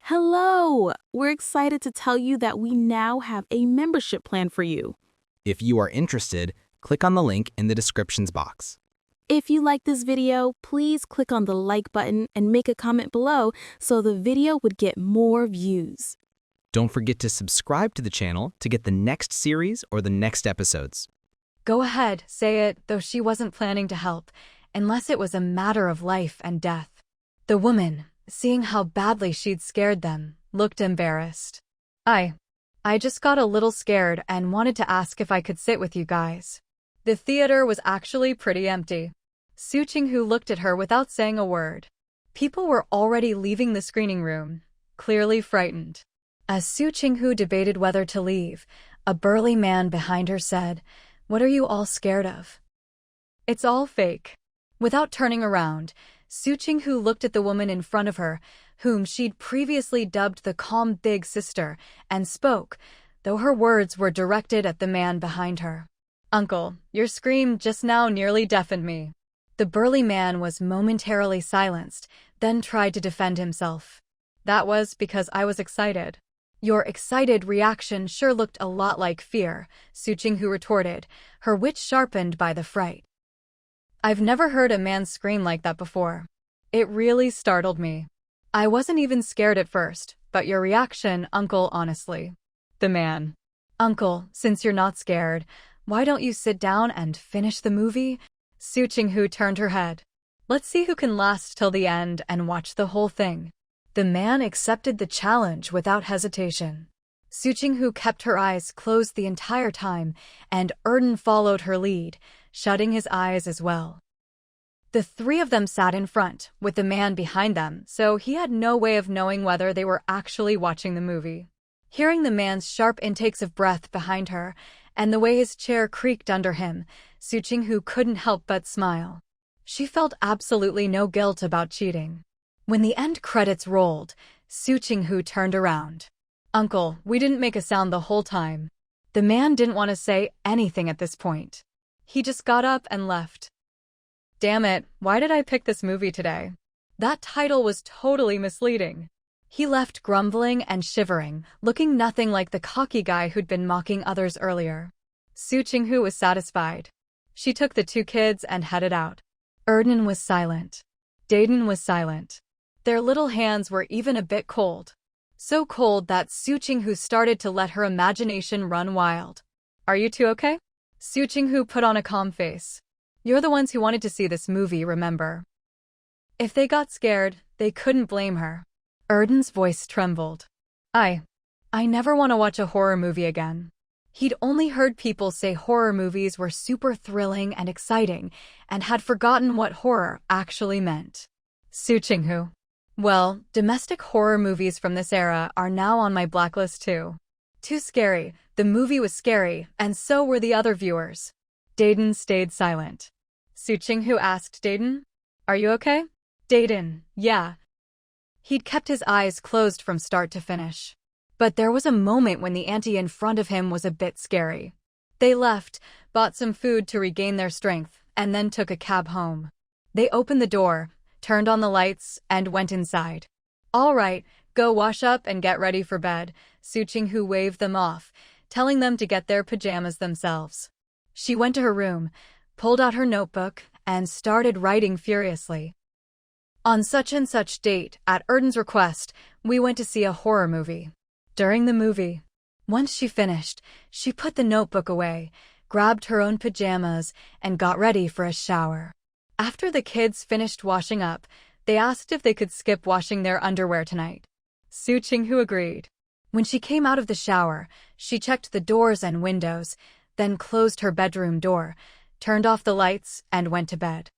Hello! We're excited to tell you that we now have a membership plan for you. If you are interested, click on the link in the descriptions box. If you like this video, please click on the like button and make a comment below so the video would get more views. Don't forget to subscribe to the channel to get the next series or the next episodes. Go ahead, say it, though she wasn't planning to help, unless it was a matter of life and death. The woman, seeing how badly she'd scared them, looked embarrassed. I just got a little scared and wanted to ask if I could sit with you guys. The theater was actually pretty empty. Su Qinghu looked at her without saying a word. People were already leaving the screening room, clearly frightened. As Su Qinghu debated whether to leave, a burly man behind her said, "What are you all scared of?" "It's all fake." Without turning around, Su Qinghu looked at the woman in front of her, whom she'd previously dubbed the calm big sister, and spoke, though her words were directed at the man behind her. "Uncle, your scream just now nearly deafened me." The burly man was momentarily silenced, then tried to defend himself. "That was because I was excited." "Your excited reaction sure looked a lot like fear," Su Qinghu retorted, her wits sharpened by the fright. "I've never heard a man scream like that before. It really startled me. I wasn't even scared at first, but your reaction, Uncle, honestly." The man. "Uncle, since you're not scared, why don't you sit down and finish the movie?" Su Qinghu turned her head. "Let's see who can last till the end and watch the whole thing." The man accepted the challenge without hesitation. Su Qinghu kept her eyes closed the entire time, and Erden followed her lead, shutting his eyes as well. The three of them sat in front, with the man behind them, so he had no way of knowing whether they were actually watching the movie. Hearing the man's sharp intakes of breath behind her, and the way his chair creaked under him, Su Qinghu couldn't help but smile. She felt absolutely no guilt about cheating. When the end credits rolled, Su Qinghu turned around. "Uncle, we didn't make a sound the whole time." The man didn't want to say anything at this point. He just got up and left. "Damn it, why did I pick this movie today? That title was totally misleading." He left grumbling and shivering, looking nothing like the cocky guy who'd been mocking others earlier. Su Qinghu was satisfied. She took the two kids and headed out. Erden was silent. Daden was silent. Their little hands were even a bit cold. So cold that Su Qinghu started to let her imagination run wild. "Are you two okay?" Su Qinghu put on a calm face. "You're the ones who wanted to see this movie, remember?" If they got scared, they couldn't blame her. Erden's voice trembled. I never want to watch a horror movie again." He'd only heard people say horror movies were super thrilling and exciting, and had forgotten what horror actually meant. Su Qinghu. "Well, domestic horror movies from this era are now on my blacklist too. Too scary. The movie was scary, and so were the other viewers." Daden stayed silent. Su Qinghu asked Daden, "Are you okay?" Daden, "Yeah." He'd kept his eyes closed from start to finish. But there was a moment when the auntie in front of him was a bit scary. They left, bought some food to regain their strength, and then took a cab home. They opened the door, turned on the lights, and went inside. "All right, go wash up and get ready for bed." Su Qinghu waved them off, telling them to get their pajamas themselves. She went to her room, pulled out her notebook, and started writing furiously. "On such and such date, at Erden's request, we went to see a horror movie. During the movie." Once she finished, she put the notebook away, grabbed her own pajamas, and got ready for a shower. After the kids finished washing up, they asked if they could skip washing their underwear tonight. Su Qinghu agreed. When she came out of the shower, she checked the doors and windows, then closed her bedroom door, turned off the lights, and went to bed.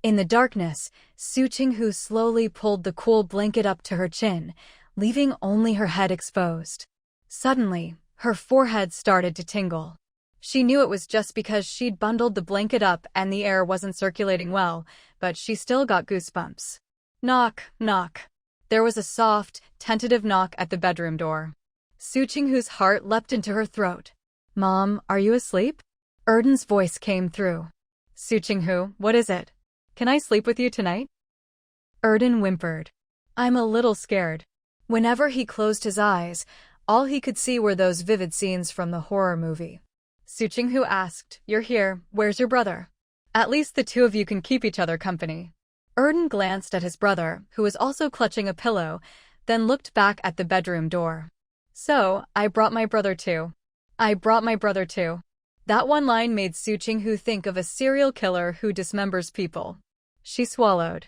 In the darkness, Su Qinghu slowly pulled the cool blanket up to her chin, leaving only her head exposed. Suddenly, her forehead started to tingle. She knew it was just because she'd bundled the blanket up and the air wasn't circulating well, but she still got goosebumps. Knock, knock. There was a soft, tentative knock at the bedroom door. Su Qinghu's heart leapt into her throat. "Mom, are you asleep?" Erden's voice came through. "Su Qinghu, what is it? Can I sleep with you tonight?" Erden whimpered. "I'm a little scared." Whenever he closed his eyes, all he could see were those vivid scenes from the horror movie. Su Qinghu asked, "You're here, where's your brother? At least the two of you can keep each other company." Erden glanced at his brother, who was also clutching a pillow, then looked back at the bedroom door. "So, I brought my brother too. I brought my brother too." That one line made Su Qinghu think of a serial killer who dismembers people. She swallowed.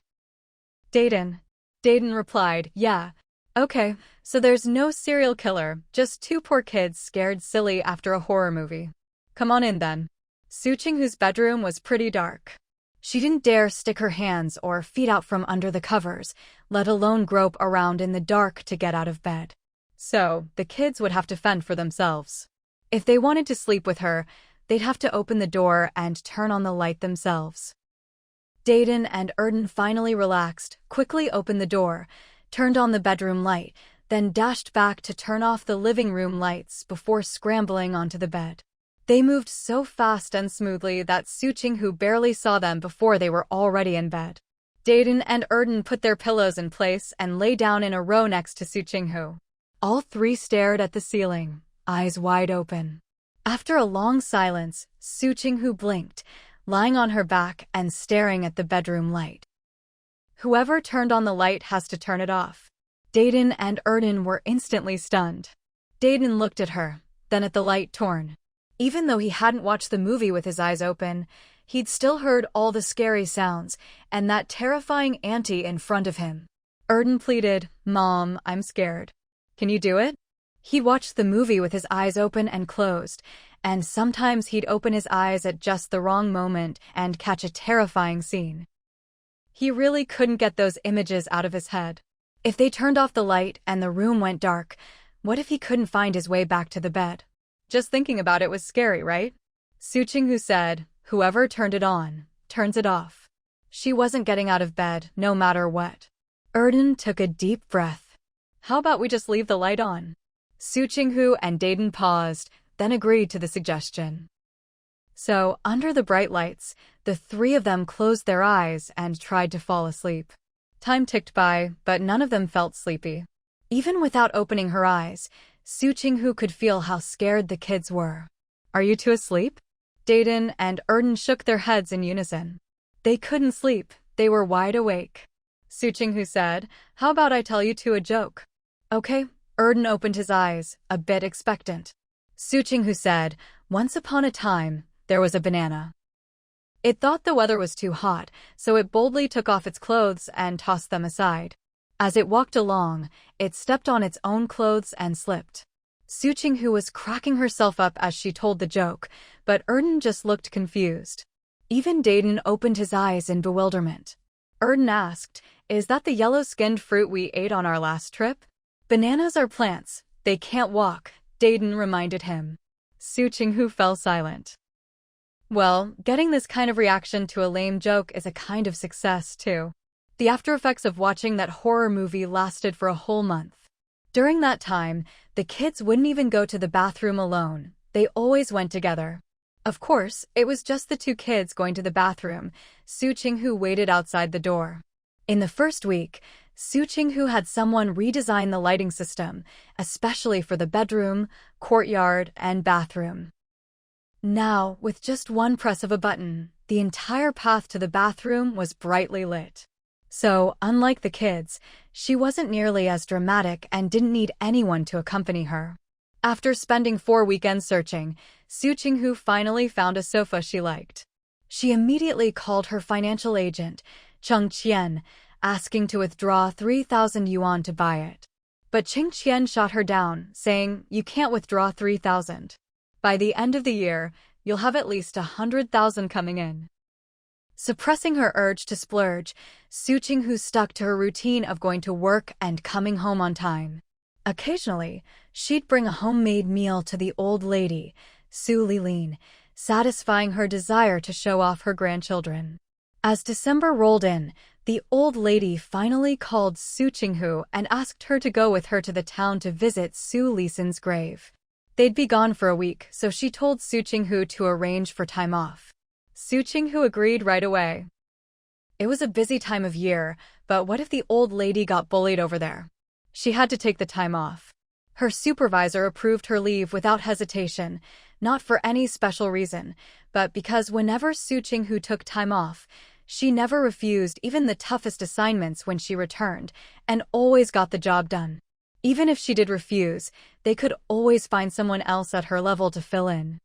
Dayton replied, "Yeah. Okay, so there's no serial killer, just two poor kids scared silly after a horror movie. Come on in then." Su Qinghu's bedroom was pretty dark. She didn't dare stick her hands or feet out from under the covers, let alone grope around in the dark to get out of bed. So, the kids would have to fend for themselves. If they wanted to sleep with her, they'd have to open the door and turn on the light themselves. Dayton and Erden finally relaxed, quickly opened the door, turned on the bedroom light, then dashed back to turn off the living room lights before scrambling onto the bed. They moved so fast and smoothly that Su Qinghu barely saw them before they were already in bed. Dayton and Erden put their pillows in place and lay down in a row next to Su Qinghu. All three stared at the ceiling, eyes wide open. After a long silence, Su Qinghu blinked, lying on her back and staring at the bedroom light. "Whoever turned on the light has to turn it off." Dayton and Erden were instantly stunned. Dayton looked at her, then at the light torn. Even though he hadn't watched the movie with his eyes open, he'd still heard all the scary sounds and that terrifying auntie in front of him. Erden pleaded, "Mom, I'm scared. Can you do it?" He'd watched the movie with his eyes open and closed, and sometimes he'd open his eyes at just the wrong moment and catch a terrifying scene. He really couldn't get those images out of his head. If they turned off the light and the room went dark, what if he couldn't find his way back to the bed? Just thinking about it was scary, right? Su Qinghu said, "Whoever turned it on, turns it off." She wasn't getting out of bed, no matter what. Erden took a deep breath. "How about we just leave the light on?" Su Qinghu and Dayton paused, then agreed to the suggestion. So, under the bright lights, the three of them closed their eyes and tried to fall asleep. Time ticked by, but none of them felt sleepy. Even without opening her eyes, Su Qinghu could feel how scared the kids were. "Are you two asleep?" Dayton and Erden shook their heads in unison. They couldn't sleep, they were wide awake. Su Qinghu said, "How about I tell you two a joke?" "Okay." Erden opened his eyes, a bit expectant. Su Qinghu said, "Once upon a time, there was a banana. It thought the weather was too hot, so it boldly took off its clothes and tossed them aside. As it walked along, it stepped on its own clothes and slipped." Su Qinghu was cracking herself up as she told the joke, but Erden just looked confused. Even Dayton opened his eyes in bewilderment. Erden asked, "Is that the yellow-skinned fruit we ate on our last trip?" "Bananas are plants. They can't walk," Dayton reminded him. Su Qinghu fell silent. Well, getting this kind of reaction to a lame joke is a kind of success, too. The after-effects of watching that horror movie lasted for a whole month. During that time, the kids wouldn't even go to the bathroom alone. They always went together. Of course, it was just the two kids going to the bathroom. Su Qinghu waited outside the door. In the first week, Su Qinghu had someone redesign the lighting system, especially for the bedroom, courtyard, and bathroom. Now, with just one press of a button, the entire path to the bathroom was brightly lit. So, unlike the kids, she wasn't nearly as dramatic and didn't need anyone to accompany her. After spending 4 weekends searching, Su Qinghu finally found a sofa she liked. She immediately called her financial agent, Cheng Qian, asking to withdraw 3,000 yuan to buy it. But Cheng Qian shot her down, saying, "You can't withdraw 3,000. By the end of the year, you'll have at least 100,000 coming in." Suppressing her urge to splurge, Su Qinghu stuck to her routine of going to work and coming home on time. Occasionally, she'd bring a homemade meal to the old lady, Su Lilin, satisfying her desire to show off her grandchildren. As December rolled in, the old lady finally called Su Qinghu and asked her to go with her to the town to visit Su Lisin's grave. They'd be gone for a week, so she told Su Qinghu to arrange for time off. Su Qinghu agreed right away. It was a busy time of year, but what if the old lady got bullied over there? She had to take the time off. Her supervisor approved her leave without hesitation, not for any special reason, but because whenever Su Qinghu took time off, she never refused even the toughest assignments when she returned, and always got the job done. Even if she did refuse, they could always find someone else at her level to fill in.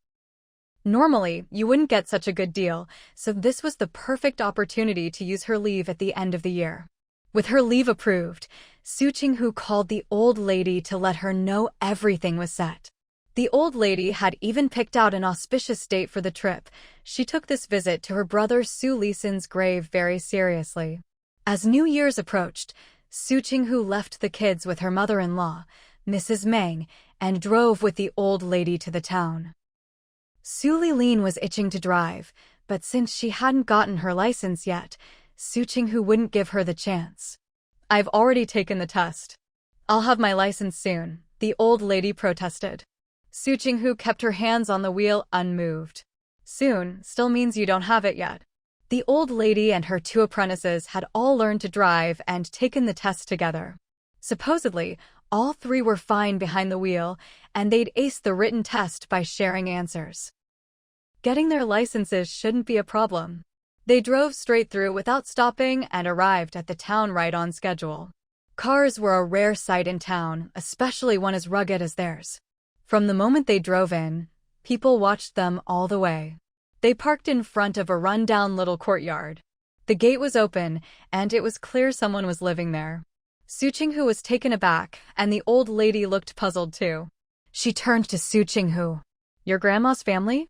Normally, you wouldn't get such a good deal, so this was the perfect opportunity to use her leave at the end of the year. With her leave approved, Su Qinghu called the old lady to let her know everything was set. The old lady had even picked out an auspicious date for the trip. She took this visit to her brother Su Lisan's grave very seriously. As New Year's approached, Su Qinghu left the kids with her mother-in-law, Mrs. Meng, and drove with the old lady to the town. Su Lilin was itching to drive, but since she hadn't gotten her license yet, Su Qinghu wouldn't give her the chance. "I've already taken the test. I'll have my license soon," the old lady protested. Su Qinghu kept her hands on the wheel unmoved. "Soon" still means you don't have it yet. The old lady and her 2 apprentices had all learned to drive and taken the test together. Supposedly, all 3 were fine behind the wheel, and they'd aced the written test by sharing answers. Getting their licenses shouldn't be a problem. They drove straight through without stopping and arrived at the town right on schedule. Cars were a rare sight in town, especially one as rugged as theirs. From the moment they drove in, people watched them all the way. They parked in front of a run-down little courtyard. The gate was open, and it was clear someone was living there. Su Qinghu was taken aback, and the old lady looked puzzled too. She turned to Su Qinghu. "Your grandma's family?"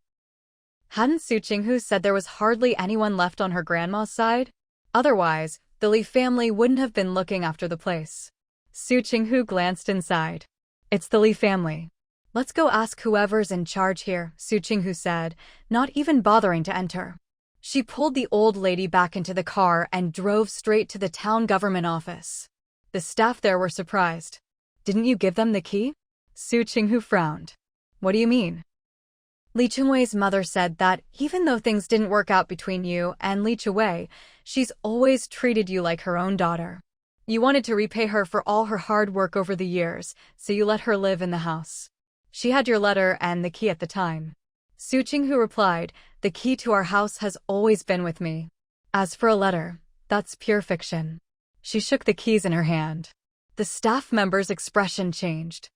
Hadn't Su Qinghu said there was hardly anyone left on her grandma's side? Otherwise, the Li family wouldn't have been looking after the place. Su Qinghu glanced inside. "It's the Li family. Let's go ask whoever's in charge here," Su Qinghu said, not even bothering to enter. She pulled the old lady back into the car and drove straight to the town government office. The staff there were surprised. "Didn't you give them the key?" Su Qinghu frowned. "What do you mean?" Li Chengwei's mother said that even though things didn't work out between you and Li Chengwei, she's always treated you like her own daughter. You wanted to repay her for all her hard work over the years, so you let her live in the house. She had your letter and the key at the time. Su Qinghu replied, "The key to our house has always been with me. As for a letter, that's pure fiction." She shook the keys in her hand. The staff member's expression changed.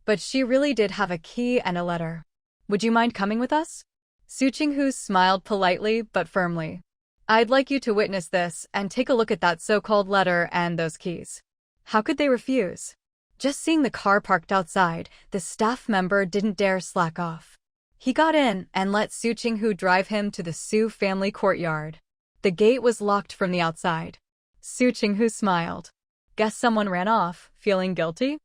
"But she really did have a key and a letter. Would you mind coming with us?" Su Qinghu smiled politely but firmly. "I'd like you to witness this and take a look at that so-called letter and those keys." How could they refuse? Just seeing the car parked outside, the staff member didn't dare slack off. He got in and let Su Qinghu drive him to the Su family courtyard. The gate was locked from the outside. Su Qinghu smiled. "Guess someone ran off, feeling guilty?"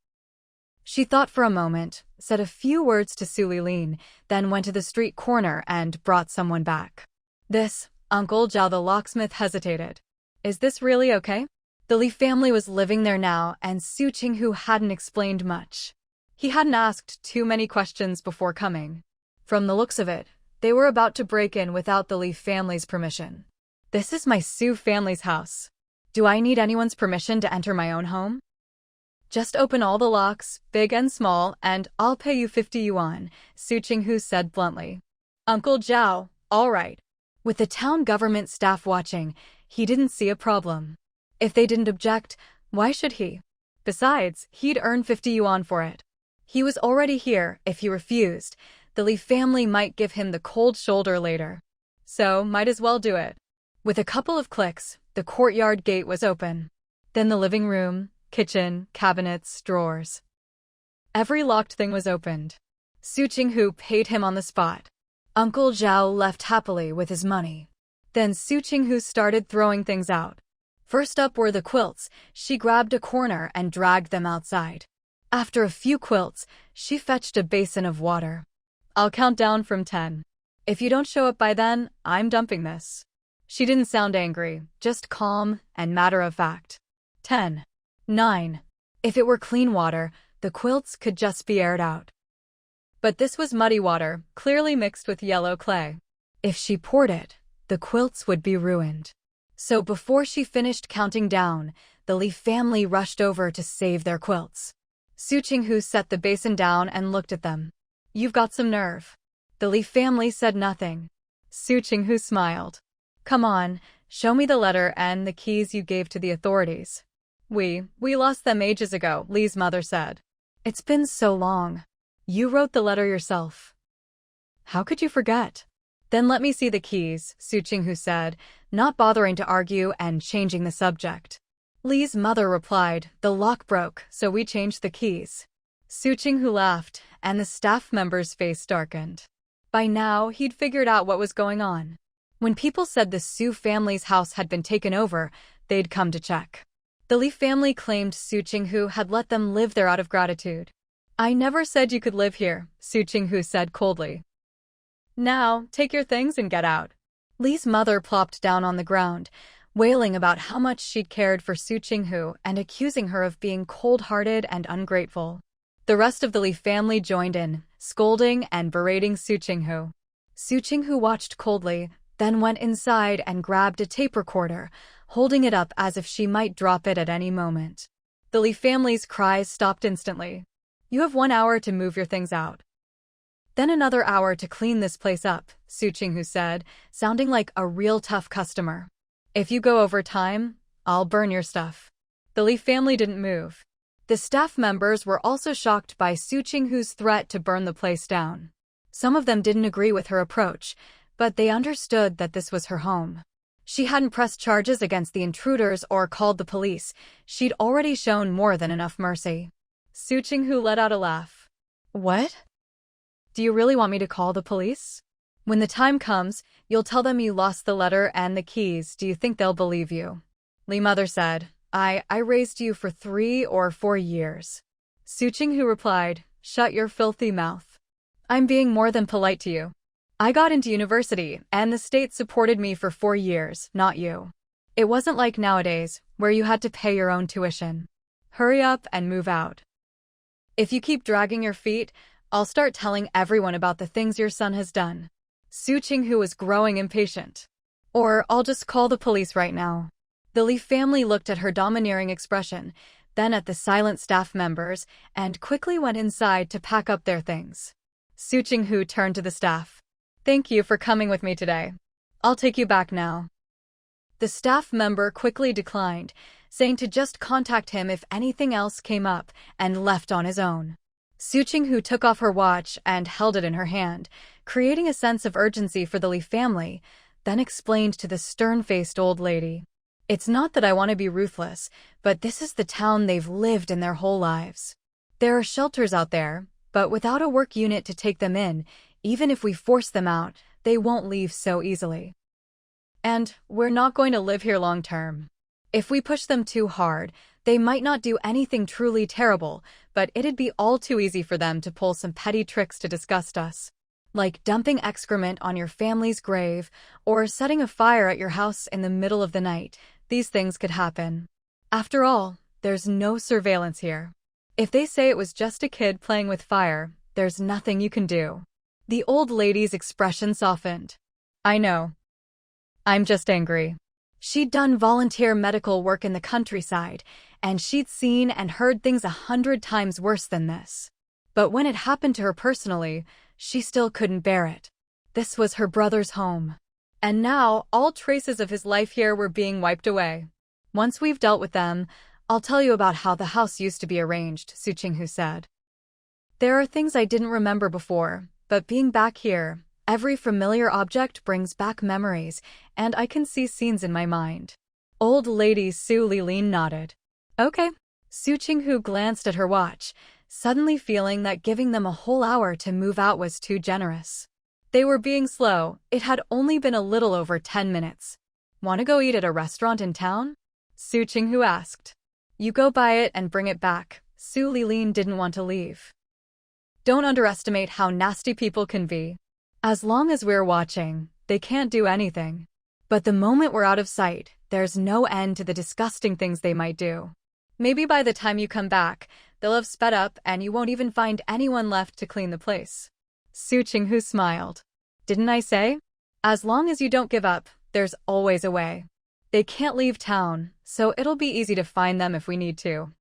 She thought for a moment, said a few words to Su Lilin, then went to the street corner and brought someone back. "This," Uncle Zhao the locksmith hesitated. "Is this really okay?" The Li family was living there now, and Su Qinghu hadn't explained much. He hadn't asked too many questions before coming. From the looks of it, they were about to break in without the Li family's permission. "This is my Su family's house. Do I need anyone's permission to enter my own home?" "Just open all the locks, big and small, and I'll pay you 50 yuan, Su Qinghu said bluntly. Uncle Zhao, all right. With the town government staff watching, he didn't see a problem. If they didn't object, why should he? Besides, he'd earn 50 yuan for it. He was already here. If he refused, the Li family might give him the cold shoulder later. So, might as well do it. With a couple of clicks, the courtyard gate was open. Then the living room, kitchen, cabinets, drawers. Every locked thing was opened. Su Qinghu paid him on the spot. Uncle Zhao left happily with his money. Then Su Qinghu started throwing things out. First up were the quilts. She grabbed a corner and dragged them outside. After a few quilts, she fetched a basin of water. "I'll count down from 10. If you don't show up by then, I'm dumping this." She didn't sound angry, just calm and matter-of-fact. 10. 9. If it were clean water, the quilts could just be aired out. But this was muddy water, clearly mixed with yellow clay. If she poured it, the quilts would be ruined. So before she finished counting down, the Li family rushed over to save their quilts. Su Qinghu set the basin down and looked at them. "You've got some nerve." The Li family said nothing. Su Qinghu smiled. "Come on, show me the letter and the keys you gave to the authorities." We lost them ages ago," Li's mother said. "It's been so long. You wrote the letter yourself. How could you forget?" "Then let me see the keys," Su Qinghu said, not bothering to argue and changing the subject. Li's mother replied, "The lock broke, so we changed the keys." Su Qinghu laughed, and the staff member's face darkened. By now, he'd figured out what was going on. When people said the Su family's house had been taken over, they'd come to check. The Li family claimed Su Qinghu had let them live there out of gratitude. "I never said you could live here," Su Qinghu said coldly. "Now, take your things and get out." Li's mother plopped down on the ground, wailing about how much she'd cared for Su Qinghu and accusing her of being cold-hearted and ungrateful. The rest of the Li family joined in, scolding and berating Su Qinghu. Su Qinghu watched coldly, then went inside and grabbed a tape recorder, holding it up as if she might drop it at any moment. The Li family's cries stopped instantly. "You have 1 hour to move your things out. Then another hour to clean this place up," Su Qinghu said, sounding like a real tough customer. "If you go over time, I'll burn your stuff." The Li family didn't move. The staff members were also shocked by Su Qinghu's threat to burn the place down. Some of them didn't agree with her approach, but they understood that this was her home. She hadn't pressed charges against the intruders or called the police. She'd already shown more than enough mercy. Su Qinghu let out a laugh. "What? Do you really want me to call the police? When the time comes, you'll tell them you lost the letter and the keys. Do you think they'll believe you?" Li mother said, I raised you for 3 or 4 years. Su Qinghu replied, "Shut your filthy mouth. I'm being more than polite to you. I got into university, and the state supported me for 4 years, not you. It wasn't like nowadays, where you had to pay your own tuition. Hurry up and move out. If you keep dragging your feet, I'll start telling everyone about the things your son has done." Su Qinghu was growing impatient. "Or I'll just call the police right now." The Li family looked at her domineering expression, then at the silent staff members, and quickly went inside to pack up their things. Su Qinghu turned to the staff. "Thank you for coming with me today. I'll take you back now." The staff member quickly declined, saying to just contact him if anything else came up, and left on his own. Su Qinghu took off her watch and held it in her hand, creating a sense of urgency for the Li family, then explained to the stern-faced old lady. "It's not that I want to be ruthless, but this is the town they've lived in their whole lives. There are shelters out there, but without a work unit to take them in, even if we force them out, they won't leave so easily. And we're not going to live here long term. If we push them too hard, they might not do anything truly terrible, but it'd be all too easy for them to pull some petty tricks to disgust us. Like dumping excrement on your family's grave, or setting a fire at your house in the middle of the night. These things could happen. After all, there's no surveillance here. If they say it was just a kid playing with fire, there's nothing you can do." The old lady's expression softened. "I know. I'm just angry." She'd done volunteer medical work in the countryside, and she'd seen and heard things 100 times worse than this. But when it happened to her personally, she still couldn't bear it. This was her brother's home. And now, all traces of his life here were being wiped away. "Once we've dealt with them, I'll tell you about how the house used to be arranged," Su Qinghu said. "There are things I didn't remember before, but being back here, every familiar object brings back memories, and I can see scenes in my mind." Old lady Su Lilin nodded. "Okay." Su Qinghu glanced at her watch, suddenly feeling that giving them a whole hour to move out was too generous. They were being slow. It had only been a little over 10 minutes. "Want to go eat at a restaurant in town?" Su Qinghu asked. "You go buy it and bring it back." Su Lilin didn't want to leave. "Don't underestimate how nasty people can be. As long as we're watching, they can't do anything. But the moment we're out of sight, there's no end to the disgusting things they might do. Maybe by the time you come back, they'll have sped up and you won't even find anyone left to clean the place." Su Qinghu smiled. "Didn't I say? As long as you don't give up, there's always a way." They can't leave town, so it'll be easy to find them if we need to.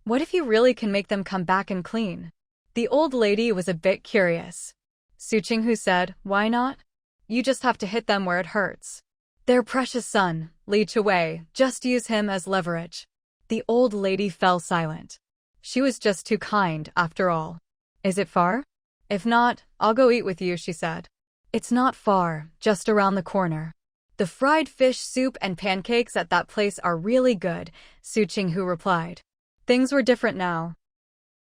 What if you really can make them come back and clean? The old lady was a bit curious. Su Qinghu said, why not? You just have to hit them where it hurts. Their precious son, Li Chiwei, just use him as leverage. The old lady fell silent. She was just too kind, after all. Is it far? If not, I'll go eat with you, she said. It's not far, just around the corner. The fried fish soup and pancakes at that place are really good, Su Qinghu replied. Things were different now.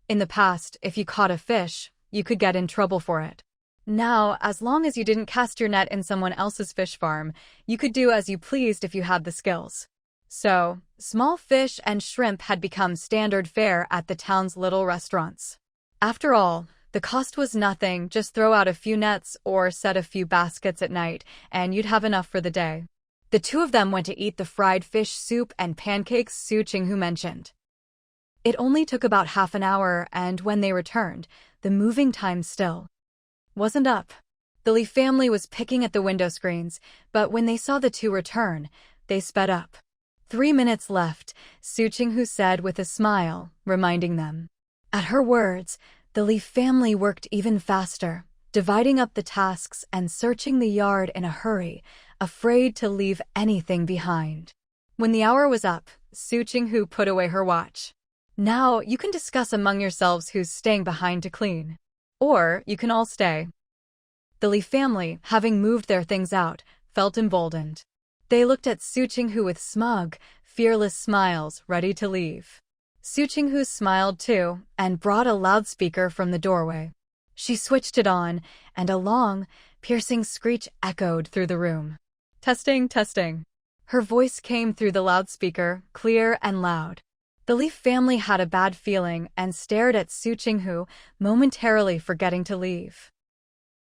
In the past, if you caught a fish, you could get in trouble for it. Now, as long as you didn't cast your net in someone else's fish farm, you could do as you pleased if you had the skills. So, small fish and shrimp had become standard fare at the town's little restaurants. After all, the cost was nothing, just throw out a few nets or set a few baskets at night, and you'd have enough for the day. The two of them went to eat the fried fish soup and pancakes Su Qinghu mentioned. It only took about half an hour, and when they returned, the moving time still wasn't up. The Li family was picking at the window screens, but when they saw the two return, they sped up. 3 minutes left, Su Qinghu said with a smile, reminding them. At her words, the Li family worked even faster, dividing up the tasks and searching the yard in a hurry, afraid to leave anything behind. When the hour was up, Su Qinghu put away her watch. Now you can discuss among yourselves who's staying behind to clean. Or you can all stay. The Li family, having moved their things out, felt emboldened. They looked at Su Qinghu with smug, fearless smiles, ready to leave. Su Qinghu smiled too, and brought a loudspeaker from the doorway. She switched it on, and a long, piercing screech echoed through the room. Testing, testing. Her voice came through the loudspeaker, clear and loud. The Li family had a bad feeling and stared at Su Qinghu, momentarily forgetting to leave.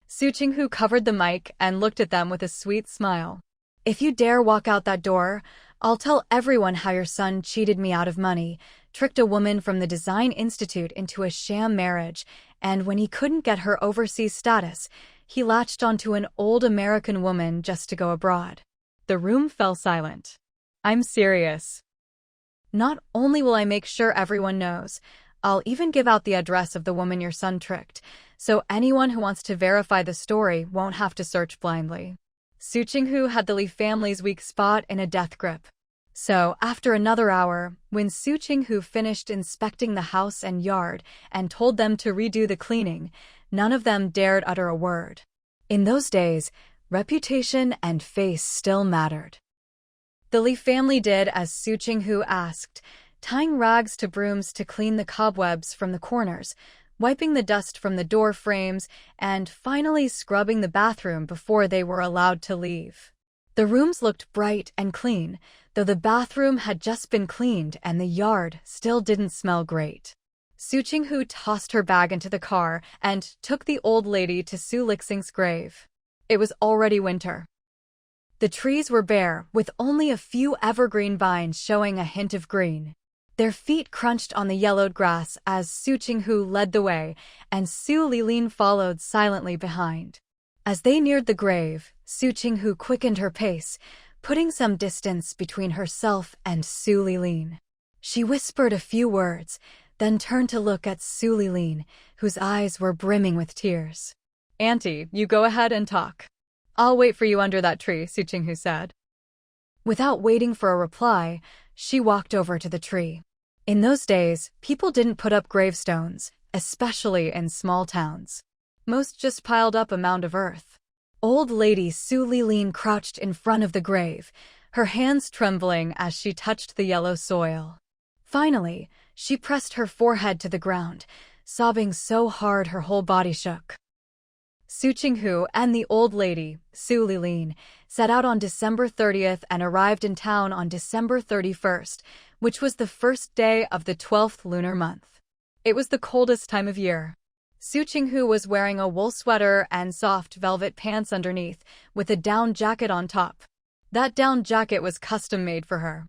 Su Qinghu covered the mic and looked at them with a sweet smile. If you dare walk out that door, I'll tell everyone how your son cheated me out of money, tricked a woman from the Design Institute into a sham marriage, and when he couldn't get her overseas status, he latched onto an old American woman just to go abroad. The room fell silent. I'm serious. Not only will I make sure everyone knows, I'll even give out the address of the woman your son tricked, so anyone who wants to verify the story won't have to search blindly. Su Qinghu had the Li family's weak spot in a death grip. So, after another hour, when Su Qinghu finished inspecting the house and yard and told them to redo the cleaning, none of them dared utter a word. In those days, reputation and face still mattered. The Li family did as Su Qinghu asked, tying rags to brooms to clean the cobwebs from the corners, wiping the dust from the door frames, and finally scrubbing the bathroom before they were allowed to leave. The rooms looked bright and clean, though the bathroom had just been cleaned and the yard still didn't smell great. Su Qinghu tossed her bag into the car and took the old lady to Su Lixing's grave. It was already winter. The trees were bare, with only a few evergreen vines showing a hint of green. Their feet crunched on the yellowed grass as Su Qinghu led the way, and Su Lilin followed silently behind. As they neared the grave, Su Qinghu quickened her pace, putting some distance between herself and Su Lilin. She whispered a few words, then turned to look at Su Lilin, whose eyes were brimming with tears. Auntie, you go ahead and talk. I'll wait for you under that tree, Su Qinghu said. Without waiting for a reply, she walked over to the tree. In those days, people didn't put up gravestones, especially in small towns. Most just piled up a mound of earth. Old lady Su Lilin crouched in front of the grave, her hands trembling as she touched the yellow soil. Finally, she pressed her forehead to the ground, sobbing so hard her whole body shook. Su Qinghu and the old lady, Su Lilin, set out on December 30th and arrived in town on December 31st, which was the first day of the 12th lunar month. It was the coldest time of year. Su Qinghu was wearing a wool sweater and soft velvet pants underneath, with a down jacket on top. That down jacket was custom-made for her.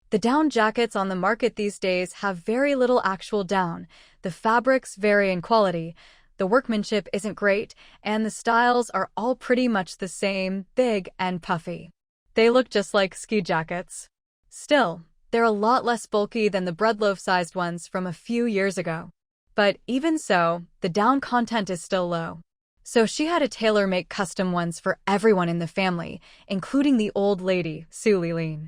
The down jackets on the market these days have very little actual down, the fabrics vary in quality, the workmanship isn't great, and the styles are all pretty much the same, big and puffy. They look just like ski jackets. Still, they're a lot less bulky than the breadloaf-sized ones from a few years ago. But even so, the down content is still low. So she had a tailor make custom ones for everyone in the family, including the old lady, Su Qinghu.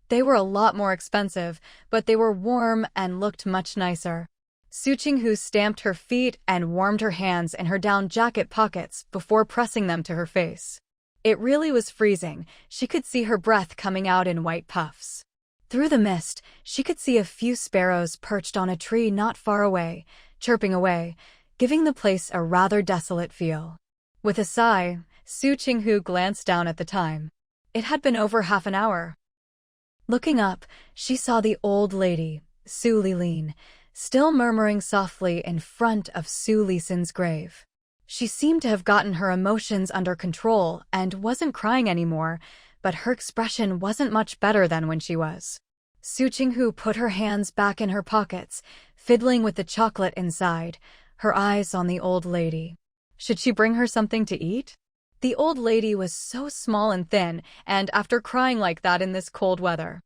They were a lot more expensive, but they were warm and looked much nicer. Su Qinghu stamped her feet and warmed her hands in her down jacket pockets before pressing them to her face. It really was freezing. She could see her breath coming out in white puffs. Through the mist, she could see a few sparrows perched on a tree not far away, chirping away, giving the place a rather desolate feel. With a sigh, Su Qinghu glanced down at the time. It had been over half an hour. Looking up, she saw the old lady, Su Qinghu, still murmuring softly in front of Su Qinghu's grave. She seemed to have gotten her emotions under control and wasn't crying anymore, but her expression wasn't much better than when she was. Su Qinghu put her hands back in her pockets, fiddling with the chocolate inside, her eyes on the old lady. Should she bring her something to eat? The old lady was so small and thin, and after crying like that in this cold weather.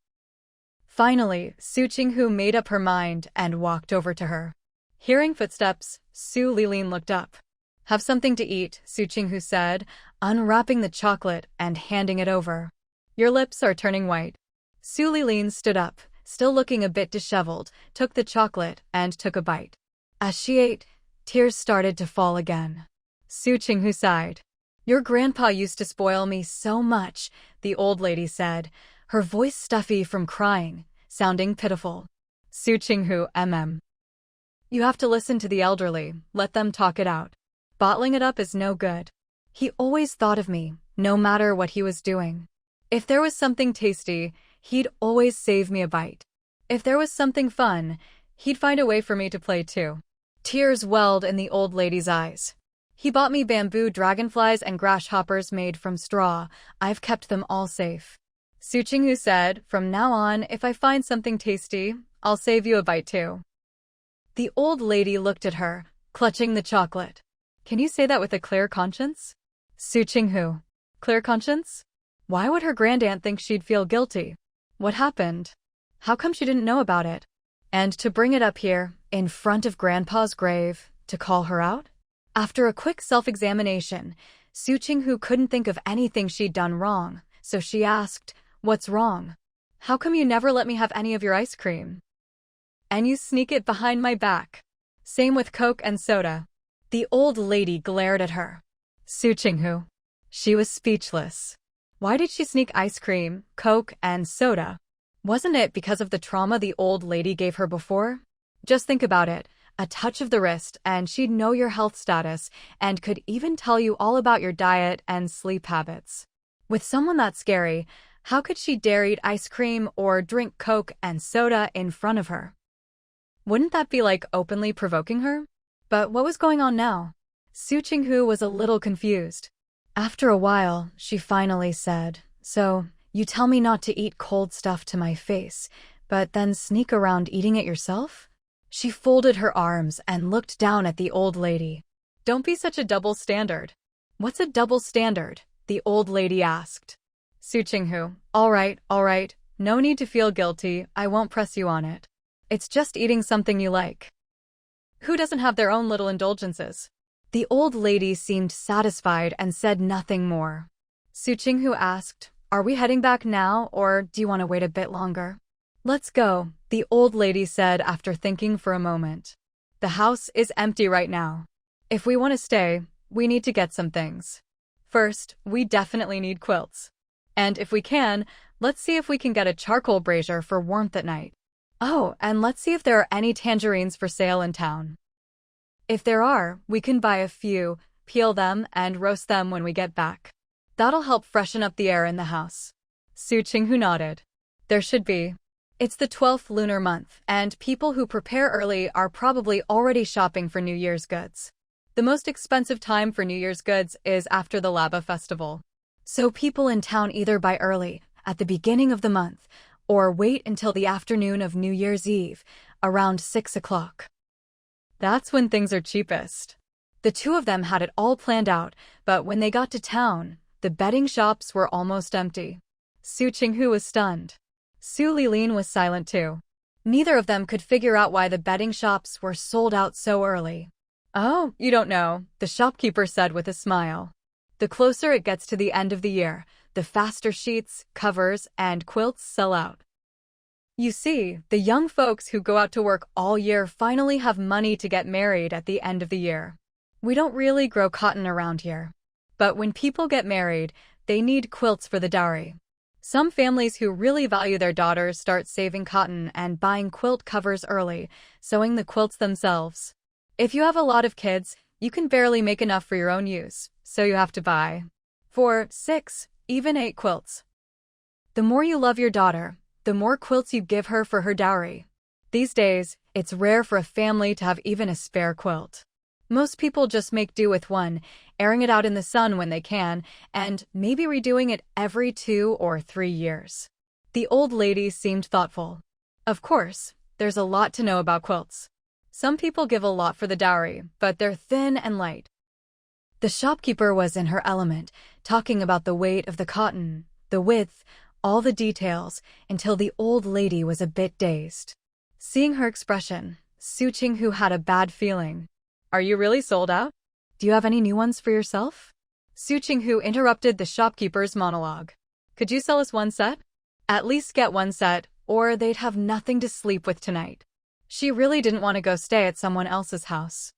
Finally, Su Qinghu made up her mind and walked over to her. Hearing footsteps, Su Qinghu looked up. "Have something to eat," Su Qinghu said, unwrapping the chocolate and handing it over. "Your lips are turning white." Su Qinghu stood up, still looking a bit disheveled, took the chocolate and took a bite. As she ate, tears started to fall again. Su Qinghu sighed. "Your grandpa used to spoil me so much," the old lady said, her voice stuffy from crying, sounding pitiful. Su Qinghu, "You have to listen to the elderly, let them talk it out. Bottling it up is no good. He always thought of me, no matter what he was doing. If there was something tasty, he'd always save me a bite. If there was something fun, he'd find a way for me to play too." Tears welled in the old lady's eyes. "He bought me bamboo dragonflies and grasshoppers made from straw. I've kept them all safe." Su Qinghu said, "From now on, if I find something tasty, I'll save you a bite too." The old lady looked at her, clutching the chocolate. "Can you say that with a clear conscience?" Su Qinghu. Clear conscience? Why would her grandaunt think she'd feel guilty? What happened? How come she didn't know about it? And to bring it up here, in front of Grandpa's grave, to call her out? After a quick self-examination, Su Qinghu couldn't think of anything she'd done wrong, so she asked, "What's wrong? How come you never let me have any of your ice cream? And you sneak it behind my back. Same with Coke and soda." The old lady glared at her. Su Qinghu. She was speechless. Why did she sneak ice cream, Coke, and soda? Wasn't it because of the trauma the old lady gave her before? Just think about it. A touch of the wrist, and she'd know your health status, and could even tell you all about your diet and sleep habits. With someone that scary, how could she dare eat ice cream or drink Coke and soda in front of her? Wouldn't that be like openly provoking her? But what was going on now? Su Qinghu was a little confused. After a while, she finally said, "So, you tell me not to eat cold stuff to my face, but then sneak around eating it yourself?" She folded her arms and looked down at the old lady. "Don't be such a double standard." "What's a double standard?" the old lady asked. Su Qinghu. All right. No need to feel guilty. I won't press you on it. It's just eating something you like. Who doesn't have their own little indulgences?" The old lady seemed satisfied and said nothing more. Su Qinghu asked, "Are we heading back now, or do you want to wait a bit longer?" "Let's go," the old lady said after thinking for a moment. "The house is empty right now. If we want to stay, we need to get some things. First, we definitely need quilts. And if we can, let's see if we can get a charcoal brazier for warmth at night. Oh, and let's see if there are any tangerines for sale in town. If there are, we can buy a few, peel them, and roast them when we get back. That'll help freshen up the air in the house." Su Qinghu nodded. "There should be. It's the 12th lunar month, and people who prepare early are probably already shopping for New Year's goods. The most expensive time for New Year's goods is after the Laba festival. So people in town either buy early, at the beginning of the month, or wait until the afternoon of New Year's Eve, around 6 o'clock. That's when things are cheapest." The two of them had it all planned out, but when they got to town, the bedding shops were almost empty. Su Qinghu was stunned. Su Lilin was silent too. Neither of them could figure out why the bedding shops were sold out so early. "Oh, you don't know," the shopkeeper said with a smile. "The closer it gets to the end of the year, the faster sheets, covers, and quilts sell out. You see, the young folks who go out to work all year finally have money to get married at the end of the year. We don't really grow cotton around here. But when people get married, they need quilts for the dowry. Some families who really value their daughters start saving cotton and buying quilt covers early, sewing the quilts themselves. If you have a lot of kids, you can barely make enough for your own use, so you have to buy 4, 6, even 8 quilts. The more you love your daughter, the more quilts you give her for her dowry. These days, it's rare for a family to have even a spare quilt. Most people just make do with one, airing it out in the sun when they can, and maybe redoing it every 2 or 3 years. The old lady seemed thoughtful. Of course, there's a lot to know about quilts. Some people give a lot for the dowry, but they're thin and light. The shopkeeper was in her element, talking about the weight of the cotton, the width, all the details, until the old lady was a bit dazed. Seeing her expression, Su Qinghu had a bad feeling. "Are you really sold out? Do you have any new ones for yourself?" Su Qinghu interrupted the shopkeeper's monologue. "Could you sell us one set? At least get one set, or they'd have nothing to sleep with tonight." She really didn't want to go stay at someone else's house.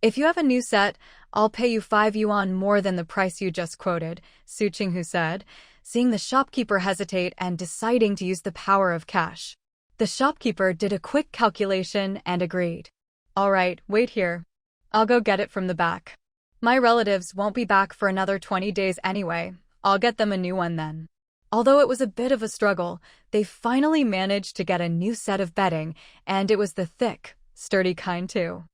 "If you have a new set, I'll pay you 5 yuan more than the price you just quoted," Su Qinghu said, seeing the shopkeeper hesitate and deciding to use the power of cash. The shopkeeper did a quick calculation and agreed. "All right, wait here. I'll go get it from the back. My relatives won't be back for another 20 days anyway. I'll get them a new one then." Although it was a bit of a struggle, they finally managed to get a new set of bedding, and it was the thick, sturdy kind too.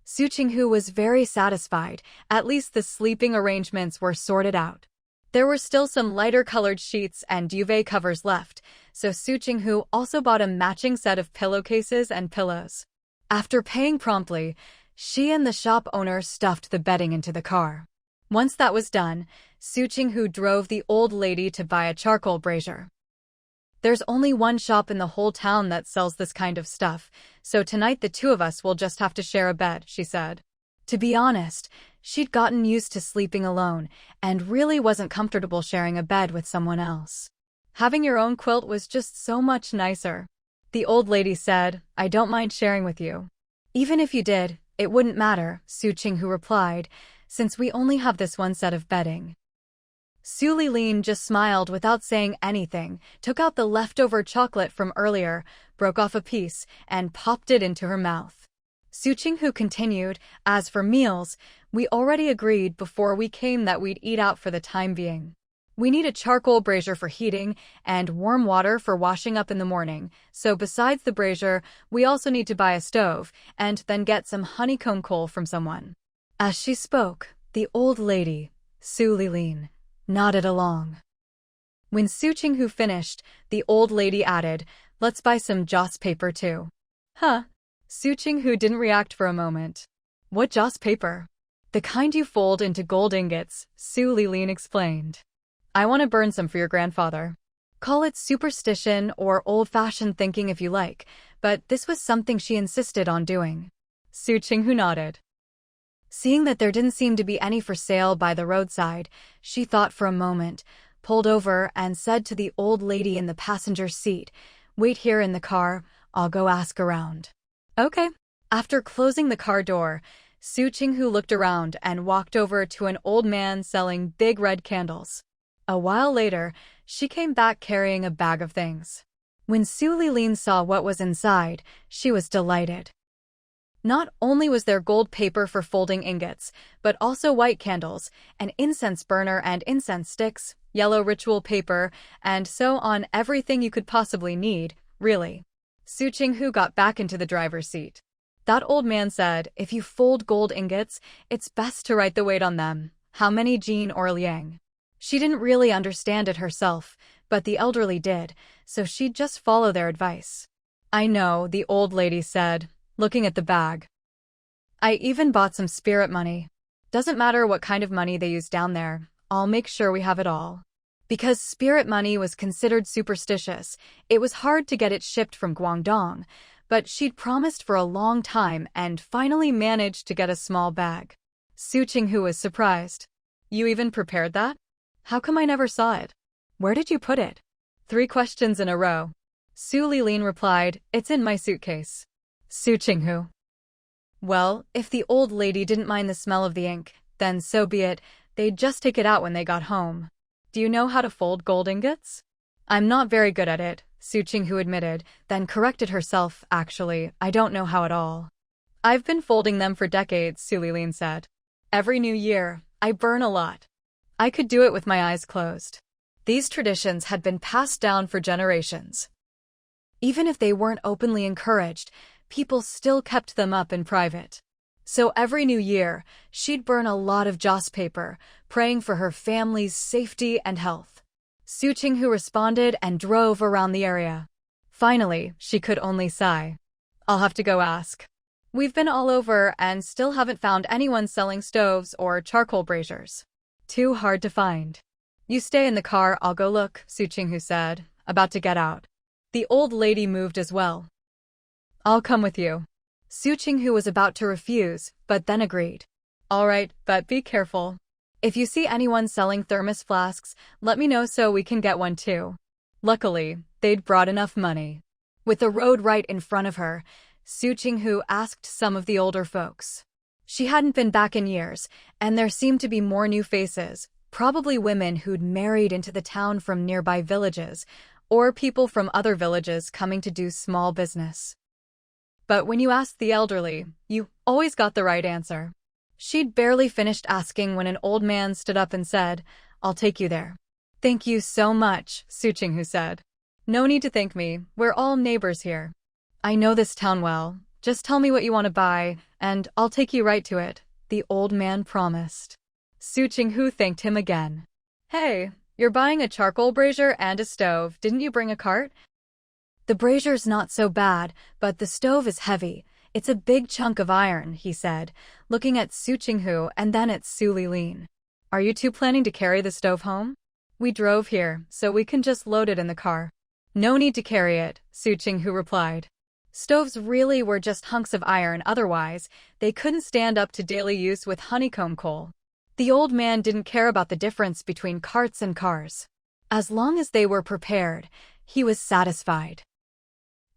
Su Qinghu was very satisfied. At least the sleeping arrangements were sorted out. There were still some lighter-colored sheets and duvet covers left, so Su Qinghu also bought a matching set of pillowcases and pillows. After paying promptly, she and the shop owner stuffed the bedding into the car. Once that was done, Su Qinghu drove the old lady to buy a charcoal brazier. "There's only one shop in the whole town that sells this kind of stuff, so tonight the two of us will just have to share a bed," she said. To be honest, she'd gotten used to sleeping alone and really wasn't comfortable sharing a bed with someone else. Having your own quilt was just so much nicer. The old lady said, "I don't mind sharing with you." "Even if you did, it wouldn't matter," Su Qinghu replied, "since we only have this one set of bedding." Su Lilin just smiled without saying anything, took out the leftover chocolate from earlier, broke off a piece, and popped it into her mouth. Su Qinghu continued, "As for meals, we already agreed before we came that we'd eat out for the time being. We need a charcoal brazier for heating and warm water for washing up in the morning, so besides the brazier, we also need to buy a stove and then get some honeycomb coal from someone." As she spoke, the old lady, Su Lilin, nodded along. When Su Qinghu finished, the old lady added, "Let's buy some joss paper too." "Huh?" Su Qinghu didn't react for a moment. "What joss paper?" "The kind you fold into gold ingots," Su Lilin explained. "I want to burn some for your grandfather. Call it superstition or old-fashioned thinking if you like, but this was something she insisted on doing." Su Qinghu nodded. Seeing that there didn't seem to be any for sale by the roadside, she thought for a moment, pulled over, and said to the old lady in the passenger seat, "Wait here in the car, I'll go ask around." "Okay." After closing the car door, Su Qinghu looked around and walked over to an old man selling big red candles. A while later, she came back carrying a bag of things. When Su Lilin saw what was inside, she was delighted. Not only was there gold paper for folding ingots, but also white candles, an incense burner and incense sticks, yellow ritual paper, and so on, everything you could possibly need, really. Su Qinghu got back into the driver's seat. That old man said, "If you fold gold ingots, it's best to write the weight on them, how many jin or liang." She didn't really understand it herself, but the elderly did, so she'd just follow their advice. "I know," the old lady said, looking at the bag. "I even bought some spirit money. Doesn't matter what kind of money they use down there, I'll make sure we have it all." Because spirit money was considered superstitious, it was hard to get it shipped from Guangdong, but she'd promised for a long time and finally managed to get a small bag. Su Qinghu was surprised. You even prepared that? How come I never saw it? Where did you put it? 3 questions in a row. Su Lilin replied, it's in my suitcase. Su Qinghu. Well, if the old lady didn't mind the smell of the ink, then so be it, they'd just take it out when they got home. Do you know how to fold gold ingots? I'm not very good at it, Su Qinghu admitted, then corrected herself, actually, I don't know how at all. I've been folding them for decades, Su Lilin said. Every new year, I burn a lot. I could do it with my eyes closed. These traditions had been passed down for generations. Even if they weren't openly encouraged, people still kept them up in private. So every new year, she'd burn a lot of joss paper, praying for her family's safety and health. Su Qinghu responded and drove around the area. Finally, she could only sigh. I'll have to go ask. We've been all over and still haven't found anyone selling stoves or charcoal braziers. Too hard to find. You stay in the car, I'll go look, Su Qinghu said, about to get out. The old lady moved as well. I'll come with you. Su Qinghu was about to refuse, but then agreed. All right, but be careful. If you see anyone selling thermos flasks, let me know so we can get one too. Luckily, they'd brought enough money. With the road right in front of her, Su Qinghu asked some of the older folks. She hadn't been back in years, and there seemed to be more new faces, probably women who'd married into the town from nearby villages, or people from other villages coming to do small business. But when you asked the elderly, you always got the right answer. She'd barely finished asking when an old man stood up and said, I'll take you there. Thank you so much, Su Qinghu said. No need to thank me, we're all neighbors here. I know this town well, just tell me what you want to buy, and I'll take you right to it, the old man promised. Su Qinghu thanked him again. Hey, you're buying a charcoal brazier and a stove, didn't you bring a cart? The brazier's not so bad, but the stove is heavy. It's a big chunk of iron, he said, looking at Su Qinghu and then at Su Lilin. Are you two planning to carry the stove home? We drove here, so we can just load it in the car. No need to carry it, Su Qinghu replied. Stoves really were just hunks of iron, otherwise, they couldn't stand up to daily use with honeycomb coal. The old man didn't care about the difference between carts and cars. As long as they were prepared, he was satisfied.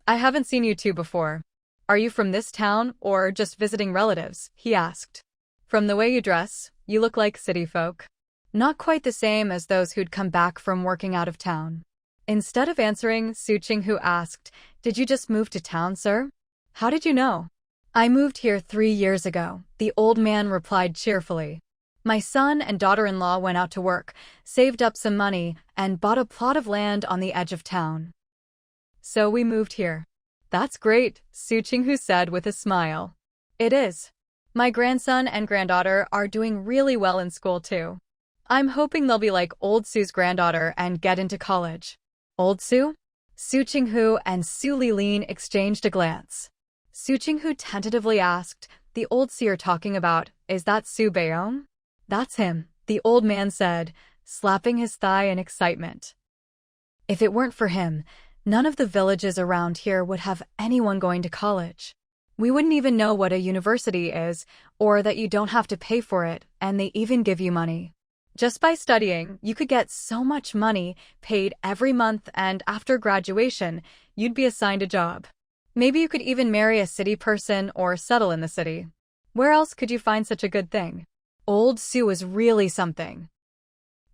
I haven't seen you two before. Are you from this town, or just visiting relatives? He asked. From the way you dress, you look like city folk. Not quite the same as those who'd come back from working out of town. Instead of answering, Su Qinghu asked, Did you just move to town, sir? How did you know? I moved here 3 years ago, the old man replied cheerfully. My son and daughter-in-law went out to work, saved up some money, and bought a plot of land on the edge of town. So we moved here. That's great, Su Qinghu said with a smile. It is. My grandson and granddaughter are doing really well in school too. I'm hoping they'll be like old Su's granddaughter and get into college. Old Su? Su Qinghu and Su Lilin exchanged a glance. Su Qinghu tentatively asked, The old Su you're talking about, is that Su Beiyong? That's him, the old man said, slapping his thigh in excitement. If it weren't for him, none of the villages around here would have anyone going to college. We wouldn't even know what a university is, or that you don't have to pay for it, and they even give you money. Just by studying, you could get so much money paid every month, and after graduation, you'd be assigned a job. Maybe you could even marry a city person or settle in the city. Where else could you find such a good thing? Old Su was really something.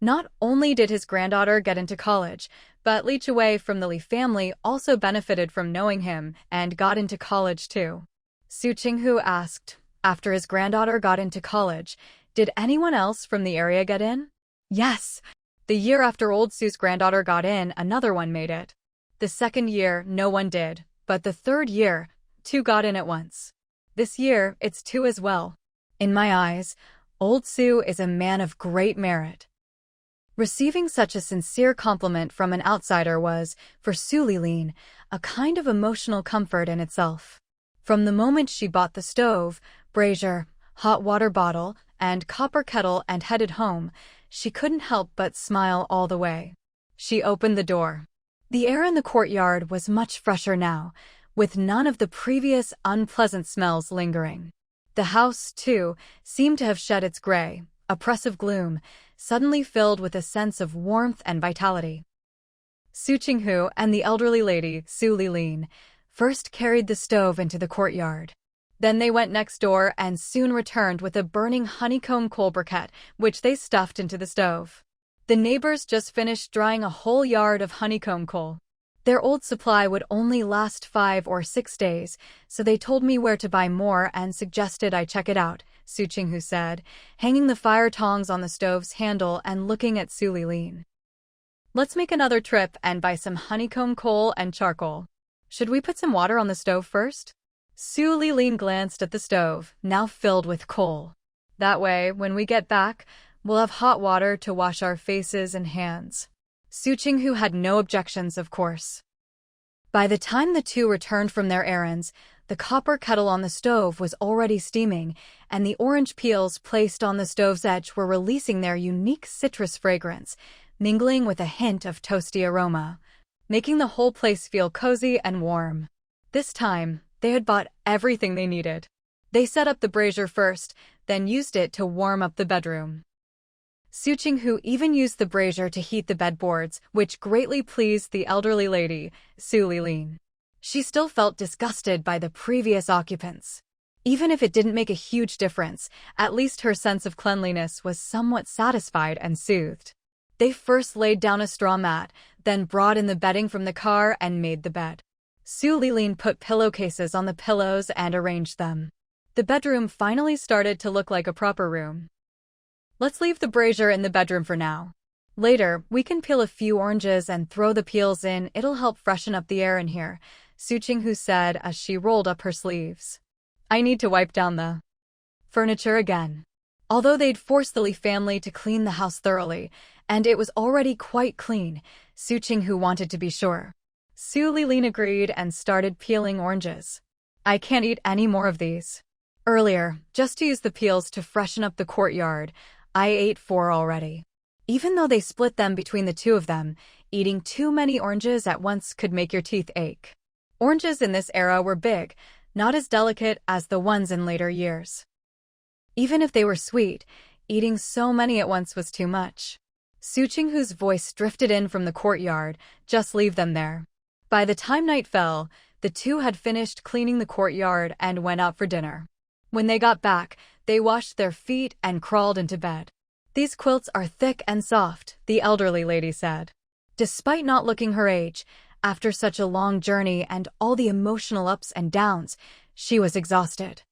Not only did his granddaughter get into college, but Li Chuwei from the Li family also benefited from knowing him and got into college too. Su Qinghu asked, after his granddaughter got into college, did anyone else from the area get in? Yes. The year after old Su's granddaughter got in, another one made it. The second year, no one did, but the third year, 2 got in at once. This year, it's 2 as well. In my eyes, old Su is a man of great merit. Receiving such a sincere compliment from an outsider was, for Su Lilin, a kind of emotional comfort in itself. From the moment she bought the stove, brazier, hot water bottle, and copper kettle and headed home, she couldn't help but smile all the way. She opened the door. The air in the courtyard was much fresher now, with none of the previous unpleasant smells lingering. The house, too, seemed to have shed its gray, oppressive gloom, suddenly filled with a sense of warmth and vitality. Su Qinghu and the elderly lady, Su Lilin, first carried the stove into the courtyard. Then they went next door and soon returned with a burning honeycomb coal briquette, which they stuffed into the stove. The neighbors just finished drying a whole yard of honeycomb coal. Their old supply would only last 5 or 6 days, so they told me where to buy more and suggested I check it out, Su Qinghu said, hanging the fire tongs on the stove's handle and looking at Su Lilin. Let's make another trip and buy some honeycomb coal and charcoal. Should we put some water on the stove first? Su Lilin glanced at the stove, now filled with coal. That way, when we get back, we'll have hot water to wash our faces and hands. Su Qinghu had no objections, of course. By the time the two returned from their errands, the copper kettle on the stove was already steaming, and the orange peels placed on the stove's edge were releasing their unique citrus fragrance, mingling with a hint of toasty aroma, making the whole place feel cozy and warm. This time, they had bought everything they needed. They set up the brazier first, then used it to warm up the bedroom. Su Qinghu even used the brazier to heat the bedboards, which greatly pleased the elderly lady, Su Lilin. She still felt disgusted by the previous occupants. Even if it didn't make a huge difference, at least her sense of cleanliness was somewhat satisfied and soothed. They first laid down a straw mat, then brought in the bedding from the car and made the bed. Su Lilin put pillowcases on the pillows and arranged them. The bedroom finally started to look like a proper room. Let's leave the brazier in the bedroom for now. Later, we can peel a few oranges and throw the peels in. It'll help freshen up the air in here, Su Qinghu said as she rolled up her sleeves. I need to wipe down the furniture again. Although they'd forced the Li family to clean the house thoroughly, and it was already quite clean, Su Qinghu wanted to be sure. Su Lilin agreed and started peeling oranges. I can't eat any more of these. Earlier, just to use the peels to freshen up the courtyard, I ate 4 already. Even though they split them between the two of them, eating too many oranges at once could make your teeth ache. Oranges in this era were big, not as delicate as the ones in later years. Even if they were sweet, eating so many at once was too much. Su Qinghu's voice drifted in from the courtyard, just leave them there. By the time night fell, the two had finished cleaning the courtyard and went out for dinner. When they got back, they washed their feet and crawled into bed. These quilts are thick and soft, the elderly lady said. Despite not looking her age, after such a long journey and all the emotional ups and downs, she was exhausted.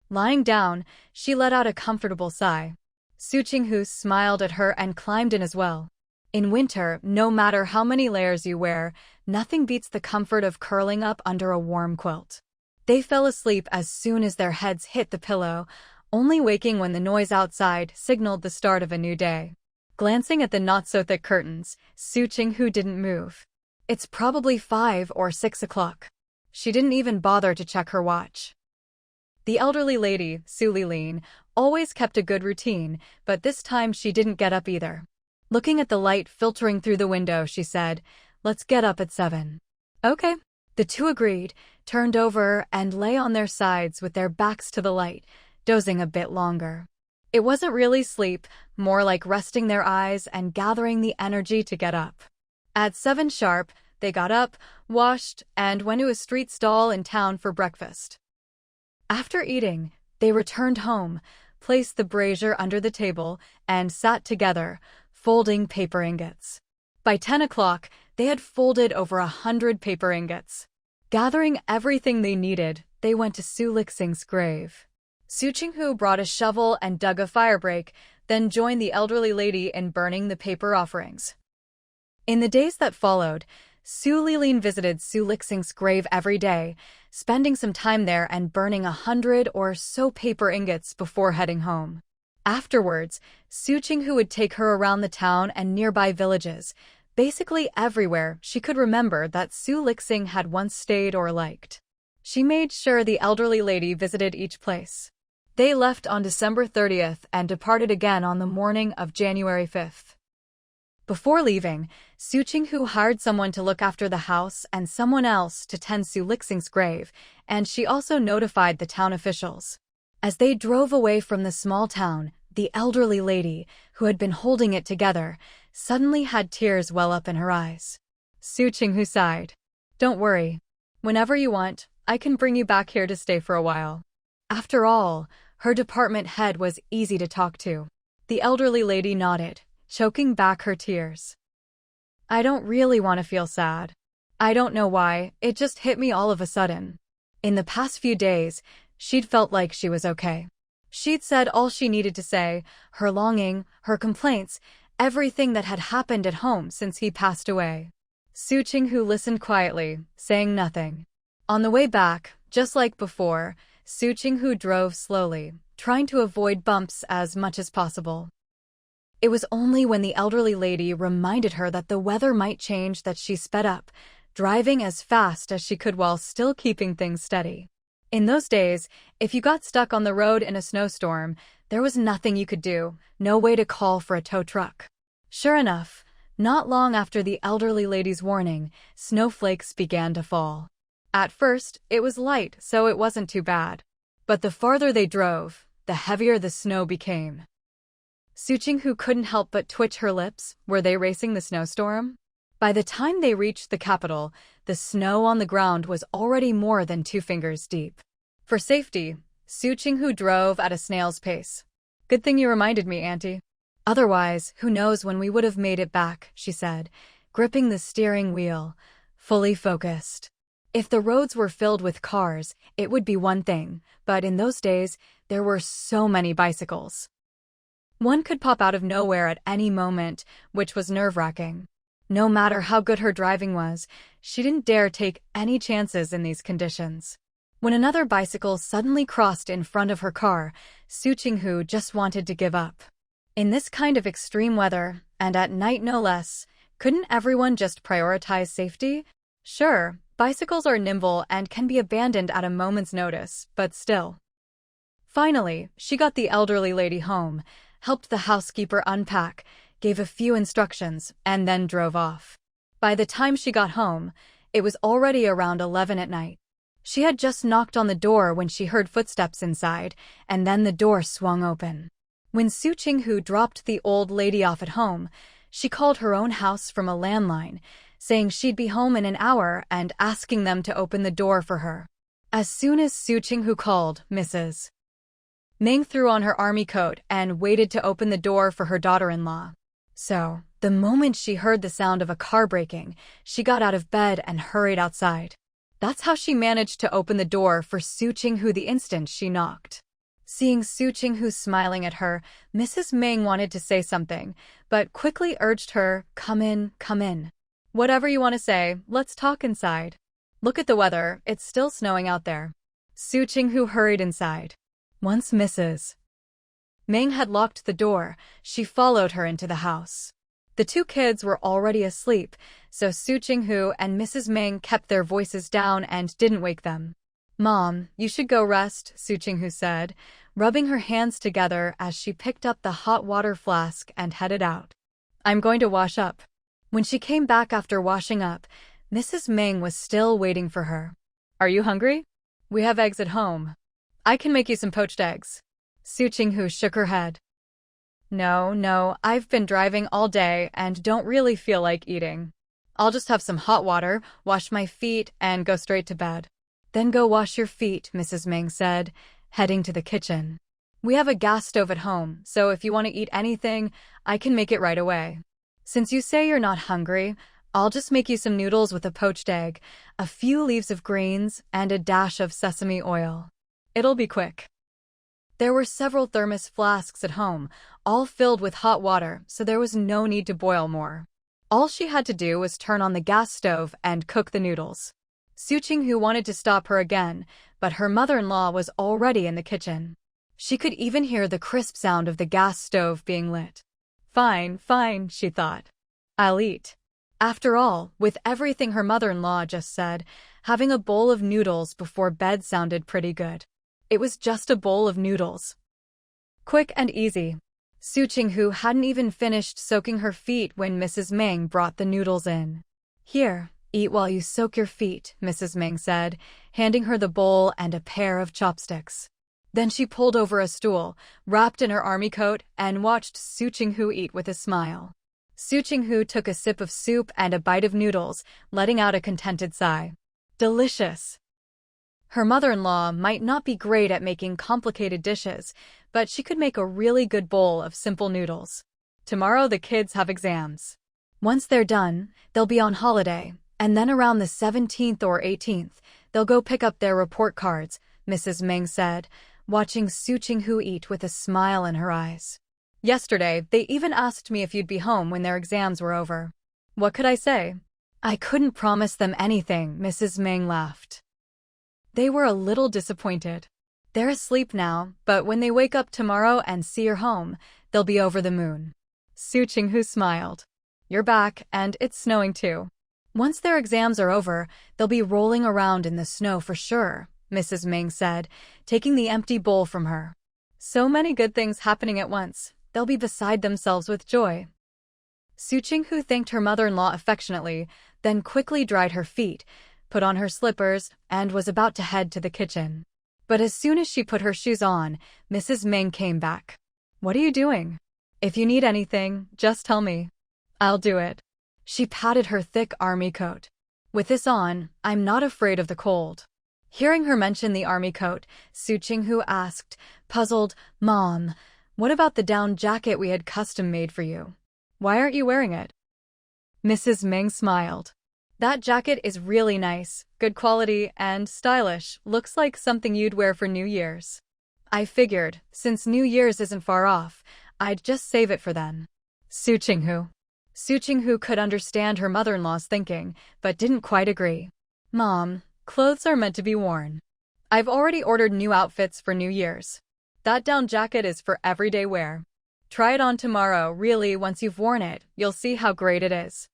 Lying down, she let out a comfortable sigh. Su Qinghu smiled at her and climbed in as well. In winter, no matter how many layers you wear, nothing beats the comfort of curling up under a warm quilt. They fell asleep as soon as their heads hit the pillow, only waking when the noise outside signaled the start of a new day. Glancing at the not-so-thick curtains, Su Qinghu didn't move. It's probably 5 or 6 o'clock. She didn't even bother to check her watch. The elderly lady, Su Lilin, always kept a good routine, but this time she didn't get up either. Looking at the light filtering through the window, she said, "Let's get up at 7. Okay." The two agreed, turned over, and lay on their sides with their backs to the light, dozing a bit longer. It wasn't really sleep, more like resting their eyes and gathering the energy to get up. At 7 sharp, they got up, washed, and went to a street stall in town for breakfast. After eating, they returned home, placed the brazier under the table, and sat together, folding paper ingots. By 10 o'clock, they had folded over 100 paper ingots. Gathering everything they needed, they went to Su Lixing's grave. Su Qinghu brought a shovel and dug a firebreak, then joined the elderly lady in burning the paper offerings. In the days that followed, Su Lilin visited Su Lixing's grave every day, spending some time there and burning 100 or so paper ingots before heading home. Afterwards, Su Qinghu would take her around the town and nearby villages, basically everywhere she could remember that Su Lixing had once stayed or liked. She made sure the elderly lady visited each place. They left on December 30th and departed again on the morning of January 5th. Before leaving, Su Qinghu hired someone to look after the house and someone else to tend Su Lixing's grave, and she also notified the town officials. As they drove away from the small town, the elderly lady, who had been holding it together, suddenly had tears well up in her eyes. Su Qinghu sighed. "Don't worry. Whenever you want, I can bring you back here to stay for a while." After all, her department head was easy to talk to. The elderly lady nodded, choking back her tears. "I don't really want to feel sad. I don't know why, it just hit me all of a sudden." In the past few days, she'd felt like she was okay. She'd said all she needed to say, her longing, her complaints, everything that had happened at home since he passed away. Su Qinghu listened quietly, saying nothing. On the way back, just like before, Su Qinghu drove slowly, trying to avoid bumps as much as possible. It was only when the elderly lady reminded her that the weather might change that she sped up, driving as fast as she could while still keeping things steady. In those days, if you got stuck on the road in a snowstorm, there was nothing you could do, no way to call for a tow truck. Sure enough, not long after the elderly lady's warning, snowflakes began to fall. At first, it was light, so it wasn't too bad. But the farther they drove, the heavier the snow became. Su Qinghu couldn't help but twitch her lips. Were they racing the snowstorm? By the time they reached the capital, the snow on the ground was already more than 2 fingers deep. For safety, Su Qinghu drove at a snail's pace. "Good thing you reminded me, Auntie. Otherwise, who knows when we would have made it back," she said, gripping the steering wheel, fully focused. If the roads were filled with cars, it would be one thing, but in those days, there were so many bicycles. One could pop out of nowhere at any moment, which was nerve-wracking. No matter how good her driving was, she didn't dare take any chances in these conditions. When another bicycle suddenly crossed in front of her car, Su Qinghu just wanted to give up. In this kind of extreme weather, and at night no less, couldn't everyone just prioritize safety? Sure, bicycles are nimble and can be abandoned at a moment's notice, but still. Finally, she got the elderly lady home, helped the housekeeper unpack, gave a few instructions, and then drove off. By the time she got home, it was already around 11 at night. She had just knocked on the door when she heard footsteps inside, and then the door swung open. When Su Qinghu dropped the old lady off at home, she called her own house from a landline, saying she'd be home in an hour and asking them to open the door for her. As soon as Su Qinghu called, Mrs. Meng threw on her army coat and waited to open the door for her daughter-in-law. So, the moment she heard the sound of a car braking, she got out of bed and hurried outside. That's how she managed to open the door for Su Qinghu the instant she knocked. Seeing Su Qinghu smiling at her, Mrs. Meng wanted to say something, but quickly urged her, "Come in, come in. Whatever you want to say, let's talk inside. Look at the weather, it's still snowing out there." Su Qinghu hurried inside. Once Mrs. Meng had locked the door, she followed her into the house. The 2 kids were already asleep, so Su Qinghu and Mrs. Meng kept their voices down and didn't wake them. "Mom, you should go rest," Su Qinghu said, rubbing her hands together as she picked up the hot water flask and headed out. "I'm going to wash up." When she came back after washing up, Mrs. Meng was still waiting for her. "Are you hungry? We have eggs at home. I can make you some poached eggs." Su Qinghu shook her head. No, I've been driving all day and don't really feel like eating. I'll just have some hot water, wash my feet, and go straight to bed." "Then go wash your feet," Mrs. Meng said, heading to the kitchen. "We have a gas stove at home, so if you want to eat anything, I can make it right away. Since you say you're not hungry, I'll just make you some noodles with a poached egg, a few leaves of greens, and a dash of sesame oil. It'll be quick." There were several thermos flasks at home, all filled with hot water, so there was no need to boil more. All she had to do was turn on the gas stove and cook the noodles. Su Qinghu wanted to stop her again, but her mother-in-law was already in the kitchen. She could even hear the crisp sound of the gas stove being lit. Fine, she thought. "I'll eat." After all, with everything her mother-in-law just said, having a bowl of noodles before bed sounded pretty good. It was just a bowl of noodles. Quick and easy. Su Qinghu hadn't even finished soaking her feet when Mrs. Meng brought the noodles in. Here, eat while you soak your feet, Mrs. Meng said, handing her the bowl and a pair of chopsticks. Then she pulled over a stool, wrapped in her army coat, and watched Su Qinghu eat with a smile. Su Qinghu took a sip of soup and a bite of noodles, letting out a contented sigh. Delicious! Her mother-in-law might not be great at making complicated dishes, but she could make a really good bowl of simple noodles. Tomorrow the kids have exams. Once they're done, they'll be on holiday, and then around the 17th or 18th, they'll go pick up their report cards, Mrs. Meng said, watching Su Qinghu eat with a smile in her eyes. Yesterday, they even asked me if you'd be home when their exams were over. What could I say? I couldn't promise them anything, Mrs. Meng laughed. They were a little disappointed. They're asleep now, but when they wake up tomorrow and see her home, they'll be over the moon. Su Qinghu smiled. You're back, and it's snowing too. Once their exams are over, they'll be rolling around in the snow for sure, Mrs. Meng said, taking the empty bowl from her. So many good things happening at once, they'll be beside themselves with joy. Su Qinghu thanked her mother-in-law affectionately, then quickly dried her feet, put on her slippers, and was about to head to the kitchen. But as soon as she put her shoes on, Mrs. Meng came back. What are you doing? If you need anything, just tell me. I'll do it. She patted her thick army coat. With this on, I'm not afraid of the cold. Hearing her mention the army coat, Su Qinghu asked, puzzled, Mom, what about the down jacket we had custom made for you? Why aren't you wearing it? Mrs. Meng smiled. That jacket is really nice, good quality, and stylish. Looks like something you'd wear for New Year's. I figured, since New Year's isn't far off, I'd just save it for then. Su Qinghu. Su Qinghu could understand her mother-in-law's thinking, but didn't quite agree. Mom, clothes are meant to be worn. I've already ordered new outfits for New Year's. That down jacket is for everyday wear. Try it on tomorrow. Really, once you've worn it, you'll see how great it is.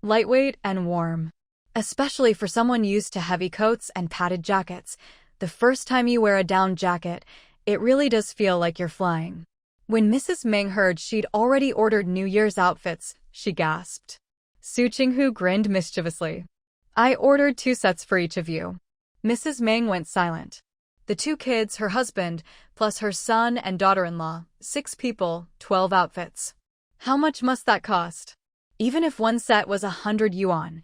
Lightweight and warm. Especially for someone used to heavy coats and padded jackets. The first time you wear a down jacket, it really does feel like you're flying. When Mrs. Meng heard she'd already ordered New Year's outfits, she gasped. Su Qinghu grinned mischievously. I ordered 2 sets for each of you. Mrs. Meng went silent. The 2 kids, her husband, plus her son and daughter-in-law, 6 people, 12 outfits. How much must that cost? Even if one set was 100 yuan.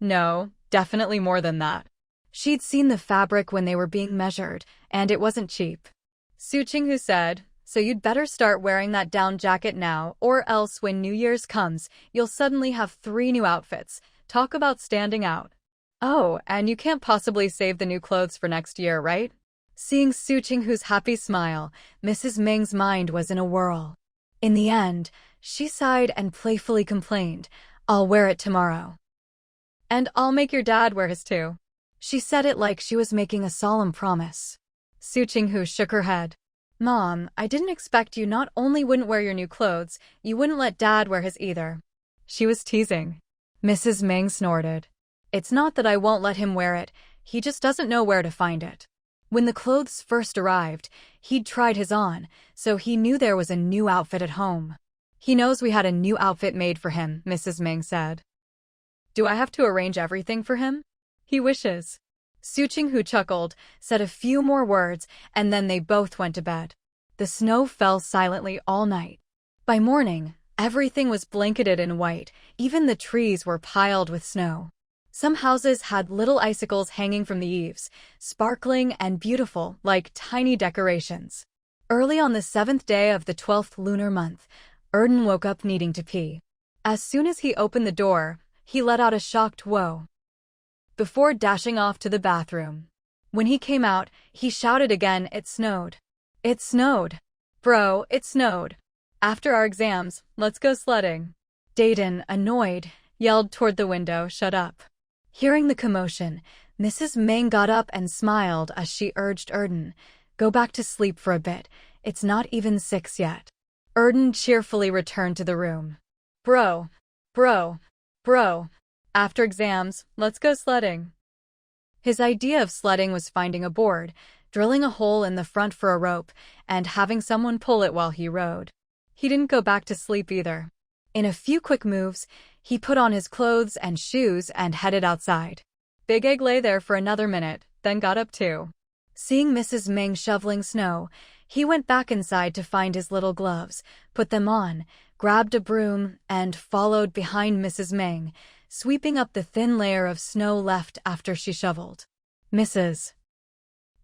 No, definitely more than that. She'd seen the fabric when they were being measured, and it wasn't cheap. Su Qinghu said, so you'd better start wearing that down jacket now, or else when New Year's comes, you'll suddenly have 3 new outfits. Talk about standing out. Oh, and you can't possibly save the new clothes for next year, right? Seeing Su Qinghu's happy smile, Mrs. Meng's mind was in a whirl. In the end, she sighed and playfully complained, I'll wear it tomorrow. And I'll make your dad wear his too. She said it like she was making a solemn promise. Su Qinghu shook her head. Mom, I didn't expect you not only wouldn't wear your new clothes, you wouldn't let Dad wear his either. She was teasing. Mrs. Meng snorted. It's not that I won't let him wear it, he just doesn't know where to find it. When the clothes first arrived, he'd tried his on, so he knew there was a new outfit at home. He knows we had a new outfit made for him, Mrs. Meng said. Do I have to arrange everything for him? He wishes. Su Qinghu chuckled, said a few more words, and then they both went to bed. The snow fell silently all night. By morning, everything was blanketed in white, even the trees were piled with snow. Some houses had little icicles hanging from the eaves, sparkling and beautiful like tiny decorations. Early on the 7th day of the 12th lunar month, Erden woke up needing to pee. As soon as he opened the door, he let out a shocked whoa before dashing off to the bathroom. When he came out, he shouted again, it snowed. It snowed. Bro, it snowed. After our exams, let's go sledding. Dayton, annoyed, yelled toward the window, shut up. Hearing the commotion, Mrs. Meng got up and smiled as she urged Erden, go back to sleep for a bit, it's not even 6 yet. Erden cheerfully returned to the room. Bro. After exams, let's go sledding. His idea of sledding was finding a board, drilling a hole in the front for a rope and having someone pull it while he rode. He didn't go back to sleep either. In a few quick moves, he put on his clothes and shoes and headed outside. Big Egg lay there for another minute, then got up too. Seeing Mrs. Ming shoveling snow, he went back inside to find his little gloves, put them on, grabbed a broom, and followed behind Mrs. Ming, sweeping up the thin layer of snow left after she shoveled. Mrs.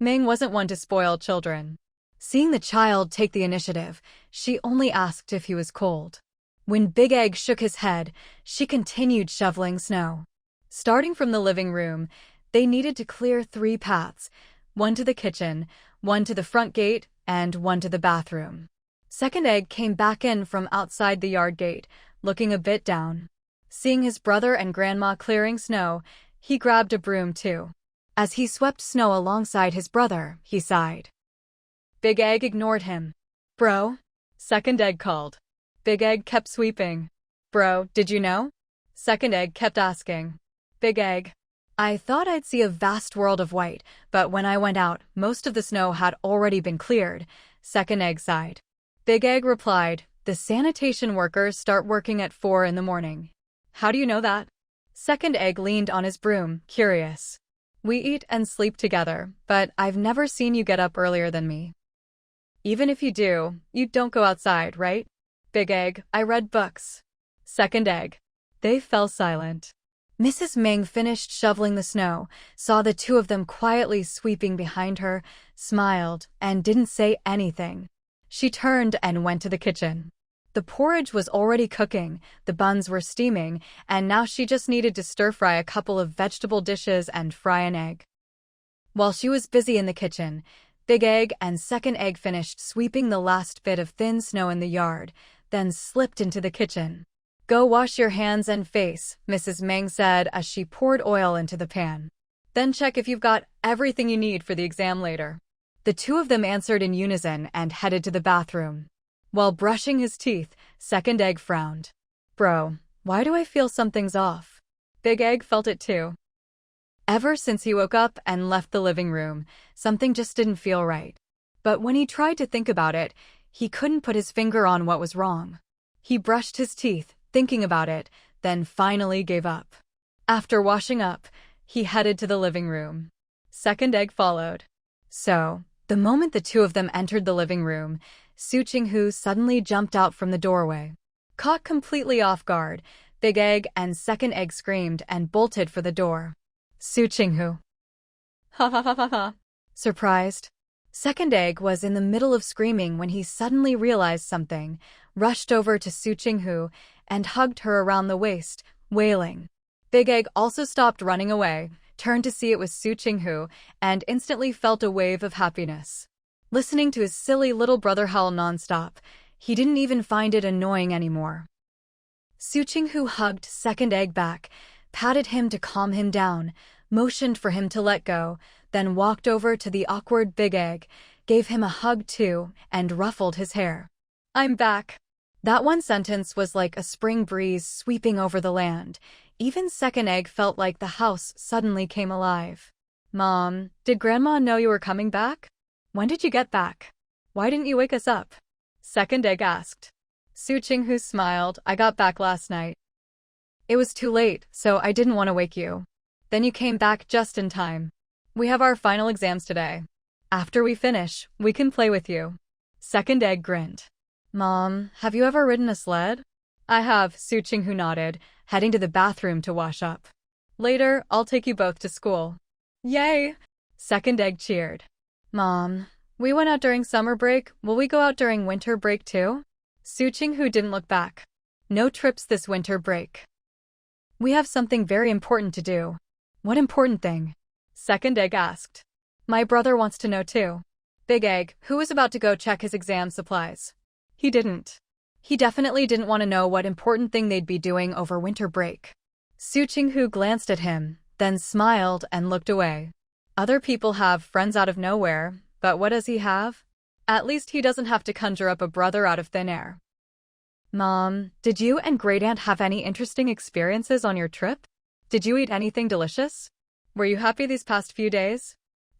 Ming wasn't one to spoil children. Seeing the child take the initiative, she only asked if he was cold. When Big Egg shook his head, she continued shoveling snow. Starting from the living room, they needed to clear 3 paths, one to the kitchen, one to the front gate, and one to the bathroom. Second Egg came back in from outside the yard gate, looking a bit down. Seeing his brother and grandma clearing snow, he grabbed a broom too. As he swept snow alongside his brother, he sighed. Big Egg ignored him. Bro? Second Egg called. Big Egg kept sweeping. Bro, did you know? Second Egg kept asking. Big Egg. I thought I'd see a vast world of white, but when I went out, most of the snow had already been cleared. Second Egg sighed. Big Egg replied, the sanitation workers start working at 4 in the morning. How do you know that? Second Egg leaned on his broom, curious. We eat and sleep together, but I've never seen you get up earlier than me. Even if you do, you don't go outside, right? Big Egg, I read books. Second Egg. They fell silent. Mrs. Ming finished shoveling the snow, saw the two of them quietly sweeping behind her, smiled, and didn't say anything. She turned and went to the kitchen. The porridge was already cooking, the buns were steaming, and now she just needed to stir-fry a couple of vegetable dishes and fry an egg. While she was busy in the kitchen, Big Egg and Second Egg finished sweeping the last bit of thin snow in the yard, then slipped into the kitchen. Go wash your hands and face, Mrs. Ming said as she poured oil into the pan. Then check if you've got everything you need for the exam later. The two of them answered in unison and headed to the bathroom. While brushing his teeth, Second Egg frowned. Bro, why do I feel something's off? Big Egg felt it too. Ever since he woke up and left the living room, something just didn't feel right. But when he tried to think about it, he couldn't put his finger on what was wrong. He brushed his teeth, thinking about it, then finally gave up. After washing up, he headed to the living room. Second Egg followed. So, the moment the two of them entered the living room, Su Qinghu suddenly jumped out from the doorway. Caught completely off guard, Big Egg and Second Egg screamed and bolted for the door. Su Qinghu. Ha ha ha ha ha. Surprised. Second Egg was in the middle of screaming when he suddenly realized something, rushed over to Su Qinghu, and hugged her around the waist, wailing. Big Egg also stopped running away, turned to see it was Su Qinghu, and instantly felt a wave of happiness. Listening to his silly little brother howl nonstop, he didn't even find it annoying anymore. Su Qinghu hugged Second Egg back, patted him to calm him down, motioned for him to let go, then walked over to the awkward Big Egg, gave him a hug too, and ruffled his hair. I'm back. That one sentence was like a spring breeze sweeping over the land. Even Second Egg felt like the house suddenly came alive. Mom, did Grandma know you were coming back? When did you get back? Why didn't you wake us up? Second Egg asked. Su Qinghu smiled. I got back last night. It was too late, so I didn't want to wake you. Then you came back just in time. We have our final exams today. After we finish, we can play with you. Second Egg grinned. Mom, have you ever ridden a sled? I have, Su Qinghu nodded, heading to the bathroom to wash up. Later, I'll take you both to school. Yay! Second Egg cheered. Mom, we went out during summer break. Will we go out during winter break too? Su Qinghu didn't look back. No trips this winter break. We have something very important to do. What important thing? Second Egg asked. My brother wants to know too. Big Egg, who was about to go check his exam supplies. He didn't. He definitely didn't want to know what important thing they'd be doing over winter break. Su Qinghu glanced at him, then smiled and looked away. Other people have friends out of nowhere, but what does he have? At least he doesn't have to conjure up a brother out of thin air. Mom, did you and Great Aunt have any interesting experiences on your trip? Did you eat anything delicious? Were you happy these past few days?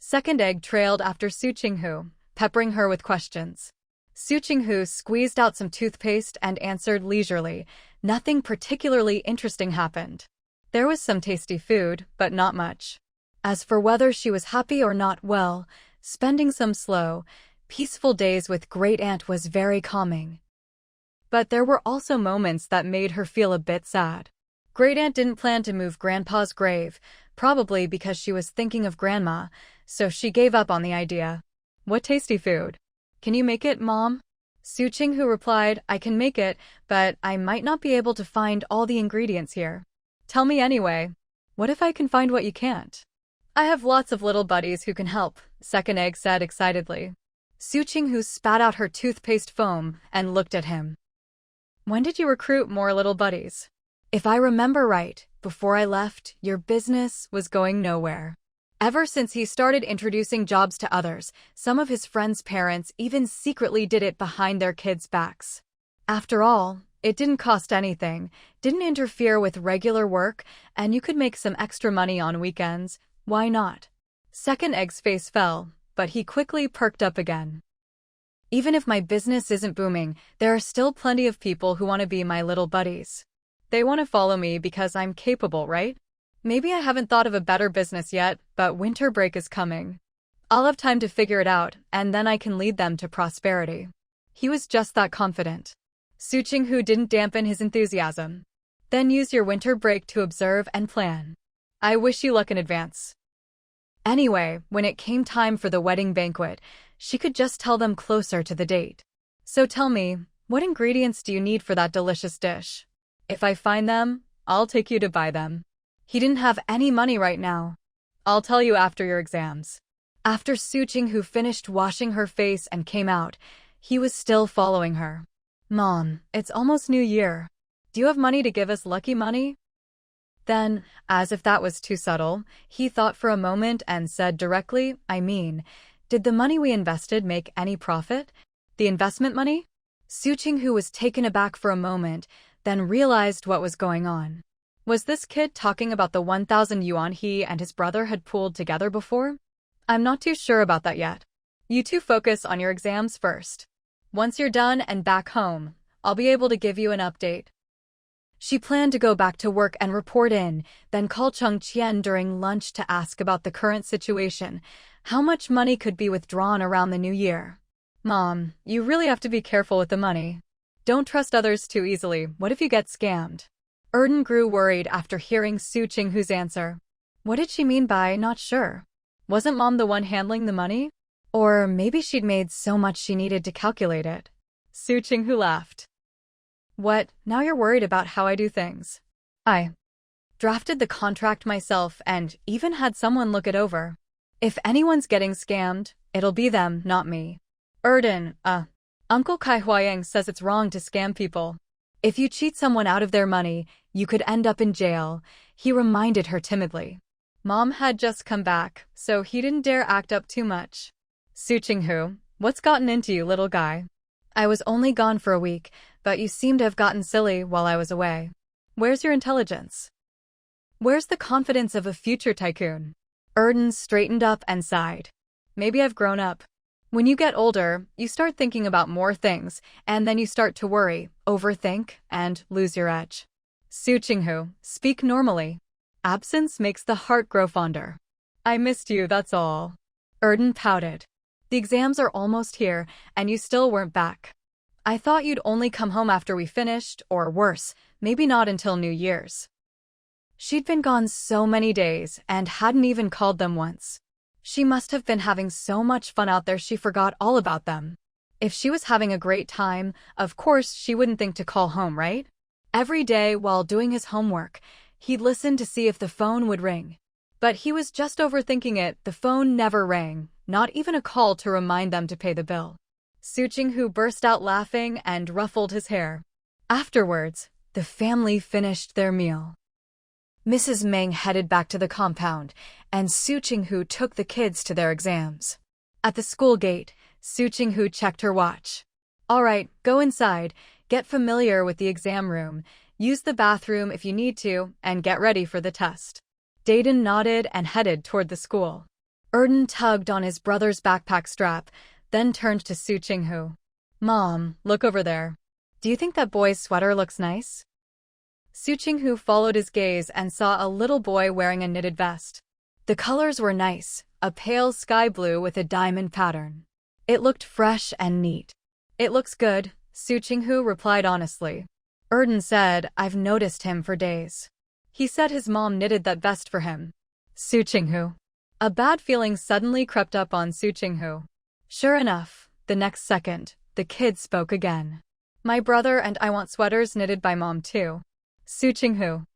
Second egg trailed after Su Qinghu, peppering her with questions. Su Qinghu squeezed out some toothpaste and answered leisurely. Nothing particularly interesting happened. There was some tasty food, but not much. As for whether she was happy or not, well, spending some slow, peaceful days with Great Aunt was very calming. But there were also moments that made her feel a bit sad. Great Aunt didn't plan to move Grandpa's grave, probably because she was thinking of Grandma, so she gave up on the idea. What tasty food? Can you make it, Mom? Su Qinghu replied, I can make it, but I might not be able to find all the ingredients here. Tell me anyway. What if I can find what you can't? I have lots of little buddies who can help, Second Egg said excitedly. Su Qinghu spat out her toothpaste foam and looked at him. When did you recruit more little buddies? If I remember right, before I left, your business was going nowhere. Ever since he started introducing jobs to others, some of his friends' parents even secretly did it behind their kids' backs. After all, it didn't cost anything, didn't interfere with regular work, and you could make some extra money on weekends. Why not? Second Egg's face fell, but he quickly perked up again. Even if my business isn't booming, there are still plenty of people who want to be my little buddies. They want to follow me because I'm capable, right? Maybe I haven't thought of a better business yet, but winter break is coming. I'll have time to figure it out, and then I can lead them to prosperity. He was just that confident. Su Qinghu didn't dampen his enthusiasm. Then use your winter break to observe and plan. I wish you luck in advance. Anyway, when it came time for the wedding banquet, she could just tell them closer to the date. So tell me, what ingredients do you need for that delicious dish? If I find them, I'll take you to buy them. He didn't have any money right now. I'll tell you after your exams. After Su Qinghu finished washing her face and came out, he was still following her. Mom, it's almost New Year. Do you have money to give us lucky money? Then, as if that was too subtle, he thought for a moment and said directly, I mean, did the money we invested make any profit? The investment money? Su Qinghu was taken aback for a moment, then realized what was going on. Was this kid talking about the 1,000 yuan he and his brother had pooled together before? I'm not too sure about that yet. You two focus on your exams first. Once you're done and back home, I'll be able to give you an update. She planned to go back to work and report in, then call Cheng Qian during lunch to ask about the current situation, how much money could be withdrawn around the new year. Mom, you really have to be careful with the money. Don't trust others too easily. What if you get scammed? Erden grew worried after hearing Su Qinghu's answer. What did she mean by not sure? Wasn't Mom the one handling the money? Or maybe she'd made so much she needed to calculate it. Su Qinghu laughed. What, now you're worried about how I do things? I drafted the contract myself and even had someone look it over. If anyone's getting scammed, it'll be them, not me. Erden, Uncle Kai Huayang says it's wrong to scam people. If you cheat someone out of their money, you could end up in jail, he reminded her timidly. Mom had just come back, so he didn't dare act up too much. Su Qinghu, what's gotten into you, little guy? I was only gone for a week, but you seem to have gotten silly while I was away. Where's your intelligence? Where's the confidence of a future tycoon? Erden straightened up and sighed. Maybe I've grown up. When you get older, you start thinking about more things, and then you start to worry, overthink, and lose your edge. Su Qinghu, speak normally. Absence makes the heart grow fonder. I missed you, that's all. Erden pouted. The exams are almost here, and you still weren't back. I thought you'd only come home after we finished, or worse, maybe not until New Year's. She'd been gone so many days, and hadn't even called them once. She must have been having so much fun out there she forgot all about them. If she was having a great time, of course she wouldn't think to call home, right? Every day while doing his homework, he'd listen to see if the phone would ring. But he was just overthinking it. The phone never rang, not even a call to remind them to pay the bill. Su Qinghu burst out laughing and ruffled his hair. Afterwards, the family finished their meal. Mrs. Meng headed back to the compound, and Su Qinghu took the kids to their exams. At the school gate, Su Qinghu checked her watch. All right, go inside, get familiar with the exam room, use the bathroom if you need to, and get ready for the test. Dayton nodded and headed toward the school. Erden tugged on his brother's backpack strap, then turned to Su Qinghu. Mom, look over there. Do you think that boy's sweater looks nice? Su Qinghu followed his gaze and saw a little boy wearing a knitted vest. The colors were nice, a pale sky blue with a diamond pattern. It looked fresh and neat. It looks good, Su Qinghu replied honestly. Erden said, I've noticed him for days. He said his mom knitted that vest for him. Su Qinghu. A bad feeling suddenly crept up on Su Qinghu. Sure enough, the next second, the kid spoke again. My brother and I want sweaters knitted by mom too. Su Qinghu.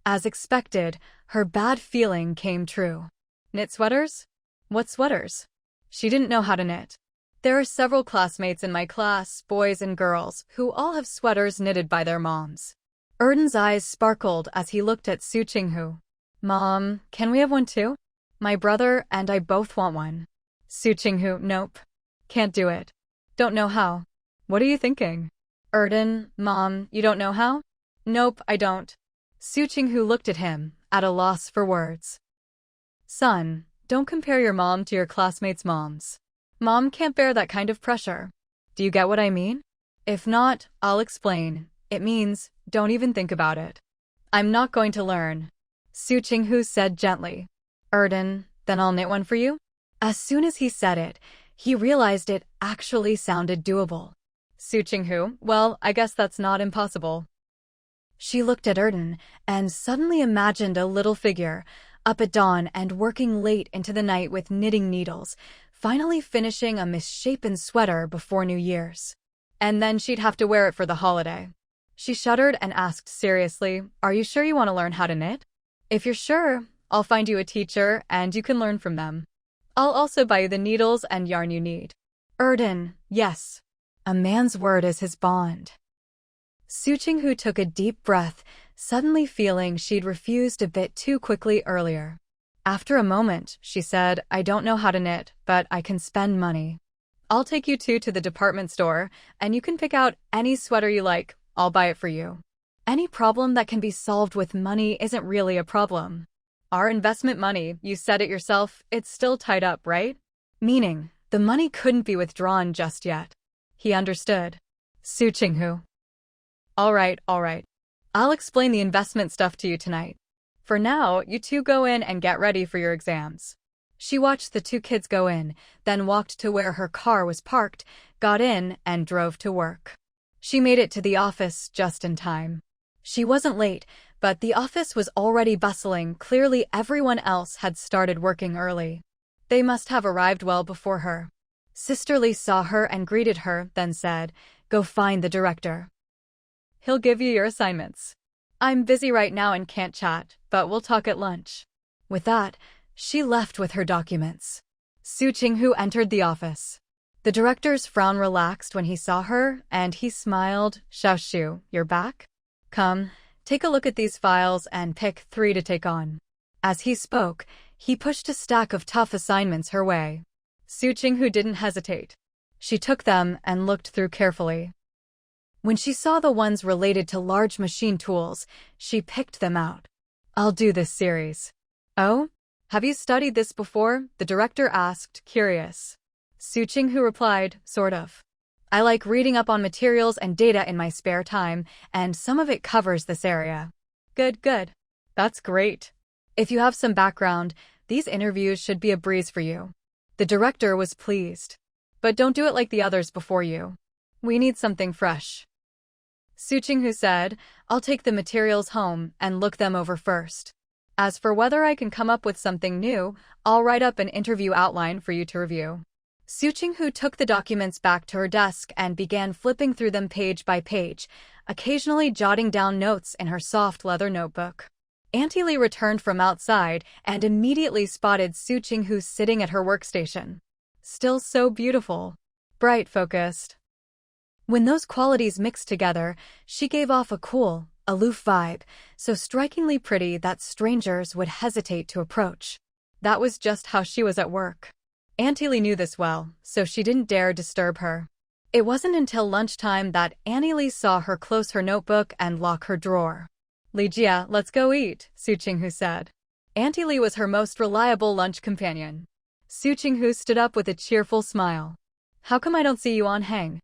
As expected, her bad feeling came true. Knit sweaters? What sweaters? She didn't know how to knit. There are several classmates in my class, boys and girls, who all have sweaters knitted by their moms. Erden's eyes sparkled as he looked at Su Qinghu. Mom, can we have one too? My brother and I both want one. Su Qinghu, nope. Can't do it. Don't know how. What are you thinking? Erden, Mom, you don't know how? Nope, I don't. Su Qinghu looked at him, at a loss for words. Son, don't compare your mom to your classmates' moms. Mom can't bear that kind of pressure. Do you get what I mean? If not, I'll explain. It means, don't even think about it. I'm not going to learn. Su Qinghu said gently. Erden, then I'll knit one for you? As soon as he said it, he realized it actually sounded doable. Su Qinghu, well, I guess that's not impossible. She looked at Erden and suddenly imagined a little figure, up at dawn and working late into the night with knitting needles, finally finishing a misshapen sweater before New Year's. And then she'd have to wear it for the holiday. She shuddered and asked seriously, Are you sure you want to learn how to knit? If you're sure, I'll find you a teacher and you can learn from them. I'll also buy you the needles and yarn you need. Erden, yes. A man's word is his bond. Su Qinghu took a deep breath, suddenly feeling she'd refused a bit too quickly earlier. After a moment, she said, I don't know how to knit, but I can spend money. I'll take you two to the department store, and you can pick out any sweater you like. I'll buy it for you. Any problem that can be solved with money isn't really a problem. Our investment money, you said it yourself, it's still tied up, right? Meaning, the money couldn't be withdrawn just yet. He understood. Su Qinghu. All right. I'll explain the investment stuff to you tonight. For now, you two go in and get ready for your exams. She watched the two kids go in, then walked to where her car was parked, got in, and drove to work. She made it to the office just in time. She wasn't late, but the office was already bustling. Clearly everyone else had started working early. They must have arrived well before her. Sister Lee saw her and greeted her, then said, Go find the director. He'll give you your assignments. I'm busy right now and can't chat, but we'll talk at lunch. With that, she left with her documents. Su Qinghu entered the office. The director's frown relaxed when he saw her, and he smiled. Xiaoshu, you're back? Come, take a look at these files and pick 3 to take on. As he spoke, he pushed a stack of tough assignments her way. Su Qinghu didn't hesitate. She took them and looked through carefully. When she saw the ones related to large machine tools, she picked them out. I'll do this series. Oh? Have you studied this before? The director asked, curious. Su Qinghu replied, sort of. I like reading up on materials and data in my spare time, and some of it covers this area. Good. That's great. If you have some background, these interviews should be a breeze for you. The director was pleased. But don't do it like the others before you. We need something fresh. Su Qinghu said, I'll take the materials home and look them over first. As for whether I can come up with something new, I'll write up an interview outline for you to review. Su Qinghu took the documents back to her desk and began flipping through them page by page, occasionally jotting down notes in her soft leather notebook. Auntie Lee returned from outside and immediately spotted Su Qinghu sitting at her workstation. Still so beautiful. Bright, focused. When those qualities mixed together, she gave off a cool, aloof vibe, so strikingly pretty that strangers would hesitate to approach. That was just how she was at work. Auntie Lee knew this well, so she didn't dare disturb her. It wasn't until lunchtime that Auntie Lee saw her close her notebook and lock her drawer. Li Jia, let's go eat, Su Qinghu said. Auntie Lee was her most reliable lunch companion. Su Qinghu stood up with a cheerful smile. How come I don't see you on hang?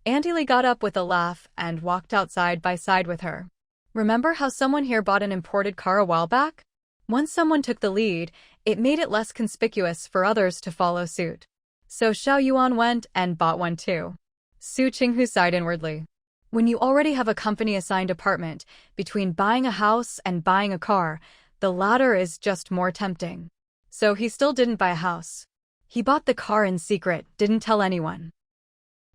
Auntie Lee got up with a laugh and walked out side by side with her. Remember how someone here bought an imported car a while back? Once someone took the lead, it made it less conspicuous for others to follow suit. So Xiao Yuan went and bought one too. Su Qinghu sighed inwardly. When you already have a company-assigned apartment, between buying a house and buying a car, the latter is just more tempting. So he still didn't buy a house. He bought the car in secret, didn't tell anyone.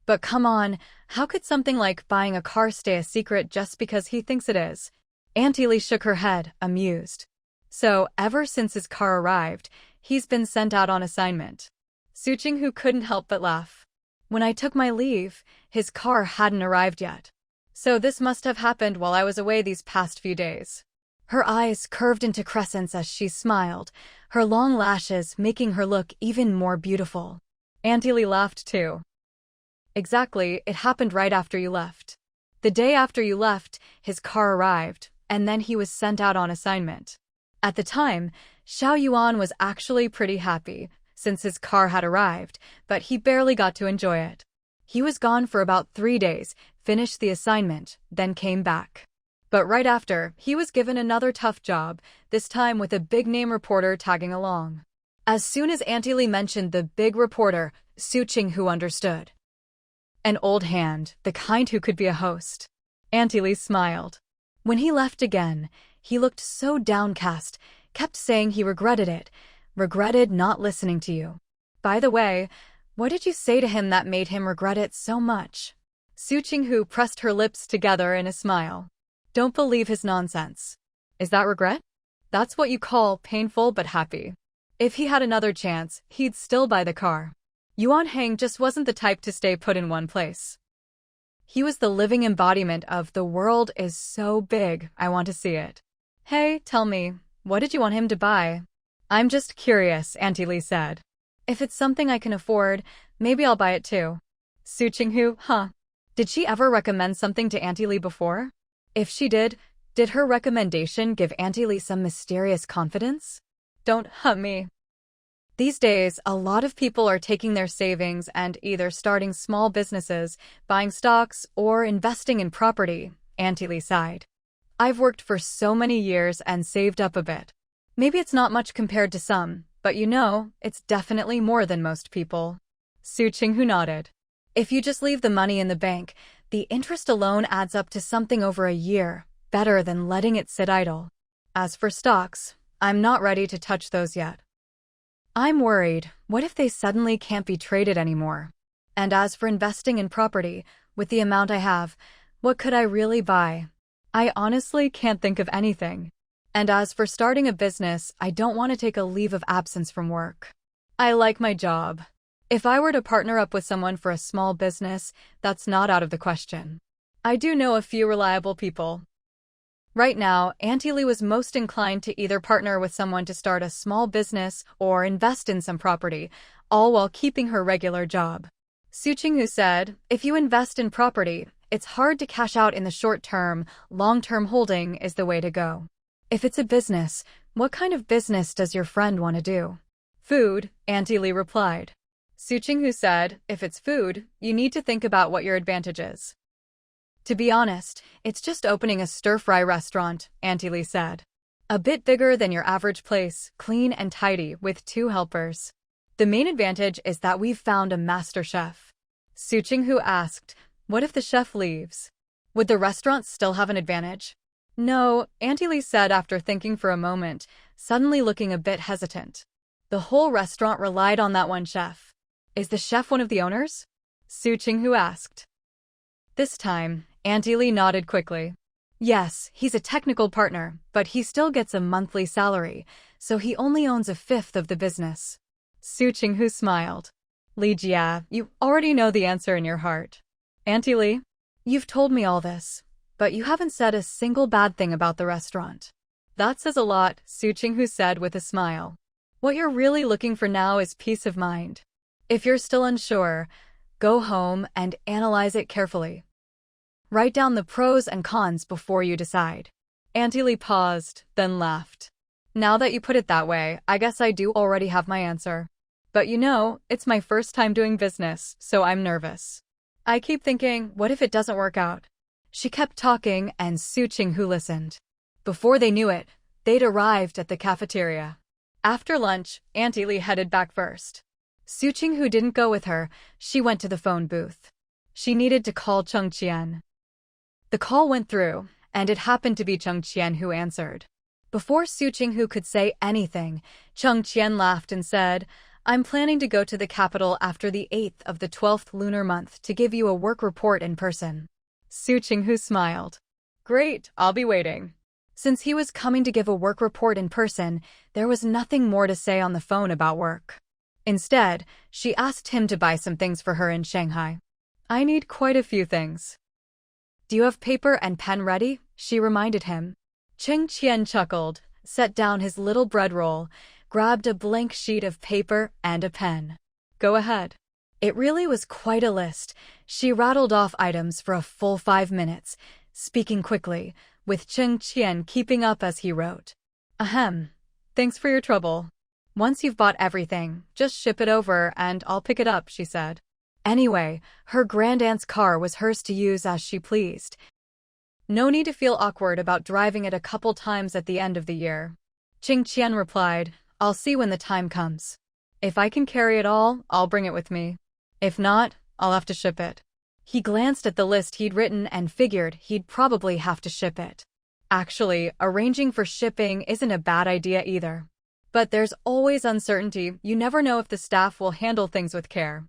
But come on, how could something like buying a car stay a secret just because he thinks it is? Auntie Lee shook her head, amused. So, ever since his car arrived, he's been sent out on assignment. Su Qinghu couldn't help but laugh. When I took my leave, his car hadn't arrived yet. So this must have happened while I was away these past few days. Her eyes curved into crescents as she smiled, her long lashes making her look even more beautiful. Auntie Lee laughed too. Exactly, it happened right after you left. The day after you left, his car arrived, and then he was sent out on assignment. At the time, Xiao Yuan was actually pretty happy, since his car had arrived, but he barely got to enjoy it. He was gone for about 3 days, finished the assignment, then came back. But right after, he was given another tough job, this time with a big-name reporter tagging along. As soon as Auntie Lee mentioned the big reporter, Su Qinghu understood. An old hand, the kind who could be a host. Auntie Lee smiled. When he left again, he looked so downcast, kept saying he regretted it, regretted not listening to you. By the way, what did you say to him that made him regret it so much? Su Qinghu pressed her lips together in a smile. Don't believe his nonsense. Is that regret? That's what you call painful but happy. If he had another chance, he'd still buy the car. Yuan Heng just wasn't the type to stay put in one place. He was the living embodiment of the world is so big, I want to see it. Hey, tell me, what did you want him to buy? I'm just curious, Auntie Lee said. If it's something I can afford, maybe I'll buy it too. Su Qinghu, huh? Did she ever recommend something to Auntie Lee before? If she did her recommendation give Auntie Lee some mysterious confidence? Don't hunt me. These days, a lot of people are taking their savings and either starting small businesses, buying stocks, or investing in property, Auntie Lee sighed. I've worked for so many years and saved up a bit. Maybe it's not much compared to some, but you know, it's definitely more than most people. Su Qinghu nodded. If you just leave the money in the bank, the interest alone adds up to something over a year, better than letting it sit idle. As for stocks, I'm not ready to touch those yet. I'm worried, what if they suddenly can't be traded anymore? And as for investing in property, with the amount I have, what could I really buy? I honestly can't think of anything. And as for starting a business, I don't want to take a leave of absence from work. I like my job. If I were to partner up with someone for a small business, that's not out of the question. I do know a few reliable people. Right now, Auntie Lee was most inclined to either partner with someone to start a small business or invest in some property, all while keeping her regular job. Su Qinghu said, if you invest in property, it's hard to cash out in the short term, long-term holding is the way to go. If it's a business, what kind of business does your friend want to do? Food, Auntie Lee replied. Su Qinghu said, if it's food, you need to think about what your advantage is. To be honest, it's just opening a stir-fry restaurant, Auntie Lee said. A bit bigger than your average place, clean and tidy, with 2 helpers. The main advantage is that we've found a master chef. Su Qinghu asked, what if the chef leaves? Would the restaurant still have an advantage? No, Auntie Lee said after thinking for a moment, suddenly looking a bit hesitant. The whole restaurant relied on that one chef. Is the chef one of the owners? Su Qinghu asked. This time, Auntie Lee nodded quickly. Yes, he's a technical partner, but he still gets a monthly salary, so he only owns 1/5 of the business. Su Qinghu smiled. Li Jia, you already know the answer in your heart. Auntie Lee, you've told me all this, but you haven't said a single bad thing about the restaurant. That says a lot, Su Qinghu said with a smile. What you're really looking for now is peace of mind. If you're still unsure, go home and analyze it carefully. Write down the pros and cons before you decide. Auntie Lee paused, then laughed. Now that you put it that way, I guess I do already have my answer. But it's my first time doing business, so I'm nervous. I keep thinking, what if it doesn't work out? She kept talking, and Su Qinghu listened. Before they knew it, they'd arrived at the cafeteria. After lunch, Auntie Lee headed back first. Su Qinghu didn't go with her. She went to the phone booth. She needed to call Cheng Qian. The call went through, and it happened to be Cheng Qian who answered. Before Su Qinghu could say anything, Cheng Qian laughed and said, "I'm planning to go to the capital after the 8th of the 12th lunar month to give you a work report in person." Su Qinghu smiled. "Great, I'll be waiting." Since he was coming to give a work report in person, there was nothing more to say on the phone about work. Instead, she asked him to buy some things for her in Shanghai. "I need quite a few things." "Do you have paper and pen ready?" she reminded him. Cheng Qian chuckled, set down his little bread roll, grabbed a blank sheet of paper and a pen. "Go ahead." It really was quite a list. She rattled off items for a full 5 minutes, speaking quickly, with Cheng Qian keeping up as he wrote. "Ahem. Thanks for your trouble. Once you've bought everything, just ship it over and I'll pick it up," she said. Anyway, her grandaunt's car was hers to use as she pleased. No need to feel awkward about driving it a couple times at the end of the year. Cheng Qian replied, "I'll see when the time comes. If I can carry it all, I'll bring it with me. If not, I'll have to ship it." He glanced at the list he'd written and figured he'd probably have to ship it. Actually, arranging for shipping isn't a bad idea either. But there's always uncertainty. You never know if the staff will handle things with care.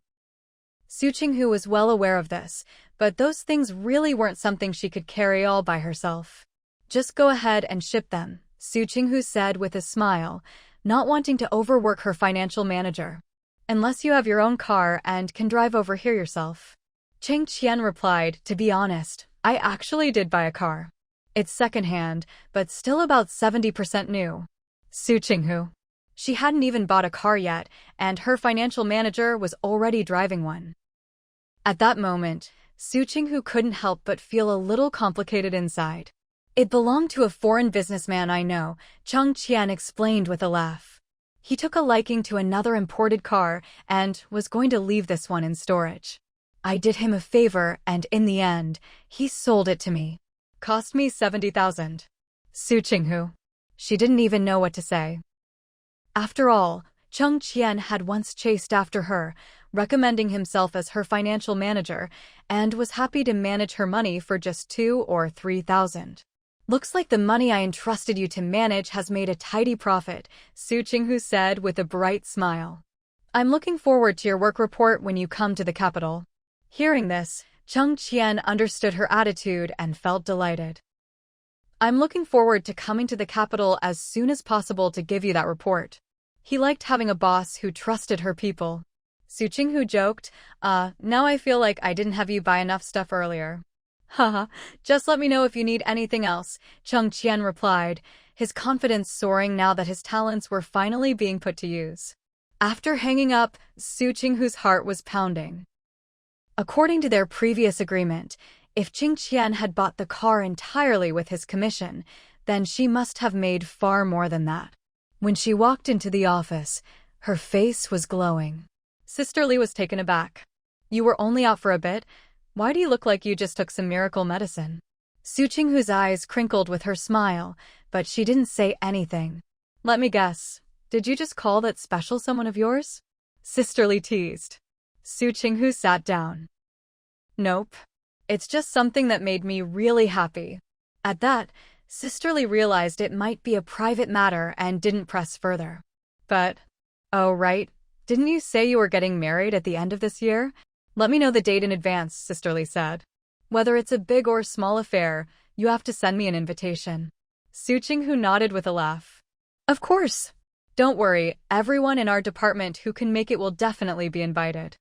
Su Qinghu was well aware of this, but those things really weren't something she could carry all by herself. "Just go ahead and ship them," Su Qinghu said with a smile, not wanting to overwork her financial manager. "Unless you have your own car and can drive over here yourself." Cheng Qian replied, "To be honest, I actually did buy a car. It's secondhand, but still about 70% new." Su Qinghu. She hadn't even bought a car yet, and her financial manager was already driving one. At that moment, Su Qinghu couldn't help but feel a little complicated inside. "It belonged to a foreign businessman I know," Cheng Qian explained with a laugh. "He took a liking to another imported car and was going to leave this one in storage. I did him a favor and in the end, he sold it to me. Cost me 70,000. Su Qinghu. She didn't even know what to say. After all, Cheng Qian had once chased after her, recommending himself as her financial manager, and was happy to manage her money for just 2,000 or 3,000. "Looks like the money I entrusted you to manage has made a tidy profit," Su Qinghu said with a bright smile. "I'm looking forward to your work report when you come to the capital." Hearing this, Cheng Qian understood her attitude and felt delighted. "I'm looking forward to coming to the capital as soon as possible to give you that report." He liked having a boss who trusted her people. Su Qinghu joked, "Now I feel like I didn't have you buy enough stuff earlier." "Haha, just let me know if you need anything else," Cheng Qian replied, his confidence soaring now that his talents were finally being put to use. After hanging up, Su Qinghu's heart was pounding. According to their previous agreement, if Cheng Qian had bought the car entirely with his commission, then she must have made far more than that. When she walked into the office, her face was glowing. Sister Lee was taken aback. "You were only out for a bit? Why do you look like you just took some miracle medicine?" Su Qinghu's eyes crinkled with her smile, but she didn't say anything. "Let me guess. Did you just call that special someone of yours?" Sister Lee teased. Su Qinghu sat down. "Nope. It's just something that made me really happy." At that, Sister Lee realized it might be a private matter and didn't press further. "But, oh right, didn't you say you were getting married at the end of this year? Let me know the date in advance," Sister Lee said. "Whether it's a big or small affair, you have to send me an invitation." Su Qinghu nodded with a laugh. "Of course. Don't worry, everyone in our department who can make it will definitely be invited."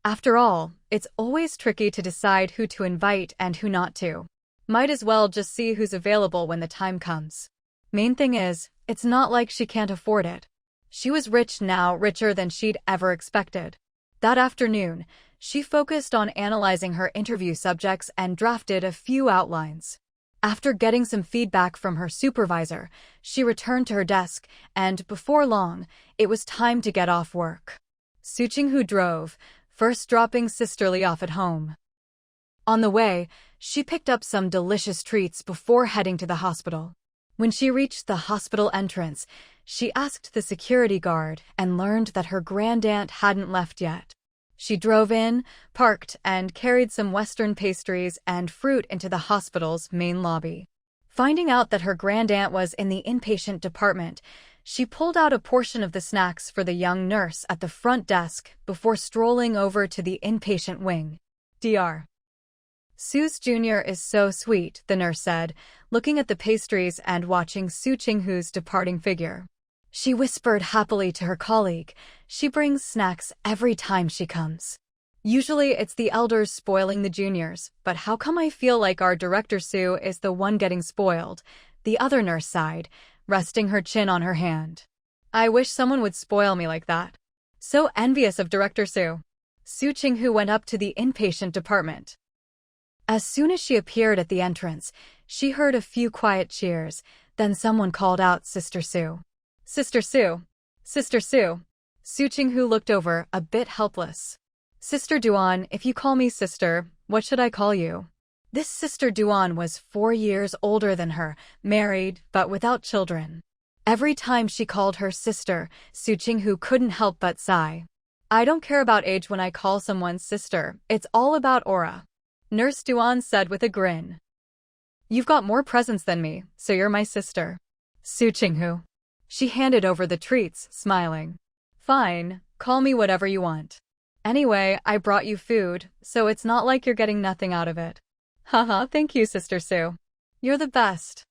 After all, it's always tricky to decide who to invite and who not to. Might as well just see who's available when the time comes. Main thing is, it's not like she can't afford it. She was rich now, richer than she'd ever expected. That afternoon, she focused on analyzing her interview subjects and drafted a few outlines. After getting some feedback from her supervisor, she returned to her desk, and before long, it was time to get off work. Su Qinghu drove, first dropping Sisterly off at home. On the way, she picked up some delicious treats before heading to the hospital. When she reached the hospital entrance, she asked the security guard and learned that her grandaunt hadn't left yet. She drove in, parked, and carried some Western pastries and fruit into the hospital's main lobby. Finding out that her grandaunt was in the inpatient department, she pulled out a portion of the snacks for the young nurse at the front desk before strolling over to the inpatient wing. Dr. Su's Jr. is so sweet, the nurse said, looking at the pastries and watching Su Qinghu's departing figure. She whispered happily to her colleague, "She brings snacks every time she comes. Usually it's the elders spoiling the juniors, but how come I feel like our Director Su is the one getting spoiled?" The other nurse sighed, resting her chin on her hand. "I wish someone would spoil me like that. So envious of Director Su." Su Qinghu went up to the inpatient department. As soon as she appeared at the entrance, she heard a few quiet cheers, then someone called out, "Sister Su. Sister Su. Sister Su." Su Qinghu looked over, a bit helpless. "Sister Duan, if you call me sister, what should I call you?" This Sister Duan was 4 years older than her, married, but without children. Every time she called her sister, Su Qinghu couldn't help but sigh. "I don't care about age when I call someone sister, it's all about aura," Nurse Duan said with a grin. "You've got more presents than me, so you're my sister." Su Qinghu. She handed over the treats, smiling. "Fine, call me whatever you want. Anyway, I brought you food, so it's not like you're getting nothing out of it." "Haha, thank you, Sister Su. You're the best.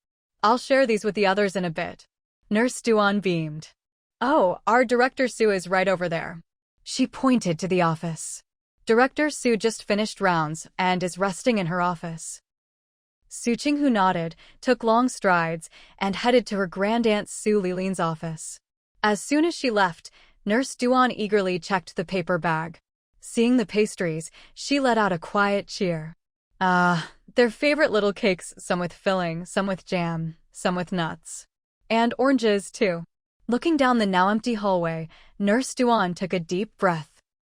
I'll share these with the others in a bit." Nurse Duan beamed. "Oh, our Director Su is right over there." She pointed to the office. Director Su just finished rounds and is resting in her office. Su Qinghu nodded, took long strides, and headed to her grandaunt Su Lilin's office. As soon as she left, Nurse Duan eagerly checked the paper bag. Seeing the pastries, she let out a quiet cheer. Their favorite little cakes, some with filling, some with jam, some with nuts. And oranges, too. Looking down the now empty hallway, Nurse Duan took a deep breath.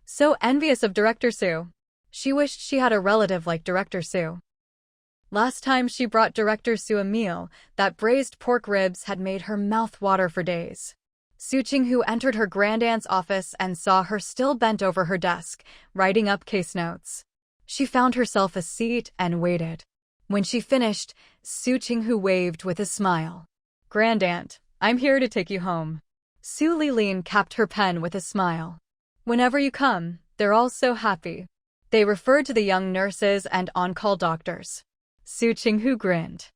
So envious of Director Su. She wished she had a relative like Director Su. Last time she brought Director Su a meal, that braised pork ribs had made her mouth water for days. Su Qinghu entered her grandaunt's office and saw her still bent over her desk, writing up case notes. She found herself a seat and waited. When she finished, Su Qinghu waved with a smile. "Grandaunt, I'm here to take you home." Su Lilin capped her pen with a smile. "Whenever you come, they're all so happy." They referred to the young nurses and on-call doctors. Su Qinghu grinned.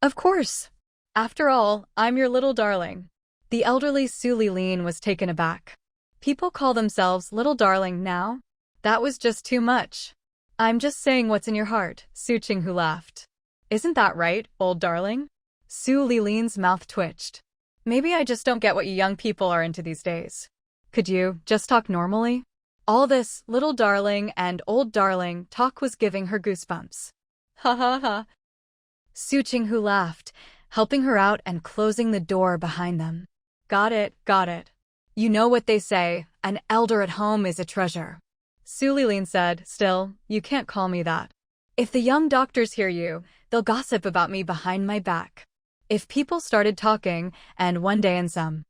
"Of course. After all, I'm your little darling." The elderly Su Lilin was taken aback. "People call themselves little darling now? That was just too much." "I'm just saying what's in your heart," Su Qinghu laughed. "Isn't that right, old darling?" Su Lilin's mouth twitched. "Maybe I just don't get what you young people are into these days. Could you just talk normally?" All this little darling and old darling talk was giving her goosebumps. "Ha ha ha." Su Qinghu laughed, helping her out and closing the door behind them. Got it. You know what they say, an elder at home is a treasure." Su Lilin said, "Still, you can't call me that. If the young doctors hear you, they'll gossip about me behind my back. If people started talking, and one day in some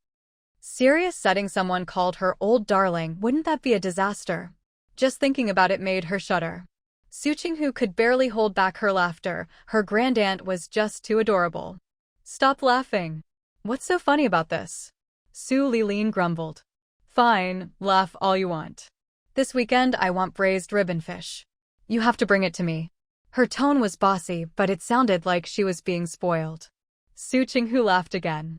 serious setting someone called her old darling, wouldn't that be a disaster?" Just thinking about it made her shudder. Su Qinghu could barely hold back her laughter. Her grandaunt was just too adorable. "Stop laughing. What's so funny about this?" Su Lilin grumbled. "Fine, laugh all you want. This weekend I want braised ribbon fish. You have to bring it to me." Her tone was bossy, but it sounded like she was being spoiled. Su Qinghu laughed again.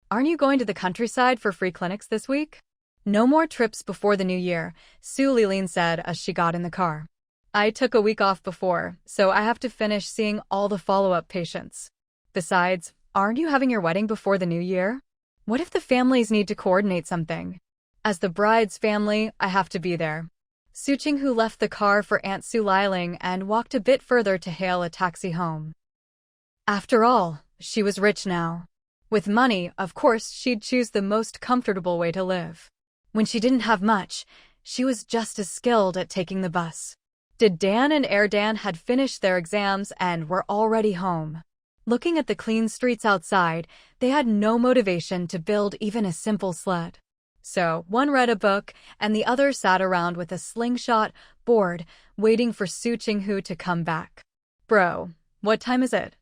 "Aren't you going to the countryside for free clinics this week?" "No more trips before the new year," Su Lilin said as she got in the car. "I took a week off before, so I have to finish seeing all the follow-up patients. Besides, aren't you having your wedding before the new year? What if the families need to coordinate something? As the bride's family, I have to be there." Su Qinghu left the car for Aunt Su Liling and walked a bit further to hail a taxi home. After all, she was rich now. With money, of course, she'd choose the most comfortable way to live. When she didn't have much, she was just as skilled at taking the bus. Dan and Erdan had finished their exams and were already home. Looking at the clean streets outside, they had no motivation to build even a simple sled. So, one read a book, and the other sat around with a slingshot, bored, waiting for Su Qinghu to come back. "Bro, what time is it?"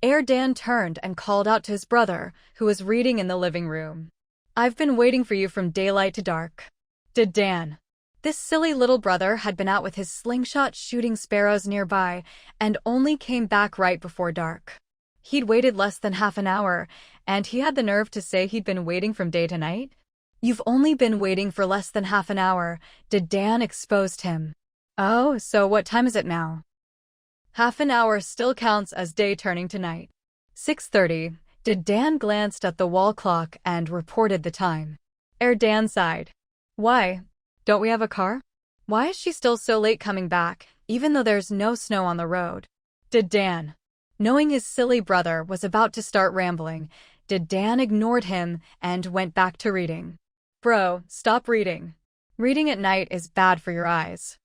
Erdan turned and called out to his brother, who was reading in the living room. "I've been waiting for you from daylight to dark." Dan. This silly little brother had been out with his slingshot shooting sparrows nearby and only came back right before dark. He'd waited less than half an hour, and he had the nerve to say he'd been waiting from day to night? "You've only been waiting for less than half an hour," Dan exposed him. "Oh, so what time is it now?" Half an hour still counts as day turning to night. 6:30. Dan glanced at the wall clock and reported the time. Dan sighed. "Why? Don't we have a car? Why is she still so late coming back, even though there's no snow on the road?" Dan. Knowing his silly brother was about to start rambling, Dan ignored him and went back to reading. "Bro, stop reading. Reading at night is bad for your eyes.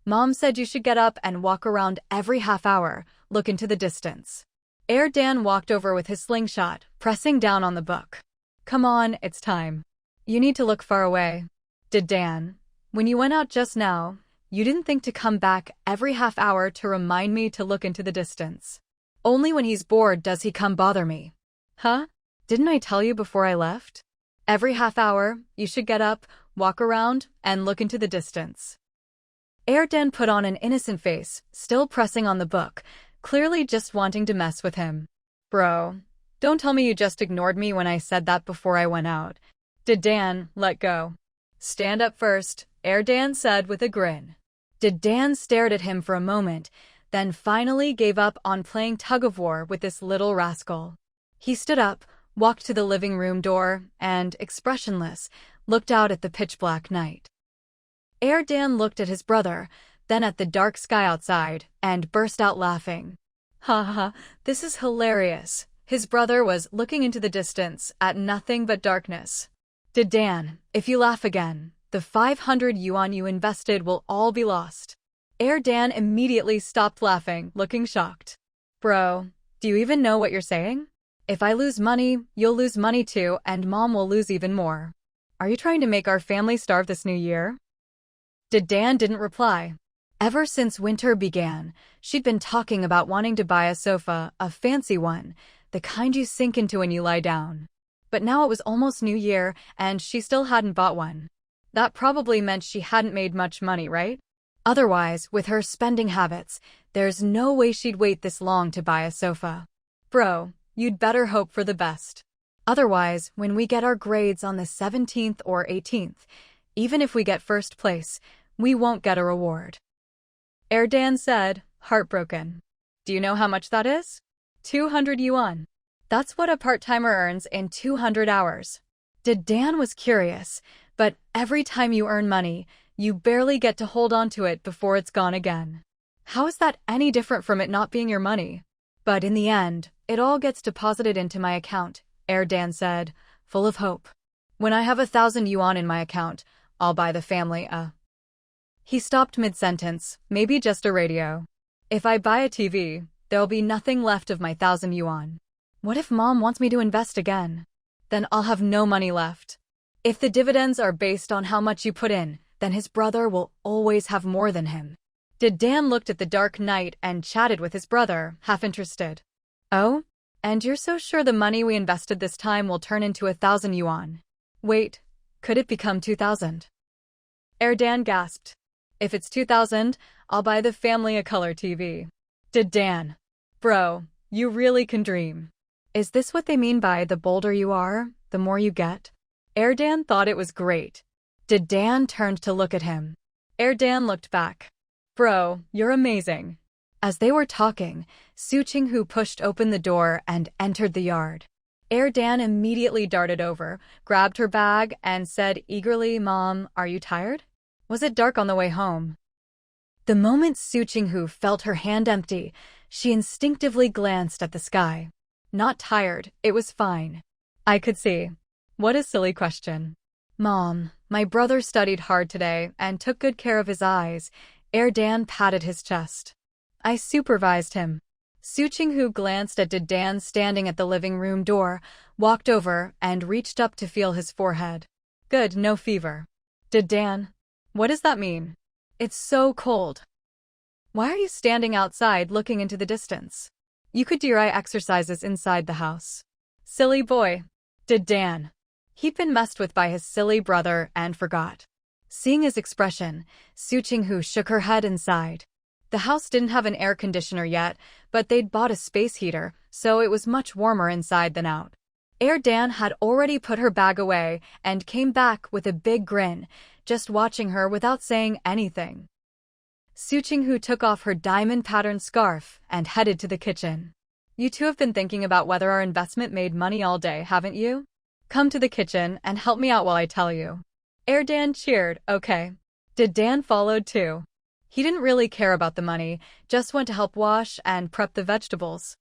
Mom said you should get up and walk around every half hour, look into the distance." Dan walked over with his slingshot, pressing down on the book. "Come on, it's time. You need to look far away." Dan. "When you went out just now, you didn't think to come back every half hour to remind me to look into the distance. Only when he's bored does he come bother me." "Huh? Didn't I tell you before I left? Every half hour, you should get up, walk around, and look into the distance." Dan put on an innocent face, still pressing on the book, clearly just wanting to mess with him. "Bro, don't tell me you just ignored me when I said that before I went out." Dan let go. "Stand up first," Dan said with a grin. Dan stared at him for a moment, then finally gave up on playing tug-of-war with this little rascal. He stood up, walked to the living room door, and, expressionless, looked out at the pitch-black night. Dan looked at his brother, then at the dark sky outside, and burst out laughing. "Ha ha, this is hilarious." His brother was looking into the distance at nothing but darkness. "Dan, if you laugh again, the 500 yuan you invested will all be lost." Dan immediately stopped laughing, looking shocked. "Bro, do you even know what you're saying? If I lose money, you'll lose money too, and Mom will lose even more. Are you trying to make our family starve this new year?" Dan didn't reply. Ever since winter began, she'd been talking about wanting to buy a sofa, a fancy one, the kind you sink into when you lie down. But now it was almost New Year, and she still hadn't bought one. That probably meant she hadn't made much money, right? Otherwise, with her spending habits, there's no way she'd wait this long to buy a sofa. "Bro, you'd better hope for the best. Otherwise, when we get our grades on the 17th or 18th, even if we get first place, we won't get a reward." Dan said, heartbroken. "Do you know how much that is? 200 yuan. That's what a part-timer earns in 200 hours. Dan was curious, but every time you earn money, you barely get to hold on to it before it's gone again. How is that any different from it not being your money? But in the end, it all gets deposited into my account," Dan said, full of hope. "When I have 1,000 yuan in my account, I'll buy the family a..." He stopped mid-sentence, maybe just a radio. "If I buy a TV, there'll be nothing left of my 1,000 yuan. What if Mom wants me to invest again? Then I'll have no money left. If the dividends are based on how much you put in, then his brother will always have more than him." Dan looked at the dark night and chatted with his brother, half interested. "Oh? And you're so sure the money we invested this time will turn into 1,000 yuan? Wait, could it become 2,000? Dan gasped. "If it's 2,000, I'll buy the family a color TV." Dan. "Bro, you really can dream. Is this what they mean by the bolder you are, the more you get?" Dan thought it was great. Dan turned to look at him. Dan looked back. "Bro, you're amazing." As they were talking, Su Qinghu pushed open the door and entered the yard. Dan immediately darted over, grabbed her bag, and said eagerly, "Mom, are you tired? Was it dark on the way home?" The moment Su Qinghu felt her hand empty, she instinctively glanced at the sky. Not tired, it was fine. I could see. What a silly question. Mom, my brother studied hard today and took good care of his eyes. Dan patted his chest. I supervised him. Su Qinghu glanced at Dan standing at the living room door, walked over, and reached up to feel his forehead. Good, no fever. Dan, what does that mean? It's so cold. Why are you standing outside looking into the distance? You could do your eye exercises inside the house. Silly boy. Dan. He'd been messed with by his silly brother and forgot. Seeing his expression, Su Qinghu shook her head and sighed. The house didn't have an air conditioner yet, but they'd bought a space heater, so it was much warmer inside than out. Dan had already put her bag away and came back with a big grin, just watching her without saying anything. Su Qinghu took off her diamond-patterned scarf and headed to the kitchen. You two have been thinking about whether our investment made money all day, haven't you? Come to the kitchen and help me out while I tell you. Dan cheered, okay. Dan followed too. He didn't really care about the money, just went to help wash and prep the vegetables.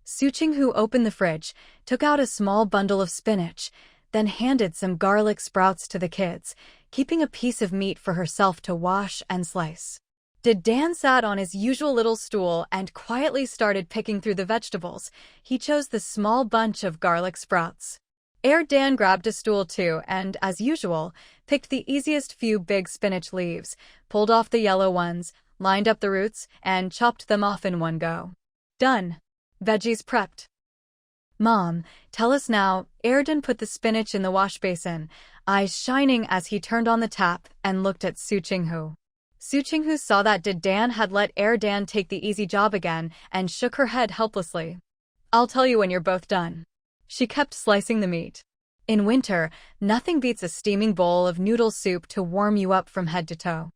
Su Qinghu opened the fridge, took out a small bundle of spinach, then handed some garlic sprouts to the kids, keeping a piece of meat for herself to wash and slice. Dan sat on his usual little stool and quietly started picking through the vegetables. He chose the small bunch of garlic sprouts. Dan grabbed a stool too and, as usual, picked the easiest few big spinach leaves, pulled off the yellow ones, lined up the roots, and chopped them off in one go. Done. Veggies prepped. Mom, tell us now. Dan put the spinach in the wash basin, eyes shining as he turned on the tap and looked at Su Qinghu. Su Qinghu saw that Dan had let Dan take the easy job again and shook her head helplessly. I'll tell you when you're both done. She kept slicing the meat. In winter, nothing beats a steaming bowl of noodle soup to warm you up from head to toe.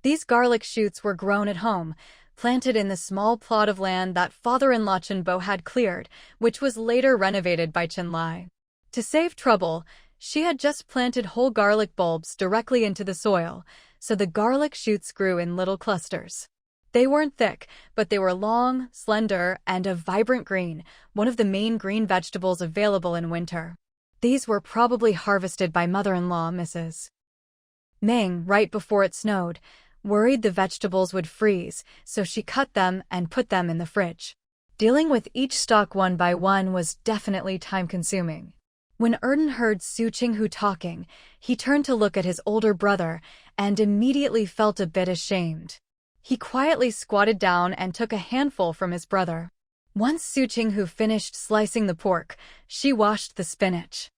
These garlic shoots were grown at home, planted in the small plot of land that father-in-law Chenbo had cleared, which was later renovated by Chenlai. To save trouble, she had just planted whole garlic bulbs directly into the soil, so the garlic shoots grew in little clusters. They weren't thick, but they were long, slender, and a vibrant green, one of the main green vegetables available in winter. These were probably harvested by mother-in-law Mrs. Ming right before it snowed, worried the vegetables would freeze, so she cut them and put them in the fridge. Dealing with each stalk one by one was definitely time-consuming. When heard Su Qinghu talking, he turned to look at his older brother and immediately felt a bit ashamed. He quietly squatted down and took a handful from his brother. Once Su Qinghu finished slicing the pork, she washed the spinach.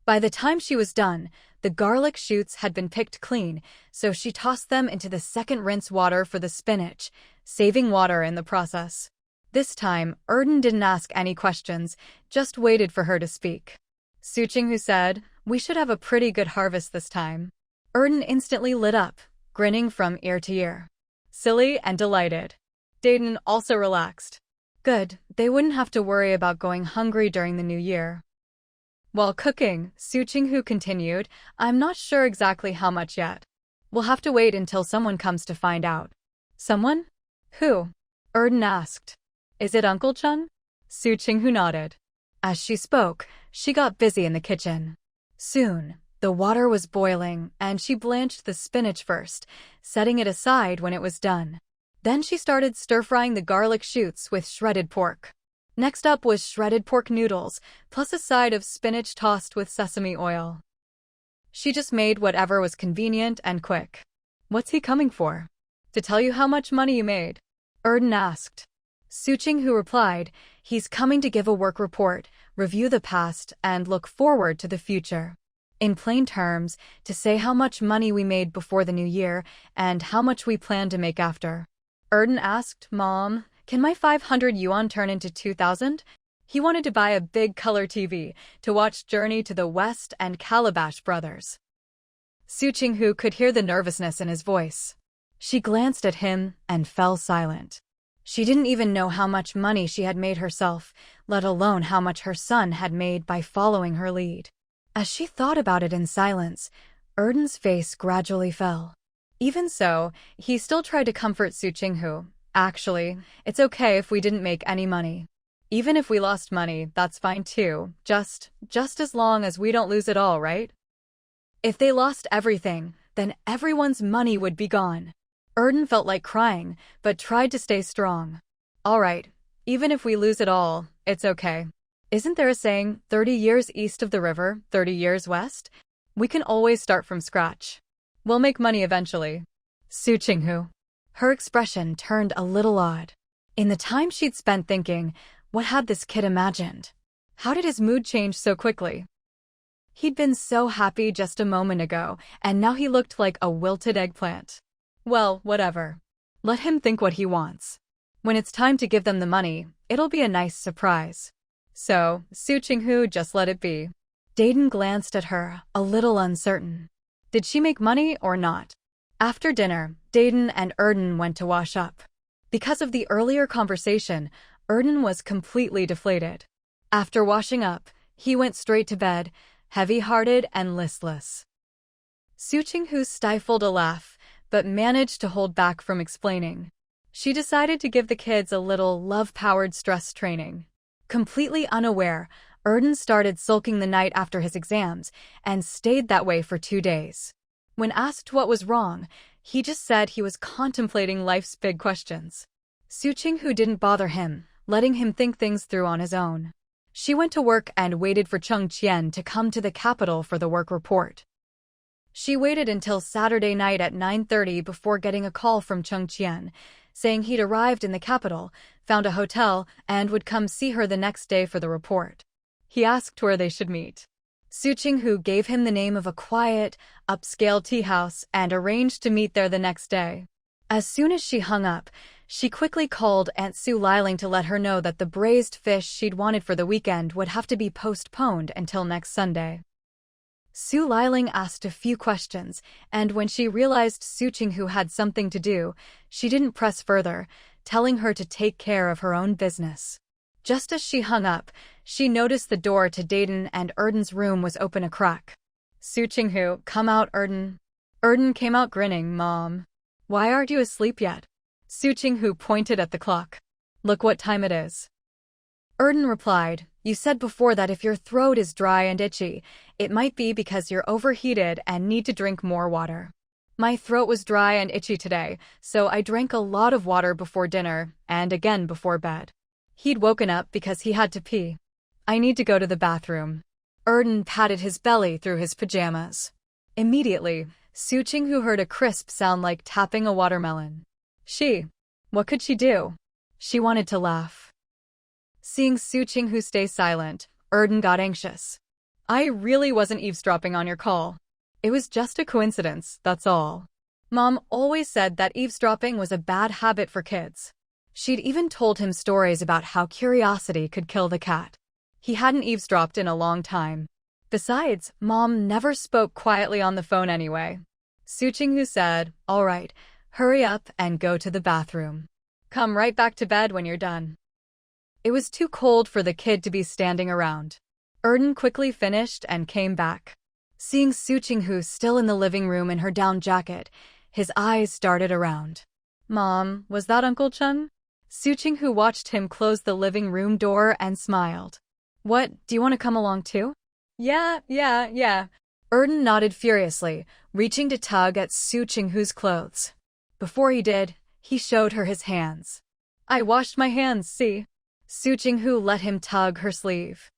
By the time she was done, the garlic shoots had been picked clean, so she tossed them into the second rinse water for the spinach, saving water in the process. This time, didn't ask any questions, just waited for her to speak. Su Qinghu said, "We should have a pretty good harvest this time." Instantly lit up, grinning from ear to ear. Silly and delighted. Dan also relaxed. Good, they wouldn't have to worry about going hungry during the new year. While cooking, Su Qinghu continued, I'm not sure exactly how much yet. We'll have to wait until someone comes to find out. Someone? Who? Asked. Is it Uncle Chun? Su Qinghu nodded. As she spoke, she got busy in the kitchen. Soon, the water was boiling, and she blanched the spinach first, setting it aside when it was done. Then she started stir-frying the garlic shoots with shredded pork. Next up was shredded pork noodles, plus a side of spinach tossed with sesame oil. She just made whatever was convenient and quick. What's he coming for? To tell you how much money you made? Asked. Su Qinghu replied, he's coming to give a work report, review the past, and look forward to the future. In plain terms, to say how much money we made before the new year and how much we plan to make after. Asked, Mom, can my 500 yuan turn into 2,000? He wanted to buy a big color TV to watch Journey to the West and Calabash Brothers. Su Qinghu could hear the nervousness in his voice. She glanced at him and fell silent. She didn't even know how much money she had made herself, let alone how much her son had made by following her lead. As she thought about it in silence, Erden's face gradually fell. Even so, he still tried to comfort Su Qinghu. Actually, it's okay if we didn't make any money. Even if we lost money, that's fine too. Just as long as we don't lose it all, right? If they lost everything, then everyone's money would be gone. Erden felt like crying, but tried to stay strong. All right, even if we lose it all, it's okay. Isn't there a saying, 30 years east of the river, 30 years west? We can always start from scratch. We'll make money eventually. Su Qinghu. Her expression turned a little odd. In the time she'd spent thinking, what had this kid imagined? How did his mood change so quickly? He'd been so happy just a moment ago, and now he looked like a wilted eggplant. Well, whatever. Let him think what he wants. When it's time to give them the money, it'll be a nice surprise. So, Su Qinghu just let it be. Dayton glanced at her, a little uncertain. Did she make money or not? After dinner, Dayton and Erden went to wash up. Because of the earlier conversation, Erden was completely deflated. After washing up, he went straight to bed, heavy-hearted and listless. Su Qinghu stifled a laugh, but managed to hold back from explaining. She decided to give the kids a little love-powered stress training. Completely unaware, Erden started sulking the night after his exams and stayed that way for 2 days. When asked what was wrong, he just said he was contemplating life's big questions. Su Qinghu didn't bother him, letting him think things through on his own. She went to work and waited for Cheng Qian to come to the capital for the work report. She waited until Saturday night at 9:30 before getting a call from Cheng Qian, saying he'd arrived in the capital, found a hotel, and would come see her the next day for the report. He asked where they should meet. Su Qinghu gave him the name of a quiet, upscale tea house and arranged to meet there the next day. As soon as she hung up, she quickly called Aunt Su Liling to let her know that the braised fish she'd wanted for the weekend would have to be postponed until next Sunday. Su Liling asked a few questions, and when she realized Su Qinghu had something to do, she didn't press further, telling her to take care of her own business. Just as she hung up, she noticed the door to Dayton and Erden's room was open a crack. Su Qinghu, come out, Erden. Erden came out grinning, Mom. Why aren't you asleep yet? Su Qinghu pointed at the clock. Look what time it is. Erden replied, you said before that if your throat is dry and itchy, it might be because you're overheated and need to drink more water. My throat was dry and itchy today, so I drank a lot of water before dinner and again before bed. He'd woken up because he had to pee. I need to go to the bathroom. Erden patted his belly through his pajamas. Immediately, Su Qinghu heard a crisp sound like tapping a watermelon. What could she do? She wanted to laugh. Seeing Su Qinghu stay silent, Erden got anxious. I really wasn't eavesdropping on your call. It was just a coincidence, that's all. Mom always said that eavesdropping was a bad habit for kids. She'd even told him stories about how curiosity could kill the cat. He hadn't eavesdropped in a long time. Besides, Mom never spoke quietly on the phone anyway. Su Qinghu said, all right, hurry up and go to the bathroom. Come right back to bed when you're done. It was too cold for the kid to be standing around. Erden quickly finished and came back. Seeing Su Qinghu still in the living room in her down jacket, his eyes darted around. Mom, was that Uncle Chen? Su Qinghu watched him close the living room door and smiled. What, do you want to come along too? Yeah. Erden nodded furiously, reaching to tug at Su Qinghu's clothes. Before he did, he showed her his hands. I washed my hands, see? Su Qinghu let him tug her sleeve.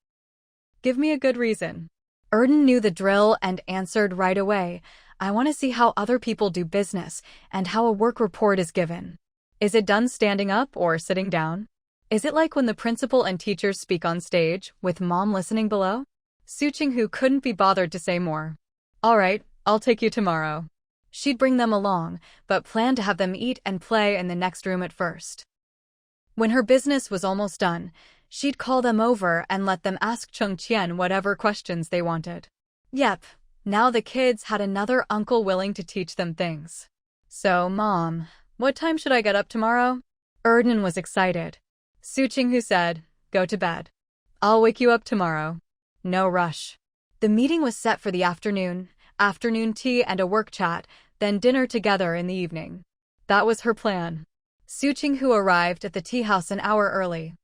Give me a good reason. Erden knew the drill and answered right away. I want to see how other people do business and how a work report is given. Is it done standing up or sitting down? Is it like when the principal and teachers speak on stage, with Mom listening below? Su Qinghu couldn't be bothered to say more. All right, I'll take you tomorrow. She'd bring them along, but planned to have them eat and play in the next room at first. When her business was almost done, she'd call them over and let them ask Cheng Qian whatever questions they wanted. Yep, now the kids had another uncle willing to teach them things. So, Mom, what time should I get up tomorrow? Erden was excited. Su Qinghu said, go to bed. I'll wake you up tomorrow. No rush. The meeting was set for the afternoon tea and a work chat, then dinner together in the evening. That was her plan. Su Qinghu arrived at the tea house an hour early.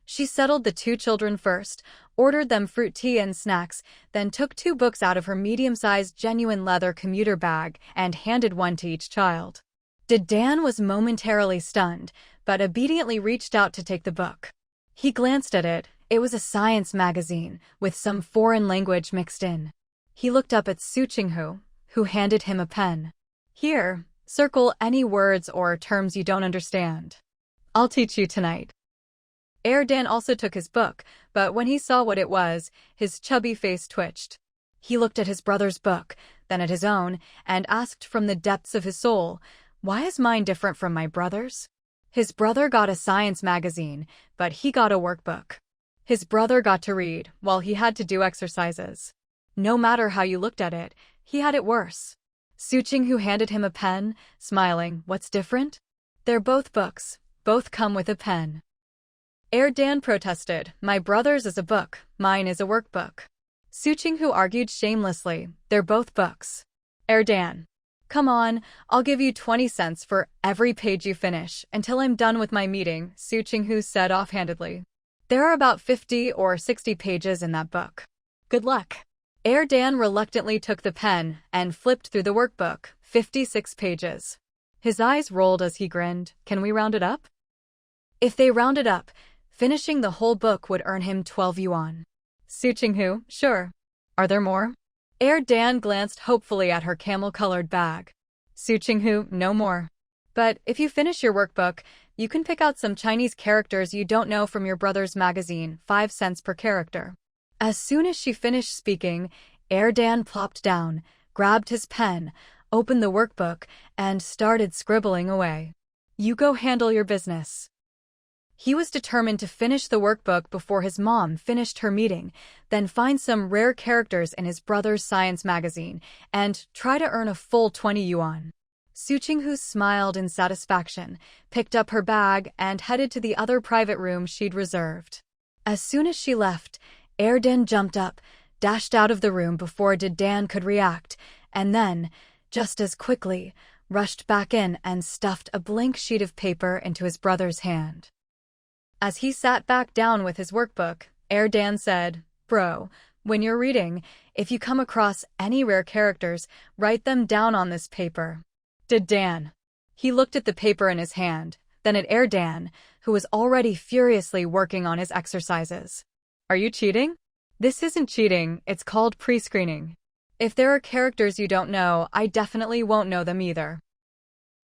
She settled the two children first, ordered them fruit tea and snacks, then took 2 books out of her medium-sized genuine leather commuter bag and handed one to each child. Dan was momentarily stunned, but obediently reached out to take the book. He glanced at it. It was a science magazine, with some foreign language mixed in. He looked up at Su Qinghu, who handed him a pen. Here, circle any words or terms you don't understand. I'll teach you tonight. Dan also took his book, but when he saw what it was, his chubby face twitched. He looked at his brother's book, then at his own, and asked from the depths of his soul, "Why is mine different from my brother's?" His brother got a science magazine, but he got a workbook. His brother got to read, while he had to do exercises. No matter how you looked at it, he had it worse. Su Qinghu handed him a pen, smiling. "What's different?" "They're both books. Both come with a pen." Dan protested. "My brother's is a book, mine is a workbook." Su Qinghu argued shamelessly. "They're both books." Dan, "Come on, I'll give you 20 cents for every page you finish until I'm done with my meeting," Su Qinghu said offhandedly. "There are about 50 or 60 pages in that book. Good luck." Dan reluctantly took the pen and flipped through the workbook, 56 pages. His eyes rolled as he grinned. "Can we round it up?" If they rounded up, finishing the whole book would earn him 12 yuan. Su Qinghu, "Sure. Are there more?" Dan glanced hopefully at her camel-colored bag. Su Qinghu, "No more. But if you finish your workbook, you can pick out some Chinese characters you don't know from your brother's magazine, 5 cents per character." As soon as she finished speaking, Dan plopped down, grabbed his pen, opened the workbook, and started scribbling away. "You go handle your business." He was determined to finish the workbook before his mom finished her meeting, then find some rare characters in his brother's science magazine, and try to earn a full 20 yuan. Su Qinghu smiled in satisfaction, picked up her bag, and headed to the other private room she'd reserved. As soon as she left, Dan jumped up, dashed out of the room before Dan could react, and then, just as quickly, rushed back in and stuffed a blank sheet of paper into his brother's hand. As he sat back down with his workbook, Dan said, "Bro, when you're reading, if you come across any rare characters, write them down on this paper." Dan. He looked at the paper in his hand, then at Dan, who was already furiously working on his exercises. "Are you cheating?" "This isn't cheating, it's called pre-screening. If there are characters you don't know, I definitely won't know them either.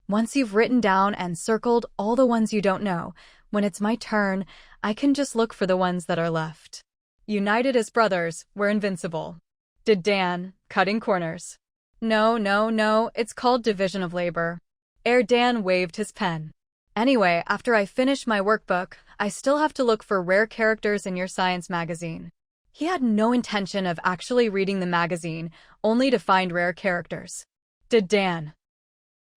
Once you've written down and circled all the ones you don't know, when it's my turn, I can just look for the ones that are left. United as brothers, we're invincible." Dan, cutting corners. No, it's called division of labor." Dan waved his pen. "Anyway, after I finish my workbook, I still have to look for rare characters in your science magazine." He had no intention of actually reading the magazine, only to find rare characters. Dan.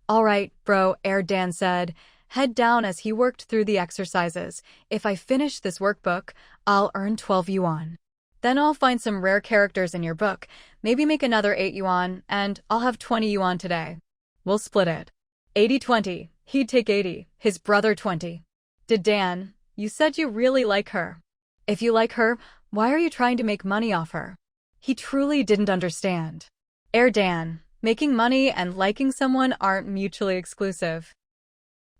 "All right, bro," Dan said, head down as he worked through the exercises. "If I finish this workbook, I'll earn 12 yuan. Then I'll find some rare characters in your book, maybe make another 8 yuan, and I'll have 20 yuan today. We'll split it. 80-20. He'd take 80, his brother 20. Dan, you said you really like her. If you like her, why are you trying to make money off her?" He truly didn't understand. Dan, making money and liking someone aren't mutually exclusive.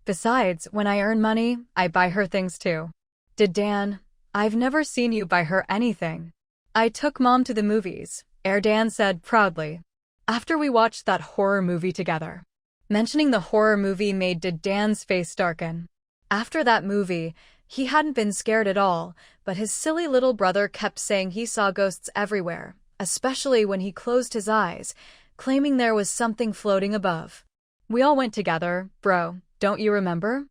Besides, when I earn money, I buy her things too. Dan, I've never seen you buy her anything. "I took Mom to the movies," Dan said proudly. "After we watched that horror movie together." Mentioning the horror movie made Dan's face darken. After that movie, he hadn't been scared at all, but his silly little brother kept saying he saw ghosts everywhere, especially when he closed his eyes, claiming there was something floating above. "We all went together, bro, don't you remember?"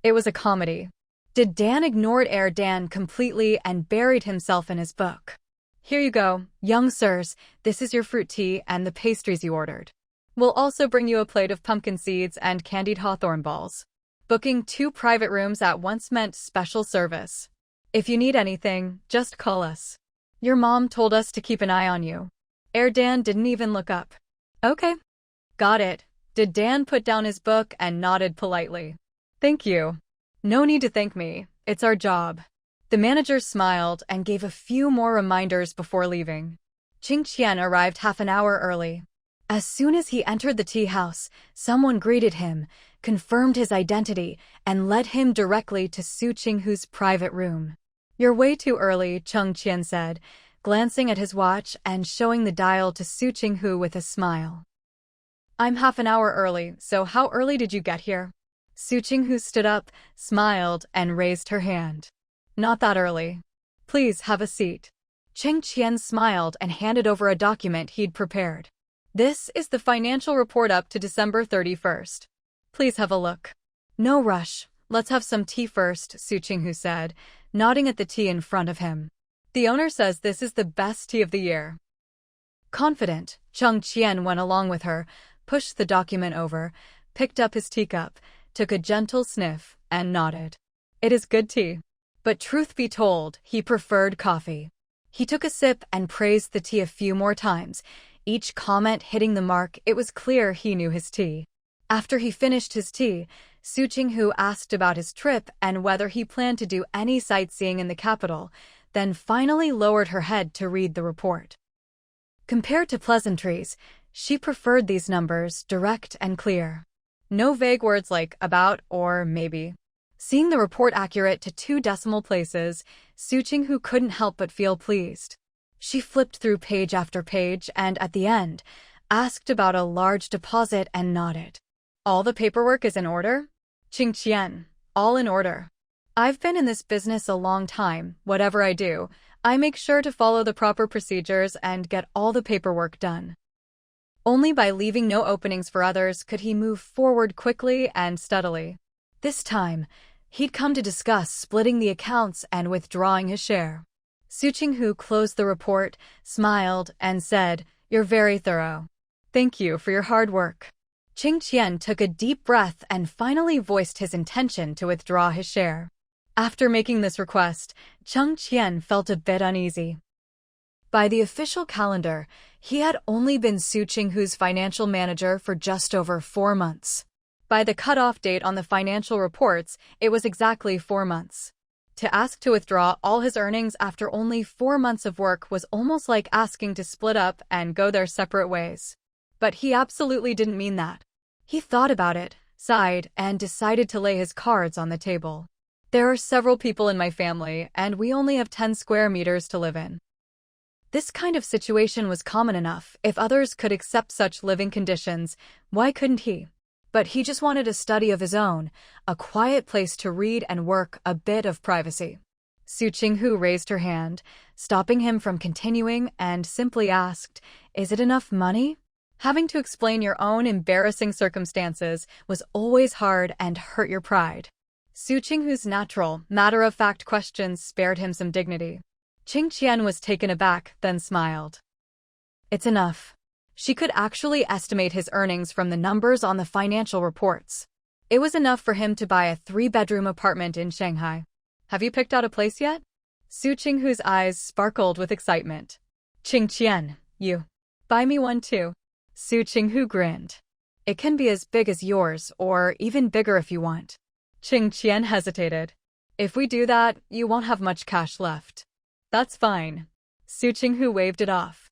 It was a comedy. Dan ignored Dan completely and buried himself in his book. "Here you go, young sirs, this is your fruit tea and the pastries you ordered. We'll also bring you a plate of pumpkin seeds and candied hawthorn balls. Booking 2 private rooms at once meant special service. If you need anything, just call us. Your mom told us to keep an eye on you." Dan didn't even look up. "Okay." Got it. Did Dan put down his book and nodded politely? Thank you. No need to thank me. It's our job. The manager smiled and gave a few more reminders before leaving. Qingqian arrived half an hour early. As soon as he entered the tea house, someone greeted him, confirmed his identity, and led him directly to Su Qinghu's private room. You're way too early, Qingqian said, glancing at his watch and showing the dial to Su Qinghu with a smile. I'm half an hour early, so how early did you get here? Su Qinghu stood up, smiled, and raised her hand. Not that early. Please have a seat. Qingqian smiled and handed over a document he'd prepared. This is the financial report up to December 31st. Please have a look. No rush. Let's have some tea first, Su Qinghu said, nodding at the tea in front of him. The owner says this is the best tea of the year. Confident, Qingqian went along with her, pushed the document over, picked up his teacup, took a gentle sniff, and nodded. It is good tea. But truth be told, he preferred coffee. He took a sip and praised the tea a few more times, each comment hitting the mark. It was clear he knew his tea. After he finished his tea, Su Qinghu asked about his trip and whether he planned to do any sightseeing in the capital, then finally lowered her head to read the report. Compared to pleasantries, she preferred these numbers direct and clear. No vague words like about or maybe. Seeing the report accurate to 2 decimal places, Su Qinghu couldn't help but feel pleased. She flipped through page after page and, at the end, asked about a large deposit and nodded. All the paperwork is in order? Qingqian, all in order. I've been in this business a long time. Whatever I do, I make sure to follow the proper procedures and get all the paperwork done. Only by leaving no openings for others could he move forward quickly and steadily. This time, he'd come to discuss splitting the accounts and withdrawing his share. Su Qinghu closed the report, smiled, and said, "You're very thorough. Thank you for your hard work." Qingqian took a deep breath and finally voiced his intention to withdraw his share. After making this request, Qingqian felt a bit uneasy. By the official calendar, he had only been Su Qinghu's financial manager for just over 4 months. By the cutoff date on the financial reports, it was exactly 4 months. To ask to withdraw all his earnings after only 4 months of work was almost like asking to split up and go their separate ways. But he absolutely didn't mean that. He thought about it, sighed, and decided to lay his cards on the table. There are several people in my family, and we only have 10 square meters to live in. This kind of situation was common enough. If others could accept such living conditions, why couldn't he? But he just wanted a study of his own, a quiet place to read and work, a bit of privacy. Su Qinghu raised her hand, stopping him from continuing, and simply asked, "Is it enough money?" Having to explain your own embarrassing circumstances was always hard and hurt your pride. Su Qinghu's natural, matter-of-fact questions spared him some dignity. Qingqian was taken aback, then smiled. It's enough. She could actually estimate his earnings from the numbers on the financial reports. It was enough for him to buy a 3-bedroom apartment in Shanghai. Have you picked out a place yet? Su Qinghu's eyes sparkled with excitement. Qingqian, you. Buy me one too. Su Qinghu grinned. It can be as big as yours, or even bigger if you want. Qingqian hesitated. If we do that, you won't have much cash left. That's fine. Su Qinghu waved it off.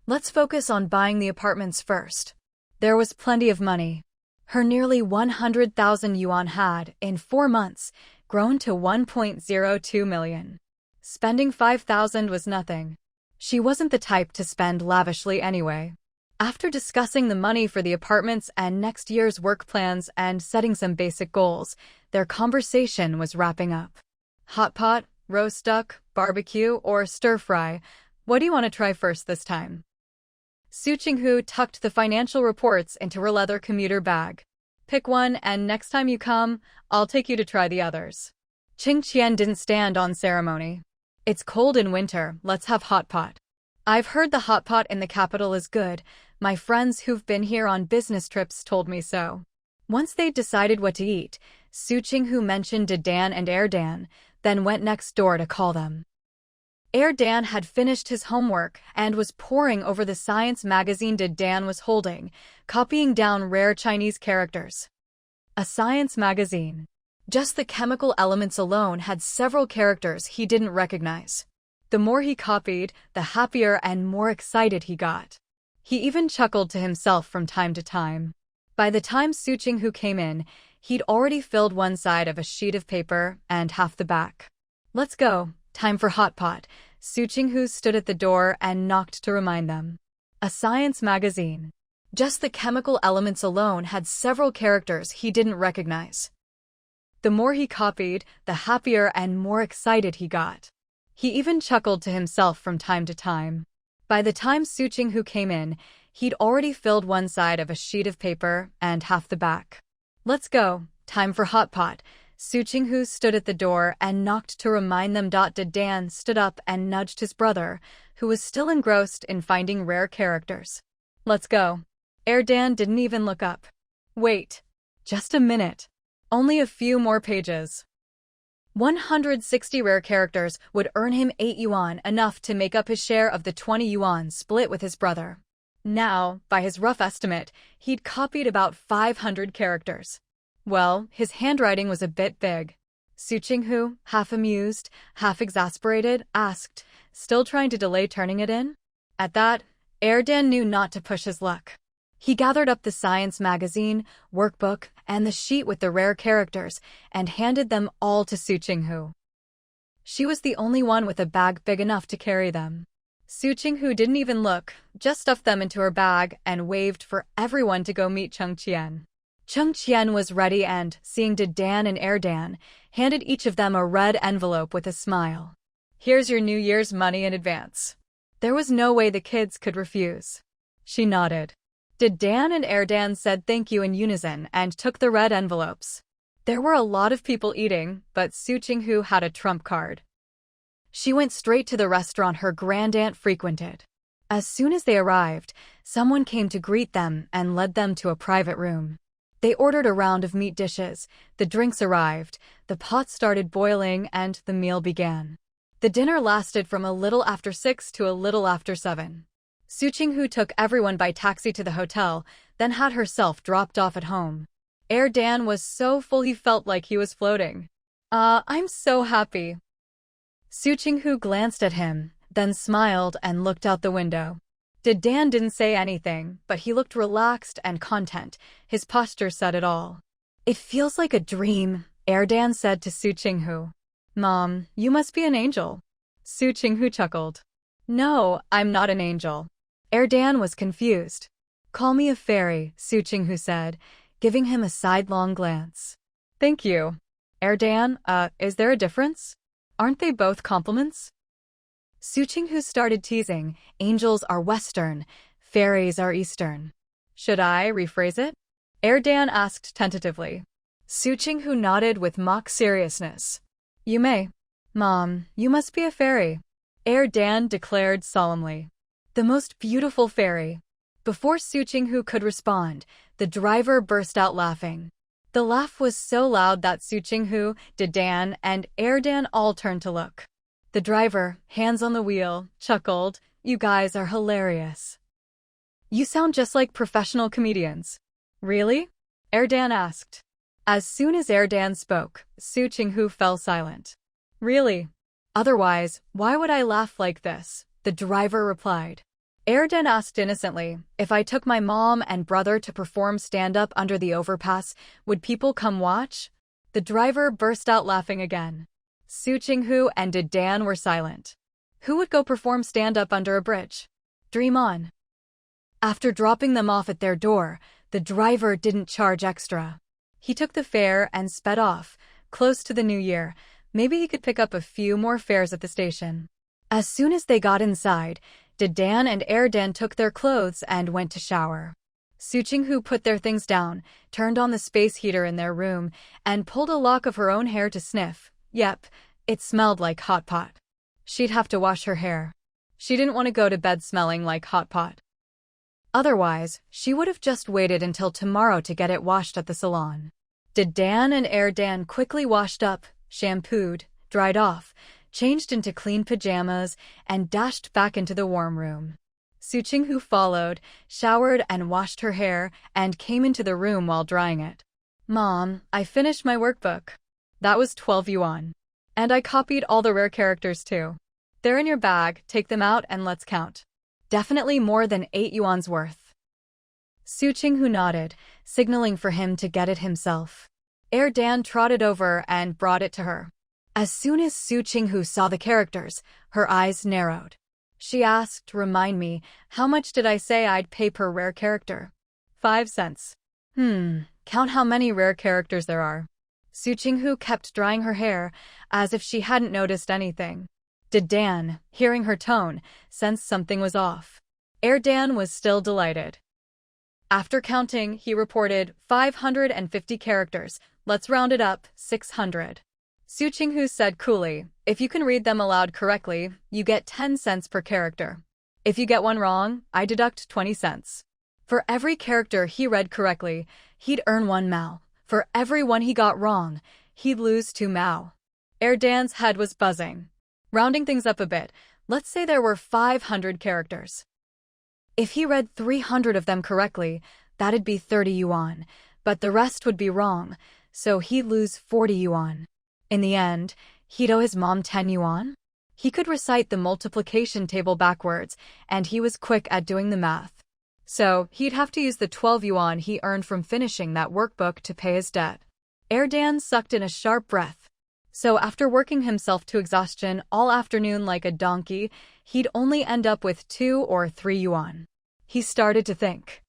Let's focus on buying the apartments first. There was plenty of money. Her nearly 100,000 yuan had, in 4 months, grown to 1.02 million. Spending 5,000 was nothing. She wasn't the type to spend lavishly anyway. After discussing the money for the apartments and next year's work plans and setting some basic goals, their conversation was wrapping up. Hot pot, roast duck, barbecue, or stir-fry? What do you want to try first this time? Su Qinghu tucked the financial reports into her leather commuter bag. Pick one, and next time you come, I'll take you to try the others. Qingqian didn't stand on ceremony. It's cold in winter, let's have hot pot. I've heard the hot pot in the capital is good. My friends who've been here on business trips told me so. Once they'd decided what to eat, Su Qinghu mentioned to Dan and Dan, then went next door to call them. Dan had finished his homework and was poring over the science magazine Dan was holding, copying down rare Chinese characters. A science magazine. Just the chemical elements alone had several characters he didn't recognize. The more he copied, the happier and more excited he got. He even chuckled to himself from time to time. By the time Su Qinghu came in, he'd already filled one side of a sheet of paper and half the back. "Let's go. Time for hot pot." Su Qinghu stood at the door and knocked to remind them. A science magazine. Just the chemical elements alone had several characters he didn't recognize. The more he copied, the happier and more excited he got. He even chuckled to himself from time to time. By the time Su Qinghu came in, he'd already filled one side of a sheet of paper and half the back. "Let's go. Time for hot pot." Su Qinghu stood at the door and knocked to remind them. Dan stood up and nudged his brother, who was still engrossed in finding rare characters. "Let's go." Dan didn't even look up. "Wait. Just a minute. Only a few more pages." 160 rare characters would earn him 8 yuan, enough to make up his share of the 20 yuan split with his brother. Now, by his rough estimate, he'd copied about 500 characters. Well, his handwriting was a bit big. Su Qinghu, half amused, half exasperated, asked, still trying to delay turning it in? At that, Dan knew not to push his luck. He gathered up the science magazine, workbook, and the sheet with the rare characters, and handed them all to Su Qinghu. She was the only one with a bag big enough to carry them. Su Qinghu didn't even look, just stuffed them into her bag and waved for everyone to go meet Cheng Qian. Cheng Qian was ready and, seeing Dan and Dan, handed each of them a red envelope with a smile. "Here's your New Year's money in advance." There was no way the kids could refuse. She nodded. Dan and Dan said thank you in unison and took the red envelopes. There were a lot of people eating, but Su Qinghu had a trump card. She went straight to the restaurant her grandaunt frequented. As soon as they arrived, someone came to greet them and led them to a private room. They ordered a round of meat dishes, the drinks arrived, the pot started boiling, and the meal began. The dinner lasted from a little after 6 to a little after 7. Su Qinghu took everyone by taxi to the hotel, then had herself dropped off at home. Dan was so full he felt like he was floating. I'm so happy." Su Qinghu glanced at him, then smiled and looked out the window. Dan didn't say anything, but he looked relaxed and content. His posture said it all. "It feels like a dream," Dan said to Su Qinghu. "Mom, you must be an angel." Su Qinghu chuckled. "No, I'm not an angel." Dan was confused. "Call me a fairy," Su Qinghu said, giving him a sidelong glance. "Thank you." Dan, is there a difference? Aren't they both compliments?" Su Qinghu started teasing. "Angels are Western, fairies are Eastern." "Should I rephrase it?" Dan asked tentatively. Su Qinghu nodded with mock seriousness. "You may." "Mom, you must be a fairy," Dan declared solemnly. "The most beautiful fairy." Before Su Qinghu could respond, the driver burst out laughing. The laugh was so loud that Su Qinghu, Dan, and Dan all turned to look. The driver, hands on the wheel, chuckled, "You guys are hilarious. You sound just like professional comedians." "Really?" Dan asked. As soon as Dan spoke, Su Qinghu fell silent. "Really? Otherwise, why would I laugh like this?" the driver replied. Dan asked innocently, "If I took my mom and brother to perform stand-up under the overpass, would people come watch?" The driver burst out laughing again. Su Qinghu and Dan were silent. Who would go perform stand-up under a bridge? Dream on. After dropping them off at their door, the driver didn't charge extra. He took the fare and sped off, close to the new year. Maybe he could pick up a few more fares at the station. As soon as they got inside, Dan and Dan took their clothes and went to shower. Su Qinghu put their things down, turned on the space heater in their room, and pulled a lock of her own hair to sniff. Yep, it smelled like hot pot. She'd have to wash her hair. She didn't want to go to bed smelling like hot pot. Otherwise, she would have just waited until tomorrow to get it washed at the salon. Dan and Dan quickly washed up, shampooed, dried off, changed into clean pajamas, and dashed back into the warm room. Su Qinghu followed, showered and washed her hair, and came into the room while drying it. "Mom, I finished my workbook. That was 12 yuan. And I copied all the rare characters too. They're in your bag, take them out and let's count. Definitely more than 8 yuan's worth." Su Qinghu nodded, signaling for him to get it himself. Dan trotted over and brought it to her. As soon as Su Qinghu saw the characters, her eyes narrowed. She asked, "Remind me, how much did I say I'd pay per rare character?" 5 cents. Count how many rare characters there are." Su Qinghu kept drying her hair, as if she hadn't noticed anything. Did Dan, hearing her tone, sense something was off? Dan was still delighted. After counting, he reported 550 characters. "Let's round it up, 600. Su Qinghu said coolly, "If you can read them aloud correctly, you get 10 cents per character. If you get one wrong, I deduct 20 cents. For every character he read correctly, he'd earn 1 mao. For every one he got wrong, he'd lose 2 mao. Dan's head was buzzing. Rounding things up a bit, let's say there were 500 characters. If he read 300 of them correctly, that'd be 30 yuan, but the rest would be wrong, so he'd lose 40 yuan. In the end, he'd owe his mom 10 yuan? He could recite the multiplication table backwards, and he was quick at doing the math. So he'd have to use the 12 yuan he earned from finishing that workbook to pay his debt. Dan sucked in a sharp breath. So after working himself to exhaustion all afternoon like a donkey, he'd only end up with 2 or 3 yuan. He started to think.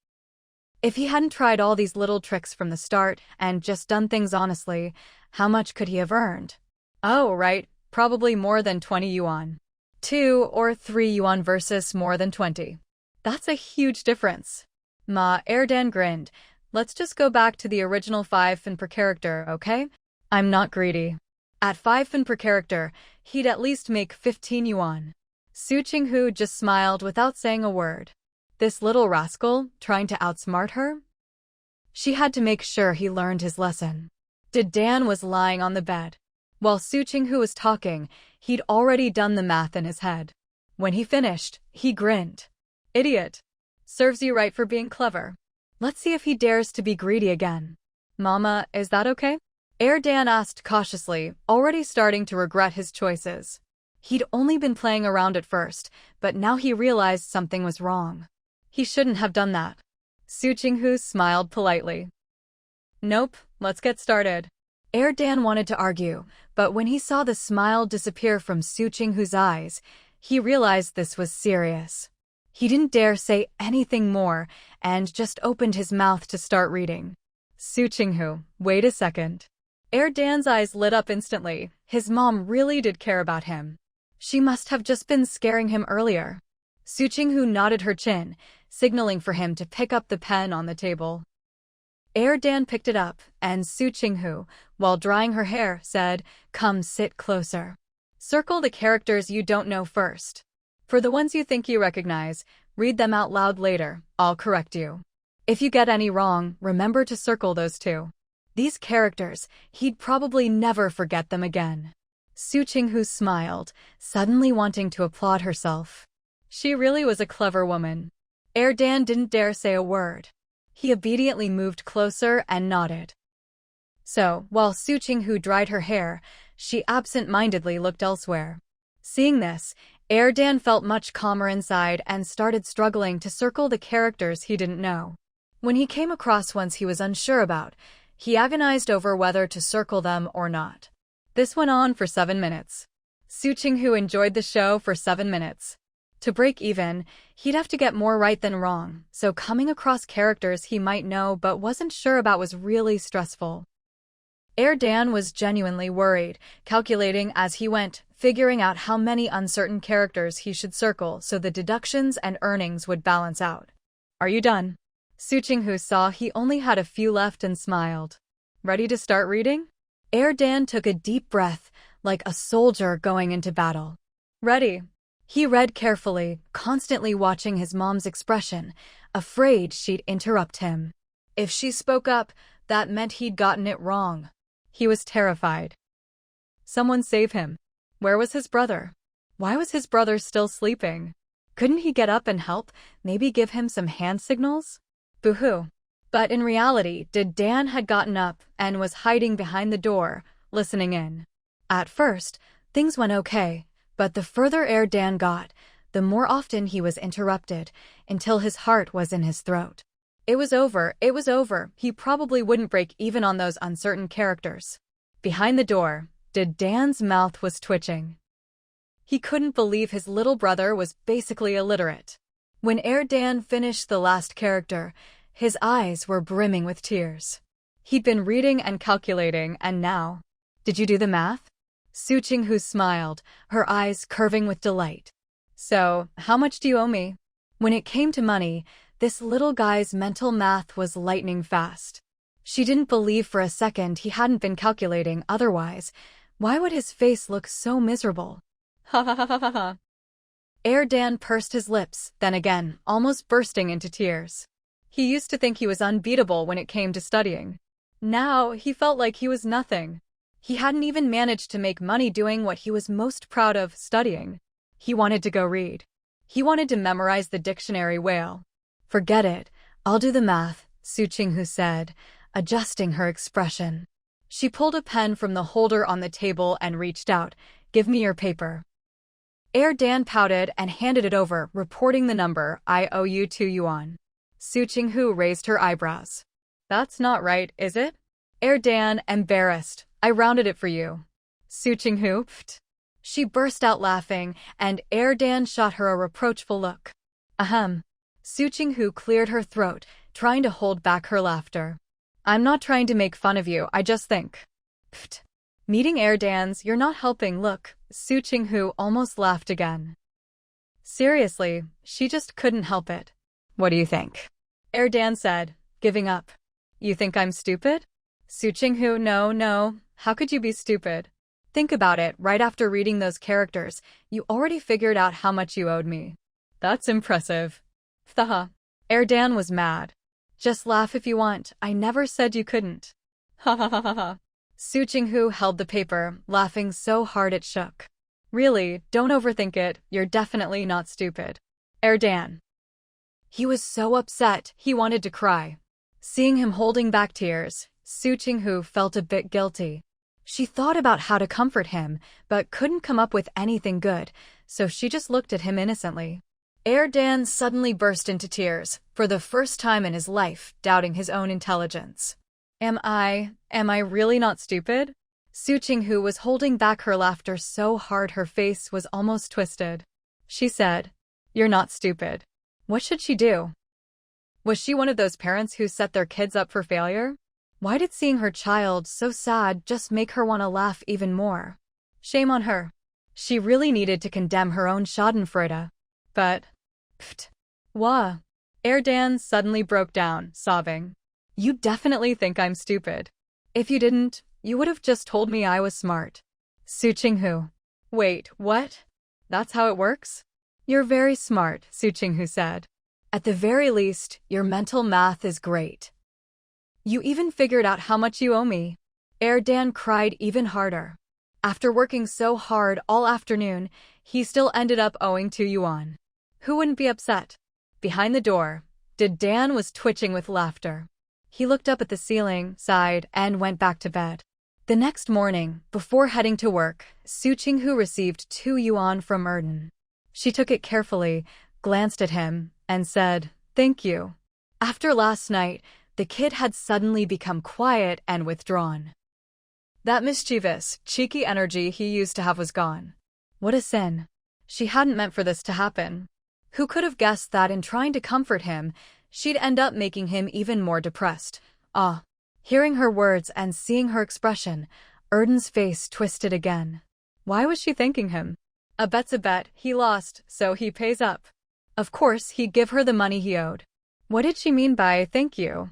If he hadn't tried all these little tricks from the start and just done things honestly, how much could he have earned? Oh, right, probably more than 20 yuan. 2 or 3 yuan versus more than 20. That's a huge difference. Dan grinned. "Let's just go back to the original 5 fin per character, okay? I'm not greedy." At 5 fin per character, he'd at least make 15 yuan. Su Qinghu just smiled without saying a word. This little rascal, trying to outsmart her? She had to make sure he learned his lesson. Dan was lying on the bed. While Su Qinghu was talking, he'd already done the math in his head. When he finished, he grinned. "Idiot. Serves you right for being clever. Let's see if he dares to be greedy again." "Mama, is that okay?" Dan asked cautiously, already starting to regret his choices. He'd only been playing around at first, but now he realized something was wrong. He shouldn't have done that. Su Qinghu smiled politely. "Nope, let's get started." Dan wanted to argue, but when he saw the smile disappear from Su Qinghu's eyes, he realized this was serious. He didn't dare say anything more and just opened his mouth to start reading. Su Qinghu, wait a second. Dan's eyes lit up instantly. His mom really did care about him. She must have just been scaring him earlier. Su Qinghu nodded her chin, signaling for him to pick up the pen on the table. Dan picked it up, and Su Qinghu, while drying her hair, said, "Come sit closer. Circle the characters you don't know first. For the ones you think you recognize, read them out loud later, I'll correct you. If you get any wrong, remember to circle those too." These characters, he'd probably never forget them again. Su Qinghu smiled, suddenly wanting to applaud herself. She really was a clever woman. Dan didn't dare say a word. He obediently moved closer and nodded. So, while Su Qinghu dried her hair, she absent-mindedly looked elsewhere. Seeing this, Dan felt much calmer inside and started struggling to circle the characters he didn't know. When he came across ones he was unsure about, he agonized over whether to circle them or not. This went on for 7 minutes. Su Qinghu enjoyed the show for 7 minutes. To break even, he'd have to get more right than wrong, so coming across characters he might know but wasn't sure about was really stressful. Dan was genuinely worried, calculating as he went, figuring out how many uncertain characters he should circle so the deductions and earnings would balance out. "Are you done?" Su Qinghu saw he only had a few left and smiled. "Ready to start reading?" Dan took a deep breath, like a soldier going into battle. "Ready." He read carefully, constantly watching his mom's expression, afraid she'd interrupt him. If she spoke up, that meant he'd gotten it wrong. He was terrified. "Someone save him." Where was his brother? Why was his brother still sleeping? Couldn't he get up and help, maybe give him some hand signals? Boo-hoo. But in reality, Dan had gotten up and was hiding behind the door, listening in. At first, things went okay, but the further Dan got, the more often he was interrupted, until his heart was in his throat. It was over, he probably wouldn't break even on those uncertain characters. Behind the door, Dan's mouth was twitching. He couldn't believe his little brother was basically illiterate. When Dan finished the last character, his eyes were brimming with tears. He'd been reading and calculating, and now... Did you do the math? Su Qinghu smiled, her eyes curving with delight. So, how much do you owe me? When it came to money, this little guy's mental math was lightning fast. She didn't believe for a second he hadn't been calculating otherwise. Why would his face look so miserable? Ha ha ha ha ha. Dan pursed his lips, then again, almost bursting into tears. He used to think he was unbeatable when it came to studying. Now, he felt like he was nothing. He hadn't even managed to make money doing what he was most proud of, studying. He wanted to go read. He wanted to memorize the dictionary whale. Forget it, I'll do the math, Su Qinghu said, adjusting her expression. She pulled a pen from the holder on the table and reached out. Give me your paper. Dan pouted and handed it over, reporting the number. I owe you 2 yuan. Su Qinghu raised her eyebrows. That's not right, is it? Dan, embarrassed. I rounded it for you. Su Qinghu, pfft. She burst out laughing, and Dan shot her a reproachful look. Ahem. Su Qinghu cleared her throat, trying to hold back her laughter. I'm not trying to make fun of you, I just think. Pfft. Meeting Dan's, you're not helping, look. Su Qinghu almost laughed again. Seriously, she just couldn't help it. What do you think? Dan said, giving up. You think I'm stupid? Su Qinghu, no, how could you be stupid? Think about it, right after reading those characters, you already figured out how much you owed me. That's impressive. Thaha. Dan was mad. Just laugh if you want, I never said you couldn't. Ha ha ha ha ha. Su Qinghu held the paper, laughing so hard it shook. Really, don't overthink it, you're definitely not stupid. Dan. He was so upset, he wanted to cry. Seeing him holding back tears, Su Qinghu felt a bit guilty. She thought about how to comfort him, but couldn't come up with anything good, so she just looked at him innocently. Dan suddenly burst into tears, for the first time in his life, doubting his own intelligence. Am I really not stupid? Su Qinghu was holding back her laughter so hard her face was almost twisted. She said, You're not stupid. What should she do? Was she one of those parents who set their kids up for failure? Why did seeing her child so sad just make her want to laugh even more? Shame on her. She really needed to condemn her own schadenfreude. But... Pfft. Wah. Dan suddenly broke down, sobbing. You definitely think I'm stupid. If you didn't, you would have just told me I was smart. Su Qinghu. Wait, what? That's how it works? You're very smart, Su Qinghu said. At the very least, your mental math is great. You even figured out how much you owe me. Dan cried even harder. After working so hard all afternoon, he still ended up owing 2 yuan. Who wouldn't be upset? Behind the door, Dan was twitching with laughter. He looked up at the ceiling, sighed, and went back to bed. The next morning, before heading to work, Su Qinghu received 2 yuan from Erden. She took it carefully, glanced at him, and said, Thank you. After last night, the kid had suddenly become quiet and withdrawn. That mischievous, cheeky energy he used to have was gone. What a sin. She hadn't meant for this to happen. Who could have guessed that in trying to comfort him, she'd end up making him even more depressed? Hearing her words and seeing her expression, Erden's face twisted again. Why was she thanking him? A bet's a bet, he lost, so he pays up. Of course, he'd give her the money he owed. What did she mean by thank you?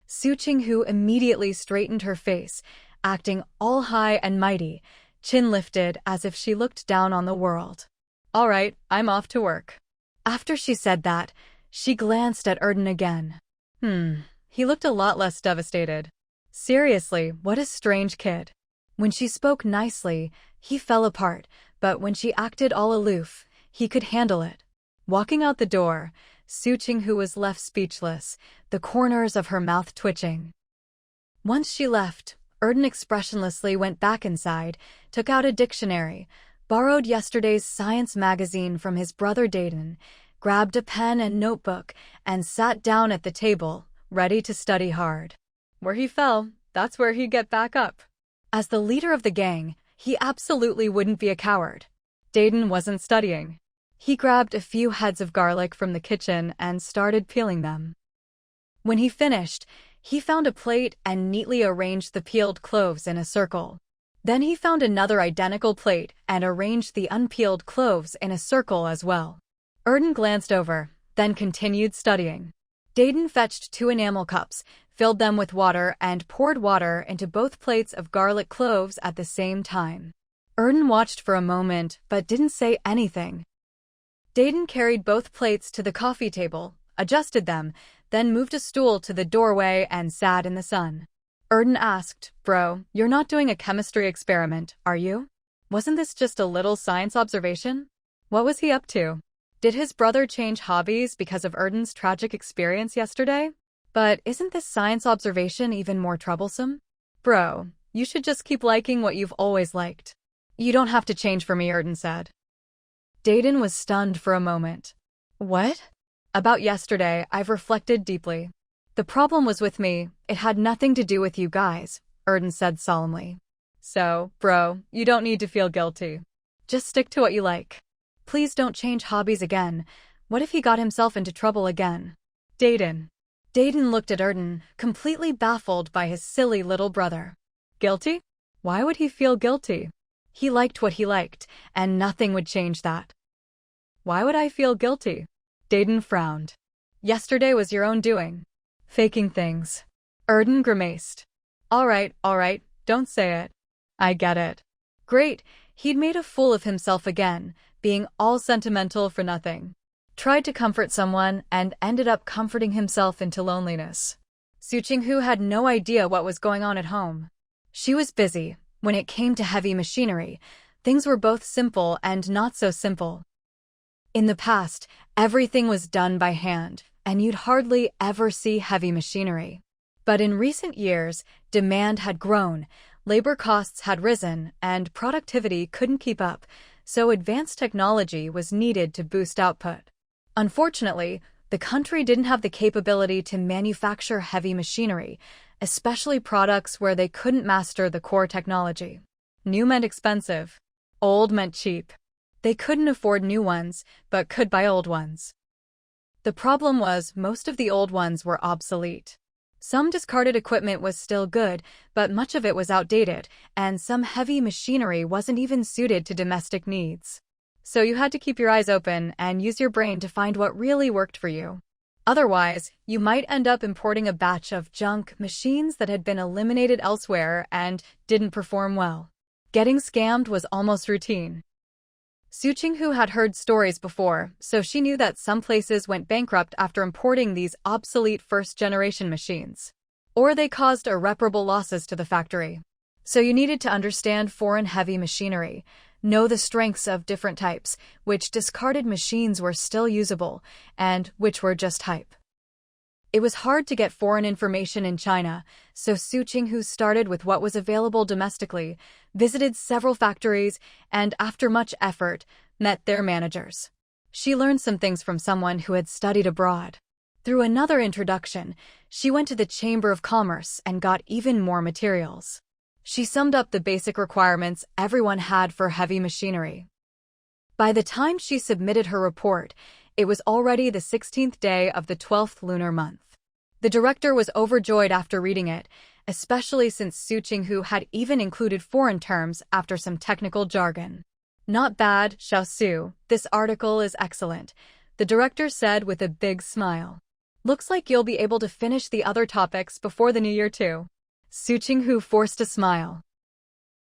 Su Qinghu immediately straightened her face, acting all high and mighty, chin lifted as if she looked down on the world. All right, I'm off to work. After she said that, she glanced at Erden again. He looked a lot less devastated. Seriously, what a strange kid. When she spoke nicely, he fell apart, but when she acted all aloof, he could handle it. Walking out the door, Su Qinghu was left speechless, the corners of her mouth twitching. Once she left, Erden expressionlessly went back inside, took out a dictionary, borrowed yesterday's science magazine from his brother Dayton, grabbed a pen and notebook, and sat down at the table, ready to study hard. Where he fell, that's where he'd get back up. As the leader of the gang, he absolutely wouldn't be a coward. Dayton wasn't studying. He grabbed a few heads of garlic from the kitchen and started peeling them. When he finished, he found a plate and neatly arranged the peeled cloves in a circle. Then he found another identical plate and arranged the unpeeled cloves in a circle as well. Erden glanced over, then continued studying. Dayton fetched 2 enamel cups, filled them with water and poured water into both plates of garlic cloves at the same time. Erden watched for a moment but didn't say anything. Dayton carried both plates to the coffee table, adjusted them, then moved a stool to the doorway and sat in the sun. Erden asked, "Bro, you're not doing a chemistry experiment, are you? Wasn't this just a little science observation?" What was he up to? Did his brother change hobbies because of Erden's tragic experience yesterday? But isn't this science observation even more troublesome? Bro, you should just keep liking what you've always liked. You don't have to change for me, Erden said. Dayton was stunned for a moment. What? About yesterday, I've reflected deeply. The problem was with me, it had nothing to do with you guys, Erden said solemnly. So, bro, you don't need to feel guilty. Just stick to what you like. Please don't change hobbies again. What if he got himself into trouble again? Dayton. Dayton looked at Erden, completely baffled by his silly little brother. Guilty? Why would he feel guilty? He liked what he liked, and nothing would change that. Why would I feel guilty? Dayton frowned. Yesterday was your own doing. Faking things. Erden grimaced. All right, don't say it. I get it. Great, he'd made a fool of himself again, being all sentimental for nothing. Tried to comfort someone and ended up comforting himself into loneliness. Su Qinghu had no idea what was going on at home. She was busy. When it came to heavy machinery, things were both simple and not so simple. In the past, everything was done by hand, and you'd hardly ever see heavy machinery. But in recent years, demand had grown, labor costs had risen, and productivity couldn't keep up, so advanced technology was needed to boost output. Unfortunately, the country didn't have the capability to manufacture heavy machinery, especially products where they couldn't master the core technology. New meant expensive. Old meant cheap. They couldn't afford new ones, but could buy old ones. The problem was most of the old ones were obsolete. Some discarded equipment was still good, but much of it was outdated, and some heavy machinery wasn't even suited to domestic needs. So you had to keep your eyes open and use your brain to find what really worked for you. Otherwise, you might end up importing a batch of junk machines that had been eliminated elsewhere and didn't perform well. Getting scammed was almost routine. Su Qinghu had heard stories before, so she knew that some places went bankrupt after importing these obsolete first-generation machines. Or they caused irreparable losses to the factory. So you needed to understand foreign heavy machinery, know the strengths of different types, which discarded machines were still usable, and which were just hype. It was hard to get foreign information in China, so Su Qinghu started with what was available domestically, visited several factories, and after much effort, met their managers. She learned some things from someone who had studied abroad. Through another introduction, she went to the Chamber of Commerce and got even more materials. She summed up the basic requirements everyone had for heavy machinery. By the time she submitted her report, it was already the 16th day of the 12th lunar month. The director was overjoyed after reading it, especially since Su Qinghu had even included foreign terms after some technical jargon. Not bad, Xiao Su, this article is excellent, the director said with a big smile. Looks like you'll be able to finish the other topics before the new year too. Su Qinghu forced a smile.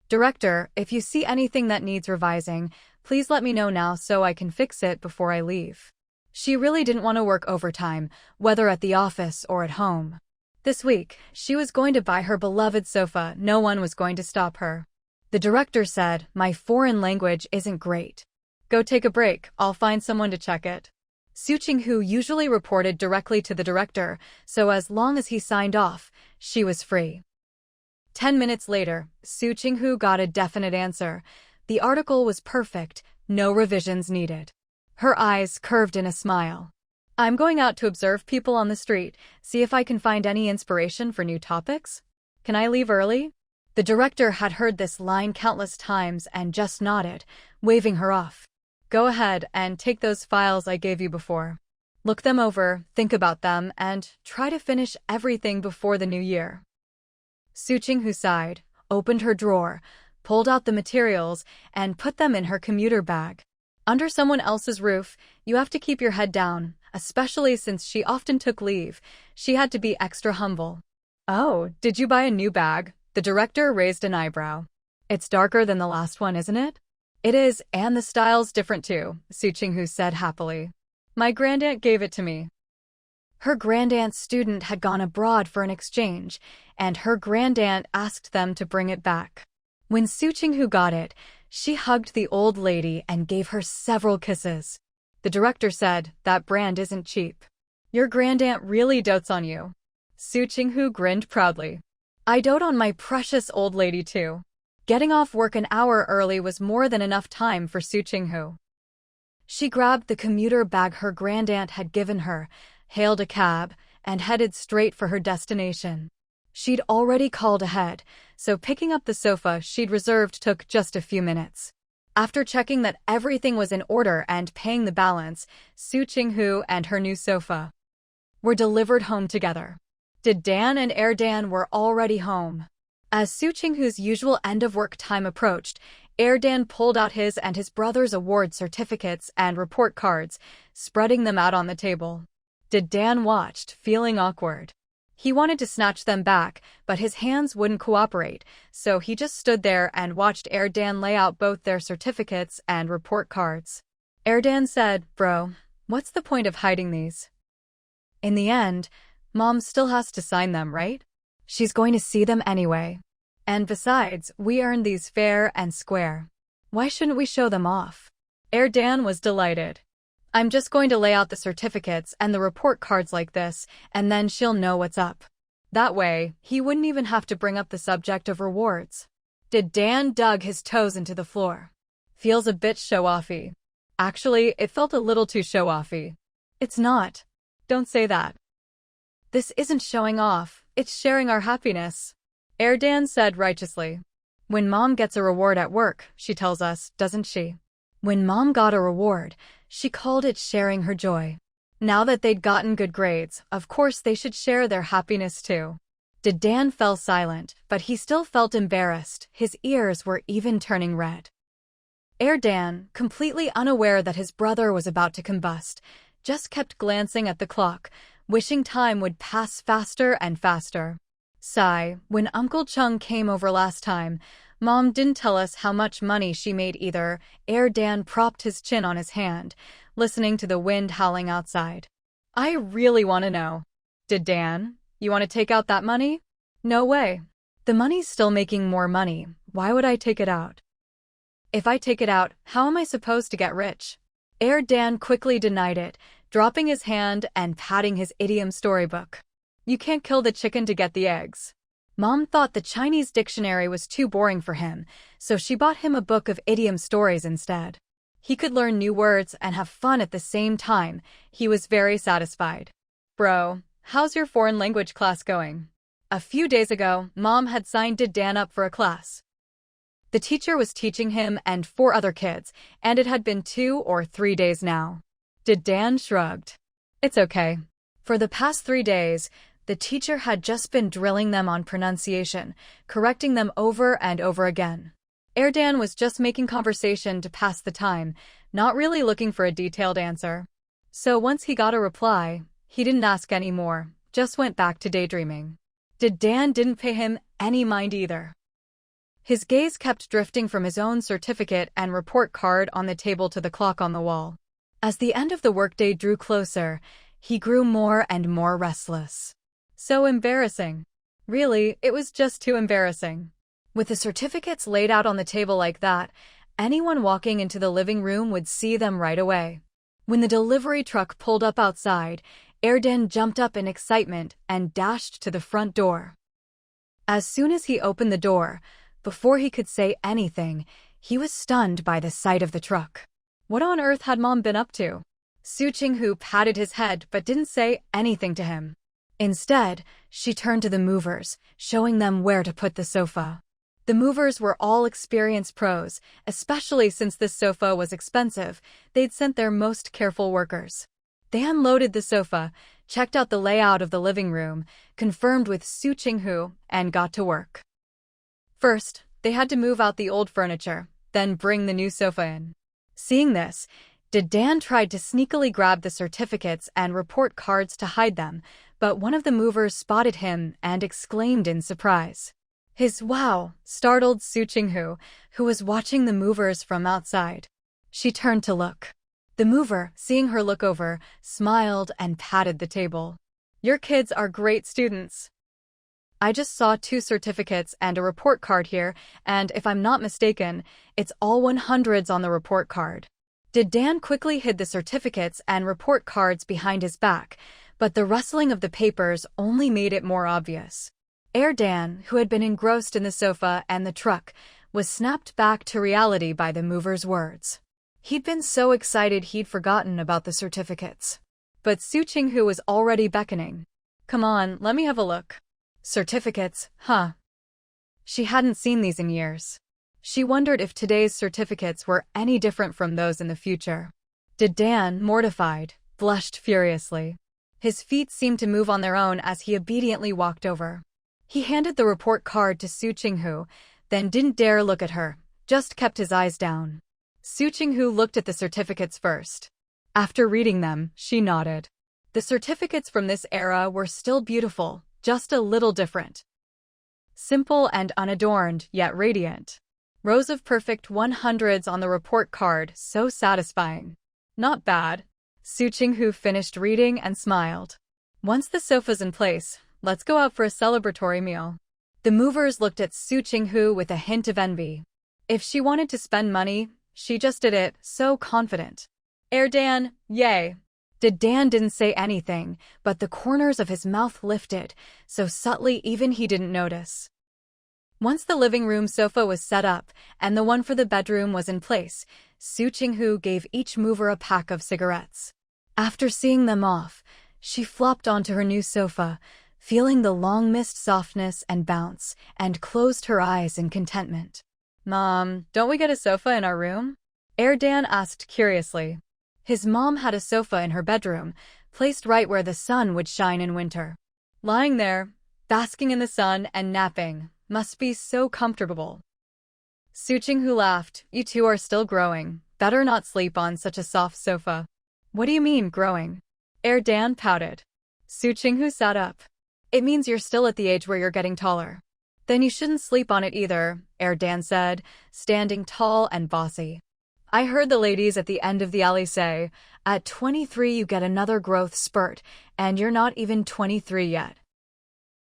Director, if you see anything that needs revising, please let me know now so I can fix it before I leave. She really didn't want to work overtime, whether at the office or at home. This week, she was going to buy her beloved sofa. No one was going to stop her. The director said, "My foreign language isn't great. Go take a break, I'll find someone to check it." Su Qinghu usually reported directly to the director, so as long as he signed off, she was free. 10 minutes later, Su Qinghu got a definite answer. The article was perfect, no revisions needed. Her eyes curved in a smile. "I'm going out to observe people on the street, see if I can find any inspiration for new topics. Can I leave early?" The director had heard this line countless times and just nodded, waving her off. "Go ahead and take those files I gave you before. Look them over, think about them, and try to finish everything before the new year." Su Qinghu sighed, opened her drawer, pulled out the materials, and put them in her commuter bag. Under someone else's roof, you have to keep your head down, especially since she often took leave. She had to be extra humble. "Oh, did you buy a new bag?" The director raised an eyebrow. "It's darker than the last one, isn't it?" "It is, and the style's different too," Su Qinghu said happily. "My grandaunt gave it to me." Her grandaunt's student had gone abroad for an exchange, and her grandaunt asked them to bring it back. When Su Qinghu got it, she hugged the old lady and gave her several kisses. The director said, "That brand isn't cheap. Your grandaunt really dotes on you." Su Qinghu grinned proudly. "I dote on my precious old lady too." Getting off work an hour early was more than enough time for Su Qinghu. She grabbed the commuter bag her grandaunt had given her, hailed a cab, and headed straight for her destination. She'd already called ahead, so picking up the sofa she'd reserved took just a few minutes. After checking that everything was in order and paying the balance, Su Qinghu and her new sofa were delivered home together. Dan and Dan were already home. As Su Qinghu's usual end-of-work time approached, Dan pulled out his and his brother's award certificates and report cards, spreading them out on the table. Dan watched, feeling awkward. He wanted to snatch them back, but his hands wouldn't cooperate, so he just stood there and watched Dan lay out both their certificates and report cards. Dan said, "Bro, what's the point of hiding these? In the end, Mom still has to sign them, right? She's going to see them anyway. And besides, we earned these fair and square. Why shouldn't we show them off?" Dan was delighted. "I'm just going to lay out the certificates and the report cards like this, and then she'll know what's up." That way, he wouldn't even have to bring up the subject of rewards. Dan dug his toes into the floor. "Feels a bit show-offy." Actually, it felt a little too show-offy. "It's not. Don't say that. This isn't showing off, it's sharing our happiness," Dan said righteously. "When Mom gets a reward at work, she tells us, doesn't she?" When Mom got a reward, she called it sharing her joy. Now that they'd gotten good grades, of course they should share their happiness too. Dan fell silent, but he still felt embarrassed. His ears were even turning red. Dan, completely unaware that his brother was about to combust, just kept glancing at the clock, wishing time would pass faster and faster. Sigh, when Uncle Chung came over last time, Mom didn't tell us how much money she made either. Dan propped his chin on his hand, listening to the wind howling outside. "I really want to know." Dan, you want to take out that money?" "No way. The money's still making more money. Why would I take it out?" "If I take it out, how am I supposed to get rich?" Dan quickly denied it, dropping his hand and patting his idiom storybook. "You can't kill the chicken to get the eggs." Mom thought the Chinese dictionary was too boring for him, so she bought him a book of idiom stories instead. He could learn new words and have fun at the same time. He was very satisfied. "Bro, how's your foreign language class going?" A few days ago, Mom had signed Dan up for a class. The teacher was teaching him and 4 other kids, and it had been 2 or 3 days now. Dan shrugged. "It's okay." For the past 3 days, the teacher had just been drilling them on pronunciation, correcting them over and over again. Dan was just making conversation to pass the time, not really looking for a detailed answer. So once he got a reply, he didn't ask any more, just went back to daydreaming. Dan didn't pay him any mind either. His gaze kept drifting from his own certificate and report card on the table to the clock on the wall. As the end of the workday drew closer, he grew more and more restless. So embarrassing. Really, it was just too embarrassing. With the certificates laid out on the table like that, anyone walking into the living room would see them right away. When the delivery truck pulled up outside, Erdan jumped up in excitement and dashed to the front door. As soon as he opened the door, before he could say anything, he was stunned by the sight of the truck. What on earth had Mom been up to? Su Qinghu patted his head but didn't say anything to him. Instead, she turned to the movers, showing them where to put the sofa. The movers were all experienced pros, especially since this sofa was expensive. They'd sent their most careful workers. They unloaded the sofa, checked out the layout of the living room, confirmed with Su Qinghu, and got to work. First, they had to move out the old furniture, then bring the new sofa in. Seeing this, Dan tried to sneakily grab the certificates and report cards to hide them, but one of the movers spotted him and exclaimed in surprise. His wow startled Su Qinghu, who was watching the movers from outside. She turned to look. The mover, seeing her look over, smiled and patted the table. "Your kids are great students. I just saw 2 certificates and a report card here, and if I'm not mistaken, it's all 100s on the report card." Dan quickly hid the certificates and report cards behind his back, but the rustling of the papers only made it more obvious. Dan, who had been engrossed in the sofa and the truck, was snapped back to reality by the mover's words. He'd been so excited he'd forgotten about the certificates. But Su Qinghu was already beckoning. "Come on, let me have a look." Certificates, huh? She hadn't seen these in years. She wondered if today's certificates were any different from those in the future. Dan, mortified, blushed furiously. His feet seemed to move on their own as he obediently walked over. He handed the report card to Su Qinghu, then didn't dare look at her, just kept his eyes down. Su Qinghu looked at the certificates first. After reading them, she nodded. The certificates from this era were still beautiful, just a little different. Simple and unadorned, yet radiant. Rows of perfect 100s on the report card, so satisfying. Not bad. Su Qinghu finished reading and smiled. "Once the sofa's in place, let's go out for a celebratory meal." The movers looked at Su Qinghu with a hint of envy. If she wanted to spend money, she just did it, so confident. Dan, yay. Dan didn't say anything, but the corners of his mouth lifted, so subtly even he didn't notice. Once the living room sofa was set up and the one for the bedroom was in place, Su Qinghu gave each mover a pack of cigarettes. After seeing them off, she flopped onto her new sofa, feeling the long-missed softness and bounce, and closed her eyes in contentment. "Mom, don't we get a sofa in our room?" Dan asked curiously. His mom had a sofa in her bedroom, placed right where the sun would shine in winter. Lying there, basking in the sun and napping, must be so comfortable. Su Qinghu laughed. "You two are still growing. Better not sleep on such a soft sofa." "What do you mean, growing?" Dan pouted. Su Qinghu sat up. "It means you're still at the age where you're getting taller." "Then you shouldn't sleep on it either," Dan said, standing tall and bossy. "I heard the ladies at the end of the alley say, at 23 you get another growth spurt, and you're not even 23 yet."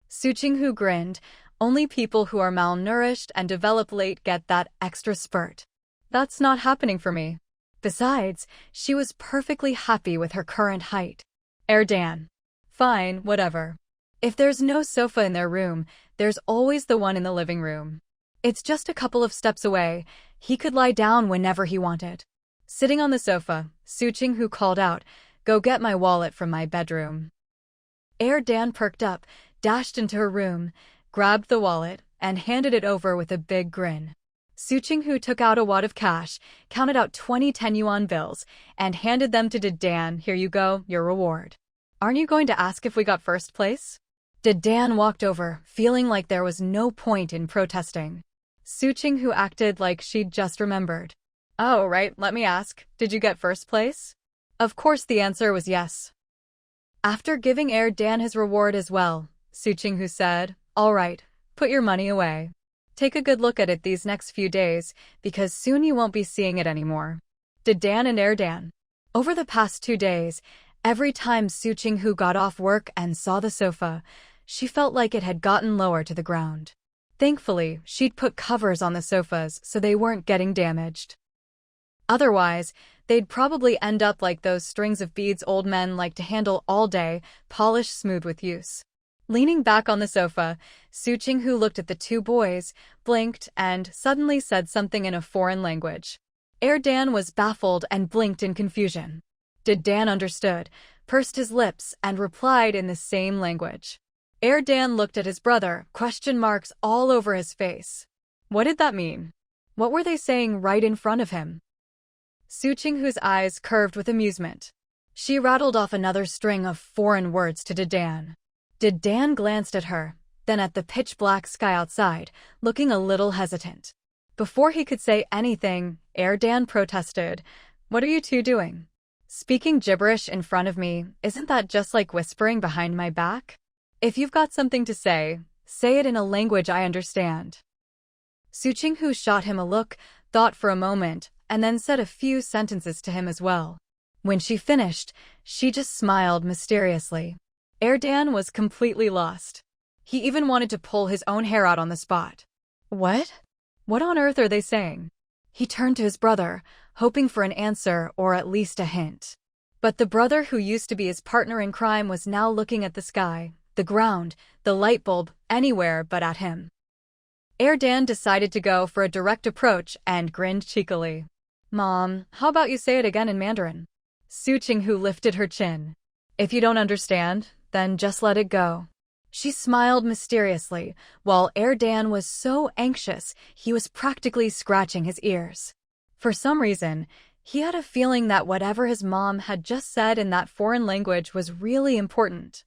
Su Qinghu grinned. "Only people who are malnourished and develop late get that extra spurt. That's not happening for me." Besides, she was perfectly happy with her current height. Dan. "Fine, whatever. If there's no sofa in their room, there's always the one in the living room. It's just a couple of steps away. He could lie down whenever he wanted." Sitting on the sofa, Su Qinghu called out, "Go get my wallet from my bedroom." Dan perked up, dashed into her room, grabbed the wallet, and handed it over with a big grin. Su Qinghu took out a wad of cash, counted out 20 10-yuan bills, and handed them to Dan. "Here you go, your reward. Aren't you going to ask if we got first place?" Dan walked over, feeling like there was no point in protesting. Su Qinghu acted like she'd just remembered. "Oh, right, let me ask, did you get first place?" Of course the answer was yes. After giving Dan his reward as well, Su Qinghu said, "All right, put your money away. Take a good look at it these next few days, because soon you won't be seeing it anymore." Dan and Dan. Over the past 2 days, every time Su Qinghu got off work and saw the sofa, she felt like it had gotten lower to the ground. Thankfully, she'd put covers on the sofas so they weren't getting damaged. Otherwise, they'd probably end up like those strings of beads old men like to handle all day, polished smooth with use. Leaning back on the sofa, Su Qinghu looked at the two boys, blinked, and suddenly said something in a foreign language. Dan was baffled and blinked in confusion. Dan understood, pursed his lips, and replied in the same language. Dan looked at his brother, question marks all over his face. What did that mean? What were they saying right in front of him? Su Qinghu's eyes curved with amusement. She rattled off another string of foreign words to Dan. Dan glanced at her, then at the pitch-black sky outside, looking a little hesitant. Before he could say anything, Dan protested, "What are you two doing? Speaking gibberish in front of me, isn't that just like whispering behind my back? If you've got something to say it in a language I understand." Su Qinghu shot him a look, thought for a moment, and then said a few sentences to him as well. When she finished, she just smiled mysteriously. Dan was completely lost. He even wanted to pull his own hair out on the spot. What? What on earth are they saying? He turned to his brother, hoping for an answer or at least a hint. But the brother who used to be his partner in crime was now looking at the sky, the ground, the light bulb, anywhere but at him. Dan decided to go for a direct approach and grinned cheekily. "Mom, how about you say it again in Mandarin?" Su Qinghu lifted her chin. "If you don't understand, then just let it go." She smiled mysteriously, while Dan was so anxious he was practically scratching his ears. For some reason, he had a feeling that whatever his mom had just said in that foreign language was really important.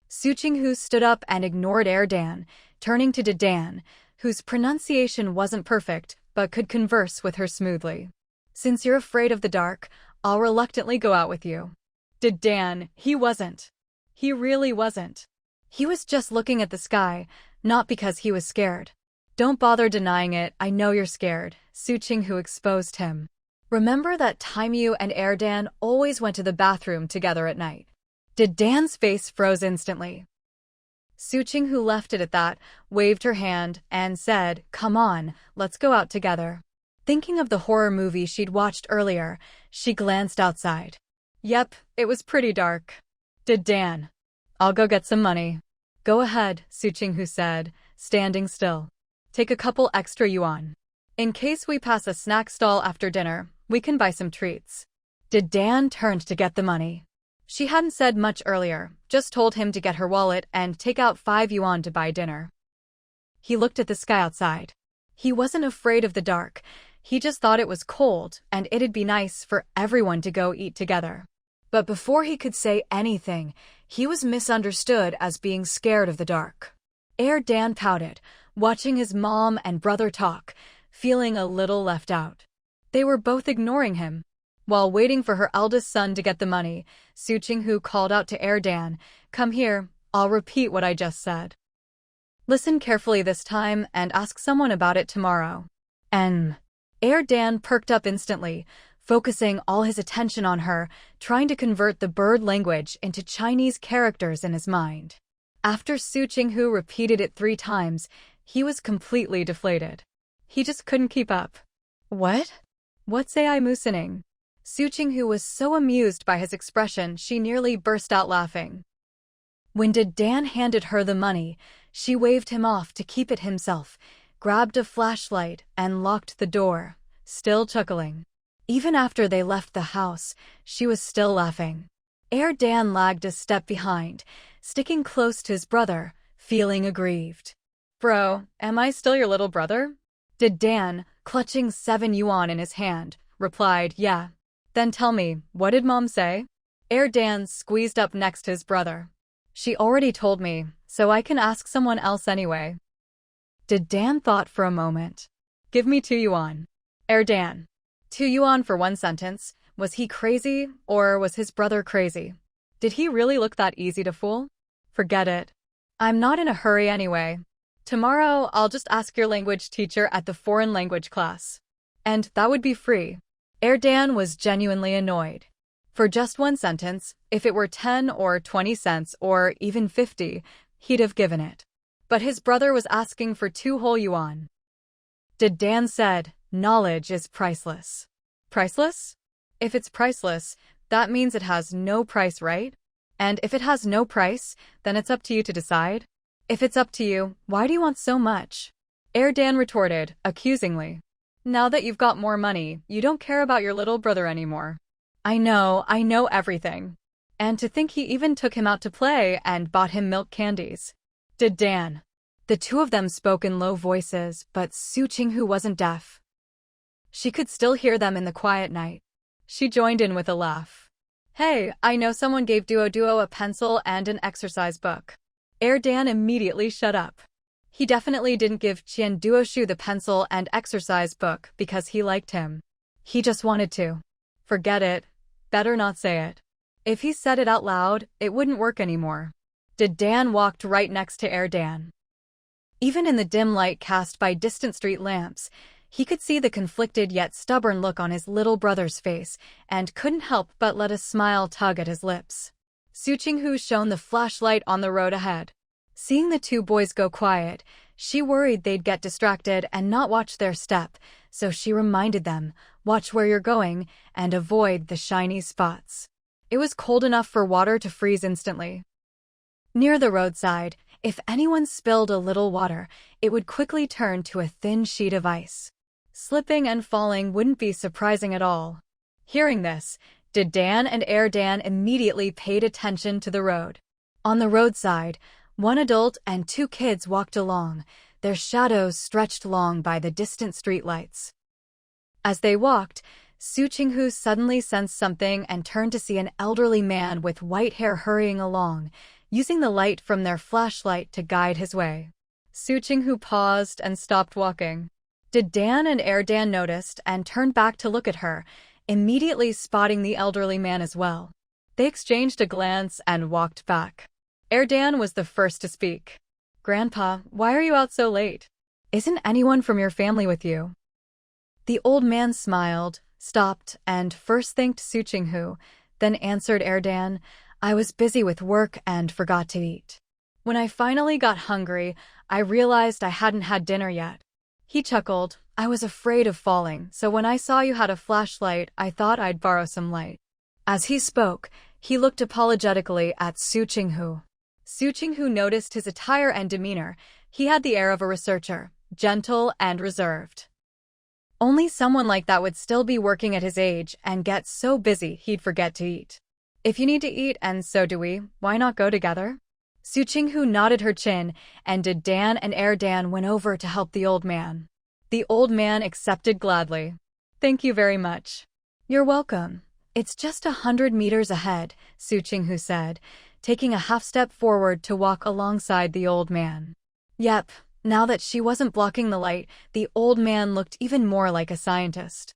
Su Qinghu stood up and ignored Dan, turning to Dan, whose pronunciation wasn't perfect but could converse with her smoothly. "Since you're afraid of the dark, I'll reluctantly go out with you." Dan, he wasn't. He really wasn't. He was just looking at the sky, not because he was scared. "Don't bother denying it, I know you're scared," Su Qinghu exposed him. "Remember that time you and Dan always went to the bathroom together at night?" Dan's face froze instantly. Su Qinghu left it at that, waved her hand, and said, "Come on, let's go out together." Thinking of the horror movie she'd watched earlier, she glanced outside. Yep, it was pretty dark. Dan, "I'll go get some money." "Go ahead," Su Qinghu said, standing still. "Take a couple extra yuan. In case we pass a snack stall after dinner, we can buy some treats." Dan turned to get the money. She hadn't said much earlier, just told him to get her wallet and take out 5 yuan to buy dinner. He looked at the sky outside. He wasn't afraid of the dark. He just thought it was cold and it'd be nice for everyone to go eat together. But before he could say anything, he was misunderstood as being scared of the dark. Dan pouted, watching his mom and brother talk, feeling a little left out. They were both ignoring him. While waiting for her eldest son to get the money, Su Qinghu called out to Dan, "Come here, I'll repeat what I just said. Listen carefully this time and ask someone about it tomorrow." Dan perked up instantly, focusing all his attention on her, trying to convert the bird language into Chinese characters in his mind. After Su Qinghu repeated it 3 times, he was completely deflated. He just couldn't keep up. "What? What's AI moosening?" Su Qinghu was so amused by his expression she nearly burst out laughing. When Dan handed her the money, she waved him off to keep it himself, grabbed a flashlight, and locked the door, still chuckling. Even after they left the house, she was still laughing. Dan lagged a step behind, sticking close to his brother, feeling aggrieved. "Bro, am I still your little brother?" Dan, clutching 7 yuan in his hand, replied, "Yeah." "Then tell me, what did Mom say?" Dan squeezed up next to his brother. "She already told me, so I can ask someone else anyway." Dan thought for a moment. "Give me 2 yuan. Dan. 2 yuan for 1 sentence. Was he crazy, or was his brother crazy? Did he really look that easy to fool? Forget it. I'm not in a hurry anyway. Tomorrow, I'll just ask your language teacher at the foreign language class. And that would be free." Dan was genuinely annoyed. For just 1 sentence, if it were 10 or 20 cents or even 50, he'd have given it. but his brother was asking for 2 whole yuan. Dan said, "Knowledge is priceless." Priceless? If it's priceless, that means it has no price, right? And if it has no price, then it's up to you to decide. If it's up to you, why do you want so much? Dan retorted, accusingly. Now that you've got more money, you don't care about your little brother anymore. I know everything. And to think he even took him out to play and bought him milk candies. Dan. The two of them spoke in low voices, but Su Qinghu wasn't deaf. She could still hear them in the quiet night. She joined in with a laugh. Hey, I know someone gave Duo a pencil and an exercise book. Dan immediately shut up. He definitely didn't give Duo the pencil and exercise book because he liked him. He just wanted to. Forget it. Better not say it. If he said it out loud, it wouldn't work anymore. Dan walked right next to Dan. Even in the dim light cast by distant street lamps, he could see the conflicted yet stubborn look on his little brother's face and couldn't help but let a smile tug at his lips. Su Qinghu shone the flashlight on the road ahead. Seeing the two boys go quiet, she worried they'd get distracted and not watch their step, so she reminded them, watch where you're going and avoid the shiny spots. It was cold enough for water to freeze instantly. Near the roadside, if anyone spilled a little water, it would quickly turn to a thin sheet of ice. Slipping and falling wouldn't be surprising at all. Hearing this, Dan and Dan immediately paid attention to the road. On the roadside, 1 adult and 2 kids walked along, their shadows stretched long by the distant streetlights. As they walked, Su Qinghu suddenly sensed something and turned to see an elderly man with white hair hurrying along, using the light from their flashlight to guide his way. Su Qinghu paused and stopped walking. Dan and Dan noticed and turned back to look at her, immediately spotting the elderly man as well. They exchanged a glance and walked back. Dan was the first to speak. "Grandpa, why are you out so late? Isn't anyone from your family with you?" The old man smiled, stopped, and first thanked Su Qinghu, then answered Dan, "I was busy with work and forgot to eat. When I finally got hungry, I realized I hadn't had dinner yet." He chuckled. "I was afraid of falling, so when I saw you had a flashlight, I thought I'd borrow some light." As he spoke, he looked apologetically at Su Qinghu. Su Qinghu noticed his attire and demeanor. He had the air of a researcher, gentle and reserved. Only someone like that would still be working at his age and get so busy he'd forget to eat. "If you need to eat and so do we, why not go together?" Su Qinghu nodded her chin, and Dan and Dan went over to help the old man. The old man accepted gladly. "Thank you very much." "You're welcome. It's just 100 meters ahead," Su Qinghu said, taking a half step forward to walk alongside the old man. Yep, now that she wasn't blocking the light, the old man looked even more like a scientist.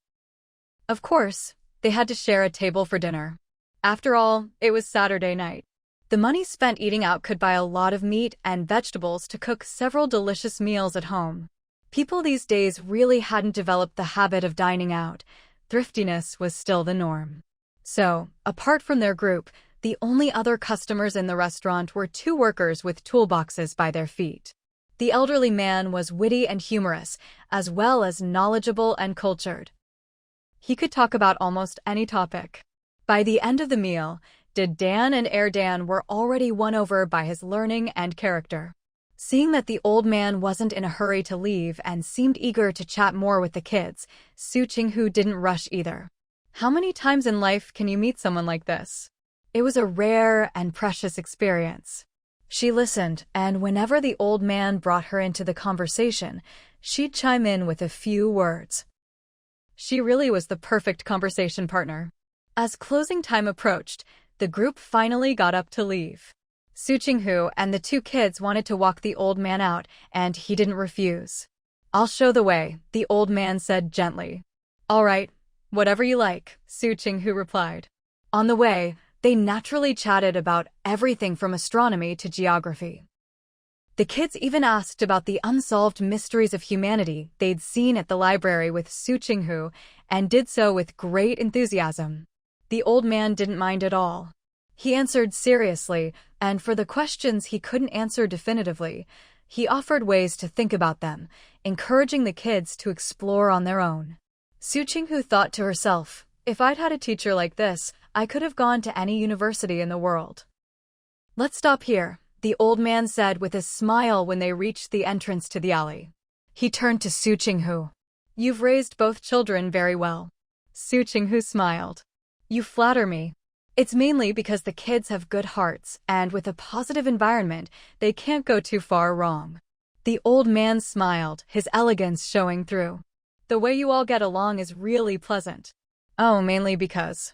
Of course, they had to share a table for dinner. After all, it was Saturday night. The money spent eating out could buy a lot of meat and vegetables to cook several delicious meals at home. People these days really hadn't developed the habit of dining out. Thriftiness was still the norm. So, apart from their group, the only other customers in the restaurant were 2 workers with toolboxes by their feet. The elderly man was witty and humorous, as well as knowledgeable and cultured. He could talk about almost any topic. By the end of the meal, Dan and Dan were already won over by his learning and character. Seeing that the old man wasn't in a hurry to leave and seemed eager to chat more with the kids, Su Qinghu didn't rush either. How many times in life can you meet someone like this? It was a rare and precious experience. She listened, and whenever the old man brought her into the conversation, she'd chime in with a few words. She really was the perfect conversation partner. As closing time approached, the group finally got up to leave. Su Qinghu and the 2 kids wanted to walk the old man out, and he didn't refuse. "I'll show the way," the old man said gently. "All right, whatever you like," Su Qinghu replied. On the way, they naturally chatted about everything from astronomy to geography. The kids even asked about the unsolved mysteries of humanity they'd seen at the library with Su Qinghu, and did so with great enthusiasm. The old man didn't mind at all. He answered seriously, and for the questions he couldn't answer definitively, He offered ways to think about them, encouraging the kids to explore on their own. Su Qinghu thought to herself, if I'd had a teacher like this, I could have gone to any university in the world. Let's stop here, the old man said with a smile when they reached the entrance to the alley. He turned to Su Qinghu. You've raised both children very well. Su Qinghu smiled. You flatter me. It's mainly because the kids have good hearts, and with a positive environment, they can't go too far wrong. The old man smiled, his elegance showing through. The way you all get along is really pleasant. Oh, mainly because.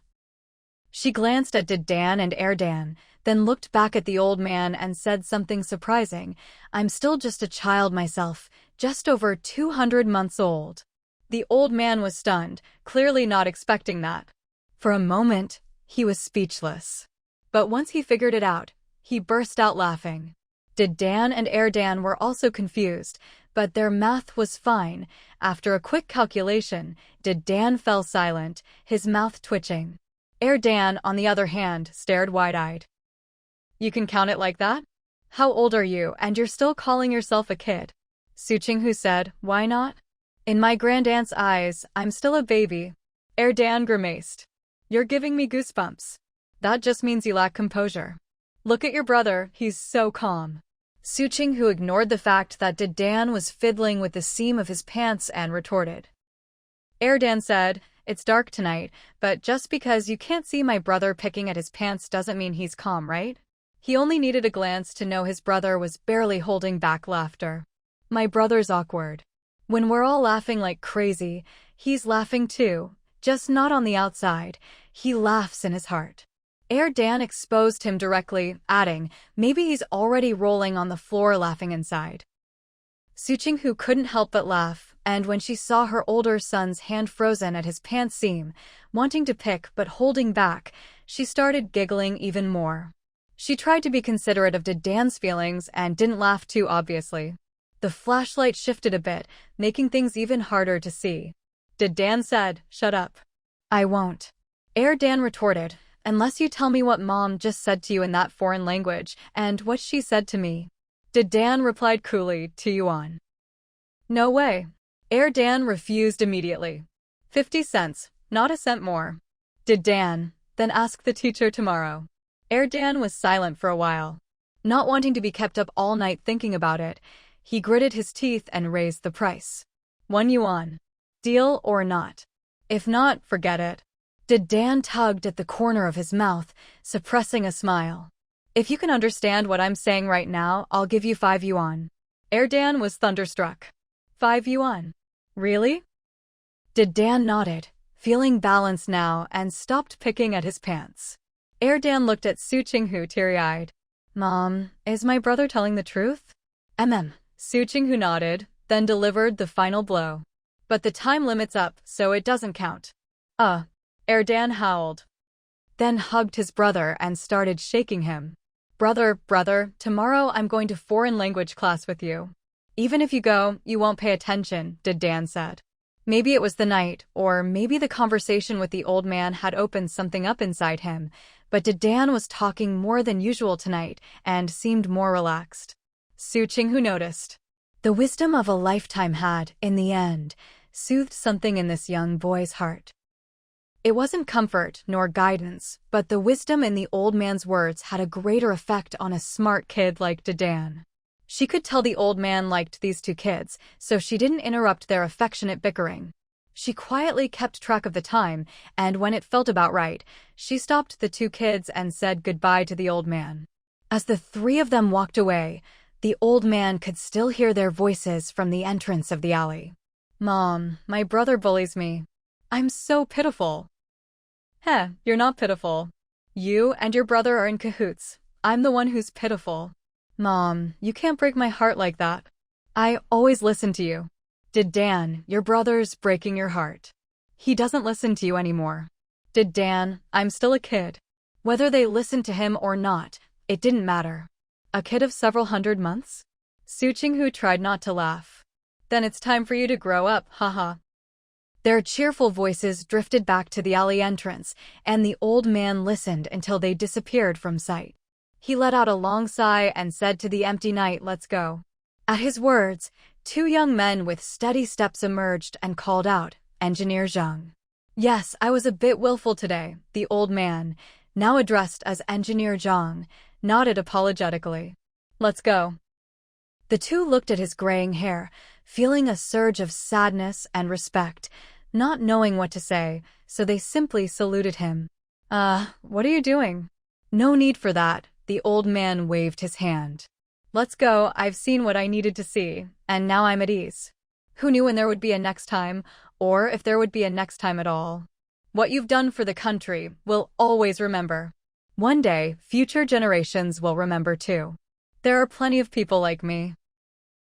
She glanced at Dan and Erdan, then looked back at the old man and said something surprising. I'm still just a child myself, just over 200 months old. The old man was stunned, clearly not expecting that. For a moment, he was speechless. But once he figured it out, he burst out laughing. Dan and Erdan were also confused, but their math was fine. After a quick calculation, Dan fell silent, his mouth twitching. Erdan, on the other hand, stared wide-eyed. You can count it like that? How old are you, and you're still calling yourself a kid? Su Qinghu said, why not? In my grandaunt's eyes, I'm still a baby. Erdan grimaced. You're giving me goosebumps. That just means you lack composure. Look at your brother, he's so calm. Su Qinghu ignored the fact that Dan was fiddling with the seam of his pants and retorted. Erdan said, it's dark tonight, but just because you can't see my brother picking at his pants doesn't mean he's calm, right? He only needed a glance to know his brother was barely holding back laughter. My brother's awkward. When we're all laughing like crazy, he's laughing too, just not on the outside. He laughs in his heart. Dan exposed him directly, adding, maybe he's already rolling on the floor laughing inside. Su Qinghu couldn't help but laugh, and when she saw her older son's hand frozen at his pants seam, wanting to pick but holding back, she started giggling even more. She tried to be considerate of Dan's feelings and didn't laugh too obviously. The flashlight shifted a bit, making things even harder to see. Dan said, shut up. I won't. Dan retorted, unless you tell me what Mom just said to you in that foreign language, and what she said to me. Dan replied coolly to Yuan. No way. Dan refused immediately. 50 cents, not a cent more. Dan, then ask the teacher tomorrow. Dan was silent for a while. Not wanting to be kept up all night thinking about it, he gritted his teeth and raised the price. 1 yuan. Deal or not? If not, forget it. Dan tugged at the corner of his mouth, suppressing a smile. If you can understand what I'm saying right now, I'll give you 5 yuan. Dan was thunderstruck. 5 yuan. Really? Dan nodded, feeling balanced now, and stopped picking at his pants. Dan looked at Su Qinghu teary-eyed. Mom, is my brother telling the truth? Su Qinghu nodded, then delivered the final blow. But the time limit's up, so it doesn't count. Dan howled. Then hugged his brother and started shaking him. Brother, tomorrow I'm going to foreign language class with you. Even if you go, you won't pay attention, Dan said. Maybe it was the night, or maybe the conversation with the old man had opened something up inside him, but Dan was talking more than usual tonight and seemed more relaxed. Su Qinghu noticed. The wisdom of a lifetime had, in the end, soothed something in this young boy's heart. It wasn't comfort nor guidance, but the wisdom in the old man's words had a greater effect on a smart kid like Dan. She could tell the old man liked these 2 kids, so she didn't interrupt their affectionate bickering. She quietly kept track of the time, and when it felt about right, she stopped the 2 kids and said goodbye to the old man. As the 3 of them walked away, the old man could still hear their voices from the entrance of the alley. Mom, my brother bullies me. I'm so pitiful. You're not pitiful. You and your brother are in cahoots. I'm the one who's pitiful. Mom, you can't break my heart like that. I always listen to you. Dan, your brother's breaking your heart. He doesn't listen to you anymore. Dan, I'm still a kid. Whether they listened to him or not, it didn't matter. A kid of several hundred months? Su Qinghu tried not to laugh. Then it's time for you to grow up, haha. Their cheerful voices drifted back to the alley entrance, and the old man listened until they disappeared from sight. He let out a long sigh and said to the empty night, let's go. At his words, two young men with steady steps emerged and called out, "Engineer Zhang." "Yes, I was a bit willful today," the old man, now addressed as Engineer Zhang, nodded apologetically. "Let's go." The two looked at his graying hair, feeling a surge of sadness and respect, not knowing what to say, so they simply saluted him. What are you doing?" "No need for that," the old man waved his hand. "Let's go, I've seen what I needed to see, and now I'm at ease." Who knew when there would be a next time, or if there would be a next time at all? What you've done for the country, we'll always remember. One day, future generations will remember too. There are plenty of people like me.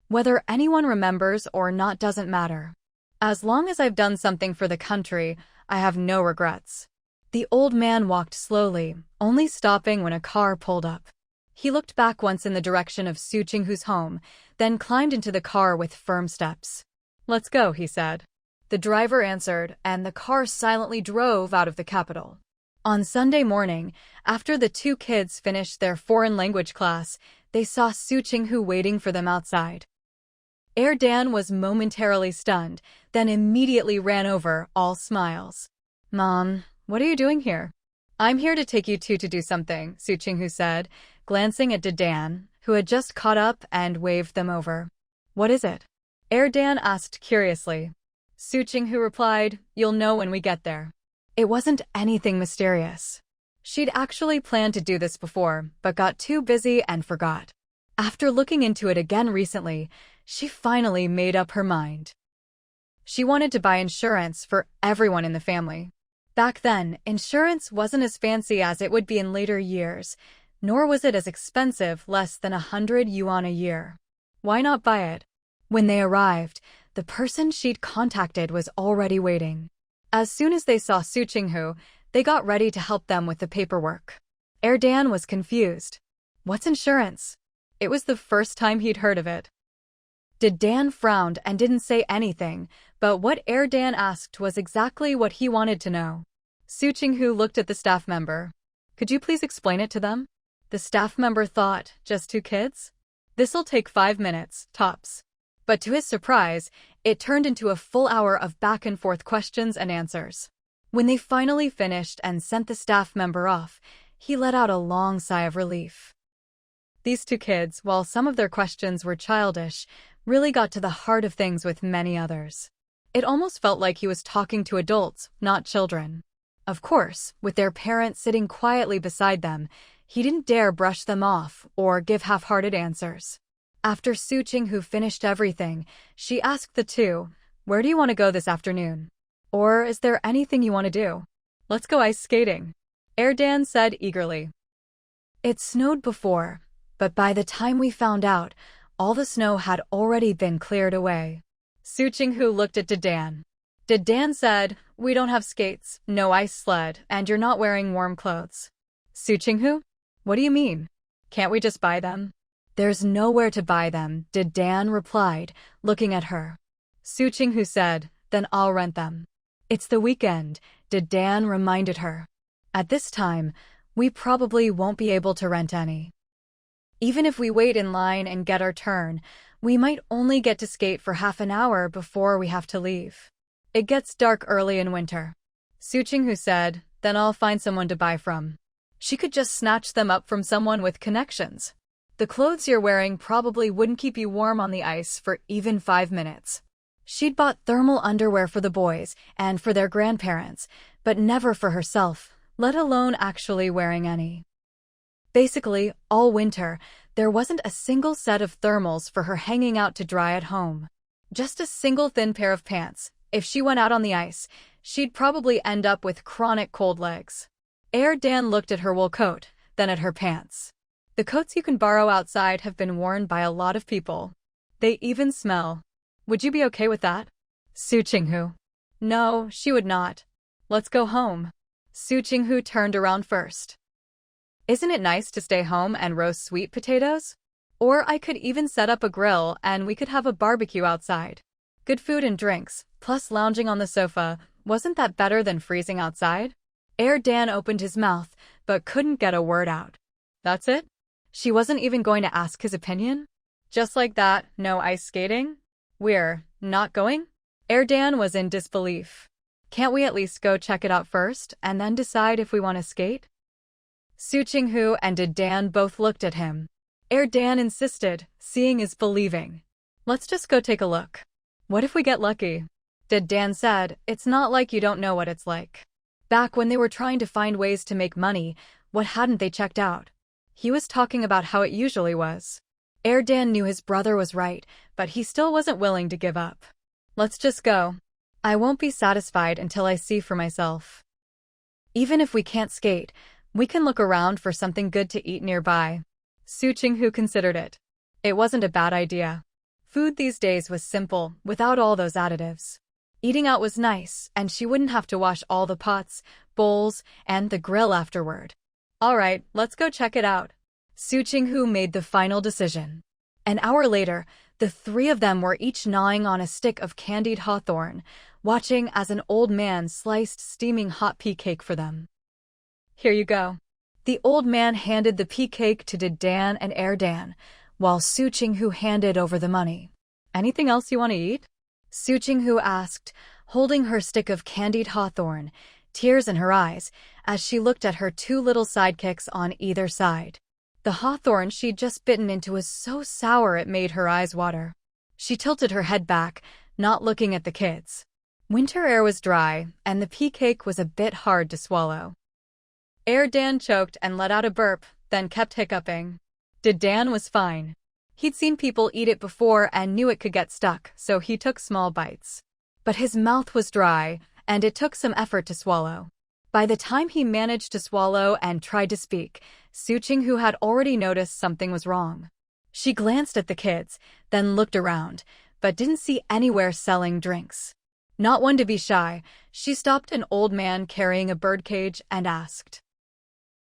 Whether anyone remembers or not doesn't matter. As long as I've done something for the country, I have no regrets. The old man walked slowly, only stopping when a car pulled up. He looked back once in the direction of Su Qinghu's home, then climbed into the car with firm steps. "Let's go," he said. The driver answered, and the car silently drove out of the capital. On Sunday morning, after the two kids finished their foreign language class, they saw Su Qinghu waiting for them outside. Dan was momentarily stunned, then immediately ran over, all smiles. "Mom, what are you doing here?" "I'm here to take you two to do something," Su Qinghu said, glancing at Dan, who had just caught up and waved them over. "What is it?" Dan asked curiously. Su Qinghu replied, "You'll know when we get there." It wasn't anything mysterious. She'd actually planned to do this before, but got too busy and forgot. After looking into it again recently, she finally made up her mind. She wanted to buy insurance for everyone in the family. Back then, insurance wasn't as fancy as it would be in later years, nor was it as expensive, less than 100 yuan a year. Why not buy it? When they arrived, the person she'd contacted was already waiting. As soon as they saw Su Qinghu, they got ready to help them with the paperwork. Dan was confused. What's insurance? It was the first time he'd heard of it. Dan frowned and didn't say anything, but what Dan asked was exactly what he wanted to know. Su Qinghu looked at the staff member. "Could you please explain it to them?" The staff member thought, "Just two kids? This'll take 5 minutes, tops." But to his surprise, it turned into a full hour of back-and-forth questions and answers. When they finally finished and sent the staff member off, he let out a long sigh of relief. These two kids, while some of their questions were childish, really got to the heart of things with many others. It almost felt like he was talking to adults, not children. Of course, with their parents sitting quietly beside them, he didn't dare brush them off or give half-hearted answers. After Su Qinghu finished everything, she asked the two, "Where do you want to go this afternoon? Or is there anything you want to do?" "Let's go ice skating," Dan said eagerly. It snowed before, but by the time we found out, all the snow had already been cleared away. Su Qinghu looked at Dan. Dan said, "We don't have skates, no ice sled, and you're not wearing warm clothes." "Su Qinghu? What do you mean? Can't we just buy them?" "There's nowhere to buy them," Dan replied, looking at her. Su Qinghu said, "Then I'll rent them." "It's the weekend," Dan reminded her. "At this time, we probably won't be able to rent any. Even if we wait in line and get our turn, we might only get to skate for half an hour before we have to leave. It gets dark early in winter." Su Qinghu said, "Then I'll find someone to buy from." She could just snatch them up from someone with connections. "The clothes you're wearing probably wouldn't keep you warm on the ice for even 5 minutes. She'd bought thermal underwear for the boys and for their grandparents, but never for herself, let alone actually wearing any. Basically, all winter, there wasn't a single set of thermals for her hanging out to dry at home. Just a single thin pair of pants. If she went out on the ice, she'd probably end up with chronic cold legs. Dan looked at her wool coat, then at her pants. "The coats you can borrow outside have been worn by a lot of people. They even smell. Would you be okay with that?" Su Qinghu. No, she would not. "Let's go home." Su Qinghu turned around first. "Isn't it nice to stay home and roast sweet potatoes? Or I could even set up a grill and we could have a barbecue outside. Good food and drinks, plus lounging on the sofa, wasn't that better than freezing outside?" Dan opened his mouth, but couldn't get a word out. That's it? She wasn't even going to ask his opinion? Just like that, no ice skating? We're not going? Erdan was in disbelief. Can't we at least go check it out first, and then decide if we want to skate? Su Qinghu and Dan both looked at him. Erdan insisted, seeing is believing. Let's just go take a look. What if we get lucky? Dan said, it's not like you don't know what it's like. Back when they were trying to find ways to make money, what hadn't they checked out? He was talking about how it usually was. Erdan knew his brother was right, but he still wasn't willing to give up. Let's just go. I won't be satisfied until I see for myself. Even if we can't skate, we can look around for something good to eat nearby. Su Qinghu considered it. It wasn't a bad idea. Food these days was simple, without all those additives. Eating out was nice, and she wouldn't have to wash all the pots, bowls, and the grill afterward. All right, let's go check it out. Su Qinghu made the final decision. An hour later, the three of them were each gnawing on a stick of candied hawthorn, watching as an old man sliced steaming hot pea cake for them. Here you go. The old man handed the pea cake to Dan and Erdan, while Su Qinghu handed over the money. Anything else you want to eat? Su Qinghu asked, holding her stick of candied hawthorn, tears in her eyes, as she looked at her two little sidekicks on either side. The hawthorn she'd just bitten into was so sour it made her eyes water. She tilted her head back, not looking at the kids. Winter air was dry, and the pea cake was a bit hard to swallow. Dan choked and let out a burp, then kept hiccuping. Dan was fine. He'd seen people eat it before and knew it could get stuck, so he took small bites. But his mouth was dry, and it took some effort to swallow. By the time he managed to swallow and tried to speak, Su Qinghu had already noticed something was wrong. She glanced at the kids, then looked around, but didn't see anywhere selling drinks. Not one to be shy, she stopped an old man carrying a birdcage and asked.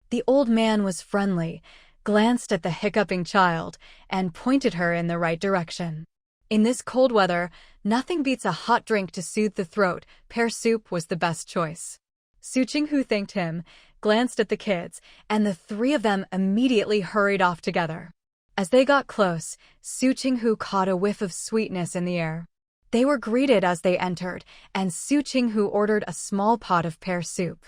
The old man was friendly, glanced at the hiccuping child, and pointed her in the right direction. In this cold weather, nothing beats a hot drink to soothe the throat. Pear soup was the best choice. Su Qinghu thanked him, glanced at the kids, and the three of them immediately hurried off together. As they got close, Su Qinghu caught a whiff of sweetness in the air. They were greeted as they entered, and Su Qinghu ordered a small pot of pear soup.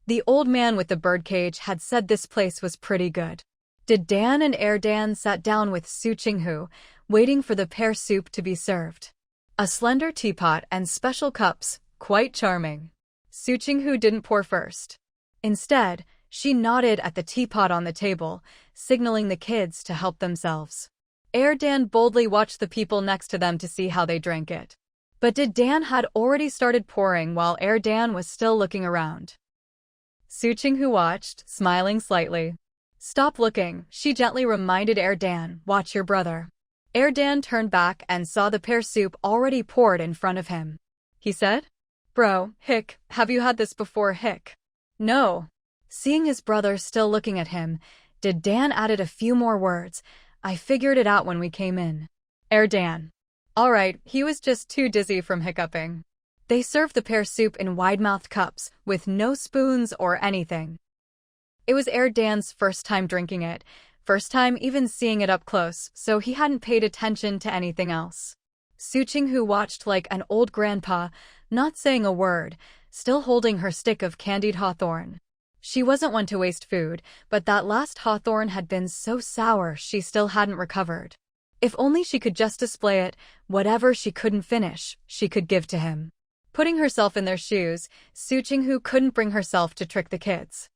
The old man with the birdcage had said this place was pretty good. Dan and Erdan sat down with Su Qinghu, waiting for the pear soup to be served. A slender teapot and special cups, quite charming. Su Qinghu didn't pour first. Instead, she nodded at the teapot on the table, signaling the kids to help themselves. Erdan boldly watched the people next to them to see how they drank it. But Dan had already started pouring while Erdan was still looking around. Su Qinghu watched, smiling slightly. Stop looking, she gently reminded Erdan, watch your brother. Erdan turned back and saw the pear soup already poured in front of him. He said, Bro, hick, have you had this before, hick? No. Seeing his brother still looking at him, Dan added a few more words. I figured it out when we came in. Erdan. All right, he was just too dizzy from hiccuping. They served the pear soup in wide-mouthed cups, with no spoons or anything. It was Erdan's first time drinking it, first time even seeing it up close, so he hadn't paid attention to anything else. Su Qinghu watched like an old grandpa, not saying a word, still holding her stick of candied hawthorn. She wasn't one to waste food, but that last hawthorn had been so sour she still hadn't recovered. If only she could just display it, whatever she couldn't finish, she could give to him. Putting herself in their shoes, Su Qinghu couldn't bring herself to trick the kids.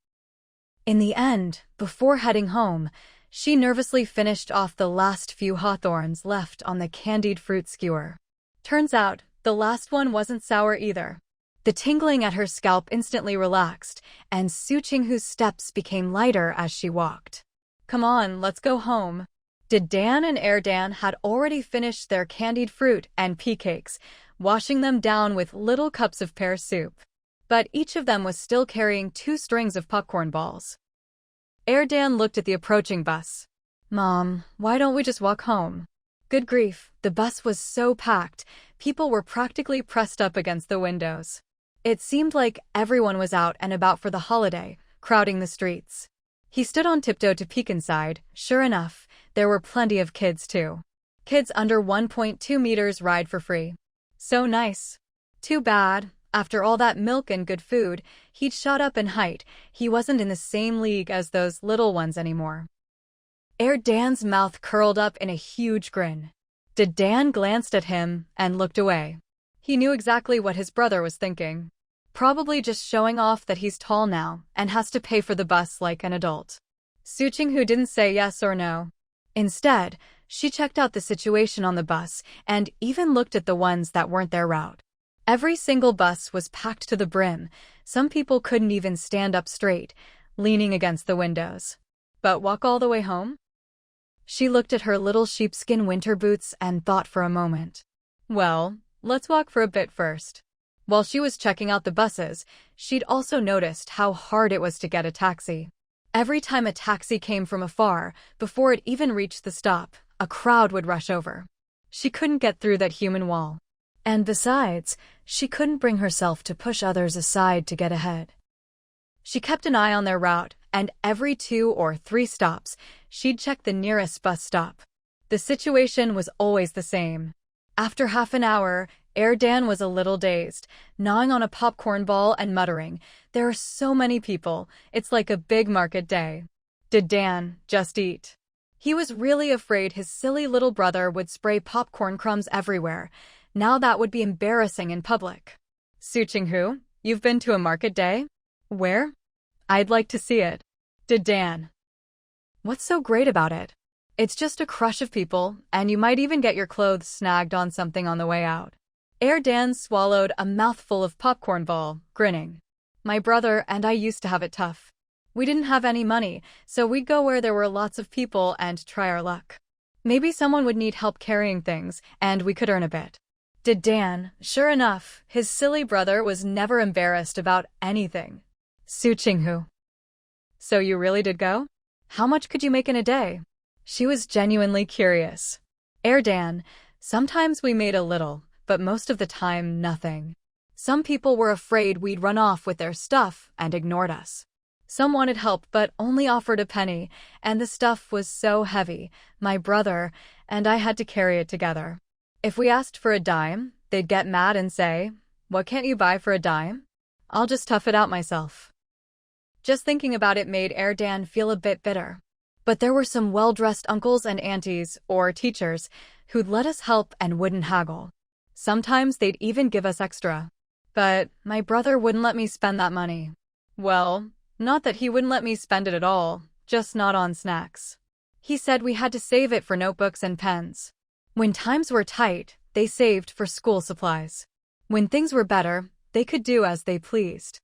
In the end, before heading home, she nervously finished off the last few hawthorns left on the candied fruit skewer. Turns out, the last one wasn't sour either. The tingling at her scalp instantly relaxed, and Su Qinghu's steps became lighter as she walked. Come on, let's go home. Dan and Erdan had already finished their candied fruit and pea cakes, washing them down with little cups of pear soup. But each of them was still carrying 2 strings of popcorn balls. Erdan looked at the approaching bus. Mom, why don't we just walk home? Good grief, the bus was so packed, people were practically pressed up against the windows. It seemed like everyone was out and about for the holiday, crowding the streets. He stood on tiptoe to peek inside. Sure enough, there were plenty of kids too. Kids under 1.2 meters ride for free. So nice. Too bad, after all that milk and good food, he'd shot up in height. He wasn't in the same league as those little ones anymore. Dan's mouth curled up in a huge grin. Dan glanced at him and looked away. He knew exactly what his brother was thinking. Probably just showing off that he's tall now and has to pay for the bus like an adult. Su Qinghu didn't say yes or no. Instead, she checked out the situation on the bus and even looked at the ones that weren't their route. Every single bus was packed to the brim. Some people couldn't even stand up straight, leaning against the windows. But walk all the way home? She looked at her little sheepskin winter boots and thought for a moment. Well, let's walk for a bit first. While she was checking out the buses, she'd also noticed how hard it was to get a taxi. Every time a taxi came from afar, before it even reached the stop, a crowd would rush over. She couldn't get through that human wall. And besides, she couldn't bring herself to push others aside to get ahead. She kept an eye on their route, and every 2 or 3 stops, she'd check the nearest bus stop. The situation was always the same. After half an hour, Dan was a little dazed, gnawing on a popcorn ball and muttering, "There are so many people, it's like a big market day." Did Dan just eat? He was really afraid his silly little brother would spray popcorn crumbs everywhere. Now that would be embarrassing in public. Su Qinghu, you've been to a market day? Where? I'd like to see it. Did Dan? What's so great about it? It's just a crush of people, and you might even get your clothes snagged on something on the way out. Dan swallowed a mouthful of popcorn ball, grinning. My brother and I used to have it tough. We didn't have any money, so we'd go where there were lots of people and try our luck. Maybe someone would need help carrying things, and we could earn a bit. Did Dan? Sure enough, his silly brother was never embarrassed about anything. Su Qinghu. So you really did go? How much could you make in a day? She was genuinely curious. Dan, sometimes we made a little, but most of the time, nothing. Some people were afraid we'd run off with their stuff and ignored us. Some wanted help but only offered a penny, and the stuff was so heavy, my brother and I had to carry it together. If we asked for a dime, they'd get mad and say, "What can't you buy for a dime? I'll just tough it out myself." Just thinking about it made Dan feel a bit bitter. But there were some well-dressed uncles and aunties, or teachers, who'd let us help and wouldn't haggle. Sometimes they'd even give us extra. But my brother wouldn't let me spend that money. Well, not that he wouldn't let me spend it at all, just not on snacks. He said we had to save it for notebooks and pens. When times were tight, they saved for school supplies. When things were better, they could do as they pleased.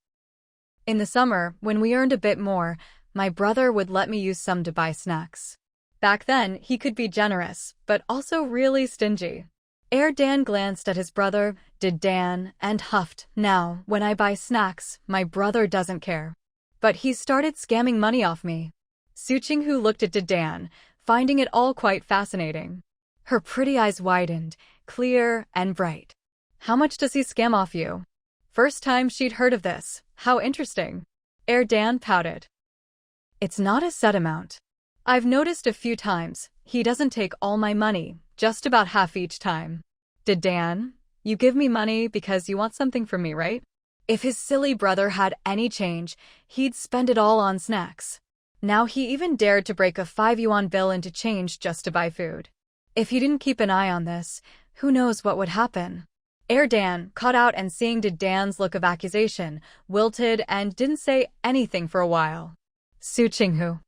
In the summer, when we earned a bit more, my brother would let me use some to buy snacks. Back then, he could be generous, but also really stingy. Dan glanced at his brother, Did Dan, and huffed, "Now, when I buy snacks, my brother doesn't care. But he's started scamming money off me." Su Qinghu looked at Did Dan, finding it all quite fascinating. Her pretty eyes widened, clear and bright. "How much does he scam off you?" First time she'd heard of this. How interesting. Dan pouted. "It's not a set amount. I've noticed a few times, he doesn't take all my money, just about half each time." Did Dan? You give me money because you want something from me, right? If his silly brother had any change, he'd spend it all on snacks. Now he even dared to break a 5 yuan bill into change just to buy food. If he didn't keep an eye on this, who knows what would happen? Dan, caught out and seeing Did Dan's look of accusation, wilted and didn't say anything for a while. Su Qinghu.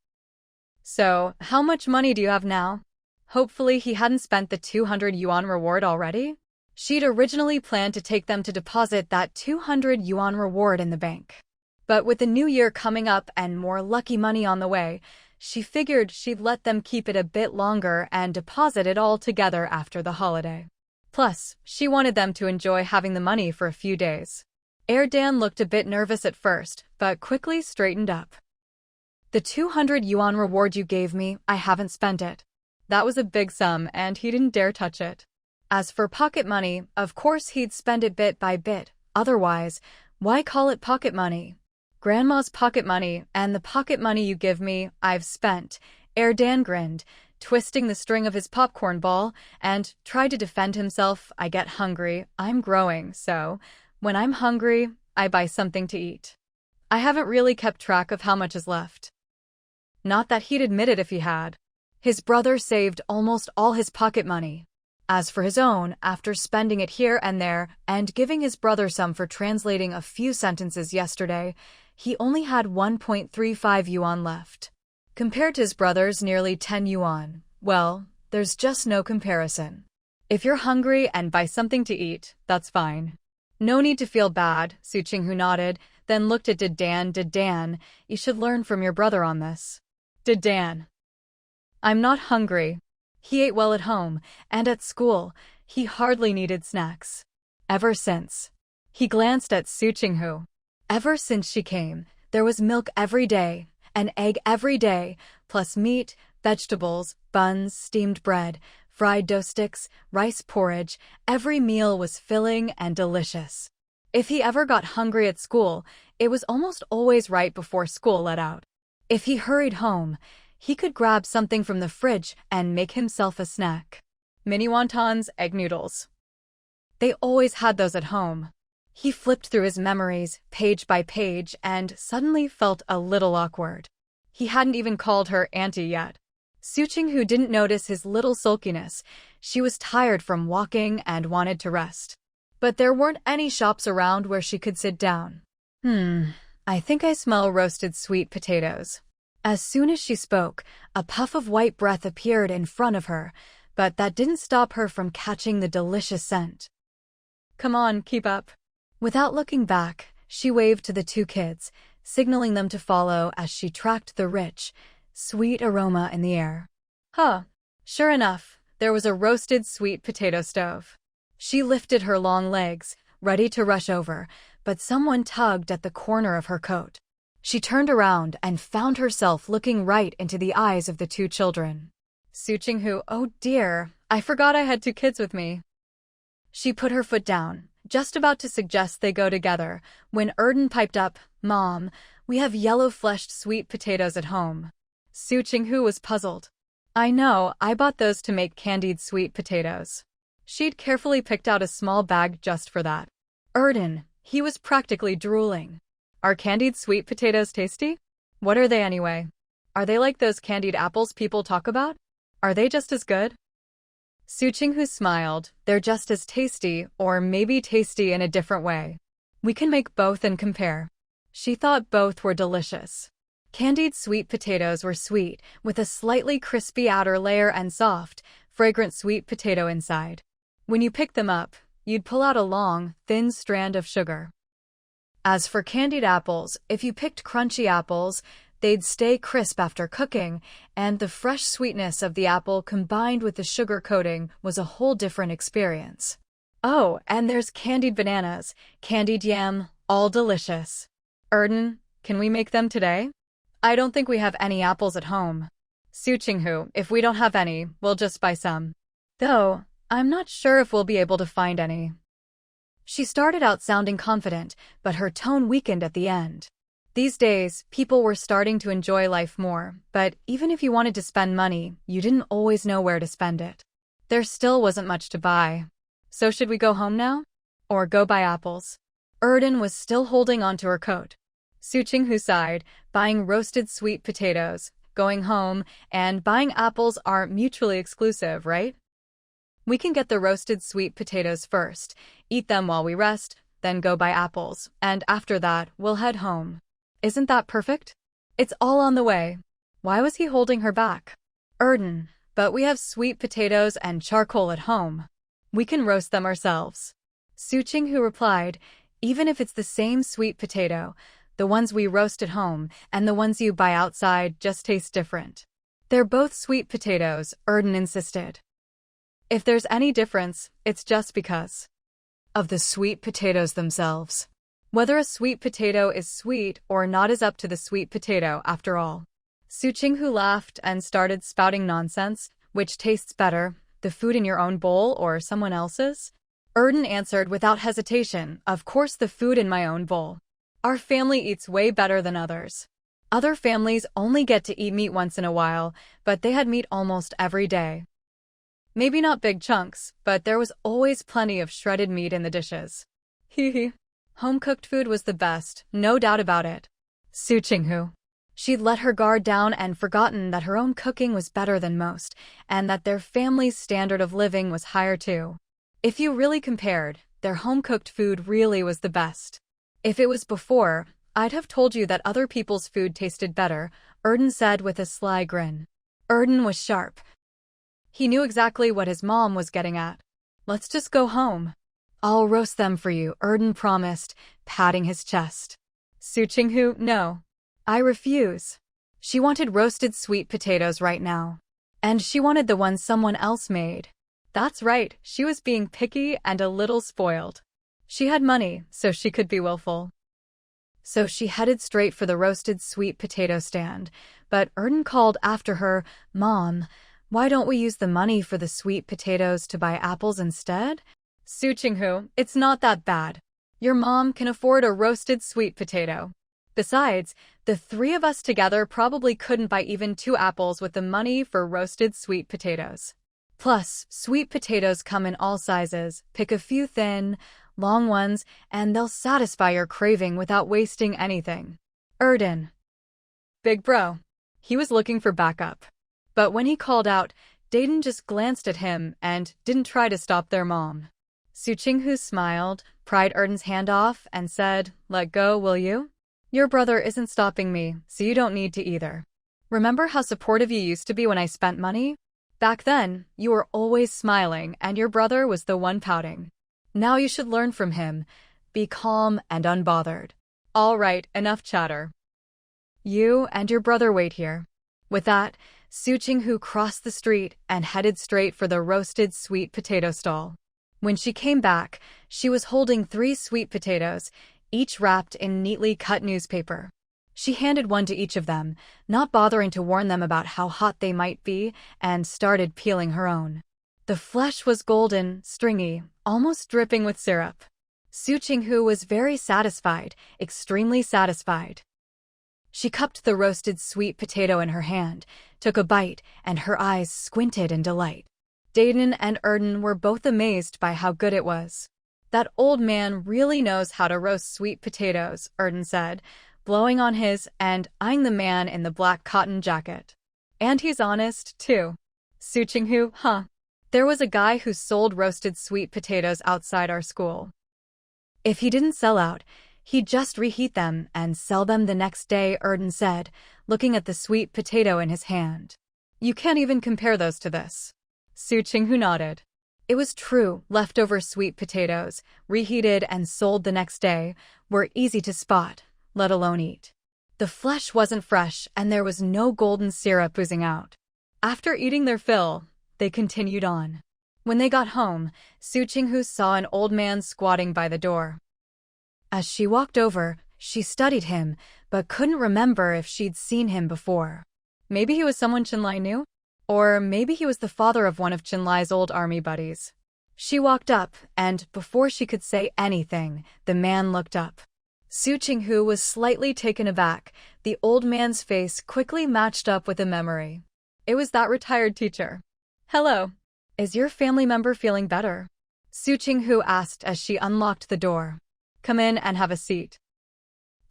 "So, how much money do you have now?" Hopefully he hadn't spent the 200 yuan reward already. She'd originally planned to take them to deposit that 200 yuan reward in the bank. But with the new year coming up and more lucky money on the way, she figured she'd let them keep it a bit longer and deposit it all together after the holiday. Plus, she wanted them to enjoy having the money for a few days. Dan looked a bit nervous at first, but quickly straightened up. "The 200 yuan reward you gave me, I haven't spent it." That was a big sum, and he didn't dare touch it. As for pocket money, of course he'd spend it bit by bit. Otherwise, why call it pocket money? "Grandma's pocket money and the pocket money you give me, I've spent." Dan grinned. twisting the string of his popcorn ball, and tried to defend himself. I get hungry. I'm growing, so when I'm hungry, I buy something to eat. I haven't really kept track of how much is left. Not that he'd admit it if he had. His brother saved almost all his pocket money. As for his own, after spending it here and there and giving his brother some for translating a few sentences yesterday, he only had 1.35 yuan left. Compared to his brother's nearly 10 yuan, well, there's just no comparison. If you're hungry and buy something to eat, that's fine. No need to feel bad, Su Qinghu nodded, then looked at Dan, you should learn from your brother on this. Dan. I'm not hungry. He ate well at home, and at school, he hardly needed snacks. Ever since. He glanced at Su Qinghu. Ever since she came, there was milk every day, an egg every day, plus meat, vegetables, buns, steamed bread, fried dough sticks, rice porridge. Every meal was filling and delicious. If he ever got hungry at school, it was almost always right before school let out. If he hurried home, he could grab something from the fridge and make himself a snack. Mini wontons, egg noodles. They always had those at home. He flipped through his memories, page by page, and suddenly felt a little awkward. He hadn't even called her auntie yet. Su Qinghu didn't notice his little sulkiness. She was tired from walking and wanted to rest. But there weren't any shops around where she could sit down. I think I smell roasted sweet potatoes. As soon as she spoke, a puff of white breath appeared in front of her, but that didn't stop her from catching the delicious scent. Come on, keep up. Without looking back, she waved to the two kids, signaling them to follow as she tracked the rich, sweet aroma in the air. Sure enough, there was a roasted sweet potato stove. She lifted her long legs, ready to rush over, but someone tugged at the corner of her coat. She turned around and found herself looking right into the eyes of the two children. Su Qinghu, oh dear, I forgot I had two kids with me. She put her foot down, just about to suggest they go together, when Erden piped up, Mom, we have yellow-fleshed sweet potatoes at home. Su Qinghu was puzzled. I know, I bought those to make candied sweet potatoes. She'd carefully picked out a small bag just for that. Erden, he was practically drooling. Are candied sweet potatoes tasty? What are they anyway? Are they like those candied apples people talk about? Are they just as good? Su Qinghu smiled. They're just as tasty, or maybe tasty in a different way. We can make both and compare. She thought both were delicious. Candied sweet potatoes were sweet, with a slightly crispy outer layer and soft, fragrant sweet potato inside. When you picked them up, you'd pull out a long, thin strand of sugar. As for candied apples, if you picked crunchy apples, they'd stay crisp after cooking, and the fresh sweetness of the apple combined with the sugar coating was a whole different experience. Oh, and there's candied bananas, candied yam, all delicious. Erden, can we make them today? I don't think we have any apples at home. Su Qinghu, if we don't have any, we'll just buy some. Though, I'm not sure if we'll be able to find any. She started out sounding confident, but her tone weakened at the end. These days, people were starting to enjoy life more, but even if you wanted to spend money, you didn't always know where to spend it. There still wasn't much to buy. So should we go home now? Or go buy apples? Erden was still holding onto her coat. Su Qinghu sighed, buying roasted sweet potatoes, going home, and buying apples aren't mutually exclusive, right? We can get the roasted sweet potatoes first, eat them while we rest, then go buy apples, and after that, we'll head home. Isn't that perfect? It's all on the way. Why was he holding her back? Erden, but we have sweet potatoes and charcoal at home. We can roast them ourselves. Su Qinghu replied, even if it's the same sweet potato, the ones we roast at home and the ones you buy outside just taste different. They're both sweet potatoes, Erden insisted. If there's any difference, it's just because of the sweet potatoes themselves. Whether a sweet potato is sweet or not is up to the sweet potato, after all. Su Qinghu laughed and started spouting nonsense. Which tastes better, the food in your own bowl or someone else's? Erden answered without hesitation, of course the food in my own bowl. Our family eats way better than others. Other families only get to eat meat once in a while, but they had meat almost every day. Maybe not big chunks, but there was always plenty of shredded meat in the dishes. Hee. Home-cooked food was the best, no doubt about it. Su Qinghu. She'd let her guard down and forgotten that her own cooking was better than most, and that their family's standard of living was higher too. If you really compared, their home-cooked food really was the best. If it was before, I'd have told you that other people's food tasted better, Erden said with a sly grin. Erden was sharp. He knew exactly what his mom was getting at. Let's just go home. I'll roast them for you, Erden promised, patting his chest. Su Qinghu, no. I refuse. She wanted roasted sweet potatoes right now. And she wanted the ones someone else made. That's right, she was being picky and a little spoiled. She had money, so she could be willful. So she headed straight for the roasted sweet potato stand, but Erden called after her, Mom, why don't we use the money for the sweet potatoes to buy apples instead? Su Qinghu, it's not that bad. Your mom can afford a roasted sweet potato. Besides, the three of us together probably couldn't buy even 2 apples with the money for roasted sweet potatoes. Plus, sweet potatoes come in all sizes. Pick a few thin, long ones, and they'll satisfy your craving without wasting anything. Erden. Big bro. He was looking for backup. But when he called out, Dayton just glanced at him and didn't try to stop their mom. Su Qinghu smiled, pried Erden's hand off, and said, Let go, will you? Your brother isn't stopping me, so you don't need to either. Remember how supportive you used to be when I spent money? Back then, you were always smiling and your brother was the one pouting. Now you should learn from him. Be calm and unbothered. All right, enough chatter. You and your brother wait here. With that, Su Qinghu crossed the street and headed straight for the roasted sweet potato stall. When she came back, she was holding 3 sweet potatoes, each wrapped in neatly cut newspaper. She handed one to each of them, not bothering to warn them about how hot they might be, and started peeling her own. The flesh was golden, stringy, almost dripping with syrup. Su Qinghu was very satisfied, extremely satisfied. She cupped the roasted sweet potato in her hand, took a bite, and her eyes squinted in delight. Dayton and Erden were both amazed by how good it was. That old man really knows how to roast sweet potatoes, Erden said, blowing on his and eyeing the man in the black cotton jacket. And he's honest, too. Su Qinghu, huh? There was a guy who sold roasted sweet potatoes outside our school. If he didn't sell out, he'd just reheat them and sell them the next day, Erden said, looking at the sweet potato in his hand. You can't even compare those to this. Su Qinghu nodded. It was true, leftover sweet potatoes, reheated and sold the next day, were easy to spot, let alone eat. The flesh wasn't fresh and there was no golden syrup oozing out. After eating their fill, they continued on. When they got home, Su Qinghu saw an old man squatting by the door. As she walked over, she studied him, but couldn't remember if she'd seen him before. Maybe he was someone Qinlai knew? Or maybe he was the father of one of Qinlai's old army buddies. She walked up, and before she could say anything, the man looked up. Su Qinghu was slightly taken aback. The old man's face quickly matched up with a memory. It was that retired teacher. Hello. Is your family member feeling better? Su Qinghu asked as she unlocked the door. Come in and have a seat.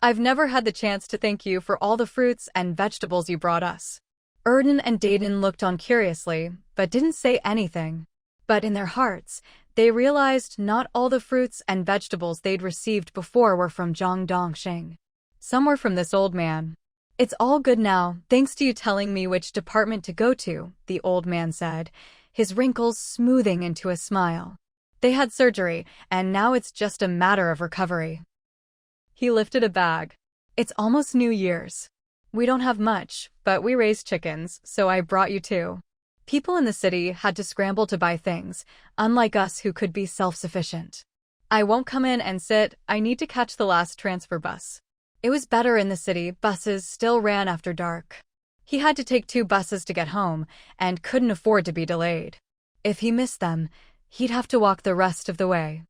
I've never had the chance to thank you for all the fruits and vegetables you brought us. Erden and Dayton looked on curiously, but didn't say anything. But in their hearts, they realized not all the fruits and vegetables they'd received before were from Zhongdongxing. Some were from this old man. It's all good now, thanks to you telling me which department to go to, the old man said, his wrinkles smoothing into a smile. They had surgery, and now it's just a matter of recovery. He lifted a bag. It's almost New Year's. We don't have much, but we raise chickens, so I brought you 2. People in the city had to scramble to buy things, unlike us who could be self-sufficient. I won't come in and sit, I need to catch the last transfer bus. It was better in the city, buses still ran after dark. He had to take 2 buses to get home, and couldn't afford to be delayed. If he missed them, he'd have to walk the rest of the way.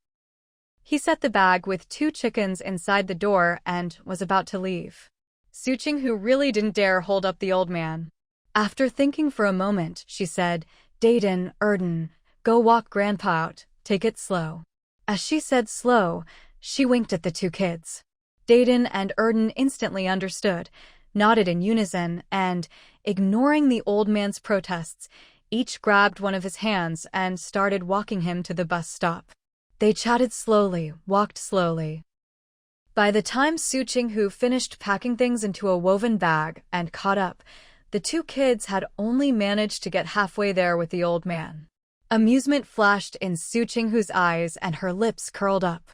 He set the bag with 2 chickens inside the door and was about to leave. Su Qinghu really didn't dare hold up the old man. After thinking for a moment, she said, Dayton, Erden, go walk Grandpa out, take it slow. As she said slow, she winked at the two kids. Dayton and Erden instantly understood, nodded in unison, and, ignoring the old man's protests, each grabbed one of his hands and started walking him to the bus stop. They chatted slowly, walked slowly. By the time Su Qinghu finished packing things into a woven bag and caught up, the two kids had only managed to get halfway there with the old man. Amusement flashed in Su Qinghu's eyes and her lips curled up.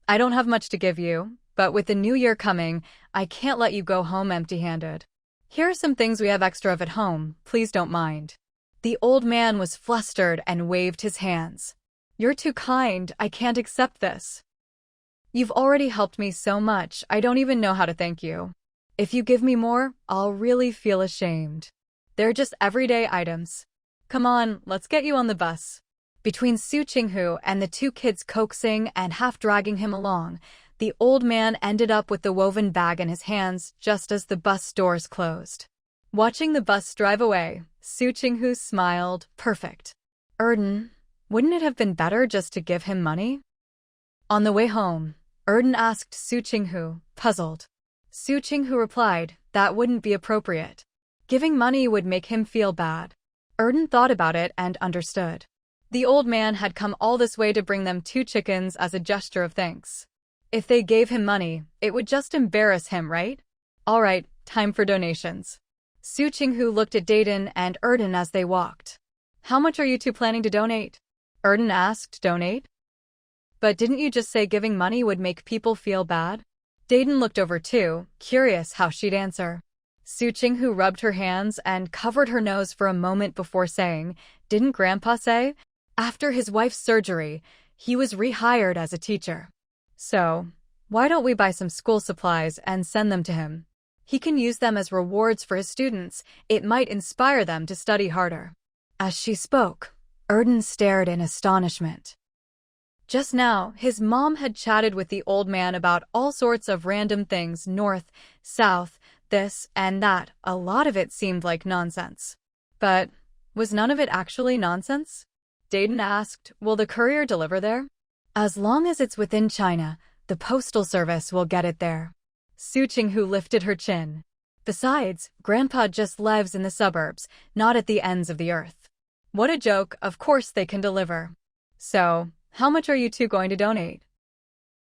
I don't have much to give you, but with the new year coming, I can't let you go home empty-handed. Here are some things we have extra of at home, please don't mind. The old man was flustered and waved his hands. You're too kind, I can't accept this. You've already helped me so much, I don't even know how to thank you. If you give me more, I'll really feel ashamed. They're just everyday items. Come on, let's get you on the bus. Between Su Qinghu and the two kids coaxing and half-dragging him along, the old man ended up with the woven bag in his hands just as the bus doors closed. Watching the bus drive away, Su Qinghu smiled, perfect. Erden, wouldn't it have been better just to give him money? On the way home, Erden asked Su Qinghu, puzzled. Su Qinghu replied, that wouldn't be appropriate. Giving money would make him feel bad. Erden thought about it and understood. The old man had come all this way to bring them 2 chickens as a gesture of thanks. If they gave him money, it would just embarrass him, right? All right, time for donations. Su Qinghu looked at Dayton and Erden as they walked. How much are you two planning to donate? Erden asked, donate? But didn't you just say giving money would make people feel bad? Dayton looked over too, curious how she'd answer. Su Qinghu rubbed her hands and covered her nose for a moment before saying, didn't Grandpa say? After his wife's surgery, he was rehired as a teacher. So, why don't we buy some school supplies and send them to him? He can use them as rewards for his students. It might inspire them to study harder. As she spoke, Erden stared in astonishment. Just now, his mom had chatted with the old man about all sorts of random things, north, south, this and that. A lot of it seemed like nonsense. But, was none of it actually nonsense? Dayton asked, will the courier deliver there? As long as it's within China, the postal service will get it there. Su Qinghu lifted her chin. Besides, Grandpa just lives in the suburbs, not at the ends of the earth. What a joke, of course they can deliver. So, how much are you two going to donate?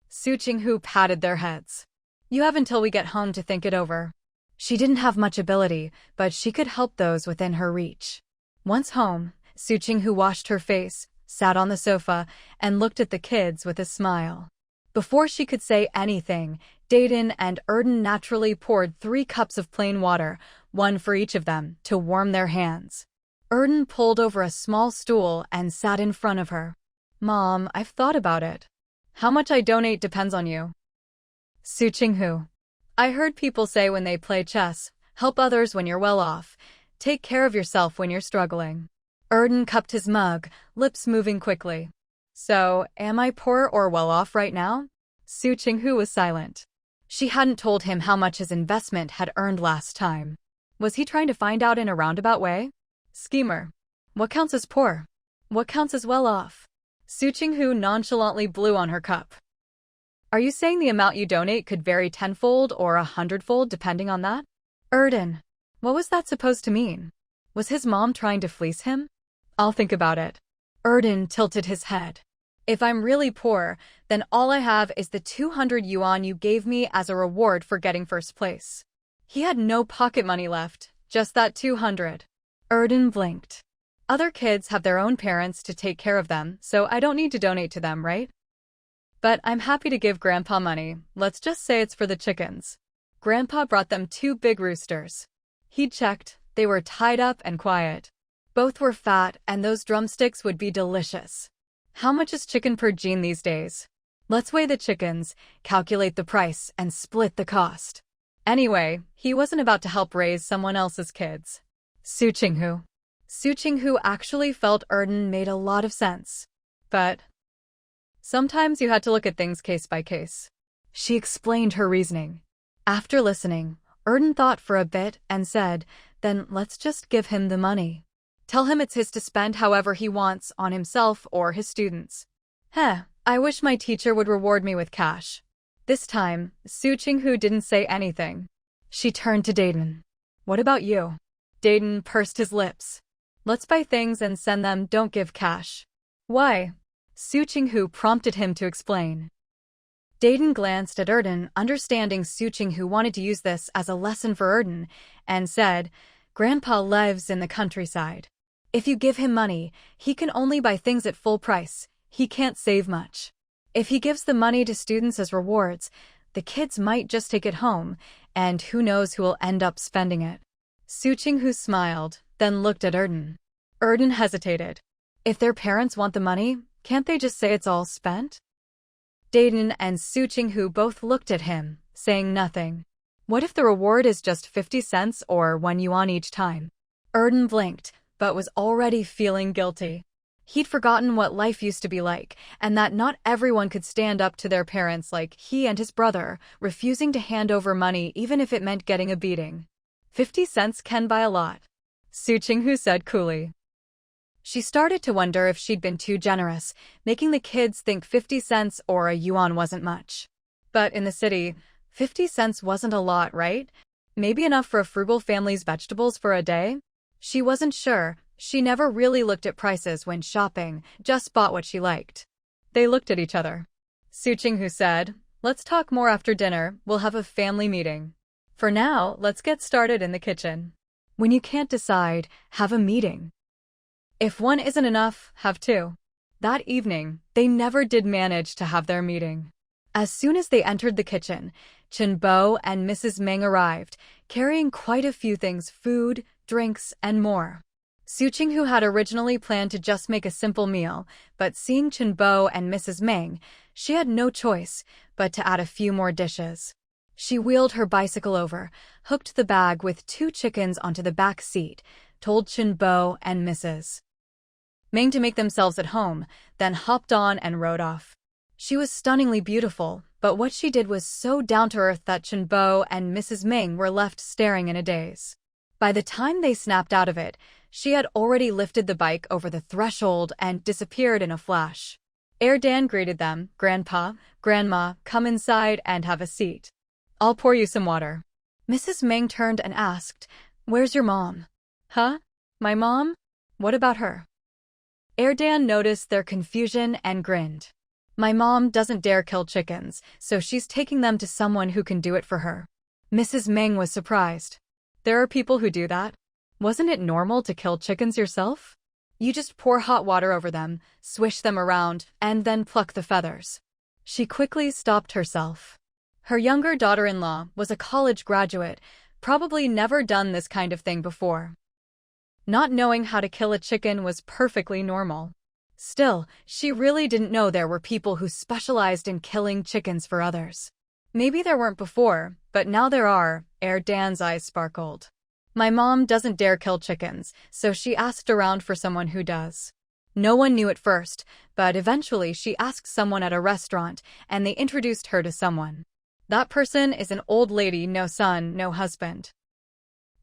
Su Qinghu patted their heads. You have until we get home to think it over. She didn't have much ability, but she could help those within her reach. Once home, Su Qinghu washed her face, sat on the sofa, and looked at the kids with a smile. Before she could say anything, Dayton and Erden naturally poured 3 cups of plain water, 1 for each of them, to warm their hands. Erden pulled over a small stool and sat in front of her. Mom, I've thought about it. How much I donate depends on you. Su Qinghu. I heard people say when they play chess, help others when you're well off. Take care of yourself when you're struggling. Erden cupped his mug, lips moving quickly. So, am I poor or well off right now? Su Qinghu was silent. She hadn't told him how much his investment had earned last time. Was he trying to find out in a roundabout way? Schemer. What counts as poor? What counts as well off? Su Qinghu nonchalantly blew on her cup. Are you saying the amount you donate could vary 10-fold or 100-fold depending on that? Erden. What was that supposed to mean? Was his mom trying to fleece him? I'll think about it. Erden tilted his head. If I'm really poor, then all I have is the 200 yuan you gave me as a reward for getting first place. He had no pocket money left, just that 200. Erden blinked. Other kids have their own parents to take care of them, so I don't need to donate to them, right? But I'm happy to give Grandpa money. Let's just say it's for the chickens. Grandpa brought them 2 big roosters. He checked. They were tied up and quiet. Both were fat, and those drumsticks would be delicious. How much is chicken per gene these days? Let's weigh the chickens, calculate the price, and split the cost. Anyway, he wasn't about to help raise someone else's kids. Su Qinghu. Su Qinghu actually felt Erden made a lot of sense. But sometimes you had to look at things case by case. She explained her reasoning. After listening, Erden thought for a bit and said, "Then let's just give him the money. Tell him it's his to spend however he wants on himself or his students." I wish my teacher would reward me with cash. This time, Su Qinghu didn't say anything. She turned to Dayton. "What about you?" Dayton pursed his lips. "Let's buy things and send them, don't give cash." "Why?" Su Qinghu prompted him to explain. Dayton glanced at Erden, understanding Su Qinghu wanted to use this as a lesson for Erden, and said, "Grandpa lives in the countryside. If you give him money, he can only buy things at full price. He can't save much. If he gives the money to students as rewards, the kids might just take it home, and who knows who will end up spending it." Su Qinghu smiled, then looked at Erden. Erden hesitated. If their parents want the money, can't they just say it's all spent? Dayton and Su Qinghu both looked at him, saying nothing. What if the reward is just 50 cents or 1 yuan each time? Erden blinked, but was already feeling guilty. He'd forgotten what life used to be like, and that not everyone could stand up to their parents like he and his brother, refusing to hand over money even if it meant getting a beating. 50 cents can buy a lot, Su Qinghu said coolly. She started to wonder if she'd been too generous, making the kids think 50 cents or a yuan wasn't much. But in the city, 50 cents wasn't a lot, right? Maybe enough for a frugal family's vegetables for a day? She wasn't sure. She never really looked at prices when shopping, just bought what she liked. They looked at each other. Su Qinghu said, "Let's talk more after dinner, we'll have a family meeting. For now, let's get started in the kitchen." When you can't decide, have a meeting. If one isn't enough, have two. That evening, they never did manage to have their meeting. As soon as they entered the kitchen, Chen Bo and Mrs. Meng arrived, carrying quite a few things, food, drinks, and more. Su Qinghu had originally planned to just make a simple meal, but seeing Chen Bo and Mrs. Meng, she had no choice but to add a few more dishes. She wheeled her bicycle over, hooked the bag with 2 chickens onto the back seat, told Chen Bo and Mrs. Meng to make themselves at home, then hopped on and rode off. She was stunningly beautiful, but what she did was so down-to-earth that Chen Bo and Mrs. Meng were left staring in a daze. By the time they snapped out of it, she had already lifted the bike over the threshold and disappeared in a flash. Dan greeted them, "Grandpa, Grandma, come inside and have a seat. I'll pour you some water." Mrs. Meng turned and asked, "Where's your mom?" "Huh? My mom? What about her?" Dan noticed their confusion and grinned. "My mom doesn't dare kill chickens, so she's taking them to someone who can do it for her." Mrs. Meng was surprised. "There are people who do that? Wasn't it normal to kill chickens yourself? You just pour hot water over them, swish them around, and then pluck the feathers." She quickly stopped herself. Her younger daughter-in-law was a college graduate, probably never done this kind of thing before. Not knowing how to kill a chicken was perfectly normal. Still, she really didn't know there were people who specialized in killing chickens for others. Maybe there weren't before, but now there are. Dan's eyes sparkled. "My mom doesn't dare kill chickens, so she asked around for someone who does." No one knew at first, but eventually she asked someone at a restaurant, and they introduced her to someone. That person is an old lady, no son, no husband.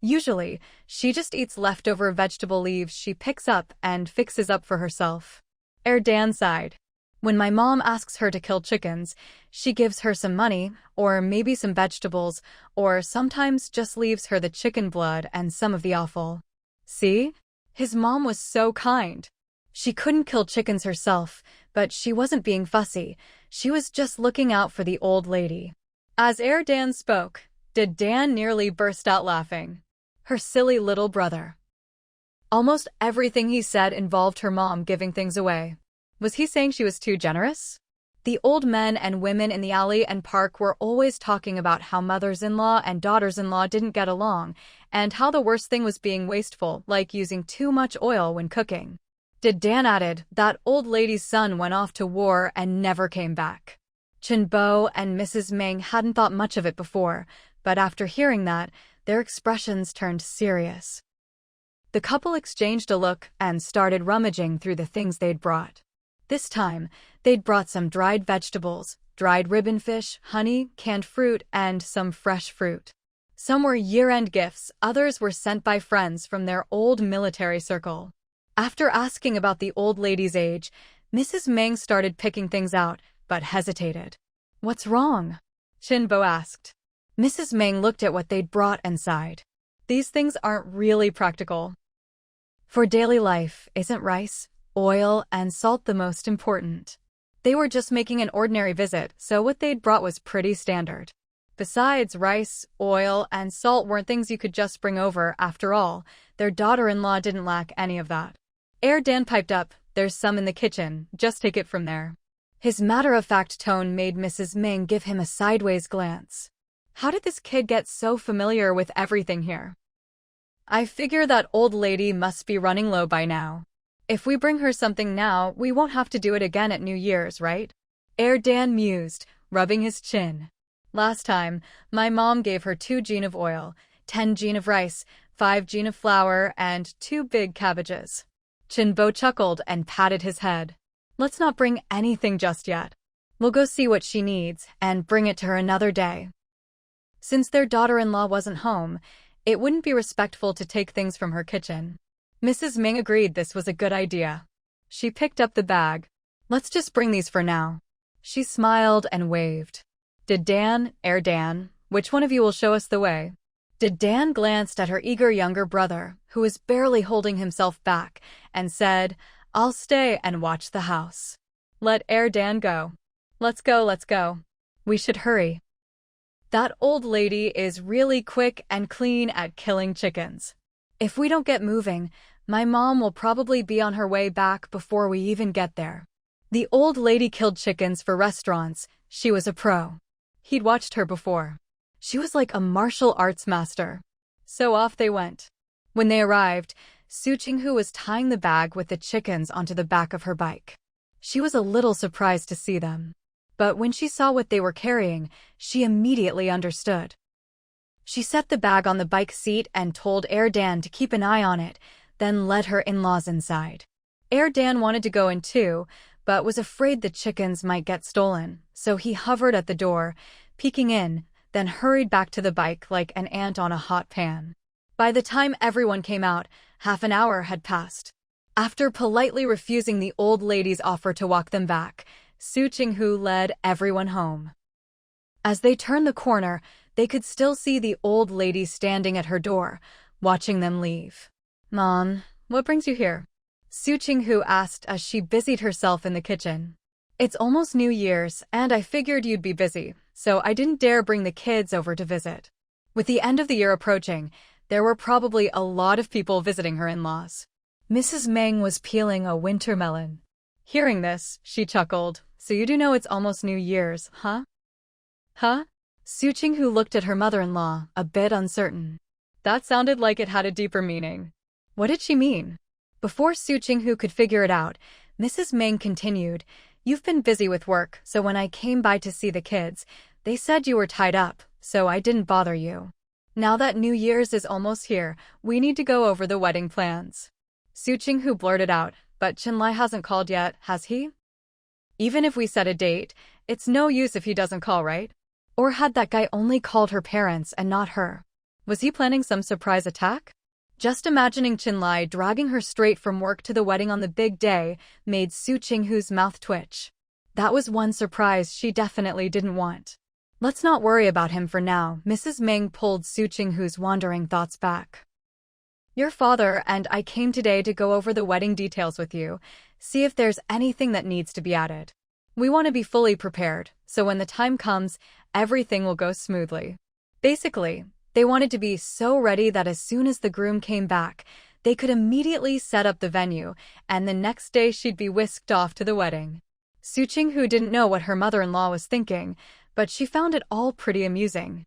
Usually, she just eats leftover vegetable leaves she picks up and fixes up for herself. Dan sighed. "When my mom asks her to kill chickens, she gives her some money, or maybe some vegetables, or sometimes just leaves her the chicken blood and some of the offal." See? His mom was so kind. She couldn't kill chickens herself, but she wasn't being fussy. She was just looking out for the old lady. As Dan spoke, Dan nearly burst out laughing. Her silly little brother. Almost everything he said involved her mom giving things away. Was he saying she was too generous? The old men and women in the alley and park were always talking about how mothers-in-law and daughters-in-law didn't get along, and how the worst thing was being wasteful, like using too much oil when cooking. Dan added, "That old lady's son went off to war and never came back." Chen Bo and Mrs. Meng hadn't thought much of it before, but after hearing that, their expressions turned serious. The couple exchanged a look and started rummaging through the things they'd brought. This time, they'd brought some dried vegetables, dried ribbon fish, honey, canned fruit, and some fresh fruit. Some were year-end gifts, others were sent by friends from their old military circle. After asking about the old lady's age, Mrs. Meng started picking things out, but hesitated. "What's wrong?" Qinbo asked. Mrs. Meng looked at what they'd brought and sighed. "These things aren't really practical. For daily life, isn't rice, oil, and salt the most important?" They were just making an ordinary visit, so what they'd brought was pretty standard. Besides, rice, oil, and salt weren't things you could just bring over. After all, their daughter-in-law didn't lack any of that. Dan piped up, "There's some in the kitchen, just take it from there." His matter-of-fact tone made Mrs. Ming give him a sideways glance. How did this kid get so familiar with everything here? "I figure that old lady must be running low by now. If we bring her something now, we won't have to do it again at New Year's, right?" Dan mused, rubbing his chin. "Last time, my mom gave her 2 jin of oil, 10 jin of rice, 5 jin of flour, and 2 big cabbages." Qinbo chuckled and patted his head. "Let's not bring anything just yet. We'll go see what she needs and bring it to her another day." Since their daughter-in-law wasn't home, it wouldn't be respectful to take things from her kitchen. Mrs. Ming agreed this was a good idea. She picked up the bag. "Let's just bring these for now." She smiled and waved. "Did Dan, which one of you will show us the way?" Dan glanced at her eager younger brother, who was barely holding himself back, and said, "I'll stay and watch the house." "Let Dan go." Let's go. We should hurry. That old lady is really quick and clean at killing chickens. If we don't get moving, my mom will probably be on her way back before we even get there." The old lady killed chickens for restaurants. She was a pro. He'd watched her before. She was like a martial arts master. So off they went. When they arrived, Su Qinghu was tying the bag with the chickens onto the back of her bike. She was a little surprised to see them. But when she saw what they were carrying, she immediately understood. She set the bag on the bike seat and told Dan to keep an eye on it, then led her in-laws inside. Dan wanted to go in too, but was afraid the chickens might get stolen, so he hovered at the door, peeking in, then hurried back to the bike like an ant on a hot pan. By the time everyone came out, half an hour had passed. After politely refusing the old lady's offer to walk them back, Su Qinghu led everyone home. As they turned the corner, they could still see the old lady standing at her door, watching them leave. "Mom, what brings you here?" Su Qinghu asked as she busied herself in the kitchen. "It's almost New Year's, and I figured you'd be busy, so I didn't dare bring the kids over to visit." With the end of the year approaching, there were probably a lot of people visiting her in-laws. Mrs. Meng was peeling a winter melon. Hearing this, she chuckled. "So you do know it's almost New Year's, huh?" "Huh?" Su Qinghu looked at her mother-in-law, a bit uncertain. That sounded like it had a deeper meaning. What did she mean? Before Su Qinghu could figure it out, Mrs. Meng continued, "You've been busy with work, so when I came by to see the kids, they said you were tied up, so I didn't bother you. Now that New Year's is almost here, we need to go over the wedding plans." Su Qinghu blurted out, "But Chenlai hasn't called yet, has he?" "Even if we set a date, it's no use if he doesn't call, right?" Or had that guy only called her parents and not her? Was he planning some surprise attack? Just imagining Chenlai dragging her straight from work to the wedding on the big day made Su Qinghu's mouth twitch. That was one surprise she definitely didn't want. "Let's not worry about him for now." Mrs. Ming pulled Su Qinghu's wandering thoughts back. "Your father and I came today to go over the wedding details with you, see if there's anything that needs to be added. We want to be fully prepared, so when the time comes, everything will go smoothly." Basically, they wanted to be so ready that as soon as the groom came back, they could immediately set up the venue, and the next day she'd be whisked off to the wedding. Su Qinghu didn't know what her mother-in-law was thinking, but she found it all pretty amusing.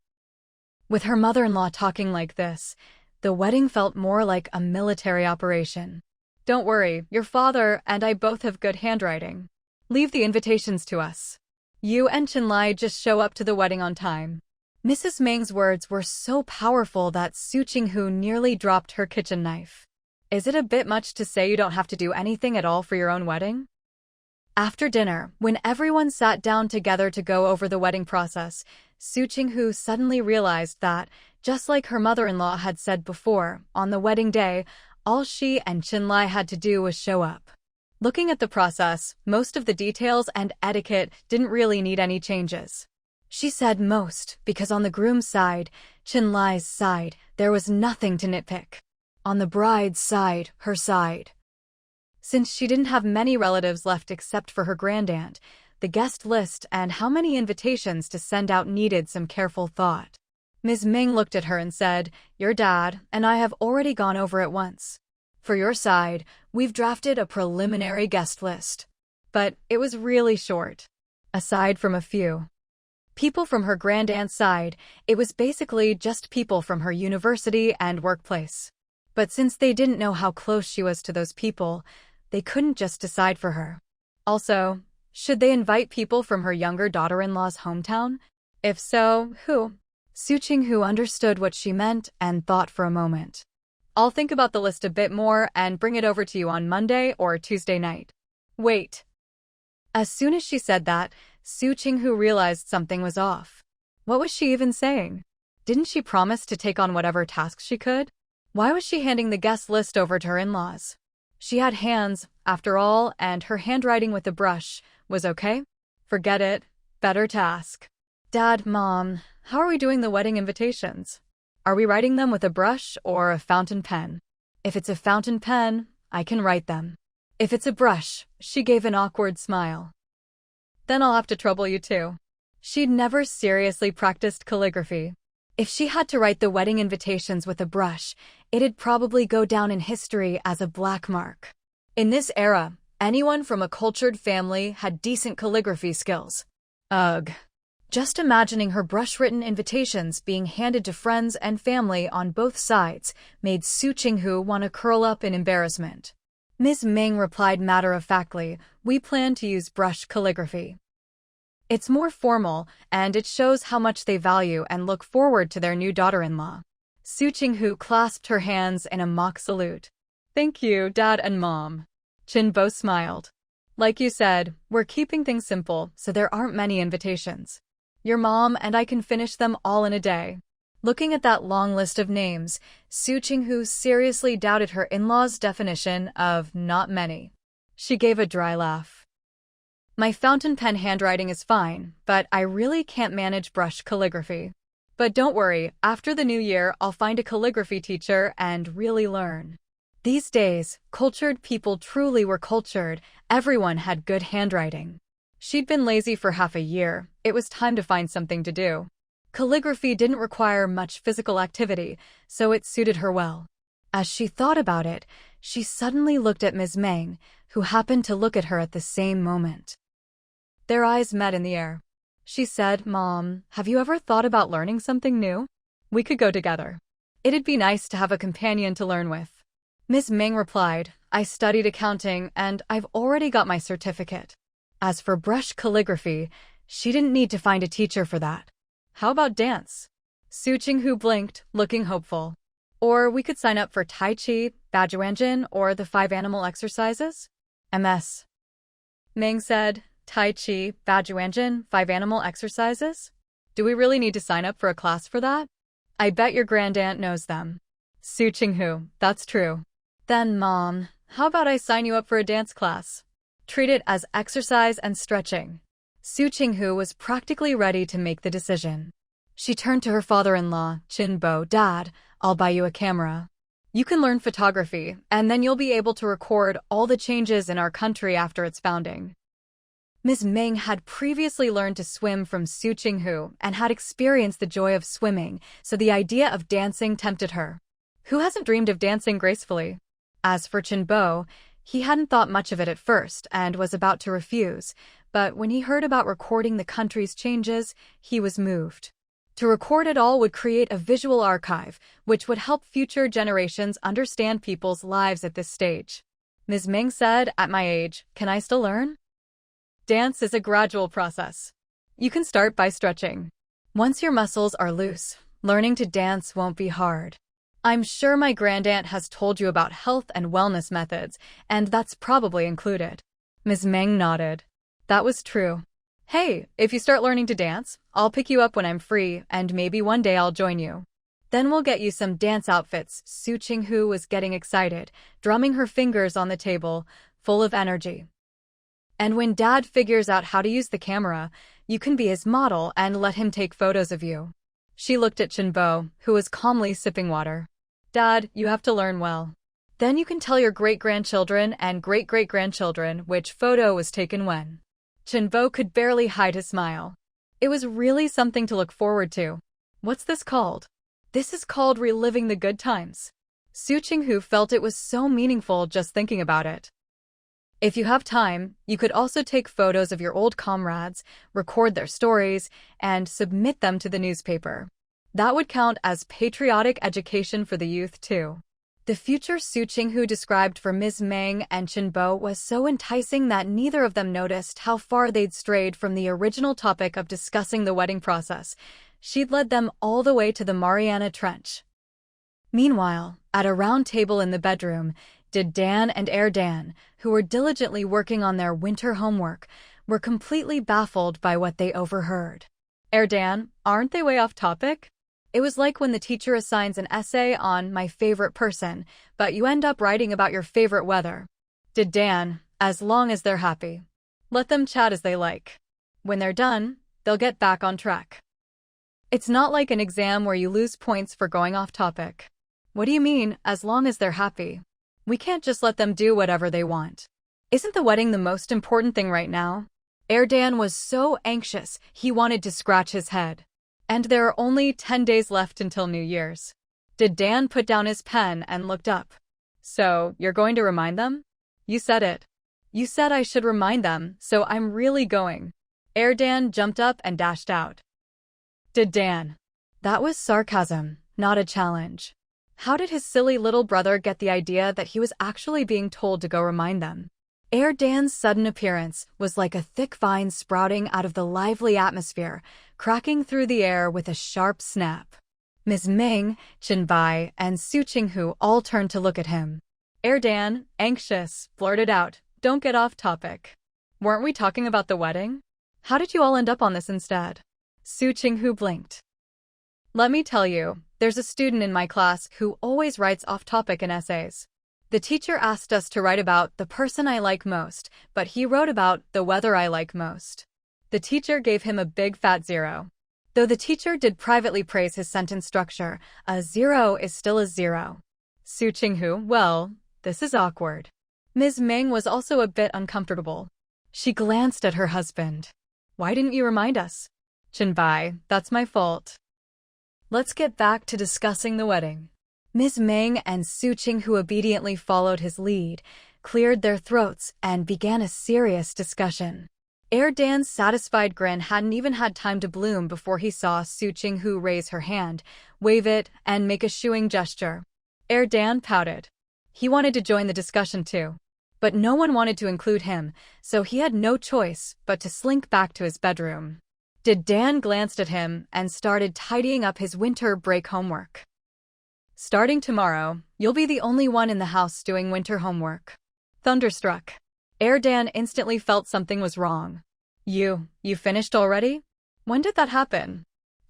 With her mother-in-law talking like this, the wedding felt more like a military operation. "Don't worry, your father and I both have good handwriting. Leave the invitations to us. You and Chenlai just show up to the wedding on time." Mrs. Meng's words were so powerful that Su Qinghu nearly dropped her kitchen knife. Is it a bit much to say you don't have to do anything at all for your own wedding? After dinner, when everyone sat down together to go over the wedding process, Su Qinghu suddenly realized that, Just like her mother-in-law had said before, on the wedding day, all she and Qinlai had to do was show up. Looking at the process, most of the details and etiquette didn't really need any changes. She said most, because on the groom's side, Qinlai's side, there was nothing to nitpick. On the bride's side, her side. Since she didn't have many relatives left except for her grandaunt, the guest list and how many invitations to send out needed some careful thought. Ms. Ming looked at her and said, "Your dad and I have already gone over it once. For your side, we've drafted a preliminary guest list." But it was really short. Aside from a few people from her grandaunt's side, it was basically just people from her university and workplace. But since they didn't know how close she was to those people, they couldn't just decide for her. Also, should they invite people from her younger daughter-in-law's hometown? If so, who? Su Qinghu understood what she meant and thought for a moment. "I'll think about the list a bit more and bring it over to you on Monday or Tuesday night." Wait. As soon as she said that, Su Qinghu realized something was off. What was she even saying? Didn't she promise to take on whatever tasks she could? Why was she handing the guest list over to her in-laws? She had hands, after all, and her handwriting with a brush was okay? Forget it. Better task. "Dad, Mom, how are we doing the wedding invitations? Are we writing them with a brush or a fountain pen? If it's a fountain pen, I can write them. If it's a brush," she gave an awkward smile, "then I'll have to trouble you too." She'd never seriously practiced calligraphy. If she had to write the wedding invitations with a brush, it'd probably go down in history as a black mark. In this era, anyone from a cultured family had decent calligraphy skills. Ugh. Just imagining her brush-written invitations being handed to friends and family on both sides made Su Qinghu want to curl up in embarrassment. Ms. Ming replied matter-of-factly, "We plan to use brush calligraphy. It's more formal, and it shows how much they value and look forward to their new daughter-in-law." Su Qinghu clasped her hands in a mock salute. "Thank you, Dad and Mom." Qinbo smiled. "Like you said, we're keeping things simple, so there aren't many invitations. Your mom and I can finish them all in a day." Looking at that long list of names, Su Qinghu seriously doubted her in-laws' definition of not many. She gave a dry laugh. "My fountain pen handwriting is fine, but I really can't manage brush calligraphy. But don't worry, after the new year, I'll find a calligraphy teacher and really learn." These days, cultured people truly were cultured. Everyone had good handwriting. She'd been lazy for half a year. It was time to find something to do. Calligraphy didn't require much physical activity, so it suited her well. As she thought about it, she suddenly looked at Ms. Meng, who happened to look at her at the same moment. Their eyes met in the air. She said, "Mom, have you ever thought about learning something new? We could go together. It'd be nice to have a companion to learn with." Ms. Meng replied, "I studied accounting and I've already got my certificate." As for brush calligraphy, she didn't need to find a teacher for that. "How about dance?" Su Qinghu blinked, looking hopeful. "Or we could sign up for Tai Chi, Bajuanjin, or the 5 animal exercises?" MS. Ming said, "Tai Chi, Bajuanjin, 5 animal exercises? Do we really need to sign up for a class for that? I bet your grandaunt knows them." Su Qinghu, "That's true." "Then, Mom, how about I sign you up for a dance class? Treat it as exercise and stretching." Su Qinghu was practically ready to make the decision. She turned to her father-in-law, Qinbo, "Dad, I'll buy you a camera. You can learn photography, and then you'll be able to record all the changes in our country after its founding." Ms. Ming had previously learned to swim from Su Qinghu and had experienced the joy of swimming, so the idea of dancing tempted her. Who hasn't dreamed of dancing gracefully? As for Qinbo, he hadn't thought much of it at first and was about to refuse, but when he heard about recording the country's changes, he was moved. To record it all would create a visual archive, which would help future generations understand people's lives at this stage. Ms. Ming said, "At my age, can I still learn?" Dance is a gradual process. You can start by stretching. Once your muscles are loose, learning to dance won't be hard. I'm sure my grandaunt has told you about health and wellness methods, and that's probably included. Ms. Meng nodded. That was true. "Hey, if you start learning to dance, I'll pick you up when I'm free, and maybe one day I'll join you." Then we'll get you some dance outfits. Su Qinghu was getting excited, drumming her fingers on the table, full of energy. And when Dad figures out how to use the camera, you can be his model and let him take photos of you. She looked at Chenbo, who was calmly sipping water. Dad, you have to learn well. Then you can tell your great-grandchildren and great-great-grandchildren which photo was taken when. Chenbo could barely hide his smile. It was really something to look forward to. What's this called? This is called reliving the good times. Su Qinghu felt it was so meaningful just thinking about it. If you have time, you could also take photos of your old comrades, record their stories, and submit them to the newspaper. That would count as patriotic education for the youth too. The future Su Qinghu described for Ms. Meng and Chenbo was so enticing that neither of them noticed how far they'd strayed from the original topic of discussing the wedding process. She'd led them all the way to the Mariana Trench. Meanwhile, at a round table in the bedroom, did Dan and Dan, who were diligently working on their winter homework, were completely baffled by what they overheard. Dan, aren't they way off topic? It was like when the teacher assigns an essay on my favorite person, but you end up writing about your favorite weather. Did Dan, as long as they're happy. Let them chat as they like. When they're done, they'll get back on track. It's not like an exam where you lose points for going off topic. What do you mean, as long as they're happy? We can't just let them do whatever they want. Isn't the wedding the most important thing right now? Dan was so anxious, he wanted to scratch his head. And there are only 10 days left until New Year's. Did Dan put down his pen and looked up? So, you're going to remind them? You said it. You said I should remind them, so I'm really going. Dan jumped up and dashed out. Did Dan? That was sarcasm, not a challenge. How did his silly little brother get the idea that he was actually being told to go remind them? Dan's sudden appearance was like a thick vine sprouting out of the lively atmosphere, cracking through the air with a sharp snap. Ms. Meng, Chenbai, and Su Qinghu all turned to look at him. Dan, anxious, blurted out, "Don't get off topic. Weren't we talking about the wedding? How did you all end up on this instead?" Su Qinghu blinked. Let me tell you, there's a student in my class who always writes off-topic in essays. The teacher asked us to write about the person I like most, but he wrote about the weather I like most. The teacher gave him a big fat 0. Though the teacher did privately praise his sentence structure, a 0 is still a 0. Su Qinghu, well, this is awkward. Ms. Meng was also a bit uncomfortable. She glanced at her husband. Why didn't you remind us? Chenbai, that's my fault. Let's get back to discussing the wedding. Ms. Meng and Su Qinghu obediently followed his lead, cleared their throats, and began a serious discussion. Dan's satisfied grin hadn't even had time to bloom before he saw Su Qinghu raise her hand, wave it, and make a shooing gesture. Dan pouted. He wanted to join the discussion too. But no one wanted to include him, so he had no choice but to slink back to his bedroom. Dan glanced at him and started tidying up his winter break homework. Starting tomorrow, you'll be the only one in the house doing winter homework. Thunderstruck. Dan instantly felt something was wrong. You finished already? When did that happen?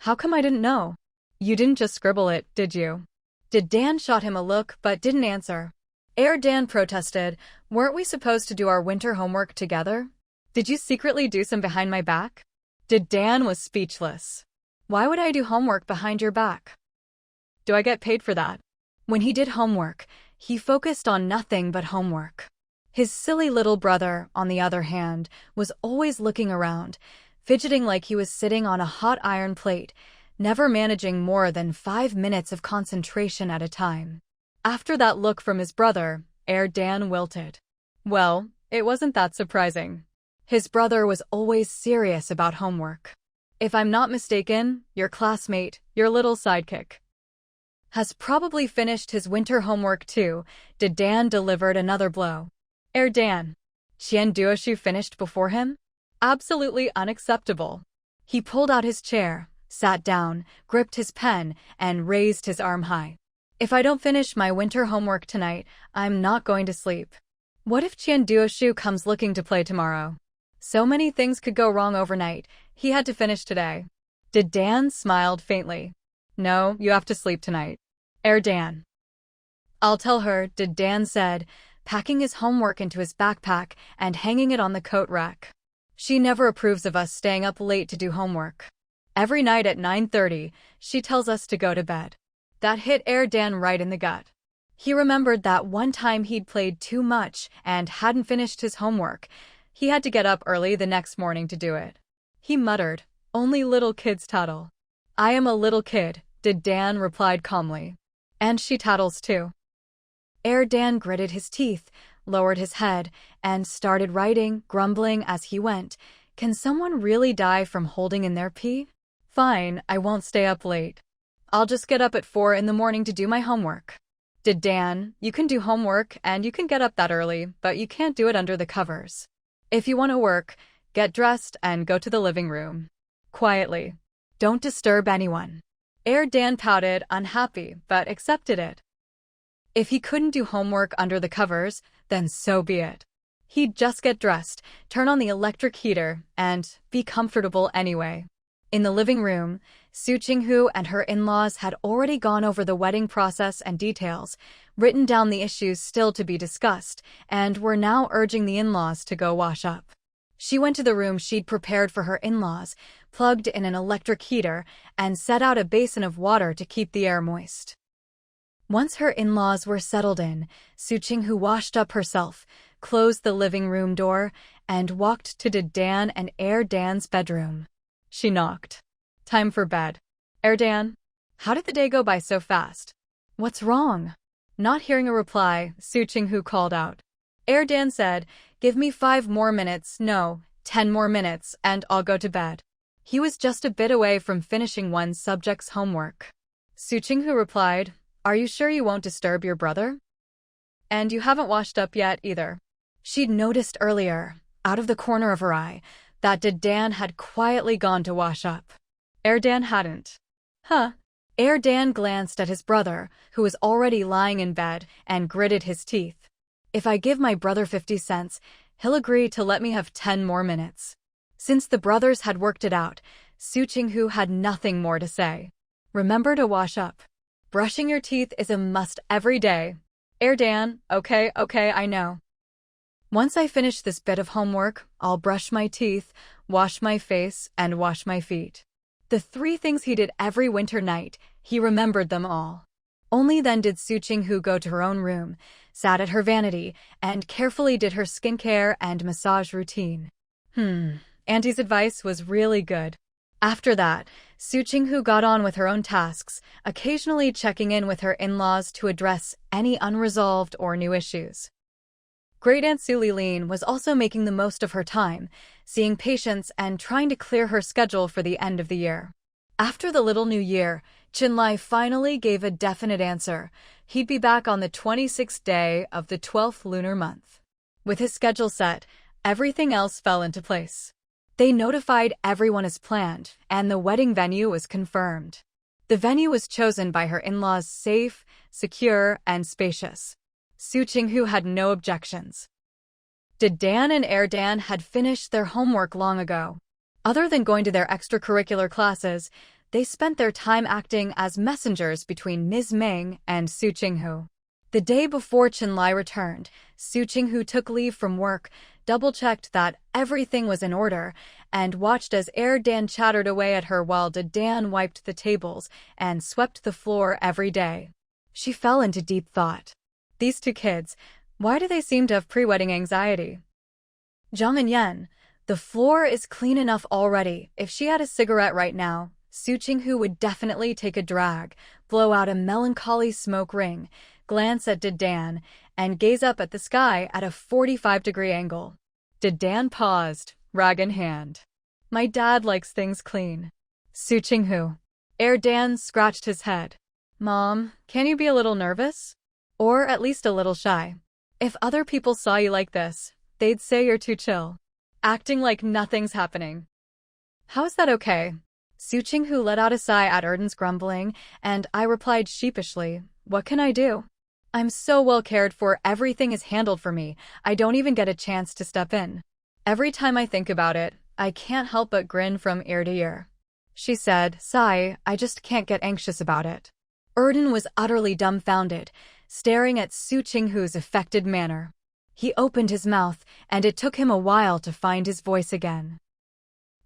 How come I didn't know? You didn't just scribble it, did you? Dan shot him a look but didn't answer. Dan protested, weren't we supposed to do our winter homework together? Did you secretly do some behind my back? Dan was speechless. Why would I do homework behind your back? Do I get paid for that? When he did homework, he focused on nothing but homework. His silly little brother, on the other hand, was always looking around, fidgeting like he was sitting on a hot iron plate, never managing more than 5 minutes of concentration at a time. After that look from his brother, Dan wilted. Well, it wasn't that surprising. His brother was always serious about homework. If I'm not mistaken, your classmate, your little sidekick, has probably finished his winter homework too. Dan delivered another blow. Dan. Qian Duoshu finished before him? Absolutely unacceptable. He pulled out his chair, sat down, gripped his pen, and raised his arm high. If I don't finish my winter homework tonight, I'm not going to sleep. What if Qian Duoshu comes looking to play tomorrow? So many things could go wrong overnight. He had to finish today. Dan smiled faintly. No, you have to sleep tonight. Dan. I'll tell her, Dan said, packing his homework into his backpack and hanging it on the coat rack. She never approves of us staying up late to do homework. Every night at 9:30, she tells us to go to bed. That hit Dan right in the gut. He remembered that one time he'd played too much and hadn't finished his homework. He had to get up early the next morning to do it. He muttered, "Only little kids tattle." "I am a little kid," Dan replied calmly. "And she tattles too." Dan gritted his teeth, lowered his head, and started writing, grumbling as he went. Can someone really die from holding in their pee? Fine, I won't stay up late. I'll just get up at 4 in the morning to do my homework. Dan, you can do homework and you can get up that early, but you can't do it under the covers. If you want to work, get dressed and go to the living room. Quietly. Don't disturb anyone. Dan pouted, unhappy, but accepted it. If he couldn't do homework under the covers, then so be it. He'd just get dressed, turn on the electric heater, and be comfortable anyway. In the living room, Su Qinghu and her in-laws had already gone over the wedding process and details, written down the issues still to be discussed, and were now urging the in-laws to go wash up. She went to the room she'd prepared for her in-laws, plugged in an electric heater, and set out a basin of water to keep the air moist. Once her in-laws were settled in, Su Qinghu washed up herself, closed the living room door, and walked to Dan and Dan's bedroom. She knocked. Time for bed. Dan? How did the day go by so fast? What's wrong? Not hearing a reply, Su Qinghu called out. Dan said, "Give me 5 more minutes, no, 10 more minutes, and I'll go to bed." He was just a bit away from finishing one subject's homework. Su Qinghu replied, "Are you sure you won't disturb your brother? And you haven't washed up yet, either." She'd noticed earlier, out of the corner of her eye, that Dan had quietly gone to wash up. Dan hadn't. Huh? Dan glanced at his brother, who was already lying in bed, and gritted his teeth. If I give my brother 50 cents, he'll agree to let me have 10 more minutes. Since the brothers had worked it out, Su Qinghu had nothing more to say. Remember to wash up. Brushing your teeth is a must every day. Dan, okay, I know. Once I finish this bit of homework, I'll brush my teeth, wash my face, and wash my feet. The 3 things he did every winter night, he remembered them all. Only then did Su Qinghu go to her own room, sat at her vanity, and carefully did her skincare and massage routine. Auntie's advice was really good. After that, Su Qinghu got on with her own tasks, occasionally checking in with her in-laws to address any unresolved or new issues. Great Aunt Su Lilin was also making the most of her time, seeing patients and trying to clear her schedule for the end of the year. After the little new year, Qinlai finally gave a definite answer. He'd be back on the 26th day of the 12th lunar month. With his schedule set, everything else fell into place. They notified everyone as planned, and the wedding venue was confirmed. The venue was chosen by her in-laws safe, secure, and spacious. Su Qinghu had no objections. Dan and Dan had finished their homework long ago. Other than going to their extracurricular classes, they spent their time acting as messengers between Ms. Meng and Su Qinghu. The day before Qinlai returned, Su Qinghu took leave from work, double-checked that everything was in order, and watched as Dan chattered away at her while Dan wiped the tables and swept the floor every day. She fell into deep thought. These 2 kids, why do they seem to have pre-wedding anxiety? Zhang and Yan, the floor is clean enough already. If she had a cigarette right now, Su Qinghu would definitely take a drag, blow out a melancholy smoke ring, glance at Dan, and gaze up at the sky at a 45-degree angle. Dan paused, rag in hand. My dad likes things clean. Su Qinghu. Dan scratched his head. Mom, can you be a little nervous? Or at least a little shy? If other people saw you like this, they'd say you're too chill. Acting like nothing's happening. How is that okay? Su Qinghu let out a sigh at Dan's grumbling, and I replied sheepishly, what can I do? I'm so well cared for, everything is handled for me, I don't even get a chance to step in. Every time I think about it, I can't help but grin from ear to ear. She said, "Sigh, I just can't get anxious about it." Erden was utterly dumbfounded, staring at Su Qinghu's affected manner. He opened his mouth, and it took him a while to find his voice again.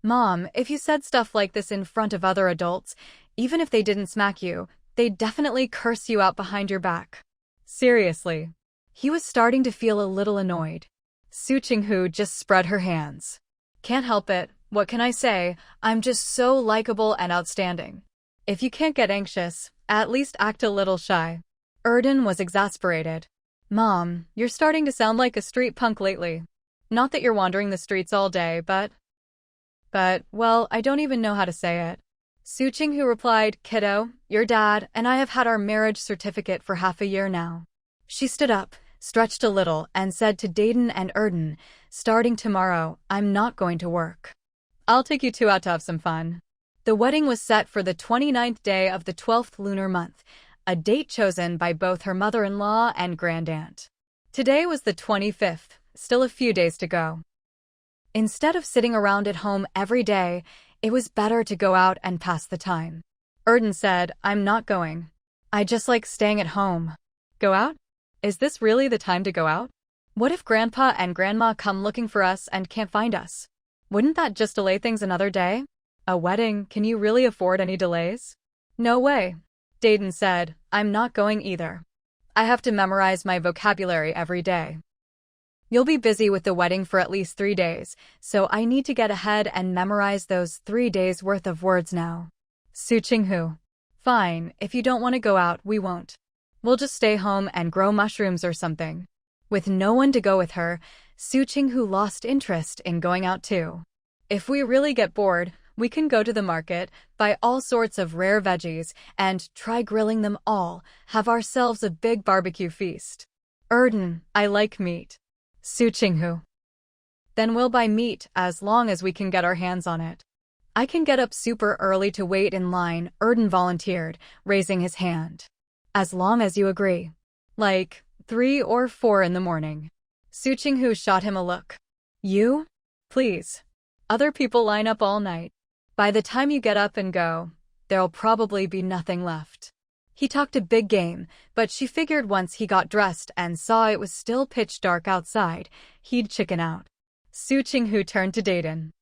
"Mom, if you said stuff like this in front of other adults, even if they didn't smack you, they'd definitely curse you out behind your back." Seriously. He was starting to feel a little annoyed. Su Qinghu just spread her hands. "Can't help it. What can I say? I'm just so likable and outstanding. If you can't get anxious, at least act a little shy." Erden was exasperated. "Mom, you're starting to sound like a street punk lately. Not that you're wandering the streets all day, but, well, I don't even know how to say it." Su Qinghu replied, "Kiddo, your dad and I have had our marriage certificate for half a year now." She stood up, stretched a little, and said to Dayton and Erden, "Starting tomorrow, I'm not going to work. I'll take you two out to have some fun." The wedding was set for the 29th day of the 12th lunar month, a date chosen by both her mother-in-law and grandaunt. Today was the 25th, still a few days to go. Instead of sitting around at home every day, it was better to go out and pass the time. Erden said, "I'm not going. I just like staying at home." "Go out? Is this really the time to go out? What if Grandpa and Grandma come looking for us and can't find us? Wouldn't that just delay things another day? A wedding, can you really afford any delays?" "No way." Dayton said, "I'm not going either. I have to memorize my vocabulary every day. You'll be busy with the wedding for at least 3 days, so I need to get ahead and memorize those 3 days' worth of words now." Su Qinghu. "Fine, if you don't want to go out, we won't. We'll just stay home and grow mushrooms or something." With no one to go with her, Su Qinghu lost interest in going out too. "If we really get bored, we can go to the market, buy all sorts of rare veggies, and try grilling them all, have ourselves a big barbecue feast." Erden, "I like meat." Su Qinghu. "Then we'll buy meat as long as we can get our hands on it." "I can get up super early to wait in line," Erden volunteered, raising his hand. "As long as you agree. Like 3 or 4 in the morning." Su Qinghu shot him a look. "You? Please. Other people line up all night. By the time you get up and go, there'll probably be nothing left." He talked a big game, but she figured once he got dressed and saw it was still pitch dark outside, he'd chicken out. Su Qinghu turned to Dayton.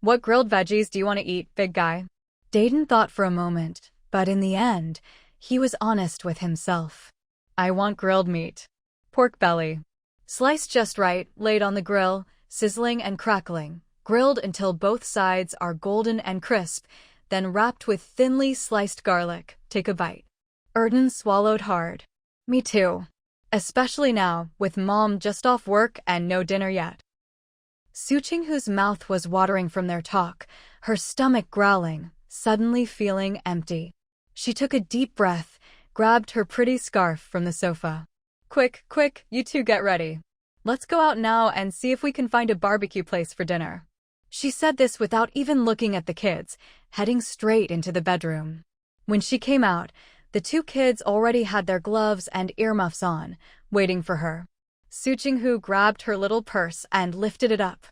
"What grilled veggies do you want to eat, big guy?" Dayton thought for a moment, but in the end, he was honest with himself. "I want grilled meat. Pork belly. Sliced just right, laid on the grill, sizzling and crackling, grilled until both sides are golden and crisp, then wrapped with thinly sliced garlic. Take a bite." Erden swallowed hard. "Me too. Especially now, with Mom just off work and no dinner yet." Su Qinghu's mouth was watering from their talk, her stomach growling, suddenly feeling empty. She took a deep breath, grabbed her pretty scarf from the sofa. Quick, you two get ready. Let's go out now and see if we can find a barbecue place for dinner." She said this without even looking at the kids, heading straight into the bedroom. When she came out, the 2 kids already had their gloves and earmuffs on, waiting for her. Su Qinghu grabbed her little purse and lifted it up.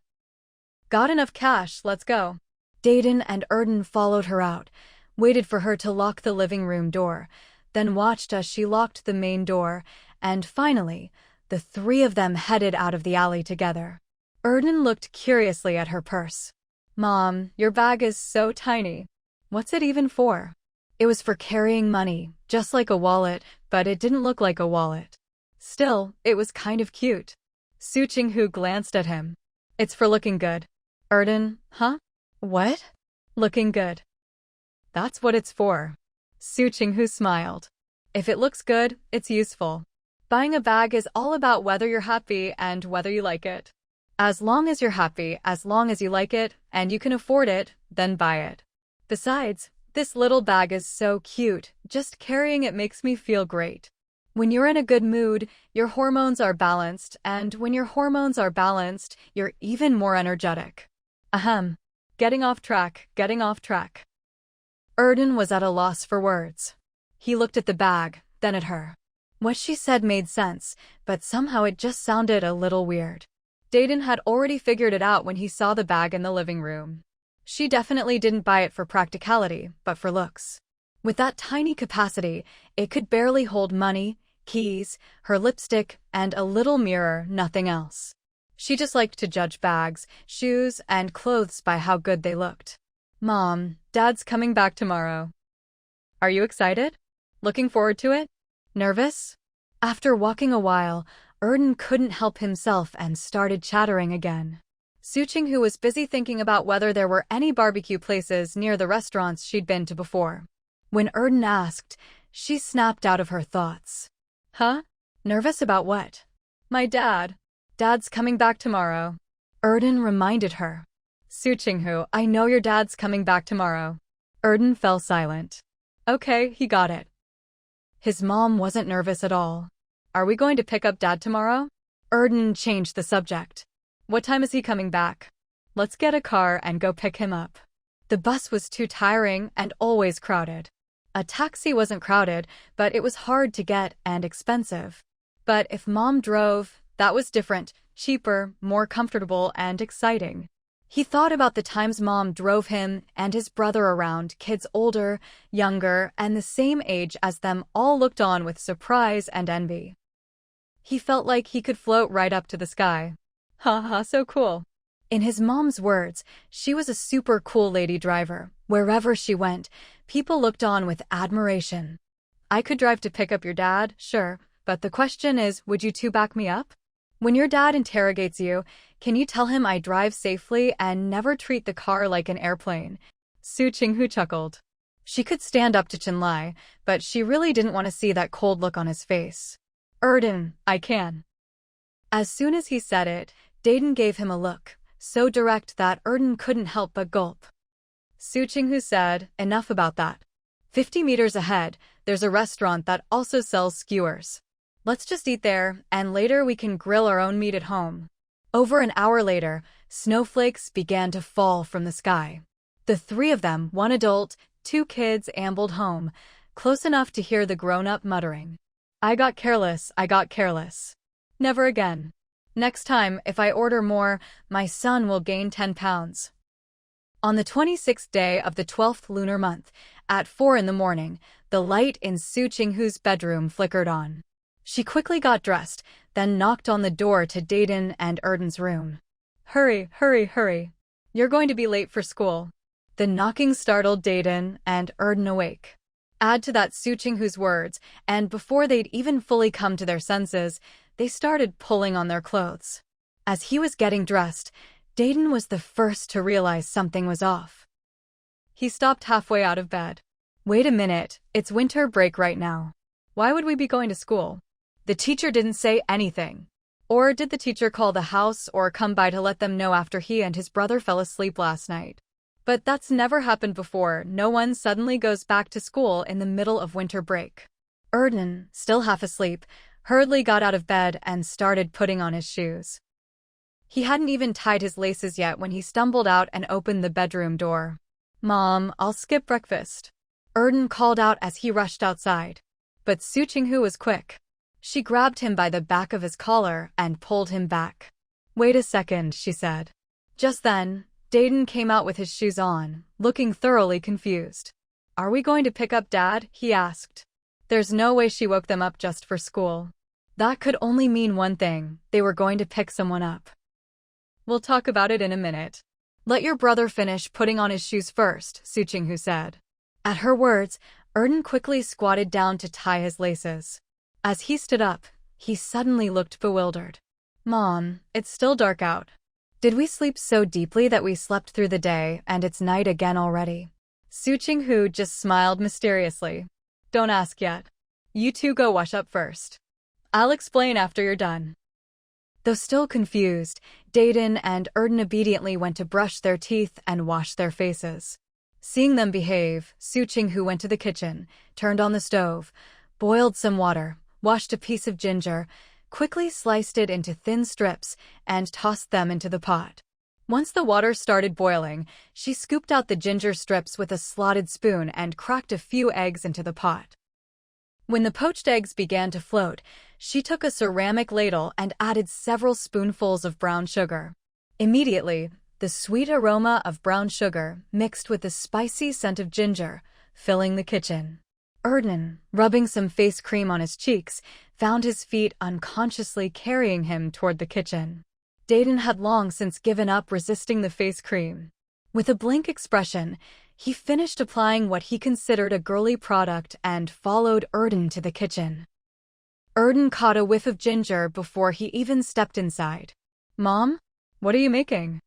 "Got enough cash, let's go." Dayton and Erden followed her out, waited for her to lock the living room door, then watched as she locked the main door, and finally, the 3 of them headed out of the alley together. Erden looked curiously at her purse. "Mom, your bag is so tiny. What's it even for?" It was for carrying money, just like a wallet, but it didn't look like a wallet. Still, it was kind of cute. Su Qinghu glanced at him. "It's for looking good." Erden, "Huh? What?" "Looking good. That's what it's for." Su Qinghu smiled. "If it looks good, it's useful. Buying a bag is all about whether you're happy and whether you like it. As long as you're happy, as long as you like it, and you can afford it, then buy it. Besides, this little bag is so cute, just carrying it makes me feel great. When you're in a good mood, your hormones are balanced, and when your hormones are balanced, you're even more energetic." Ahem. Getting off track. Erden was at a loss for words. He looked at the bag, then at her. What she said made sense, but somehow it just sounded a little weird. Dayton had already figured it out when he saw the bag in the living room. She definitely didn't buy it for practicality, but for looks. With that tiny capacity, it could barely hold money, keys, her lipstick, and a little mirror, nothing else. She just liked to judge bags, shoes, and clothes by how good they looked. Mom, Dad's coming back tomorrow. Are you excited? Looking forward to it? Nervous? After walking a while, Erden couldn't help himself and started chattering again. Su Qinghu was busy thinking about whether there were any barbecue places near the restaurants she'd been to before. When Erden asked, she snapped out of her thoughts. Huh? Nervous about what? My dad. Dad's coming back tomorrow. Erden reminded her. Su Qinghu, I know your dad's coming back tomorrow. Erden fell silent. Okay, he got it. His mom wasn't nervous at all. Are we going to pick up Dad tomorrow? Erden changed the subject. What time is he coming back? Let's get a car and go pick him up. The bus was too tiring and always crowded. A taxi wasn't crowded, but it was hard to get and expensive. But if Mom drove, that was different, cheaper, more comfortable, and exciting. He thought about the times Mom drove him and his brother around, kids older, younger, and the same age as them all looked on with surprise and envy. He felt like he could float right up to the sky. Ha ha, so cool. In his mom's words, she was a super cool lady driver. Wherever she went, people looked on with admiration. I could drive to pick up your dad, sure, but the question is, would you two back me up? When your dad interrogates you, can you tell him I drive safely and never treat the car like an airplane? Su Qinghu chuckled. She could stand up to Chenlai, but she really didn't want to see that cold look on his face. Erden, I can. As soon as he said it, Dayton gave him a look, so direct that Erden couldn't help but gulp. Su Qinghu said, enough about that. 50 meters ahead, there's a restaurant that also sells skewers. Let's just eat there, and later we can grill our own meat at home. Over an hour later, snowflakes began to fall from the sky. The three of them, one adult, 2 kids, ambled home, close enough to hear the grown-up muttering. I got careless, I got careless. Never again. Next time, if I order more, my son will gain 10 pounds. On the 26th day of the 12th lunar month, at 4 in the morning, the light in Su Qinghu's bedroom flickered on. She quickly got dressed, then knocked on the door to Dayton and Erden's room. Hurry, hurry, hurry. You're going to be late for school. The knocking startled Dayton and Erden awake. Add to that Su Qinghu's words, and before they'd even fully come to their senses, they started pulling on their clothes. As he was getting dressed, Dayton was the first to realize something was off. He stopped halfway out of bed. Wait a minute, it's winter break right now. Why would we be going to school? The teacher didn't say anything. Or did the teacher call the house or come by to let them know after he and his brother fell asleep last night? But that's never happened before. No one suddenly goes back to school in the middle of winter break. Erden, still half asleep, hurriedly got out of bed and started putting on his shoes. He hadn't even tied his laces yet when he stumbled out and opened the bedroom door. Mom, I'll skip breakfast. Erden called out as he rushed outside. But Su Qinghu was quick. She grabbed him by the back of his collar and pulled him back. Wait a second, she said. Just then, Dayton came out with his shoes on, looking thoroughly confused. Are we going to pick up Dad? He asked. There's no way she woke them up just for school. That could only mean one thing, they were going to pick someone up. We'll talk about it in a minute. Let your brother finish putting on his shoes first, Su Qinghu said. At her words, Erden quickly squatted down to tie his laces. As he stood up, he suddenly looked bewildered. Mom, it's still dark out. Did we sleep so deeply that we slept through the day and it's night again already? Su Qinghu just smiled mysteriously. Don't ask yet. You two go wash up first. I'll explain after you're done. Though still confused, Dayton and Erden obediently went to brush their teeth and wash their faces. Seeing them behave, Su Qinghu went to the kitchen, turned on the stove, boiled some water, washed a piece of ginger, quickly sliced it into thin strips, and tossed them into the pot. Once the water started boiling, she scooped out the ginger strips with a slotted spoon and cracked a few eggs into the pot. When the poached eggs began to float, she took a ceramic ladle and added several spoonfuls of brown sugar. Immediately, the the sweet aroma of brown sugar mixed with the spicy scent of ginger, filling the kitchen. Erden, rubbing some face cream on his cheeks, found his feet unconsciously carrying him toward the kitchen. Dayton had long since given up resisting the face cream. With a blank expression, he finished applying what he considered a girly product and followed Erden to the kitchen. Erden caught a whiff of ginger before he even stepped inside. "Mom? What are you making?"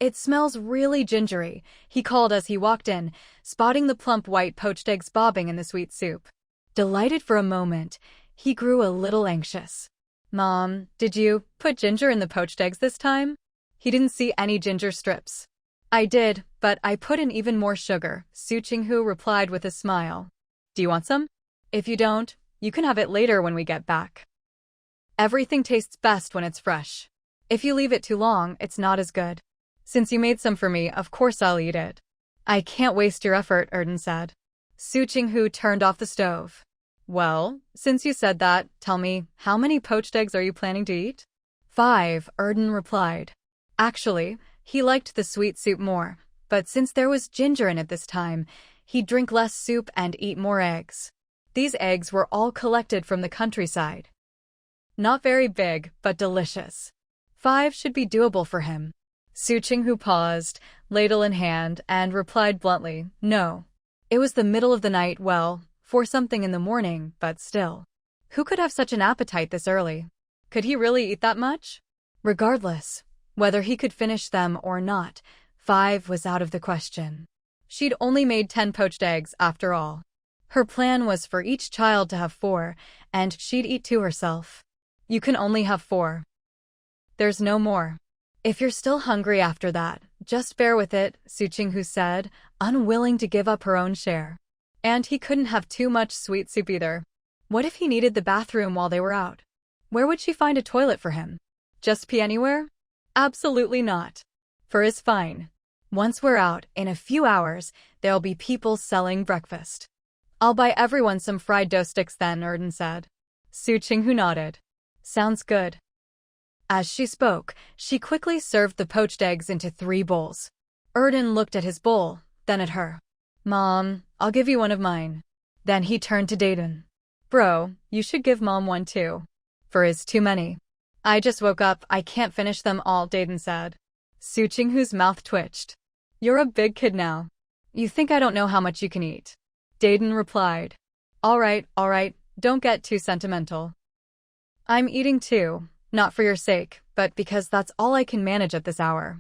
"It smells really gingery," he called as he walked in, spotting the plump white poached eggs bobbing in the sweet soup. Delighted for a moment, he grew a little anxious. "Mom, did you put ginger in the poached eggs this time?" He didn't see any ginger strips. "I did, but I put in even more sugar," Su Qinghu replied with a smile. "Do you want some? If you don't, you can have it later when we get back. Everything tastes best when it's fresh. If you leave it too long, it's not as good. Since you made some for me, of course I'll eat it." "I can't waste your effort," Erden said. Su Qinghu turned off the stove. "Well, since you said that, tell me, how many poached eggs are you planning to eat?" "5, Erden replied. Actually, he liked the sweet soup more, but since there was ginger in it this time, he'd drink less soup and eat more eggs. These eggs were all collected from the countryside. Not very big, but delicious. 5 should be doable for him. Su Qinghu paused, ladle in hand, and replied bluntly, "No." It was the middle of the night, well, for something in the morning, but still. Who could have such an appetite this early? Could he really eat that much? Regardless, whether he could finish them or not, 5 was out of the question. She'd only made 10 poached eggs after all. Her plan was for each child to have 4, and she'd eat 2 herself. You can only have 4. There's no more. If you're still hungry after that, just bear with it, Su Qinghu said, unwilling to give up her own share. And he couldn't have too much sweet soup either. What if he needed the bathroom while they were out? Where would she find a toilet for him? Just pee anywhere? Absolutely not. For is fine. Once we're out, in a few hours, there'll be people selling breakfast. I'll buy everyone some fried dough sticks then, Erden said. Su Qinghu nodded. Sounds good. As she spoke, she quickly served the poached eggs into 3 bowls. Erden looked at his bowl, then at her. Mom, I'll give you one of mine. Then he turned to Dayton. Bro, you should give Mom one too. For is too many. I just woke up, I can't finish them all, Dayton said. Su Qinghu's mouth twitched. You're a big kid now. You think I don't know how much you can eat? Dayton replied. All right, don't get too sentimental. I'm eating too. Not for your sake, but because that's all I can manage at this hour.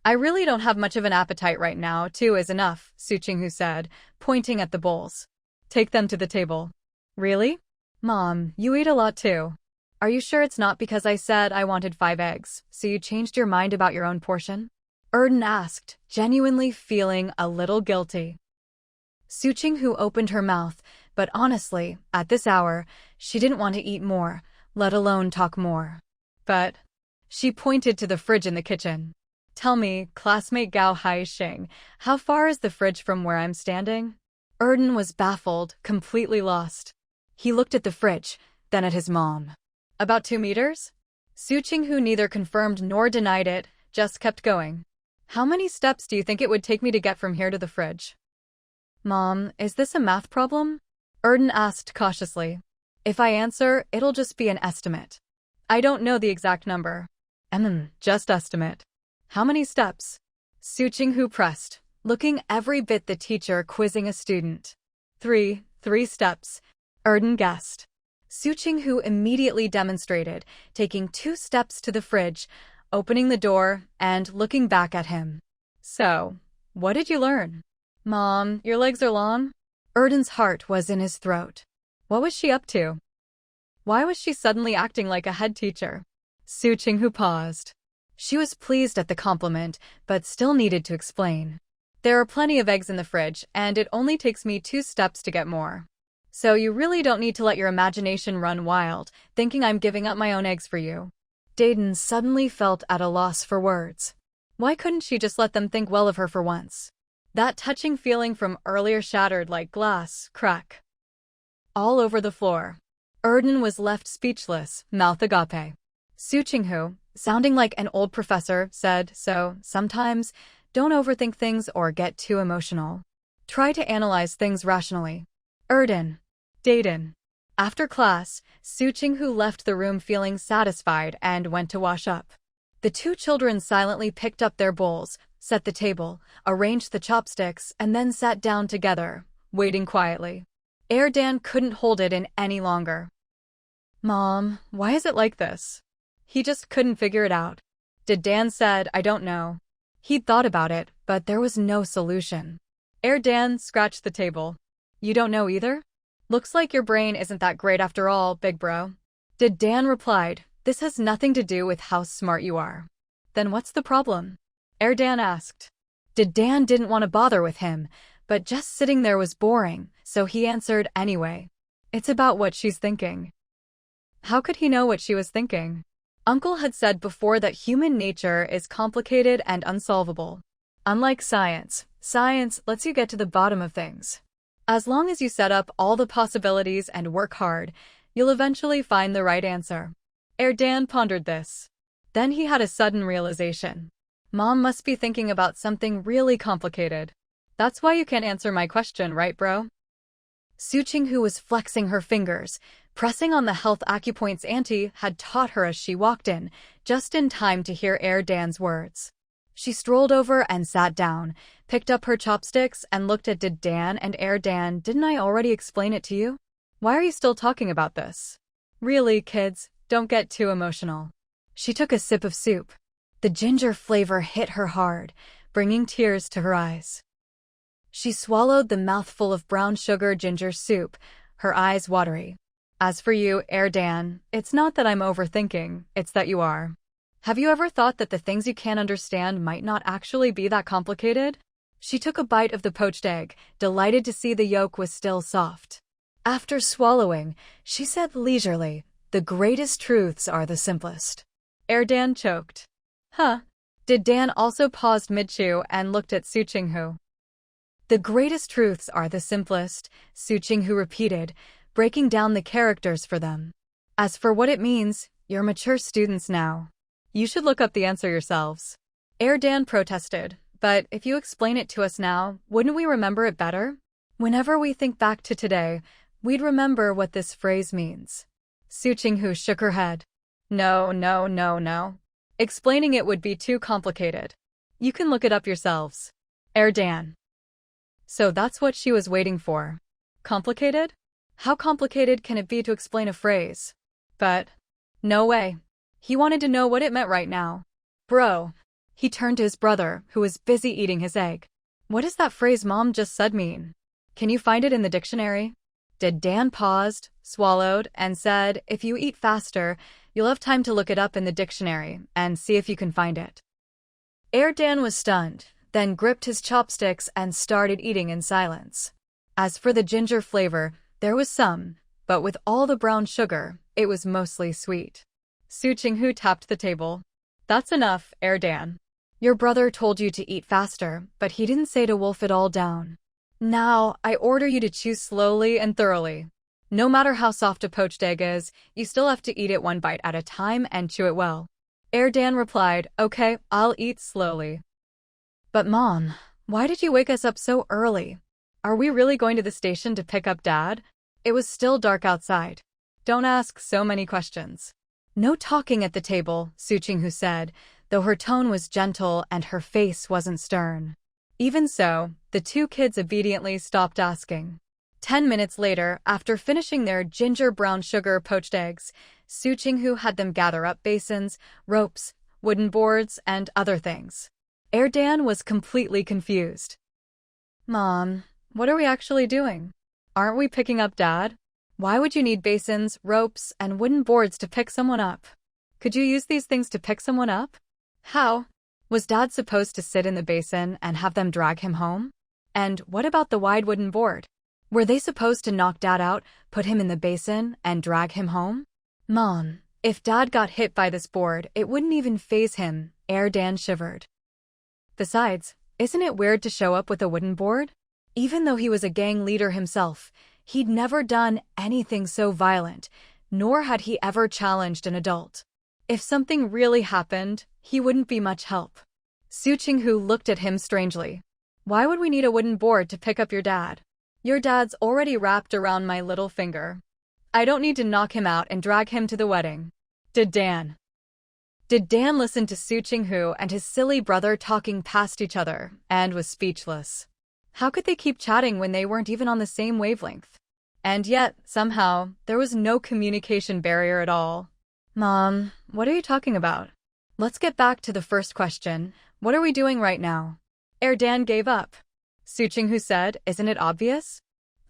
I really don't have much of an appetite right now, 2 is enough, Su Qinghu said, pointing at the bowls. Take them to the table. Really? Mom, you eat a lot too. Are you sure it's not because I said I wanted 5 eggs, so you changed your mind about your own portion? Erden asked, genuinely feeling a little guilty. Su Qinghu opened her mouth, but honestly, at this hour, she didn't want to eat more, let alone talk more. But she pointed to the fridge in the kitchen. Tell me, classmate Gao Haixing, how far is the fridge from where I'm standing? Erden was baffled, completely lost. He looked at the fridge, then at his mom. About 2 meters? Su Qinghu neither confirmed nor denied it, just kept going. How many steps do you think it would take me to get from here to the fridge? Mom, is this a math problem? Erden asked cautiously. If I answer, it'll just be an estimate. I don't know the exact number. Just estimate. How many steps? Su Qinghu pressed, looking every bit the teacher quizzing a student. 3 steps. Erden guessed. Su Qinghu immediately demonstrated, taking 2 steps to the fridge, opening the door, and looking back at him. So, what did you learn? Mom, your legs are long? Erden's heart was in his throat. What was she up to? Why was she suddenly acting like a head teacher? Su Qinghu paused. She was pleased at the compliment, but still needed to explain. There are plenty of eggs in the fridge, and it only takes me 2 steps to get more. So you really don't need to let your imagination run wild, thinking I'm giving up my own eggs for you. Dayton suddenly felt at a loss for words. Why couldn't she just let them think well of her for once? That touching feeling from earlier shattered like glass, crack. All over the floor. Erden was left speechless, mouth agape. Su Qinghu, sounding like an old professor, said, so, sometimes, don't overthink things or get too emotional. Try to analyze things rationally. Erden. Dayton. After class, Su Qinghu left the room feeling satisfied and went to wash up. The two children silently picked up their bowls, set the table, arranged the chopsticks, and then sat down together, waiting quietly. Dan couldn't hold it in any longer. Mom, why is it like this? He just couldn't figure it out. Dan said, I don't know. He'd thought about it, but there was no solution. Dan scratched the table. You don't know either? Looks like your brain isn't that great after all, big bro. Dan replied, this has nothing to do with how smart you are. Then what's the problem? Dan asked. Dan didn't want to bother with him, but just sitting there was boring, so he answered anyway. It's about what she's thinking. How could he know what she was thinking? Uncle had said before that human nature is complicated and unsolvable. Unlike science, science lets you get to the bottom of things. As long as you set up all the possibilities and work hard, you'll eventually find the right answer. Dan pondered this. Then he had a sudden realization. Mom must be thinking about something really complicated. That's why you can't answer my question, right, bro? Su Qinghu was flexing her fingers, pressing on the health acupoints Auntie had taught her as she walked in, just in time to hear Dan's words. She strolled over and sat down, picked up her chopsticks, and looked at Dan and Dan. Didn't I already explain it to you? Why are you still talking about this? Really, kids, don't get too emotional. She took a sip of soup. The ginger flavor hit her hard, bringing tears to her eyes. She swallowed the mouthful of brown sugar ginger soup, her eyes watery. As for you, Dan, it's not that I'm overthinking, it's that you are. Have you ever thought that the things you can't understand might not actually be that complicated? She took a bite of the poached egg, delighted to see the yolk was still soft. After swallowing, she said leisurely, the greatest truths are the simplest. Dan choked. Huh? Dan also paused mid-chew and looked at Su Qinghu. The greatest truths are the simplest, Su Qinghu repeated, breaking down the characters for them. As for what it means, you're mature students now. You should look up the answer yourselves. Dan protested, but if you explain it to us now, wouldn't we remember it better? Whenever we think back to today, we'd remember what this phrase means. Su Qinghu shook her head. No. Explaining it would be too complicated. You can look it up yourselves. Dan. So that's what she was waiting for. Complicated? How complicated can it be to explain a phrase? But no way. He wanted to know what it meant right now. Bro. He turned to his brother, who was busy eating his egg. What does that phrase Mom just said mean? Can you find it in the dictionary? Dan paused, swallowed, and said, if you eat faster, you'll have time to look it up in the dictionary and see if you can find it. Dan was stunned, then gripped his chopsticks and started eating in silence. As for the ginger flavor, there was some, but with all the brown sugar, it was mostly sweet. Su Qinghu tapped the table. That's enough, Dan. Your brother told you to eat faster, but he didn't say to wolf it all down. Now, I order you to chew slowly and thoroughly. No matter how soft a poached egg is, you still have to eat it one bite at a time and chew it well. Dan replied, okay, I'll eat slowly. But Mom, why did you wake us up so early? Are we really going to the station to pick up Dad? It was still dark outside. Don't ask so many questions. No talking at the table, Su Qinghu said, though her tone was gentle and her face wasn't stern. Even so, the two kids obediently stopped asking. 10 minutes later, after finishing their ginger brown sugar poached eggs, Su Qinghu had them gather up basins, ropes, wooden boards, and other things. Dan was completely confused. Mom, what are we actually doing? Aren't we picking up Dad? Why would you need basins, ropes, and wooden boards to pick someone up? Could you use these things to pick someone up? How? Was Dad supposed to sit in the basin and have them drag him home? And what about the wide wooden board? Were they supposed to knock Dad out, put him in the basin, and drag him home? Mom, if Dad got hit by this board, it wouldn't even faze him, Dan shivered. Besides, isn't it weird to show up with a wooden board? Even though he was a gang leader himself, he'd never done anything so violent, nor had he ever challenged an adult. If something really happened, he wouldn't be much help. Su Qinghu looked at him strangely. Why would we need a wooden board to pick up your dad? Your dad's already wrapped around my little finger. I don't need to knock him out and drag him to the wedding. Did Dan listen to Su Qinghu and his silly brother talking past each other and was speechless? How could they keep chatting when they weren't even on the same wavelength? And yet, somehow, there was no communication barrier at all. Mom, what are you talking about? Let's get back to the first question. What are we doing right now? Dan gave up. Su Qinghu said, isn't it obvious?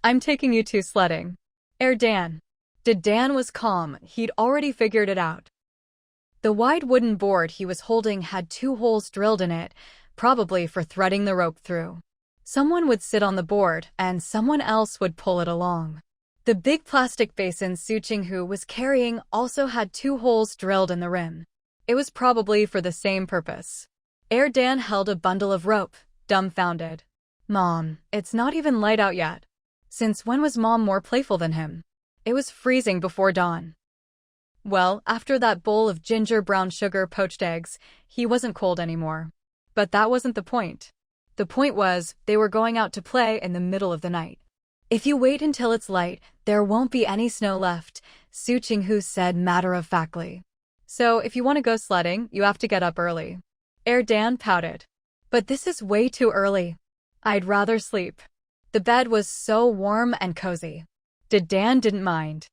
I'm taking you two sledding. Dan. Dan was calm. He'd already figured it out. The wide wooden board he was holding had 2 holes drilled in it, probably for threading the rope through. Someone would sit on the board, and someone else would pull it along. The big plastic basin Su Qinghu was carrying also had 2 holes drilled in the rim. It was probably for the same purpose. Dan held a bundle of rope, dumbfounded. Mom, it's not even light out yet. Since when was Mom more playful than him? It was freezing before dawn. Well, after that bowl of ginger brown sugar poached eggs, he wasn't cold anymore. But that wasn't the point. The point was, they were going out to play in the middle of the night. If you wait until it's light, there won't be any snow left, Su Qinghu said matter-of-factly. So if you want to go sledding, you have to get up early. Dan pouted. But this is way too early. I'd rather sleep. The bed was so warm and cozy. Dan didn't mind.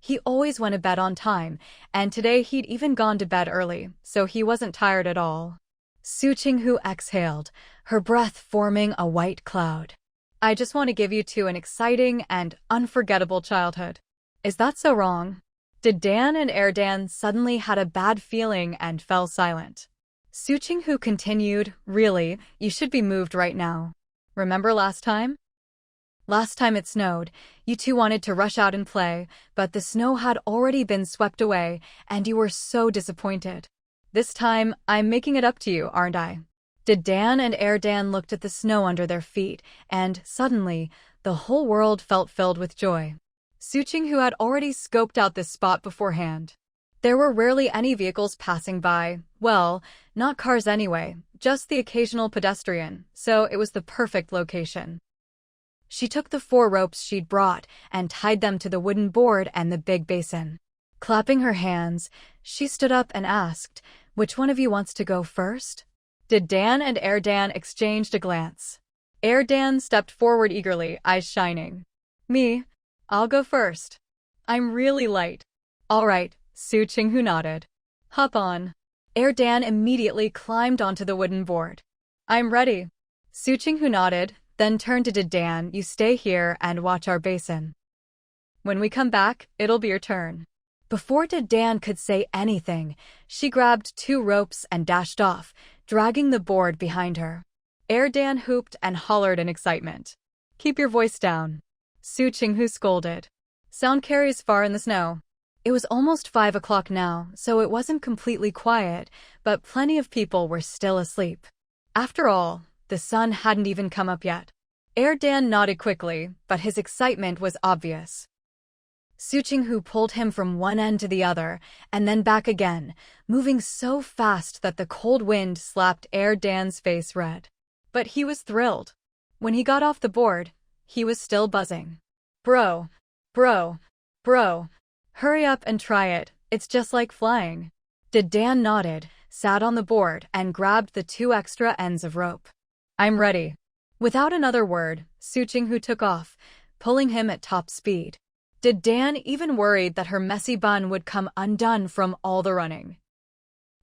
He always went to bed on time, and today he'd even gone to bed early, so he wasn't tired at all. Su Qinghu exhaled, her breath forming a white cloud. I just want to give you two an exciting and unforgettable childhood. Is that so wrong? Dan and Dan suddenly had a bad feeling and fell silent. Su Qinghu continued, really, you should be moved right now. Remember last time? Last time it snowed, you two wanted to rush out and play, but the snow had already been swept away, and you were so disappointed. This time, I'm making it up to you, aren't I? Dan and Dan looked at the snow under their feet, and, suddenly, the whole world felt filled with joy. Su Qinghu had already scoped out this spot beforehand. There were rarely any vehicles passing by, well, not cars anyway, just the occasional pedestrian, so it was the perfect location. She took the 4 ropes she'd brought and tied them to the wooden board and the big basin. Clapping her hands, she stood up and asked, which one of you wants to go first? Dan and Dan exchanged a glance. Dan stepped forward eagerly, eyes shining. Me? I'll go first. I'm really light. All right, Su Qinghu nodded. Hop on. Dan immediately climbed onto the wooden board. I'm ready. Su Qinghu nodded, then turned to Dan, you stay here and watch our basin. When we come back, it'll be your turn. Before Dan could say anything, she grabbed 2 ropes and dashed off, dragging the board behind her. Dan whooped and hollered in excitement. Keep your voice down. Su Qinghu scolded. Sound carries far in the snow. It was almost 5 o'clock now, so it wasn't completely quiet, but plenty of people were still asleep. After all, the sun hadn't even come up yet. Dan nodded quickly, but his excitement was obvious. Su Qinghu pulled him from one end to the other, and then back again, moving so fast that the cold wind slapped Dan's face red. But he was thrilled. When he got off the board, he was still buzzing. Bro. Hurry up and try it, it's just like flying. Dan nodded, sat on the board, and grabbed the 2 extra ends of rope. I'm ready. Without another word, Su Qinghu took off, pulling him at top speed. Dan even worried that her messy bun would come undone from all the running.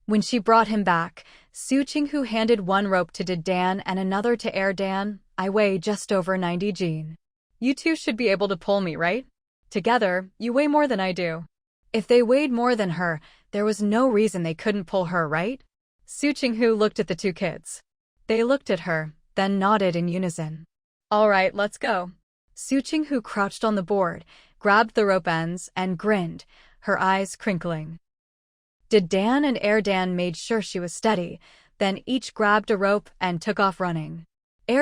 When she brought him back, Su Qinghu handed 1 rope to Dan and another to Dan. I weigh just over 90 kg. You two should be able to pull me, right? Together, you weigh more than I do. If they weighed more than her, there was no reason they couldn't pull her, right? Su Qinghu looked at the 2 kids. They looked at her, then nodded in unison. All right, let's go. Su Qinghu crouched on the board, grabbed the rope ends, and grinned, her eyes crinkling. Dan and Dan made sure she was steady, then each grabbed a rope and took off running.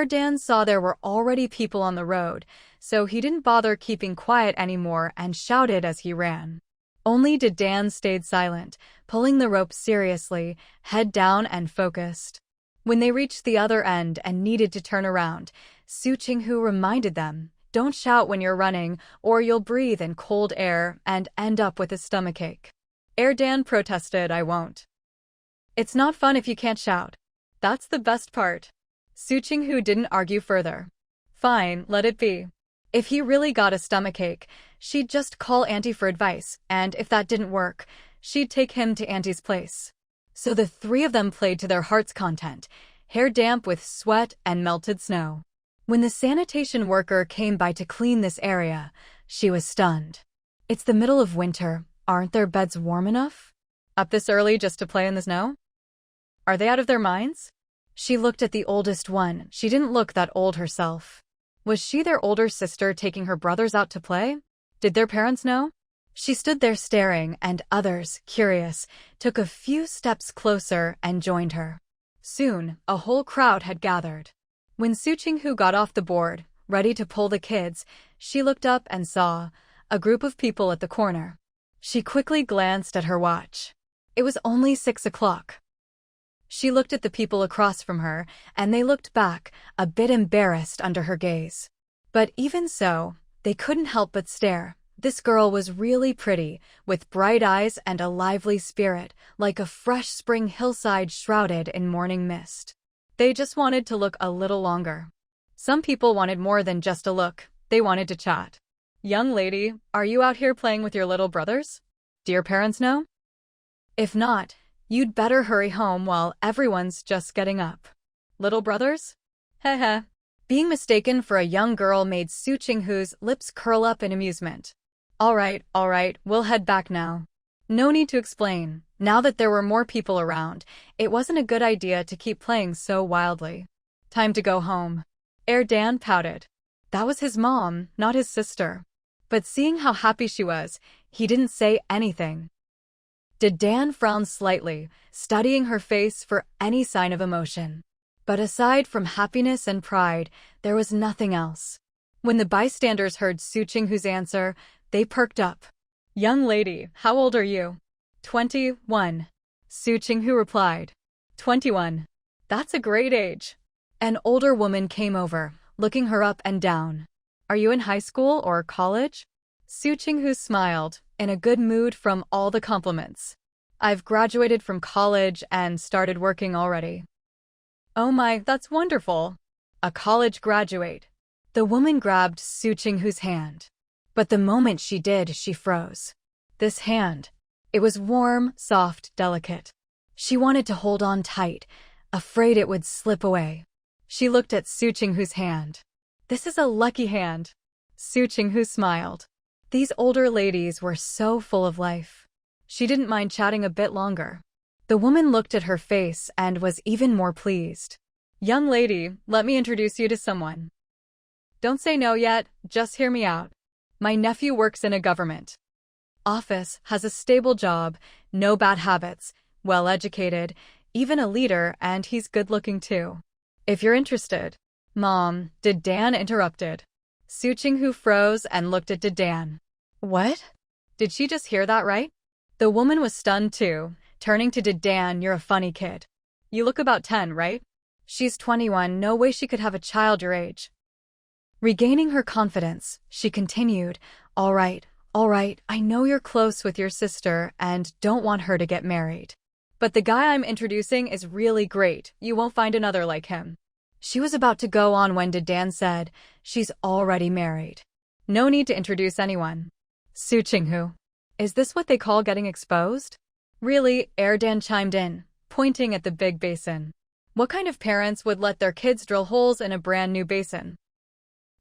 Dan saw there were already people on the road, so he didn't bother keeping quiet anymore and shouted as he ran. Only Dedan stayed silent, pulling the rope seriously, head down and focused. When they reached the other end and needed to turn around, Su Qinghu reminded them, "Don't shout when you're running, or you'll breathe in cold air and end up with a stomachache." Erdan protested, "I won't. It's not fun if you can't shout. That's the best part." Su Qinghu didn't argue further. Fine, let it be. If he really got a stomachache, she'd just call Auntie for advice, and if that didn't work, she'd take him to Auntie's place. So the three of them played to their heart's content, hair damp with sweat and melted snow. When the sanitation worker came by to clean this area, she was stunned. It's the middle of winter. Aren't their beds warm enough? Up this early just to play in the snow? Are they out of their minds? She looked at the oldest one. She didn't look that old herself. Was she their older sister taking her brothers out to play? Did their parents know? She stood there staring, and others, curious, took a few steps closer and joined her. Soon, a whole crowd had gathered. When Su Qinghu got off the board, ready to pull the kids, she looked up and saw a group of people at the corner. She quickly glanced at her watch. It was only 6 o'clock. She looked at the people across from her, and they looked back, a bit embarrassed under her gaze. But even so, they couldn't help but stare. This girl was really pretty, with bright eyes and a lively spirit, like a fresh spring hillside shrouded in morning mist. They just wanted to look a little longer. Some people wanted more than just a look. They wanted to chat. "Young lady, are you out here playing with your little brothers? Do your parents know? If not, you'd better hurry home while everyone's just getting up." Little brothers? Heh. Being mistaken for a young girl made Su Qinghu's lips curl up in amusement. All right, we'll head back now. No need to explain. Now that there were more people around, it wasn't a good idea to keep playing so wildly. Time to go home. Erdan pouted. That was his mom, not his sister. But seeing how happy she was, he didn't say anything. Dedan frowned slightly, studying her face for any sign of emotion. But aside from happiness and pride, there was nothing else. When the bystanders heard Su Qinghu's answer, they perked up. "Young lady, how old are you?" 21. Su Qinghu replied. 21. That's a great age. An older woman came over, looking her up and down. Are you in high school or college? Su Qinghu smiled, in a good mood from all the compliments. I've graduated from college and started working already. Oh my, that's wonderful. A college graduate. The woman grabbed Su Qinghu's hand. But the moment she did, she froze. This hand. It was warm, soft, delicate. She wanted to hold on tight, afraid it would slip away. She looked at Su Qinghu's hand. This is a lucky hand. Su Qinghu smiled. These older ladies were so full of life. She didn't mind chatting a bit longer. The woman looked at her face and was even more pleased. Young lady, let me introduce you to someone. Don't say no yet, just hear me out. My nephew works in a government office, has a stable job, no bad habits, well-educated, even a leader, and he's good-looking too. If you're interested. Mom, Dedan interrupted. Su Qinghu froze and looked at Dedan. What? Did she just hear that right? The woman was stunned too, turning to Dedan. You're a funny kid. You look about 10, right? She's 21, no way she could have a child your age. Regaining her confidence, she continued, All right, I know you're close with your sister and don't want her to get married. But the guy I'm introducing is really great. You won't find another like him. She was about to go on when Dedan said, She's already married. No need to introduce anyone. Su Qinghu. Is this what they call getting exposed? Really, Erdan chimed in, pointing at the big basin. What kind of parents would let their kids drill holes in a brand new basin?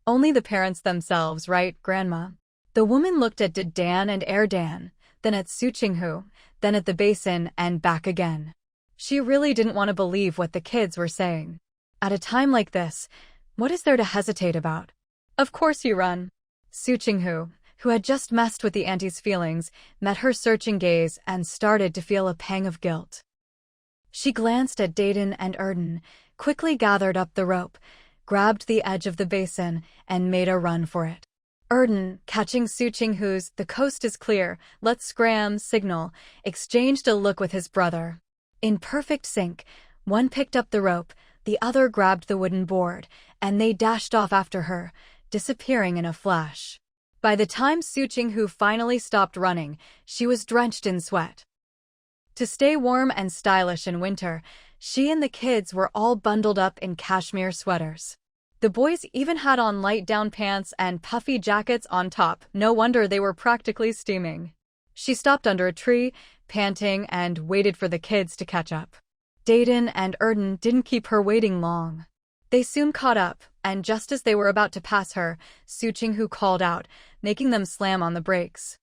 Only the parents themselves, right, Grandma? The woman looked at Dedan and Erdan, then at Su Qinghu, then at the basin and back again. She really didn't want to believe what the kids were saying. At a time like this, what is there to hesitate about? Of course you run. Su Qinghu, who had just messed with the auntie's feelings, met her searching gaze and started to feel a pang of guilt. She glanced at Dedan and Erdan, quickly gathered up the rope, grabbed the edge of the basin, and made a run for it. Erden, catching Su Qinghu's "the coast is clear, let's scram" signal, exchanged a look with his brother. In perfect sync, one picked up the rope, the other grabbed the wooden board, and they dashed off after her, disappearing in a flash. By the time Su Qinghu finally stopped running, she was drenched in sweat. To stay warm and stylish in winter, she and the kids were all bundled up in cashmere sweaters. The boys even had on light down pants and puffy jackets on top. No wonder they were practically steaming. She stopped under a tree, panting, and waited for the kids to catch up. Deden and Erden didn't keep her waiting long. They soon caught up, and just as they were about to pass her, Su Qinghu called out, making them slam on the brakes.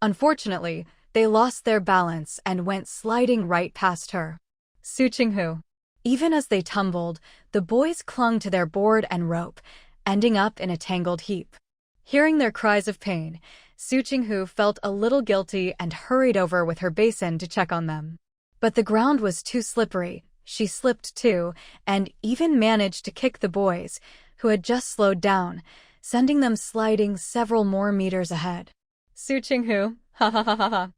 Unfortunately, they lost their balance and went sliding right past her. Su Qinghu. Even as they tumbled, the boys clung to their board and rope, ending up in a tangled heap. Hearing their cries of pain, Su Qinghu felt a little guilty and hurried over with her basin to check on them. But the ground was too slippery. She slipped too, and even managed to kick the boys, who had just slowed down, sending them sliding several more meters ahead. Su Qinghu, ha ha ha ha ha.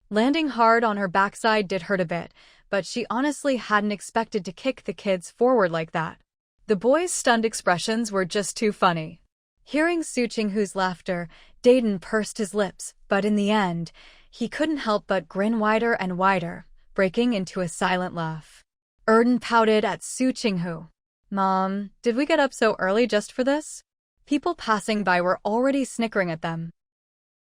Landing hard on her backside did hurt a bit, but she honestly hadn't expected to kick the kids forward like that. The boys' stunned expressions were just too funny. Hearing Su Qinghu's laughter, Deden pursed his lips, but in the end, he couldn't help but grin wider and wider, breaking into a silent laugh. Erden pouted at Su Qinghu. "Mom, did we get up so early just for this?" People passing by were already snickering at them.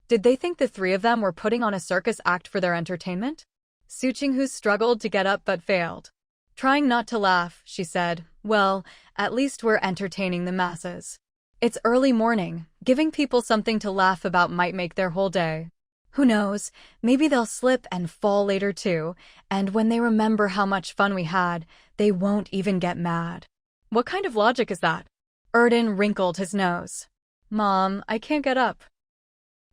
Did they think the three of them were putting on a circus act for their entertainment? Su Qinghu struggled to get up but failed. Trying not to laugh, she said, "Well, at least we're entertaining the masses. It's early morning. Giving people something to laugh about might make their whole day. Who knows, maybe they'll slip and fall later too, and when they remember how much fun we had, they won't even get mad." What kind of logic is that? Erden wrinkled his nose. "Mom, I can't get up."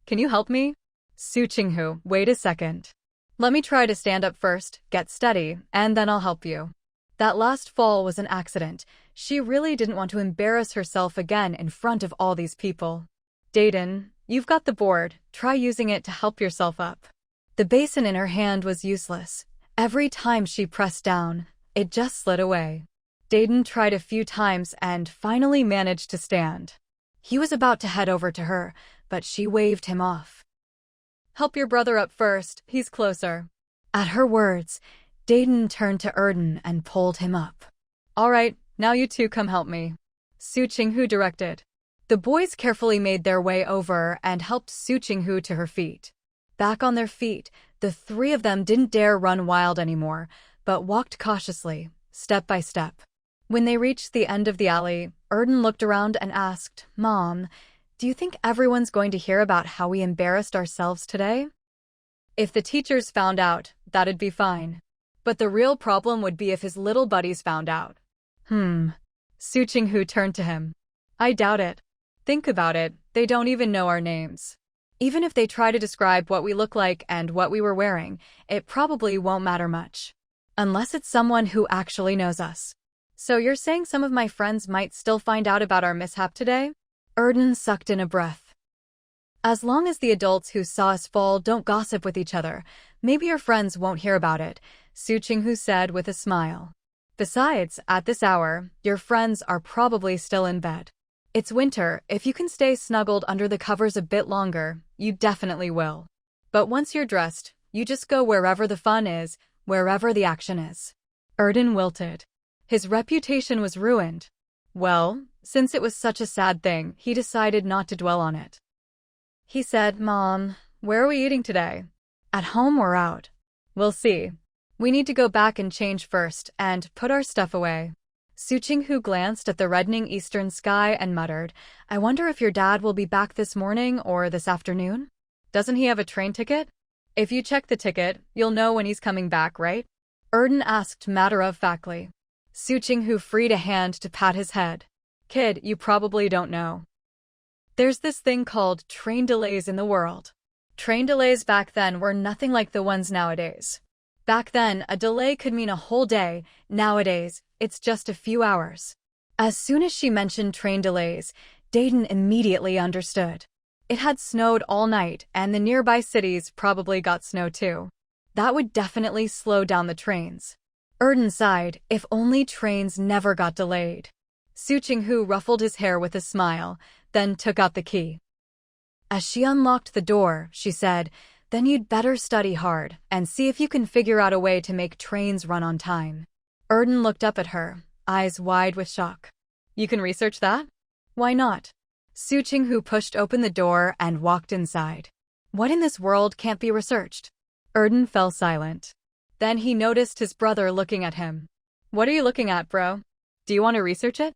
"Can you help me?" Su Qinghu, wait a second. "Let me try to stand up first, get steady, and then I'll help you." That last fall was an accident. She really didn't want to embarrass herself again in front of all these people. "Deden, you've got the board. Try using it to help yourself up." The basin in her hand was useless. Every time she pressed down, it just slid away. Deden tried a few times and finally managed to stand. He was about to head over to her, but she waved him off. "Help your brother up first, he's closer." At her words, Deden turned to Erden and pulled him up. "All right, now you two come help me," Su Qinghu directed. The boys carefully made their way over and helped Su Qinghu to her feet. Back on their feet, the three of them didn't dare run wild anymore, but walked cautiously, step by step. When they reached the end of the alley, Erden looked around and asked, "Mom, do you think everyone's going to hear about how we embarrassed ourselves today?" "If the teachers found out, that'd be fine. But the real problem would be if his little buddies found out." Su Qinghu turned to him. "I doubt it. Think about it, they don't even know our names. Even if they try to describe what we look like and what we were wearing, it probably won't matter much. Unless it's someone who actually knows us." "So you're saying some of my friends might still find out about our mishap today?" Erden sucked in a breath. "As long as the adults who saw us fall don't gossip with each other, maybe your friends won't hear about it," Su Qinghu said with a smile. "Besides, at this hour, your friends are probably still in bed. It's winter. If you can stay snuggled under the covers a bit longer, you definitely will. But once you're dressed, you just go wherever the fun is, wherever the action is." Erden wilted. His reputation was ruined. Well, since it was such a sad thing, he decided not to dwell on it. He said, "Mom, where are we eating today? At home or out?" "We'll see. We need to go back and change first, and put our stuff away." Su Qinghu glanced at the reddening eastern sky and muttered, "I wonder if your dad will be back this morning or this afternoon? Doesn't he have a train ticket? If you check the ticket, you'll know when he's coming back, right?" Erden asked matter-of-factly. Su Qinghu freed a hand to pat his head. "Kid, you probably don't know. There's this thing called train delays in the world." Train delays back then were nothing like the ones nowadays. Back then, a delay could mean a whole day. Nowadays, it's just a few hours. As soon as she mentioned train delays, Dayton immediately understood. It had snowed all night, and the nearby cities probably got snow too. That would definitely slow down the trains. Erden sighed, if only trains never got delayed. Su Qinghu ruffled his hair with a smile, then took out the key. As she unlocked the door, she said, "Then you'd better study hard and see if you can figure out a way to make trains run on time." Erden looked up at her, eyes wide with shock. "You can research that?" "Why not?" Su Qinghu pushed open the door and walked inside. "What in this world can't be researched?" Erden fell silent. Then he noticed his brother looking at him. "What are you looking at, bro? Do you want to research it?"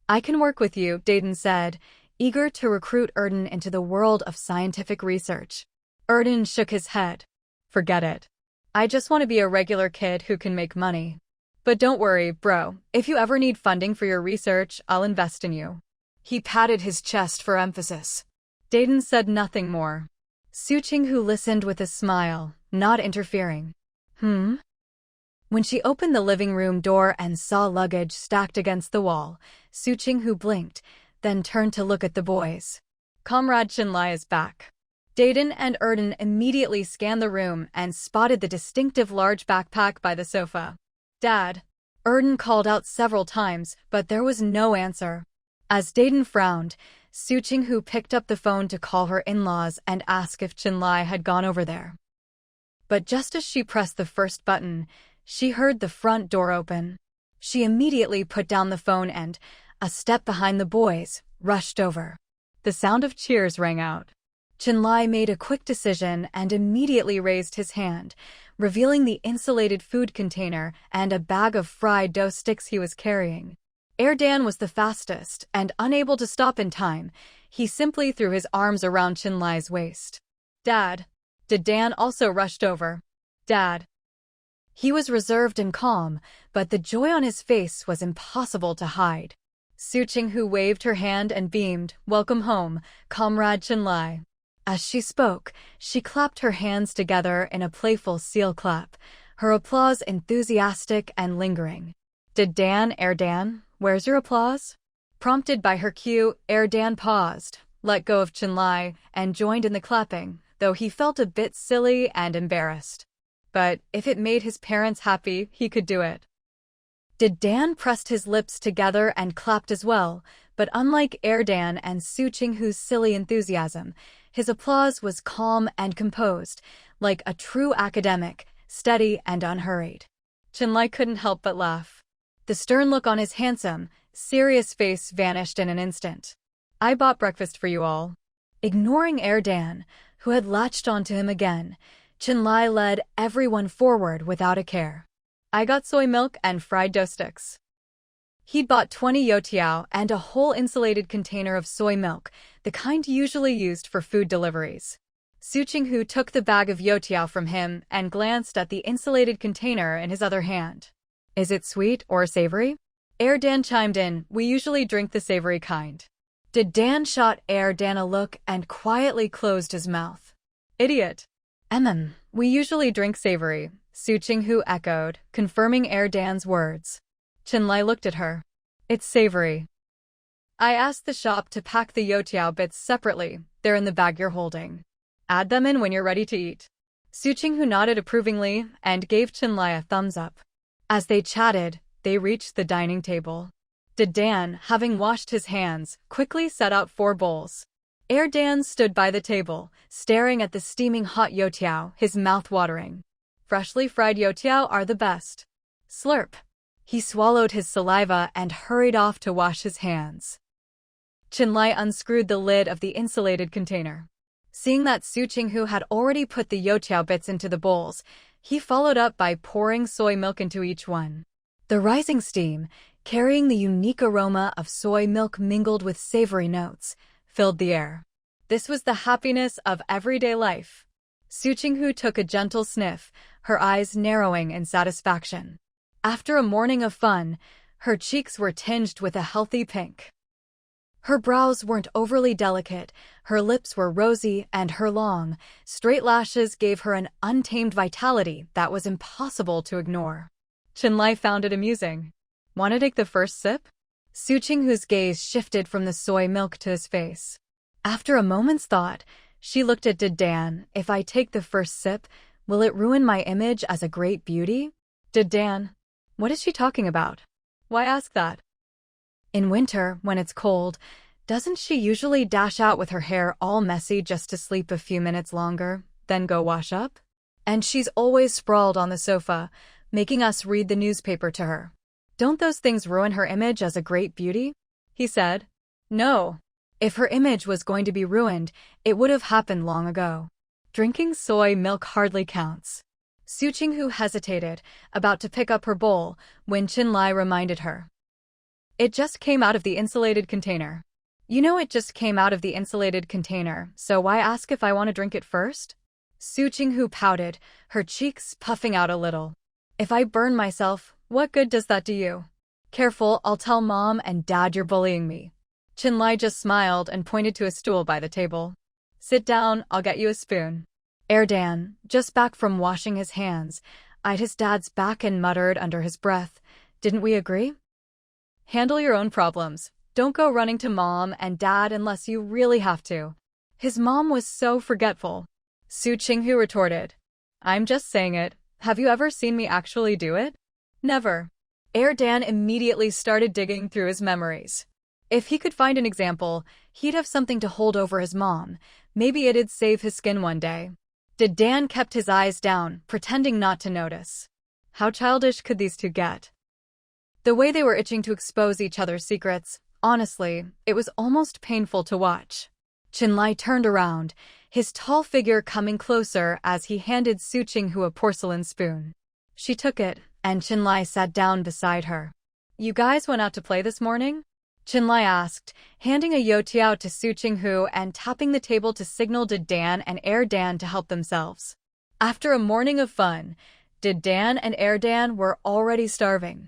"I can work with you," Dayton said, eager to recruit Erden into the world of scientific research. Erden shook his head. "Forget it. I just want to be a regular kid who can make money. But don't worry, bro. If you ever need funding for your research, I'll invest in you." He patted his chest for emphasis. Dayton said nothing more. Su Qinghu listened with a smile, not interfering. When she opened the living room door and saw luggage stacked against the wall, Su Qinghu blinked, then turned to look at the boys. Comrade Chinlai is back. Dayton and Erden immediately scanned the room and spotted the distinctive large backpack by the sofa. "Dad." Erden called out several times, but there was no answer. As Dayton frowned, Su Qinghu picked up the phone to call her in-laws and ask if Chinlai had gone over there. But just as she pressed the first button, she heard the front door open. She immediately put down the phone and, a step behind the boys, rushed over. The sound of cheers rang out. Chinlai made a quick decision and immediately raised his hand, revealing the insulated food container and a bag of fried dough sticks he was carrying. Erdan was the fastest, and unable to stop in time, he simply threw his arms around Chinlai's waist. "Dad." Dan also rushed over. "Dad." He was reserved and calm, but the joy on his face was impossible to hide. Su Qinghu waved her hand and beamed, "Welcome home, Comrade Chinlai." As she spoke, she clapped her hands together in a playful seal clap, her applause enthusiastic and lingering. Erdan, where's your applause?" Prompted by her cue, Erdan paused, let go of Chinlai, and joined in the clapping, though he felt a bit silly and embarrassed. But if it made his parents happy, he could do it. Dan pressed his lips together and clapped as well, but unlike Erdan and Su Qinghu's silly enthusiasm, his applause was calm and composed, like a true academic, steady and unhurried. Chinlai couldn't help but laugh. The stern look on his handsome, serious face vanished in an instant. "I bought breakfast for you all." Ignoring Erdan, who had latched onto him again, Chinlai led everyone forward without a care. "I got soy milk and fried dough sticks." He'd bought 20 youtiao and a whole insulated container of soy milk, the kind usually used for food deliveries. Su Qinghu took the bag of youtiao from him and glanced at the insulated container in his other hand. "Is it sweet or savory?" Erdan chimed in, "We usually drink the savory kind." Dan shot Erdan a look and quietly closed his mouth. "Idiot." We usually drink savory," Su Qinghu echoed, confirming Erdan's words. Chinlai looked at her. "It's savory." "I asked the shop to pack the youtiao bits separately. They're in the bag you're holding. Add them in when you're ready to eat." Su Qinghu nodded approvingly and gave Chinlai a thumbs up. As they chatted, they reached the dining table. Dan, having washed his hands, quickly set out 4 bowls. Erdan stood by the table, staring at the steaming hot youtiao, his mouth watering. "Freshly fried youtiao are the best." Slurp. He swallowed his saliva and hurried off to wash his hands. Chinlai unscrewed the lid of the insulated container. Seeing that Su Qinghu had already put the youtiao bits into the bowls, he followed up by pouring soy milk into each one. The rising steam, carrying the unique aroma of soy milk mingled with savory notes, filled the air. This was the happiness of everyday life. Su Qinghu took a gentle sniff, her eyes narrowing in satisfaction. After a morning of fun, her cheeks were tinged with a healthy pink. Her brows weren't overly delicate, her lips were rosy, and her long, straight lashes gave her an untamed vitality that was impossible to ignore. Chinlai found it amusing. "Want to take the first sip?" Su Qinghu's gaze shifted from the soy milk to his face. After a moment's thought, she looked at Dan. If I take the first sip, will it ruin my image as a great beauty? Dan. What is she talking about? Why ask that? In winter, when it's cold, doesn't she usually dash out with her hair all messy just to sleep a few minutes longer, then go wash up? And she's always sprawled on the sofa, making us read the newspaper to her. Don't those things ruin her image as a great beauty? He said. No. If her image was going to be ruined, it would have happened long ago. Drinking soy milk hardly counts. Su Qinghu hesitated, about to pick up her bowl, when Qinlai reminded her. It just came out of the insulated container. You know it just came out of the insulated container, so why ask if I want to drink it first? Su Qinghu pouted, her cheeks puffing out a little. If I burn myself, what good does that do you? Careful, I'll tell Mom and Dad you're bullying me. Qinlai just smiled and pointed to a stool by the table. Sit down, I'll get you a spoon. Dan, just back from washing his hands, eyed his dad's back and muttered under his breath, didn't we agree? Handle your own problems. Don't go running to Mom and Dad unless you really have to. His mom was so forgetful. Su Qinghu retorted. I'm just saying it. Have you ever seen me actually do it? Never. Dan immediately started digging through his memories. If he could find an example, he'd have something to hold over his mom. Maybe it'd save his skin one day. Dan kept his eyes down, pretending not to notice. How childish could these two get? The way they were itching to expose each other's secrets, honestly, it was almost painful to watch. Qinlai turned around, his tall figure coming closer as he handed Su Qinghu a porcelain spoon. She took it, and Qinlai sat down beside her. You guys went out to play this morning? Qinlai asked, handing a youtiao to Su Qinghu and tapping the table to signal to Dan and Dan to help themselves. After a morning of fun, Dan and Dan were already starving.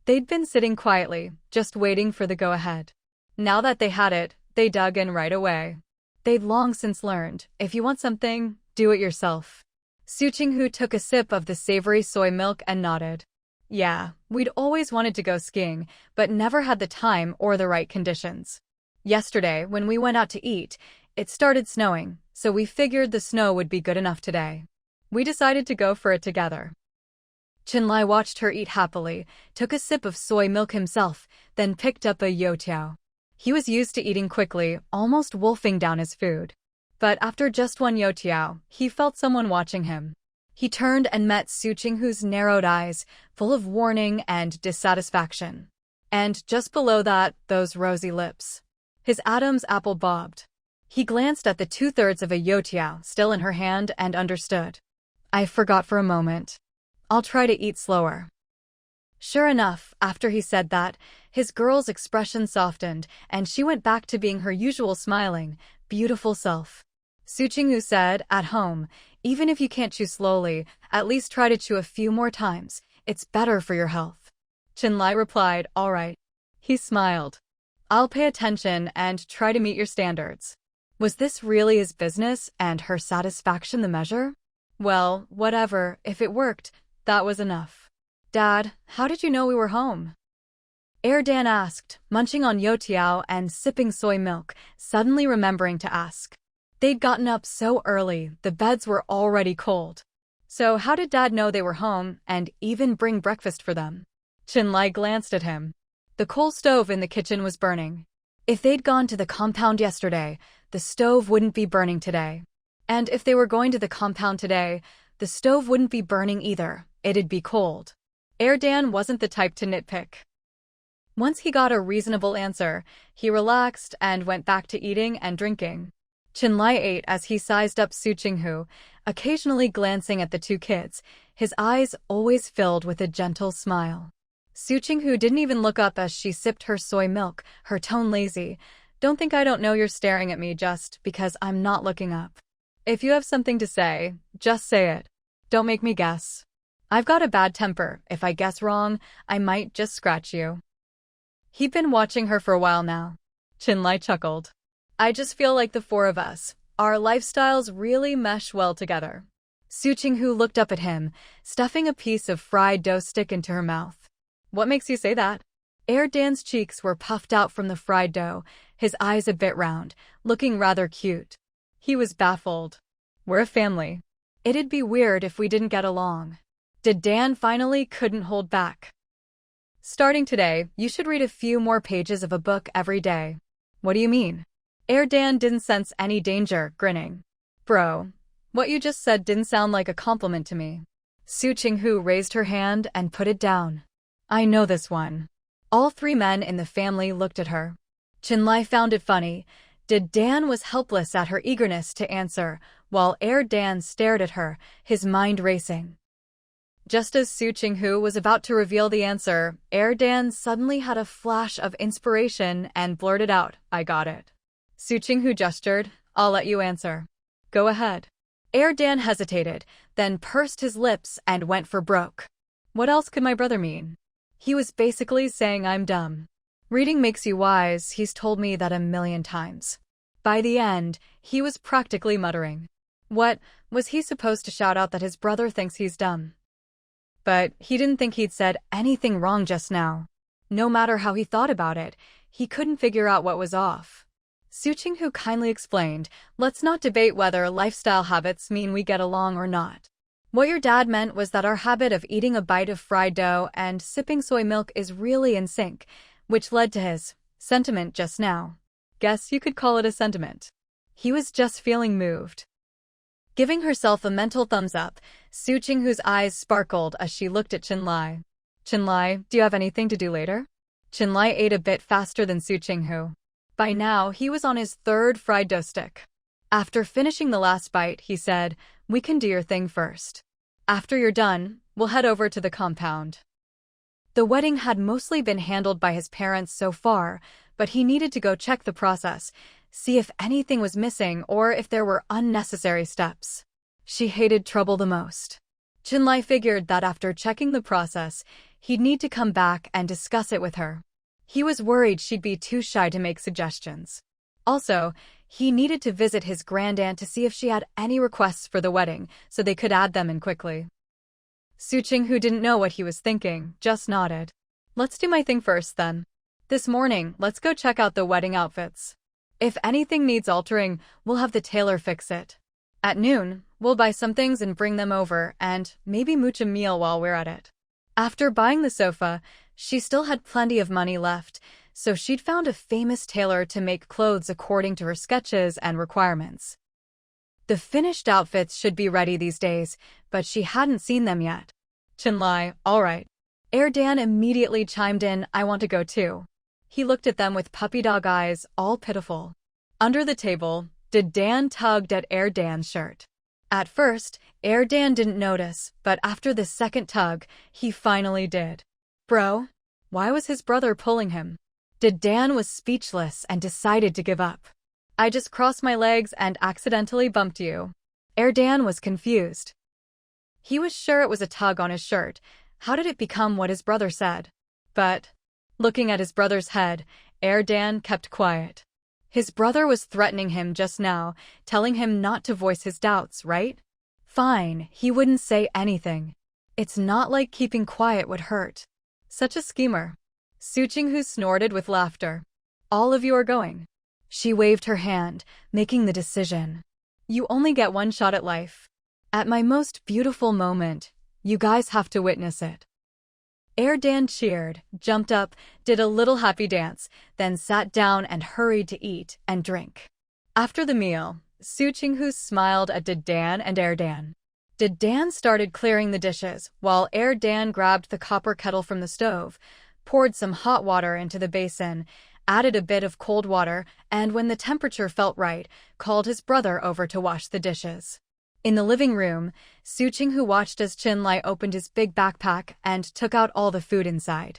They'd been sitting quietly, just waiting for the go-ahead. Now that they had it, they dug in right away. They'd long since learned, if you want something, do it yourself. Su Qinghu took a sip of the savory soy milk and nodded. Yeah, we'd always wanted to go skiing, but never had the time or the right conditions. Yesterday, when we went out to eat, it started snowing, so we figured the snow would be good enough today. We decided to go for it together. Qinlai watched her eat happily, took a sip of soy milk himself, then picked up a youtiao. He was used to eating quickly, almost wolfing down his food. But after just one youtiao, he felt someone watching him. He turned and met Su Qinghu's narrowed eyes, full of warning and dissatisfaction. And just below that, those rosy lips. His Adam's apple bobbed. He glanced at the 2/3 of a youtiao still in her hand and understood. I forgot for a moment. I'll try to eat slower. Sure enough, after he said that, his girl's expression softened, and she went back to being her usual smiling, beautiful self. Su Qinghu said, at home, even if you can't chew slowly, at least try to chew a few more times. It's better for your health. Qinlai replied, all right. He smiled. I'll pay attention and try to meet your standards. Was this really his business and her satisfaction the measure? Well, whatever, if it worked, that was enough. Dad, how did you know we were home? Dan asked, munching on youtiao and sipping soy milk, suddenly remembering to ask. They'd gotten up so early, the beds were already cold. So how did Dad know they were home and even bring breakfast for them? Qinlai glanced at him. The coal stove in the kitchen was burning. If they'd gone to the compound yesterday, the stove wouldn't be burning today. And if they were going to the compound today, the stove wouldn't be burning either, it'd be cold. Dan wasn't the type to nitpick. Once he got a reasonable answer, he relaxed and went back to eating and drinking. Qinlai ate as he sized up Su Qinghu, occasionally glancing at the two kids, his eyes always filled with a gentle smile. Su Qinghu didn't even look up as she sipped her soy milk, her tone lazy. Don't think I don't know you're staring at me just because I'm not looking up. If you have something to say, just say it. Don't make me guess. I've got a bad temper. If I guess wrong, I might just scratch you. He'd been watching her for a while now. Qinlai chuckled. I just feel like the four of us, our lifestyles really mesh well together. Su Qinghu looked up at him, stuffing a piece of fried dough stick into her mouth. What makes you say that? Dan's cheeks were puffed out from the fried dough, his eyes a bit round, looking rather cute. He was baffled. We're a family. It'd be weird if we didn't get along. Dan finally couldn't hold back. Starting today, you should read a few more pages of a book every day. What do you mean? Dan didn't sense any danger, grinning. Bro, what you just said didn't sound like a compliment to me. Su Qinghu raised her hand and put it down. I know this one. All three men in the family looked at her. Qinlai found it funny. Dan was helpless at her eagerness to answer, while Dan stared at her, his mind racing. Just as Su Qinghu was about to reveal the answer, Dan suddenly had a flash of inspiration and blurted out, I got it. Su Qinghu gestured, I'll let you answer. Go ahead. Dan hesitated, then pursed his lips and went for broke. What else could my brother mean? He was basically saying I'm dumb. Reading makes you wise, he's told me that 1,000,000 times. By the end, he was practically muttering. What, was he supposed to shout out that his brother thinks he's dumb? But he didn't think he'd said anything wrong just now. No matter how he thought about it, he couldn't figure out what was off. Su Qinghu kindly explained, let's not debate whether lifestyle habits mean we get along or not. What your dad meant was that our habit of eating a bite of fried dough and sipping soy milk is really in sync, which led to his sentiment just now. Guess you could call it a sentiment. He was just feeling moved. Giving herself a mental thumbs up, Su Qinghu's eyes sparkled as she looked at Qinlai. Qinlai, do you have anything to do later? Qinlai ate a bit faster than Su Qinghu. By now, he was on his third fried dough stick. After finishing the last bite, he said, we can do your thing first. After you're done, we'll head over to the compound. The wedding had mostly been handled by his parents so far, but he needed to go check the process, see if anything was missing or if there were unnecessary steps. She hated trouble the most. Qinlai figured that after checking the process, he'd need to come back and discuss it with her. He was worried she'd be too shy to make suggestions. Also, he needed to visit his grandaunt to see if she had any requests for the wedding, so they could add them in quickly. Su Qinghu didn't know what he was thinking, just nodded. Let's do my thing first, then. This morning, let's go check out the wedding outfits. If anything needs altering, we'll have the tailor fix it. At noon, we'll buy some things and bring them over, and maybe mooch a meal while we're at it. After buying the sofa, she still had plenty of money left, so she'd found a famous tailor to make clothes according to her sketches and requirements. The finished outfits should be ready these days, but she hadn't seen them yet. Qinlai, all right. Dan immediately chimed in, I want to go too. He looked at them with puppy dog eyes, all pitiful. Under the table, Dan tugged at Dan's shirt. At first, Dan didn't notice, but after the second tug, he finally did. Bro, why was his brother pulling him? Dan was speechless and decided to give up. I just crossed my legs and accidentally bumped you. Dan was confused. He was sure it was a tug on his shirt. How did it become what his brother said? But, looking at his brother's head, Dan kept quiet. His brother was threatening him just now, telling him not to voice his doubts, right? Fine, he wouldn't say anything. It's not like keeping quiet would hurt. Such a schemer. Su Qinghu snorted with laughter. All of you are going. She waved her hand, making the decision. You only get one shot at life. At my most beautiful moment, you guys have to witness it. Dan cheered, jumped up, did a little happy dance, then sat down and hurried to eat and drink. After the meal, Su Qinghu smiled at Dan and Dan. Dan started clearing the dishes, while Dan grabbed the copper kettle from the stove, poured some hot water into the basin, added a bit of cold water, and when the temperature felt right, called his brother over to wash the dishes. In the living room, Su Qinghu watched as Qinlai opened his big backpack and took out all the food inside.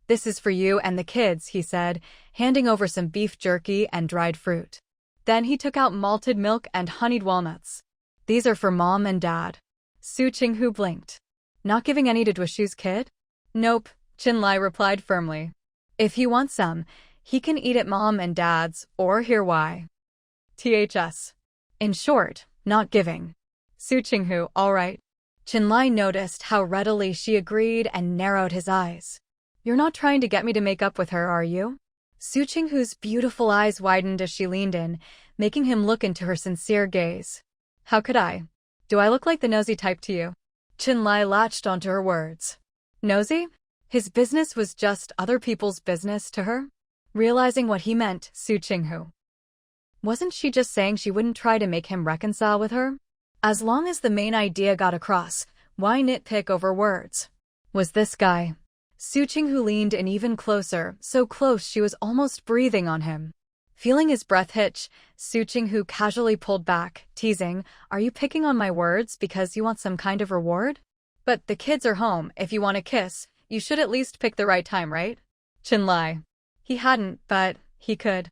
This is for you and the kids, he said, handing over some beef jerky and dried fruit. Then he took out malted milk and honeyed walnuts. These are for Mom and Dad. Su Qinghu blinked. Not giving any to Dwishu's kid? Nope, Qinlai replied firmly. If he wants some, he can eat at Mom and Dad's, or hear why. THS. In short, not giving. Su Qinghu, all right. Qinlai noticed how readily she agreed and narrowed his eyes. You're not trying to get me to make up with her, are you? Su Qinghu's beautiful eyes widened as she leaned in, making him look into her sincere gaze. How could I? Do I look like the nosy type to you? Qinlai latched onto her words. Nosy? His business was just other people's business to her? Realizing what he meant, Su Qinghu. Wasn't she just saying she wouldn't try to make him reconcile with her? As long as the main idea got across, why nitpick over words? Was this guy? Su Qinghu leaned in even closer, so close she was almost breathing on him. Feeling his breath hitch, Su Qinghu casually pulled back, teasing, "Are you picking on my words because you want some kind of reward? But the kids are home. If you want a kiss, you should at least pick the right time, right?" Qinlai. He hadn't, but he could.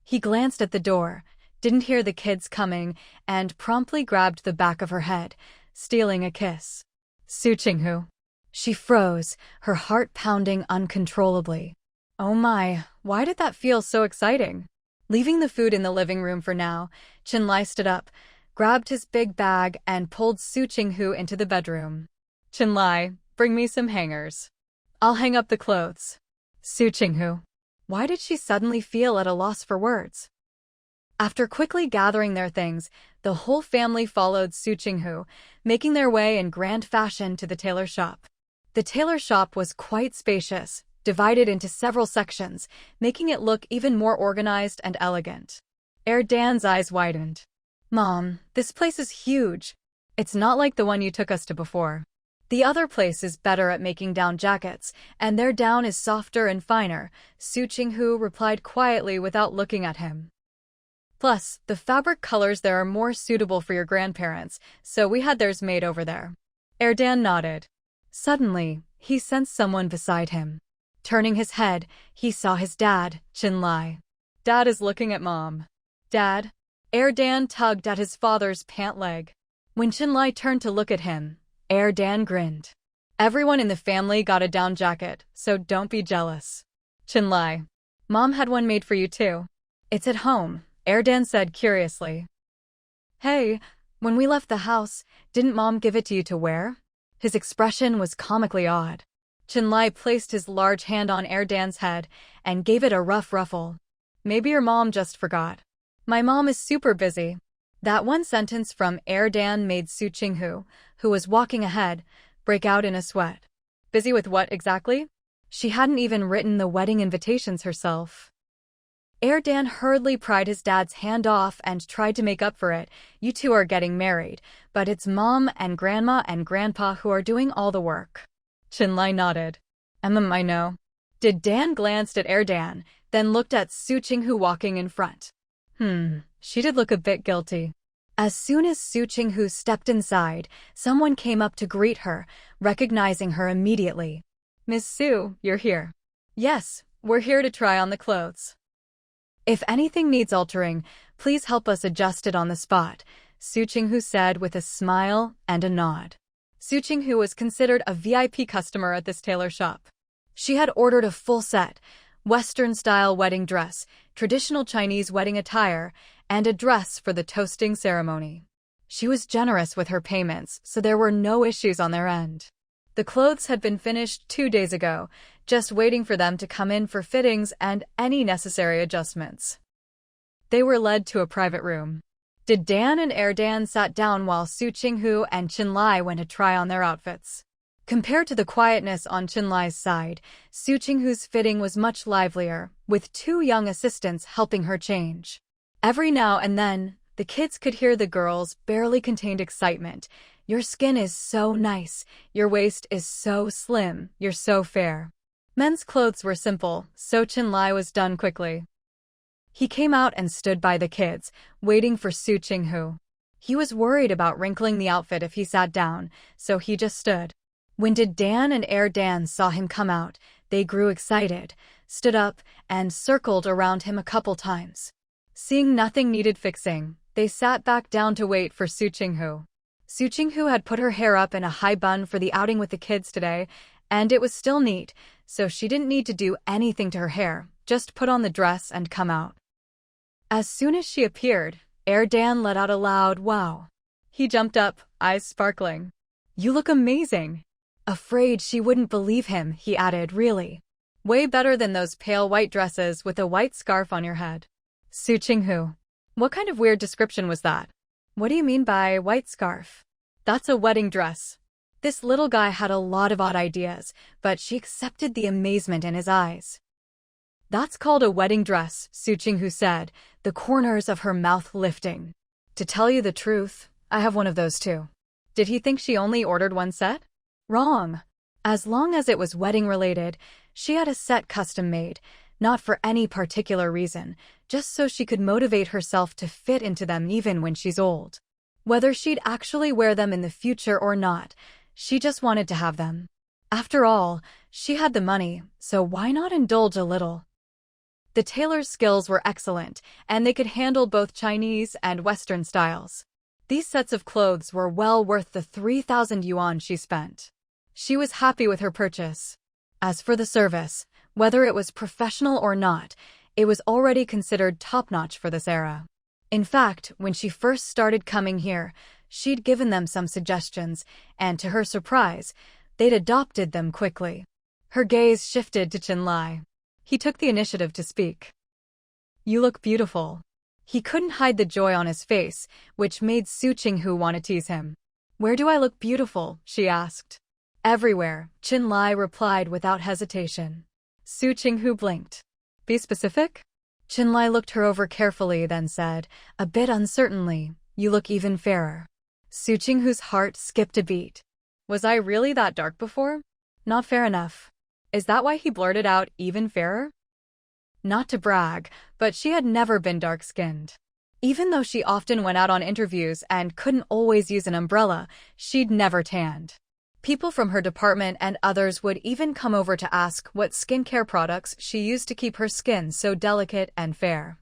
He glanced at the door, didn't hear the kids coming, and promptly grabbed the back of her head, stealing a kiss. Su Qinghu. She froze, her heart pounding uncontrollably. Oh my, why did that feel so exciting? Leaving the food in the living room for now, Qinlai stood up, grabbed his big bag, and pulled Su Qinghu into the bedroom. Qinlai, bring me some hangers. I'll hang up the clothes. Su Qinghu. Why did she suddenly feel at a loss for words? After quickly gathering their things, the whole family followed Su Qinghu, making their way in grand fashion to the tailor shop. The tailor shop was quite spacious, divided into several sections, making it look even more organized and elegant. Dan's eyes widened. Mom, this place is huge. It's not like the one you took us to before. The other place is better at making down jackets, and their down is softer and finer, Su Qinghu replied quietly without looking at him. Plus, the fabric colors there are more suitable for your grandparents, so we had theirs made over there. Dan nodded. Suddenly, he sensed someone beside him. Turning his head, he saw his dad, Qinlai. Dad is looking at Mom. Dad? Dan tugged at his father's pant leg. When Qinlai turned to look at him, Dan grinned. Everyone in the family got a down jacket, so don't be jealous. Qinlai. Mom had one made for you too. It's at home, Dan said curiously. Hey, when we left the house, didn't Mom give it to you to wear? His expression was comically odd. Qinlai placed his large hand on Dan's head and gave it a rough ruffle. Maybe your mom just forgot. My mom is super busy. That one sentence from Dan made Su Qinghu, who was walking ahead, break out in a sweat. Busy with what exactly? She hadn't even written the wedding invitations herself. Dan hurriedly pried his dad's hand off and tried to make up for it. You two are getting married, but it's Mom and Grandma and Grandpa who are doing all the work. Qinlai nodded. I know. Dan glanced at Dan, then looked at Su Qinghu walking in front. She did look a bit guilty. As soon as Su Qinghu stepped inside, someone came up to greet her, recognizing her immediately. Miss Su, you're here. Yes, we're here to try on the clothes. If anything needs altering, please help us adjust it on the spot, Su Qinghu said with a smile and a nod. Su Qinghu was considered a VIP customer at this tailor shop. She had ordered a full set, Western-style wedding dress, traditional Chinese wedding attire, and a dress for the toasting ceremony. She was generous with her payments, so there were no issues on their end. The clothes had been finished 2 days ago, just waiting for them to come in for fittings and any necessary adjustments. They were led to a private room. Dan and Dan sat down while Su Qinghu and Qinlai went to try on their outfits. Compared to the quietness on Qinlai's side, Su Qinghu's fitting was much livelier, with 2 young assistants helping her change. Every now and then, the kids could hear the girls' barely contained excitement. Your skin is so nice, your waist is so slim, you're so fair. Men's clothes were simple, so Qinlai was done quickly. He came out and stood by the kids, waiting for Su Qinghu. He was worried about wrinkling the outfit if he sat down, so he just stood. When Dan and Dan saw him come out, they grew excited, stood up, and circled around him a couple times. Seeing nothing needed fixing, they sat back down to wait for Su Qinghu. Su Qinghu had put her hair up in a high bun for the outing with the kids today, and it was still neat, so she didn't need to do anything to her hair, just put on the dress and come out. As soon as she appeared, Dan let out a loud wow. He jumped up, eyes sparkling. You look amazing. Afraid she wouldn't believe him, he added, really. Way better than those pale white dresses with a white scarf on your head. Su Qinghu. What kind of weird description was that? What do you mean by white scarf? That's a wedding dress. This little guy had a lot of odd ideas, but she accepted the amazement in his eyes. That's called a wedding dress, Su Qinghu said, the corners of her mouth lifting. To tell you the truth, I have one of those too. Did he think she only ordered one set? Wrong. As long as it was wedding-related, she had a set custom-made, not for any particular reason, just so she could motivate herself to fit into them even when she's old. Whether she'd actually wear them in the future or not, she just wanted to have them. After all, she had the money, so why not indulge a little? The tailor's skills were excellent, and they could handle both Chinese and Western styles. These sets of clothes were well worth the 3,000 yuan she spent. She was happy with her purchase. As for the service, whether it was professional or not, it was already considered top-notch for this era. In fact, when she first started coming here, she'd given them some suggestions, and to her surprise, they'd adopted them quickly. Her gaze shifted to Qinlai. He took the initiative to speak. You look beautiful. He couldn't hide the joy on his face, which made Su Qinghu want to tease him. Where do I look beautiful? She asked. Everywhere, Qinlai replied without hesitation. Su Qinghu blinked. Be specific? Qinlai looked her over carefully, then said, a bit uncertainly, you look even fairer. Su Qinghu's heart skipped a beat. Was I really that dark before? Not fair enough. Is that why he blurted out even fairer? Not to brag, but she had never been dark-skinned. Even though she often went out on interviews and couldn't always use an umbrella, she'd never tanned. People from her department and others would even come over to ask what skincare products she used to keep her skin so delicate and fair.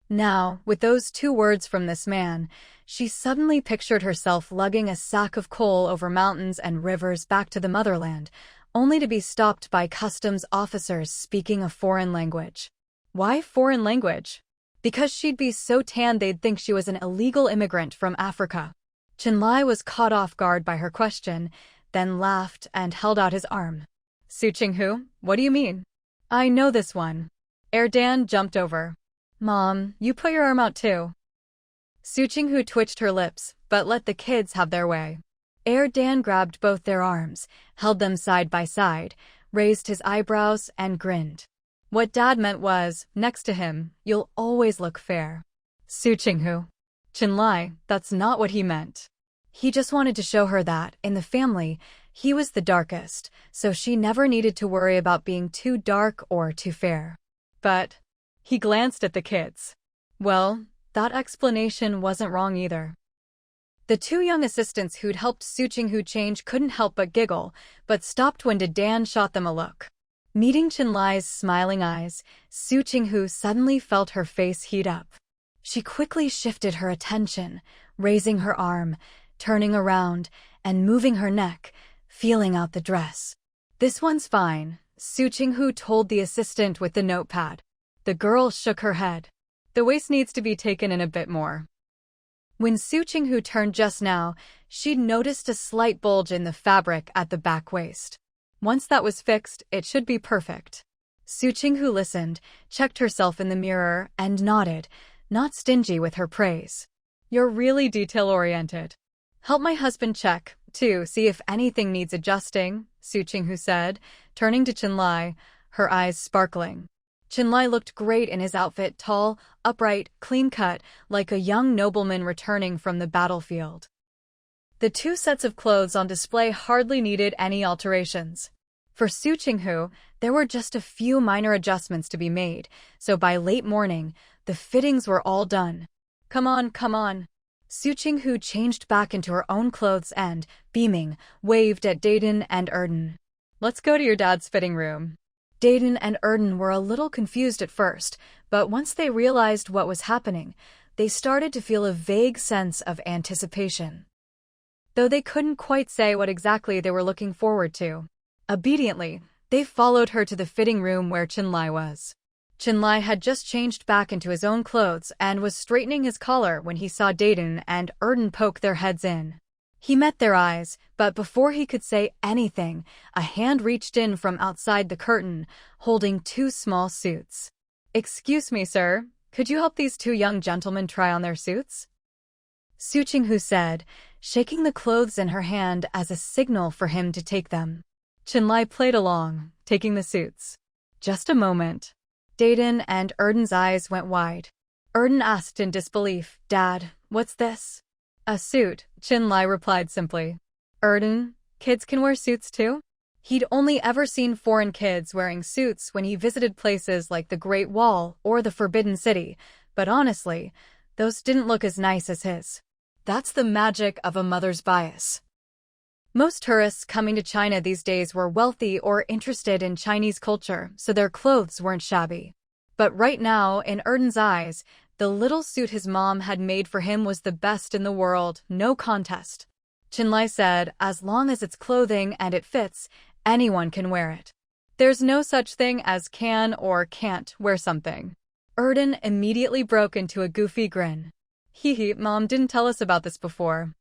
Now, with those 2 words from this man, she suddenly pictured herself lugging a sack of coal over mountains and rivers back to the motherland, only to be stopped by customs officers speaking a foreign language. Why foreign language? Because she'd be so tan they'd think she was an illegal immigrant from Africa. Qinlai was caught off guard by her question, then laughed and held out his arm. Su Qinghu, what do you mean? I know this one. Dan jumped over. Mom, you put your arm out too. Su Qinghu twitched her lips, but let the kids have their way. Dan grabbed both their arms, held them side by side, raised his eyebrows, and grinned. What Dad meant was, next to him, you'll always look fair. Su Qinghu. Qinlai, that's not what he meant. He just wanted to show her that, in the family, he was the darkest, so she never needed to worry about being too dark or too fair. But he glanced at the kids. Well, that explanation wasn't wrong either. The 2 young assistants who'd helped Su Qinghu change couldn't help but giggle, but stopped when Dan shot them a look. Meeting Qinlai's smiling eyes, Su Qinghu suddenly felt her face heat up. She quickly shifted her attention, raising her arm, turning around, and moving her neck, feeling out the dress. This one's fine, Su Qinghu told the assistant with the notepad. The girl shook her head. The waist needs to be taken in a bit more. When Su Qinghu turned just now, she'd noticed a slight bulge in the fabric at the back waist. Once that was fixed, it should be perfect. Su Qinghu listened, checked herself in the mirror, and nodded, not stingy with her praise. You're really detail-oriented. Help my husband check, too, see if anything needs adjusting, Su Qinghu said, turning to Qinlai, her eyes sparkling. Qinlai looked great in his outfit, tall, upright, clean-cut, like a young nobleman returning from the battlefield. The 2 sets of clothes on display hardly needed any alterations. For Su Qinghu, there were just a few minor adjustments to be made, so by late morning, the fittings were all done. Come on, come on. Su Qinghu changed back into her own clothes and, beaming, waved at Dayton and Erden. Let's go to your dad's fitting room. Dayton and Erden were a little confused at first, but once they realized what was happening, they started to feel a vague sense of anticipation. Though they couldn't quite say what exactly they were looking forward to. Obediently, they followed her to the fitting room where Qinlai was. Qinlai had just changed back into his own clothes and was straightening his collar when he saw Dayton and Erden poke their heads in. He met their eyes, but before he could say anything, a hand reached in from outside the curtain, holding two small suits. "Excuse me, sir, could you help these two young gentlemen try on their suits?" Su Qinghu said, shaking the clothes in her hand as a signal for him to take them. Chenlai played along, taking the suits. Just a moment. Dayton and Erden's eyes went wide. Erden asked in disbelief, "Dad, what's this?" "A suit," Chenlai replied simply. "Erden, kids can wear suits too?" He'd only ever seen foreign kids wearing suits when he visited places like the Great Wall or the Forbidden City, but honestly, those didn't look as nice as his. That's the magic of a mother's bias. Most tourists coming to China these days were wealthy or interested in Chinese culture, so their clothes weren't shabby. But right now, in Erden's eyes, the little suit his mom had made for him was the best in the world, no contest. Chenlai said, "As long as it's clothing and it fits, anyone can wear it. There's no such thing as can or can't wear something." Erden immediately broke into a goofy grin. "Hee, Mom didn't tell us about this before.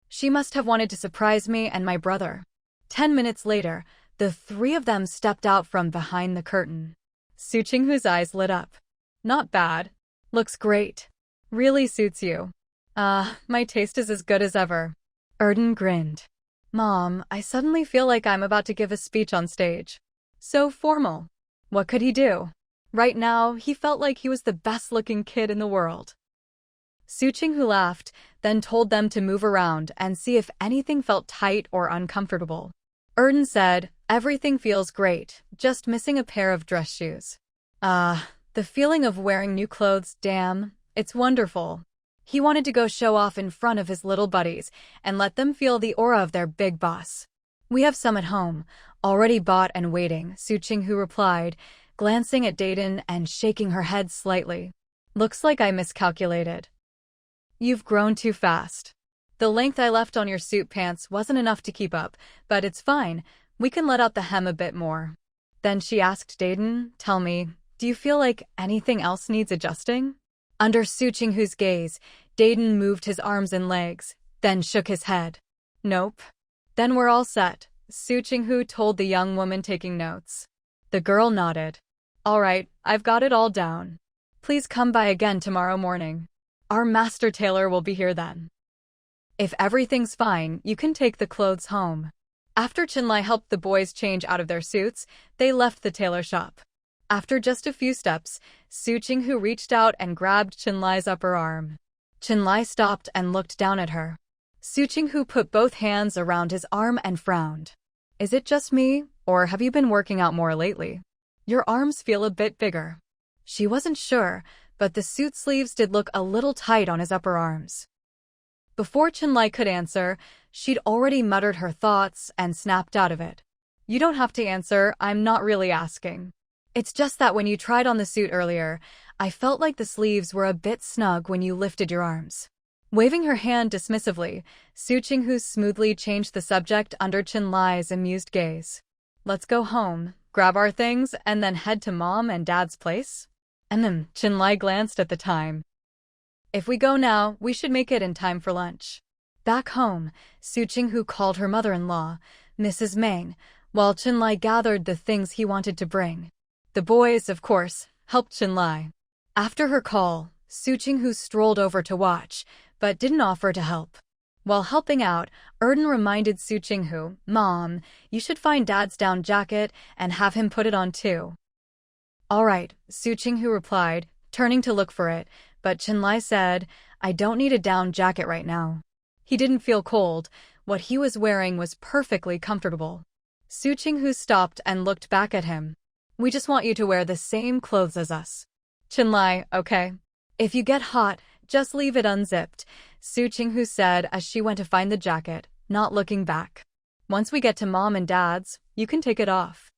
She must have wanted to surprise me and my brother." 10 minutes later, the three of them stepped out from behind the curtain. Su Qinghu's eyes lit up. "Not bad. Looks great. Really suits you." My taste is as good as ever." Erden grinned. "Mom, I suddenly feel like I'm about to give a speech on stage. So formal." What could he do? Right now, he felt like he was the best-looking kid in the world. Su Qinghu laughed, then told them to move around and see if anything felt tight or uncomfortable. Erden said, "Everything feels great, just missing a pair of dress shoes." The feeling of wearing new clothes, damn, it's wonderful. He wanted to go show off in front of his little buddies and let them feel the aura of their big boss. "We have some at home, already bought and waiting," Su Qinghu replied, glancing at Dayton and shaking her head slightly. "Looks like I miscalculated. You've grown too fast. The length I left on your suit pants wasn't enough to keep up, but it's fine. We can let out the hem a bit more." Then she asked Dayton, "Tell me, do you feel like anything else needs adjusting?" Under Su Qinghu's gaze, Dayton moved his arms and legs, then shook his head. "Nope." "Then we're all set," Su Qinghu told the young woman taking notes. The girl nodded. "All right, I've got it all down. Please come by again tomorrow morning. Our master tailor will be here then. If everything's fine, you can take the clothes home." After Chenlai helped the boys change out of their suits, they left the tailor shop. After just a few steps, Su Qinghu reached out and grabbed Chenlai's upper arm. Chenlai stopped and looked down at her. Su Qinghu put both hands around his arm and frowned. "Is it just me, or have you been working out more lately? Your arms feel a bit bigger." She wasn't sure, but the suit sleeves did look a little tight on his upper arms. Before Chenlai could answer, she'd already muttered her thoughts and snapped out of it. "You don't have to answer, I'm not really asking. It's just that when you tried on the suit earlier, I felt like the sleeves were a bit snug when you lifted your arms." Waving her hand dismissively, Su Qinghu smoothly changed the subject under Chenlai's amused gaze. "Let's go home, grab our things, and then head to Mom and Dad's place?" And then Chenlai glanced at the time. "If we go now, we should make it in time for lunch." Back home, Su Qinghu called her mother-in-law, Mrs. Meng, while Chenlai gathered the things he wanted to bring. The boys, of course, helped Chenlai. After her call, Su Qinghu strolled over to watch, but didn't offer to help. While helping out, Erden reminded Su Qinghu, "Mom, you should find Dad's down jacket and have him put it on too." "All right," Su Qinghu replied, turning to look for it, but Chenlai said, "I don't need a down jacket right now." He didn't feel cold. What he was wearing was perfectly comfortable. Su Qinghu stopped and looked back at him. "We just want you to wear the same clothes as us." "Chenlai, okay. If you get hot, just leave it unzipped," Su Qinghu said as she went to find the jacket, not looking back. "Once we get to Mom and Dad's, you can take it off."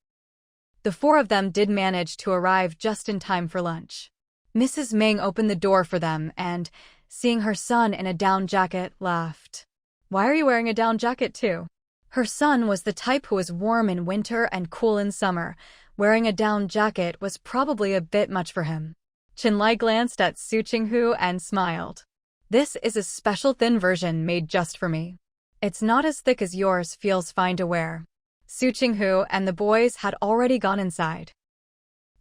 The four of them did manage to arrive just in time for lunch. Mrs. Ming opened the door for them and, seeing her son in a down jacket, laughed. "Why are you wearing a down jacket too?" Her son was the type who was warm in winter and cool in summer. Wearing a down jacket was probably a bit much for him. Chenlai glanced at Su Qinghu and smiled. "This is a special thin version made just for me." It's not as thick as yours, feels fine to wear. Su Qinghu and the boys had already gone inside.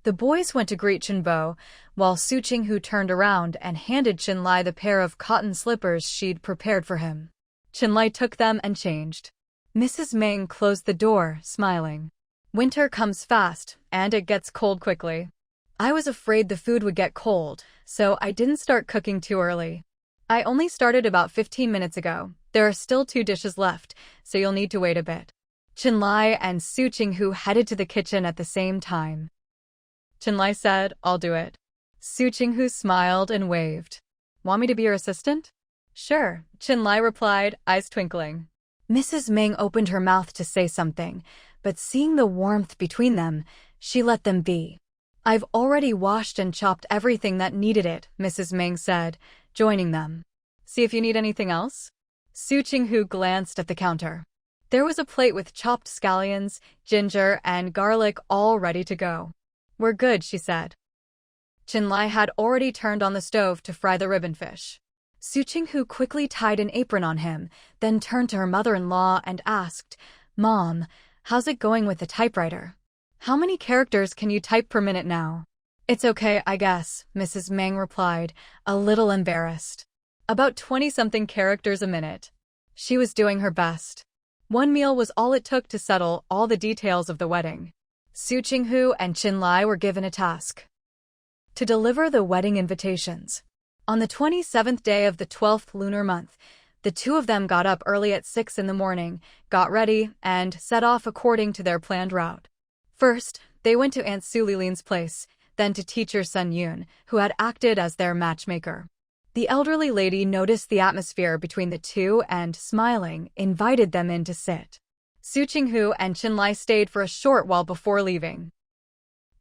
The boys went to greet Chenbo, while Su Qinghu turned around and handed Chenlai the pair of cotton slippers she'd prepared for him. Chenlai took them and changed. Mrs. Ming closed the door, smiling. Winter comes fast, and it gets cold quickly. I was afraid the food would get cold, so I didn't start cooking too early. I only started about 15 minutes ago. There are still 2 dishes left, so you'll need to wait a bit. Chenlai and Su Qinghu headed to the kitchen at the same time. Chenlai said, I'll do it. Su Qinghu smiled and waved. Want me to be your assistant? Sure, Chenlai replied, eyes twinkling. Mrs. Ming opened her mouth to say something, but seeing the warmth between them, she let them be. I've already washed and chopped everything that needed it, Mrs. Ming said, joining them. See if you need anything else? Su Qinghu glanced at the counter. There was a plate with chopped scallions, ginger, and garlic all ready to go. We're good, she said. Chenlai had already turned on the stove to fry the ribbon fish. Su Qinghu quickly tied an apron on him, then turned to her mother-in-law and asked, Mom, how's it going with the typewriter? How many characters can you type per minute now? It's okay, I guess, Mrs. Meng replied, a little embarrassed. About 20-something characters a minute. She was doing her best. One meal was all it took to settle all the details of the wedding. Su Qinghu and Chenlai were given a task: to deliver the wedding invitations. On the 27th day of the 12th lunar month, the 2 of them got up early at 6 in the morning, got ready, and set off according to their planned route. First, they went to Aunt Su Lilin's place, then to teacher Sun Yun, who had acted as their matchmaker. The elderly lady noticed the atmosphere between the 2 and, smiling, invited them in to sit. Su Qinghu and Chenlai stayed for a short while before leaving.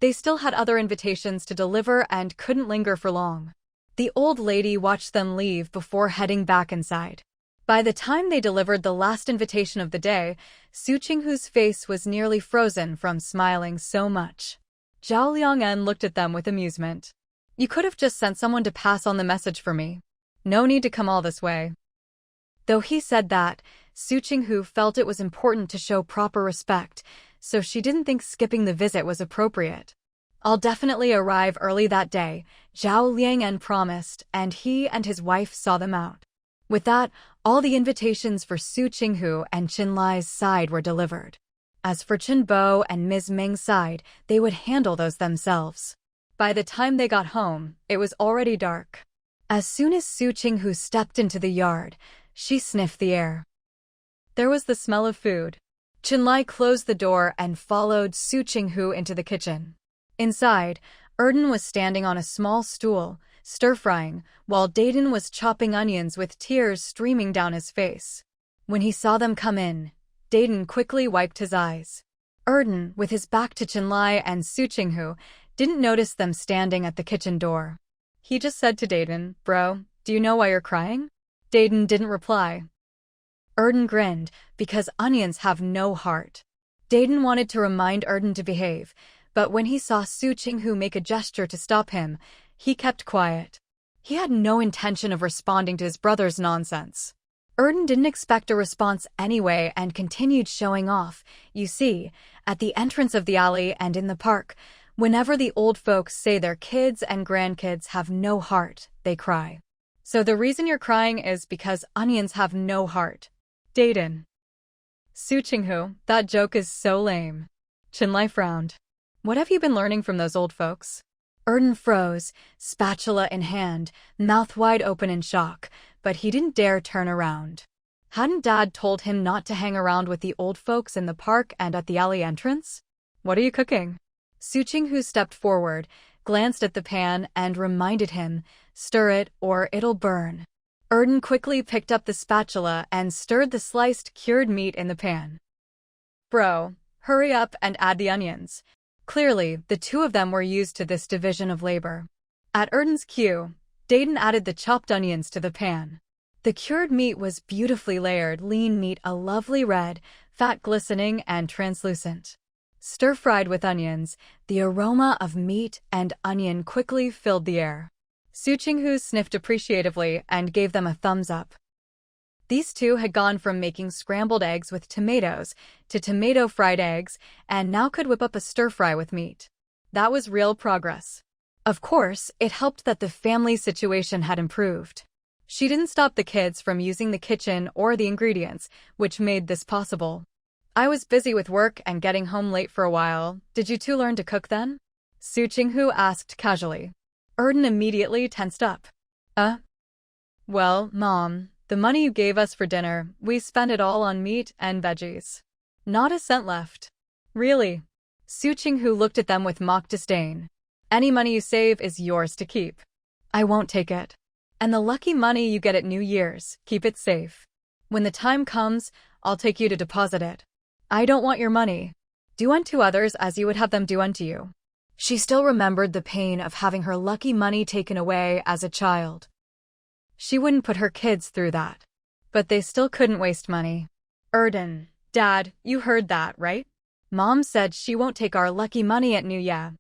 They still had other invitations to deliver and couldn't linger for long. The old lady watched them leave before heading back inside. By the time they delivered the last invitation of the day, Su Qinghu's face was nearly frozen from smiling so much. Zhao Liangen looked at them with amusement. You could have just sent someone to pass on the message for me. No need to come all this way. Though he said that, Su Qinghu felt it was important to show proper respect, so she didn't think skipping the visit was appropriate. I'll definitely arrive early that day, Zhao Liangen promised, and he and his wife saw them out. With that, all the invitations for Su Qinghu and Chenlai's side were delivered. As for Chenbo and Ms. Ming's side, they would handle those themselves. By the time they got home, it was already dark. As soon as Su Qinghu stepped into the yard, she sniffed the air. There was the smell of food. Chenlai closed the door and followed Su Qinghu into the kitchen. Inside, Erden was standing on a small stool, stir-frying, while Dayton was chopping onions with tears streaming down his face. When he saw them come in, Dayton quickly wiped his eyes. Erden, with his back to Chenlai and Su Qinghu, didn't notice them standing at the kitchen door. He just said to Dayton, Bro, do you know why you're crying? Dayton didn't reply. Erden grinned, because onions have no heart. Dayton wanted to remind Erden to behave, but when he saw Su Qinghu make a gesture to stop him, he kept quiet. He had no intention of responding to his brother's nonsense. Erden didn't expect a response anyway and continued showing off. You see, at the entrance of the alley and in the park, whenever the old folks say their kids and grandkids have no heart, they cry. So the reason you're crying is because onions have no heart. Dayton. Su Qinghu, that joke is so lame. Chenlai frowned. What have you been learning from those old folks? Erden froze, spatula in hand, mouth wide open in shock, but he didn't dare turn around. Hadn't Dad told him not to hang around with the old folks in the park and at the alley entrance? What are you cooking? Su Qinghu stepped forward, glanced at the pan, and reminded him, stir it or it'll burn. Erden quickly picked up the spatula and stirred the sliced cured meat in the pan. Bro, hurry up and add the onions. Clearly, the 2 of them were used to this division of labor. At Erden's cue, Dayton added the chopped onions to the pan. The cured meat was beautifully layered, lean meat a lovely red, fat glistening and translucent. Stir-fried with onions, the aroma of meat and onion quickly filled the air. Su Qinghu sniffed appreciatively and gave them a thumbs up. These two had gone from making scrambled eggs with tomatoes to tomato fried eggs, and now could whip up a stir-fry with meat. That was real progress. Of course, it helped that the family situation had improved. She didn't stop the kids from using the kitchen or the ingredients, which made this possible. I was busy with work and getting home late for a while. Did you two learn to cook then? Su Qinghu asked casually. Erden immediately tensed up. Well, Mom, the money you gave us for dinner, we spent it all on meat and veggies. Not a cent left. Really? Su Qinghu looked at them with mock disdain. Any money you save is yours to keep. I won't take it. And the lucky money you get at New Year's, keep it safe. When the time comes, I'll take you to deposit it. I don't want your money. Do unto others as you would have them do unto you. She still remembered the pain of having her lucky money taken away as a child. She wouldn't put her kids through that. But they still couldn't waste money. Erden, Dad, you heard that, right? Mom said she won't take our lucky money at New Year.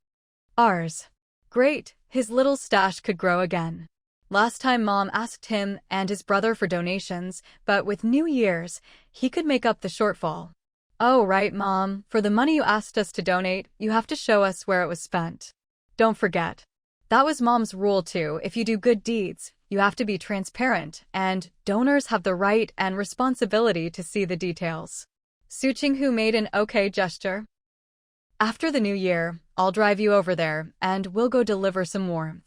Ours. Great, his little stash could grow again. Last time Mom asked him and his brother for donations, but with New Year's, he could make up the shortfall. Oh, right, Mom, for the money you asked us to donate, you have to show us where it was spent. Don't forget. That was Mom's rule too. If you do good deeds, you have to be transparent, and donors have the right and responsibility to see the details. Su Qinghu made an okay gesture. After the New Year, I'll drive you over there, and we'll go deliver some warmth.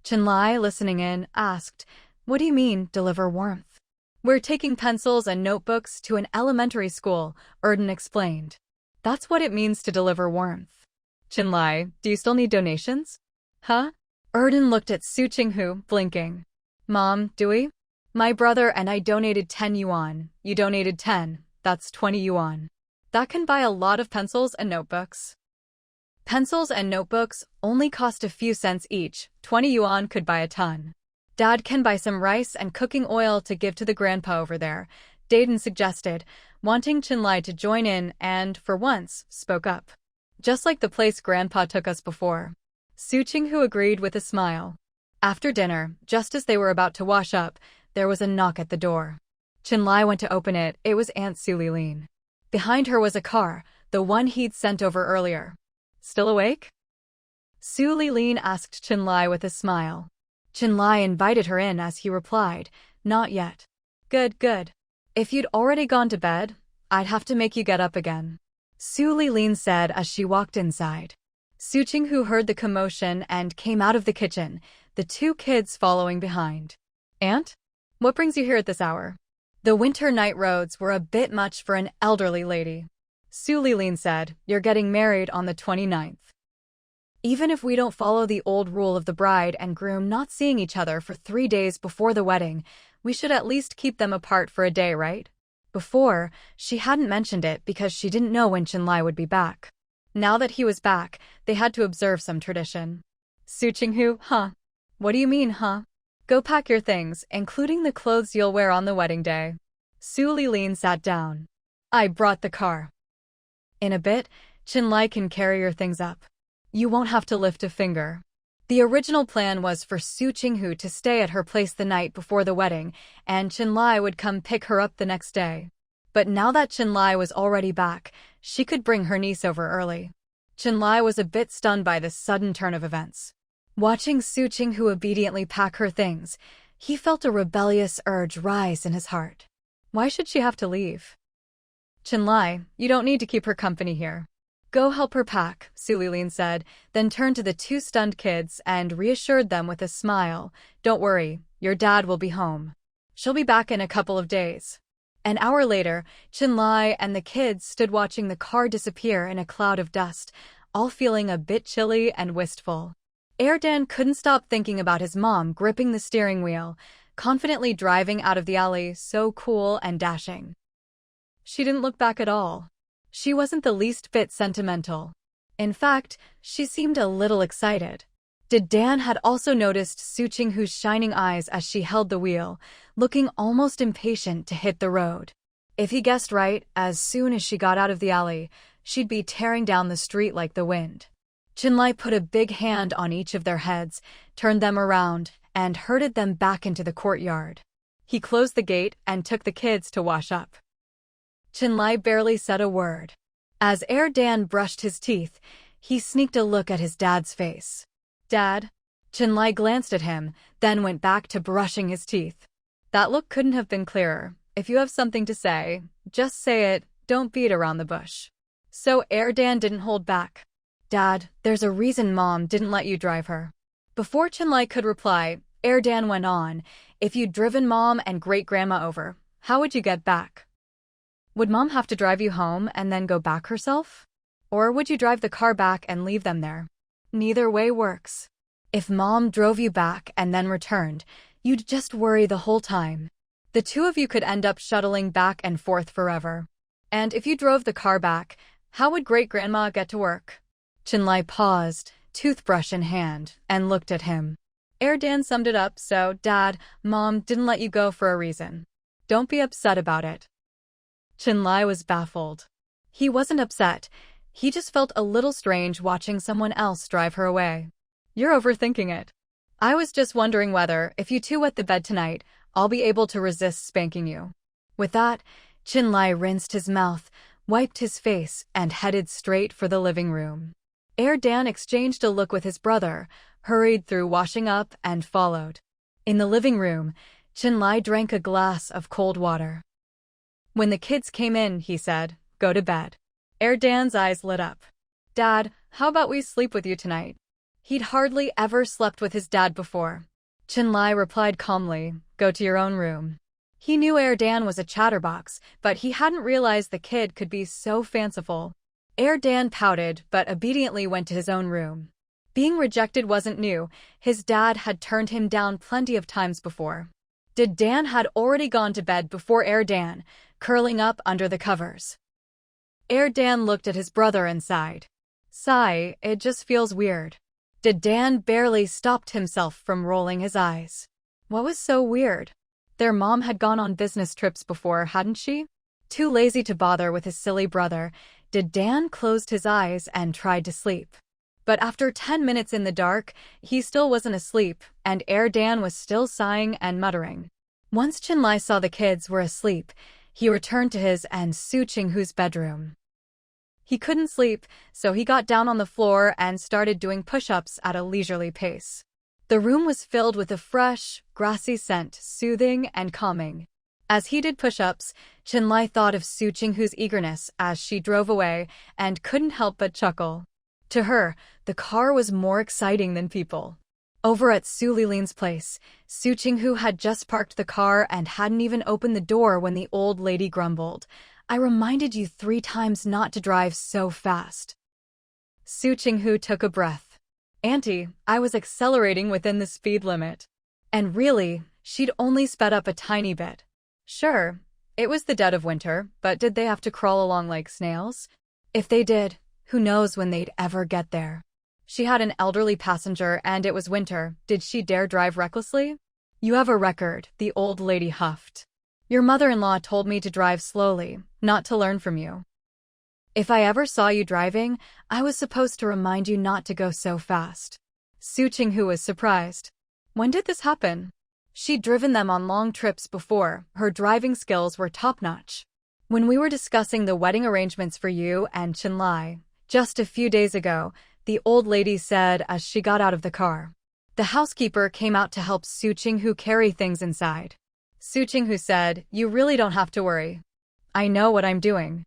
Chenlai, listening in, asked, What do you mean, deliver warmth? We're taking pencils and notebooks to an elementary school, Erden explained. That's what it means to deliver warmth. Chenlai, do you still need donations? Huh? Erden looked at Su Qinghu, blinking. Mom, do we? My brother and I donated 10 yuan. You donated 10. That's 20 yuan. That can buy a lot of pencils and notebooks. Pencils and notebooks only cost a few cents each. 20 yuan could buy a ton. Dad can buy some rice and cooking oil to give to the grandpa over there, Dayton suggested, wanting Chenlai to join in and, for once, spoke up. Just like the place Grandpa took us before. Su Qinghu agreed with a smile. After dinner, just as they were about to wash up, there was a knock at the door. Chenlai went to open it. It was Aunt Su Lilin. Behind her was a car, the one he'd sent over earlier. Still awake? Su Lilin asked Chenlai with a smile. Chenlai invited her in as he replied, Not yet. Good, good. If you'd already gone to bed, I'd have to make you get up again. Su Lilin said as she walked inside. Su Qinghu heard the commotion and came out of the kitchen, the two kids following behind. Aunt? What brings you here at this hour? The winter night roads were a bit much for an elderly lady. Su Lilin said, You're getting married on the 29th. Even if we don't follow the old rule of the bride and groom not seeing each other for 3 days before the wedding, we should at least keep them apart for a day, right? Before, she hadn't mentioned it because she didn't know when Chenlai would be back. Now that he was back, they had to observe some tradition. Su Qinghu, huh? What do you mean, huh? Go pack your things, including the clothes you'll wear on the wedding day. Su Lilin sat down. I brought the car. In a bit, Chenlai can carry your things up. You won't have to lift a finger. The original plan was for Su Qinghu to stay at her place the night before the wedding, and Chenlai would come pick her up the next day. But now that Chenlai was already back, she could bring her niece over early. Chenlai was a bit stunned by this sudden turn of events. Watching Su Qinghu obediently pack her things, he felt a rebellious urge rise in his heart. Why should she have to leave? Chenlai, you don't need to keep her company here. Go help her pack, Su Lilin said, then turned to the two stunned kids and reassured them with a smile. Don't worry, your dad will be home. She'll be back in a couple of days. An hour later, Chenlai and the kids stood watching the car disappear in a cloud of dust, all feeling a bit chilly and wistful. Erden couldn't stop thinking about his mom gripping the steering wheel, confidently driving out of the alley, so cool and dashing. She didn't look back at all. She wasn't the least bit sentimental. In fact, she seemed a little excited. Dan had also noticed Su Qinghu's shining eyes as she held the wheel, looking almost impatient to hit the road. If he guessed right, as soon as she got out of the alley, she'd be tearing down the street like the wind. Chenlai put a big hand on each of their heads, turned them around, and herded them back into the courtyard. He closed the gate and took the kids to wash up. Chinlai barely said a word. As Dan brushed his teeth, he sneaked a look at his dad's face. "Dad?" Chinlai glanced at him, then went back to brushing his teeth. That look couldn't have been clearer. If you have something to say, just say it, don't beat around the bush. So Dan didn't hold back. "Dad, there's a reason Mom didn't let you drive her." Before Chinlai could reply, Dan went on, "If you'd driven Mom and great-grandma over, how would you get back? Would Mom have to drive you home and then go back herself? Or would you drive the car back and leave them there? Neither way works. If Mom drove you back and then returned, you'd just worry the whole time. The two of you could end up shuttling back and forth forever. And if you drove the car back, how would great-grandma get to work?" Chinlai paused, toothbrush in hand, and looked at him. Dan summed it up, "So, Dad, Mom didn't let you go for a reason. Don't be upset about it." Chinlai was baffled. He wasn't upset. He just felt a little strange watching someone else drive her away. "You're overthinking it. I was just wondering whether, if you two wet the bed tonight, I'll be able to resist spanking you." With that, Chinlai rinsed his mouth, wiped his face, and headed straight for the living room. Dan exchanged a look with his brother, hurried through washing up, and followed. In the living room, Chinlai drank a glass of cold water. When the kids came in, he said, "Go to bed." Dan's eyes lit up. "Dad, how about we sleep with you tonight?" He'd hardly ever slept with his dad before. Chinlai replied calmly, "Go to your own room." He knew Dan was a chatterbox, but he hadn't realized the kid could be so fanciful. Dan pouted, but obediently went to his own room. Being rejected wasn't new. His dad had turned him down plenty of times before. Dan had already gone to bed before Dan, curling up under the covers. Dan looked at his brother and sighed. "Sigh, it just feels weird." Dan barely stopped himself from rolling his eyes. What was so weird? Their mom had gone on business trips before, hadn't she? Too lazy to bother with his silly brother, Dan closed his eyes and tried to sleep. But after 10 minutes in the dark, he still wasn't asleep, and Dan was still sighing and muttering. Once Chinlai saw the kids were asleep, he returned to his and Su Qinghu's bedroom. He couldn't sleep, so he got down on the floor and started doing push-ups at a leisurely pace. The room was filled with a fresh, grassy scent, soothing and calming. As he did push-ups, Chinlai thought of Su Qinghu's eagerness as she drove away and couldn't help but chuckle. To her, the car was more exciting than people. Over at Su Lilin's place, Su Qinghu had just parked the car and hadn't even opened the door when the old lady grumbled, "I reminded you 3 times not to drive so fast." Su Qinghu took a breath. "Auntie, I was accelerating within the speed limit." And really, she'd only sped up a tiny bit. Sure, it was the dead of winter, but did they have to crawl along like snails? If they did, who knows when they'd ever get there? She had an elderly passenger and it was winter. Did she dare drive recklessly? "You have a record," the old lady huffed. "Your mother-in-law told me to drive slowly, not to learn from you. If I ever saw you driving, I was supposed to remind you not to go so fast." Su Qinghu was surprised. When did this happen? She'd driven them on long trips before. Her driving skills were top-notch. "When we were discussing the wedding arrangements for you and Chinlai, just a few days ago," the old lady said as she got out of the car. The housekeeper came out to help Su Qinghu carry things inside. Su Qinghu said, "You really don't have to worry. I know what I'm doing."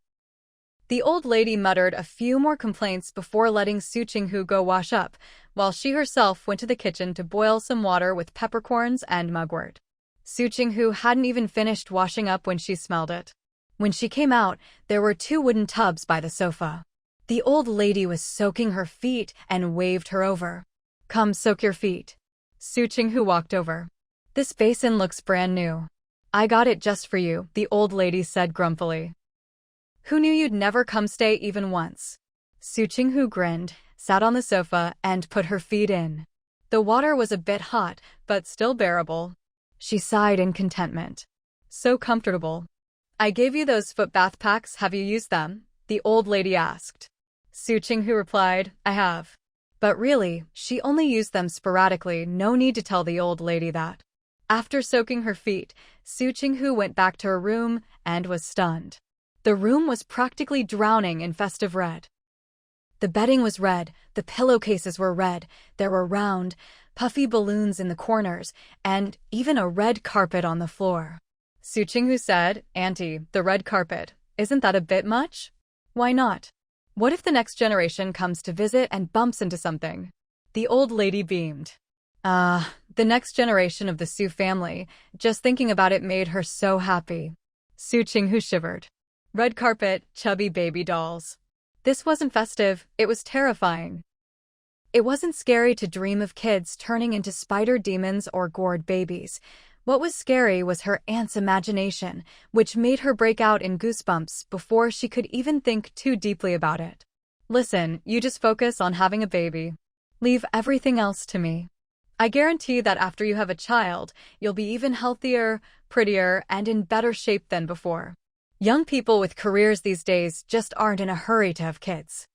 The old lady muttered a few more complaints before letting Su Qinghu go wash up, while she herself went to the kitchen to boil some water with peppercorns and mugwort. Su Qinghu hadn't even finished washing up when she smelled it. When she came out, there were 2 wooden tubs by the sofa. The old lady was soaking her feet and waved her over. "Come soak your feet." Su Qinghu walked over. "This basin looks brand new." "I got it just for you," the old lady said grumpily. "Who knew you'd never come stay even once?" Su Qinghu grinned, sat on the sofa, and put her feet in. The water was a bit hot, but still bearable. She sighed in contentment. "So comfortable." "I gave you those foot bath packs. Have you used them?" the old lady asked. Su Qinghu replied, "I have." But really, she only used them sporadically. No need to tell the old lady that. After soaking her feet, Su Qinghu went back to her room and was stunned. The room was practically drowning in festive red. The bedding was red, the pillowcases were red, there were round, puffy balloons in the corners, and even a red carpet on the floor. Su Qinghu said, "Auntie, the red carpet, isn't that a bit much? Why not? What if the next generation comes to visit and bumps into something?" The old lady beamed. The next generation of the Su family, just thinking about it made her so happy. Su Qinghu shivered. Red carpet, chubby baby dolls. This wasn't festive, it was terrifying. It wasn't scary to dream of kids turning into spider demons or gourd babies. What was scary was her aunt's imagination, which made her break out in goosebumps before she could even think too deeply about it. "Listen, you just focus on having a baby. Leave everything else to me. I guarantee that after you have a child, you'll be even healthier, prettier, and in better shape than before. Young people with careers these days just aren't in a hurry to have kids.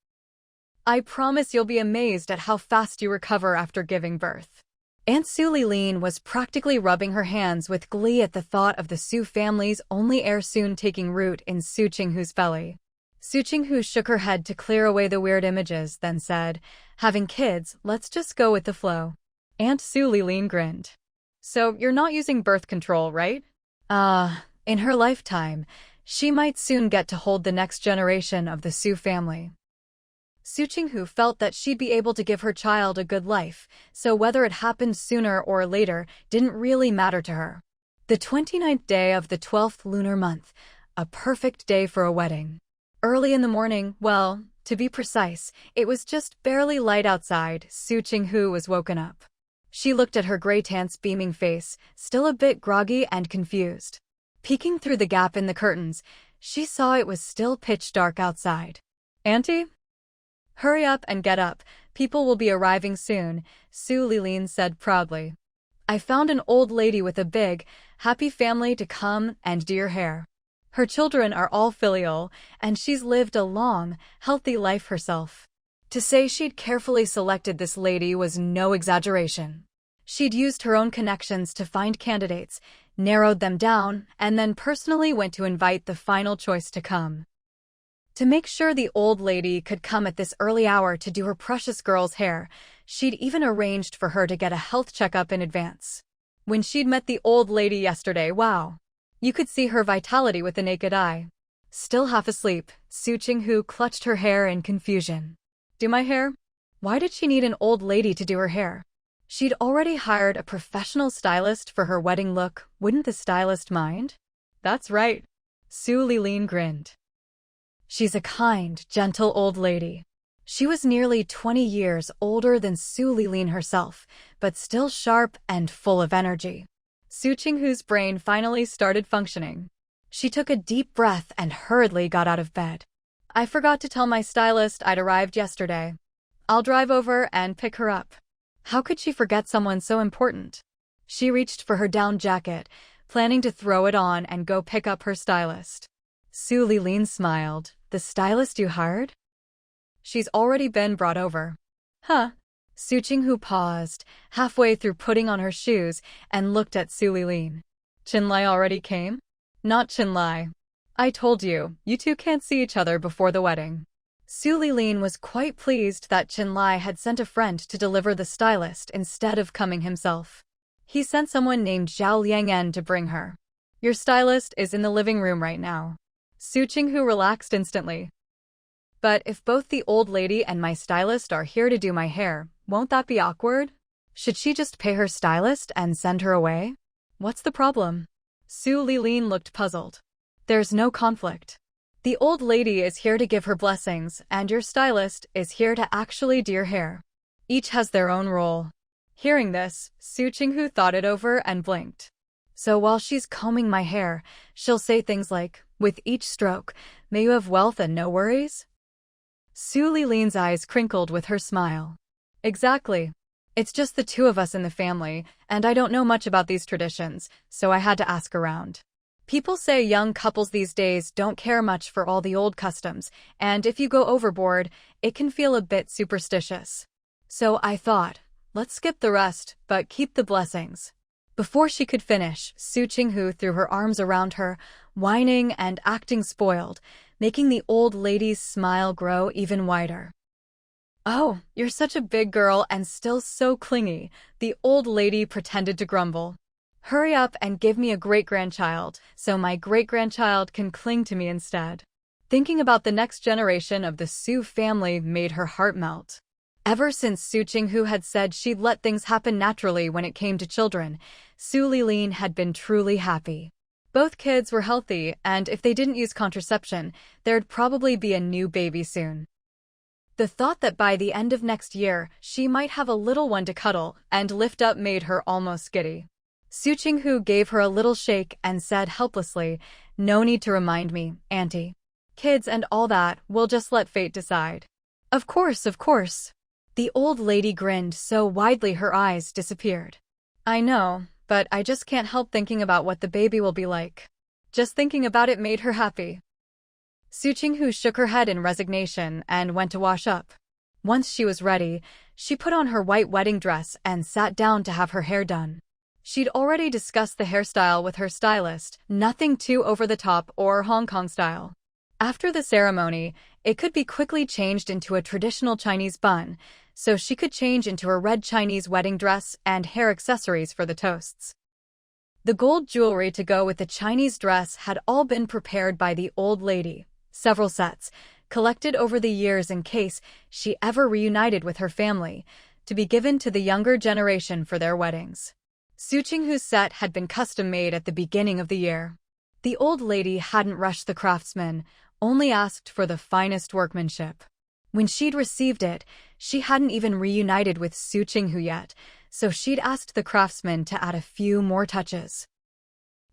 I promise you'll be amazed at how fast you recover after giving birth." Aunt Su Lilin was practically rubbing her hands with glee at the thought of the Su family's only heir soon taking root in Su Qinghu's belly. Su Qinghu shook her head to clear away the weird images, then said, "Having kids, let's just go with the flow." Aunt Su Lilin grinned. "So you're not using birth control, right?" In her lifetime, she might soon get to hold the next generation of the Su family. Su Qinghu felt that she'd be able to give her child a good life, so whether it happened sooner or later didn't really matter to her. The 29th day of the 12th lunar month, a perfect day for a wedding. Early in the morning, well, to be precise, it was just barely light outside, Su Qinghu was woken up. She looked at her gray tant's beaming face, still a bit groggy and confused. Peeking through the gap in the curtains, she saw it was still pitch dark outside. "Auntie? Hurry up and get up, people will be arriving soon," Su Lilin said proudly. "I found an old lady with a big, happy family to come and do your hair. Her children are all filial, and she's lived a long, healthy life herself." To say she'd carefully selected this lady was no exaggeration. She'd used her own connections to find candidates, narrowed them down, and then personally went to invite the final choice to come. To make sure the old lady could come at this early hour to do her precious girl's hair, she'd even arranged for her to get a health checkup in advance. When she'd met the old lady yesterday, wow! You could see her vitality with the naked eye. Still half asleep, Su Qinghu clutched her hair in confusion. Do my hair? Why did she need an old lady to do her hair? She'd already hired a professional stylist for her wedding look, wouldn't the stylist mind? That's right. Su Lilin grinned. She's a kind, gentle old lady. She was nearly 20 years older than Su Lilin herself, but still sharp and full of energy. Su Qinghu's brain finally started functioning. She took a deep breath and hurriedly got out of bed. "I forgot to tell my stylist I'd arrived yesterday. I'll drive over and pick her up." How could she forget someone so important? She reached for her down jacket, planning to throw it on and go pick up her stylist. Su Lilin smiled. "The stylist you hired?" "She's already been brought over." "Huh?" Su Qinghu paused, halfway through putting on her shoes, and looked at Su Lilin. "Qinlai already came?" "Not Qinlai. I told you, you two can't see each other before the wedding." Su Lilin was quite pleased that Qinlai had sent a friend to deliver the stylist instead of coming himself. He sent someone named Zhao Liangen to bring her. "Your stylist is in the living room right now." Su Qinghu relaxed instantly. "But if both the old lady and my stylist are here to do my hair, won't that be awkward? Should she just pay her stylist and send her away? What's the problem?" Su Lilin looked puzzled. "There's no conflict. The old lady is here to give her blessings, and your stylist is here to actually do your hair. Each has their own role." Hearing this, Su Qinghu thought it over and blinked. "So while she's combing my hair, she'll say things like, 'With each stroke, may you have wealth and no worries?'" Su Lilin's eyes crinkled with her smile. "Exactly. It's just the two of us in the family, and I don't know much about these traditions, so I had to ask around. People say young couples these days don't care much for all the old customs, and if you go overboard, it can feel a bit superstitious. So I thought, let's skip the rest, but keep the blessings." Before she could finish, Su Qinghu threw her arms around her, whining and acting spoiled, making the old lady's smile grow even wider. "Oh, you're such a big girl and still so clingy," the old lady pretended to grumble. "Hurry up and give me a great-grandchild, so my great-grandchild can cling to me instead." Thinking about the next generation of the Su family made her heart melt. Ever since Su Qinghu had said she'd let things happen naturally when it came to children, Su Lilin had been truly happy. Both kids were healthy, and if they didn't use contraception, there'd probably be a new baby soon. The thought that by the end of next year, she might have a little one to cuddle and lift up made her almost giddy. Su Qinghu gave her a little shake and said helplessly, "No need to remind me, Auntie. Kids and all that, we'll just let fate decide." Of course, of course." The old lady grinned so widely her eyes disappeared. "I know, but I just can't help thinking about what the baby will be like." Just thinking about it made her happy. Su Qinghu shook her head in resignation and went to wash up. Once she was ready, she put on her white wedding dress and sat down to have her hair done. She'd already discussed the hairstyle with her stylist, nothing too over the top or Hong Kong style. After the ceremony, it could be quickly changed into a traditional Chinese bun, so she could change into a red Chinese wedding dress and hair accessories for the toasts. The gold jewelry to go with the Chinese dress had all been prepared by the old lady, several sets, collected over the years in case she ever reunited with her family, to be given to the younger generation for their weddings. Su Qinghu's set had been custom-made at the beginning of the year. The old lady hadn't rushed the craftsman, only asked for the finest workmanship. When she'd received it, she hadn't even reunited with Su Qinghu yet, so she'd asked the craftsman to add a few more touches.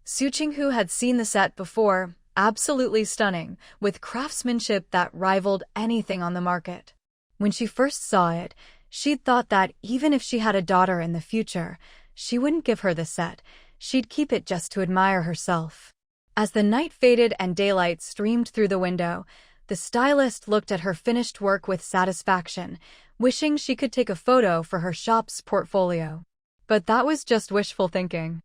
Su Qinghu had seen the set before, absolutely stunning, with craftsmanship that rivaled anything on the market. When she first saw it, she'd thought that even if she had a daughter in the future, she wouldn't give her the set, she'd keep it just to admire herself. As the night faded and daylight streamed through the window, the stylist looked at her finished work with satisfaction, wishing she could take a photo for her shop's portfolio. But that was just wishful thinking.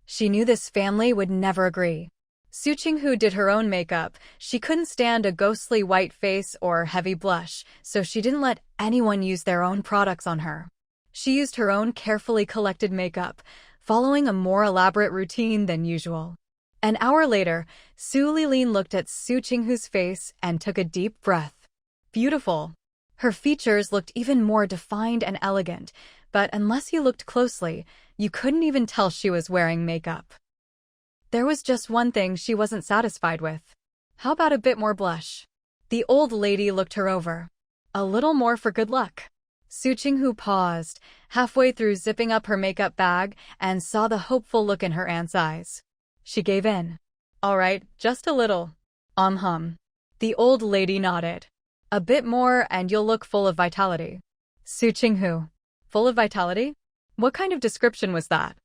She knew this family would never agree. Su Qinghu did her own makeup. She couldn't stand a ghostly white face or heavy blush, so she didn't let anyone use their own products on her. She used her own carefully collected makeup, following a more elaborate routine than usual. An hour later, Su Lilin looked at Su Qinghu's face and took a deep breath. Beautiful. Her features looked even more defined and elegant, but unless you looked closely, you couldn't even tell she was wearing makeup. There was just one thing she wasn't satisfied with. How about a bit more blush? The old lady looked her over. A little more for good luck. Su Qinghu paused, halfway through zipping up her makeup bag, and saw the hopeful look in her aunt's eyes. She gave in. All right, just a little. Hum. The old lady nodded. A bit more and you'll look full of vitality. Su Qinghu. Full of vitality? What kind of description was that?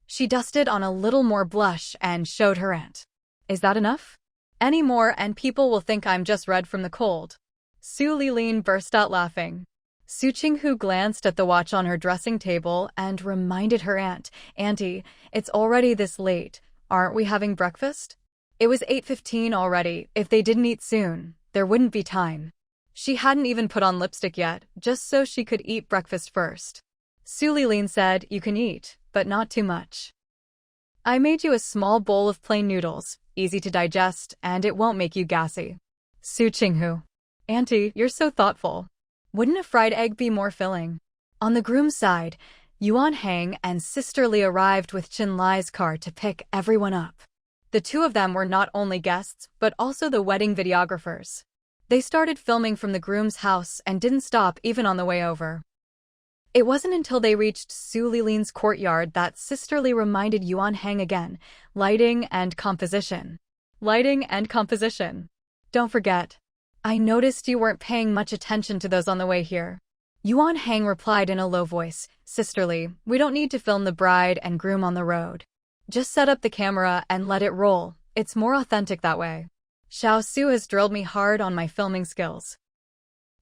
She dusted on a little more blush and showed her aunt. Is that enough? Any more and people will think I'm just red from the cold. Su Lilin burst out laughing. Su Qinghu glanced at the watch on her dressing table and reminded her aunt, Auntie, it's already this late. Aren't we having breakfast? It was 8:15 already. If they didn't eat soon, there wouldn't be time. She hadn't even put on lipstick yet, just so she could eat breakfast first. Su Lilin said, You can eat, but not too much. I made you a small bowl of plain noodles, easy to digest, and it won't make you gassy. Su Qinghu. Auntie, you're so thoughtful. Wouldn't a fried egg be more filling? On the groom's side, Yuan Hang and Sister Li arrived with Chen Lai's car to pick everyone up. The two of them were not only guests, but also the wedding videographers. They started filming from the groom's house and didn't stop even on the way over. It wasn't until they reached Su Lilin's courtyard that Sister Li reminded Yuan Hang again, lighting and composition. Lighting and composition. Don't forget. I noticed you weren't paying much attention to those on the way here. Yuan Hang replied in a low voice, Sister Li, we don't need to film the bride and groom on the road. Just set up the camera and let it roll. It's more authentic that way. Xiao Su has drilled me hard on my filming skills.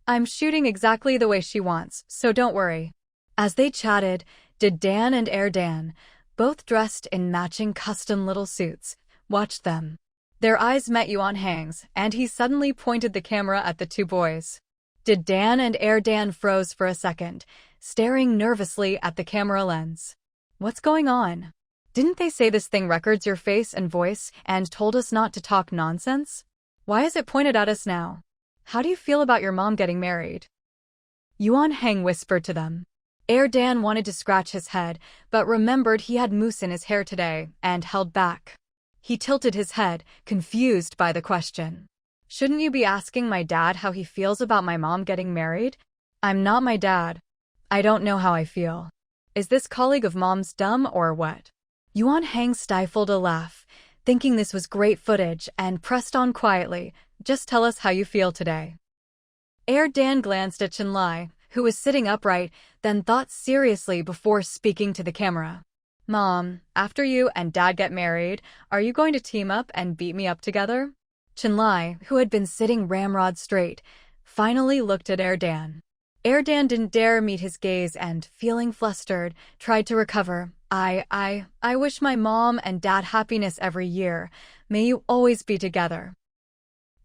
I'm shooting exactly the way she wants, so don't worry. As they chatted, Did Dan and Dan, both dressed in matching custom little suits, watched them. Their eyes met Yuan Hang's, and he suddenly pointed the camera at the two boys. Did Dan and Dan froze for a second, staring nervously at the camera lens. What's going on? Didn't they say this thing records your face and voice and told us not to talk nonsense? Why is it pointed at us now? How do you feel about your mom getting married? Yuan Hang whispered to them. Dan wanted to scratch his head, but remembered he had mousse in his hair today and held back. He tilted his head, confused by the question. Shouldn't you be asking my dad how he feels about my mom getting married? I'm not my dad. I don't know how I feel. Is this colleague of mom's dumb or what? Yuan Hang stifled a laugh, thinking this was great footage, and pressed on quietly. Just tell us how you feel today. Dan glanced at Chenlai, who was sitting upright, then thought seriously before speaking to the camera. Mom, after you and Dad get married, are you going to team up and beat me up together? Chenlai, who had been sitting ramrod straight, finally looked at Dan. Dan didn't dare meet his gaze and, feeling flustered, tried to recover. I wish my mom and dad happiness every year. May you always be together.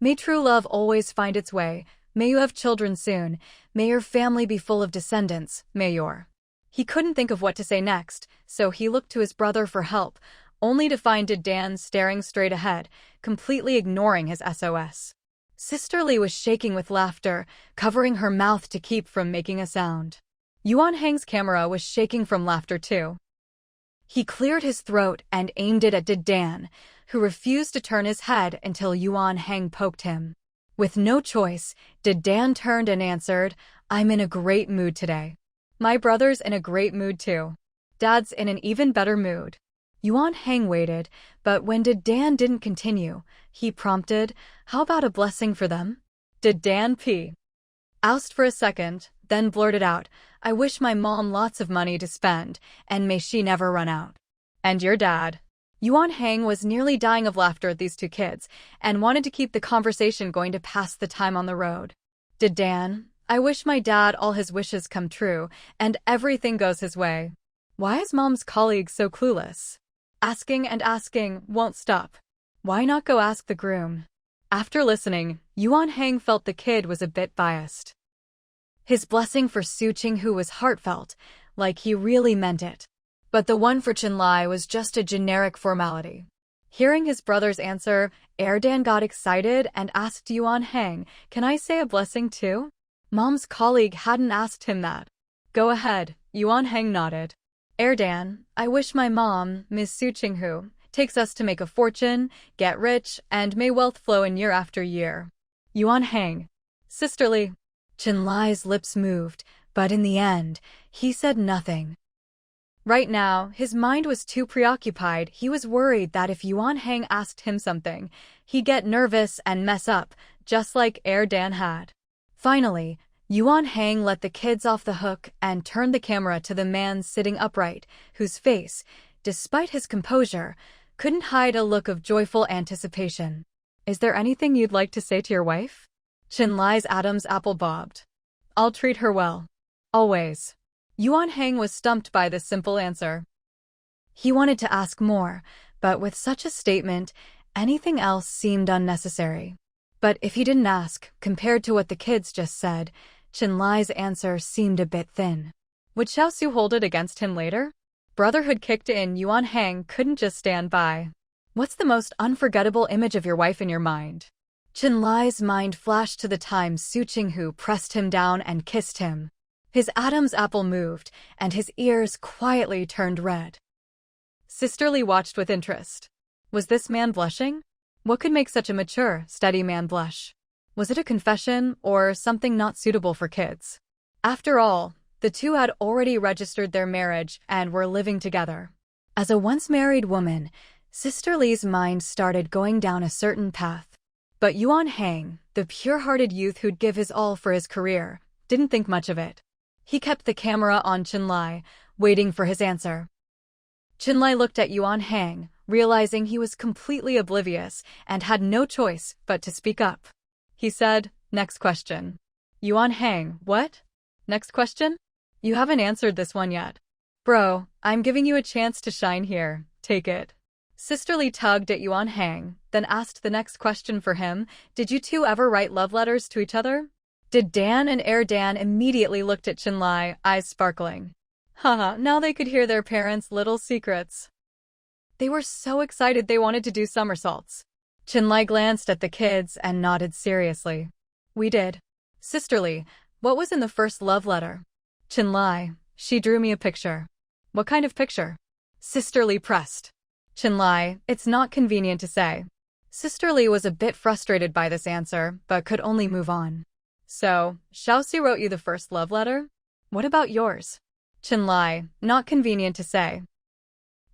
May true love always find its way. May you have children soon. May your family be full of descendants. May your... He couldn't think of what to say next, so he looked to his brother for help, only to find Dan staring straight ahead, completely ignoring his SOS. Sister Lee was shaking with laughter, covering her mouth to keep from making a sound. Yuan Hang's camera was shaking from laughter too. He cleared his throat and aimed it at Dan, who refused to turn his head until Yuan Hang poked him. With no choice, Dan turned and answered, I'm in a great mood today. My brother's in a great mood too. Dad's in an even better mood. Yuan Hang waited, but when Dan didn't continue, he prompted, how about a blessing for them? Dan oust for a second, then blurted out, I wish my mom lots of money to spend, and may she never run out. And your dad? Yuan Hang was nearly dying of laughter at these two kids, and wanted to keep the conversation going to pass the time on the road. Dan, I wish my dad all his wishes come true, and everything goes his way. Why is mom's colleague so clueless? Asking and asking won't stop. Why not go ask the groom? After listening, Yuan Hang felt the kid was a bit biased. His blessing for Su Qinghu was heartfelt, like he really meant it. But the one for Chenlai was just a generic formality. Hearing his brother's answer, Dan got excited and asked Yuan Hang, can I say a blessing too? Mom's colleague hadn't asked him that. Go ahead, Yuan Hang nodded. Dan, I wish my mom, Ms. Su Qinghu, takes us to make a fortune, get rich, and may wealth flow in year after year. Yuan Hang. Sisterly. Chenlai's lips moved, but in the end, he said nothing. Right now, his mind was too preoccupied. He was worried that if Yuan Hang asked him something, he'd get nervous and mess up, just like Dan had. Finally, Yuan Hang let the kids off the hook and turned the camera to the man sitting upright, whose face, despite his composure, couldn't hide a look of joyful anticipation. Is there anything you'd like to say to your wife? Chenlai's Adam's apple bobbed. I'll treat her well. Always. Yuan Hang was stumped by this simple answer. He wanted to ask more, but with such a statement, anything else seemed unnecessary. But if he didn't ask, compared to what the kids just said, Chenlai's answer seemed a bit thin. Would Xiaosu hold it against him later? Brotherhood kicked in. Yuan Hang couldn't just stand by. What's the most unforgettable image of your wife in your mind? Chenlai's mind flashed to the time Su Qinghu pressed him down and kissed him. His Adam's apple moved, and his ears quietly turned red. Sisterly watched with interest. Was this man blushing? What could make such a mature, steady man blush? Was it a confession, or something not suitable for kids? After all, the two had already registered their marriage and were living together. As a once-married woman, Sister Lee's mind started going down a certain path. But Yuan Hang, the pure-hearted youth who'd give his all for his career, didn't think much of it. He kept the camera on Chenlai, waiting for his answer. Chenlai looked at Yuan Hang, realizing he was completely oblivious and had no choice but to speak up. He said, next question. Yuan Hang, what? Next question? You haven't answered this one yet. Bro, I'm giving you a chance to shine here. Take it. Sisterly tugged at Yuan Hang, then asked the next question for him. Did you two ever write love letters to each other? Did Dan and Dan immediately looked at Chenlai, eyes sparkling. Haha, now they could hear their parents' little secrets. They were so excited they wanted to do somersaults. Chenlai glanced at the kids and nodded seriously. We did. Sisterly, what was in the first love letter? Chenlai, she drew me a picture. What kind of picture? Sisterly pressed. Chenlai, it's not convenient to say. Sisterly was a bit frustrated by this answer, but could only move on. So, Xiaoxi wrote you the first love letter? What about yours? Chenlai, not convenient to say.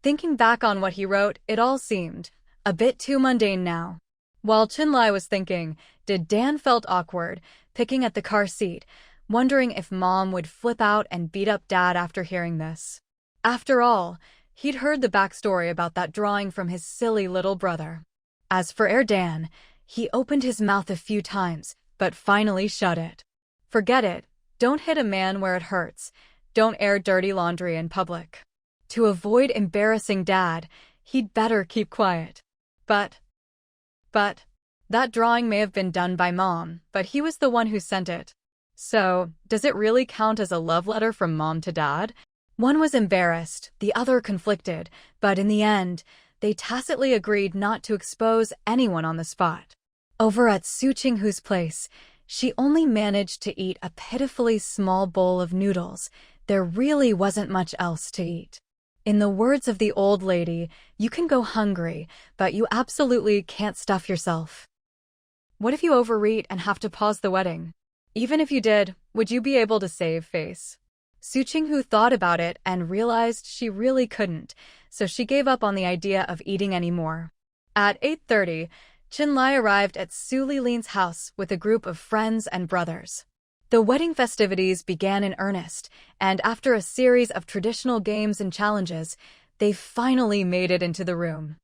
Thinking back on what he wrote, it all seemed a bit too mundane now. While Chenlai was thinking, Dan felt awkward, picking at the car seat, wondering if Mom would flip out and beat up Dad after hearing this. After all, he'd heard the backstory about that drawing from his silly little brother. As for Dan, he opened his mouth a few times, but finally shut it. Forget it. Don't hit a man where it hurts. Don't air dirty laundry in public. To avoid embarrassing Dad, he'd better keep quiet. But, that drawing may have been done by Mom, but he was the one who sent it. So, does it really count as a love letter from Mom to Dad? One was embarrassed, the other conflicted, but in the end, they tacitly agreed not to expose anyone on the spot. Over at Su Qinghu's place, she only managed to eat a pitifully small bowl of noodles. There really wasn't much else to eat. In the words of the old lady, you can go hungry, but you absolutely can't stuff yourself. What if you overeat and have to pause the wedding? Even if you did, would you be able to save face? Su Qinghu thought about it and realized she really couldn't, so she gave up on the idea of eating anymore. At 8:30, Chenlai arrived at Su Lilin's house with a group of friends and brothers. The wedding festivities began in earnest, and after a series of traditional games and challenges, they finally made it into the room.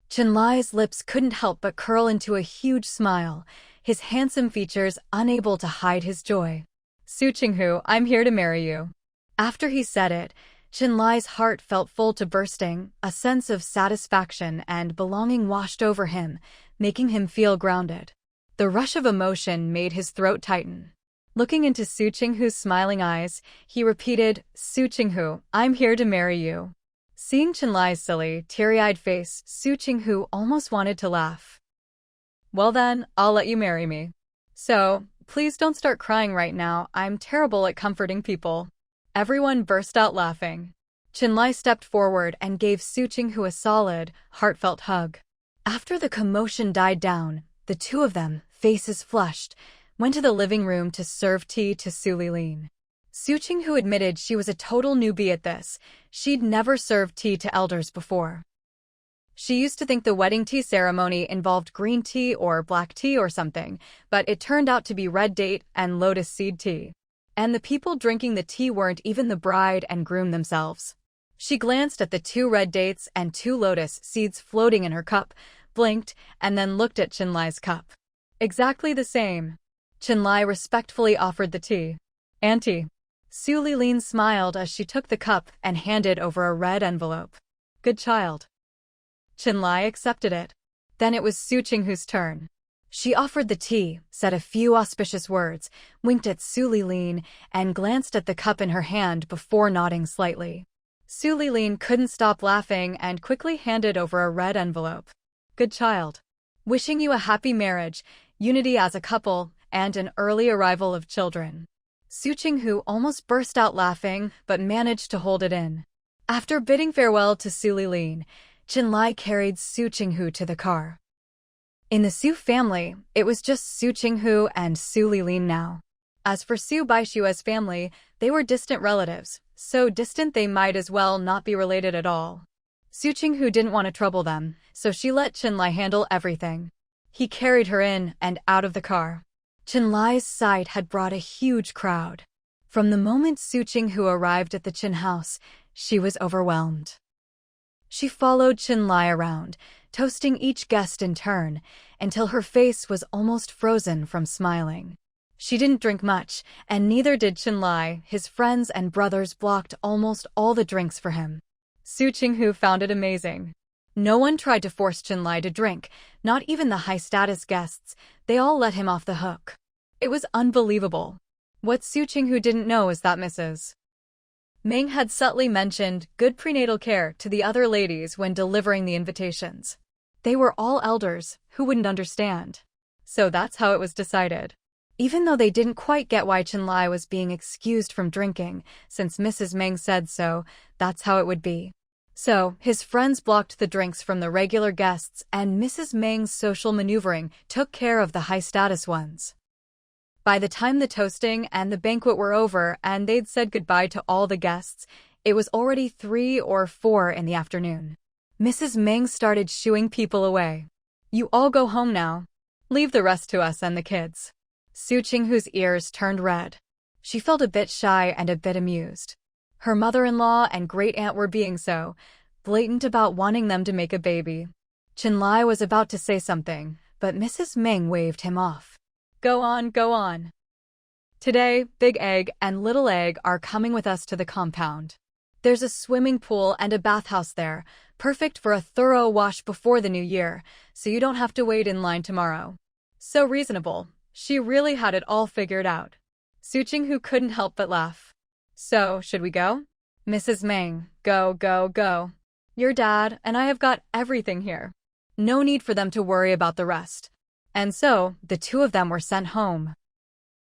Chenlai's lips couldn't help but curl into a huge smile, his handsome features unable to hide his joy. Su Qinghu, I'm here to marry you. After he said it, Chenlai's heart felt full to bursting, a sense of satisfaction and belonging washed over him, making him feel grounded. The rush of emotion made his throat tighten. Looking into Su Qinghu's smiling eyes, he repeated, Su Qinghu, I'm here to marry you. Seeing Chenlai's silly, teary-eyed face, Su Qinghu almost wanted to laugh. Well then, I'll let you marry me. So, please don't start crying right now, I'm terrible at comforting people. Everyone burst out laughing. Chenlai stepped forward and gave Su Qinghu a solid, heartfelt hug. After the commotion died down, the two of them, faces flushed, went to the living room to serve tea to Su Lilin. Su Qinghu admitted she was a total newbie at this. She'd never served tea to elders before. She used to think the wedding tea ceremony involved green tea or black tea or something, but it turned out to be red date and lotus seed tea. And the people drinking the tea weren't even the bride and groom themselves. She glanced at the 2 red dates and 2 lotus seeds floating in her cup, blinked, and then looked at Chenlai's cup. Exactly the same. Chenlai respectfully offered the tea. Auntie. Su Lilin smiled as she took the cup and handed over a red envelope. Good child. Chenlai accepted it. Then it was Su Qinghu's turn. She offered the tea, said a few auspicious words, winked at Su Lilin, and glanced at the cup in her hand before nodding slightly. Su Lilin couldn't stop laughing and quickly handed over a red envelope. Good child. Wishing you a happy marriage, unity as a couple, and an early arrival of children. Su Qinghu almost burst out laughing, but managed to hold it in. After bidding farewell to Su Lilin, Chenlai carried Su Qinghu to the car. In the Su family, it was just Su Qinghu and Su Lilin now. As for Su Baishua's family, they were distant relatives, so distant they might as well not be related at all. Su Qinghu didn't want to trouble them, so she let Chenlai handle everything. He carried her in and out of the car. Chenlai's sight had brought a huge crowd. From the moment Su Qinghu arrived at the Chen house, she was overwhelmed. She followed Chenlai around, toasting each guest in turn, until her face was almost frozen from smiling. She didn't drink much, and neither did Qinlai. His friends and brothers blocked almost all the drinks for him. Su Qinghu found it amazing. No one tried to force Qinlai to drink, not even the high-status guests. They all let him off the hook. It was unbelievable. What Su Qinghu didn't know is that Mrs. Ming had subtly mentioned good prenatal care to the other ladies when delivering the invitations. They were all elders who wouldn't understand. So that's how it was decided. Even though they didn't quite get why Qinlai was being excused from drinking, since Mrs. Ming said so, that's how it would be. So, his friends blocked the drinks from the regular guests, and Mrs. Ming's social maneuvering took care of the high-status ones. By the time the toasting and the banquet were over and they'd said goodbye to all the guests, it was already 3 or 4 in the afternoon. Mrs. Ming started shooing people away. "You all go home now. Leave the rest to us and the kids." Su Qinghu's ears turned red. She felt a bit shy and a bit amused. Her mother-in-law and great-aunt were being so blatant about wanting them to make a baby. Qinlai was about to say something, but Mrs. Ming waved him off. "Go on, go on. Today, Big Egg and Little Egg are coming with us to the compound. There's a swimming pool and a bathhouse there, perfect for a thorough wash before the new year, so you don't have to wait in line tomorrow." So reasonable. She really had it all figured out. Su Qinghu couldn't help but laugh. "So, should we go?" "Mrs. Ming, go, go, go. Your dad and I have got everything here. No need for them to worry about the rest." And so, the two of them were sent home.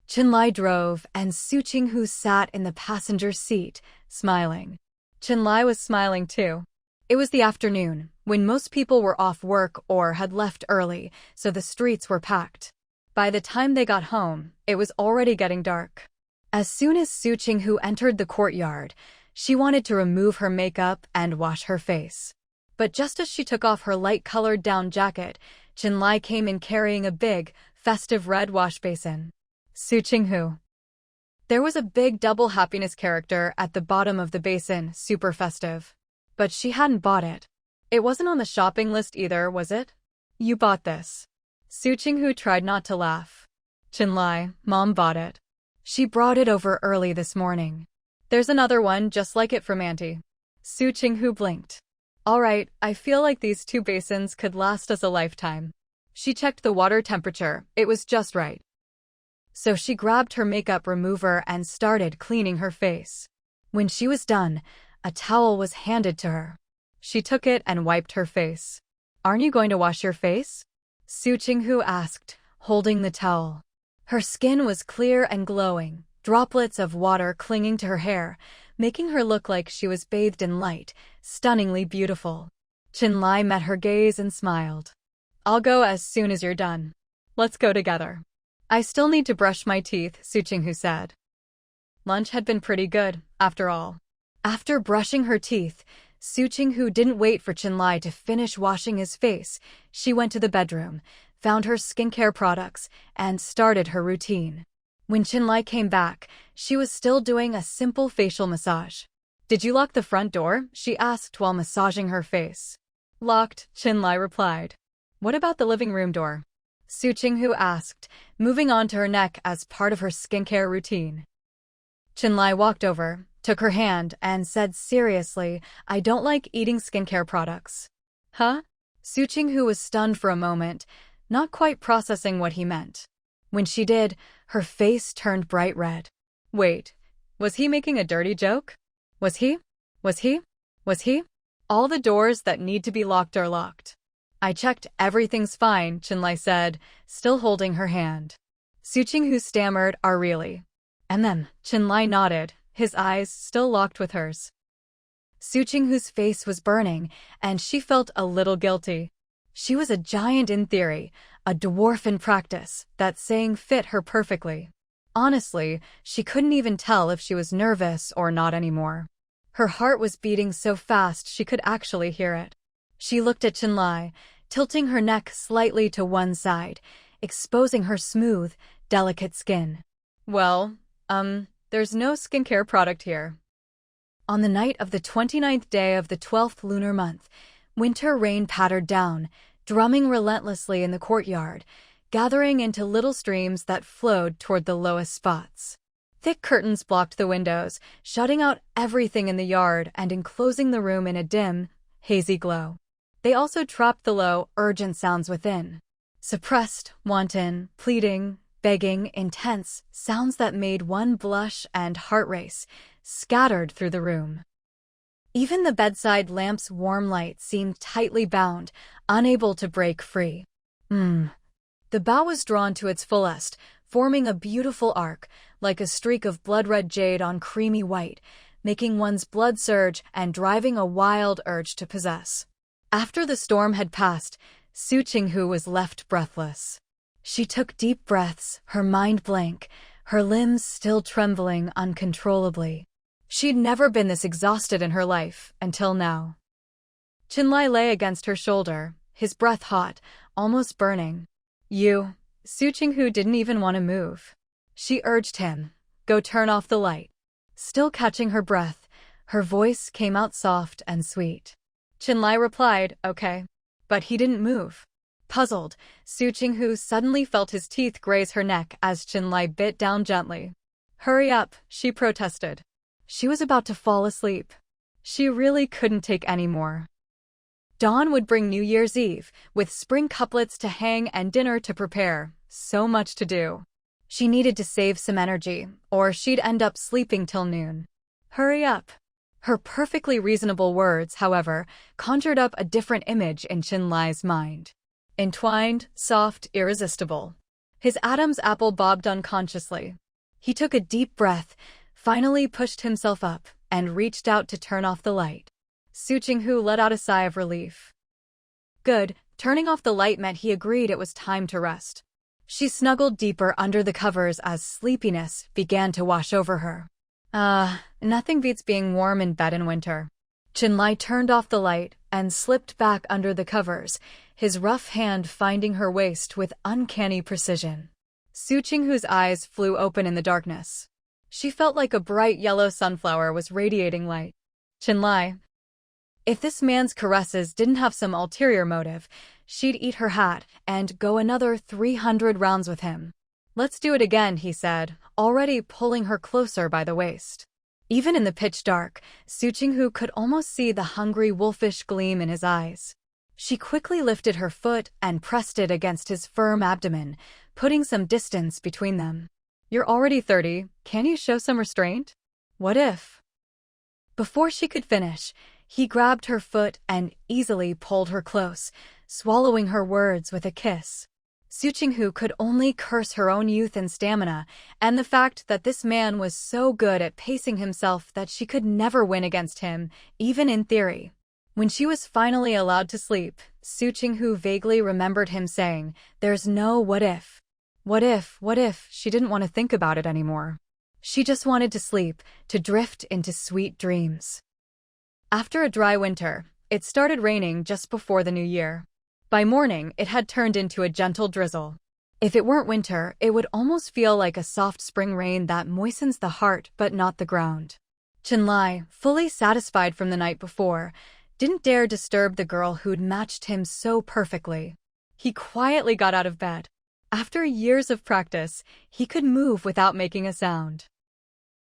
Qinlai drove, and Su Qinghu sat in the passenger seat, smiling. Qinlai was smiling too. It was the afternoon, when most people were off work or had left early, so the streets were packed. By the time they got home, it was already getting dark. As soon as Su Qinghu entered the courtyard, she wanted to remove her makeup and wash her face. But just as she took off her light-colored down jacket, Qinlai came in carrying a big, festive red wash basin. Su Qinghu. There was a big double happiness character at the bottom of the basin, super festive. But she hadn't bought it. It wasn't on the shopping list either, was it? "You bought this." Su Qinghu tried not to laugh. "Qinlai, Mom bought it. She brought it over early this morning. There's another one just like it from Auntie." Su Qinghu blinked. "All right, I feel like these 2 basins could last us a lifetime." She checked the water temperature. It was just right. So she grabbed her makeup remover and started cleaning her face. When she was done, a towel was handed to her. She took it and wiped her face. "Aren't you going to wash your face?" Su Qinghu asked, holding the towel. Her skin was clear and glowing, droplets of water clinging to her hair, making her look like she was bathed in light, stunningly beautiful. Qinlai met her gaze and smiled. "I'll go as soon as you're done. Let's go together." "I still need to brush my teeth," Su Qinghu said. Lunch had been pretty good, after all. After brushing her teeth, Su Qinghu didn't wait for Qinlai to finish washing his face. She went to the bedroom, found her skincare products, and started her routine. When Qinlai came back, she was still doing a simple facial massage. "Did you lock the front door?" she asked while massaging her face. "Locked," Qinlai replied. "What about the living room door?" Su Qinghu asked, moving on to her neck as part of her skincare routine. Qinlai walked over, took her hand, and said seriously, "I don't like eating skincare products." "Huh?" Su Qinghu was stunned for a moment, not quite processing what he meant. When she did, her face turned bright red. Wait, was he making a dirty joke? Was he? All the doors that need to be locked are locked. "I checked, everything's fine," Qinlai said, still holding her hand. Su Qinghu stammered, "Are really?" And then, Qinlai nodded, his eyes still locked with hers. Su Qinghu's face was burning, and she felt a little guilty. She was a giant in theory, a dwarf in practice. That saying fit her perfectly. Honestly, she couldn't even tell if she was nervous or not anymore. Her heart was beating so fast she could actually hear it. She looked at Qinlai, tilting her neck slightly to one side, exposing her smooth, delicate skin. "Well, there's no skincare product here." On the night of the 29th day of the 12th lunar month, winter rain pattered down, drumming relentlessly in the courtyard, gathering into little streams that flowed toward the lowest spots. Thick curtains blocked the windows, shutting out everything in the yard and enclosing the room in a dim, hazy glow. They also trapped the low, urgent sounds within. Suppressed, wanton, pleading, begging, intense, sounds that made one blush and heart race, scattered through the room. Even the bedside lamp's warm light seemed tightly bound, unable to break free. The bow was drawn to its fullest, forming a beautiful arc, like a streak of blood-red jade on creamy white, making one's blood surge and driving a wild urge to possess. After the storm had passed, Su Qinghu was left breathless. She took deep breaths, her mind blank, her limbs still trembling uncontrollably. She'd never been this exhausted in her life, until now. Qinlai lay against her shoulder, his breath hot, almost burning. Su Qinghu didn't even want to move. She urged him, "Go turn off the light." Still catching her breath, her voice came out soft and sweet. Qinlai replied, "Okay." But he didn't move. Puzzled, Su Qinghu suddenly felt his teeth graze her neck as Qinlai bit down gently. "Hurry up," she protested. She was about to fall asleep. She really couldn't take any more. Dawn would bring New Year's Eve, with spring couplets to hang and dinner to prepare. So much to do. She needed to save some energy, or she'd end up sleeping till noon. Hurry up. Her perfectly reasonable words, however, conjured up a different image in Qinlai's mind. Entwined, soft, irresistible. His Adam's apple bobbed unconsciously. He took a deep breath, finally pushed himself up, and reached out to turn off the light. Su Qinghu let out a sigh of relief. Good, turning off the light meant he agreed it was time to rest. She snuggled deeper under the covers as sleepiness began to wash over her. Nothing beats being warm in bed in winter. Qinlai turned off the light and slipped back under the covers, his rough hand finding her waist with uncanny precision. Su Qinghu's eyes flew open in the darkness. She felt like a bright yellow sunflower was radiating light. Qinlai. If this man's caresses didn't have some ulterior motive, she'd eat her hat and go another 300 rounds with him. Let's do it again, he said, already pulling her closer by the waist. Even in the pitch dark, Su Qinghu could almost see the hungry wolfish gleam in his eyes. She quickly lifted her foot and pressed it against his firm abdomen, putting some distance between them. You're already 30, can you show some restraint? What if? Before she could finish, he grabbed her foot and easily pulled her close, swallowing her words with a kiss. Su Qinghu could only curse her own youth and stamina, and the fact that this man was so good at pacing himself that she could never win against him, even in theory. When she was finally allowed to sleep, Su Qinghu vaguely remembered him saying, "There's no what if." What if, she didn't want to think about it anymore. She just wanted to sleep, to drift into sweet dreams. After a dry winter, it started raining just before the new year. By morning, it had turned into a gentle drizzle. If it weren't winter, it would almost feel like a soft spring rain that moistens the heart but not the ground. Qinlai, fully satisfied from the night before, didn't dare disturb the girl who'd matched him so perfectly. He quietly got out of bed. After years of practice, he could move without making a sound.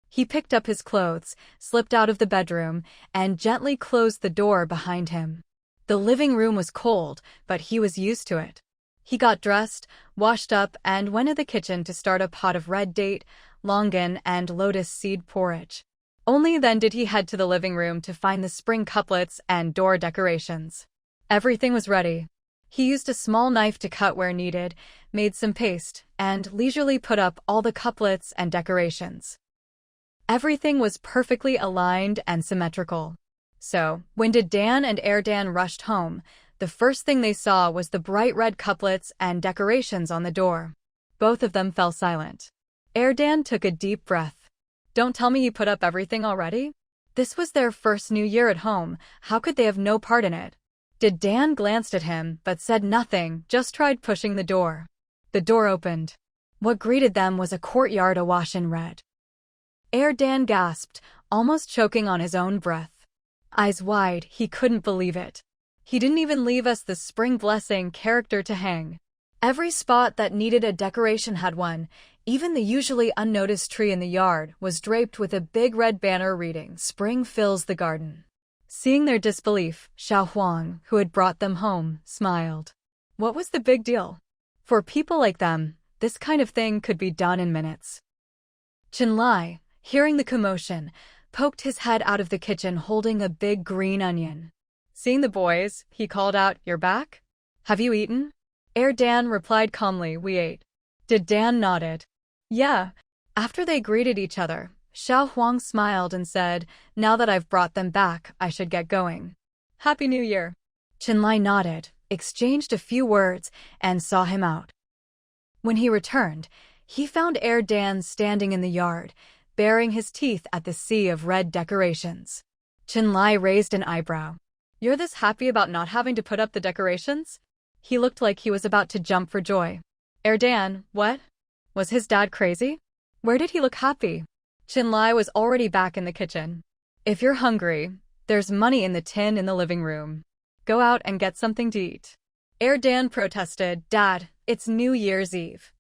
He picked up his clothes, slipped out of the bedroom, and gently closed the door behind him. The living room was cold, but he was used to it. He got dressed, washed up, and went to the kitchen to start a pot of red date, longan, and lotus seed porridge. Only then did he head to the living room to find the spring couplets and door decorations. Everything was ready. He used a small knife to cut where needed, made some paste, and leisurely put up all the couplets and decorations. Everything was perfectly aligned and symmetrical. So, when Dan and Erdan rushed home, the first thing they saw was the bright red couplets and decorations on the door. Both of them fell silent. Erdan took a deep breath. Don't tell me you put up everything already? This was their first new year at home, how could they have no part in it? Dan glanced at him, but said nothing, just tried pushing the door. The door opened. What greeted them was a courtyard awash in red. Dan gasped, almost choking on his own breath. Eyes wide, he couldn't believe it. He didn't even leave us the spring blessing character to hang. Every spot that needed a decoration had one. Even the usually unnoticed tree in the yard was draped with a big red banner reading, "Spring fills the garden." Seeing their disbelief, Xiao Huang, who had brought them home, smiled. What was the big deal? For people like them, this kind of thing could be done in minutes. Qinlai, hearing the commotion, poked his head out of the kitchen holding a big green onion. Seeing the boys, he called out, "You're back? Have you eaten?" Dan replied calmly, "We ate." Dan nodded. "Yeah." After they greeted each other, Xiao Huang smiled and said, "Now that I've brought them back, I should get going. Happy New Year." Qinlai nodded, exchanged a few words, and saw him out. When he returned, he found Dan standing in the yard, baring his teeth at the sea of red decorations. Qinlai raised an eyebrow. "You're this happy about not having to put up the decorations?" He looked like he was about to jump for joy. Dan, what? Was his dad crazy? Where did he look happy? Qinlai was already back in the kitchen. "If you're hungry, there's money in the tin in the living room. Go out and get something to eat." Dan protested, "Dad, it's New Year's Eve.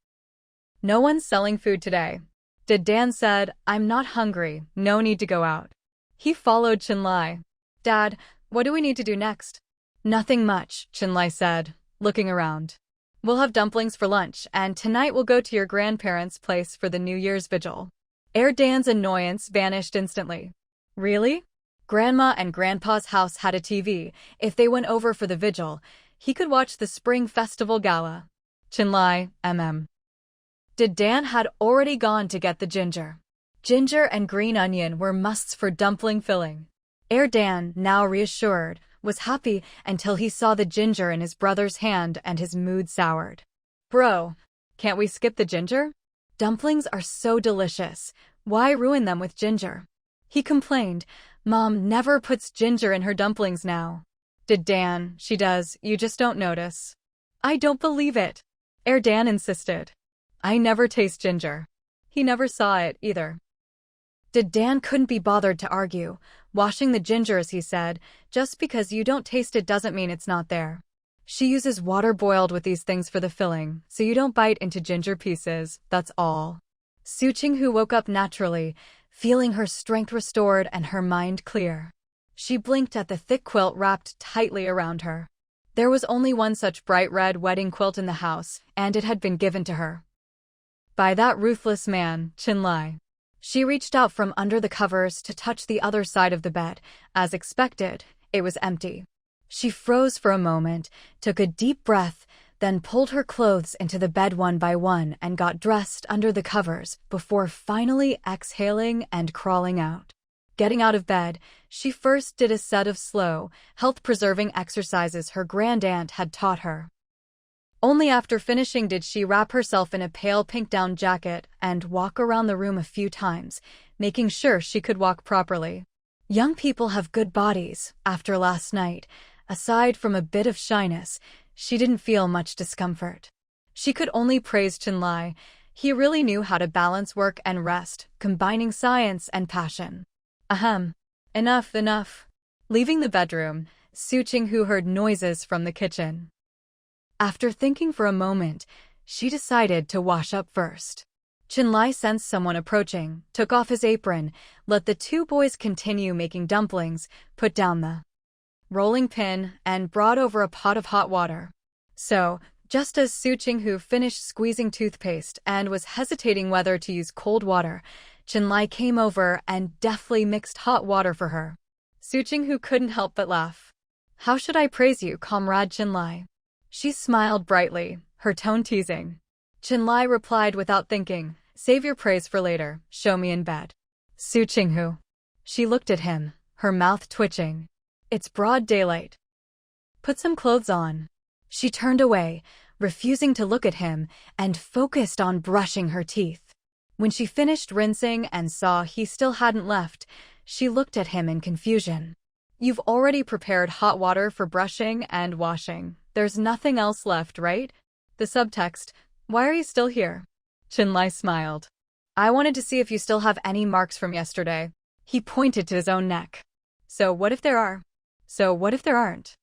No one's selling food today." Dan said, "I'm not hungry, no need to go out." He followed Qinlai. "Dad, what do we need to do next?" "Nothing much," Qinlai said, looking around. "We'll have dumplings for lunch, and tonight we'll go to your grandparents' place for the New Year's vigil." Dan's annoyance vanished instantly. "Really?" Grandma and Grandpa's house had a TV. If they went over for the vigil, he could watch the Spring Festival Gala. Qinlai, Dan had already gone to get the ginger. Ginger and green onion were musts for dumpling filling. Dan, now reassured, was happy until he saw the ginger in his brother's hand and his mood soured. "Bro, can't we skip the ginger? Dumplings are so delicious. Why ruin them with ginger?" He complained, "Mom never puts ginger in her dumplings now." Dan, "She does, you just don't notice." "I don't believe it." Dan insisted. "I never taste ginger." He never saw it, either. Dan couldn't be bothered to argue. "Washing the ginger," as he said, "just because you don't taste it doesn't mean it's not there. She uses water boiled with these things for the filling, so you don't bite into ginger pieces, that's all." Su Qinghu woke up naturally, feeling her strength restored and her mind clear. She blinked at the thick quilt wrapped tightly around her. There was only one such bright red wedding quilt in the house, and it had been given to her by that ruthless man, Qinlai. She reached out from under the covers to touch the other side of the bed. As expected, it was empty. She froze for a moment, took a deep breath, then pulled her clothes into the bed one by one and got dressed under the covers before finally exhaling and crawling out. Getting out of bed, she first did a set of slow, health-preserving exercises her grandaunt had taught her. Only after finishing did she wrap herself in a pale pink down jacket and walk around the room a few times, making sure she could walk properly. Young people have good bodies. After last night, aside from a bit of shyness, she didn't feel much discomfort. She could only praise Qinlai. He really knew how to balance work and rest, combining science and passion. Enough. Leaving the bedroom, Su Qinghu heard noises from the kitchen. After thinking for a moment, she decided to wash up first. Qinlai sensed someone approaching, took off his apron, let the two boys continue making dumplings, put down the rolling pin, and brought over a pot of hot water. So, just as Su Qinghu finished squeezing toothpaste and was hesitating whether to use cold water, Qinlai came over and deftly mixed hot water for her. Su Qinghu couldn't help but laugh. "How should I praise you, comrade Qinlai?" She smiled brightly, her tone teasing. Qinlai replied without thinking, "Save your praise for later, show me in bed." Su Qinghu. She looked at him, her mouth twitching. "It's broad daylight. Put some clothes on." She turned away, refusing to look at him, and focused on brushing her teeth. When she finished rinsing and saw he still hadn't left, she looked at him in confusion. "You've already prepared hot water for brushing and washing. There's nothing else left, right?" The subtext, "Why are you still here?" Qinlai smiled. "I wanted to see if you still have any marks from yesterday." He pointed to his own neck. So what if there are? So what if there aren't?"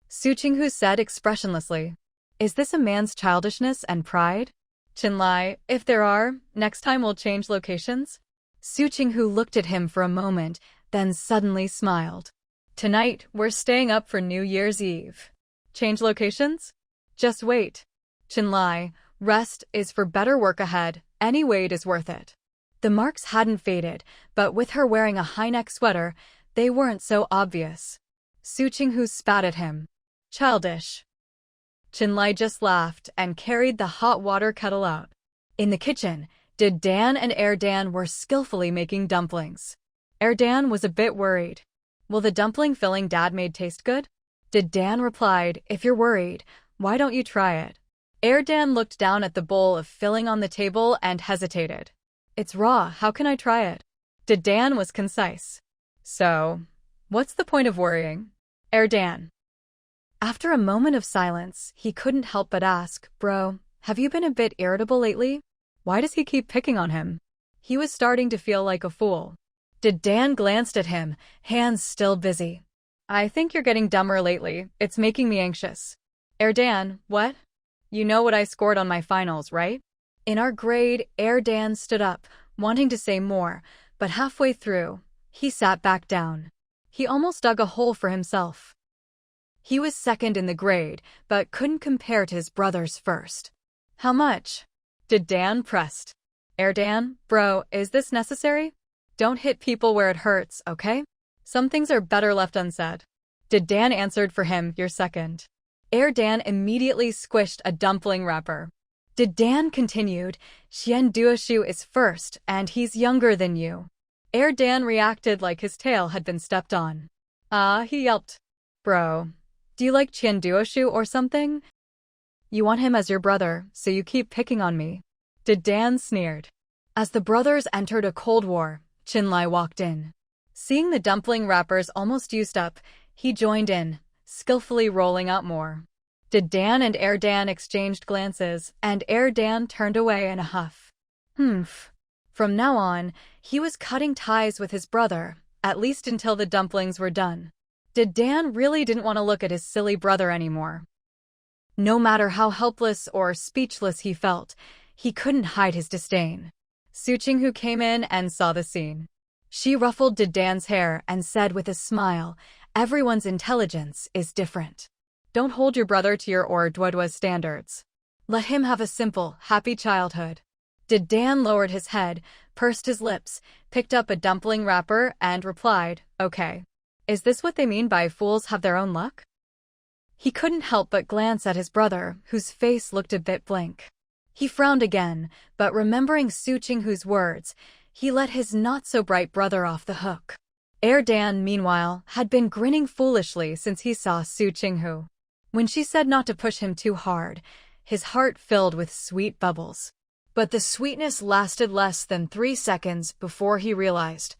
Su Qinghu said expressionlessly. Is this a man's childishness and pride? Chinlai, if there are, next time we'll change locations? Su Qinghu looked at him for a moment, then suddenly smiled. Tonight, we're staying up for New Year's Eve. Change locations? Just wait. Chinlai, rest is for better work ahead. Any wait is worth it. The marks hadn't faded, but with her wearing a high-neck sweater, they weren't so obvious. Su Qinghu spat at him. Childish. Chinlai just laughed and carried the hot water kettle out. In the kitchen, Dan and Dan were skillfully making dumplings. Dan was a bit worried. Will the dumpling filling Dad made taste good? Dan replied, if you're worried, why don't you try it? Dan looked down at the bowl of filling on the table and hesitated. It's raw, how can I try it? Dan was concise. So, what's the point of worrying? Dan. After a moment of silence, he couldn't help but ask, Bro, have you been a bit irritable lately? Why does he keep picking on him? He was starting to feel like a fool. Dan glanced at him, hands still busy. I think you're getting dumber lately. It's making me anxious. Dan, what? You know what I scored on my finals, right? In our grade, Dan stood up, wanting to say more, but halfway through, he sat back down. He almost dug a hole for himself. He was second in the grade, but couldn't compare to his brother's first. How much? Dan pressed. Dan, bro, is this necessary? Don't hit people where it hurts, okay? Some things are better left unsaid. Dan answered for him, you're second. Dan immediately squished a dumpling wrapper. Dan continued, Xian Duoshu is first, and he's younger than you. Dan reacted like his tail had been stepped on. He yelped. Bro, do you like Qian Duoshu or something? You want him as your brother, so you keep picking on me. Dan sneered. As the brothers entered a cold war, Chinlai walked in. Seeing the dumpling wrappers almost used up, he joined in, skillfully rolling out more. Dan and Dan exchanged glances, and Dan turned away in a huff. From now on, he was cutting ties with his brother, at least until the dumplings were done. Dan really didn't want to look at his silly brother anymore. No matter how helpless or speechless he felt, he couldn't hide his disdain. Su Qinghu came in and saw the scene. She ruffled Dan's hair and said with a smile, everyone's intelligence is different. Don't hold your brother to your or Duodua's standards. Let him have a simple, happy childhood. Dan lowered his head, pursed his lips, picked up a dumpling wrapper, and replied, okay. Is this what they mean by fools have their own luck? He couldn't help but glance at his brother, whose face looked a bit blank. He frowned again, but remembering Su Qinghu's words, he let his not-so-bright brother off the hook. Dan, meanwhile, had been grinning foolishly since he saw Su Qinghu. When she said not to push him too hard, his heart filled with sweet bubbles. But the sweetness lasted less than 3 seconds before he realized.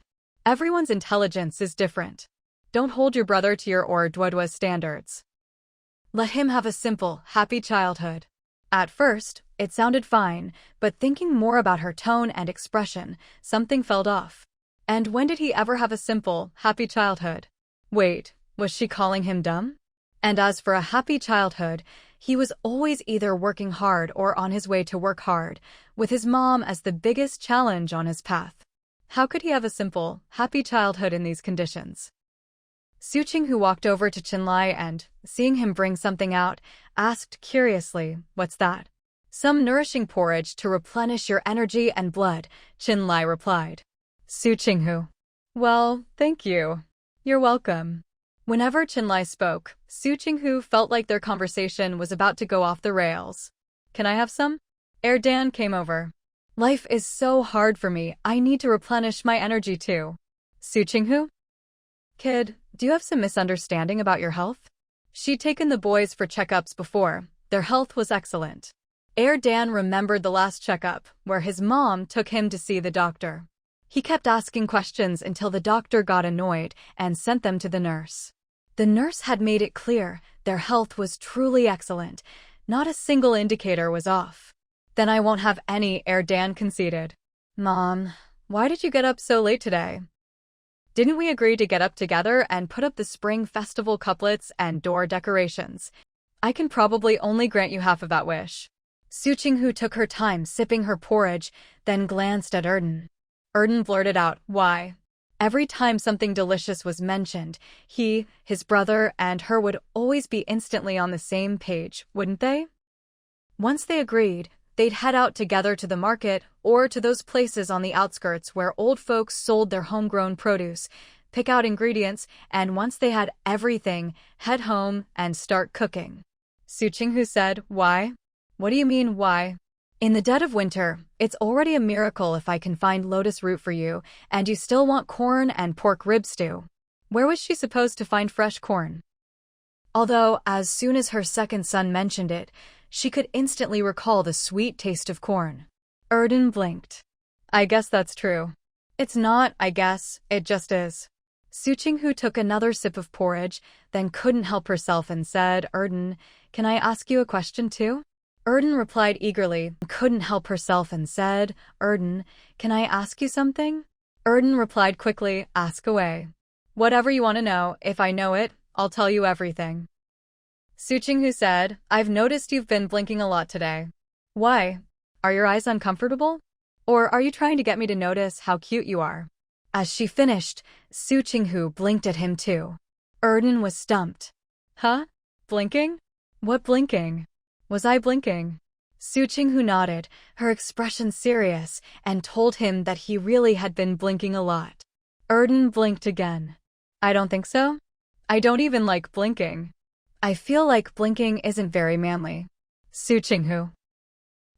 Everyone's intelligence is different. Don't hold your brother to your or Duodua's standards. Let him have a simple, happy childhood. At first, it sounded fine, but thinking more about her tone and expression, something felt off. And when did he ever have a simple, happy childhood? Wait, was she calling him dumb? And as for a happy childhood, he was always either working hard or on his way to work hard, with his mom as the biggest challenge on his path. How could he have a simple, happy childhood in these conditions? Su Qinghu walked over to Chinlai and, seeing him bring something out, asked curiously, what's that? Some nourishing porridge to replenish your energy and blood, Chinlai replied. Su Qinghu. Well, thank you. You're welcome. Whenever Chinlai spoke, Su Qinghu felt like their conversation was about to go off the rails. Can I have some? Dan came over. Life is so hard for me, I need to replenish my energy too. Su Qinghu? Kid, do you have some misunderstanding about your health? She'd taken the boys for checkups before. Their health was excellent. Dan remembered the last checkup, where his mom took him to see the doctor. He kept asking questions until the doctor got annoyed and sent them to the nurse. The nurse had made it clear their health was truly excellent. Not a single indicator was off. Then I won't have any, Dan conceded. Mom, why did you get up so late today? Didn't we agree to get up together and put up the spring festival couplets and door decorations? I can probably only grant you half of that wish. Su Qinghu took her time sipping her porridge, then glanced at Erden. Erden blurted out, "Why?" Every time something delicious was mentioned, he, his brother, and her would always be instantly on the same page, wouldn't they? Once they agreed, they'd head out together to the market or to those places on the outskirts where old folks sold their homegrown produce, pick out ingredients, and once they had everything, head home and start cooking. Su Qinghu said, "Why?" "What do you mean, why?" "In the dead of winter, it's already a miracle if I can find lotus root for you, and you still want corn and pork rib stew." Where was she supposed to find fresh corn? Although, as soon as her second son mentioned it, she could instantly recall the sweet taste of corn. Erden blinked. "I guess that's true." "It's not, I guess, it just is." Su Qinghu took another sip of porridge, then couldn't help herself and said, "Erden, can I ask you a question too?" Erden replied eagerly, couldn't help herself and said, "Erden, can I ask you something?" Erden replied quickly, "Ask away." "Whatever you want to know, if I know it, I'll tell you everything." Su Qinghu said, "I've noticed you've been blinking a lot today. Why? Are your eyes uncomfortable? Or are you trying to get me to notice how cute you are?" As she finished, Su Qinghu blinked at him too. Erden was stumped. "Huh? Blinking? What blinking? Was I blinking?" Su Qinghu nodded, her expression serious, and told him that he really had been blinking a lot. Erden blinked again. "I don't think so. I don't even like blinking. I feel like blinking isn't very manly." Su Qinghu.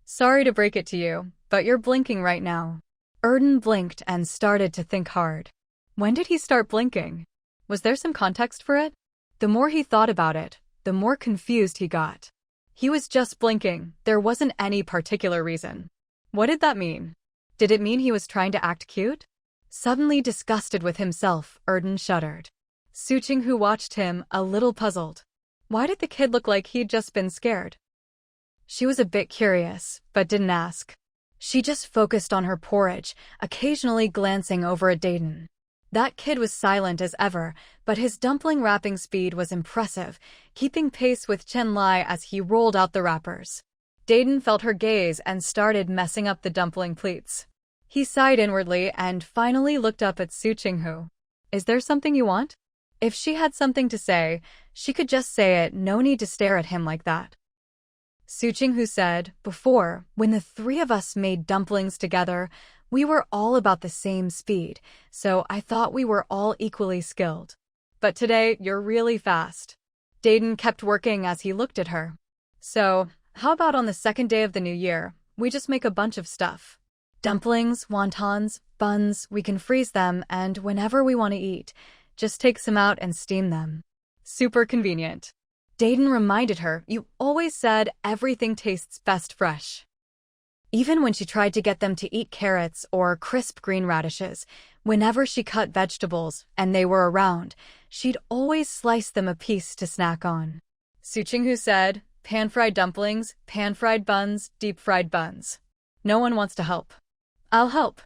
"Sorry to break it to you, but you're blinking right now." Erden blinked and started to think hard. When did he start blinking? Was there some context for it? The more he thought about it, the more confused he got. He was just blinking, there wasn't any particular reason. What did that mean? Did it mean he was trying to act cute? Suddenly disgusted with himself, Erden shuddered. Su Qinghu watched him, a little puzzled. Why did the kid look like he'd just been scared? She was a bit curious, but didn't ask. She just focused on her porridge, occasionally glancing over at Dayton. That kid was silent as ever, but his dumpling wrapping speed was impressive, keeping pace with Chen Lai as he rolled out the wrappers. Dayton felt her gaze and started messing up the dumpling pleats. He sighed inwardly and finally looked up at Su Qinghu. "Is there something you want?" If she had something to say, she could just say it, no need to stare at him like that. Su Qinghu said, "Before, when the three of us made dumplings together, we were all about the same speed, so I thought we were all equally skilled. But today, you're really fast." Dayton kept working as he looked at her. "So, how about on the second day of the new year, we just make a bunch of stuff? Dumplings, wontons, buns, we can freeze them, and whenever we want to eat, just take some out and steam them. Super convenient." Dayton reminded her, "You always said everything tastes best fresh." Even when she tried to get them to eat carrots or crisp green radishes, whenever she cut vegetables and they were around, she'd always slice them a piece to snack on. Su Qinghu said, "Pan-fried dumplings, pan-fried buns, deep-fried buns. No one wants to help." "I'll help."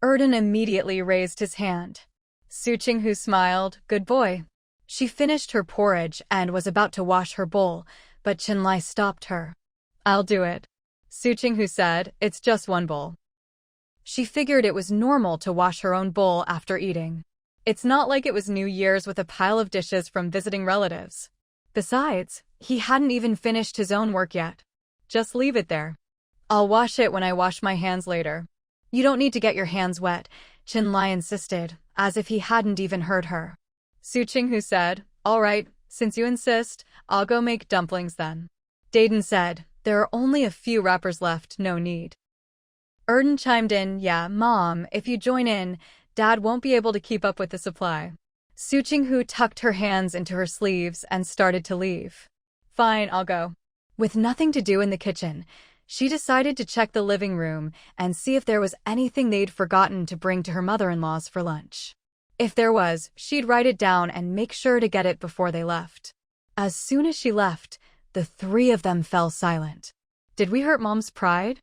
Erden immediately raised his hand. Su Qinghu smiled, "Good boy." She finished her porridge and was about to wash her bowl, but Chen Lai stopped her. "I'll do it." Su Qinghu said, "It's just one bowl." She figured it was normal to wash her own bowl after eating. It's not like it was New Year's with a pile of dishes from visiting relatives. Besides, he hadn't even finished his own work yet. "Just leave it there. I'll wash it when I wash my hands later." "You don't need to get your hands wet," Chen Lai insisted, as if he hadn't even heard her. Su Qinghu said, "All right, since you insist, I'll go make dumplings then." Dayton said, "There are only a few wrappers left, no need." Erden chimed in, "Yeah, Mom, if you join in, Dad won't be able to keep up with the supply." Su Qinghu tucked her hands into her sleeves and started to leave. "Fine, I'll go." With nothing to do in the kitchen, she decided to check the living room and see if there was anything they'd forgotten to bring to her mother-in-law's for lunch. If there was, she'd write it down and make sure to get it before they left. As soon as she left, the three of them fell silent. "Did we hurt Mom's pride?"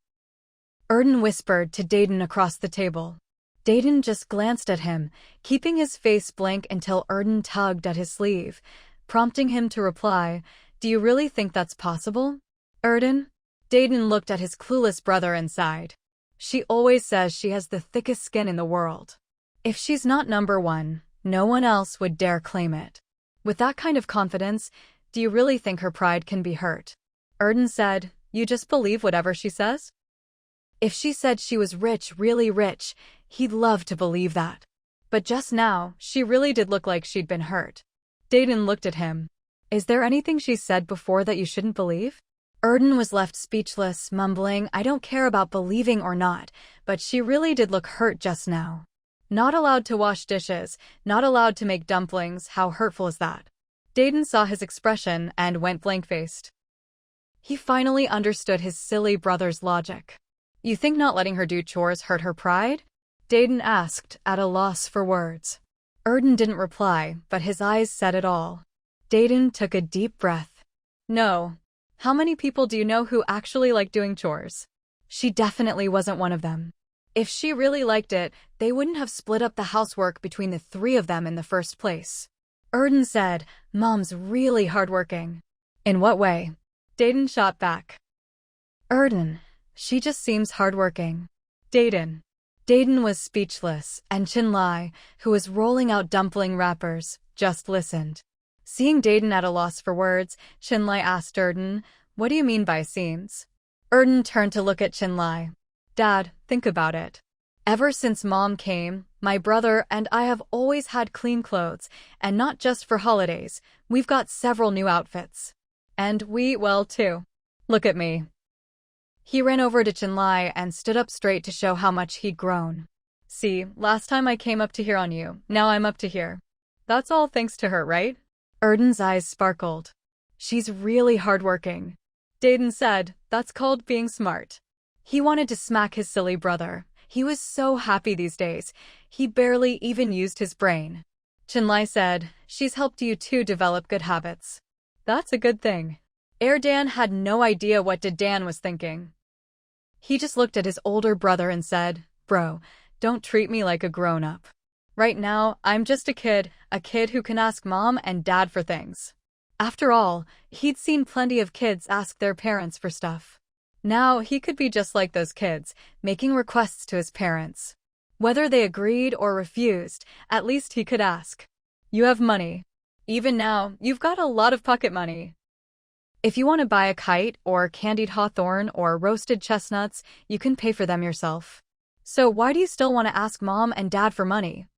Erden whispered to Dayton across the table. Dayton just glanced at him, keeping his face blank until Erden tugged at his sleeve, prompting him to reply, Do you really think that's possible? Erden? Dayton looked at his clueless brother and sighed. She always says she has the thickest skin in the world. If she's not number one, no one else would dare claim it. With that kind of confidence, do you really think her pride can be hurt? Erden said, you just believe whatever she says? If she said she was rich, really rich, he'd love to believe that. But just now, she really did look like she'd been hurt. Dayton looked at him. Is there anything she said before that you shouldn't believe? Erden was left speechless, mumbling, I don't care about believing or not, but she really did look hurt just now. Not allowed to wash dishes, not allowed to make dumplings, how hurtful is that? Dayton saw his expression and went blank-faced. He finally understood his silly brother's logic. You think not letting her do chores hurt her pride? Dayton asked, at a loss for words. Erden didn't reply, but his eyes said it all. Dayton took a deep breath. No. How many people do you know who actually like doing chores? She definitely wasn't one of them. If she really liked it, they wouldn't have split up the housework between the three of them in the first place. Erden said, Mom's really hardworking. In what way? Dayton shot back. Erden, she just seems hardworking. Dayton. Dayton was speechless, and Chinlai, who was rolling out dumpling wrappers, just listened. Seeing Dayton at a loss for words, Chinlai asked Erden, what do you mean by seems? Erden turned to look at Chinlai. Dad, think about it. Ever since Mom came, my brother and I have always had clean clothes, and not just for holidays, we've got several new outfits. And we eat well too. Look at me. He ran over to Chinlai and stood up straight to show how much he'd grown. See, last time I came up to here on you, now I'm up to here. That's all thanks to her, right? Erden's eyes sparkled. She's really hardworking. Dayton said, that's called being smart. He wanted to smack his silly brother. He was so happy these days. He barely even used his brain. Chinlai said, she's helped you too develop good habits. That's a good thing. Dan had no idea what Dan was thinking. He just looked at his older brother and said, bro, don't treat me like a grown-up. Right now, I'm just a kid who can ask mom and dad for things. After all, he'd seen plenty of kids ask their parents for stuff. Now he could be just like those kids, making requests to his parents. Whether they agreed or refused, at least he could ask. You have money. Even now, you've got a lot of pocket money. If you want to buy a kite or candied hawthorn or roasted chestnuts, you can pay for them yourself. So why do you still want to ask mom and dad for money?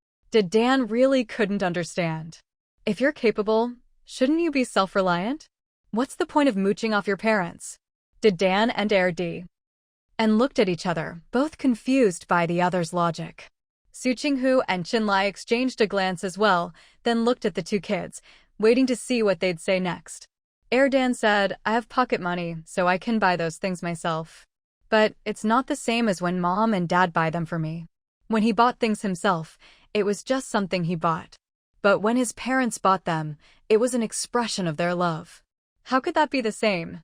Dan really couldn't understand. If you're capable, shouldn't you be self-reliant? What's the point of mooching off your parents? Dan and and looked at each other, both confused by the other's logic. Su Qinghu and Chinlai exchanged a glance as well, then looked at the two kids, waiting to see what they'd say next. Dan said, I have pocket money, so I can buy those things myself. But it's not the same as when mom and dad buy them for me. When he bought things himself, it was just something he bought. But when his parents bought them, it was an expression of their love. How could that be the same?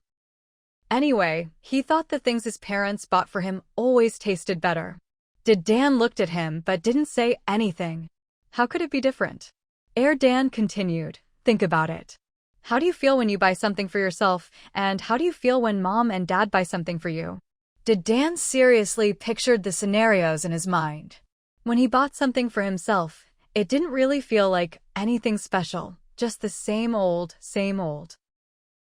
Anyway, he thought the things his parents bought for him always tasted better. Dan looked at him but didn't say anything. How could it be different? Dan continued, think about it. How do you feel when you buy something for yourself, and how do you feel when mom and dad buy something for you? Dan seriously pictured the scenarios in his mind. When he bought something for himself, it didn't really feel like anything special, just the same old, same old.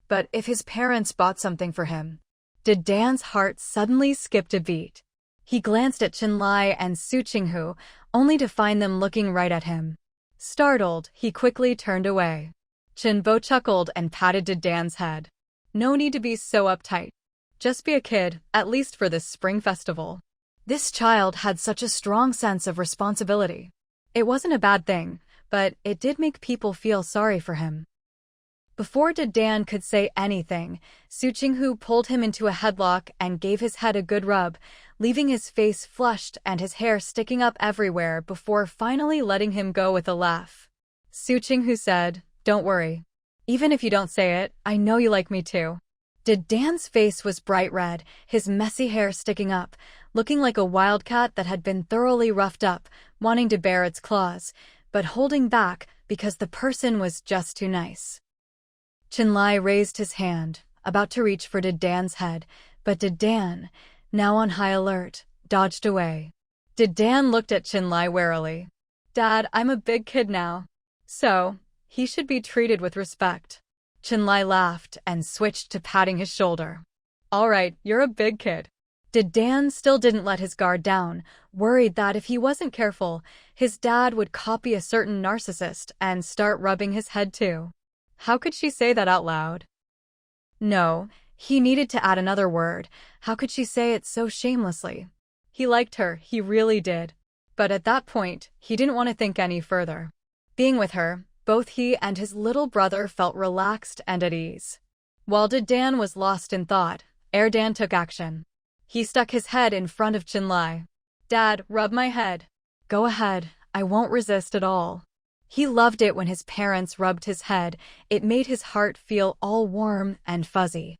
But if his parents bought something for him, Dan's heart suddenly skipped a beat. He glanced at Chinlai and Su Qinghu, only to find them looking right at him. Startled, he quickly turned away. Chinbo chuckled and patted Dan's head. No need to be so uptight. Just be a kid, at least for this spring festival. This child had such a strong sense of responsibility. It wasn't a bad thing, but it did make people feel sorry for him. Before Dan could say anything, Su Qinghu pulled him into a headlock and gave his head a good rub, leaving his face flushed and his hair sticking up everywhere before finally letting him go with a laugh. Su Qinghu said, don't worry. Even if you don't say it, I know you like me too. Dan's face was bright red, his messy hair sticking up, looking like a wildcat that had been thoroughly roughed up, wanting to bare its claws, but holding back because the person was just too nice. Chinlai raised his hand, about to reach for Dan's head, but Dan, now on high alert, dodged away. Dan looked at Chinlai warily. Dad, I'm a big kid now. So, he should be treated with respect. Chinlai laughed and switched to patting his shoulder. All right, you're a big kid. Dan still didn't let his guard down, worried that if he wasn't careful, his dad would copy a certain narcissist and start rubbing his head too. How could she say that out loud? No, he needed to add another word. How could she say it so shamelessly? He liked her, he really did. But at that point, he didn't want to think any further. Being with her, both he and his little brother felt relaxed and at ease. While Dan was lost in thought, Dan took action. He stuck his head in front of Chinlai. Dad, rub my head. Go ahead, I won't resist at all. He loved it when his parents rubbed his head. It made his heart feel all warm and fuzzy.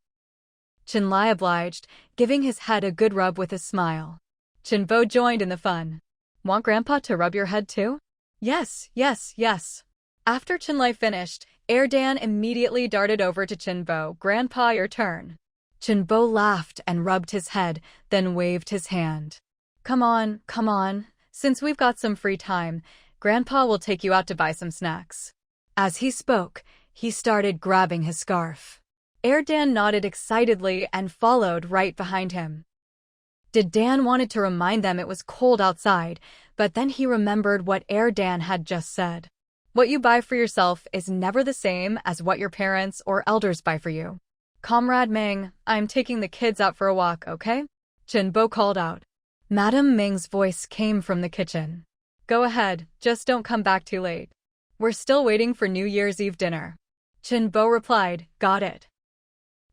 Chinlai obliged, giving his head a good rub with a smile. Chinbo joined in the fun. Want Grandpa to rub your head too? Yes, yes, yes. After Chinlai finished, Dan immediately darted over to Chinbo. Grandpa, your turn. Chinbo laughed and rubbed his head, then waved his hand. Come on, come on. Since we've got some free time, Grandpa will take you out to buy some snacks. As he spoke, he started grabbing his scarf. Dan nodded excitedly and followed right behind him. Dan wanted to remind them it was cold outside, but then he remembered what Dan had just said. What you buy for yourself is never the same as what your parents or elders buy for you. Comrade Meng, I'm taking the kids out for a walk, okay? Chinbo called out. Madame Meng's voice came from the kitchen. Go ahead, just don't come back too late. We're still waiting for New Year's Eve dinner. Chinbo replied, got it.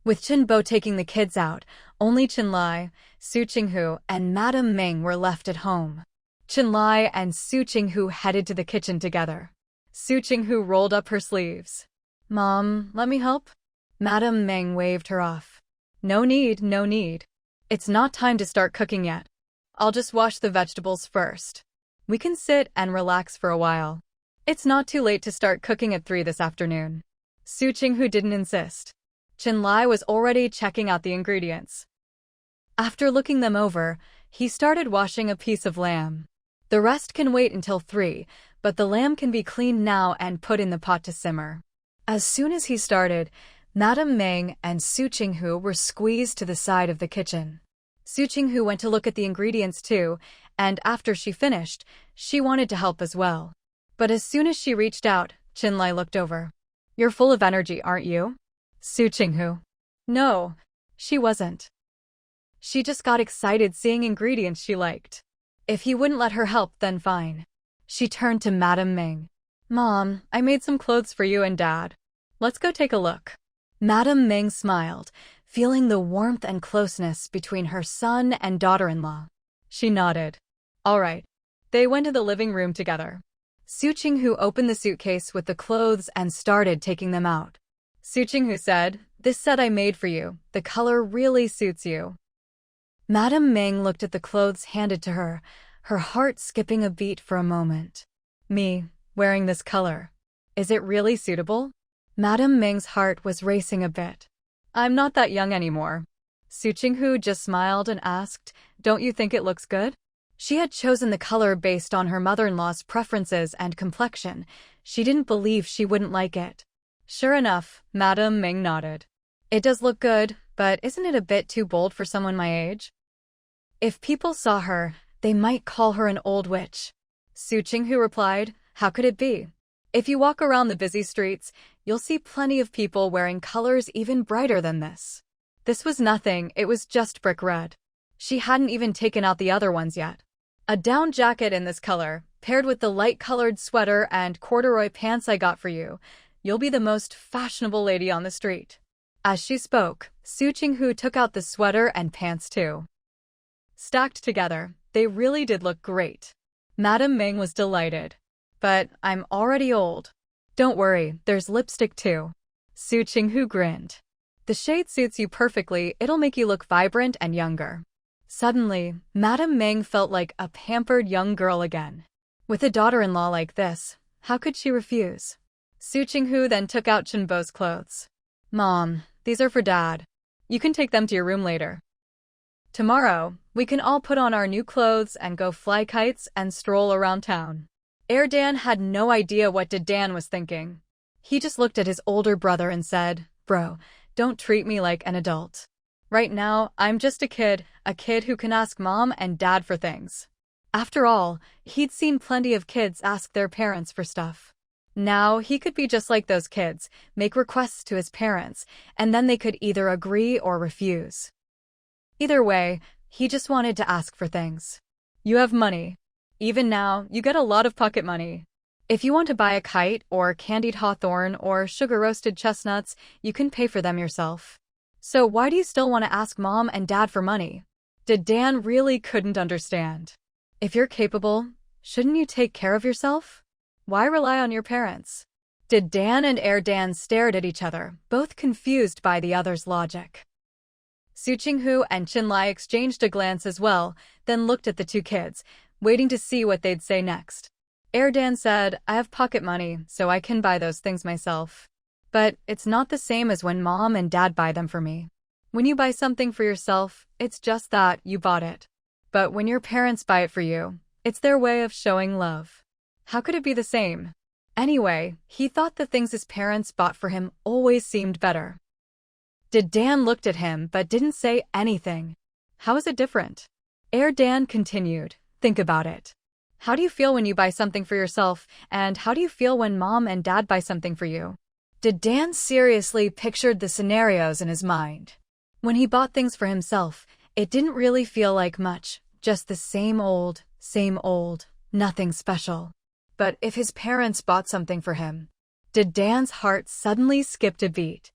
With Chinbo taking the kids out, only Chinlai, Su Qinghu, and Madame Meng were left at home. Chinlai and Su Qinghu headed to the kitchen together. Su Qinghu rolled up her sleeves. Mom, let me help? Madame Meng waved her off. No need, no need. It's not time to start cooking yet. I'll just wash the vegetables first. We can sit and relax for a while. It's not too late to start cooking at 3 this afternoon. Su Qinghu didn't insist. Chinlai was already checking out the ingredients. After looking them over, he started washing a piece of lamb. The rest can wait until 3, but the lamb can be cleaned now and put in the pot to simmer. As soon as he started, Madame Meng and Su Qinghu were squeezed to the side of the kitchen. Su Qinghu went to look at the ingredients too, and after she finished, she wanted to help as well. But as soon as she reached out, Chinlai looked over. You're full of energy, aren't you? Su Qinghu. No, she wasn't. She just got excited seeing ingredients she liked. If he wouldn't let her help, then fine. She turned to Madame Meng. Mom, I made some clothes for you and Dad. Let's go take a look. Madame Meng smiled, feeling the warmth and closeness between her son and daughter-in-law. She nodded. All right. They went to the living room together. Su Qinghu opened the suitcase with the clothes and started taking them out. Su Qinghu said, This set I made for you. The color really suits you. Madame Meng looked at the clothes handed to her, her heart skipping a beat for a moment. Me, wearing this color. Is it really suitable? Madame Meng's heart was racing a bit. I'm not that young anymore. Su Qinghu just smiled and asked, Don't you think it looks good? She had chosen the color based on her mother-in-law's preferences and complexion. She didn't believe she wouldn't like it. Sure enough, Madame Meng nodded. It does look good, but isn't it a bit too bold for someone my age? If people saw her, they might call her an old witch. Su Qinghu replied, How could it be? If you walk around the busy streets, you'll see plenty of people wearing colors even brighter than this. This was nothing, it was just brick red. She hadn't even taken out the other ones yet. A down jacket in this color, paired with the light-colored sweater and corduroy pants I got for you, you'll be the most fashionable lady on the street. As she spoke, Su Qinghu took out the sweater and pants too. Stacked together, they really did look great. Madame Meng was delighted. But I'm already old. Don't worry, there's lipstick too. Su Qinghu grinned. The shade suits you perfectly, it'll make you look vibrant and younger. Suddenly, Madame Meng felt like a pampered young girl again. With a daughter-in-law like this, how could she refuse? Su Qinghu then took out Chinbo's clothes. Mom, these are for Dad. You can take them to your room later. Tomorrow, we can all put on our new clothes and go fly kites and stroll around town. Dan had no idea what Dan was thinking. He just looked at his older brother and said, "Bro, don't treat me like an adult. Right now, I'm just a kid who can ask Mom and Dad for things." After all, he'd seen plenty of kids ask their parents for stuff. Now, he could be just like those kids, make requests to his parents, and then they could either agree or refuse. Either way, he just wanted to ask for things. You have money. Even now, you get a lot of pocket money. If you want to buy a kite or candied hawthorn or sugar-roasted chestnuts, you can pay for them yourself. So why do you still want to ask Mom and Dad for money? Dan really couldn't understand. If you're capable, shouldn't you take care of yourself? Why rely on your parents? Dan and Dan stared at each other, both confused by the other's logic. Su Qinghu and Qinlai exchanged a glance as well, then looked at the two kids, waiting to see what they'd say next. Dan said, "I have pocket money, so I can buy those things myself. But it's not the same as when Mom and Dad buy them for me. When you buy something for yourself, it's just that you bought it. But when your parents buy it for you, it's their way of showing love. How could it be the same?" Anyway, he thought the things his parents bought for him always seemed better. Dan looked at him but didn't say anything. How is it different? Dan continued, "Think about it. How do you feel when you buy something for yourself, and how do you feel when Mom and Dad buy something for you?" Dan seriously pictured the scenarios in his mind. When he bought things for himself, it didn't really feel like much, just the same old, nothing special. But if his parents bought something for him, Dan's heart suddenly skipped a beat.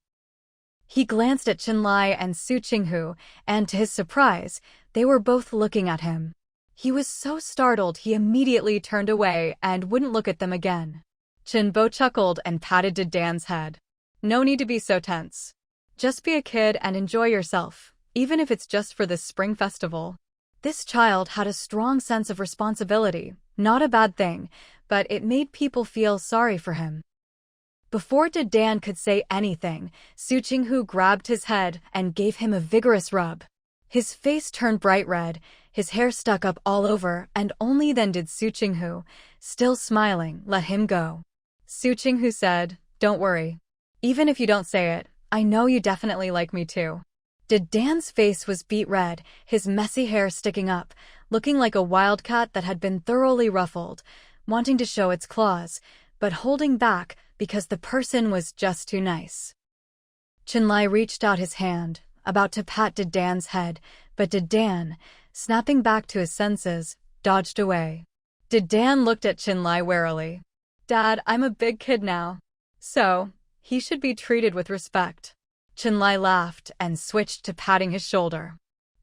He glanced at Qinlai and Su Qinghu, and to his surprise, they were both looking at him. He was so startled he immediately turned away and wouldn't look at them again. Qinbo chuckled and patted Dan's head. "No need to be so tense. Just be a kid and enjoy yourself, even if it's just for this spring festival." This child had a strong sense of responsibility, not a bad thing, but it made people feel sorry for him. Before Dan could say anything, Su Qinghu grabbed his head and gave him a vigorous rub. His face turned bright red, his hair stuck up all over, and only then did Su Qinghu, still smiling, let him go. Su Qinghu said, "Don't worry. Even if you don't say it, I know you definitely like me too." Dan's face was beet red, his messy hair sticking up, looking like a wildcat that had been thoroughly ruffled, wanting to show its claws, but holding back because the person was just too nice. Qinlai reached out his hand, about to pat Dan's head, but Dan, snapping back to his senses, dodged away. Dan looked at Qinlai warily. "Dad, I'm a big kid now. So, he should be treated with respect." Qinlai laughed and switched to patting his shoulder.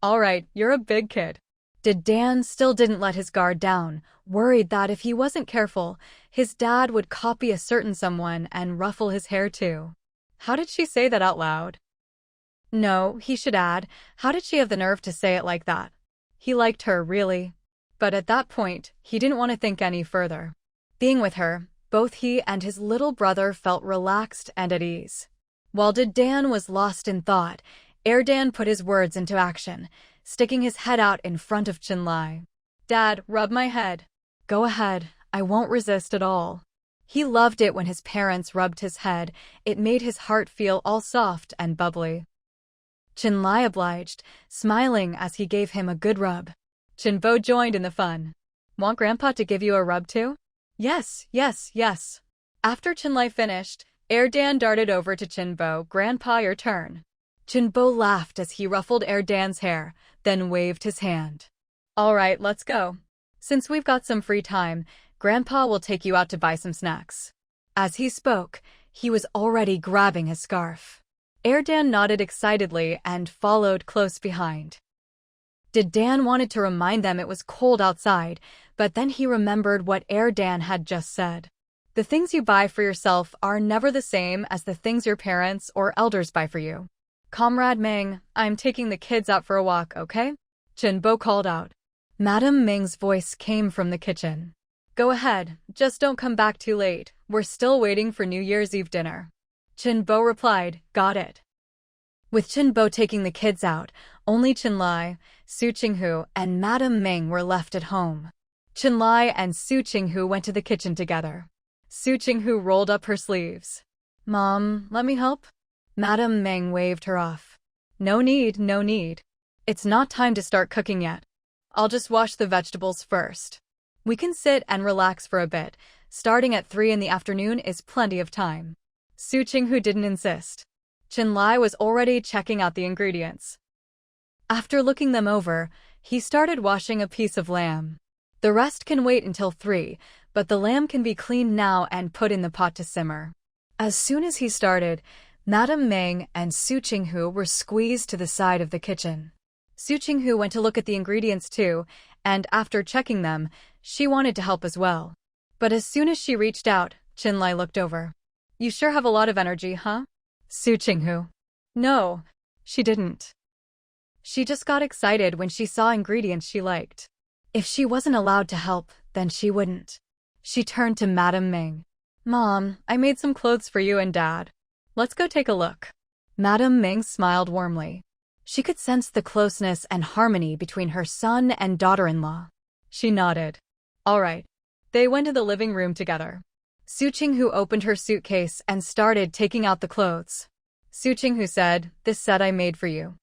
"All right, you're a big kid." Dan still didn't let his guard down, worried that if he wasn't careful, his dad would copy a certain someone and ruffle his hair too. How did she say that out loud? No, he should add, how did she have the nerve to say it like that? He liked her, really. But at that point, he didn't want to think any further. Being with her, both he and his little brother felt relaxed and at ease. While Dan was lost in thought, Dan put his words into action, sticking his head out in front of Qinlai. "Dad, rub my head." "Go ahead, I won't resist at all." He loved it when his parents rubbed his head. It made his heart feel all soft and bubbly. Qinlai obliged, smiling as he gave him a good rub. Qinbo joined in the fun. "Want Grandpa to give you a rub too?" "Yes, yes, yes." After Qinlai finished, Dan darted over to Qinbo. "Grandpa, your turn." Qinbo laughed as he ruffled Dan's hair, then waved his hand. "All right, let's go. Since we've got some free time, Grandpa will take you out to buy some snacks." As he spoke, he was already grabbing his scarf. Dan nodded excitedly and followed close behind. Dan wanted to remind them it was cold outside, but then he remembered what Dan had just said. The things you buy for yourself are never the same as the things your parents or elders buy for you. "Comrade Ming, I'm taking the kids out for a walk, okay?" Qinbo called out. Madam Ming's voice came from the kitchen. "Go ahead, just don't come back too late. We're still waiting for New Year's Eve dinner." Qinbo replied, got it. With Qinbo taking the kids out, only Qinlai, Su Qinghu, and Madame Ming were left at home. Qinlai and Su Qinghu went to the kitchen together. Su Qinghu rolled up her sleeves. Mom, let me help? Madame Ming waved her off. No need, no need. It's not time to start cooking yet. I'll just wash the vegetables first. We can sit and relax for a bit. Starting at 3 in the afternoon is plenty of time. Su Qinghu didn't insist. Qinlai was already checking out the ingredients. After looking them over, he started washing a piece of lamb. The rest can wait until 3, but the lamb can be cleaned now and put in the pot to simmer. As soon as he started, Madame Ming and Su Qinghu were squeezed to the side of the kitchen. Su Qinghu went to look at the ingredients too, and after checking them, she wanted to help as well. But as soon as she reached out, Qinlai looked over. You sure have a lot of energy, huh? Su Qinghu. No, she didn't. She just got excited when she saw ingredients she liked. If she wasn't allowed to help, then she wouldn't. She turned to Madame Ming. Mom, I made some clothes for you and Dad. Let's go take a look. Madame Ming smiled warmly. She could sense the closeness and harmony between her son and daughter-in-law. She nodded. All right. They went to the living room together. Su Qinghu opened her suitcase and started taking out the clothes. Su Qinghu said, this set I made for you.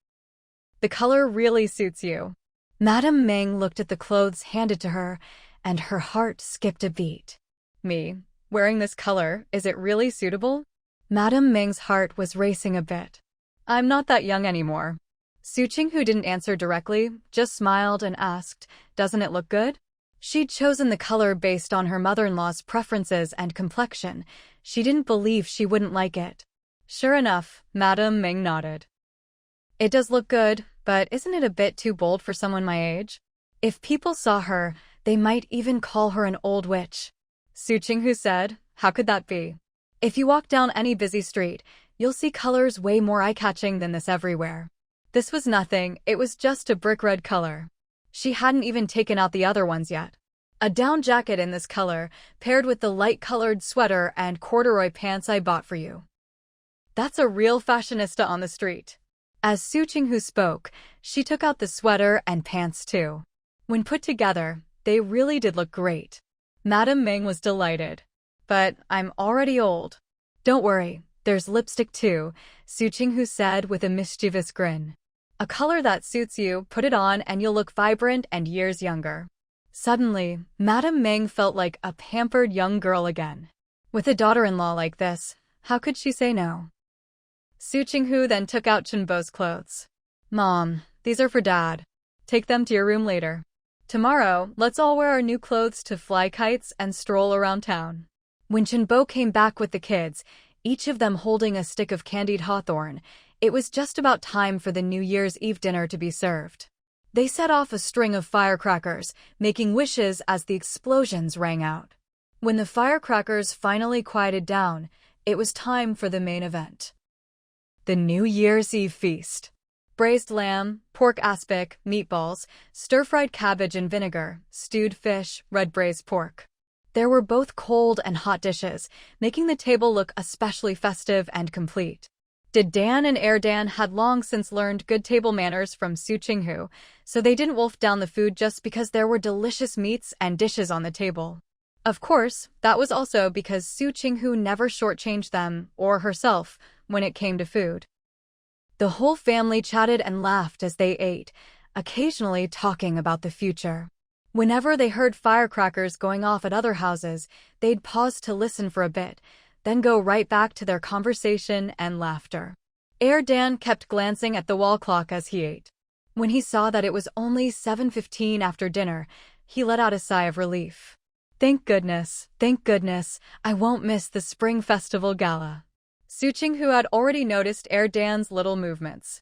The color really suits you. Madame Ming looked at the clothes handed to her, and her heart skipped a beat. Me, wearing this color, is it really suitable? Madame Ming's heart was racing a bit. I'm not that young anymore. Su Qinghu didn't answer directly, just smiled and asked, doesn't it look good? She'd chosen the color based on her mother-in-law's preferences and complexion. She didn't believe she wouldn't like it. Sure enough, Madame Ming nodded. It does look good, but isn't it a bit too bold for someone my age? If people saw her, they might even call her an old witch. Su Qinghu said, how could that be? If you walk down any busy street, you'll see colors way more eye-catching than this everywhere. This was nothing, it was just a brick red color. She hadn't even taken out the other ones yet. A down jacket in this color, paired with the light-colored sweater and corduroy pants I bought for you. That's a real fashionista on the street. As Su Qinghu spoke, she took out the sweater and pants too. When put together, they really did look great. Madame Ming was delighted. But I'm already old. Don't worry, there's lipstick too, Su Qinghu said with a mischievous grin. A color that suits you, put it on and you'll look vibrant and years younger. Suddenly, Madame Ming felt like a pampered young girl again. With a daughter-in-law like this, how could she say no? Su Qinghu then took out Qinbo's clothes. Mom, these are for Dad. Take them to your room later. Tomorrow, let's all wear our new clothes to fly kites and stroll around town. When Qinbo came back with the kids, each of them holding a stick of candied hawthorn, it was just about time for the New Year's Eve dinner to be served. They set off a string of firecrackers, making wishes as the explosions rang out. When the firecrackers finally quieted down, it was time for the main event. The New Year's Eve feast. Braised lamb, pork aspic, meatballs, stir-fried cabbage and vinegar, stewed fish, red braised pork. There were both cold and hot dishes, making the table look especially festive and complete. Did Dan and Erdan had long since learned good table manners from Su Qinghu, so they didn't wolf down the food just because there were delicious meats and dishes on the table. Of course, that was also because Su Qinghu never shortchanged them, or herself, when it came to food. The whole family chatted and laughed as they ate, occasionally talking about the future. Whenever they heard firecrackers going off at other houses, they'd pause to listen for a bit, then go right back to their conversation and laughter. Erdan kept glancing at the wall clock as he ate. When he saw that it was only 7:15 after dinner, he let out a sigh of relief. Thank goodness, I won't miss the Spring Festival Gala. Su Qinghu had already noticed Erdan's little movements.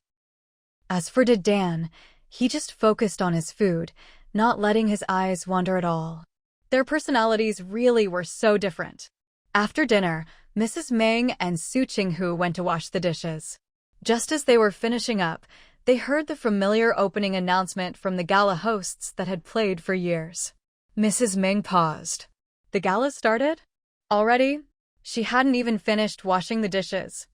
As for Dan, he just focused on his food, not letting his eyes wander at all. Their personalities really were so different. After dinner, Mrs. Ming and Su Qinghu went to wash the dishes. Just as they were finishing up, they heard the familiar opening announcement from the gala hosts that had played for years. Mrs. Ming paused. The gala started? Already? She hadn't even finished washing the dishes.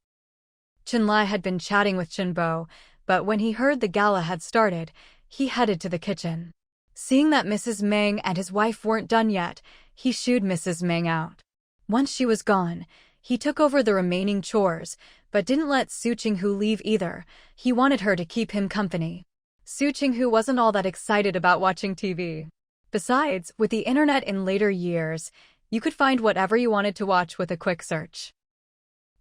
Chenlai had been chatting with Chenbo, but when he heard the gala had started, he headed to the kitchen. Seeing that Mrs. Meng and his wife weren't done yet, he shooed Mrs. Meng out. Once she was gone, he took over the remaining chores, but didn't let Su Qinghu leave either. He wanted her to keep him company. Su Qinghu wasn't all that excited about watching TV. Besides, with the internet in later years, you could find whatever you wanted to watch with a quick search.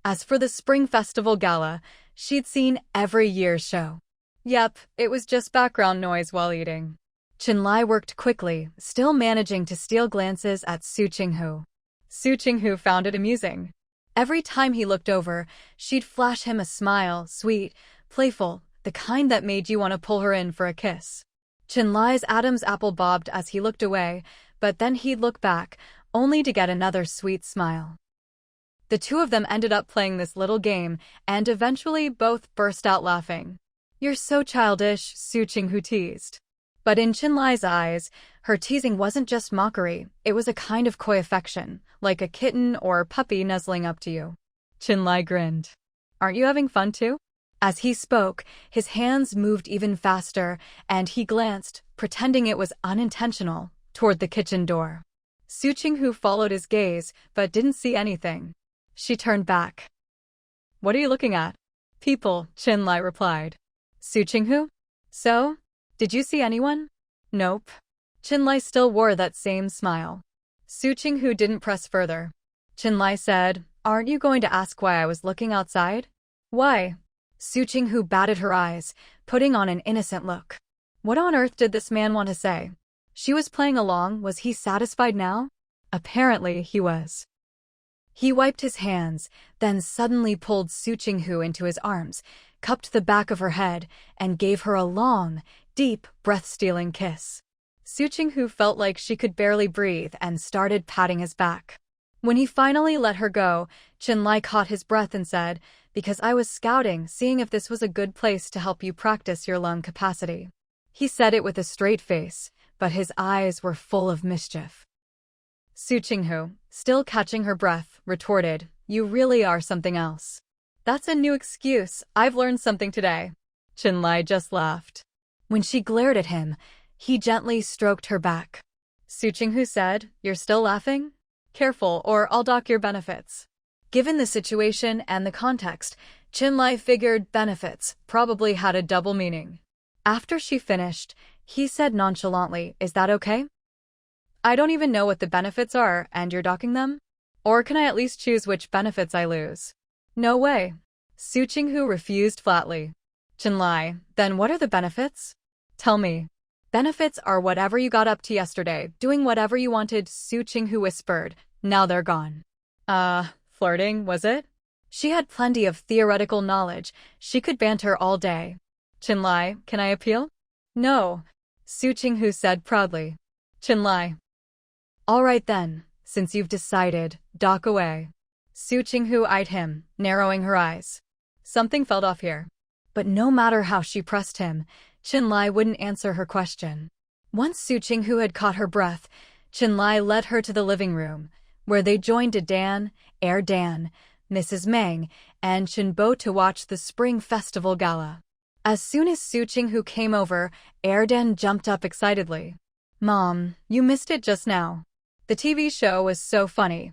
As for the Spring Festival Gala, she'd seen every year's show. Yep, it was just background noise while eating. Chenlai worked quickly, still managing to steal glances at Su Qinghu. Su Qinghu found it amusing. Every time he looked over, she'd flash him a smile, sweet, playful, the kind that made you want to pull her in for a kiss. Chenlai's Adam's apple bobbed as he looked away, but then he'd look back, only to get another sweet smile. The two of them ended up playing this little game, and eventually both burst out laughing. "You're so childish," Su Qinghu teased. But in Chenlai's eyes, her teasing wasn't just mockery, it was a kind of coy affection, like a kitten or puppy nuzzling up to you. Chenlai grinned. "Aren't you having fun too?" As he spoke, his hands moved even faster, and he glanced, pretending it was unintentional, toward the kitchen door. Su Qinghu followed his gaze, but didn't see anything. She turned back. "What are you looking at?" "People," Chenlai replied. "Su Qinghu? So? Did you see anyone?" "Nope." Chenlai still wore that same smile. Su Qinghu didn't press further. Chenlai said, "Aren't you going to ask why I was looking outside?" "Why?" Su Qinghu batted her eyes, putting on an innocent look. What on earth did this man want to say? She was playing along, was he satisfied now? Apparently he was. He wiped his hands, then suddenly pulled Su Qinghu into his arms, cupped the back of her head, and gave her a long, deep, breath-stealing kiss. Su Qinghu felt like she could barely breathe and started patting his back. When he finally let her go, Chenlai caught his breath and said, "Because I was scouting, seeing if this was a good place to help you practice your lung capacity." He said it with a straight face, but his eyes were full of mischief. Su Qinghu, still catching her breath, retorted, "You really are something else." "That's a new excuse. I've learned something today." Chenlai just laughed. When she glared at him, he gently stroked her back. Su Qinghu said, "You're still laughing? Careful, or I'll dock your benefits." Given the situation and the context, Chenlai figured benefits probably had a double meaning. After she finished, he said nonchalantly, "Is that okay? I don't even know what the benefits are, and you're docking them? Or can I at least choose which benefits I lose?" "No way." Su Qinghu refused flatly. Chenlai, "Then what are the benefits? Tell me." "Benefits are whatever you got up to yesterday, doing whatever you wanted," Su Qinghu whispered. "Now they're gone." Flirting, was it? She had plenty of theoretical knowledge. She could banter all day. "Chenlai, can I appeal?" "No," Su Qinghu said proudly. Chenlai. "All right then, since you've decided, dock away." Su Qinghu eyed him, narrowing her eyes. Something felt off here. But no matter how she pressed him, Chenlai wouldn't answer her question. Once Su Qinghu had caught her breath, Chenlai led her to the living room, where they joined Dan, Mrs. Meng, and Chenbo to watch the Spring Festival Gala. As soon as Su Qinghu came over, Dan jumped up excitedly. "Mom, you missed it just now. The TV show was so funny.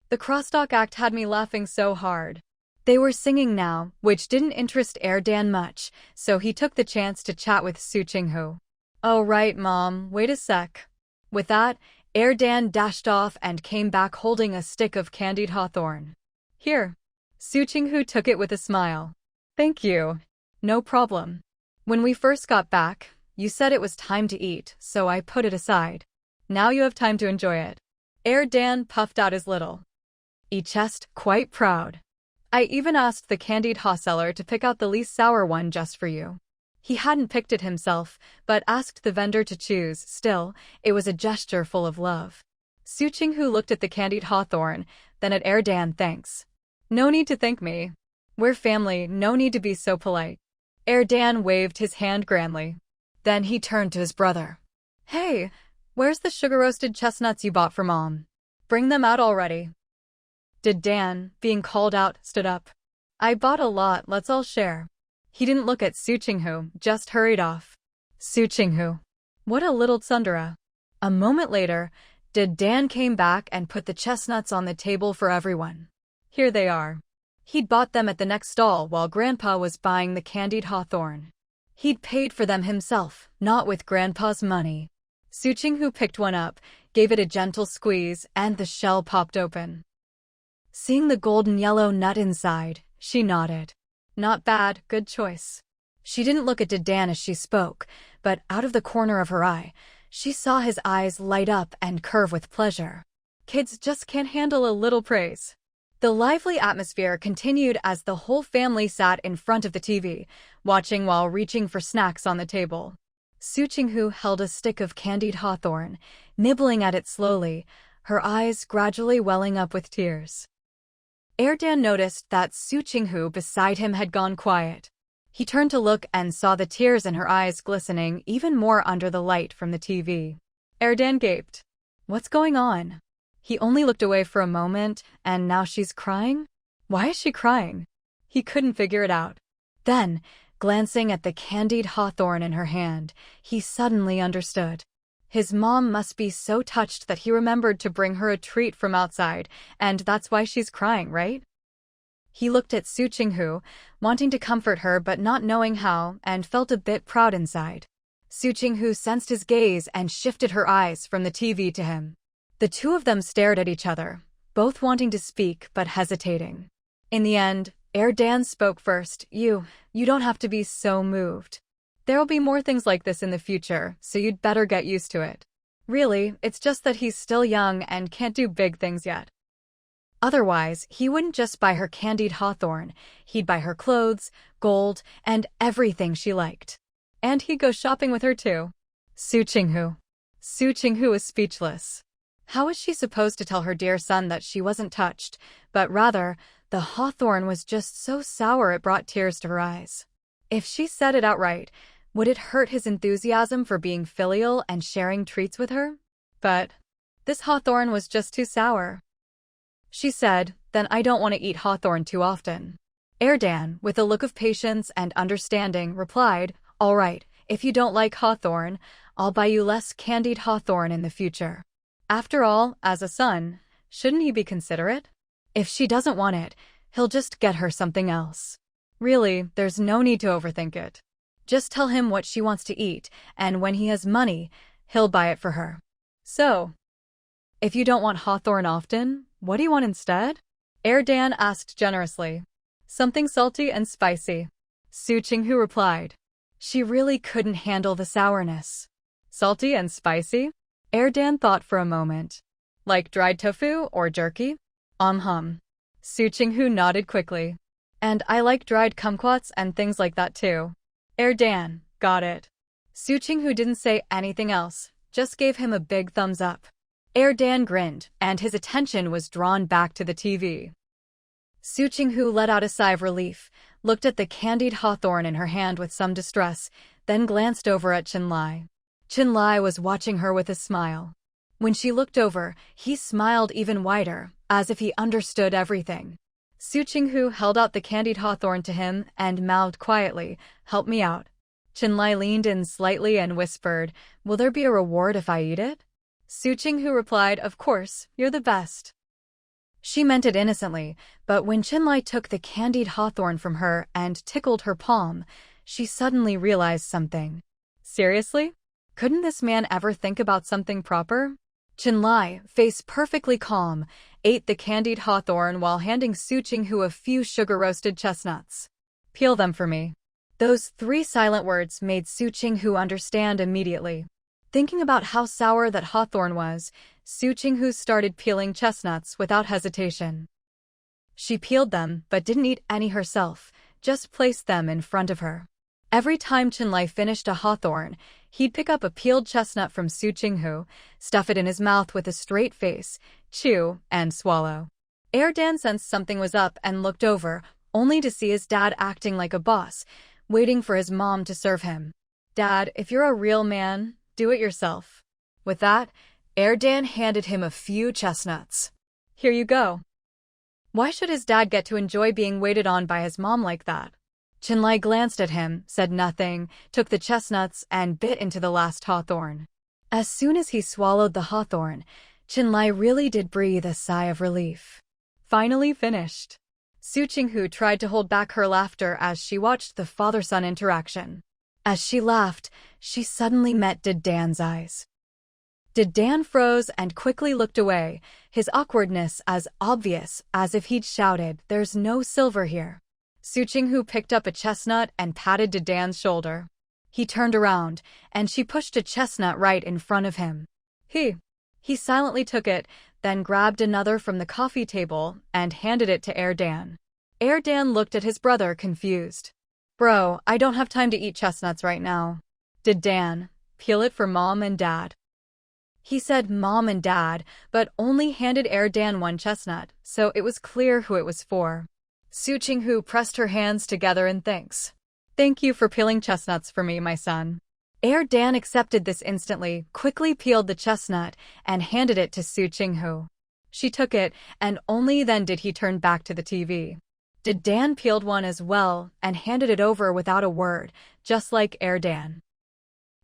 The crosstalk act had me laughing so hard." They were singing now, which didn't interest Dan much, so he took the chance to chat with Su Qinghu. "Oh right, Mom, wait a sec." With that, Dan dashed off and came back holding a stick of candied hawthorn. "Here." Su Qinghu took it with a smile. "Thank you." "No problem. When we first got back, you said it was time to eat, so I put it aside. Now you have time to enjoy it." Dan puffed out his little chest, quite proud. "I even asked the candied haw seller to pick out the least sour one just for you." He hadn't picked it himself, but asked the vendor to choose. Still, it was a gesture full of love. Su Qinghu looked at the candied hawthorn, then at Dan. "Thanks. No need to thank me. We're family, no need to be so polite." Dan waved his hand grandly. Then he turned to his brother. "Hey, where's the sugar-roasted chestnuts you bought for Mom? Bring them out already." Did Dan, being called out, stood up. I bought a lot, let's all share. He didn't look at Su Qinghu, just hurried off. Su Qinghu. What a little tsundere. A moment later, Did Dan came back and put the chestnuts on the table for everyone. Here they are. He'd bought them at the next stall while Grandpa was buying the candied hawthorn. He'd paid for them himself, not with Grandpa's money. Su Qinghu picked one up, gave it a gentle squeeze, and the shell popped open. Seeing the golden yellow nut inside, she nodded. Not bad, good choice. She didn't look at Dan as she spoke, but out of the corner of her eye, she saw his eyes light up and curve with pleasure. Kids just can't handle a little praise. The lively atmosphere continued as the whole family sat in front of the TV, watching while reaching for snacks on the table. Su Qinghu held a stick of candied hawthorn, nibbling at it slowly, her eyes gradually welling up with tears. Dan noticed that Su Qinghu beside him had gone quiet. He turned to look and saw the tears in her eyes glistening even more under the light from the TV. Dan gaped. What's going on? He only looked away for a moment, and now she's crying? Why is she crying? He couldn't figure it out. Then, glancing at the candied hawthorn in her hand, he suddenly understood. His mom must be so touched that he remembered to bring her a treat from outside, and that's why she's crying, right? He looked at Su Qinghu, wanting to comfort her but not knowing how, and felt a bit proud inside. Su Qinghu sensed his gaze and shifted her eyes from the TV to him. The two of them stared at each other, both wanting to speak but hesitating. In the end, Dan spoke first. You don't have to be so moved. There'll be more things like this in the future, so you'd better get used to it. Really, it's just that he's still young and can't do big things yet. Otherwise, he wouldn't just buy her candied hawthorn, he'd buy her clothes, gold, and everything she liked. And he'd go shopping with her too. Su Qinghu. Su Qinghu was speechless. How was she supposed to tell her dear son that she wasn't touched, but rather, the hawthorn was just so sour it brought tears to her eyes? If she said it outright, would it hurt his enthusiasm for being filial and sharing treats with her? But this hawthorn was just too sour. She said, then I don't want to eat hawthorn too often. Dan, with a look of patience and understanding, replied, all right, if you don't like hawthorn, I'll buy you less candied hawthorn in the future. After all, as a son, shouldn't he be considerate? If she doesn't want it, he'll just get her something else. Really, there's no need to overthink it. Just tell him what she wants to eat, and when he has money, he'll buy it for her. So, if you don't want hawthorn often, what do you want instead? Dan asked generously. Something salty and spicy. Su Qinghu replied. She really couldn't handle the sourness. Salty and spicy? Dan thought for a moment. Like dried tofu or jerky? Su Qinghu nodded quickly. And I like dried kumquats and things like that too. Dan, got it. Su Qinghu didn't say anything else, just gave him a big thumbs up. Dan grinned, and his attention was drawn back to the TV. Su Qinghu let out a sigh of relief, looked at the candied hawthorn in her hand with some distress, then glanced over at Chenlai. Chenlai was watching her with a smile. When she looked over, he smiled even wider, as if he understood everything. Su Qinghu held out the candied hawthorn to him and mouthed quietly, help me out. Chenlai leaned in slightly and whispered, will there be a reward if I eat it? Su Qinghu replied, of course, you're the best. She meant it innocently, but when Chenlai took the candied hawthorn from her and tickled her palm, she suddenly realized something. Seriously? Couldn't this man ever think about something proper? Chenlai, face perfectly calm, ate the candied hawthorn while handing Su Qinghu a few sugar-roasted chestnuts. Peel them for me. Those 3 silent words made Su Qinghu understand immediately. Thinking about how sour that hawthorn was, Su Qinghu started peeling chestnuts without hesitation. She peeled them, but didn't eat any herself, just placed them in front of her. Every time Chenlai finished a hawthorn, he'd pick up a peeled chestnut from Su Qinghu, stuff it in his mouth with a straight face, chew, and swallow. Dan sensed something was up and looked over, only to see his dad acting like a boss, waiting for his mom to serve him. Dad, if you're a real man, do it yourself. With that, Dan handed him a few chestnuts. Here you go. Why should his dad get to enjoy being waited on by his mom like that? Chinlai glanced at him, said nothing, took the chestnuts, and bit into the last hawthorn. As soon as he swallowed the hawthorn, Chinlai really did breathe a sigh of relief. Finally finished. Su Qinghu tried to hold back her laughter as she watched the father-son interaction. As she laughed, she suddenly met Dan's eyes. Dan froze and quickly looked away, his awkwardness as obvious as if he'd shouted, "There's no silver here." Su Qinghu picked up a chestnut and patted Dan's shoulder. He turned around, and she pushed a chestnut right in front of him. He silently took it, then grabbed another from the coffee table and handed it to Dan. Dan looked at his brother confused. "Bro, I don't have time to eat chestnuts right now." Did Dan peel it for Mom and Dad? He said Mom and Dad, but only handed Dan one chestnut, so it was clear who it was for. Su Qinghu pressed her hands together in thanks. "Thank you for peeling chestnuts for me, my son." Dan accepted this instantly, quickly peeled the chestnut, and handed it to Su Qinghu. She took it, and only then did he turn back to the TV. Dan peeled one as well, and handed it over without a word, just like Dan.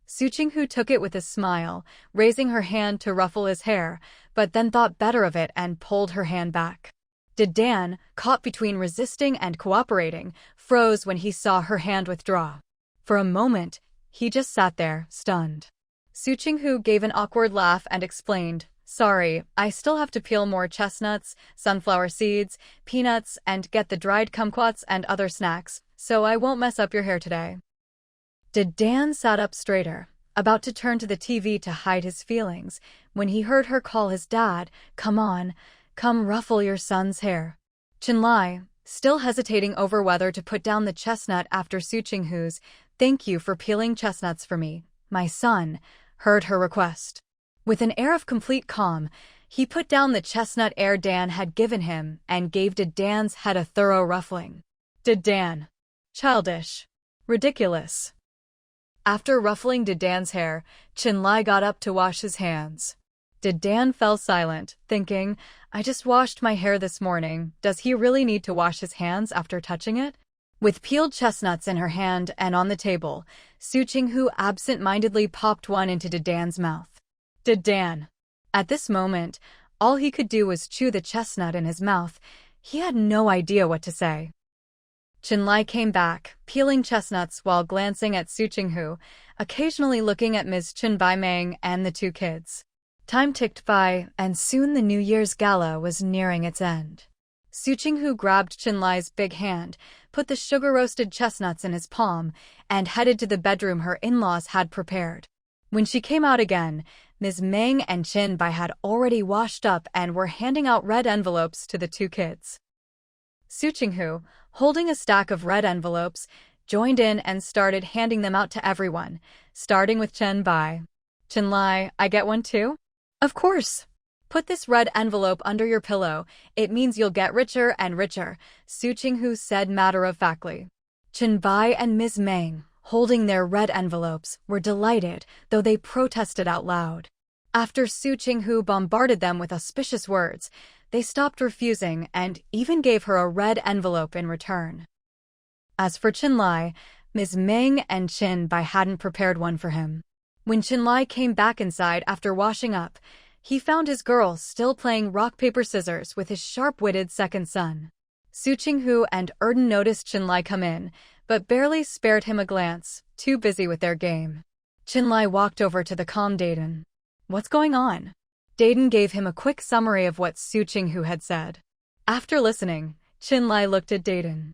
Su Qinghu took it with a smile, raising her hand to ruffle his hair, but then thought better of it and pulled her hand back. Dan, caught between resisting and cooperating, froze when he saw her hand withdraw. For a moment, he just sat there, stunned. Su Qinghu gave an awkward laugh and explained, "Sorry, I still have to peel more chestnuts, sunflower seeds, peanuts, and get the dried kumquats and other snacks, so I won't mess up your hair today." Dan sat up straighter, about to turn to the TV to hide his feelings, when he heard her call his dad, "Come on, come ruffle your son's hair." Chinlai, still hesitating over whether to put down the chestnut after Su Qinghu's "Thank you for peeling chestnuts for me, my son," heard her request. With an air of complete calm, he put down the chestnut Dan had given him and gave Dan's head a thorough ruffling. Dan. Childish. Ridiculous. After ruffling Dan's hair, Chinlai got up to wash his hands. Dan fell silent, thinking, "I just washed my hair this morning. Does he really need to wash his hands after touching it?" With peeled chestnuts in her hand and on the table, Su Qinghu absent-mindedly popped one into Dan's mouth. Dan. At this moment, all he could do was chew the chestnut in his mouth. He had no idea what to say. Chinlai came back, peeling chestnuts while glancing at Su Qinghu, occasionally looking at Ms. Chenbaimeng and the two kids. Time ticked by, and soon the New Year's gala was nearing its end. Su Qinghu grabbed Chinlai's big hand, put the sugar-roasted chestnuts in his palm, and headed to the bedroom her in-laws had prepared. When she came out again, Ms. Meng and Chinbai had already washed up and were handing out red envelopes to the two kids. Su Qinghu, holding a stack of red envelopes, joined in and started handing them out to everyone, starting with Chinbai. "Chinlai, I get one too?" "Of course. Put this red envelope under your pillow. It means you'll get richer and richer," Su Qinghu said matter-of-factly. Chinbai and Ms. Meng, holding their red envelopes, were delighted, though they protested out loud. After Su Qinghu bombarded them with auspicious words, they stopped refusing and even gave her a red envelope in return. As for Chinlai, Ms. Meng and Chinbai hadn't prepared one for him. When Chinlai came back inside after washing up, he found his girl still playing rock-paper-scissors with his sharp-witted second son. Su Qinghu and noticed Chinlai come in, but barely spared him a glance, too busy with their game. Chinlai walked over to the calm Daden. "What's going on?" Daden gave him a quick summary of what Su Qinghu had said. After listening, Chinlai looked at Daden.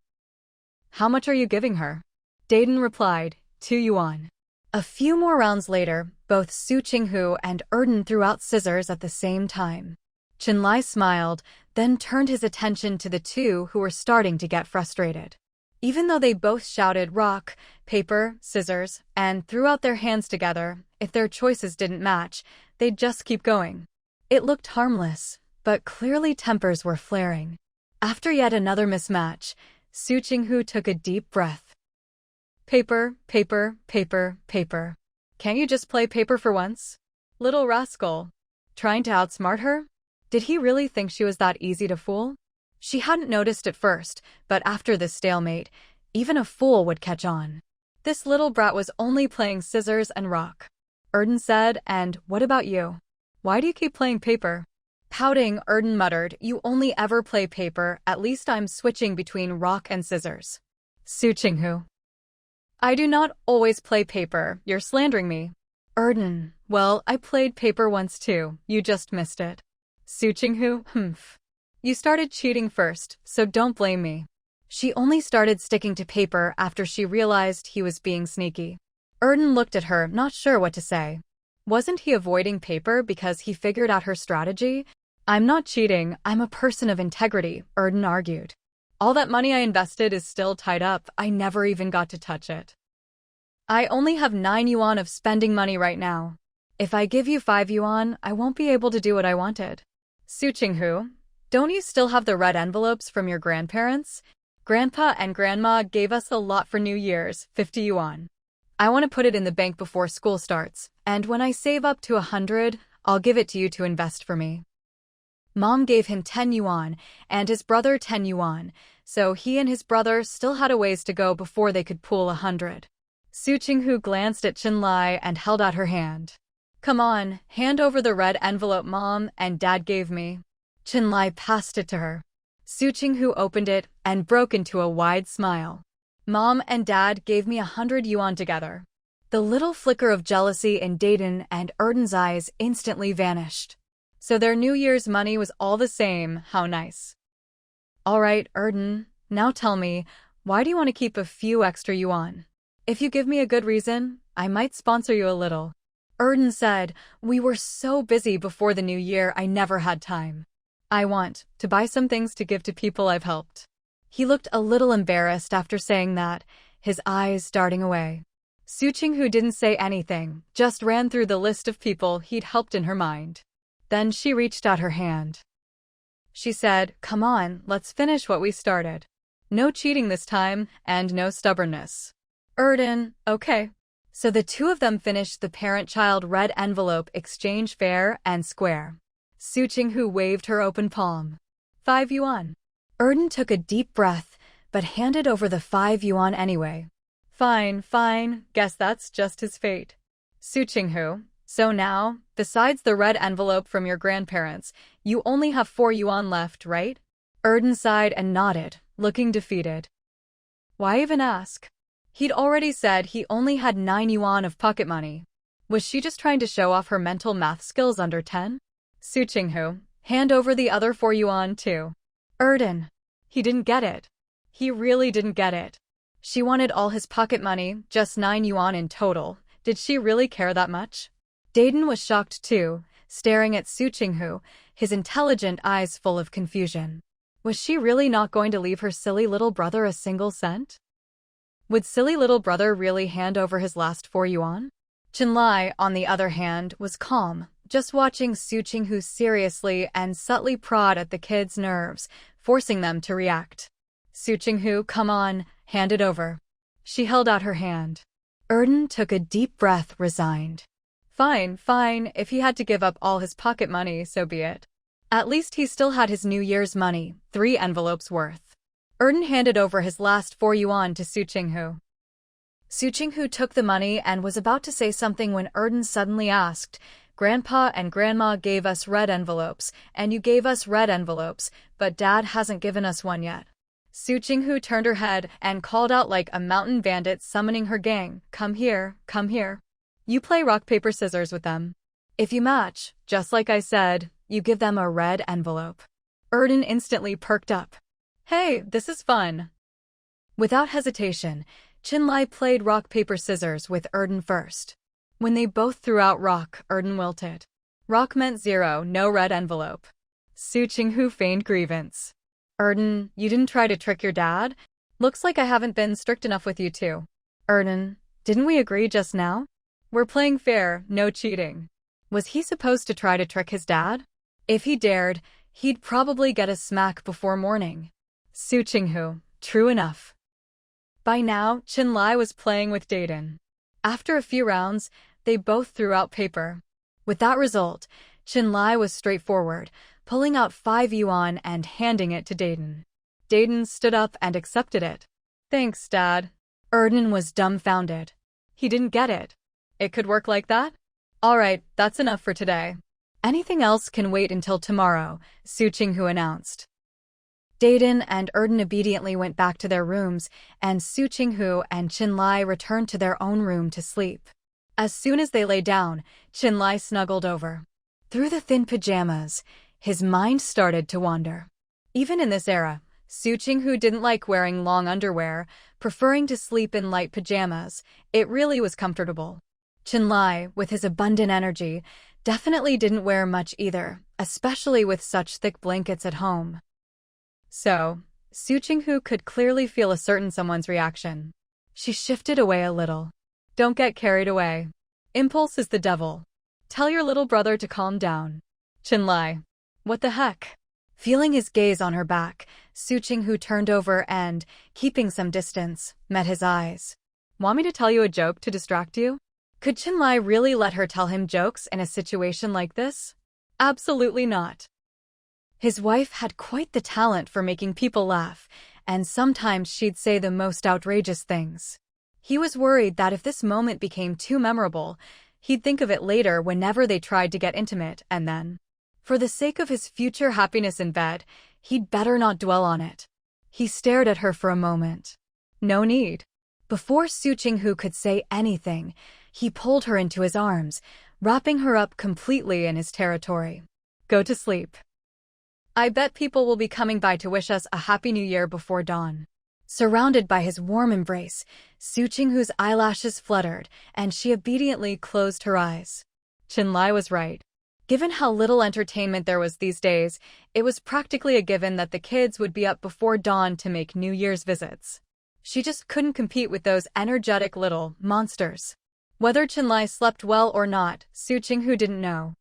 "How much are you giving her?" Daden replied, 2 yuan. A few more rounds later, both Su Qinghu and threw out scissors at the same time. Chinlai smiled, then turned his attention to the two who were starting to get frustrated. Even though they both shouted rock, paper, scissors, and threw out their hands together, if their choices didn't match, they'd just keep going. It looked harmless, but clearly tempers were flaring. After yet another mismatch, Su Qinghu took a deep breath. "Paper, paper, paper, paper. Can't you just play paper for once?" Little rascal. Trying to outsmart her? Did he really think she was that easy to fool? She hadn't noticed at first, but after this stalemate, even a fool would catch on. This little brat was only playing scissors and rock. Erden said, and what about you? Why do you keep playing paper? Pouting, Erden muttered, you only ever play paper, at least I'm switching between rock and scissors. Su Qinghu. I do not always play paper, you're slandering me. Erden, well, I played paper once too, you just missed it. Su Qinghu, humph. You started cheating first, so don't blame me. She only started sticking to paper after she realized he was being sneaky. Erden looked at her, not sure what to say. Wasn't he avoiding paper because he figured out her strategy? I'm not cheating, I'm a person of integrity, Erden argued. All that money I invested is still tied up, I never even got to touch it. I only have 9 yuan of spending money right now. If I give you 5 yuan, I won't be able to do what I wanted. Su Qinghu, don't you still have the red envelopes from your grandparents? Grandpa and Grandma gave us a lot for New Year's, 50 yuan. I want to put it in the bank before school starts, and when I save up to 100, I'll give it to you to invest for me. Mom gave him 10 yuan, and his brother 10 yuan, so he and his brother still had a ways to go before they could pool 100. Su Qinghu glanced at Qinlai and held out her hand. Come on, hand over the red envelope Mom and Dad gave me. Qinlai passed it to her. Su Qinghu opened it and broke into a wide smile. Mom and Dad gave me 100 yuan together. The little flicker of jealousy in Dayton and Erden's eyes instantly vanished. So their New Year's money was all the same, how nice. All right, Erden, now tell me, why do you want to keep a few extra yuan? If you give me a good reason, I might sponsor you a little. Erden said, we were so busy before the new year I never had time. I want to buy some things to give to people I've helped. He looked a little embarrassed after saying that, his eyes darting away. Su Qinghu didn't say anything, just ran through the list of people he'd helped in her mind. Then she reached out her hand. She said, come on, let's finish what we started. No cheating this time, and no stubbornness. Erden, okay. So the two of them finished the parent-child red envelope exchange fair and square. Su Qinghu waved her open palm. 5 yuan. Erden took a deep breath, but handed over the 5 yuan anyway. Fine, fine, guess that's just his fate. Su Qinghu, so now, besides the red envelope from your grandparents, you only have 4 yuan left, right? Erden sighed and nodded, looking defeated. Why even ask? He'd already said he only had 9 yuan of pocket money. Was she just trying to show off her mental math skills under 10? Su Qinghu, hand over the other 4 yuan too. Erden. He didn't get it. He really didn't get it. She wanted all his pocket money, just 9 yuan in total. Did she really care that much? Dayton was shocked too, staring at Su Qinghu, his intelligent eyes full of confusion. Was she really not going to leave her silly little brother a single cent? Would silly little brother really hand over his last 4 yuan? Qinlai, on the other hand, was calm, just watching Su Qinghu seriously and subtly prod at the kids' nerves, forcing them to react. Su Qinghu, come on, hand it over. She held out her hand. Erden took a deep breath, resigned. Fine, fine, if he had to give up all his pocket money, so be it. At least he still had his New Year's money, 3 envelopes worth. Erden handed over his last 4 yuan to Su Qinghu. Su Qinghu took the money and was about to say something when Erden suddenly asked, Grandpa and Grandma gave us red envelopes, and you gave us red envelopes, but Dad hasn't given us one yet. Su Qinghu turned her head and called out like a mountain bandit summoning her gang, come here, come here. You play rock, paper, scissors with them. If you match, just like I said, you give them a red envelope. Erden instantly perked up. Hey, this is fun. Without hesitation, Qinlai played rock, paper, scissors with Erden first. When they both threw out rock, Erden wilted. Rock meant 0, no red envelope. Su Qinghu feigned grievance. Erden, you didn't try to trick your dad? Looks like I haven't been strict enough with you too. Erden, didn't we agree just now? We're playing fair, no cheating. Was he supposed to try to trick his dad? If he dared, he'd probably get a smack before morning. Su Qinghu, true enough. By now, Qinlai was playing with Dayton. After a few rounds, they both threw out paper. With that result, Qinlai was straightforward, pulling out 5 yuan and handing it to Dayton. Dayton stood up and accepted it. "Thanks, Dad." Erden was dumbfounded. He didn't get it. It could work like that? "All right, that's enough for today. Anything else can wait until tomorrow," Su Qinghu announced. Dayton and Erden obediently went back to their rooms, and Su Qinghu and Qinlai returned to their own room to sleep. As soon as they lay down, Qinlai snuggled over. Through the thin pajamas, his mind started to wander. Even in this era, Su Qinghu didn't like wearing long underwear, preferring to sleep in light pajamas. It really was comfortable. Qinlai, with his abundant energy, definitely didn't wear much either, especially with such thick blankets at home. So, Su Qinghu could clearly feel a certain someone's reaction. She shifted away a little. "Don't get carried away. Impulse is the devil. Tell your little brother to calm down." "Qinlai, what the heck?" Feeling his gaze on her back, Su Qinghu turned over and, keeping some distance, met his eyes. "Want me to tell you a joke to distract you?" Could Qinlai really let her tell him jokes in a situation like this? Absolutely not. His wife had quite the talent for making people laugh, and sometimes she'd say the most outrageous things. He was worried that if this moment became too memorable, he'd think of it later whenever they tried to get intimate, and then, for the sake of his future happiness in bed, he'd better not dwell on it. He stared at her for a moment. No need. Before Su Qinghu could say anything, he pulled her into his arms, wrapping her up completely in his territory. "Go to sleep. I bet people will be coming by to wish us a happy new year before dawn." Surrounded by his warm embrace, Su Qinghu's eyelashes fluttered, and she obediently closed her eyes. Qinlai was right. Given how little entertainment there was these days, it was practically a given that the kids would be up before dawn to make New Year's visits. She just couldn't compete with those energetic little monsters. Whether Qinlai slept well or not, Su Qinghu didn't know.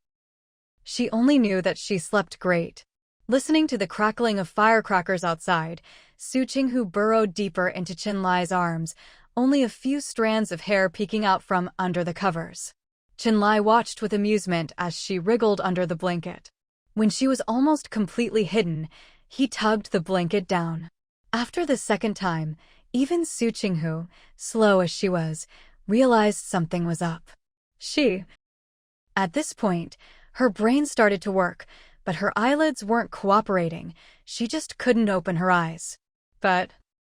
She only knew that she slept great. Listening to the crackling of firecrackers outside, Su Qinghu burrowed deeper into Qinlai's arms, only a few strands of hair peeking out from under the covers. Qinlai watched with amusement as she wriggled under the blanket. When she was almost completely hidden, he tugged the blanket down. After the second time, even Su Qinghu, slow as she was, realized something was up. At this point, her brain started to work, but her eyelids weren't cooperating. She just couldn't open her eyes. But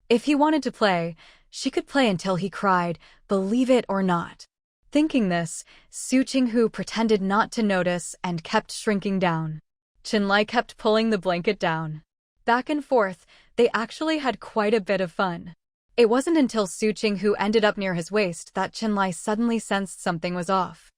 if he wanted to play, she could play until he cried, believe it or not. Thinking this, Su Qinghu pretended not to notice and kept shrinking down. Qinlai kept pulling the blanket down. Back and forth, they actually had quite a bit of fun. It wasn't until Su Qinghu ended up near his waist that Qinlai suddenly sensed something was off.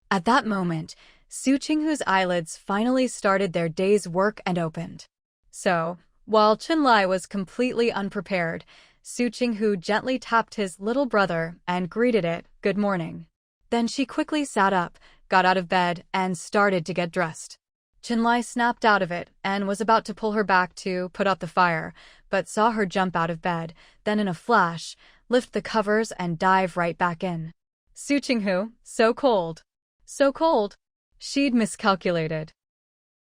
At that moment, Su Qinghu's eyelids finally started their day's work and opened. So, while Qinlai was completely unprepared, Su Qinghu gently tapped his little brother and greeted it, "Good morning." Then she quickly sat up, got out of bed, and started to get dressed. Qinlai snapped out of it and was about to pull her back to put out the fire, but saw her jump out of bed, then in a flash, lift the covers and dive right back in. Su Qinghu, so cold. So cold. She'd miscalculated.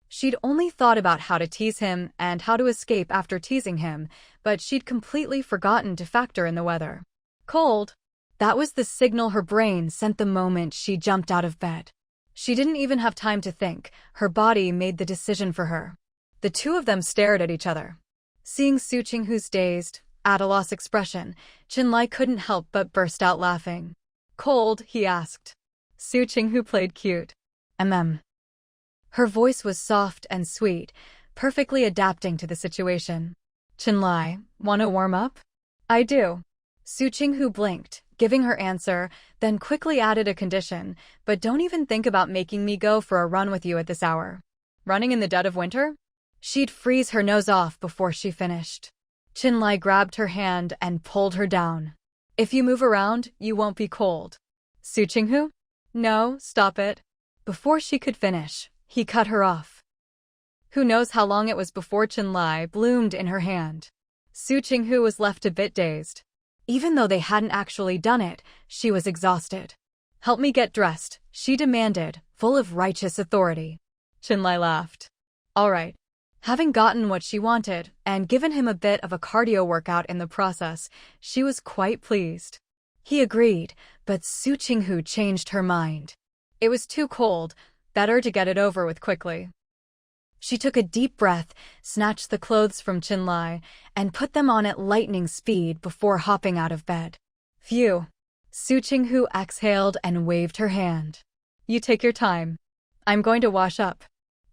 She'd only thought about how to tease him and how to escape after teasing him, but she'd completely forgotten to factor in the weather. Cold. That was the signal her brain sent the moment she jumped out of bed. She didn't even have time to think. Her body made the decision for her. The two of them stared at each other. Seeing Su Qinghu's dazed, at-a-loss expression, Qinlai couldn't help but burst out laughing. "Cold?" he asked. Su Qinghu played cute. Her voice was soft and sweet, perfectly adapting to the situation. "Qinlai, wanna warm up?" "I do." Su Qinghu blinked, giving her answer, then quickly added a condition, "But don't even think about making me go for a run with you at this hour." Running in the dead of winter? She'd freeze her nose off before she finished. Qinlai grabbed her hand and pulled her down. "If you move around, you won't be cold." Su Qinghu? "No, stop it." Before she could finish, he cut her off. Who knows how long it was before Qinlai bloomed in her hand. Su Qinghu was left a bit dazed. Even though they hadn't actually done it, she was exhausted. "Help me get dressed," she demanded, full of righteous authority. Qinlai laughed. All right. Having gotten what she wanted, and given him a bit of a cardio workout in the process, she was quite pleased. He agreed, but Su Qinghu changed her mind. It was too cold, better to get it over with quickly. She took a deep breath, snatched the clothes from Qinlai, and put them on at lightning speed before hopping out of bed. Phew. Su Qinghu exhaled and waved her hand. You take your time. I'm going to wash up.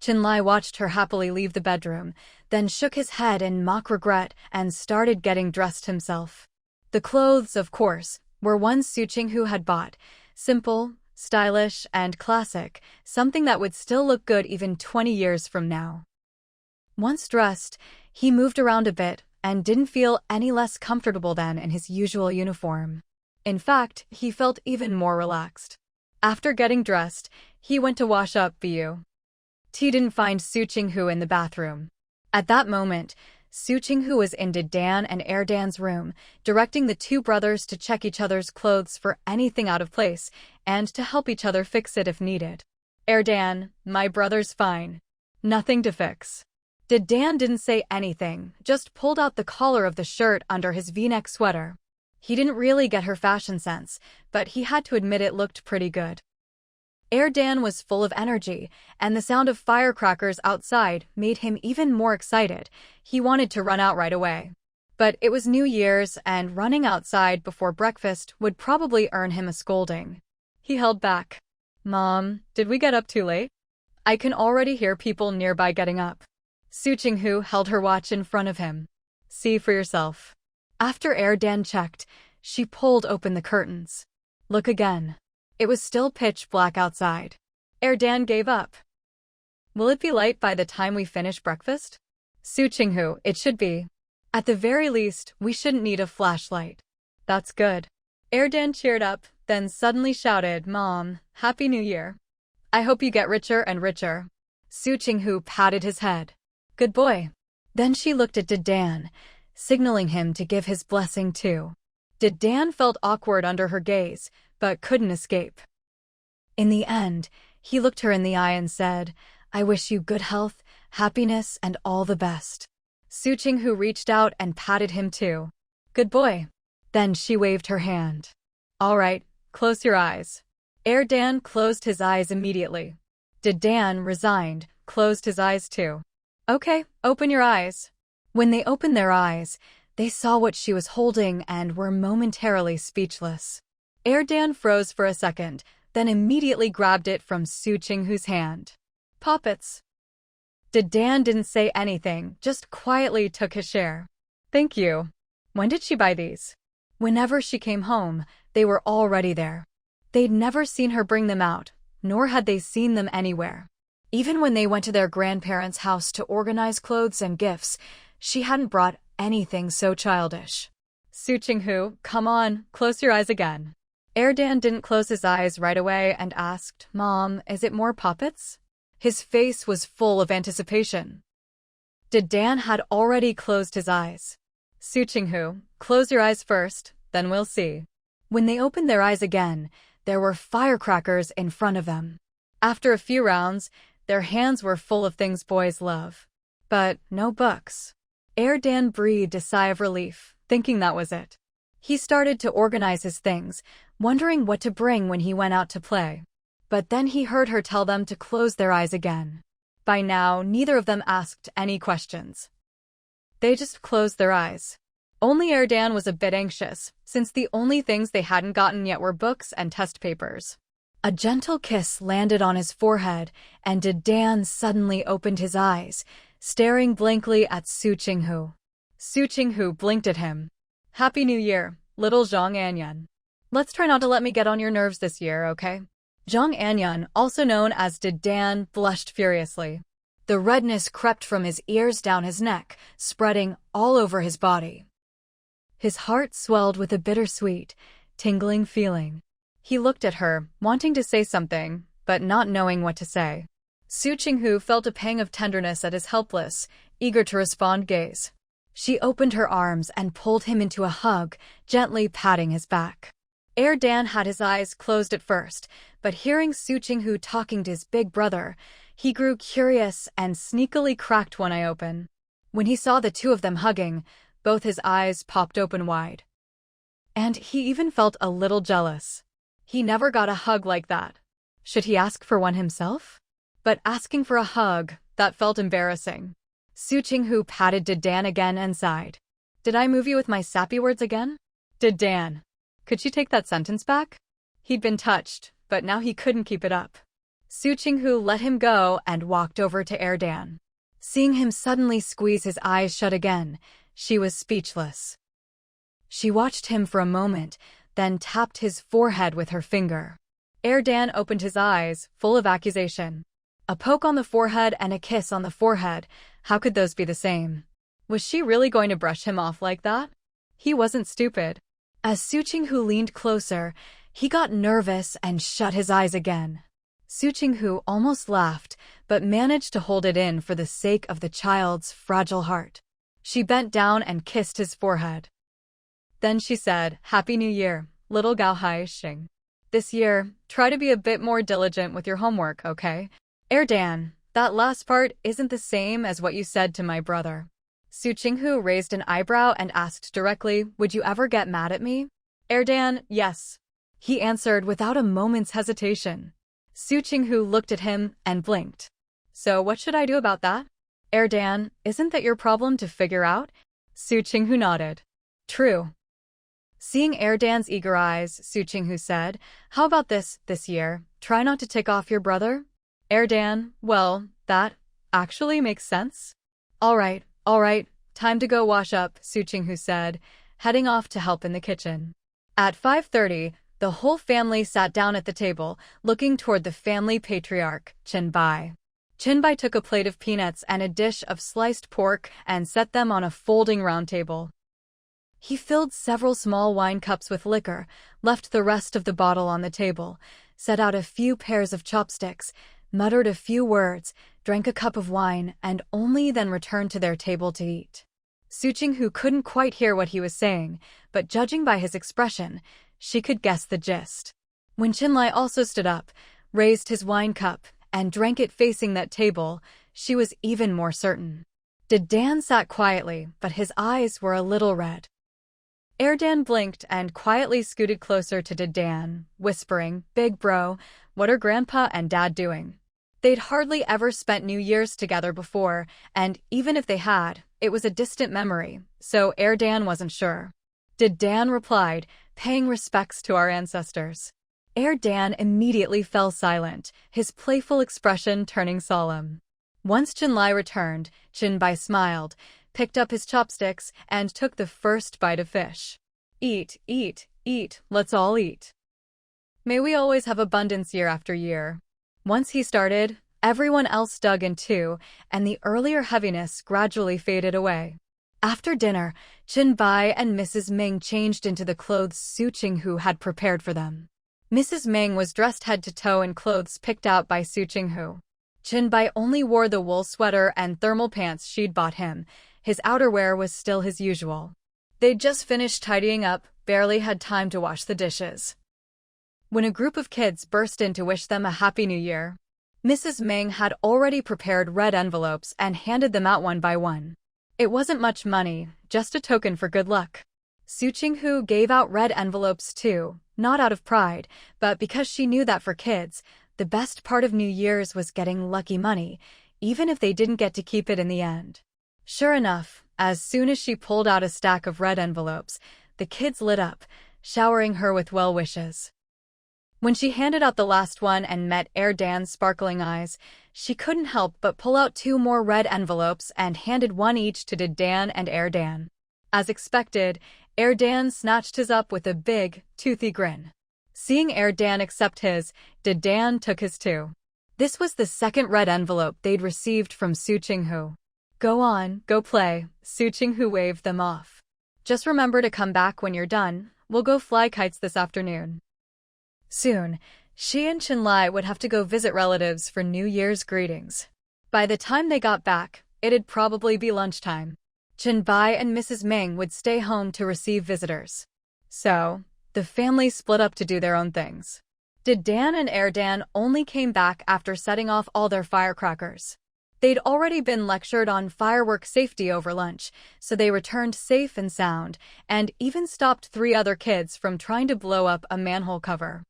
Qinlai watched her happily leave the bedroom, then shook his head in mock regret and started getting dressed himself. The clothes, of course, were ones Su Qinghu had bought, simple, stylish, and classic, something that would still look good even 20 years from now. Once dressed, he moved around a bit and didn't feel any less comfortable than in his usual uniform. In fact, he felt even more relaxed. After getting dressed, he went to wash up Biu. He didn't find Su Qinghu in the bathroom. At that moment, Su Qinghu was in Dan and Dan's room, directing the two brothers to check each other's clothes for anything out of place and to help each other fix it if needed. Dan, my brother's fine. Nothing to fix. Dan didn't say anything, just pulled out the collar of the shirt under his V-neck sweater. He didn't really get her fashion sense, but he had to admit it looked pretty good. Dan was full of energy, and the sound of firecrackers outside made him even more excited. He wanted to run out right away. But it was New Year's, and running outside before breakfast would probably earn him a scolding. He held back. Mom, did we get up too late? I can already hear people nearby getting up. Su Qinghu held her watch in front of him. See for yourself. After Dan checked, she pulled open the curtains. Look again. It was still pitch black outside. Dan gave up. Will it be light by the time we finish breakfast? Su Qinghu, it should be. At the very least, we shouldn't need a flashlight. That's good. Dan cheered up, then suddenly shouted, Mom, Happy New Year. I hope you get richer and richer. Su Qinghu patted his head. Good boy. Then she looked at Dan, signaling him to give his blessing too. Dan felt awkward under her gaze, but couldn't escape. In the end, he looked her in the eye and said, I wish you good health, happiness, and all the best. Su Qinghu reached out and patted him too. Good boy. Then she waved her hand. All right, close your eyes. Dan closed his eyes immediately. Dan, resigned, closed his eyes too. Okay, open your eyes. When they opened their eyes, they saw what she was holding and were momentarily speechless. Dan froze for a second, then immediately grabbed it from Su Qinghu's hand. Poppets. Dan didn't say anything, just quietly took his share. Thank you. When did she buy these? Whenever she came home, they were already there. They'd never seen her bring them out, nor had they seen them anywhere. Even when they went to their grandparents' house to organize clothes and gifts, she hadn't brought anything so childish. Su Qinghu, come on, close your eyes again. Dan didn't close his eyes right away and asked, Mom, is it more puppets? His face was full of anticipation. Dan had already closed his eyes. Su Qinghu, close your eyes first, then we'll see. When they opened their eyes again, there were firecrackers in front of them. After a few rounds, their hands were full of things boys love. But no books. Dan breathed a sigh of relief, thinking that was it. He started to organize his things, wondering what to bring when he went out to play. But then he heard her tell them to close their eyes again. By now, neither of them asked any questions. They just closed their eyes. Only Dan was a bit anxious, since the only things they hadn't gotten yet were books and test papers. A gentle kiss landed on his forehead, and Dan suddenly opened his eyes, staring blankly at Su Qinghu. Su Qinghu blinked at him. Happy New Year, little Zhang Anyan. Let's try not to let me get on your nerves this year, okay? Zhang Anyan, also known as Dan, blushed furiously. The redness crept from his ears down his neck, spreading all over his body. His heart swelled with a bittersweet, tingling feeling. He looked at her, wanting to say something, but not knowing what to say. Su Qinghu felt a pang of tenderness at his helpless, eager to respond gaze. She opened her arms and pulled him into a hug, gently patting his back. Dan had his eyes closed at first, but hearing Su Qinghu talking to his big brother, he grew curious and sneakily cracked one eye open. When he saw the two of them hugging, both his eyes popped open wide. And he even felt a little jealous. He never got a hug like that. Should he ask for one himself? But asking for a hug, that felt embarrassing. Su Qinghu patted Dan again and sighed. Did I move you with my sappy words again? Dan. Could you take that sentence back? He'd been touched, but now he couldn't keep it up. Su Qinghu let him go and walked over to Dan. Seeing him suddenly squeeze his eyes shut again, she was speechless. She watched him for a moment, then tapped his forehead with her finger. Dan opened his eyes, full of accusation. A poke on the forehead and a kiss on the forehead, how could those be the same? Was she really going to brush him off like that? He wasn't stupid. As Su Qinghu leaned closer, he got nervous and shut his eyes again. Su Qinghu almost laughed, but managed to hold it in for the sake of the child's fragile heart. She bent down and kissed his forehead. Then she said, Happy New Year, little Gao Hai Xing. This year, try to be a bit more diligent with your homework, okay? Dan, that last part isn't the same as what you said to my brother. Su Qinghu raised an eyebrow and asked directly, Would you ever get mad at me? Dan, yes. He answered without a moment's hesitation. Su Qinghu looked at him and blinked. So what should I do about that? Dan, isn't that your problem to figure out? Su Qinghu nodded. True. Seeing Dan's eager eyes, Su Qinghu said, How about this year? Try not to tick off your brother? Dan, well, that actually makes sense. All right, time to go wash up, Su Qinghu said, heading off to help in the kitchen. At 5:30, the whole family sat down at the table, looking toward the family patriarch, Qinbai. Qinbai took a plate of peanuts and a dish of sliced pork and set them on a folding round table. He filled several small wine cups with liquor, left the rest of the bottle on the table, set out a few pairs of chopsticks, muttered a few words, drank a cup of wine, and only then returned to their table to eat. Su Qinghu couldn't quite hear what he was saying, but judging by his expression, she could guess the gist. When Qinlai also stood up, raised his wine cup, and drank it facing that table, she was even more certain. Dan sat quietly, but his eyes were a little red. Dan blinked and quietly scooted closer to Dan, whispering, Big bro, what are Grandpa and Dad doing? They'd hardly ever spent New Year's together before, and even if they had, it was a distant memory, so Dan wasn't sure. Dan replied, paying respects to our ancestors. Dan immediately fell silent, his playful expression turning solemn. Once Qinlai returned, Qinbai smiled, picked up his chopsticks, and took the first bite of fish. Eat, let's all eat. May we always have abundance year after year. Once he started, everyone else dug in too, and the earlier heaviness gradually faded away. After dinner, Qinbai and Mrs. Ming changed into the clothes Su Qinghu had prepared for them. Mrs. Ming was dressed head to toe in clothes picked out by Su Qinghu. Qinbai only wore the wool sweater and thermal pants she'd bought him. His outerwear was still his usual. They'd just finished tidying up, barely had time to wash the dishes, when a group of kids burst in to wish them a Happy New Year. Mrs. Ming had already prepared red envelopes and handed them out one by one. It wasn't much money, just a token for good luck. Su Qinghu gave out red envelopes too, not out of pride, but because she knew that for kids, the best part of New Year's was getting lucky money, even if they didn't get to keep it in the end. Sure enough, as soon as she pulled out a stack of red envelopes, the kids lit up, showering her with well wishes. When she handed out the last one and met Dan's sparkling eyes, she couldn't help but pull out 2 more red envelopes and handed one each to Dan and Dan. As expected, Dan snatched his up with a big, toothy grin. Seeing Dan accept his, Dan took his too. This was the second red envelope they'd received from Su Qinghu. Go on, go play, Su Qinghu waved them off. Just remember to come back when you're done, we'll go fly kites this afternoon. Soon, she and Qinlai would have to go visit relatives for New Year's greetings. By the time they got back, it'd probably be lunchtime. Qinbai and Mrs. Ming would stay home to receive visitors. So, The family split up to do their own things. Did Dan and Erdan only came back after setting off all their firecrackers. They'd already been lectured on firework safety over lunch, so they returned safe and sound, and even stopped 3 other kids from trying to blow up a manhole cover.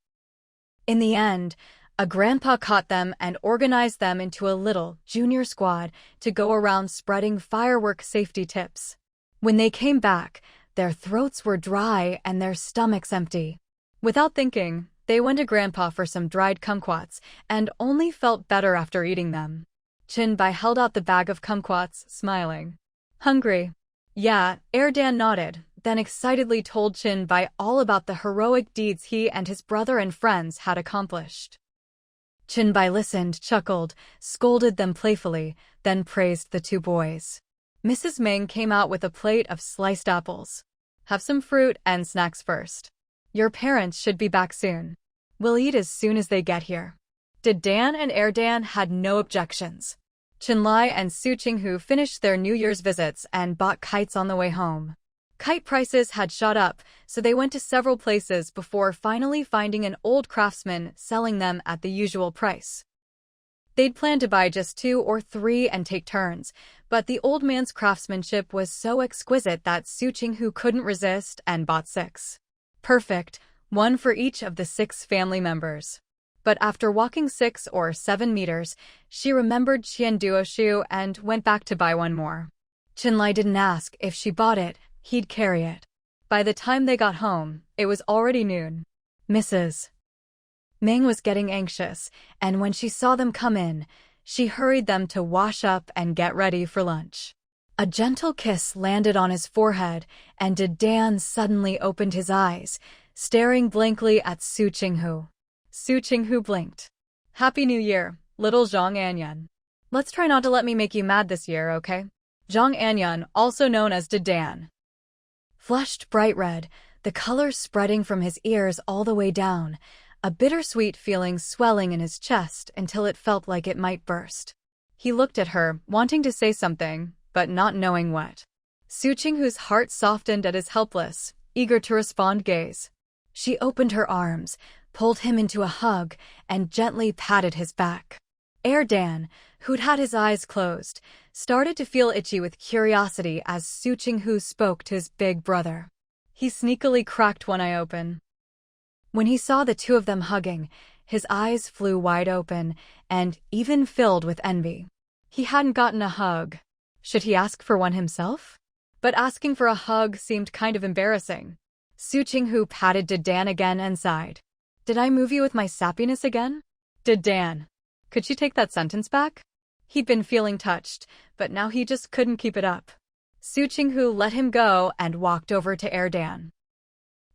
In the end, a grandpa caught them and organized them into a little junior squad to go around spreading firework safety tips. When they came back, their throats were dry and their stomachs empty. Without thinking, they went to Grandpa for some dried kumquats and only felt better after eating them. Chinbai held out the bag of kumquats, smiling. Hungry? Yeah, Erdan nodded, then excitedly told Chinbai all about the heroic deeds he and his brother and friends had accomplished. Chinbai listened, chuckled, scolded them playfully, then praised the 2 boys. Mrs. Ming came out with a plate of sliced apples. Have some fruit and snacks first. Your parents should be back soon. We'll eat as soon as they get here. Did Dan and Erdan had no objections. Chinlai and Su Qinghu finished their New Year's visits and bought kites on the way home. Kite prices had shot up, so they went to several places before finally finding an old craftsman selling them at the usual price. They'd planned to buy just 2 or 3 and take turns, but the old man's craftsmanship was so exquisite that Su Qinghu couldn't resist and bought 6. Perfect, 1 for each of the 6 family members. But after walking 6 or 7 meters, she remembered Qian Duoshu and went back to buy 1 more. Chinlai didn't ask if she bought it, he'd carry it. By the time they got home, it was already noon. Mrs. Ming was getting anxious, and when she saw them come in, she hurried them to wash up and get ready for lunch. A gentle kiss landed on his forehead, and Dan suddenly opened his eyes, staring blankly at Su Qinghu. Su Qinghu blinked. Happy New Year, little Zhang Anyan. Let's try not to let me make you mad this year, okay? Zhang Anyan, also known as Dan. Flushed bright red, the color spreading from his ears all the way down, a bittersweet feeling swelling in his chest until it felt like it might burst. He looked at her, wanting to say something, but not knowing what. Su Qinghu's heart softened at his helpless, eager to respond gaze. She opened her arms, pulled him into a hug, and gently patted his back. Dan, who'd had his eyes closed, started to feel itchy with curiosity as Su Qinghu spoke to his big brother. He sneakily cracked one eye open. When he saw the 2 of them hugging, his eyes flew wide open and even filled with envy. He hadn't gotten a hug. Should he ask for one himself? But asking for a hug seemed kind of embarrassing. Su Qinghu patted Dan again and sighed. Did I move you with my sappiness again? Dan. Could you take that sentence back? He'd been feeling touched, but now he just couldn't keep it up. Su Qinghu let him go and walked over to Dan.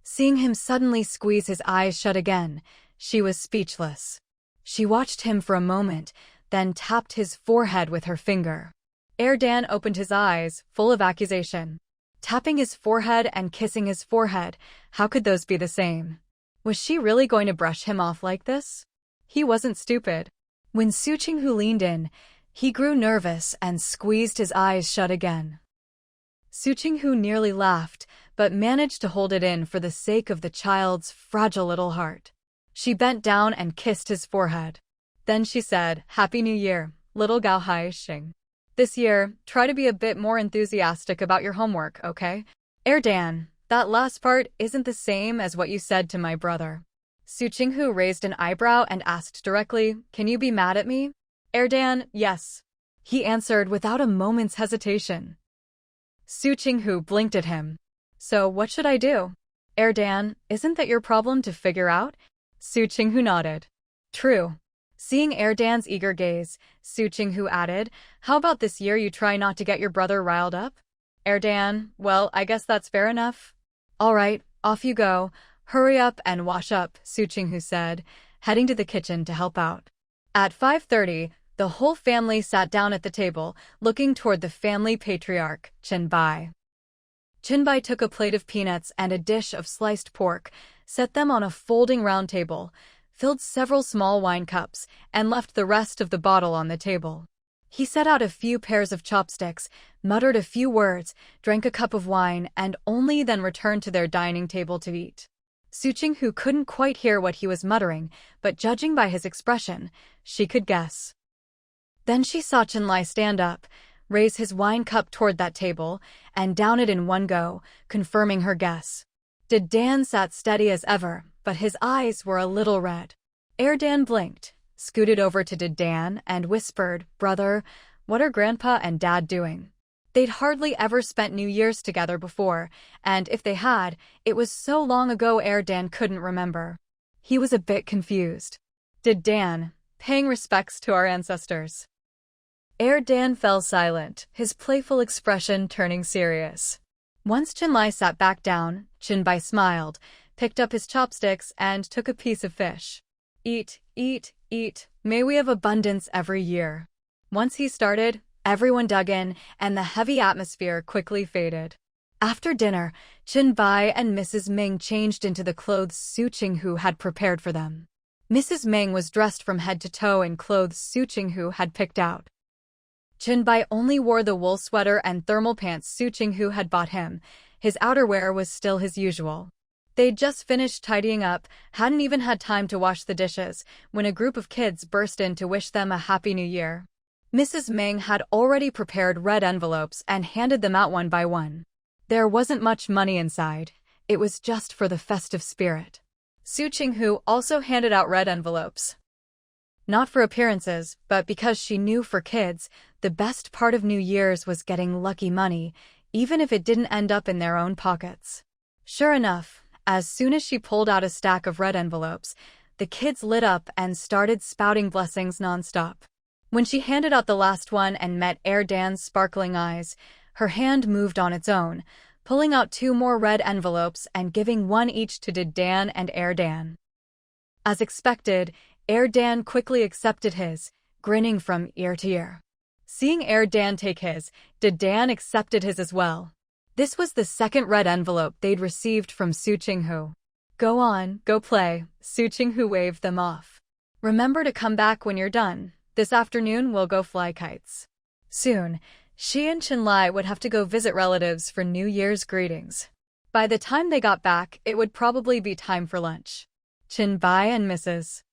Seeing him suddenly squeeze his eyes shut again, she was speechless. She watched him for a moment, then tapped his forehead with her finger. Dan opened his eyes, full of accusation. Tapping his forehead and kissing his forehead, how could those be the same? Was she really going to brush him off like this? He wasn't stupid. When Su Qinghu leaned in, he grew nervous and squeezed his eyes shut again. Su Qinghu nearly laughed, but managed to hold it in for the sake of the child's fragile little heart. She bent down and kissed his forehead. Then she said, Happy New Year, little Gao Hai Xing. This year, try to be a bit more enthusiastic about your homework, okay? Dan, that last part isn't the same as what you said to my brother. Su Qinghu raised an eyebrow and asked directly, Can you be mad at me? Dan, yes. He answered without a moment's hesitation. Su Qinghu blinked at him. So what should I do? Dan, isn't that your problem to figure out? Su Qinghu nodded. True. Seeing Dan's eager gaze, Su Qinghu added, How about this year you try not to get your brother riled up? Dan, well, I guess that's fair enough. All right, off you go. Hurry up and wash up, Su Qinghu said, heading to the kitchen to help out. At 5:30, the whole family sat down at the table, looking toward the family patriarch, Chinbai. Chinbai took a plate of peanuts and a dish of sliced pork, set them on a folding round table, filled several small wine cups, and left the rest of the bottle on the table. He set out a few pairs of chopsticks, muttered a few words, drank a cup of wine, and only then returned to their dining table to eat. Su Qinghu couldn't quite hear what he was muttering, but judging by his expression, she could guess. Then she saw Chenlai stand up, raise his wine cup toward that table, and down it in one go, confirming her guess. Dan sat steady as ever, but his eyes were a little red. Dan blinked, scooted over to Dan, and whispered, "Brother, what are Grandpa and Dad doing?" They'd hardly ever spent New Year's together before, and if they had, it was so long ago Dan couldn't remember. He was a bit confused. Dan, paying respects to our ancestors. Dan fell silent, his playful expression turning serious. Once Chenlai sat back down, Chenbai smiled, picked up his chopsticks, and took a piece of fish. "Eat, eat, eat, may we have abundance every year." Once he started, everyone dug in, and the heavy atmosphere quickly faded. After dinner, Chenbai and Mrs. Ming changed into the clothes Su Qinghu had prepared for them. Mrs. Ming was dressed from head to toe in clothes Su Qinghu had picked out. Chenbai only wore the wool sweater and thermal pants Su Qinghu had bought him. His outerwear was still his usual. They'd just finished tidying up, hadn't even had time to wash the dishes, when a group of kids burst in to wish them a Happy New Year. Mrs. Ming had already prepared red envelopes and handed them out one by one. There wasn't much money inside. It was just for the festive spirit. Su Qinghu also handed out red envelopes. Not for appearances, but because she knew for kids, the best part of New Year's was getting lucky money, even if it didn't end up in their own pockets. Sure enough, as soon as she pulled out a stack of red envelopes, the kids lit up and started spouting blessings nonstop. When she handed out the last one and met Dan's sparkling eyes, her hand moved on its own, pulling out 2 more red envelopes and giving one each to Dan and Dan. As expected, Dan quickly accepted his, grinning from ear to ear. Seeing Dan take his, Dan accepted his as well. This was the second red envelope they'd received from Su Qinghu. "Go on, go play," Su Qinghu waved them off. "Remember to come back when you're done. This afternoon we'll go fly kites." Soon, she and Chenlai would have to go visit relatives for New Year's greetings. By the time they got back, it would probably be time for lunch. Chenbai and Mrs.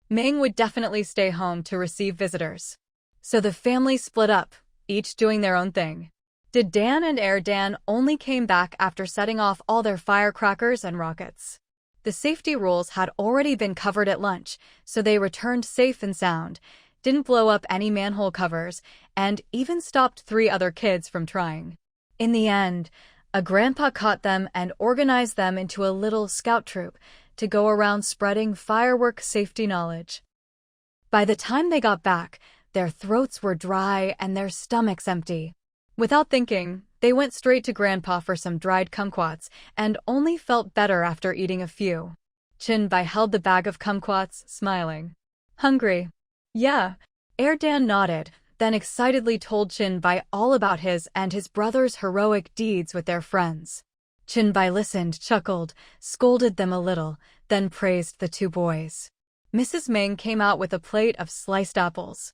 Ming would definitely stay home to receive visitors. So the family split up, each doing their own thing. Dan and Dan only came back after setting off all their firecrackers and rockets. The safety rules had already been covered at lunch, so they returned safe and sound, didn't blow up any manhole covers, and even stopped 3 other kids from trying. In the end, a grandpa caught them and organized them into a little scout troop to go around spreading firework safety knowledge. By the time they got back, their throats were dry and their stomachs empty. Without thinking, they went straight to Grandpa for some dried kumquats and only felt better after eating a few. Chenbai held the bag of kumquats, smiling. "Hungry?" "Yeah." Dan nodded, then excitedly told Chenbai all about his and his brother's heroic deeds with their friends. Chenbai listened, chuckled, scolded them a little, then praised the 2 boys. Mrs. Ming came out with a plate of sliced apples.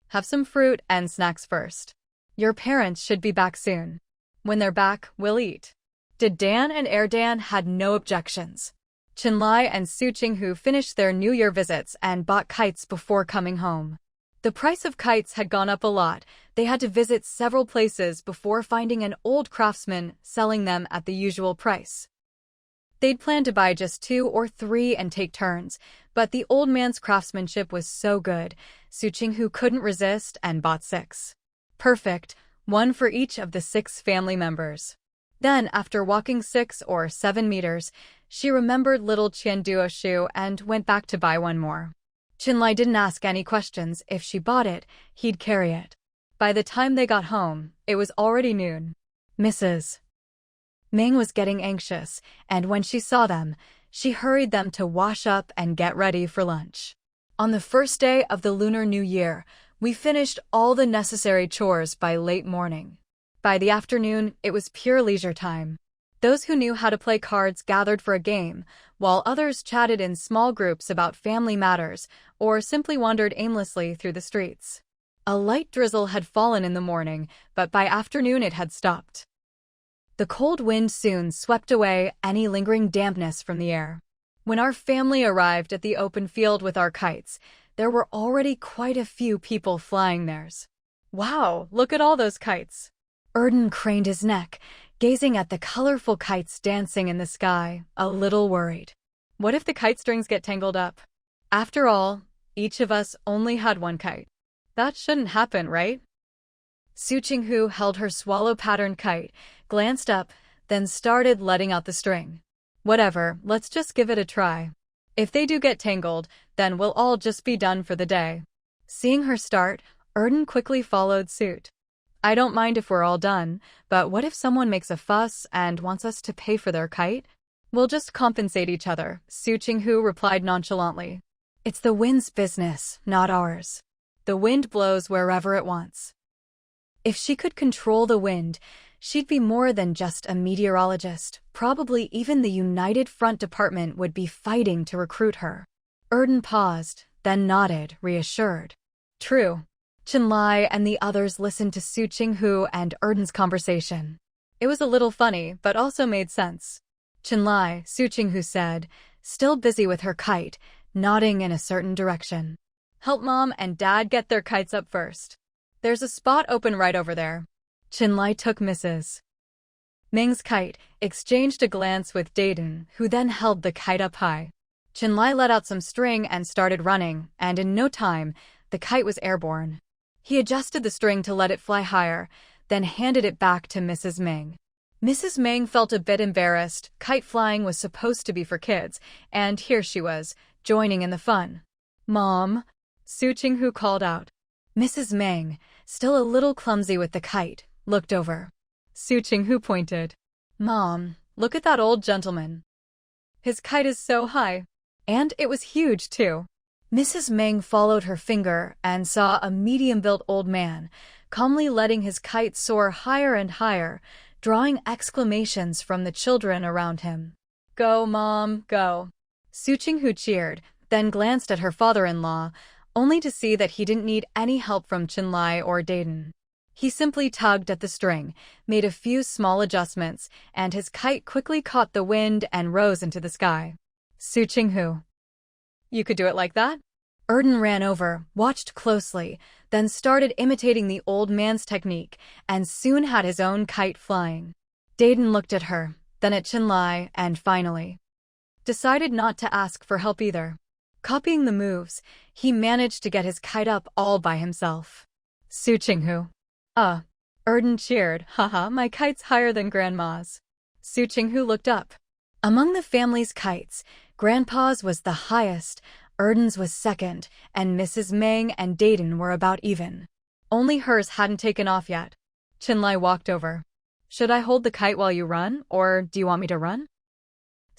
"Have some fruit and snacks first. Your parents should be back soon. When they're back, we'll eat." Dan and Dan had no objections. Chenlai and Su Qinghu finished their New Year visits and bought kites before coming home. The price of kites had gone up a lot. They had to visit several places before finding an old craftsman selling them at the usual price. They'd planned to buy just 2 or 3 and take turns, but the old man's craftsmanship was so good, Su Qinghu couldn't resist and bought 6. Perfect, 1 for each of the 6 family members. Then, after walking 6 or 7 meters, she remembered little Qianduo and went back to buy 1 more. Chenlai didn't ask any questions. If she bought it, he'd carry it. By the time they got home, it was already noon. Mrs. Ming was getting anxious, and when she saw them, she hurried them to wash up and get ready for lunch. On the first day of the Lunar New Year, we finished all the necessary chores by late morning. By the afternoon, it was pure leisure time. Those who knew how to play cards gathered for a game, while others chatted in small groups about family matters or simply wandered aimlessly through the streets. A light drizzle had fallen in the morning, but by afternoon it had stopped. The cold wind soon swept away any lingering dampness from the air. When our family arrived at the open field with our kites, there were already quite a few people flying theirs. Wow, look at all those kites! Erden craned his neck, gazing at the colorful kites dancing in the sky, a little worried. What if the kite strings get tangled up? After all, each of us only had one kite. That shouldn't happen, right? Su Qinghu held her swallow-patterned kite, glanced up, then started letting out the string. Whatever, let's just give it a try. If they do get tangled, then we'll all just be done for the day. Seeing her start, Erden quickly followed suit. I don't mind if we're all done, but what if someone makes a fuss and wants us to pay for their kite? We'll just compensate each other, Su Qinghu replied nonchalantly. It's the wind's business, not ours. The wind blows wherever it wants. If she could control the wind, she'd be more than just a meteorologist. Probably even the United Front Department would be fighting to recruit her. Erden paused, then nodded, reassured. True. Chenlai and the others listened to Su Qinghu and Erden's conversation. It was a little funny, but also made sense. Chenlai, Su Qinghu said, still busy with her kite, nodding in a certain direction. Help Mom and Dad get their kites up first. There's a spot open right over there. Chenlai took Mrs. Ming's kite, exchanged a glance with Dayton, who then held the kite up high. Chenlai let out some string and started running, and in no time, the kite was airborne. He adjusted the string to let it fly higher, then handed it back to Mrs. Ming. Mrs. Ming felt a bit embarrassed. Kite flying was supposed to be for kids, and here she was, joining in the fun. Mom, Su Qinghu called out. Mrs. Ming, still a little clumsy with the kite, looked over. Su Qinghu pointed. Mom, look at that old gentleman. His kite is so high. And it was huge, too. Mrs. Ming followed her finger and saw a medium-built old man, calmly letting his kite soar higher and higher, drawing exclamations from the children around him. Go, Mom, go. Su Qinghu cheered, then glanced at her father-in-law, only to see that he didn't need any help from Chenlai or Dayton. He simply tugged at the string, made a few small adjustments, and his kite quickly caught the wind and rose into the sky. Su Qinghu. You could do it like that? Erden ran over, watched closely, then started imitating the old man's technique, and soon had his own kite flying. Dayton looked at her, then at Chenlai, and finally decided not to ask for help either. Copying the moves, he managed to get his kite up all by himself. Su Qinghu. Erden cheered, haha, my kite's higher than Grandma's. Su Qinghu looked up. Among the family's kites, Grandpa's was the highest, Erden's was second, and Mrs. Ming and Dayton were about even. Only hers hadn't taken off yet. Chenlai walked over. Should I hold the kite while you run, or do you want me to run?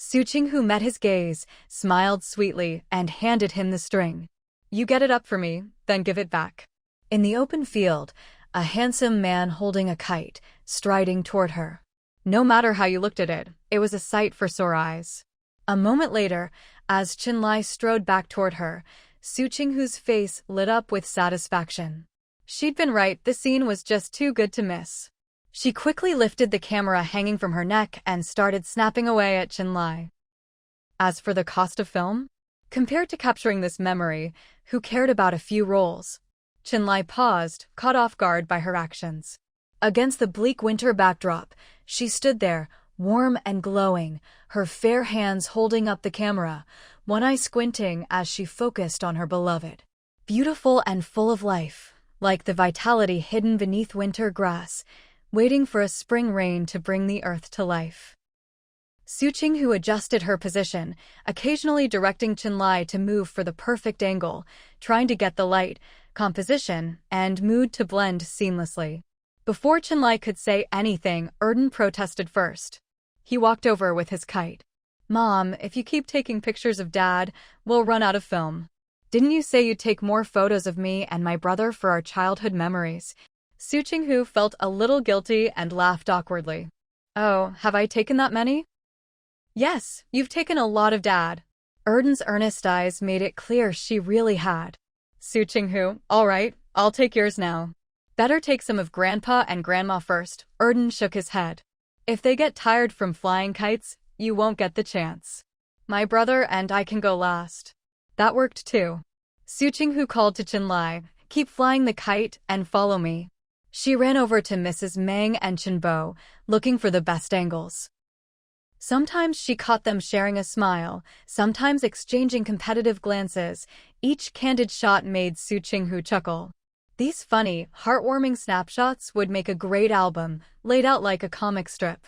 Su Qinghu met his gaze, smiled sweetly, and handed him the string. You get it up for me, then give it back. In the open field, a handsome man holding a kite, striding toward her. No matter how you looked at it, it was a sight for sore eyes. A moment later, as Chenlai strode back toward her, Su Qinghu's face lit up with satisfaction. She'd been right, the scene was just too good to miss. She quickly lifted the camera hanging from her neck and started snapping away at Chenlai. As for the cost of film, compared to capturing this memory, who cared about a few rolls? Chenlai paused, caught off guard by her actions. Against the bleak winter backdrop, she stood there, warm and glowing, her fair hands holding up the camera, one eye squinting as she focused on her beloved. Beautiful and full of life, like the vitality hidden beneath winter grass, waiting for a spring rain to bring the earth to life. Su Qinghu adjusted her position, occasionally directing Chenlai to move for the perfect angle, trying to get the light, composition, and mood to blend seamlessly. Before Chenlai could say anything, Erden protested first. He walked over with his kite. Mom, if you keep taking pictures of Dad, we'll run out of film. Didn't you say you'd take more photos of me and my brother for our childhood memories? Su Qinghu felt a little guilty and laughed awkwardly. Oh, have I taken that many? Yes, you've taken a lot of Dad. Erden's earnest eyes made it clear she really had. Su Qinghu, all right, I'll take yours now. Better take some of Grandpa and Grandma first. Erden shook his head. If they get tired from flying kites, you won't get the chance. My brother and I can go last. That worked too. Su Qinghu called to Chenlai, keep flying the kite and follow me. She ran over to Mrs. Meng and Chenbo, looking for the best angles. Sometimes she caught them sharing a smile, sometimes exchanging competitive glances. Each candid shot made Su Qinghu chuckle. These funny, heartwarming snapshots would make a great album, laid out like a comic strip.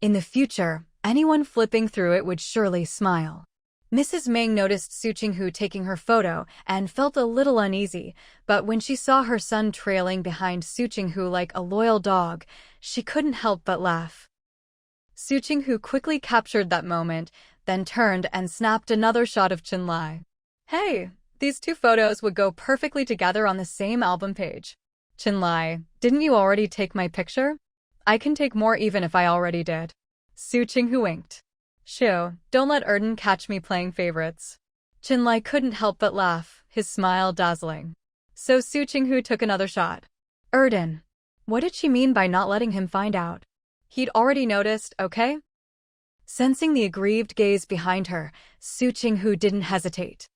In the future, anyone flipping through it would surely smile. Mrs. Meng noticed Su Qinghu taking her photo and felt a little uneasy, but when she saw her son trailing behind Su Qinghu like a loyal dog, she couldn't help but laugh. Su Qinghu quickly captured that moment, then turned and snapped another shot of Chenlai. Hey, these two photos would go perfectly together on the same album page. Chenlai, didn't you already take my picture? I can take more even if I already did. Su Qinghu winked. Shoo, don't let Erden catch me playing favorites. Chenlai couldn't help but laugh, his smile dazzling. So Su Qinghu took another shot. Erden. What did she mean by not letting him find out? He'd already noticed, okay? Sensing the aggrieved gaze behind her, Su Qinghu didn't hesitate.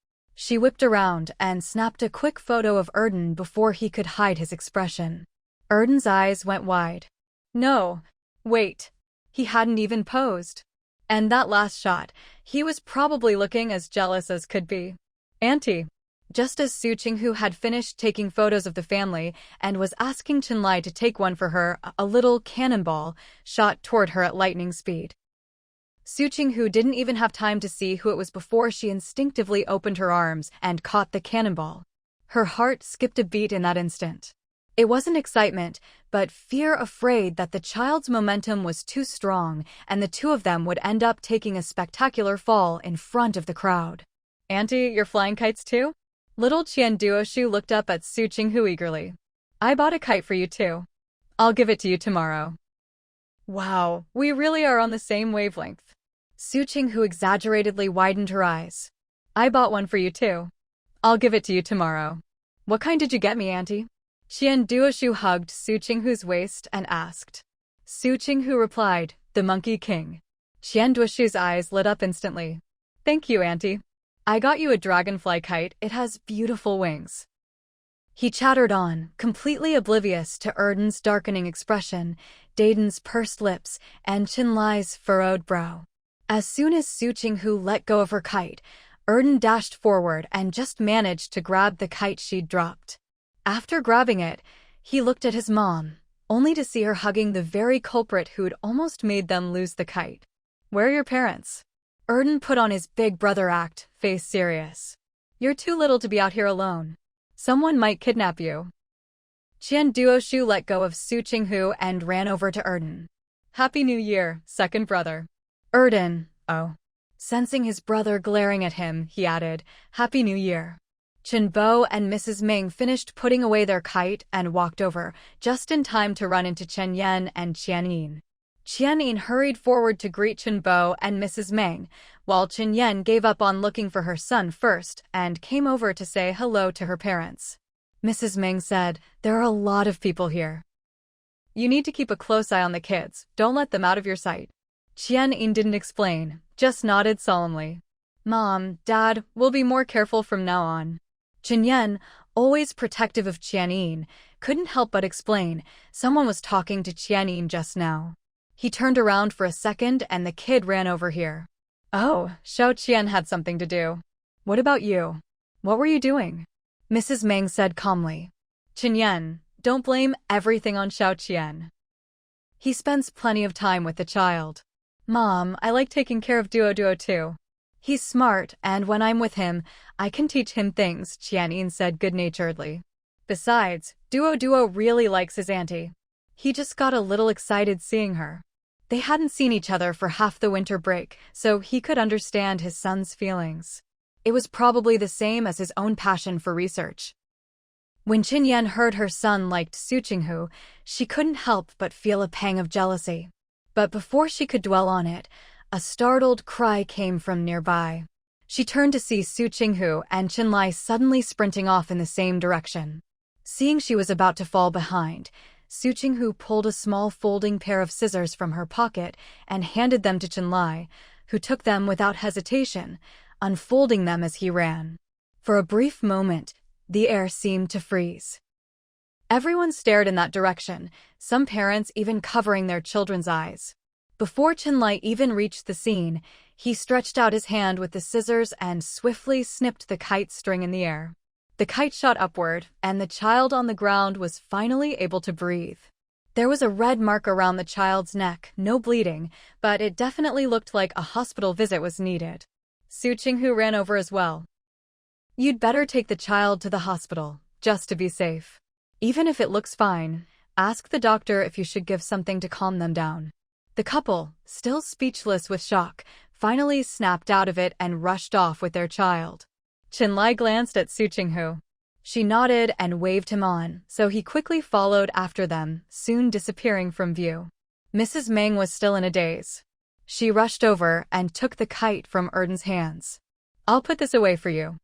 She whipped around and snapped a quick photo of Erden before he could hide his expression. Erden's eyes went wide. No. Wait. He hadn't even posed. And that last shot, he was probably looking as jealous as could be. Auntie. Just as Su Qinghu had finished taking photos of the family and was asking Chenlai to take one for her, a little cannonball shot toward her at lightning speed. Su Qinghu didn't even have time to see who it was before she instinctively opened her arms and caught the cannonball. Her heart skipped a beat in that instant. It wasn't excitement, but fear, afraid that the child's momentum was too strong and the two of them would end up taking a spectacular fall in front of the crowd. Auntie, you're flying kites too? Little Qian Duoshu looked up at Su Qinghu eagerly. I bought a kite for you too. I'll give it to you tomorrow. Wow, we really are on the same wavelength. Su Qinghu exaggeratedly widened her eyes. I bought one for you too. I'll give it to you tomorrow. What kind did you get me, Auntie? Qian Duoshu hugged Su Qinghu's waist and asked. Su Qinghu replied, the Monkey King. Qian Duoshu's eyes lit up instantly. Thank you, Auntie. I got you a dragonfly kite, it has beautiful wings. He chattered on, completely oblivious to Erden's darkening expression, Dayton's pursed lips, and Chenlai's furrowed brow. As soon as Su Qinghu let go of her kite, Erden dashed forward and just managed to grab the kite she'd dropped. After grabbing it, he looked at his mom, only to see her hugging the very culprit who'd almost made them lose the kite. Where are your parents? Erden put on his big brother act, face serious. You're too little to be out here alone. Someone might kidnap you. Qian Duoshu let go of Su Qinghu and ran over to Erden. Happy New Year, second brother. Erden, oh. Sensing his brother glaring at him, he added, Happy New Year. Chenbo and Mrs. Ming finished putting away their kite and walked over, just in time to run into Chen Yan and Qian Yin. Qian Yin hurried forward to greet Chenbo and Mrs. Meng, while Chen Yan gave up on looking for her son first and came over to say hello to her parents. Mrs. Meng said, There are a lot of people here. You need to keep a close eye on the kids, don't let them out of your sight. Qian Yin didn't explain, just nodded solemnly. Mom, Dad, we'll be more careful from now on. Chen Yan, always protective of Qian Yin, couldn't help but explain, someone was talking to Qian Yin just now. He turned around for a second and the kid ran over here. Oh, Xiao Qian had something to do. What about you? What were you doing? Mrs. Meng said calmly. Chen Yan, don't blame everything on Xiao Qian. He spends plenty of time with the child. Mom, I like taking care of Duo too. He's smart, and when I'm with him, I can teach him things, Qian Yin said good-naturedly. Besides, Duo really likes his auntie. He just got a little excited seeing her. They hadn't seen each other for half the winter break, so he could understand his son's feelings. It was probably the same as his own passion for research. When Chen Yan heard her son liked Su Qinghu, she couldn't help but feel a pang of jealousy. But before she could dwell on it, a startled cry came from nearby. She turned to see Su Qinghu and Chenlai suddenly sprinting off in the same direction. Seeing she was about to fall behind, Su Qinghu pulled a small folding pair of scissors from her pocket and handed them to Chenlai, who took them without hesitation, unfolding them as he ran. For a brief moment, the air seemed to freeze. Everyone stared in that direction, some parents even covering their children's eyes. Before Chenlai even reached the scene, he stretched out his hand with the scissors and swiftly snipped the kite string in the air. The kite shot upward, and the child on the ground was finally able to breathe. There was a red mark around the child's neck, no bleeding, but it definitely looked like a hospital visit was needed. Su Qinghu ran over as well. "You'd better take the child to the hospital, just to be safe. Even if it looks fine, ask the doctor if you should give something to calm them down." The couple, still speechless with shock, finally snapped out of it and rushed off with their child. Chenlai glanced at Su Qinghu. She nodded and waved him on, so he quickly followed after them, soon disappearing from view. Mrs. Meng was still in a daze. She rushed over and took the kite from Erden's hands. "I'll put this away for you."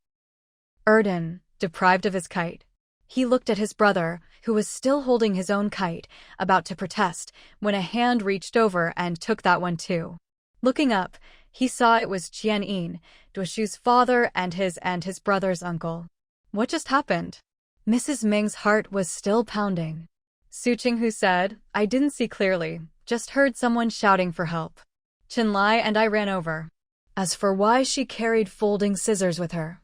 Erden, deprived of his kite. He looked at his brother, who was still holding his own kite, about to protest, when a hand reached over and took that one too. Looking up, he saw it was Qian-yin, Duoshu's father and his brother's uncle. What just happened? Mrs. Ming's heart was still pounding. Su Qinghu said, "I didn't see clearly, just heard someone shouting for help. Chenlai and I ran over." As for why she carried folding scissors with her,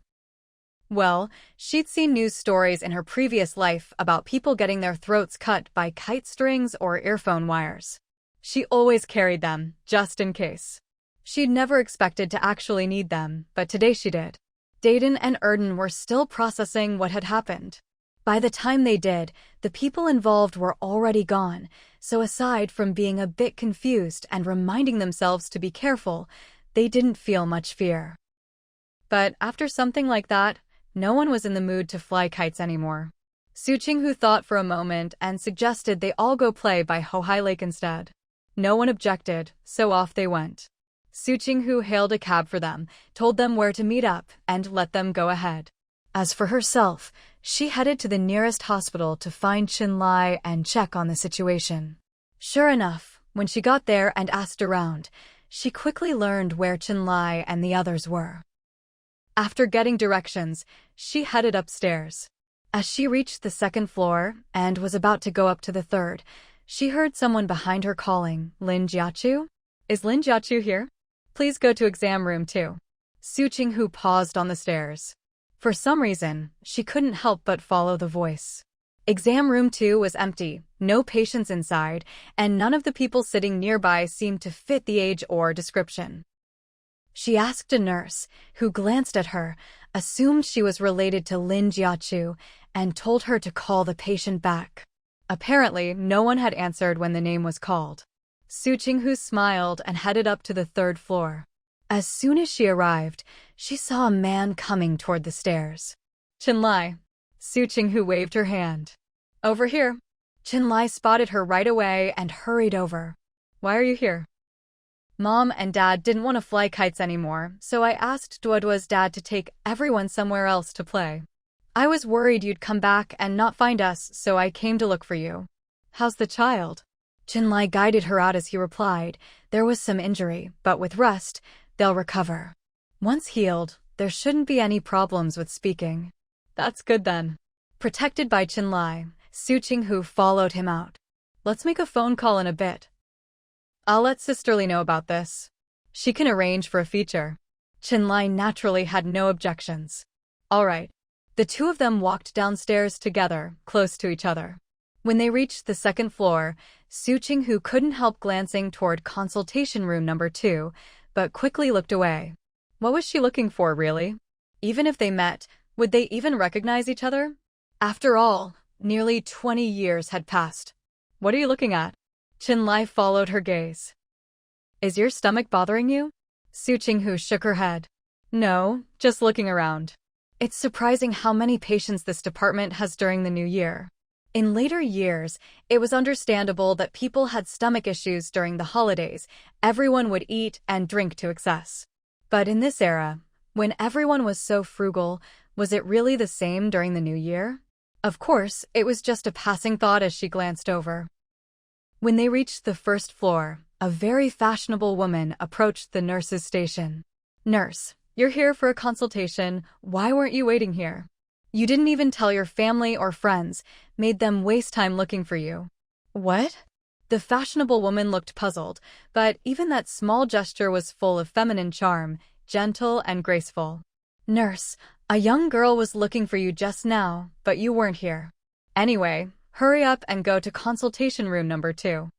well, she'd seen news stories in her previous life about people getting their throats cut by kite strings or earphone wires. She always carried them, just in case. She'd never expected to actually need them, but today she did. Dayton and Erden were still processing what had happened. By the time they did, the people involved were already gone, so aside from being a bit confused and reminding themselves to be careful, they didn't feel much fear. But after something like that, no one was in the mood to fly kites anymore. Su Qinghu thought for a moment and suggested they all go play by Hohai Lake instead. No one objected, so off they went. Su Qinghu hailed a cab for them, told them where to meet up, and let them go ahead. As for herself, she headed to the nearest hospital to find Chenlai and check on the situation. Sure enough, when she got there and asked around, she quickly learned where Chenlai and the others were. After getting directions, she headed upstairs. As she reached the second floor and was about to go up to the third, she heard someone behind her calling, "Lin Jiachu? Is Lin Jiachu here? Please go to exam room 2. Su Qinghu paused on the stairs. For some reason, she couldn't help but follow the voice. Exam room 2 was empty, no patients inside, and none of the people sitting nearby seemed to fit the age or description. She asked a nurse, who glanced at her, assumed she was related to Lin Jiachu, and told her to call the patient back. Apparently, no one had answered when the name was called. Su Qinghu smiled and headed up to the third floor. As soon as she arrived, she saw a man coming toward the stairs. "Chenlai." Su Qinghu waved her hand. "Over here." Chenlai spotted her right away and hurried over. "Why are you here?" "Mom and Dad didn't want to fly kites anymore, so I asked Duoduo's dad to take everyone somewhere else to play. I was worried you'd come back and not find us, so I came to look for you. How's the child?" Chenlai guided her out as he replied, "There was some injury, but with rest, they'll recover. Once healed, there shouldn't be any problems with speaking." "That's good then." Protected by Chenlai, Su Qinghu followed him out. "Let's make a phone call in a bit. I'll let Sisterly know about this. She can arrange for a feature." Chenlai naturally had no objections. "All right." The two of them walked downstairs together, close to each other. When they reached the second floor, Su Qinghu couldn't help glancing toward consultation room number 2, but quickly looked away. What was she looking for, really? Even if they met, would they even recognize each other? After all, nearly 20 years had passed. "What are you looking at?" Chenlai followed her gaze. "Is your stomach bothering you?" Su Qinghu shook her head. "No, just looking around. It's surprising how many patients this department has during the new year. In later years, it was understandable that people had stomach issues during the holidays. Everyone would eat and drink to excess. But in this era, when everyone was so frugal, was it really the same during the new year? Of course, it was just a passing thought as she glanced over. When they reached the first floor, a very fashionable woman approached the nurse's station. "Nurse, you're here for a consultation. Why weren't you waiting here? You didn't even tell your family or friends, made them waste time looking for you." "What?" The fashionable woman looked puzzled, but even that small gesture was full of feminine charm, gentle and graceful. "Nurse, a young girl was looking for you just now, but you weren't here. Anyway, hurry up and go to consultation room number 2.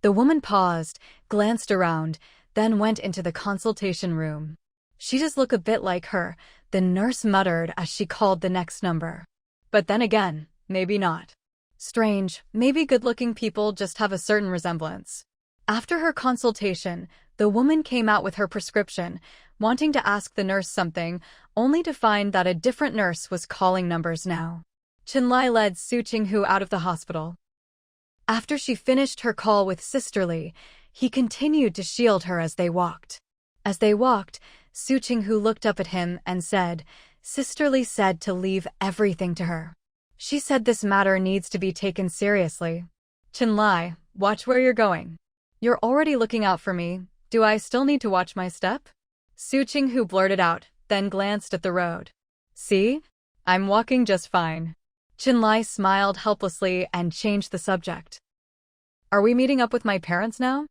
The woman paused, glanced around, then went into the consultation room. "She does look a bit like her," the nurse muttered as she called the next number. But then again, maybe not. Strange, maybe good-looking people just have a certain resemblance. After her consultation, the woman came out with her prescription, wanting to ask the nurse something, only to find that a different nurse was calling numbers now. Chenlai led Su Qinghu out of the hospital. After she finished her call with Sisterly, he continued to shield her as they walked. As they walked, Su Qinghu looked up at him and said, "Sisterly said to leave everything to her. She said this matter needs to be taken seriously. Chenlai, watch where you're going. You're already looking out for me. Do I still need to watch my step?" Su Qinghu blurted out, then glanced at the road. "See? I'm walking just fine." Chenlai smiled helplessly and changed the subject. "Are we meeting up with my parents now?"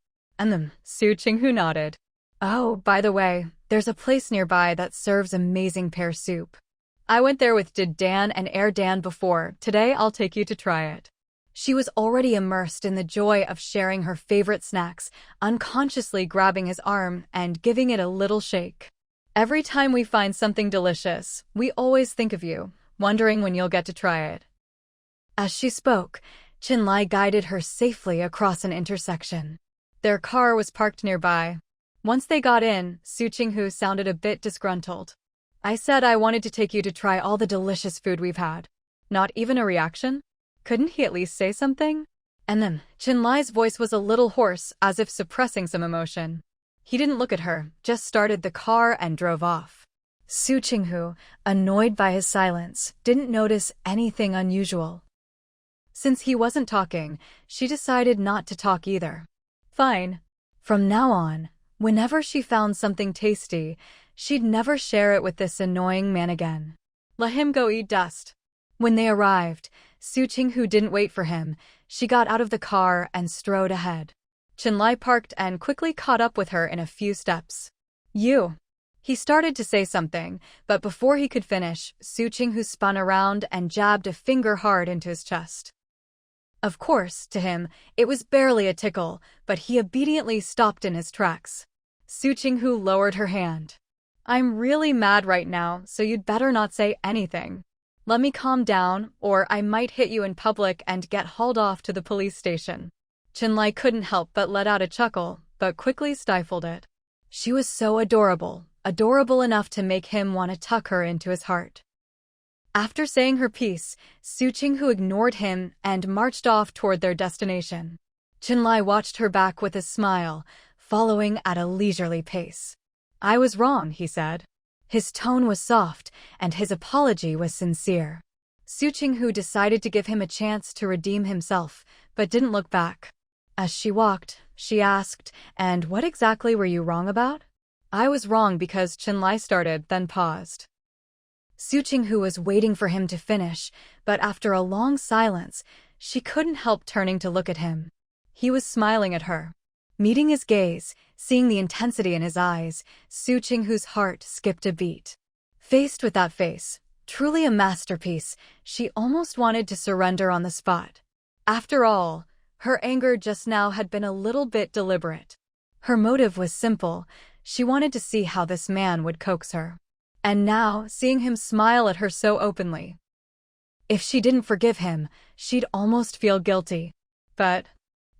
Su Qinghu nodded. "Oh, by the way, there's a place nearby that serves amazing pear soup. I went there with Did Dan and Air Dan before. Today I'll take you to try it." She was already immersed in the joy of sharing her favorite snacks, unconsciously grabbing his arm and giving it a little shake. "Every time we find something delicious, we always think of you, wondering when you'll get to try it." As she spoke, Chenlai guided her safely across an intersection. Their car was parked nearby. Once they got in, Su Qinghu sounded a bit disgruntled. "I said I wanted to take you to try all the delicious food we've had. Not even a reaction? Couldn't he at least say something?" Chenlai's voice was a little hoarse, as if suppressing some emotion. He didn't look at her, just started the car and drove off. Su Qinghu, annoyed by his silence, didn't notice anything unusual. Since he wasn't talking, she decided not to talk either. Fine. From now on, whenever she found something tasty, she'd never share it with this annoying man again. Let him go eat dust. When they arrived, Su Qinghu didn't wait for him. She got out of the car and strode ahead. Chenlai parked and quickly caught up with her in a few steps. "You." He started to say something, but before he could finish, Su Qinghu spun around and jabbed a finger hard into his chest. Of course, to him, it was barely a tickle, but he obediently stopped in his tracks. Su Qinghu lowered her hand. "I'm really mad right now, so you'd better not say anything. Let me calm down, or I might hit you in public and get hauled off to the police station." Chenlai couldn't help but let out a chuckle, but quickly stifled it. She was so adorable, adorable enough to make him want to tuck her into his heart. After saying her piece, Su Qinghu ignored him and marched off toward their destination. Chenlai watched her back with a smile, following at a leisurely pace. "I was wrong," he said. His tone was soft, and his apology was sincere. Su Qinghu decided to give him a chance to redeem himself, but didn't look back. As she walked, she asked, "And what exactly were you wrong about?" "I was wrong because," Chenlai started, then paused. Su Qinghu was waiting for him to finish, but after a long silence, she couldn't help turning to look at him. He was smiling at her. Meeting his gaze, seeing the intensity in his eyes, Su Qinghu's heart skipped a beat. Faced with that face, truly a masterpiece, she almost wanted to surrender on the spot. After all, her anger just now had been a little bit deliberate. Her motive was simple. She wanted to see how this man would coax her. And now, seeing him smile at her so openly. If she didn't forgive him, she'd almost feel guilty. But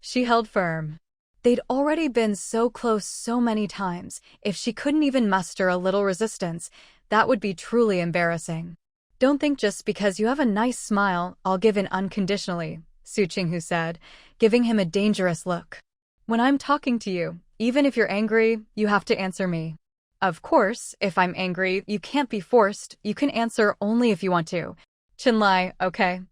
she held firm. They'd already been so close so many times. If she couldn't even muster a little resistance, that would be truly embarrassing. "Don't think just because you have a nice smile, I'll give in unconditionally," Su Qinghu said, giving him a dangerous look. "When I'm talking to you, even if you're angry, you have to answer me. Of course, if I'm angry, you can't be forced. You can answer only if you want to." Chinlai, okay.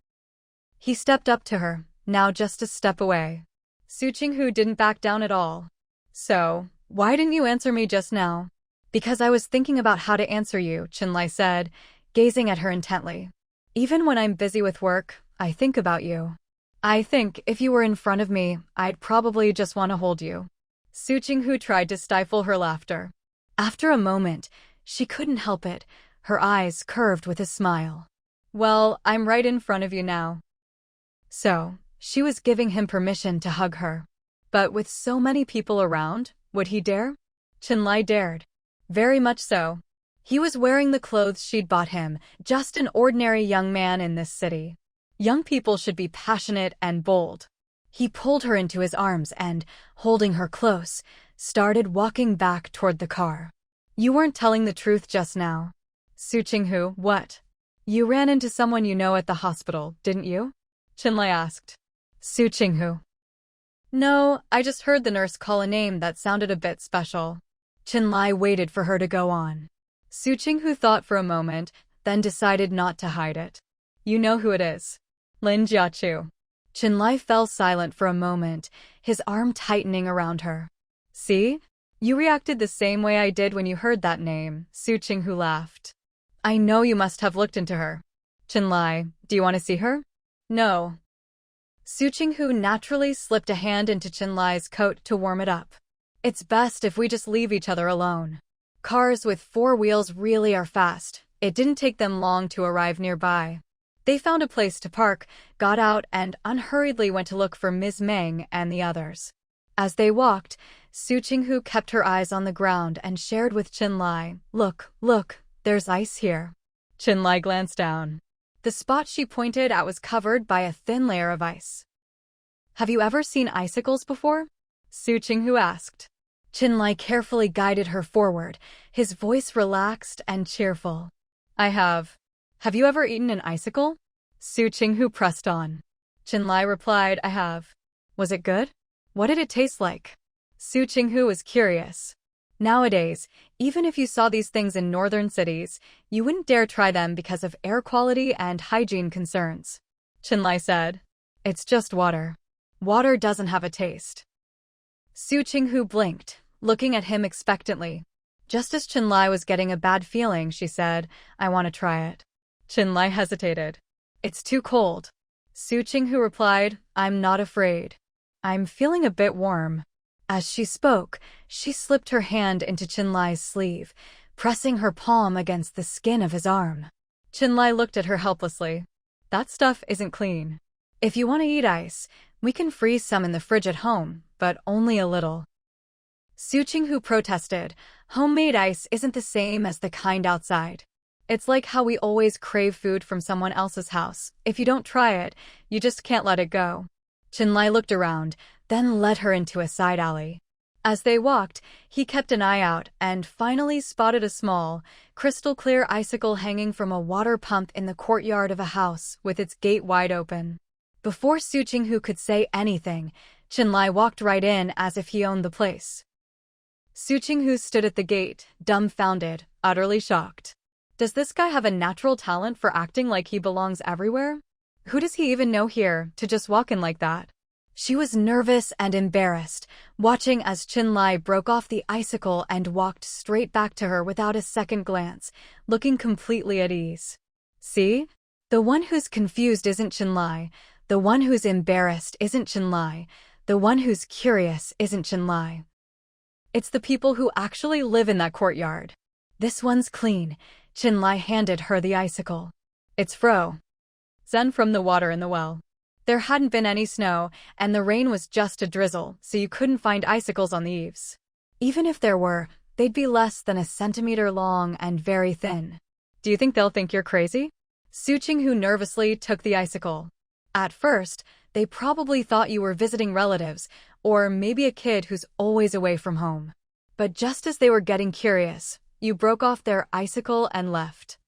He stepped up to her, now just a step away. Su Qinghu didn't back down at all. So, why didn't you answer me just now? Because I was thinking about how to answer you, Chinlai said, gazing at her intently. Even when I'm busy with work, I think about you. I think if you were in front of me, I'd probably just want to hold you. Su Qinghu tried to stifle her laughter. After a moment, she couldn't help it, her eyes curved with a smile. Well, I'm right in front of you now. So, she was giving him permission to hug her. But with so many people around, would he dare? Chinlai dared. Very much so. He was wearing the clothes she'd bought him, just an ordinary young man in this city. Young people should be passionate and bold. He pulled her into his arms and, holding her close, started walking back toward the car. You weren't telling the truth just now. Su Qinghu, what? You ran into someone you know at the hospital, didn't you? Chinlai asked. Su Qinghu. No, I just heard the nurse call a name that sounded a bit special. Chinlai waited for her to go on. Su Qinghu thought for a moment, then decided not to hide it. You know who it is. Lin Jiachu. Chinlai fell silent for a moment, his arm tightening around her. See? You reacted the same way I did when you heard that name, Su Qinghu laughed. I know you must have looked into her. Chinlai, do you want to see her? No. Su Qinghu naturally slipped a hand into Chinlai's coat to warm it up. It's best if we just leave each other alone. Cars with 4 wheels really are fast. It didn't take them long to arrive nearby. They found a place to park, got out, and unhurriedly went to look for Ms. Meng and the others. As they walked, Su Qinghu kept her eyes on the ground and shared with Chinlai, Look, there's ice here. Chinlai glanced down. The spot she pointed at was covered by a thin layer of ice. Have you ever seen icicles before? Su Qinghu asked. Chinlai carefully guided her forward, his voice relaxed and cheerful. I have. Have you ever eaten an icicle? Su Qinghu pressed on. Chinlai replied, I have. Was it good? What did it taste like? Su Qinghu was curious. Nowadays, even if you saw these things in northern cities, you wouldn't dare try them because of air quality and hygiene concerns. Chinlai said. It's just water. Water doesn't have a taste. Su Qinghu blinked, looking at him expectantly. Just as Chinlai was getting a bad feeling, she said, I want to try it. Chinlai hesitated. It's too cold. Su Qinghu replied, I'm not afraid. I'm feeling a bit warm. As she spoke, she slipped her hand into Chinlai's sleeve, pressing her palm against the skin of his arm. Chinlai looked at her helplessly. That stuff isn't clean. If you want to eat ice, we can freeze some in the fridge at home, but only a little. Su Qinghu protested. Homemade ice isn't the same as the kind outside. It's like how we always crave food from someone else's house. If you don't try it, you just can't let it go. Chinlai looked around, then led her into a side alley. As they walked, he kept an eye out and finally spotted a small, crystal-clear icicle hanging from a water pump in the courtyard of a house with its gate wide open. Before Su Qinghu could say anything, Chinlai walked right in as if he owned the place. Su Qinghu stood at the gate, dumbfounded, utterly shocked. Does this guy have a natural talent for acting like he belongs everywhere? Who does he even know here to just walk in like that? She was nervous and embarrassed, watching as Chinlai broke off the icicle and walked straight back to her without a second glance, looking completely at ease. See? The one who's confused isn't Chinlai. The one who's embarrassed isn't Chinlai. The one who's curious isn't Chinlai. It's the people who actually live in that courtyard. This one's clean. Chinlai handed her the icicle. It's frozen from the water in the well. There hadn't been any snow, and the rain was just a drizzle, so you couldn't find icicles on the eaves. Even if there were, they'd be less than a centimeter long and very thin. Do you think they'll think you're crazy? Su Qinghu nervously took the icicle. At first, they probably thought you were visiting relatives, or maybe a kid who's always away from home. But just as they were getting curious, you broke off their icicle and left.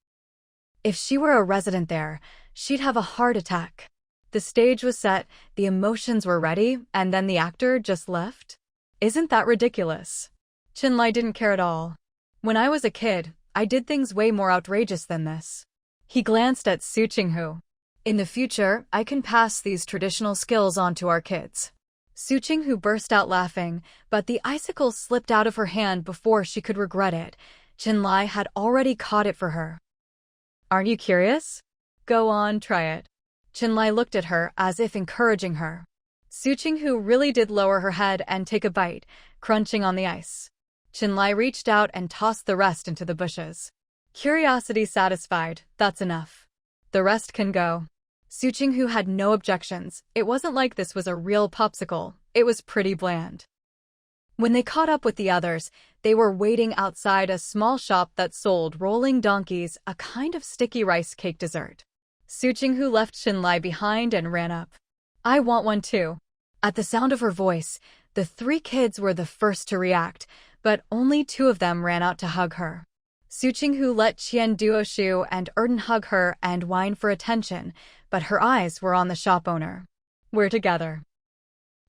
If she were a resident there, she'd have a heart attack. The stage was set, the emotions were ready, and then the actor just left? Isn't that ridiculous? Chinlai didn't care at all. When I was a kid, I did things way more outrageous than this. He glanced at Su Qinghu. In the future, I can pass these traditional skills on to our kids. Su Qinghu burst out laughing, but the icicle slipped out of her hand before she could regret it. Qinlai had already caught it for her. Aren't you curious? Go on, try it. Qinlai looked at her as if encouraging her. Su Qinghu really did lower her head and take a bite, crunching on the ice. Qinlai reached out and tossed the rest into the bushes. Curiosity satisfied, that's enough. The rest can go. Su Qinghu had no objections. It wasn't like this was a real popsicle. It was pretty bland. When they caught up with the others, they were waiting outside a small shop that sold rolling donkeys, a kind of sticky rice cake dessert. Su Qinghu left Qinlai behind and ran up. I want one too. At the sound of her voice, the 3 kids were the first to react, but only 2 of them ran out to hug her. Su Qinghu let Qian Duoshu and Erden hug her and whine for attention, but her eyes were on the shop owner. We're together.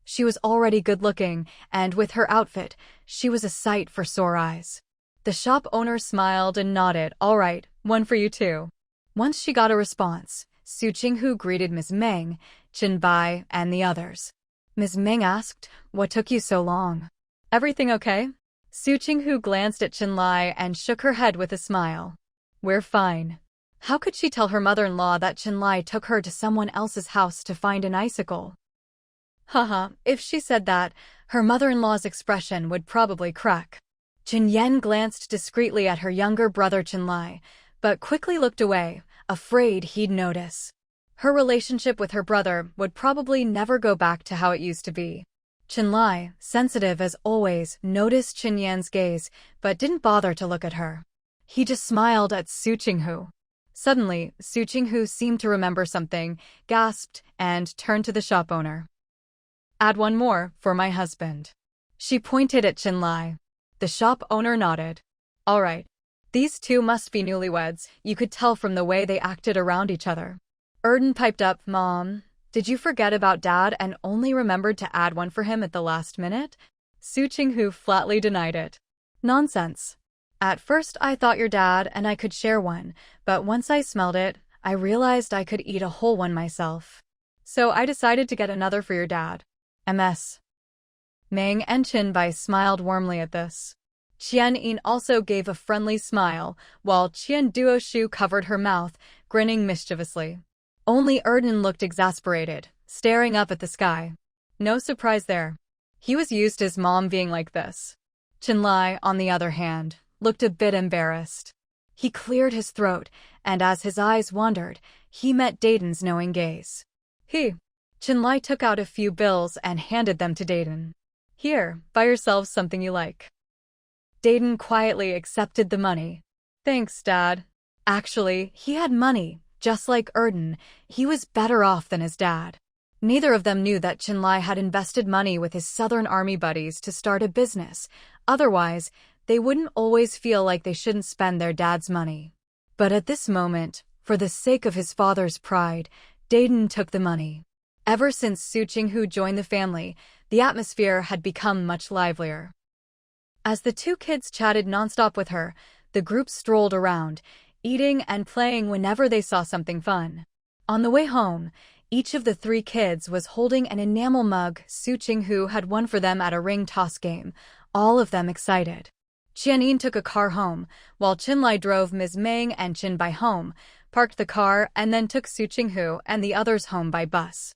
She was already good-looking, and with her outfit, she was a sight for sore eyes. The shop owner smiled and nodded. All right, one for you too. Once she got a response, Su Qinghu greeted Ms. Meng, Qin Bai, and the others. Ms. Meng asked, "What took you so long? Everything okay?" Su Qinghu glanced at Qinlai and shook her head with a smile. We're fine. How could she tell her mother-in-law that Qinlai took her to someone else's house to find an icicle? Haha, if she said that, her mother-in-law's expression would probably crack. Qin Yan glanced discreetly at her younger brother Qinlai, but quickly looked away, afraid he'd notice. Her relationship with her brother would probably never go back to how it used to be. Qinlai, sensitive as always, noticed Qin Yan's gaze, but didn't bother to look at her. He just smiled at Su Qinghu. Suddenly, Su Qinghu seemed to remember something, gasped, and turned to the shop owner. Add one more, for my husband. She pointed at Qinlai. The shop owner nodded. All right. These 2 must be newlyweds, you could tell from the way they acted around each other. Erden piped up, Mom, did you forget about Dad and only remembered to add one for him at the last minute? Su Qinghu flatly denied it. Nonsense. At first I thought your dad and I could share one, but once I smelled it, I realized I could eat a whole one myself. So I decided to get another for your dad. MS. Meng and Qin Bai smiled warmly at this. Qian Yin also gave a friendly smile, while Qian Duoshu covered her mouth, grinning mischievously. Only Erden looked exasperated, staring up at the sky. No surprise there. He was used to his mom being like this. Qinlai, on the other hand, looked a bit embarrassed. He cleared his throat, and as his eyes wandered, he met Dayton's knowing gaze. Qinlai took out a few bills and handed them to Dayton. Here, buy yourselves something you like. Dayton quietly accepted the money. Thanks, Dad. Actually, he had money. Just like Erden, he was better off than his dad. Neither of them knew that Qinlai had invested money with his Southern Army buddies to start a business. Otherwise, they wouldn't always feel like they shouldn't spend their dad's money. But at this moment, for the sake of his father's pride, Dayton took the money. Ever since Su Qinghu joined the family, the atmosphere had become much livelier. As the 2 kids chatted nonstop with her, the group strolled around, eating and playing whenever they saw something fun. On the way home, each of the 3 kids was holding an enamel mug Su Qinghu had won for them at a ring toss game, all of them excited. Qian took a car home, while Qinlai drove Ms. Meng and Qin Bai home, parked the car, and then took Su Qinghu and the others home by bus.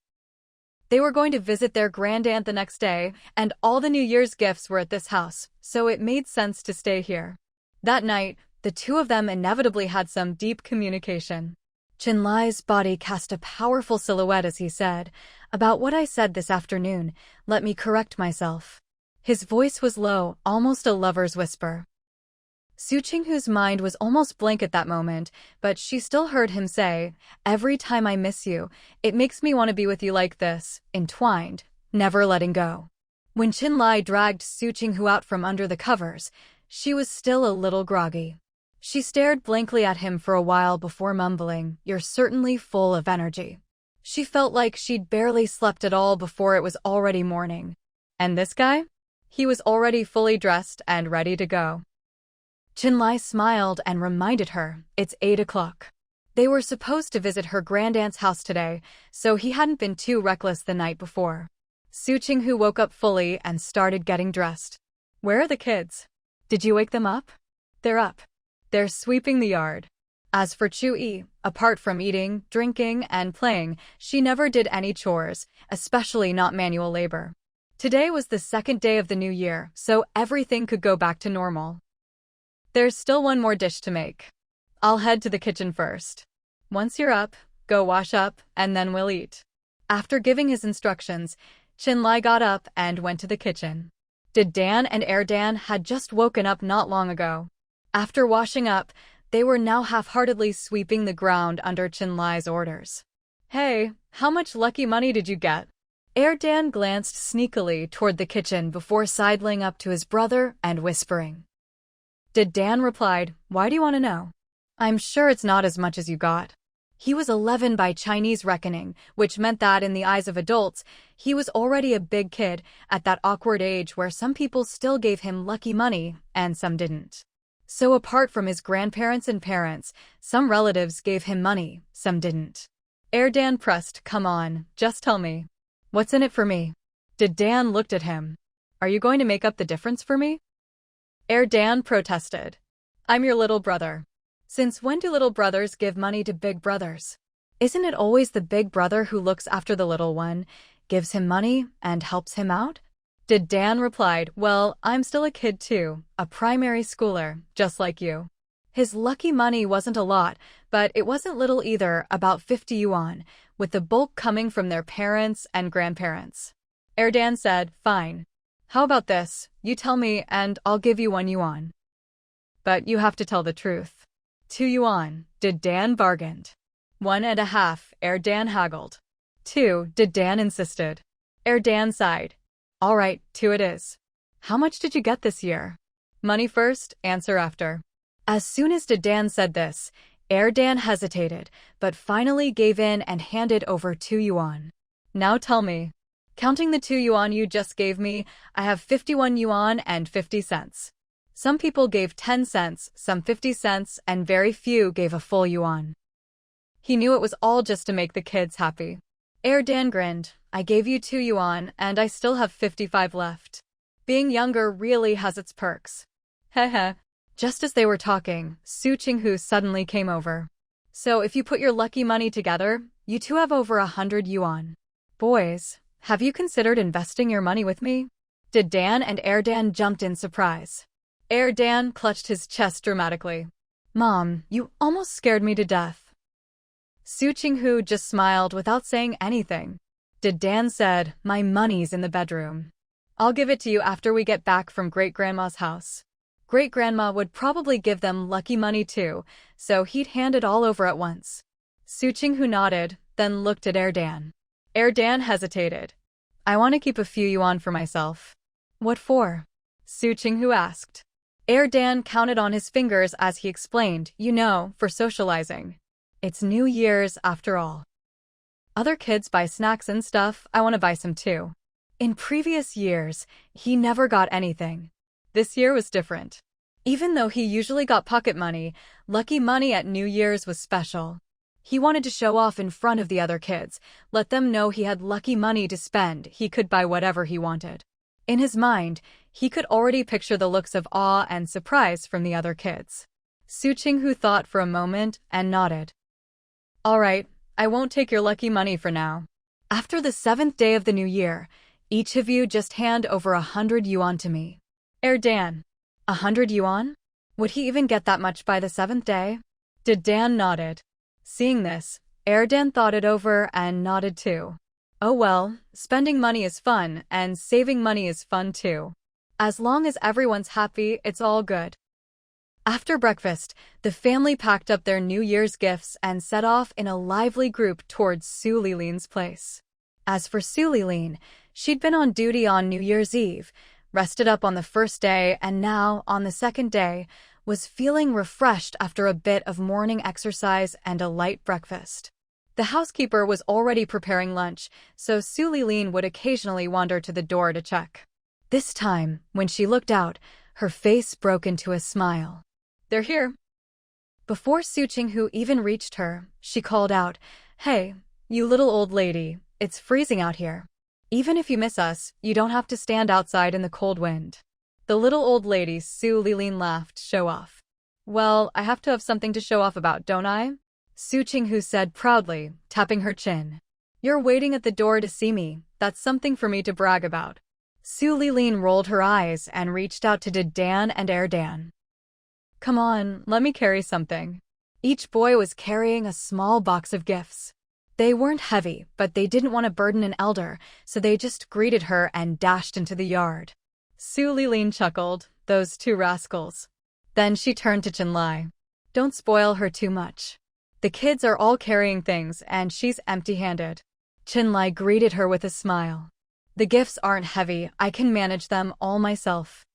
They were going to visit their grandaunt the next day, and all the New Year's gifts were at this house, so it made sense to stay here. That night, the 2 of them inevitably had some deep communication. Qinlai's body cast a powerful silhouette as he said, "About what I said this afternoon, let me correct myself." His voice was low, almost a lover's whisper. Su Qinghu's mind was almost blank at that moment, but she still heard him say, "Every time I miss you, it makes me want to be with you like this, entwined, never letting go." When Qinlai dragged Su Qinghu out from under the covers, she was still a little groggy. She stared blankly at him for a while before mumbling, "You're certainly full of energy." She felt like she'd barely slept at all before it was already morning. And this guy? He was already fully dressed and ready to go. Qinlai smiled and reminded her, "It's 8 o'clock. They were supposed to visit her grandaunt's house today, so he hadn't been too reckless the night before. Su Qinghu woke up fully and started getting dressed. Where are the kids? Did you wake them up? They're up. They're sweeping the yard. As for Chu-yi, apart from eating, drinking, and playing, she never did any chores, especially not manual labor. Today was the second day of the new year, so everything could go back to normal. There's still one more dish to make. I'll head to the kitchen first. Once you're up, go wash up, and then we'll eat. After giving his instructions, Qinlai got up and went to the kitchen. Dan and Dan had just woken up not long ago. After washing up, they were now half-heartedly sweeping the ground under Qinlai's orders. Hey, how much lucky money did you get? Dan glanced sneakily toward the kitchen before sidling up to his brother and whispering. Dan replied, why do you want to know? I'm sure it's not as much as you got. He was 11 by Chinese reckoning, which meant that in the eyes of adults, he was already a big kid at that awkward age where some people still gave him lucky money and some didn't. So apart from his grandparents and parents, some relatives gave him money, some didn't. Dan pressed, come on, just tell me. What's in it for me? Dan looked at him. Are you going to make up the difference for me? Dan protested. I'm your little brother. Since when do little brothers give money to big brothers? Isn't it always the big brother who looks after the little one, gives him money, and helps him out? Dan replied, well, I'm still a kid too, a primary schooler, just like you. His lucky money wasn't a lot, but it wasn't little either, about 50 yuan, with the bulk coming from their parents and grandparents. Dan said, fine. How about this, you tell me and I'll give you 1 yuan. But you have to tell the truth. 2 yuan, Dan bargained. 1.5, Dan haggled. 2, Dan insisted. Dan sighed. All right, 2 it is. How much did you get this year? Money first, answer after. As soon as Dan said this, Dan hesitated, but finally gave in and handed over 2 yuan. Now tell me. Counting the 2 yuan you just gave me, I have 51 yuan and 50 cents. Some people gave 10 cents, some 50 cents, and very few gave a full yuan. He knew it was all just to make the kids happy. Dan grinned. I gave you 2 yuan, and I still have 55 left. Being younger really has its perks. Heh. Just as they were talking, Su Qinghu suddenly came over. So if you put your lucky money together, you two have over 100 yuan. Boys, have you considered investing your money with me? Dan and Dan jumped in surprise. Dan clutched his chest dramatically. Mom, you almost scared me to death. Su Qinghu just smiled without saying anything. Dan said, my money's in the bedroom. I'll give it to you after we get back from Great-Grandma's house. Great-Grandma would probably give them lucky money too, so he'd hand it all over at once. Su Qinghu nodded, then looked at Dan. Dan hesitated. I want to keep a few yuan for myself. What for? Su Qinghu asked. Dan counted on his fingers as he explained, you know, for socializing. It's New Year's after all. Other kids buy snacks and stuff, I want to buy some too. In previous years, he never got anything. This year was different. Even though he usually got pocket money, lucky money at New Year's was special. He wanted to show off in front of the other kids, let them know he had lucky money to spend, he could buy whatever he wanted. In his mind, he could already picture the looks of awe and surprise from the other kids. Su Qinghu thought for a moment and nodded. All right, I won't take your lucky money for now. After the 7th day of the new year, each of you just hand over 100 yuan to me. Dan. 100 yuan? Would he even get that much by the 7th day? Dan nodded. Seeing this, Dan thought it over and nodded too. Oh well, spending money is fun, and saving money is fun too. As long as everyone's happy, it's all good. After breakfast, the family packed up their New Year's gifts and set off in a lively group towards Su Lilin's place. As for Su Lilin, she'd been on duty on New Year's Eve, rested up on the first day, and now, on the second day, was feeling refreshed after a bit of morning exercise and a light breakfast. The housekeeper was already preparing lunch, so Su Lilin would occasionally wander to the door to check. This time, when she looked out, her face broke into a smile. They're here. Before Su Qinghu even reached her, she called out, "Hey, you little old lady, it's freezing out here. Even if you miss us, you don't have to stand outside in the cold wind." The little old lady, Su Lilin, laughed. "Show off." "Well, I have to have something to show off about, don't I?" Su Qinghu said proudly, tapping her chin. "You're waiting at the door to see me. That's something for me to brag about." Su Lilin rolled her eyes and reached out to Dan and Dan. "Come on, let me carry something." Each boy was carrying a small box of gifts. They weren't heavy, but they didn't want to burden an elder, so they just greeted her and dashed into the yard. Su Lilin chuckled, "Those two rascals." Then she turned to Chenlai. "Don't spoil her too much. The kids are all carrying things and she's empty-handed." Chenlai greeted her with a smile. "The gifts aren't heavy, I can manage them all myself."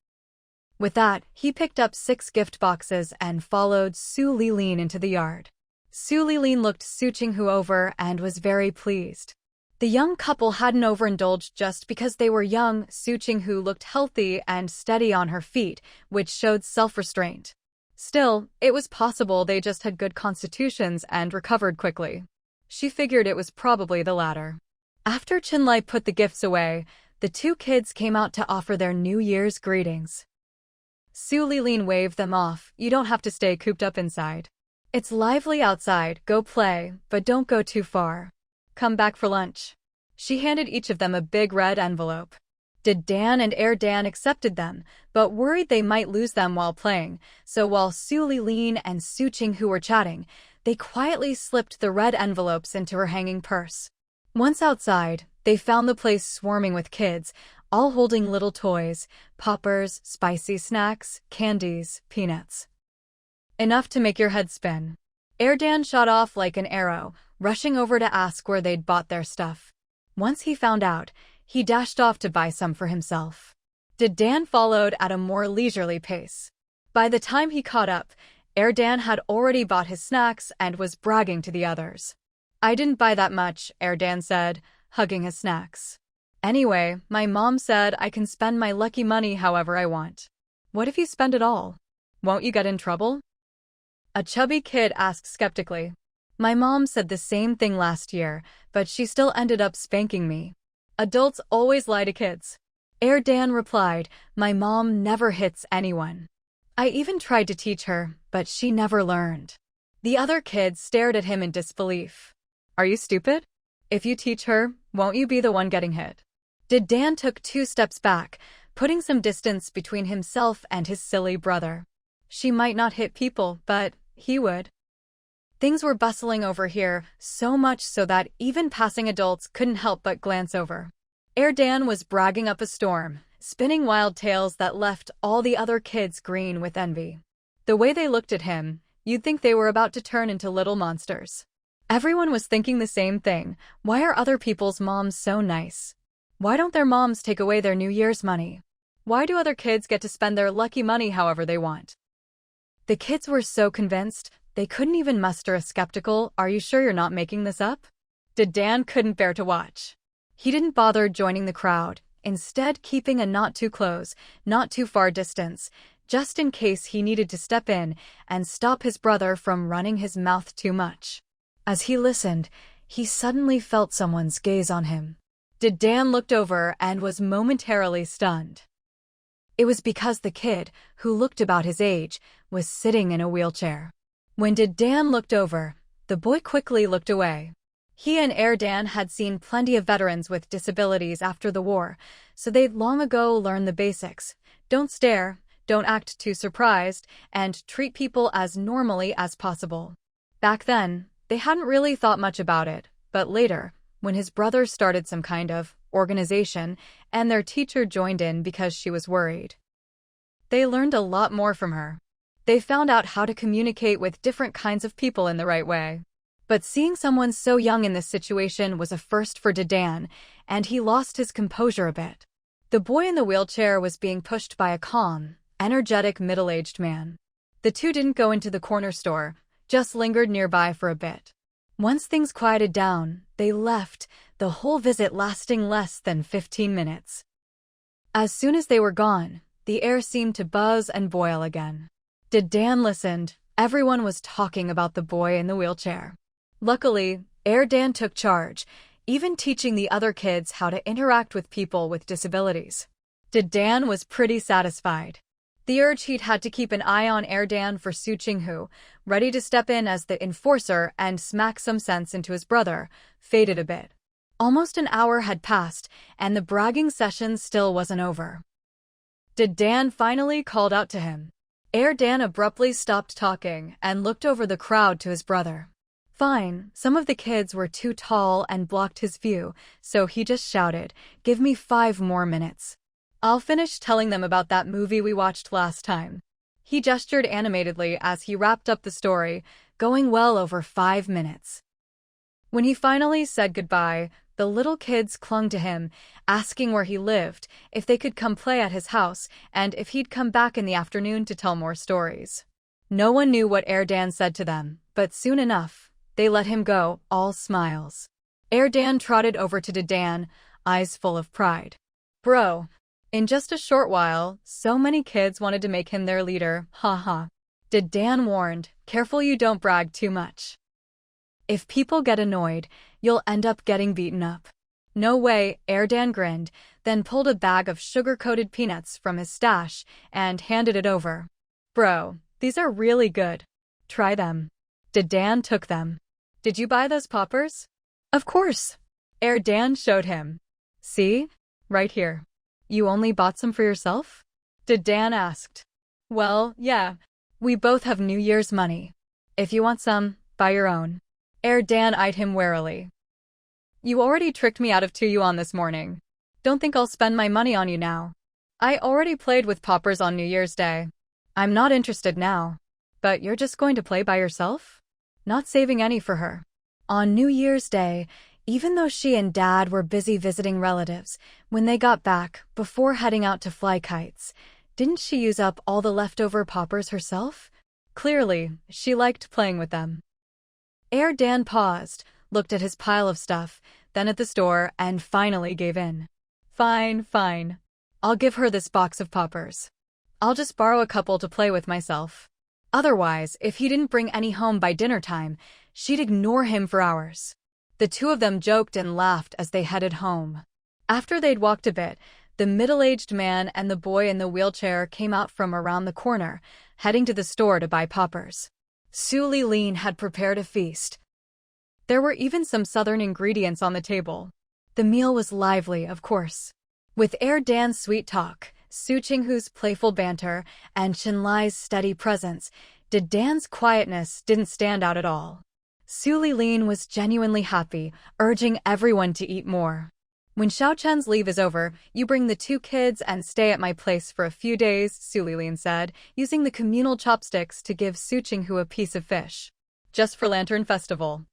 With that, he picked up 6 gift boxes and followed Su Lilin into the yard. Su Lilin looked Su Qinghu over and was very pleased. The young couple hadn't overindulged just because they were young. Su Qinghu looked healthy and steady on her feet, which showed self-restraint. Still, it was possible they just had good constitutions and recovered quickly. She figured it was probably the latter. After Chenlai put the gifts away, the 2 kids came out to offer their New Year's greetings. Su Lilin waved them off. "You don't have to stay cooped up inside. It's lively outside, go play, but don't go too far. Come back for lunch." She handed each of them a big red envelope. Dan and Dan accepted them, but worried they might lose them while playing, so while Su Lilin and Su Qinghu were chatting, they quietly slipped the red envelopes into her hanging purse. Once outside, they found the place swarming with kids, all holding little toys, poppers, spicy snacks, candies, peanuts. Enough to make your head spin. Dan shot off like an arrow, rushing over to ask where they'd bought their stuff. Once he found out, he dashed off to buy some for himself. Dan followed at a more leisurely pace. By the time he caught up, Dan had already bought his snacks and was bragging to the others. "I didn't buy that much," Dan said, hugging his snacks. "Anyway, my mom said I can spend my lucky money however I want." "What if you spend it all? Won't you get in trouble?" A chubby kid asked skeptically. "My mom said the same thing last year, but she still ended up spanking me." Adults always lie to kids. Dan replied, "My mom never hits anyone. I even tried to teach her, but she never learned." The other kids stared at him in disbelief. "Are you stupid? If you teach her, won't you be the one getting hit?" Dan took 2 steps back, putting some distance between himself and his silly brother. She might not hit people, but he would. Things were bustling over here, so much so that even passing adults couldn't help but glance over. Dan was bragging up a storm, spinning wild tales that left all the other kids green with envy. The way they looked at him, you'd think they were about to turn into little monsters. Everyone was thinking the same thing. Why are other people's moms so nice? Why don't their moms take away their New Year's money? Why do other kids get to spend their lucky money however they want? The kids were so convinced, they couldn't even muster a skeptical, "Are you sure you're not making this up?" Dan couldn't bear to watch. He didn't bother joining the crowd, instead keeping a not too close, not too far distance, just in case he needed to step in and stop his brother from running his mouth too much. As he listened, he suddenly felt someone's gaze on him. Dan looked over and was momentarily stunned. It was because the kid, who looked about his age, was sitting in a wheelchair. When Dan looked over, the boy quickly looked away. He and Dan had seen plenty of veterans with disabilities after the war, so they'd long ago learned the basics. Don't stare, don't act too surprised, and treat people as normally as possible. Back then, they hadn't really thought much about it, but later, when his brother started some kind of organization and their teacher joined in because she was worried, they learned a lot more from her. They found out how to communicate with different kinds of people in the right way. But seeing someone so young in this situation was a first for Dan, and he lost his composure a bit. The boy in the wheelchair was being pushed by a calm, energetic middle-aged man. The two didn't go into the corner store, just lingered nearby for a bit. Once things quieted down, they left, the whole visit lasting less than 15 minutes. As soon as they were gone, the air seemed to buzz and boil again. Dan listened, Everyone was talking about the boy in the wheelchair. Luckily, Dan took charge, even teaching the other kids how to interact with people with disabilities. Dan was pretty satisfied. The urge he'd had to keep an eye on Dan for Su Qinghu, ready to step in as the enforcer and smack some sense into his brother, faded a bit. Almost an hour had passed, and the bragging session still wasn't over. Dan finally called out to him. Dan abruptly stopped talking and looked over the crowd to his brother. Fine, some of the kids were too tall and blocked his view, so he just shouted, "Give me 5 more minutes. I'll finish telling them about that movie we watched last time." He gestured animatedly as he wrapped up the story, going well over 5 minutes. When he finally said goodbye, the little kids clung to him, asking where he lived, if they could come play at his house, and if he'd come back in the afternoon to tell more stories. No one knew what Dan said to them, but soon enough, they let him go, all smiles. Dan trotted over to Dan, eyes full of pride. "Bro." In just a short while, so many kids wanted to make him their leader, haha. Dan warned, "Careful you don't brag too much. If people get annoyed, you'll end up getting beaten up." "No way," Dan grinned, then pulled a bag of sugar-coated peanuts from his stash and handed it over. "Bro, these are really good. Try them." Dan took them. "Did you buy those poppers?" "Of course." Dan showed him. "See? Right here." "You only bought some for yourself?" Dan asked. "Well, yeah. We both have New Year's money. If you want some, buy your own." Dan eyed him warily. "You already tricked me out of 2 yuan this morning. Don't think I'll spend my money on you now. I already played with poppers on New Year's Day. I'm not interested now. But you're just going to play by yourself? Not saving any for her." On New Year's Day, even though she and Dad were busy visiting relatives, when they got back, before heading out to fly kites, didn't she use up all the leftover poppers herself? Clearly, she liked playing with them. Dan paused, looked at his pile of stuff, then at the store, and finally gave in. Fine. I'll give her this box of poppers. I'll just borrow a couple to play with myself. Otherwise, if he didn't bring any home by dinner time, she'd ignore him for hours." The two of them joked and laughed as they headed home. After they'd walked a bit, the middle-aged man and the boy in the wheelchair came out from around the corner, heading to the store to buy poppers. Su Qinghu had prepared a feast. There were even some southern ingredients on the table. The meal was lively, of course. With Dan's sweet talk, Su Qinghu's playful banter, and Chenlai's steady presence, Dan's quietness didn't stand out at all. Su Qinghu was genuinely happy, urging everyone to eat more. "When Xiaochen's leave is over, you bring the 2 kids and stay at my place for a few days," Su Qinghu said, using the communal chopsticks to give Su Qinghu a piece of fish. "Just for Lantern Festival.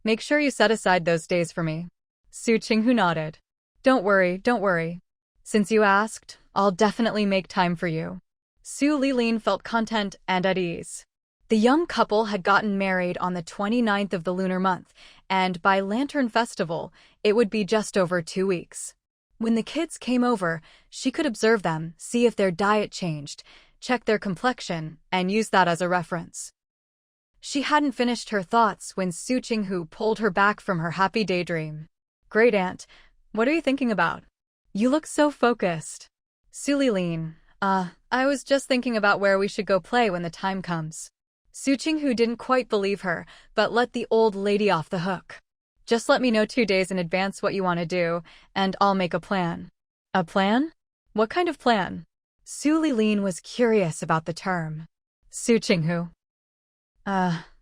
Make sure you set aside those days for me." Su Qinghu nodded. Don't worry. Since you asked, I'll definitely make time for you." Su Qinghu felt content and at ease. The young couple had gotten married on the 29th of the lunar month, and by Lantern Festival, it would be just over 2 weeks. When the kids came over, she could observe them, see if their diet changed, check their complexion, and use that as a reference. She hadn't finished her thoughts when Su Qinghu pulled her back from her happy daydream. "Great aunt, what are you thinking about? You look so focused." Su Qinghu, I was just thinking about where we should go play when the time comes." Su Qinghu didn't quite believe her, but let the old lady off the hook. "Just let me know 2 days in advance what you want to do, and I'll make a plan." "A plan? What kind of plan?" Su Qinghu was curious about the term. Su Qinghu.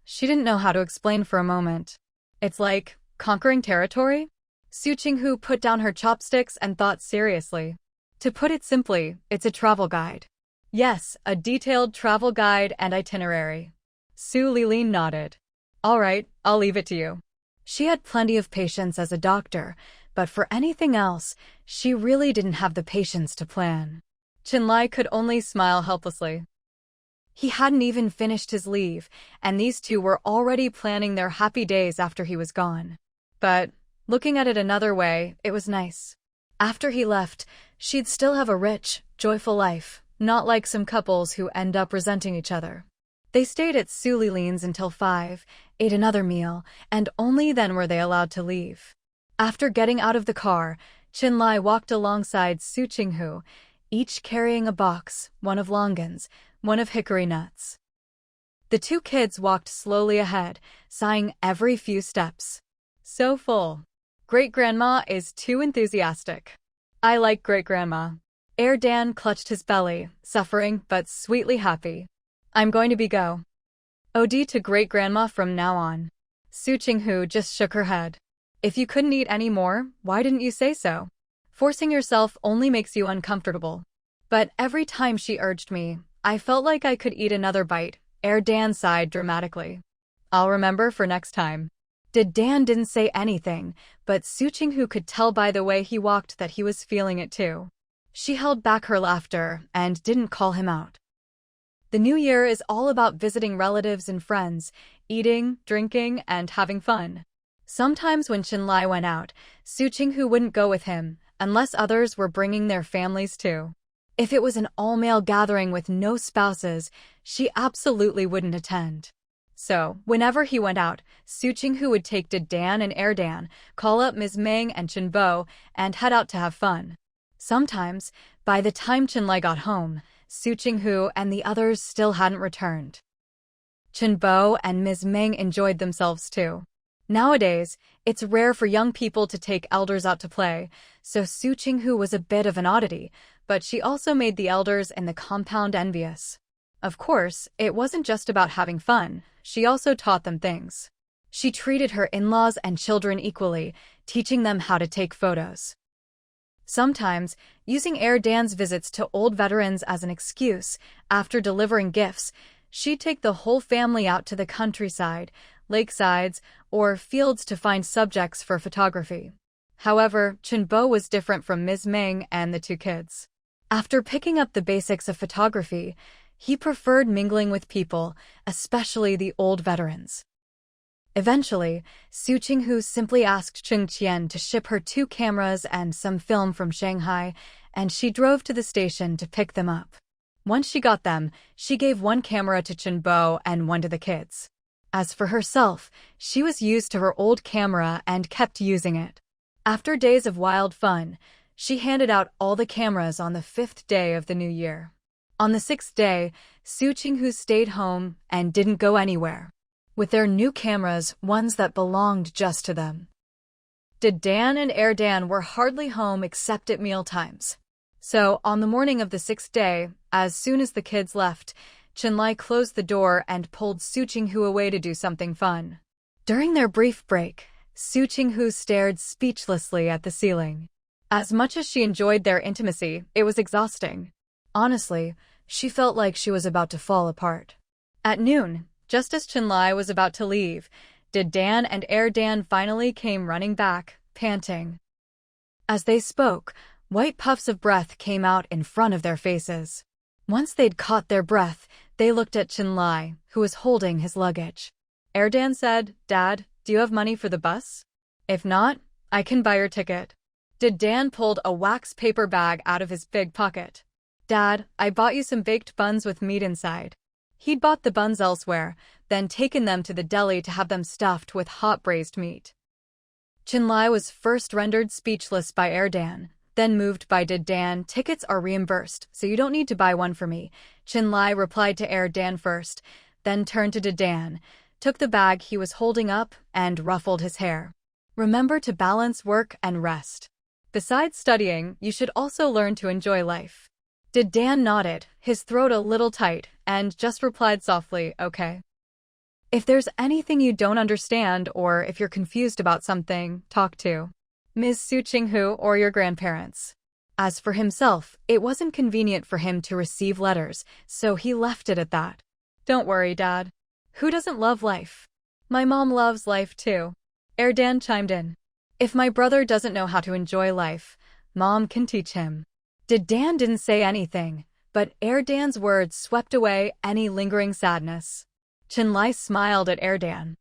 She didn't know how to explain for a moment. "It's like conquering territory?" Su Qinghu put down her chopsticks and thought seriously. "To put it simply, it's a travel guide." "Yes, a detailed travel guide and itinerary." Su Qinghu nodded. "All right, I'll leave it to you." She had plenty of patience as a doctor, but for anything else, she really didn't have the patience to plan. Chenlai could only smile helplessly. He hadn't even finished his leave, and these two were already planning their happy days after he was gone. But, looking at it another way, it was nice. After he left, she'd still have a rich, joyful life, not like some couples who end up resenting each other. They stayed at Su Lilin's until 5, ate another meal, and only then were they allowed to leave. After getting out of the car, Qinlai walked alongside Su Qinghu, each carrying a box, one of longans, one of hickory nuts. The two kids walked slowly ahead, sighing every few steps. So full. Great-grandma is too enthusiastic. I like great-grandma. Dan clutched his belly, suffering but sweetly happy. I'm going to be go. OD to great-grandma from now on. Su Qinghu just shook her head. If you couldn't eat any more, why didn't you say so? Forcing yourself only makes you uncomfortable. But every time she urged me, I felt like I could eat another bite. Dan sighed dramatically. I'll remember for next time. Dan didn't say anything, but Su Qinghu could tell by the way he walked that he was feeling it too. She held back her laughter and didn't call him out. The new year is all about visiting relatives and friends, eating, drinking, and having fun. Sometimes when Qinlai went out, Su Qinghu wouldn't go with him, unless others were bringing their families too. If it was an all-male gathering with no spouses, she absolutely wouldn't attend. So, whenever he went out, Su Qinghu would take Dan and Dan, call up Ms. Meng and Qinbo, and head out to have fun. Sometimes, by the time Qinlai got home, Su Qinghu and the others still hadn't returned. Qinbo and Ms. Meng enjoyed themselves too. Nowadays, it's rare for young people to take elders out to play, so Su Qinghu was a bit of an oddity, but she also made the elders in the compound envious. Of course, it wasn't just about having fun, she also taught them things. She treated her in-laws and children equally, teaching them how to take photos. Sometimes, using Dan's visits to old veterans as an excuse, after delivering gifts, she'd take the whole family out to the countryside, lakesides, or fields to find subjects for photography. However, Qinbo was different from Ms. Meng and the two kids. After picking up the basics of photography, he preferred mingling with people, especially the old veterans. Eventually, Su Qinghu simply asked Cheng Qian to ship her 2 cameras and some film from Shanghai, and she drove to the station to pick them up. Once she got them, she gave 1 camera to Qinbo and 1 to the kids. As for herself, she was used to her old camera and kept using it. After days of wild fun, she handed out all the cameras on the 5th day of the new year. On the 6th day, Su Qinghu stayed home and didn't go anywhere, with their new cameras, ones that belonged just to them. Dan and Dan were hardly home except at mealtimes. So, on the morning of the 6th day, as soon as the kids left, Qinlai closed the door and pulled Su Qinghu away to do something fun. During their brief break, Su Qinghu stared speechlessly at the ceiling. As much as she enjoyed their intimacy, it was exhausting. Honestly, she felt like she was about to fall apart. At noon, just as Qinlai was about to leave, Dan and Dan finally came running back, panting. As they spoke, white puffs of breath came out in front of their faces. Once they'd caught their breath, they looked at Qinlai, who was holding his luggage. Dan said, "Dad, do you have money for the bus? If not, I can buy your ticket." Dan pulled a wax paper bag out of his big pocket. "Dad, I bought you some baked buns with meat inside." He'd bought the buns elsewhere, then taken them to the deli to have them stuffed with hot braised meat. Qinlai was first rendered speechless by Dan, then moved by Dan. "Tickets are reimbursed, so you don't need to buy one for me," Qinlai replied to Dan first, then turned to Dan, took the bag he was holding up, and ruffled his hair. "Remember to balance work and rest. Besides studying, you should also learn to enjoy life." Dan nodded, his throat a little tight, and just replied softly, "Okay." If there's anything you don't understand or if you're confused about something, talk to Ms. Su Qinghu or your grandparents. As for himself, it wasn't convenient for him to receive letters, so he left it at that. "Don't worry, Dad. Who doesn't love life? My mom loves life too." Dan chimed in. "If my brother doesn't know how to enjoy life, Mom can teach him." Dan didn't say anything, but Dan's words swept away any lingering sadness. Qinlai smiled at Dan.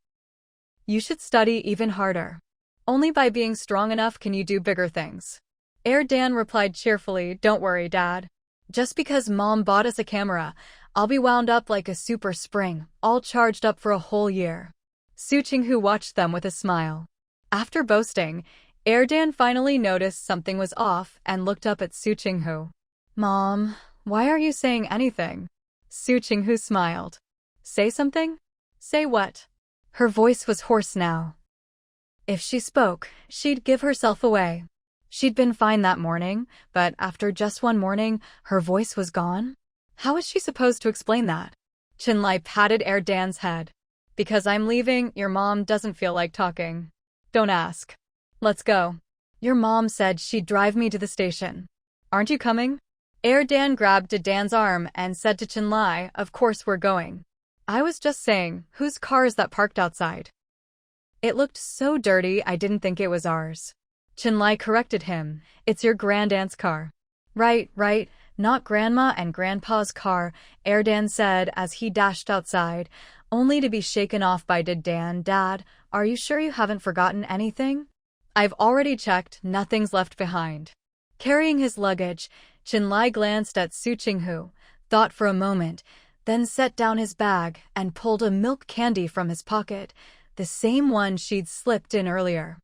"You should study even harder. Only by being strong enough can you do bigger things." Dan replied cheerfully, "Don't worry, Dad. Just because Mom bought us a camera, I'll be wound up like a super spring, all charged up for a whole year. Su Qinghu watched them with a smile. After boasting, Erdan finally noticed something was off and looked up at Su Qinghu. Mom, why are you saying anything? Su Qinghu smiled. Say something? Say what? Her voice was hoarse now. If she spoke, she'd give herself away. She'd been fine that morning, but after just one morning, her voice was gone? How was she supposed to explain that? Chinlai patted Erdan's head. Because I'm leaving, your mom doesn't feel like talking. Don't ask. Let's go. Your mom said she'd drive me to the station. Aren't you coming? Erdan grabbed Dan's arm and said to Chinlai, of course we're going. I was just saying, whose car is that parked outside? It looked so dirty I didn't think it was ours. Chinlai corrected him, it's your grandaunt's car. Right, not grandma and grandpa's car, Erdan said as he dashed outside, only to be shaken off by Dan. Dad, are you sure you haven't forgotten anything? I've already checked, nothing's left behind. Carrying his luggage, Chinlai glanced at Su Qinghu, thought for a moment, then set down his bag and pulled a milk candy from his pocket, the same one she'd slipped in earlier.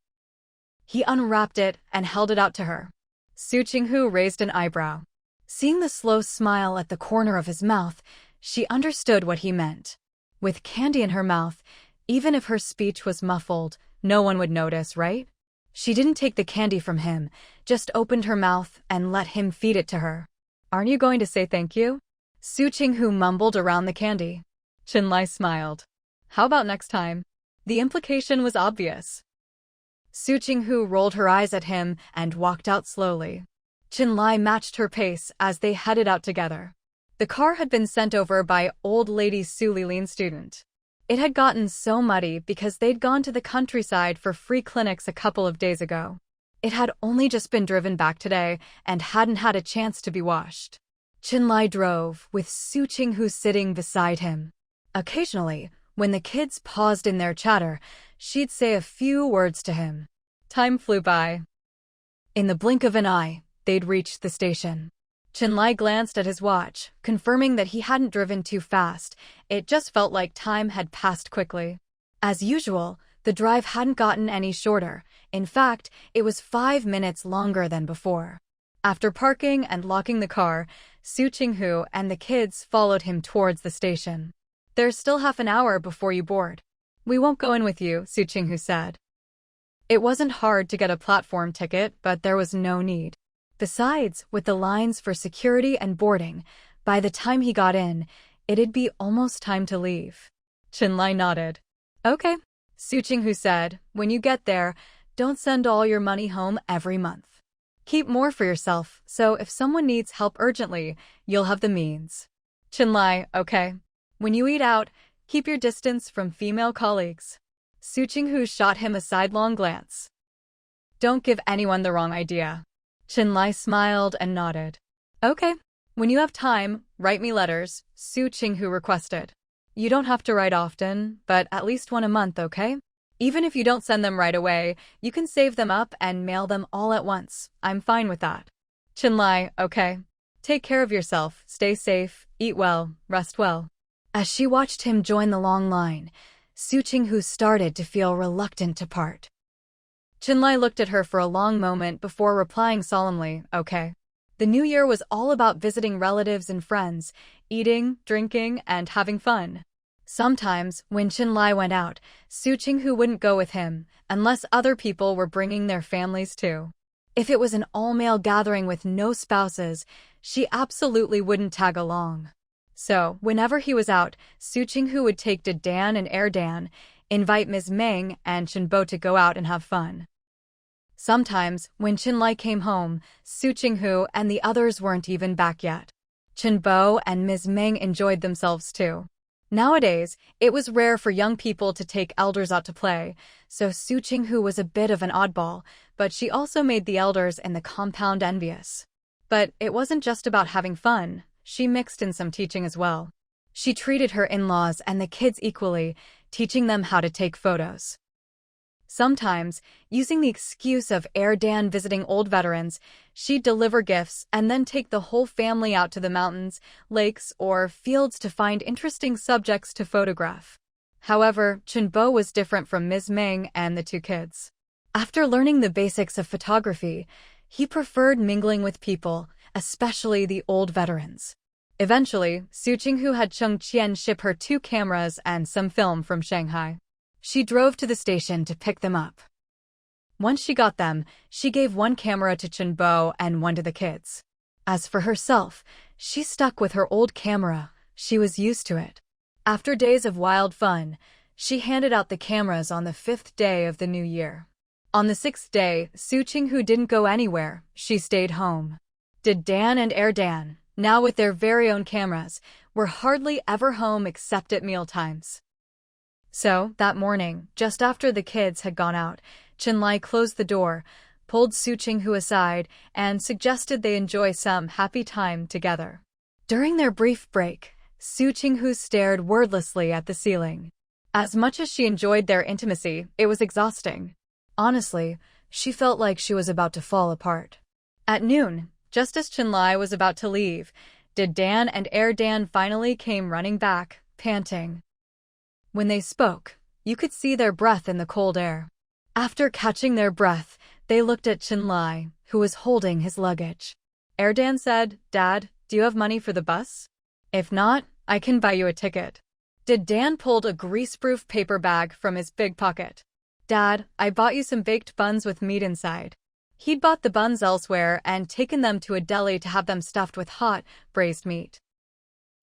He unwrapped it and held it out to her. Su Qinghu raised an eyebrow. Seeing the slow smile at the corner of his mouth, she understood what he meant. With candy in her mouth, even if her speech was muffled, no one would notice, right? She didn't take the candy from him, just opened her mouth and let him feed it to her. Aren't you going to say thank you? Su Qinghu mumbled around the candy. Chinlai smiled. How about next time? The implication was obvious. Su Qinghu rolled her eyes at him and walked out slowly. Chinlai matched her pace as they headed out together. The car had been sent over by old lady Su Lilin's student. It had gotten so muddy because they'd gone to the countryside for free clinics a couple of days ago. It had only just been driven back today and hadn't had a chance to be washed. Chinlai drove, with Su Qinghu sitting beside him. Occasionally, when the kids paused in their chatter, she'd say a few words to him. Time flew by. In the blink of an eye, they'd reached the station. Chinlai glanced at his watch, confirming that he hadn't driven too fast. It just felt like time had passed quickly. As usual, the drive hadn't gotten any shorter. In fact, it was 5 minutes longer than before. After parking and locking the car, Su Qinghu and the kids followed him towards the station. There's still half an hour before you board. We won't go in with you, Su Qinghu said. It wasn't hard to get a platform ticket, but there was no need. Besides, with the lines for security and boarding, by the time he got in, it'd be almost time to leave. Chinlai nodded. Okay, Su Qinghu said, when you get there, don't send all your money home every month. Keep more for yourself, so if someone needs help urgently, you'll have the means. Chinlai, okay. When you eat out, keep your distance from female colleagues. Su Qinghu shot him a sidelong glance. Don't give anyone the wrong idea. Chinlai smiled and nodded. Okay. When you have time, write me letters, Su Qinghu requested. You don't have to write often, but at least one a month, okay? Even if you don't send them right away, you can save them up and mail them all at once. I'm fine with that. Chinlai, okay. Take care of yourself, stay safe, eat well, rest well. As she watched him join the long line, Su Qinghu started to feel reluctant to part. Chinlai looked at her for a long moment before replying solemnly, okay. The new year was all about visiting relatives and friends, eating, drinking, and having fun. Sometimes, when Chinlai went out, Su Qinghu wouldn't go with him, unless other people were bringing their families too. If it was an all-male gathering with no spouses, she absolutely wouldn't tag along. So, whenever he was out, Su Qinghu would take Dan and Erdan, invite Ms. Meng and Chenbo to go out and have fun. Sometimes, when Chinlai came home, Su Qinghu and the others weren't even back yet. Chenbo and Ms. Meng enjoyed themselves too. Nowadays, it was rare for young people to take elders out to play, so Su Qinghu was a bit of an oddball, but she also made the elders in the compound envious. But it wasn't just about having fun, she mixed in some teaching as well. She treated her in-laws and the kids equally, teaching them how to take photos. Sometimes, using the excuse of Dan visiting old veterans, she'd deliver gifts and then take the whole family out to the mountains, lakes, or fields to find interesting subjects to photograph. However, Bo was different from Ms. Ming and the two kids. After learning the basics of photography, he preferred mingling with people, especially the old veterans. Eventually, Su Qinghu had Cheng Qian ship her 2 cameras and some film from Shanghai. She drove to the station to pick them up. Once she got them, she gave 1 camera to Bo and 1 to the kids. As for herself, she stuck with her old camera. She was used to it. After days of wild fun, she handed out the cameras on the 5th day of the new year. On the 6th day, Su Qinghu didn't go anywhere. She stayed home. Dan and Dan, now with their very own cameras, were hardly ever home except at mealtimes. So, that morning, just after the kids had gone out, Chenlai closed the door, pulled Su Qinghu aside, and suggested they enjoy some happy time together. During their brief break, Su Qinghu stared wordlessly at the ceiling. As much as she enjoyed their intimacy, it was exhausting. Honestly, she felt like she was about to fall apart. At noon, just as Chenlai was about to leave, Dan and Dan finally came running back, panting. When they spoke, you could see their breath in the cold air. After catching their breath, they looked at Chenlai, who was holding his luggage. Dan said, "Dad, do you have money for the bus? If not, I can buy you a ticket." Dan pulled a greaseproof paper bag from his big pocket. "Dad, I bought you some baked buns with meat inside." He'd bought the buns elsewhere and taken them to a deli to have them stuffed with hot, braised meat.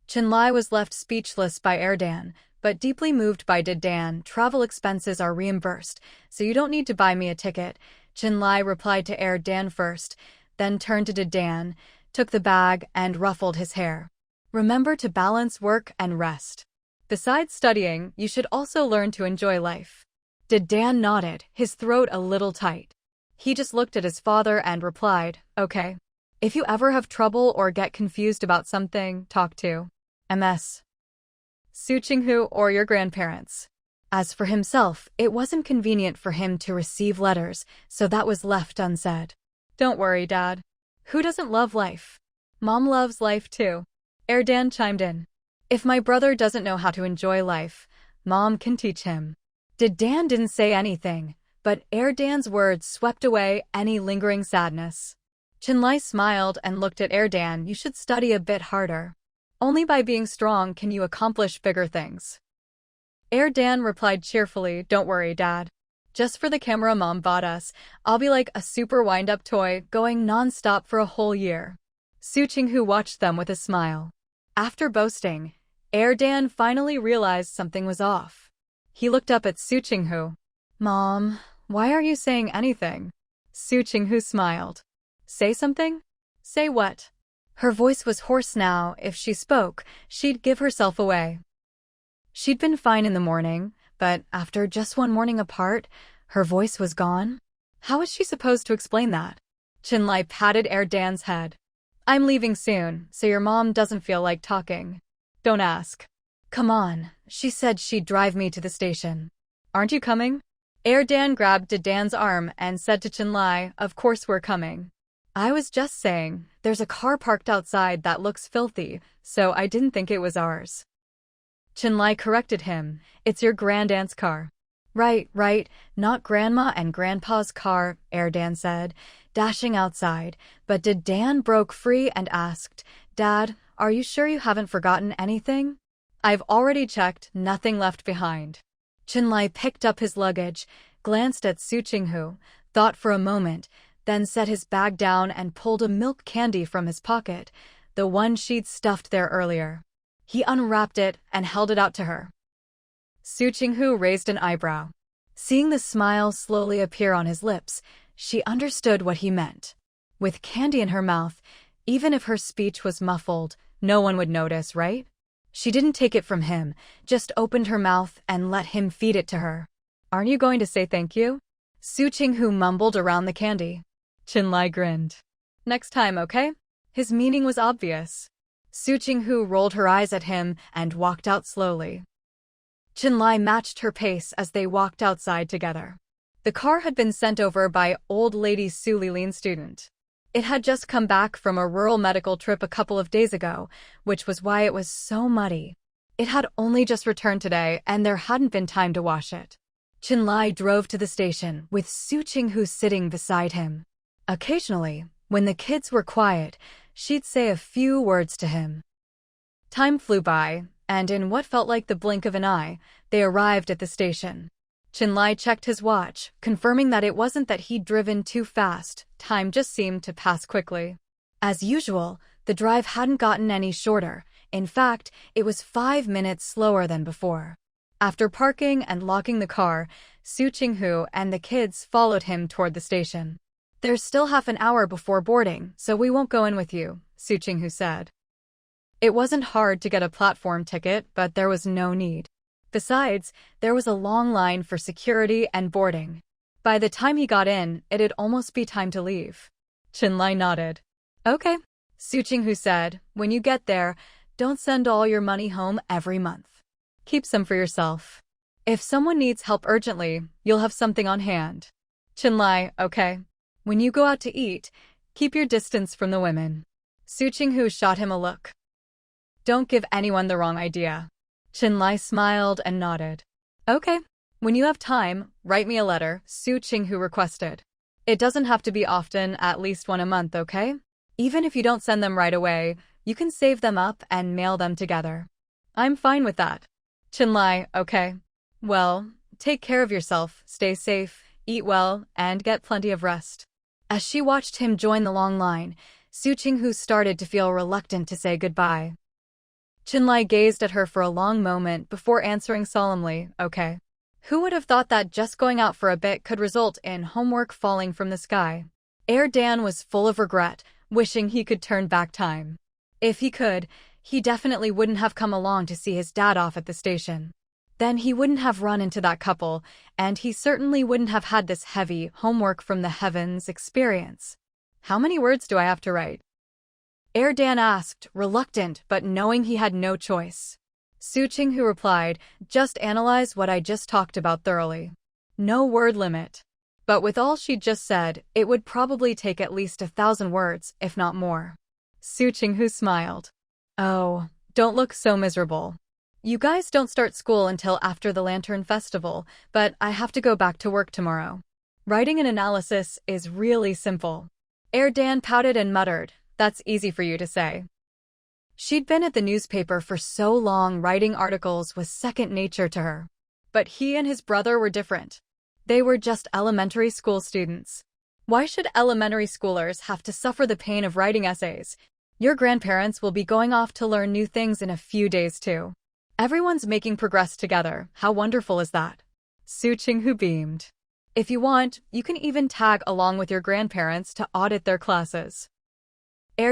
Chenlai was left speechless by Dan, but deeply moved by Dan. "Travel expenses are reimbursed, so you don't need to buy me a ticket." Chenlai replied to Dan first, then turned to Dan, took the bag, and ruffled his hair. "Remember to balance work and rest. Besides studying, you should also learn to enjoy life." Dan nodded, his throat a little tight. He just looked at his father and replied, "Okay. If you ever have trouble or get confused about something, talk to Ms. Su Qinghu or your grandparents." As for himself, it wasn't convenient for him to receive letters, so that was left unsaid. "Don't worry, Dad. Who doesn't love life? Mom loves life too." Dan chimed in. "If my brother doesn't know how to enjoy life, Mom can teach him." Dan didn't say anything, but Dan's words swept away any lingering sadness. Chenlai smiled and looked at Dan. "You should study a bit harder. Only by being strong can you accomplish bigger things." Dan replied cheerfully, "Don't worry, Dad. Just for the camera Mom bought us, I'll be like a super wind-up toy going non-stop for a whole year." Su Qinghu watched them with a smile. After boasting, Dan finally realized something was off. He looked up at Su Qinghu. "Mom, why are you saying anything?" Su Qinghu smiled. "Say something?" "Say what?" Her voice was hoarse now. If she spoke, she'd give herself away. She'd been fine in the morning, but after just one morning apart, her voice was gone. How was she supposed to explain that? Chenlai patted Dan's head. "I'm leaving soon, so your mom doesn't feel like talking. Don't ask." "Come on," she said she'd drive me to the station. "Aren't you coming?" Dan grabbed Dan's arm and said to Chenlai, "Of course we're coming. I was just saying, there's a car parked outside that looks filthy, so I didn't think it was ours." Chenlai corrected him, "It's your grandaunt's car." Right, not Grandma and Grandpa's car," Dan said, dashing outside, but Dan broke free and asked, "Dad, are you sure you haven't forgotten anything?" "I've already checked, nothing left behind." Chenlai picked up his luggage, glanced at Su Qinghu, thought for a moment, then set his bag down and pulled a milk candy from his pocket, the one she'd stuffed there earlier. He unwrapped it and held it out to her. Su Qinghu raised an eyebrow. Seeing the smile slowly appear on his lips, she understood what he meant. With candy in her mouth, even if her speech was muffled, no one would notice, right? She didn't take it from him, just opened her mouth and let him feed it to her. "Aren't you going to say thank you?" Su Qinghu mumbled around the candy. Chenlai grinned. "Next time, okay?" His meaning was obvious. Su Qinghu rolled her eyes at him and walked out slowly. Chenlai matched her pace as they walked outside together. The car had been sent over by old lady Su Lilin's student. It had just come back from a rural medical trip a couple of days ago, which was why it was so muddy. It had only just returned today, and there hadn't been time to wash it. Qinlai drove to the station, with Su Qinghu sitting beside him. Occasionally, when the kids were quiet, she'd say a few words to him. Time flew by, and in what felt like the blink of an eye, they arrived at the station. Qinlai checked his watch, confirming that it wasn't that he'd driven too fast. Time just seemed to pass quickly. As usual, the drive hadn't gotten any shorter. In fact, it was 5 minutes slower than before. After parking and locking the car, Su Qinghu and the kids followed him toward the station. "There's still half an hour before boarding, so we won't go in with you," Su Qinghu said. It wasn't hard to get a platform ticket, but there was no need. Besides, there was a long line for security and boarding. By the time he got in, it'd almost be time to leave. Qinlai nodded. "Okay," Su Qinghu said. "When you get there, don't send all your money home every month. Keep some for yourself. If someone needs help urgently, you'll have something on hand." Qinlai, "Okay. When you go out to eat, keep your distance from the women." Su Qinghu shot him a look. "Don't give anyone the wrong idea." Qinlai smiled and nodded. "Okay. When you have time, write me a letter," Su Qinghu requested. "It doesn't have to be often, at least one a month, okay? Even if you don't send them right away, you can save them up and mail them together." "I'm fine with that." Qinlai, "Okay. Well, take care of yourself, stay safe, eat well, and get plenty of rest." As she watched him join the long line, Su Qinghu started to feel reluctant to say goodbye. Qinlai gazed at her for a long moment before answering solemnly, "Okay." Who would have thought that just going out for a bit could result in homework falling from the sky? Dan was full of regret, wishing he could turn back time. If he could, he definitely wouldn't have come along to see his dad off at the station. Then he wouldn't have run into that couple, and he certainly wouldn't have had this heavy homework from the heavens experience. "How many words do I have to write?" Dan asked, reluctant but knowing he had no choice. Su Qinghu replied, "Just analyze what I just talked about thoroughly. No word limit." But with all she'd just said, it would probably take at least 1,000 words, if not more. Su Qinghu smiled. "Oh, don't look so miserable. You guys don't start school until after the Lantern Festival, but I have to go back to work tomorrow. Writing an analysis is really simple." Dan pouted and muttered, "That's easy for you to say." She'd been at the newspaper for so long, writing articles was second nature to her. But he and his brother were different. They were just elementary school students. Why should elementary schoolers have to suffer the pain of writing essays? Your grandparents will be going off to learn new things in a few days too. Everyone's making progress together. How wonderful is that? Su Qinghu beamed. "If you want, you can even tag along with your grandparents to audit their classes."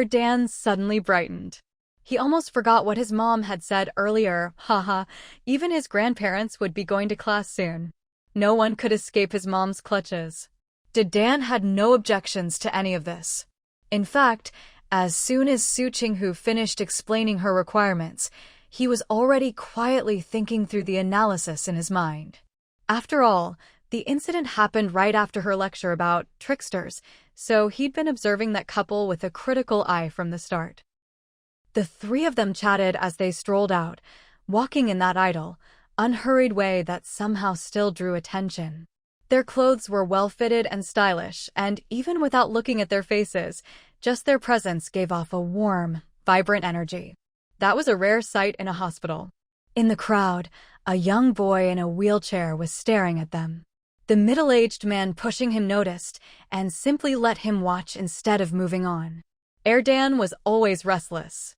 Dan suddenly brightened. He almost forgot what his mom had said earlier. Haha, even his grandparents would be going to class soon. No one could escape his mom's clutches. Dan had no objections to any of this. In fact, as soon as Su Qinghu finished explaining her requirements, he was already quietly thinking through the analysis in his mind. After all, the incident happened right after her lecture about tricksters, so he'd been observing that couple with a critical eye from the start. The three of them chatted as they strolled out, walking in that idle, unhurried way that somehow still drew attention. Their clothes were well-fitted and stylish, and even without looking at their faces, just their presence gave off a warm, vibrant energy. That was a rare sight in a hospital. In the crowd, a young boy in a wheelchair was staring at them. The middle-aged man pushing him noticed and simply let him watch instead of moving on. Dan was always restless.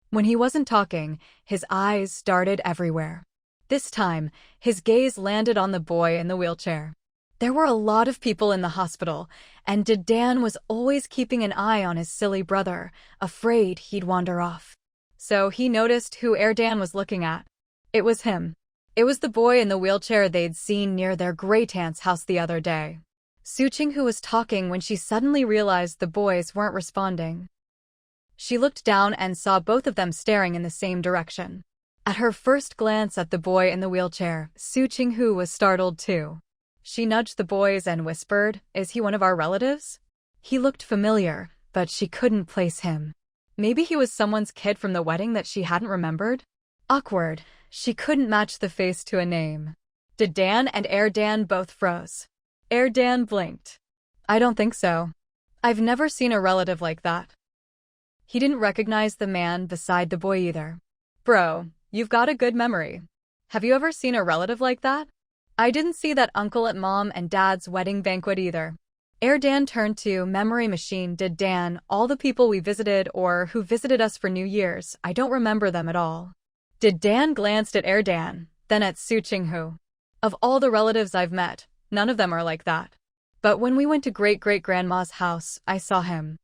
When he wasn't talking, his eyes darted everywhere. This time, his gaze landed on the boy in the wheelchair. There were a lot of people in the hospital, and Dan was always keeping an eye on his silly brother, afraid he'd wander off. So he noticed who Dan was looking at. It was him. It was the boy in the wheelchair they'd seen near their great-aunt's house the other day. Su Qinghu was talking when she suddenly realized the boys weren't responding. She looked down and saw both of them staring in the same direction. At her first glance at the boy in the wheelchair, Su Qinghu was startled too. She nudged the boys and whispered, "Is he one of our relatives?" He looked familiar, but she couldn't place him. Maybe he was someone's kid from the wedding that she hadn't remembered? Awkward. She couldn't match the face to a name. Did Dan and Dan both froze? Dan blinked. I don't think so. I've never seen a relative like that. He didn't recognize the man beside the boy either. Bro, you've got a good memory. Have you ever seen a relative like that? I didn't see that uncle at Mom and Dad's wedding banquet either. Dan turned to memory machine. Did Dan, all the people we visited or who visited us for New Year's, I don't remember them at all. Did Dan glanced at Dan, then at Su Qinghu. Of all the relatives I've met, none of them are like that. But when we went to great-great-grandma's house, I saw him.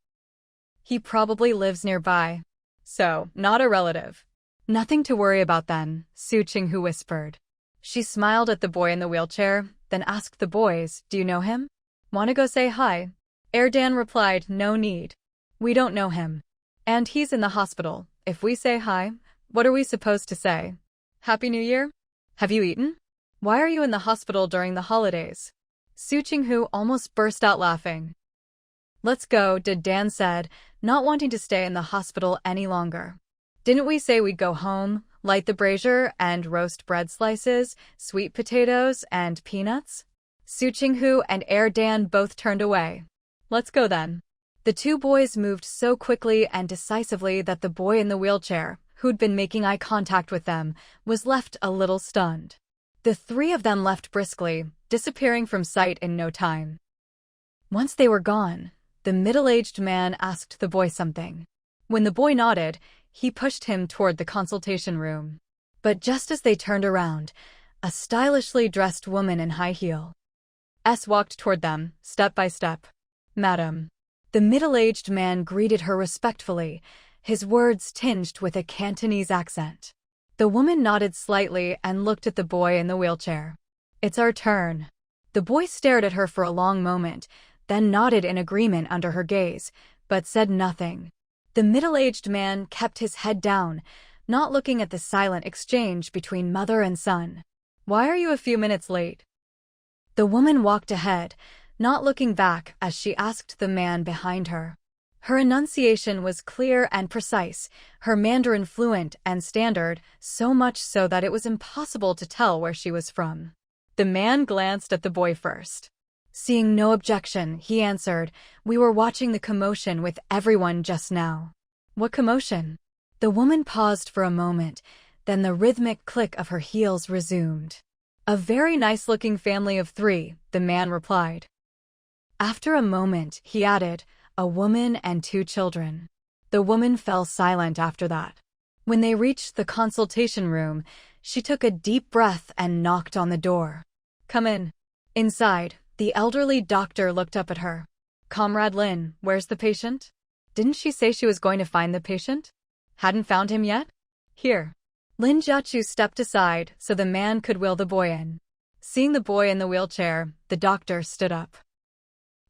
He probably lives nearby. So, not a relative. Nothing to worry about then, Su Qinghu whispered. She smiled at the boy in the wheelchair, then asked the boys, "Do you know him? Want to go say hi?" Dan replied, "No need. We don't know him. And he's in the hospital. If we say hi, what are we supposed to say? Happy New Year? Have you eaten? Why are you in the hospital during the holidays?" Su Qinghu almost burst out laughing. "Let's go," Dan said, not wanting to stay in the hospital any longer. "Didn't we say we'd go home, light the brazier, and roast bread slices, sweet potatoes, and peanuts?" Su Qinghu and Dan both turned away. "Let's go then." The two boys moved so quickly and decisively that the boy in the wheelchair, who'd been making eye contact with them, was left a little stunned. The three of them left briskly, disappearing from sight in no time. Once they were gone, the middle-aged man asked the boy something. When the boy nodded, he pushed him toward the consultation room. But just as they turned around, a stylishly dressed woman in high heels walked toward them, step by step. "Madam." The middle-aged man greeted her respectfully, his words tinged with a Cantonese accent. The woman nodded slightly and looked at the boy in the wheelchair. "It's our turn." The boy stared at her for a long moment, then nodded in agreement under her gaze, but said nothing. The middle-aged man kept his head down, not looking at the silent exchange between mother and son. "Why are you a few minutes late?" The woman walked ahead, not looking back as she asked the man behind her. Her enunciation was clear and precise, her Mandarin fluent and standard, so much so that it was impossible to tell where she was from. The man glanced at the boy first. Seeing no objection, he answered, "We were watching the commotion with everyone just now." "What commotion?" The woman paused for a moment, then the rhythmic click of her heels resumed. "A very nice-looking family of 3, the man replied. After a moment, he added, "A woman and 2 children. The woman fell silent after that. When they reached the consultation room, she took a deep breath and knocked on the door. "Come in." Inside, the elderly doctor looked up at her. "Comrade Lin, where's the patient? Didn't she say she was going to find the patient? Hadn't found him yet? Here." Lin Jiachu stepped aside so the man could wheel the boy in. Seeing the boy in the wheelchair, the doctor stood up.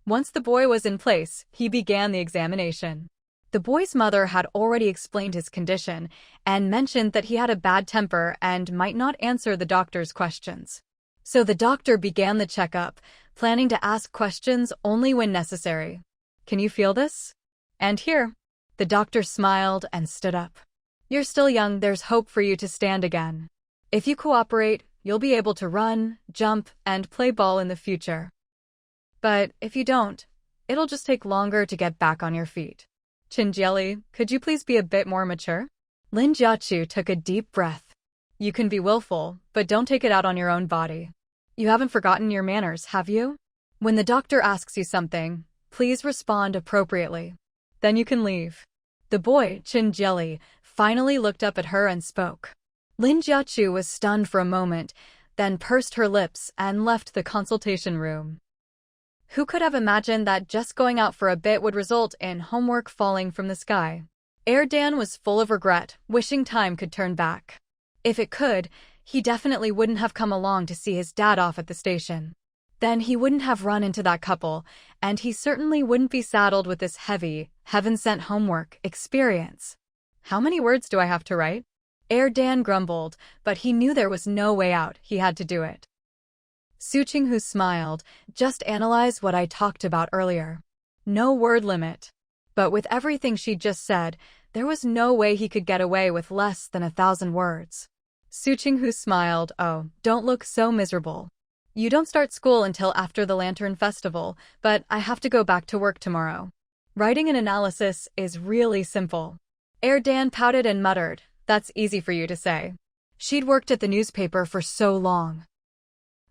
Once the boy was in place, he began the examination. The boy's mother had already explained his condition and mentioned that he had a bad temper and might not answer the doctor's questions. So the doctor began the checkup, planning to ask questions only when necessary. "Can you feel this?" "And here." The doctor smiled and stood up. "You're still young, there's hope for you to stand again. If you cooperate, you'll be able to run, jump, and play ball in the future. But if you don't, it'll just take longer to get back on your feet. Chinjieli, could you please be a bit more mature?" Lin Jiachu took a deep breath. "You can be willful, but don't take it out on your own body. You haven't forgotten your manners, have you? When the doctor asks you something, please respond appropriately. Then you can leave." The boy, Chinjieli, finally looked up at her and spoke. Lin Jiachu was stunned for a moment, then pursed her lips and left the consultation room. Who could have imagined that just going out for a bit would result in homework falling from the sky? Dan was full of regret, wishing time could turn back. If it could, he definitely wouldn't have come along to see his dad off at the station. Then he wouldn't have run into that couple, and he certainly wouldn't be saddled with this heavy, heaven-sent homework experience. How many words do I have to write? Dan grumbled, but he knew there was no way out, he had to do it. Su Qinghu smiled. Just analyze what I talked about earlier. No word limit. But with everything she'd just said, there was no way he could get away with less than 1,000 words. Su Qinghu smiled. Oh, don't look so miserable. You don't start school until after the Lantern Festival, but I have to go back to work tomorrow. Writing an analysis is really simple. Dan pouted and muttered, that's easy for you to say. She'd worked at the newspaper for so long.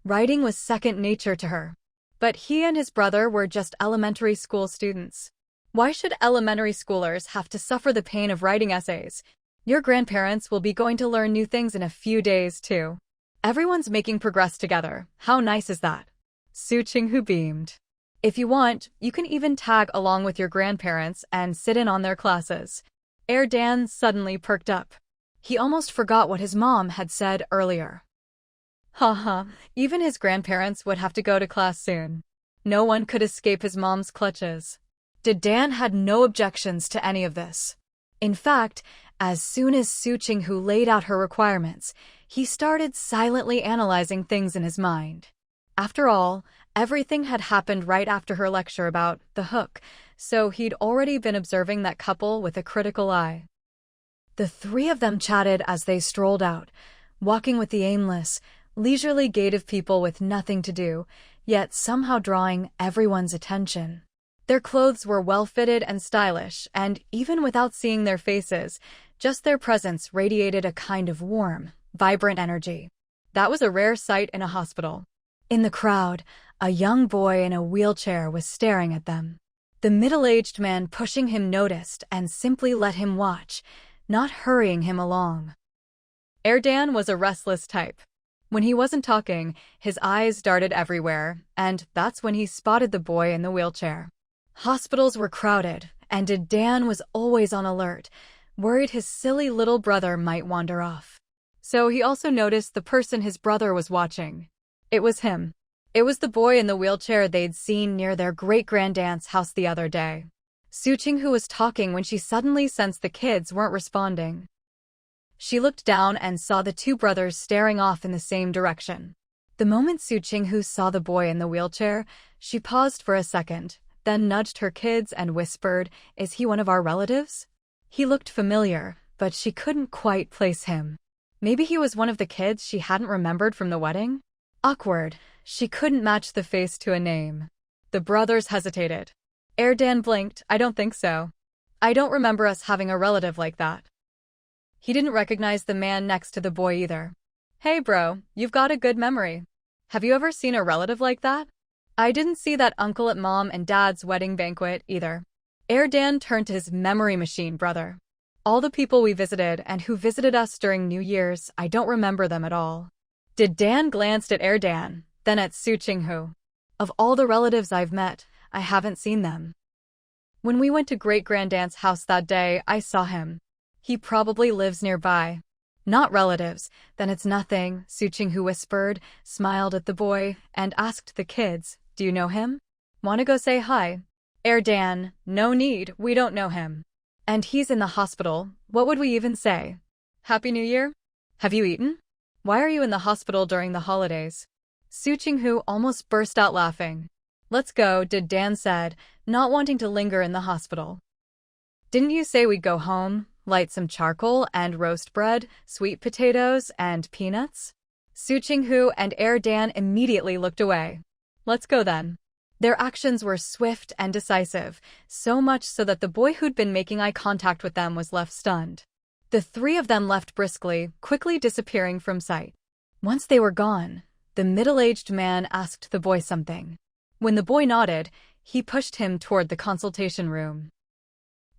Writing was second nature to her. But he and his brother were just elementary school students. Why should elementary schoolers have to suffer the pain of writing essays? Your grandparents will be going to learn new things in a few days, too. Everyone's making progress together. How nice is that? Su Qinghu beamed. If you want, you can even tag along with your grandparents and sit in on their classes. Dan suddenly perked up. He almost forgot what his mom had said earlier. Haha, even his grandparents would have to go to class soon. No one could escape his mom's clutches. Dan had no objections to any of this. In fact, as soon as Su Qinghu laid out her requirements, he started silently analyzing things in his mind. After all, everything had happened right after her lecture about the hook, so he'd already been observing that couple with a critical eye. The three of them chatted as they strolled out, walking with the aimless, leisurely gait of people with nothing to do, yet somehow drawing everyone's attention. Their clothes were well-fitted and stylish, and even without seeing their faces, just their presence radiated a kind of warm, vibrant energy. That was a rare sight in a hospital. In the crowd, a young boy in a wheelchair was staring at them. The middle-aged man pushing him noticed and simply let him watch, not hurrying him along. Dan was a restless type. When he wasn't talking, his eyes darted everywhere, and that's when he spotted the boy in the wheelchair. Hospitals were crowded, and Dan was always on alert, worried his silly little brother might wander off. So he also noticed the person his brother was watching. It was him. It was the boy in the wheelchair they'd seen near their great-granddaunt's house the other day. Su Qinghu was talking when she suddenly sensed the kids weren't responding. She looked down and saw the two brothers staring off in the same direction. The moment Su Qinghu saw the boy in the wheelchair, she paused for a second, then nudged her kids and whispered, "Is he one of our relatives?" He looked familiar, but she couldn't quite place him. Maybe he was one of the kids she hadn't remembered from the wedding? Awkward. She couldn't match the face to a name. The brothers hesitated. Dan blinked. I don't think so. I don't remember us having a relative like that. He didn't recognize the man next to the boy either. Hey bro, you've got a good memory. Have you ever seen a relative like that? I didn't see that uncle at mom and dad's wedding banquet either. Dan turned to his memory machine brother. All the people we visited and who visited us during New Year's, I don't remember them at all. Dan glanced at Dan, then at Su Qinghu. Of all the relatives I've met, I haven't seen them. When we went to great-granddaunt's house that day, I saw him. He probably lives nearby. Not relatives, then it's nothing, Su Qinghu whispered, smiled at the boy, and asked the kids, do you know him? Want to go say hi? Dan, no need, we don't know him. And he's in the hospital, what would we even say? Happy New Year? Have you eaten? Why are you in the hospital during the holidays? Su Qinghu almost burst out laughing. Let's go, Dan said, not wanting to linger in the hospital. Didn't you say we'd go home, light some charcoal and roast bread, sweet potatoes, and peanuts? Su Qinghu and Dan immediately looked away. Let's go then. Their actions were swift and decisive, so much so that the boy who'd been making eye contact with them was left stunned. The three of them left briskly, quickly disappearing from sight. Once they were gone, the middle-aged man asked the boy something. When the boy nodded, he pushed him toward the consultation room.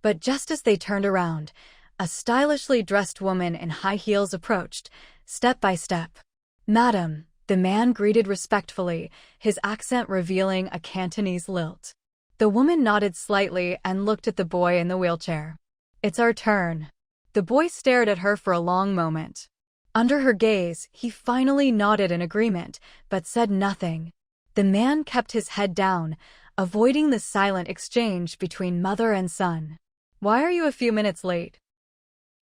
But just as they turned around, a stylishly dressed woman in high heels approached, step by step. Madam, the man greeted respectfully, his accent revealing a Cantonese lilt. The woman nodded slightly and looked at the boy in the wheelchair. It's our turn. The boy stared at her for a long moment. Under her gaze, he finally nodded in agreement, but said nothing. The man kept his head down, avoiding the silent exchange between mother and son. Why are you a few minutes late?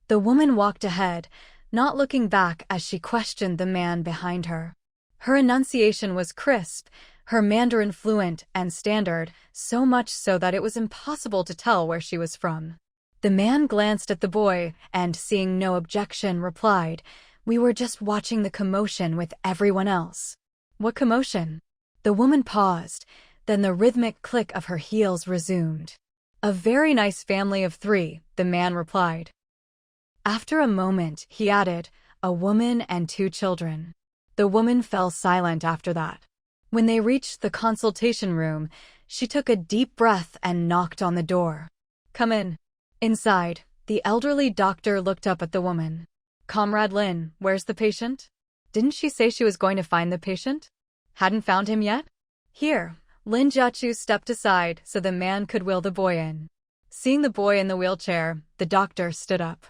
The woman walked ahead, not looking back as she questioned the man behind her. Her enunciation was crisp, her Mandarin fluent and standard, so much so that it was impossible to tell where she was from. The man glanced at the boy and, seeing no objection, replied, "We were just watching the commotion with everyone else." "What commotion?" The woman paused, then the rhythmic click of her heels resumed. "A very nice family of 3, the man replied. After a moment, he added, "A woman and 2 children. The woman fell silent after that. When they reached the consultation room, she took a deep breath and knocked on the door. "Come in." Inside, the elderly doctor looked up at the woman. "Comrade Lin, where's the patient? Didn't she say she was going to find the patient? Hadn't found him yet?" "Here." Lin Jiachu stepped aside so the man could wheel the boy in. Seeing the boy in the wheelchair, the doctor stood up.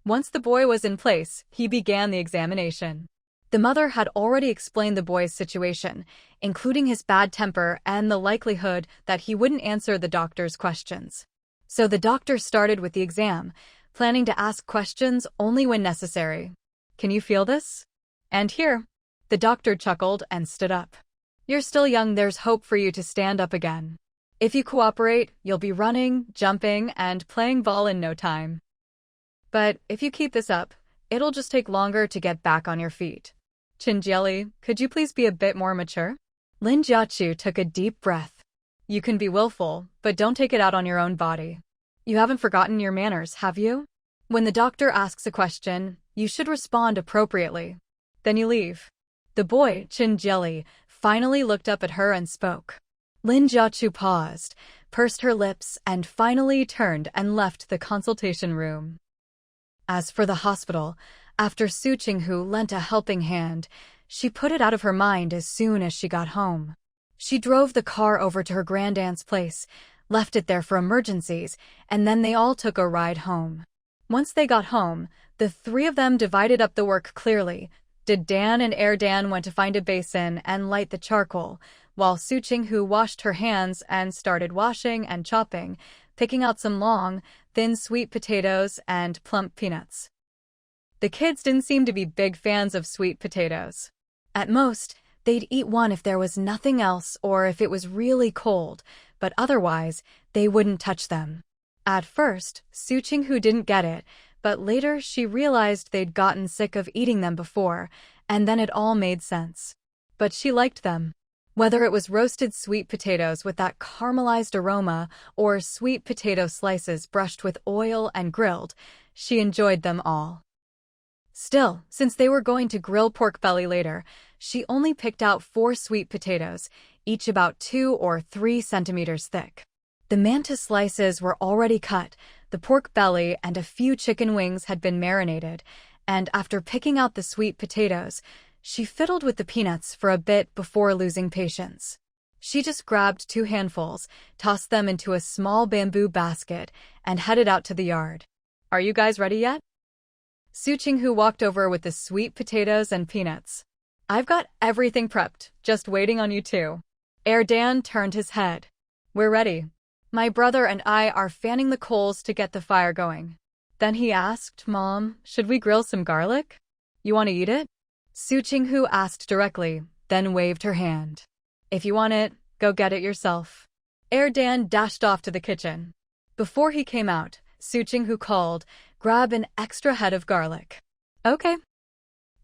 Once the boy was in place, he began the examination. The mother had already explained the boy's situation, including his bad temper and the likelihood that he wouldn't answer the doctor's questions. So the doctor started with the exam, planning to ask questions only when necessary. "Can you feel this?" "And here." The doctor chuckled and stood up. "You're still young, there's hope for you to stand up again. If you cooperate, you'll be running, jumping, and playing ball in no time. But if you keep this up, it'll just take longer to get back on your feet. Qingjieli, could you please be a bit more mature?" Lin Jiachu took a deep breath. "You can be willful, but don't take it out on your own body. You haven't forgotten your manners, have you? When the doctor asks a question, you should respond appropriately. Then you leave." The boy, Qingjieli, finally looked up at her and spoke. Lin Jiachu paused, pursed her lips, and finally turned and left the consultation room. As for the hospital, after Su Qinghu lent a helping hand, she put it out of her mind as soon as she got home. She drove the car over to her grandaunt's place, left it there for emergencies, and then they all took a ride home. Once they got home, the 3 of them divided up the work clearly. Dan and Dan went to find a basin and light the charcoal, while Su Qinghu washed her hands and started washing and chopping, picking out some long, thin sweet potatoes and plump peanuts. The kids didn't seem to be big fans of sweet potatoes. At most, they'd eat one if there was nothing else or if it was really cold, but otherwise, they wouldn't touch them. At first, Su Qinghu didn't get it, but later she realized they'd gotten sick of eating them before, and then it all made sense. But she liked them. Whether it was roasted sweet potatoes with that caramelized aroma or sweet potato slices brushed with oil and grilled, she enjoyed them all. Still, since they were going to grill pork belly later, she only picked out 4 sweet potatoes, each about 2 or 3 centimeters thick. The mantis slices were already cut, the pork belly and a few chicken wings had been marinated, and after picking out the sweet potatoes, she fiddled with the peanuts for a bit before losing patience. She just grabbed 2 handfuls, tossed them into a small bamboo basket, and headed out to the yard. "Are you guys ready yet?" Su Qinghu walked over with the sweet potatoes and peanuts. "I've got everything prepped, just waiting on you two." Dan turned his head. "We're ready. My brother and I are fanning the coals to get the fire going." Then he asked, "Mom, should we grill some garlic? You want to eat it?" Su Qinghu asked directly, then waved her hand. "If you want it, go get it yourself." Dan dashed off to the kitchen. Before he came out, Su Qinghu called, "Grab an extra head of garlic." "Okay."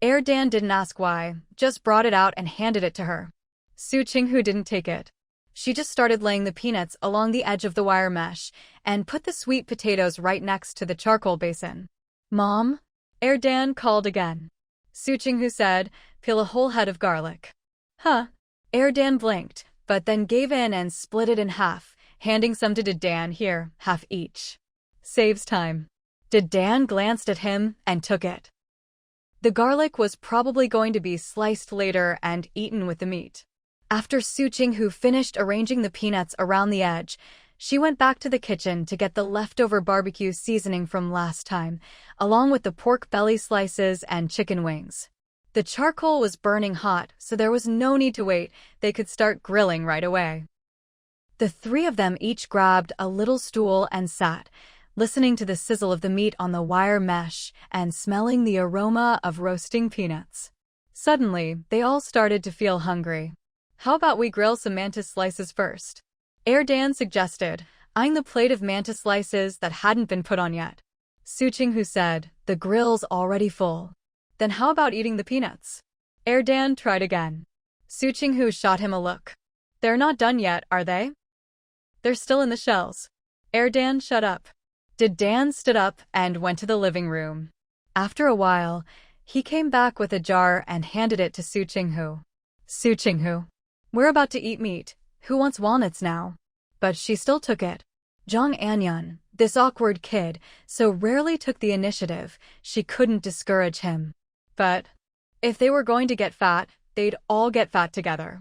Dan didn't ask why, just brought it out and handed it to her. Su Qinghu didn't take it. She just started laying the peanuts along the edge of the wire mesh and put the sweet potatoes right next to the charcoal basin. "Mom?" Dan called again. Su Qinghu said, "Peel a whole head of garlic." "Huh?" Dan blinked, but then gave in and split it in half, handing some to Dan. "Here, half each. Saves time." Dan glanced at him and took it. The garlic was probably going to be sliced later and eaten with the meat. After Su Qinghu finished arranging the peanuts around the edge, she went back to the kitchen to get the leftover barbecue seasoning from last time, along with the pork belly slices and chicken wings. The charcoal was burning hot, so there was no need to wait. They could start grilling right away. The 3 of them each grabbed a little stool and sat, listening to the sizzle of the meat on the wire mesh and smelling the aroma of roasting peanuts. Suddenly, they all started to feel hungry. How about we grill some mantis slices first? Dan suggested, eyeing the plate of mantis slices that hadn't been put on yet. Su Qinghu said, the grill's already full. Then how about eating the peanuts? Dan tried again. Su Qinghu shot him a look. They're not done yet, are they? They're still in the shells. Dan, shut up. Dan stood up and went to the living room. After a while, he came back with a jar and handed it to Su Qinghu. Su Qinghu, we're about to eat meat. Who wants walnuts now? But she still took it. Zhang Anyun, this awkward kid, so rarely took the initiative, she couldn't discourage him. But if they were going to get fat, they'd all get fat together.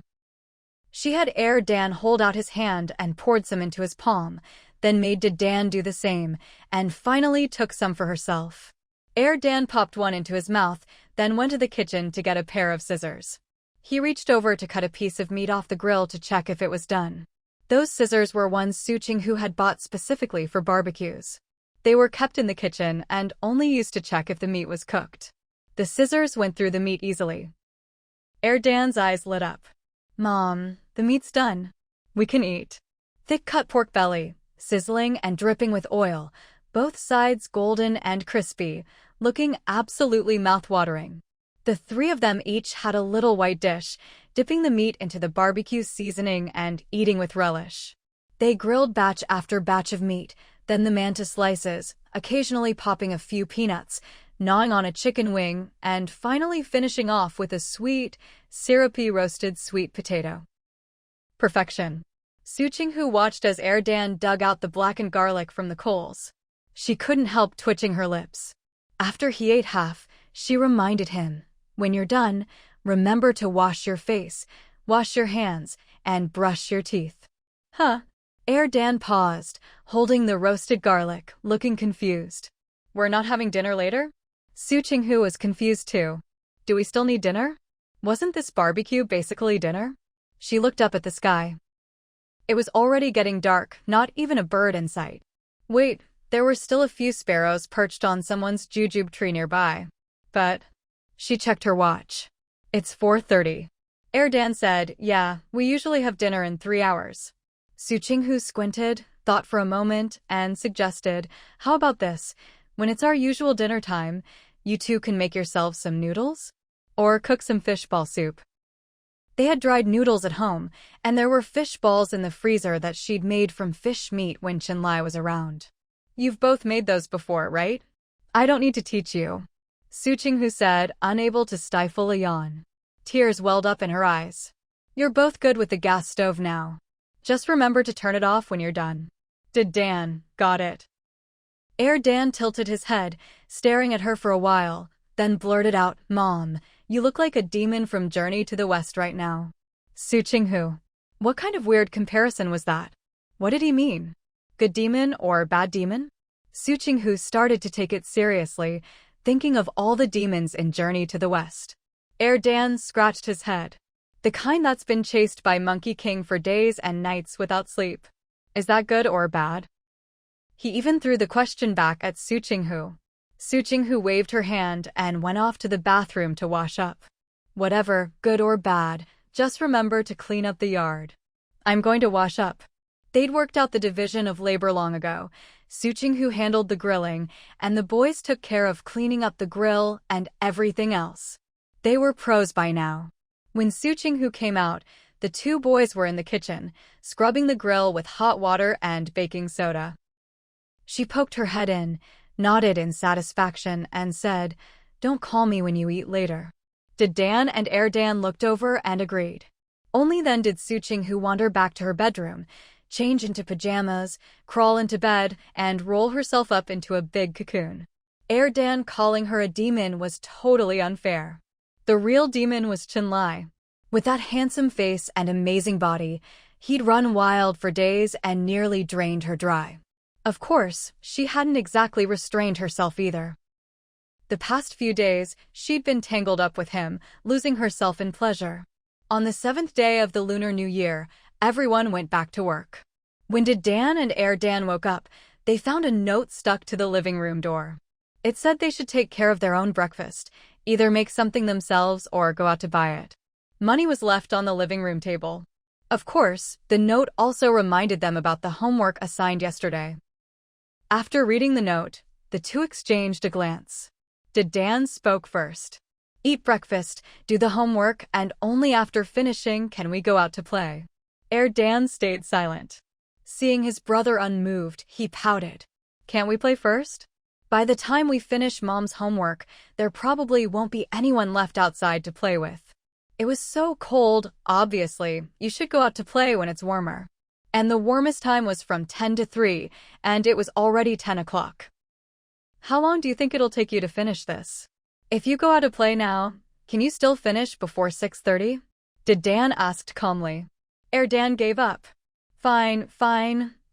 She had Dan hold out his hand and poured some into his palm, then made Dan do the same, and finally took some for herself. Dan popped one into his mouth, then went to the kitchen to get a pair of scissors. He reached over to cut a piece of meat off the grill to check if it was done. Those scissors were ones Su Qinghu had bought specifically for barbecues. They were kept in the kitchen and only used to check if the meat was cooked. The scissors went through the meat easily. Dan's eyes lit up. Mom, the meat's done. We can eat. Thick-cut pork belly, sizzling and dripping with oil, both sides golden and crispy, looking absolutely mouth-watering. The three of them each had a little white dish, dipping the meat into the barbecue seasoning and eating with relish. They grilled batch after batch of meat, then the mantis slices, occasionally popping a few peanuts, gnawing on a chicken wing, and finally finishing off with a sweet, syrupy roasted sweet potato. Perfection. Su Qinghu watched as Dan dug out the blackened garlic from the coals. She couldn't help twitching her lips. After he ate half, she reminded him, when you're done, remember to wash your face, wash your hands, and brush your teeth. Huh? Dan paused, holding the roasted garlic, looking confused. We're not having dinner later? Su Qinghu was confused too. Do we still need dinner? Wasn't this barbecue basically dinner? She looked up at the sky. It was already getting dark, not even a bird in sight. Wait, there were still a few sparrows perched on someone's jujube tree nearby. But she checked her watch. It's 4:30. Dan said, yeah, we usually have dinner in 3 hours. Su Qinghu squinted, thought for a moment, and suggested, how about this? When it's our usual dinner time, you two can make yourselves some noodles? Or cook some fish ball soup. They had dried noodles at home, and there were fish balls in the freezer that she'd made from fish meat when Chenlai was around. You've both made those before, right? I don't need to teach you. Su Qinghu said, unable to stifle a yawn. Tears welled up in her eyes. You're both good with the gas stove now. Just remember to turn it off when you're done. Dan, got it. Dan tilted his head, staring at her for a while, then blurted out, Mom, you look like a demon from Journey to the West right now. Su Qinghu. What kind of weird comparison was that? What did he mean? Good demon or bad demon? Su Qinghu started to take it seriously, thinking of all the demons in Journey to the West. Dan scratched his head. The kind that's been chased by Monkey King for days and nights without sleep. Is that good or bad? He even threw the question back at Su Qinghu. Su Qinghu waved her hand and went off to the bathroom to wash up. Whatever, good or bad, just remember to clean up the yard. I'm going to wash up. They'd worked out the division of labor long ago. Su Qinghu handled the grilling, and the boys took care of cleaning up the grill and everything else. They were pros by now. When Su Qinghu came out, the two boys were in the kitchen, scrubbing the grill with hot water and baking soda. She poked her head in, nodded in satisfaction, and said, Don't call me when you eat later. Dan and Dan looked over and agreed. Only then did Su Qinghu wander back to her bedroom, change into pajamas, crawl into bed, and roll herself up into a big cocoon. Dan calling her a demon was totally unfair. The real demon was Chenlai. With that handsome face and amazing body, he'd run wild for days and nearly drained her dry. Of course, she hadn't exactly restrained herself either. The past few days, she'd been tangled up with him, losing herself in pleasure. On the 7th day of the Lunar New Year, everyone went back to work. When Dan and Dan woke up, they found a note stuck to the living room door. It said they should take care of their own breakfast, Either make something themselves or go out to buy it. Money was left on the living room table. Of course, the note also reminded them about the homework assigned yesterday. After reading the note, the two exchanged a glance. Dan spoke first. Eat breakfast, do the homework, and only after finishing can we go out to play. Dan stayed silent. Seeing his brother unmoved, he pouted. Can't we play first? By the time we finish Mom's homework, there probably won't be anyone left outside to play with. It was so cold, obviously, you should go out to play when it's warmer. And the warmest time was from 10 to 3, and it was already 10 o'clock. How long do you think it'll take you to finish this? If you go out to play now, can you still finish before 6:30? Dan asked calmly. Dan gave up. Fine.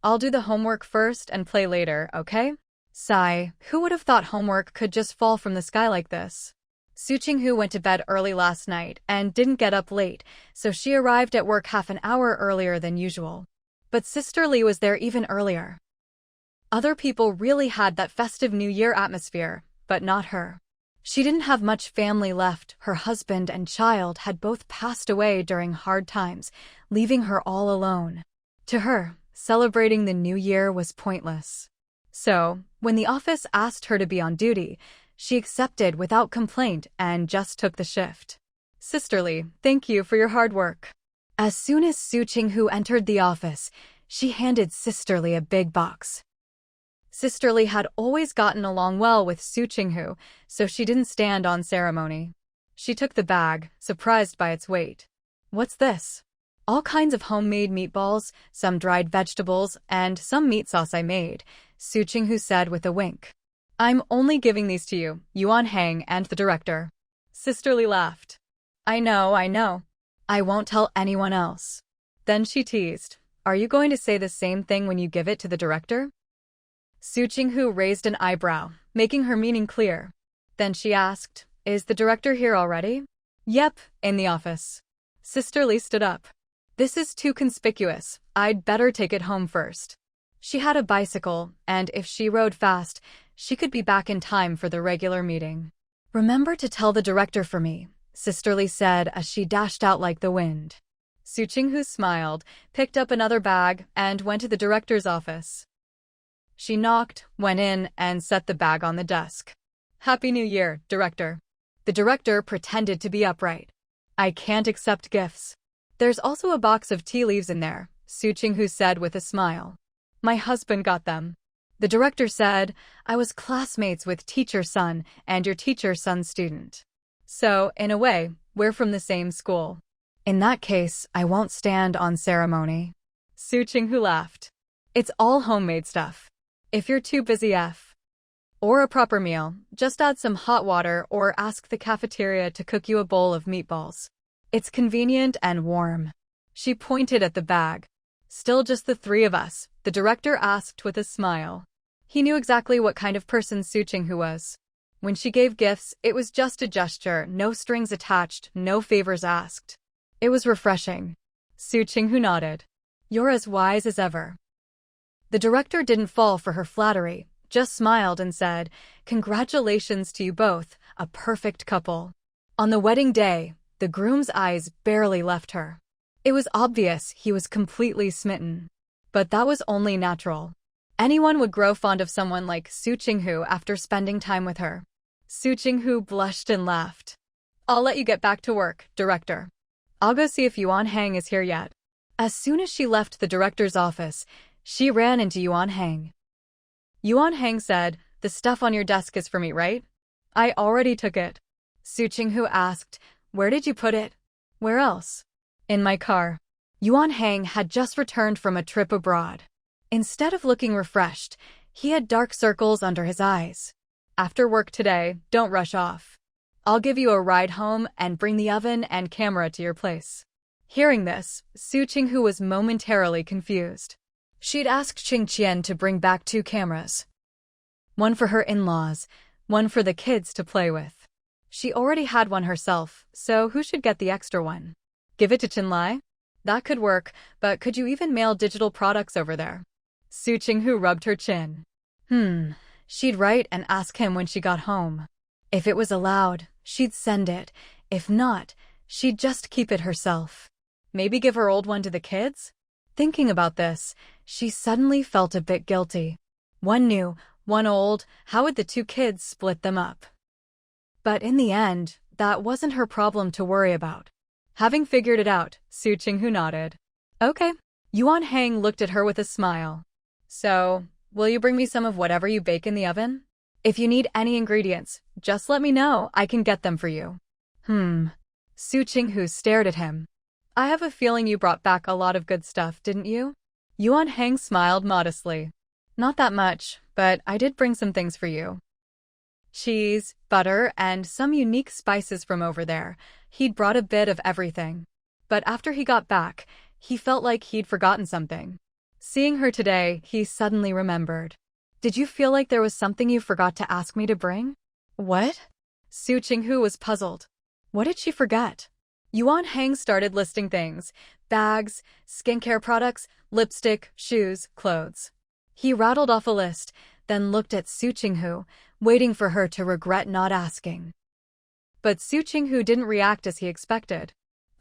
I'll do the homework first and play later, okay? Sigh, who would have thought homework could just fall from the sky like this? Su Qinghu went to bed early last night and didn't get up late, so she arrived at work half an hour earlier than usual. But Sister Lee was there even earlier. Other people really had that festive New Year atmosphere, but not her. She didn't have much family left. Her husband and child had both passed away during hard times, leaving her all alone. To her, celebrating the New Year was pointless. So, when the office asked her to be on duty, she accepted without complaint and just took the shift. Sister Lee, thank you for your hard work. As soon as Su Qinghu entered the office, she handed Sister Lee a big box. Sister Lee had always gotten along well with Su Qinghu, so she didn't stand on ceremony. She took the bag, surprised by its weight. What's this? All kinds of homemade meatballs, some dried vegetables, and some meat sauce I made, Su Qinghu said with a wink. I'm only giving these to you, Yuan Hang and the director. Sister Lee laughed. I know. I won't tell anyone else. Then she teased. Are you going to say the same thing when you give it to the director? Su Qinghu raised an eyebrow, making her meaning clear. Then she asked, Is the director here already? Yep, in the office. Sister Lee stood up. This is too conspicuous. I'd better take it home first. She had a bicycle, and if she rode fast, she could be back in time for the regular meeting. Remember to tell the director for me, Sister Lee said as she dashed out like the wind. Su Qinghu smiled, picked up another bag, and went to the director's office. She knocked, went in, and set the bag on the desk. Happy New Year, Director. The director pretended to be upright. I can't accept gifts. There's also a box of tea leaves in there, Su Qinghu said with a smile. My husband got them. The director said, I was classmates with teacher's son and your teacher's son's student. So, in a way, we're from the same school. In that case, I won't stand on ceremony. Su Qinghu laughed. It's all homemade stuff. If you're too busy or a proper meal, just add some hot water or ask the cafeteria to cook you a bowl of meatballs. It's convenient and warm. She pointed at the bag. Still just the three of us, the director asked with a smile. He knew exactly what kind of person Su Qinghu was. When she gave gifts, it was just a gesture, no strings attached, no favors asked. It was refreshing. Su Qinghu nodded. You're as wise as ever. The director didn't fall for her flattery, just smiled and said, Congratulations to you both, a perfect couple. On the wedding day, the groom's eyes barely left her. It was obvious he was completely smitten. But that was only natural. Anyone would grow fond of someone like Su Qinghu after spending time with her. Su Qinghu blushed and laughed. I'll let you get back to work, Director. I'll go see if Yuan Hang is here yet. As soon as she left the director's office, she ran into Yuan Hang. Yuan Hang said, The stuff on your desk is for me, right? I already took it. Su Qinghu asked, Where did you put it? Where else? In my car. Yuan Hang had just returned from a trip abroad. Instead of looking refreshed, he had dark circles under his eyes. After work today, don't rush off. I'll give you a ride home and bring the oven and camera to your place. Hearing this, Su Qinghu was momentarily confused. She'd asked Qing Qian to bring back 2 cameras. One for her in-laws, one for the kids to play with. She already had one herself, so who should get the extra one? Give it to Chinlai? That could work, but could you even mail digital products over there? Su Qinghu rubbed her chin. She'd write and ask him when she got home. If it was allowed, she'd send it. If not, she'd just keep it herself. Maybe give her old one to the kids? Thinking about this, she suddenly felt a bit guilty. One new, one old, how would the two kids split them up? But in the end, that wasn't her problem to worry about. Having figured it out, Su Qinghu nodded. Okay. Yuan Hang looked at her with a smile. So, will you bring me some of whatever you bake in the oven? If you need any ingredients, just let me know, I can get them for you. Su Qinghu stared at him. I have a feeling you brought back a lot of good stuff, didn't you? Yuan Hang smiled modestly. Not that much, but I did bring some things for you. Cheese, butter, and some unique spices from over there. He'd brought a bit of everything. But after he got back, he felt like he'd forgotten something. Seeing her today, he suddenly remembered. Did you feel like there was something you forgot to ask me to bring? What? Su Qinghu was puzzled. What did she forget? Yuan Hang started listing things: bags, skincare products, lipstick, shoes, clothes. He rattled off a list, then looked at Su Qinghu, waiting for her to regret not asking. But Su Qinghu didn't react as he expected.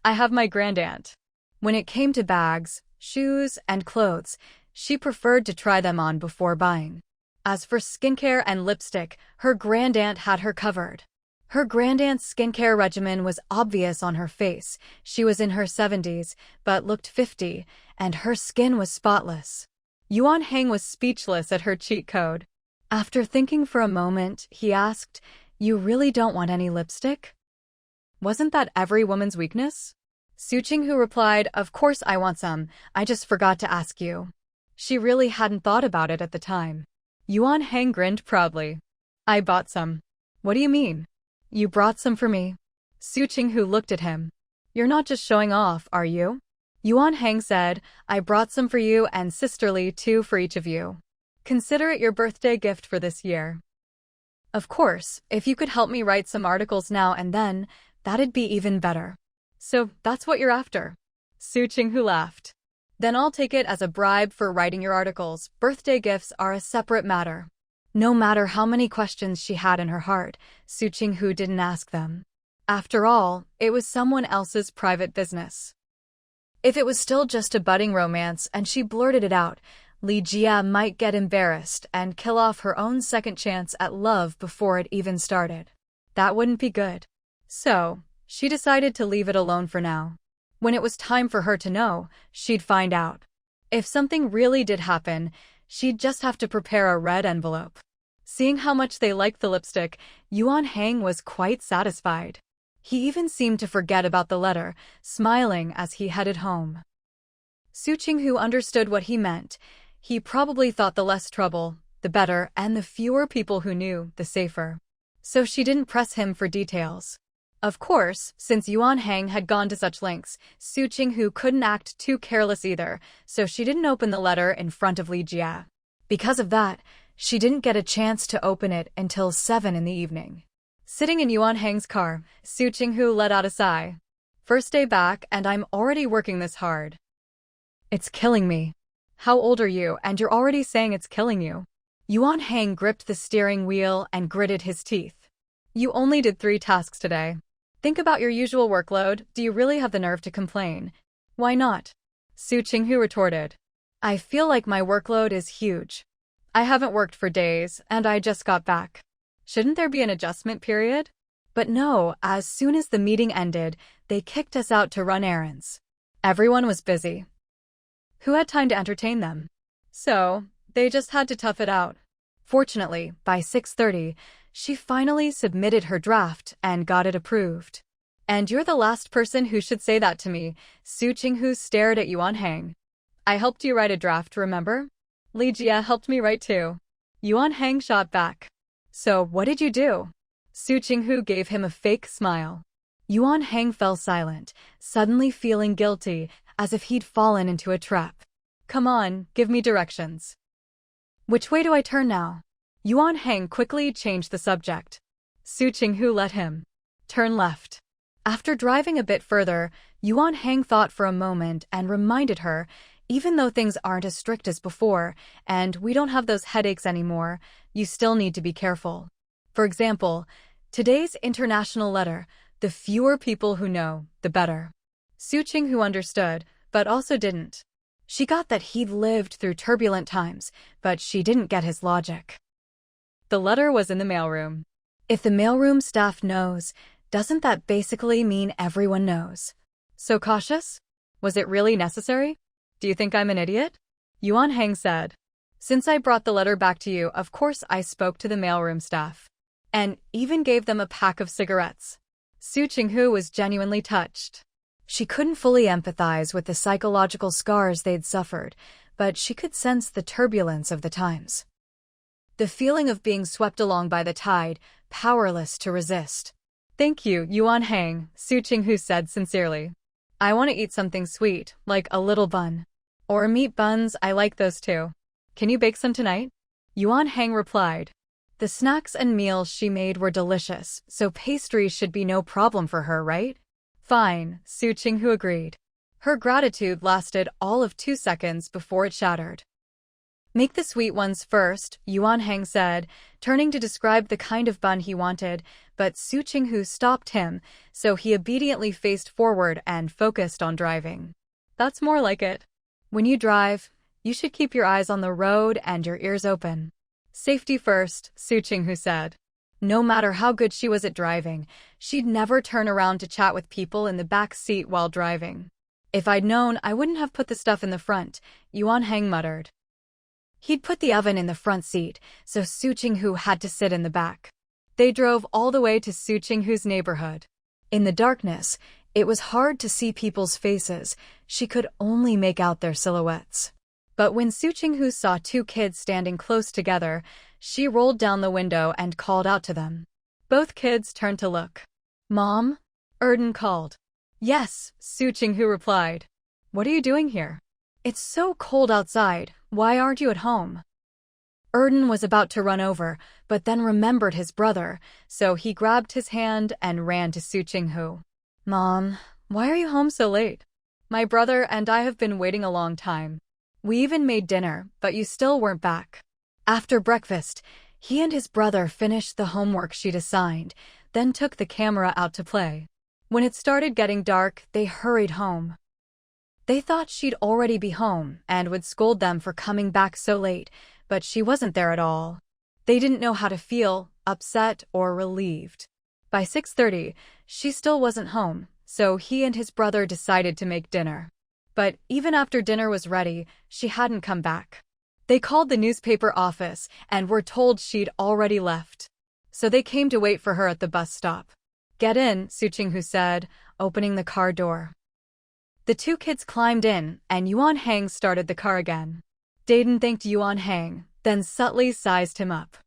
I have my grandaunt. When it came to bags, shoes, and clothes, she preferred to try them on before buying. As for skincare and lipstick, her grandaunt had her covered. Her grandaunt's skincare regimen was obvious on her face. She was in her 70s, but looked 50, and her skin was spotless. Yuan Hang was speechless at her cheat code. After thinking for a moment, he asked, You really don't want any lipstick? Wasn't that every woman's weakness? Su Qinghu replied, Of course I want some, I just forgot to ask you. She really hadn't thought about it at the time. Yuan Hang grinned proudly. I bought some. What do you mean? You brought some for me? Su Qinghu looked at him. You're not just showing off, are you? Yuan Hang said, I brought some for you and sisterly 2 for each of you. Consider it your birthday gift for this year. Of course, if you could help me write some articles now and then, that'd be even better. So that's what you're after. Su Qinghu laughed. Then I'll take it as a bribe for writing your articles. Birthday gifts are a separate matter. No matter how many questions she had in her heart, Su Qinghu didn't ask them. After all, it was someone else's private business. If it was still just a budding romance and she blurted it out, Li Jia might get embarrassed and kill off her own second chance at love before it even started. That wouldn't be good. So, she decided to leave it alone for now. When it was time for her to know, she'd find out. If something really did happen, she'd just have to prepare a red envelope. Seeing how much they liked the lipstick, Yuan Hang was quite satisfied. He even seemed to forget about the letter, smiling as he headed home. Su Qinghu understood what he meant. He probably thought the less trouble, the better, and the fewer people who knew, the safer. So she didn't press him for details. Of course, since Yuan Hang had gone to such lengths, Su Qinghu couldn't act too careless either, so she didn't open the letter in front of Li Jia. Because of that, she didn't get a chance to open it until 7 in the evening. Sitting in Yuan Hang's car, Su Qinghu let out a sigh. First day back and I'm already working this hard. It's killing me. How old are you and you're already saying it's killing you? Yuan Hang gripped the steering wheel and gritted his teeth. You only did 3 tasks today. Think about your usual workload. Do you really have the nerve to complain? Why not? Su Qinghu retorted. I feel like my workload is huge. I haven't worked for days, and I just got back. Shouldn't there be an adjustment period? But no, as soon as the meeting ended, they kicked us out to run errands. Everyone was busy. Who had time to entertain them? So, they just had to tough it out. Fortunately, by 6:30, she finally submitted her draft and got it approved. And you're the last person who should say that to me, Su Qinghu stared at Yuan Hang. I helped you write a draft, remember? Li Jia helped me write too. Yuan Hang shot back. So what did you do? Su Qinghu gave him a fake smile. Yuan Hang fell silent, suddenly feeling guilty, as if he'd fallen into a trap. Come on, give me directions. Which way do I turn now? Yuan Hang quickly changed the subject. Su Qinghu let him. Turn left. After driving a bit further, Yuan Hang thought for a moment and reminded her, even though things aren't as strict as before, and we don't have those headaches anymore, you still need to be careful. For example, Today's international letter: the fewer people who know, the better. Su Qinghu understood, but also didn't. She got that he'd lived through turbulent times, but she didn't get his logic. The letter was in the mailroom. If the mailroom staff knows, doesn't that basically mean everyone knows? So cautious? Was it really necessary? Do you think I'm an idiot? Yuan Hang said. Since I brought the letter back to you, of course I spoke to the mailroom staff. And even gave them a pack of cigarettes. Su Qinghu was genuinely touched. She couldn't fully empathize with the psychological scars they'd suffered, but she could sense the turbulence of the times. The feeling of being swept along by the tide, powerless to resist. Thank you, Yuan Hang, Su Qinghu said sincerely. I want to eat something sweet, like a little bun. Or meat buns, I like those too. Can you bake some tonight? Yuan Hang replied. The snacks and meals she made were delicious, so pastries should be no problem for her, right? Fine, Su Qinghu agreed. Her gratitude lasted all of 2 seconds before it shattered. Make the sweet ones first, Yuan Hang said, turning to describe the kind of bun he wanted, but Su Qinghu stopped him, so he obediently faced forward and focused on driving. That's more like it. When you drive, you should keep your eyes on the road and your ears open. Safety first, Su Qinghu said. No matter how good she was at driving, she'd never turn around to chat with people in the back seat while driving. If I'd known, I wouldn't have put the stuff in the front, Yuan Hang muttered. He'd put the oven in the front seat, so Su Qinghu had to sit in the back. They drove all the way to Su Qinghu's neighborhood. In the darkness, it was hard to see people's faces. She could only make out their silhouettes. But when Su Qinghu saw 2 kids standing close together, she rolled down the window and called out to them. Both kids turned to look. Mom? Erden called. Yes, Su Qinghu replied. What are you doing here? It's so cold outside, why aren't you at home? Erden was about to run over, but then remembered his brother, so he grabbed his hand and ran to Su Qinghu. Mom, why are you home so late? My brother and I have been waiting a long time. We even made dinner, but you still weren't back. After breakfast, he and his brother finished the homework she'd assigned, then took the camera out to play. When it started getting dark, they hurried home. They thought she'd already be home and would scold them for coming back so late, but she wasn't there at all. They didn't know how to feel, upset or relieved. By 6:30, she still wasn't home, so he and his brother decided to make dinner. But even after dinner was ready, she hadn't come back. They called the newspaper office and were told she'd already left. So they came to wait for her at the bus stop. Get in, Su Qinghu said, opening the car door. The 2 kids climbed in, and Yuan Hang started the car again. Dayton thanked Yuan Hang, then subtly sized him up.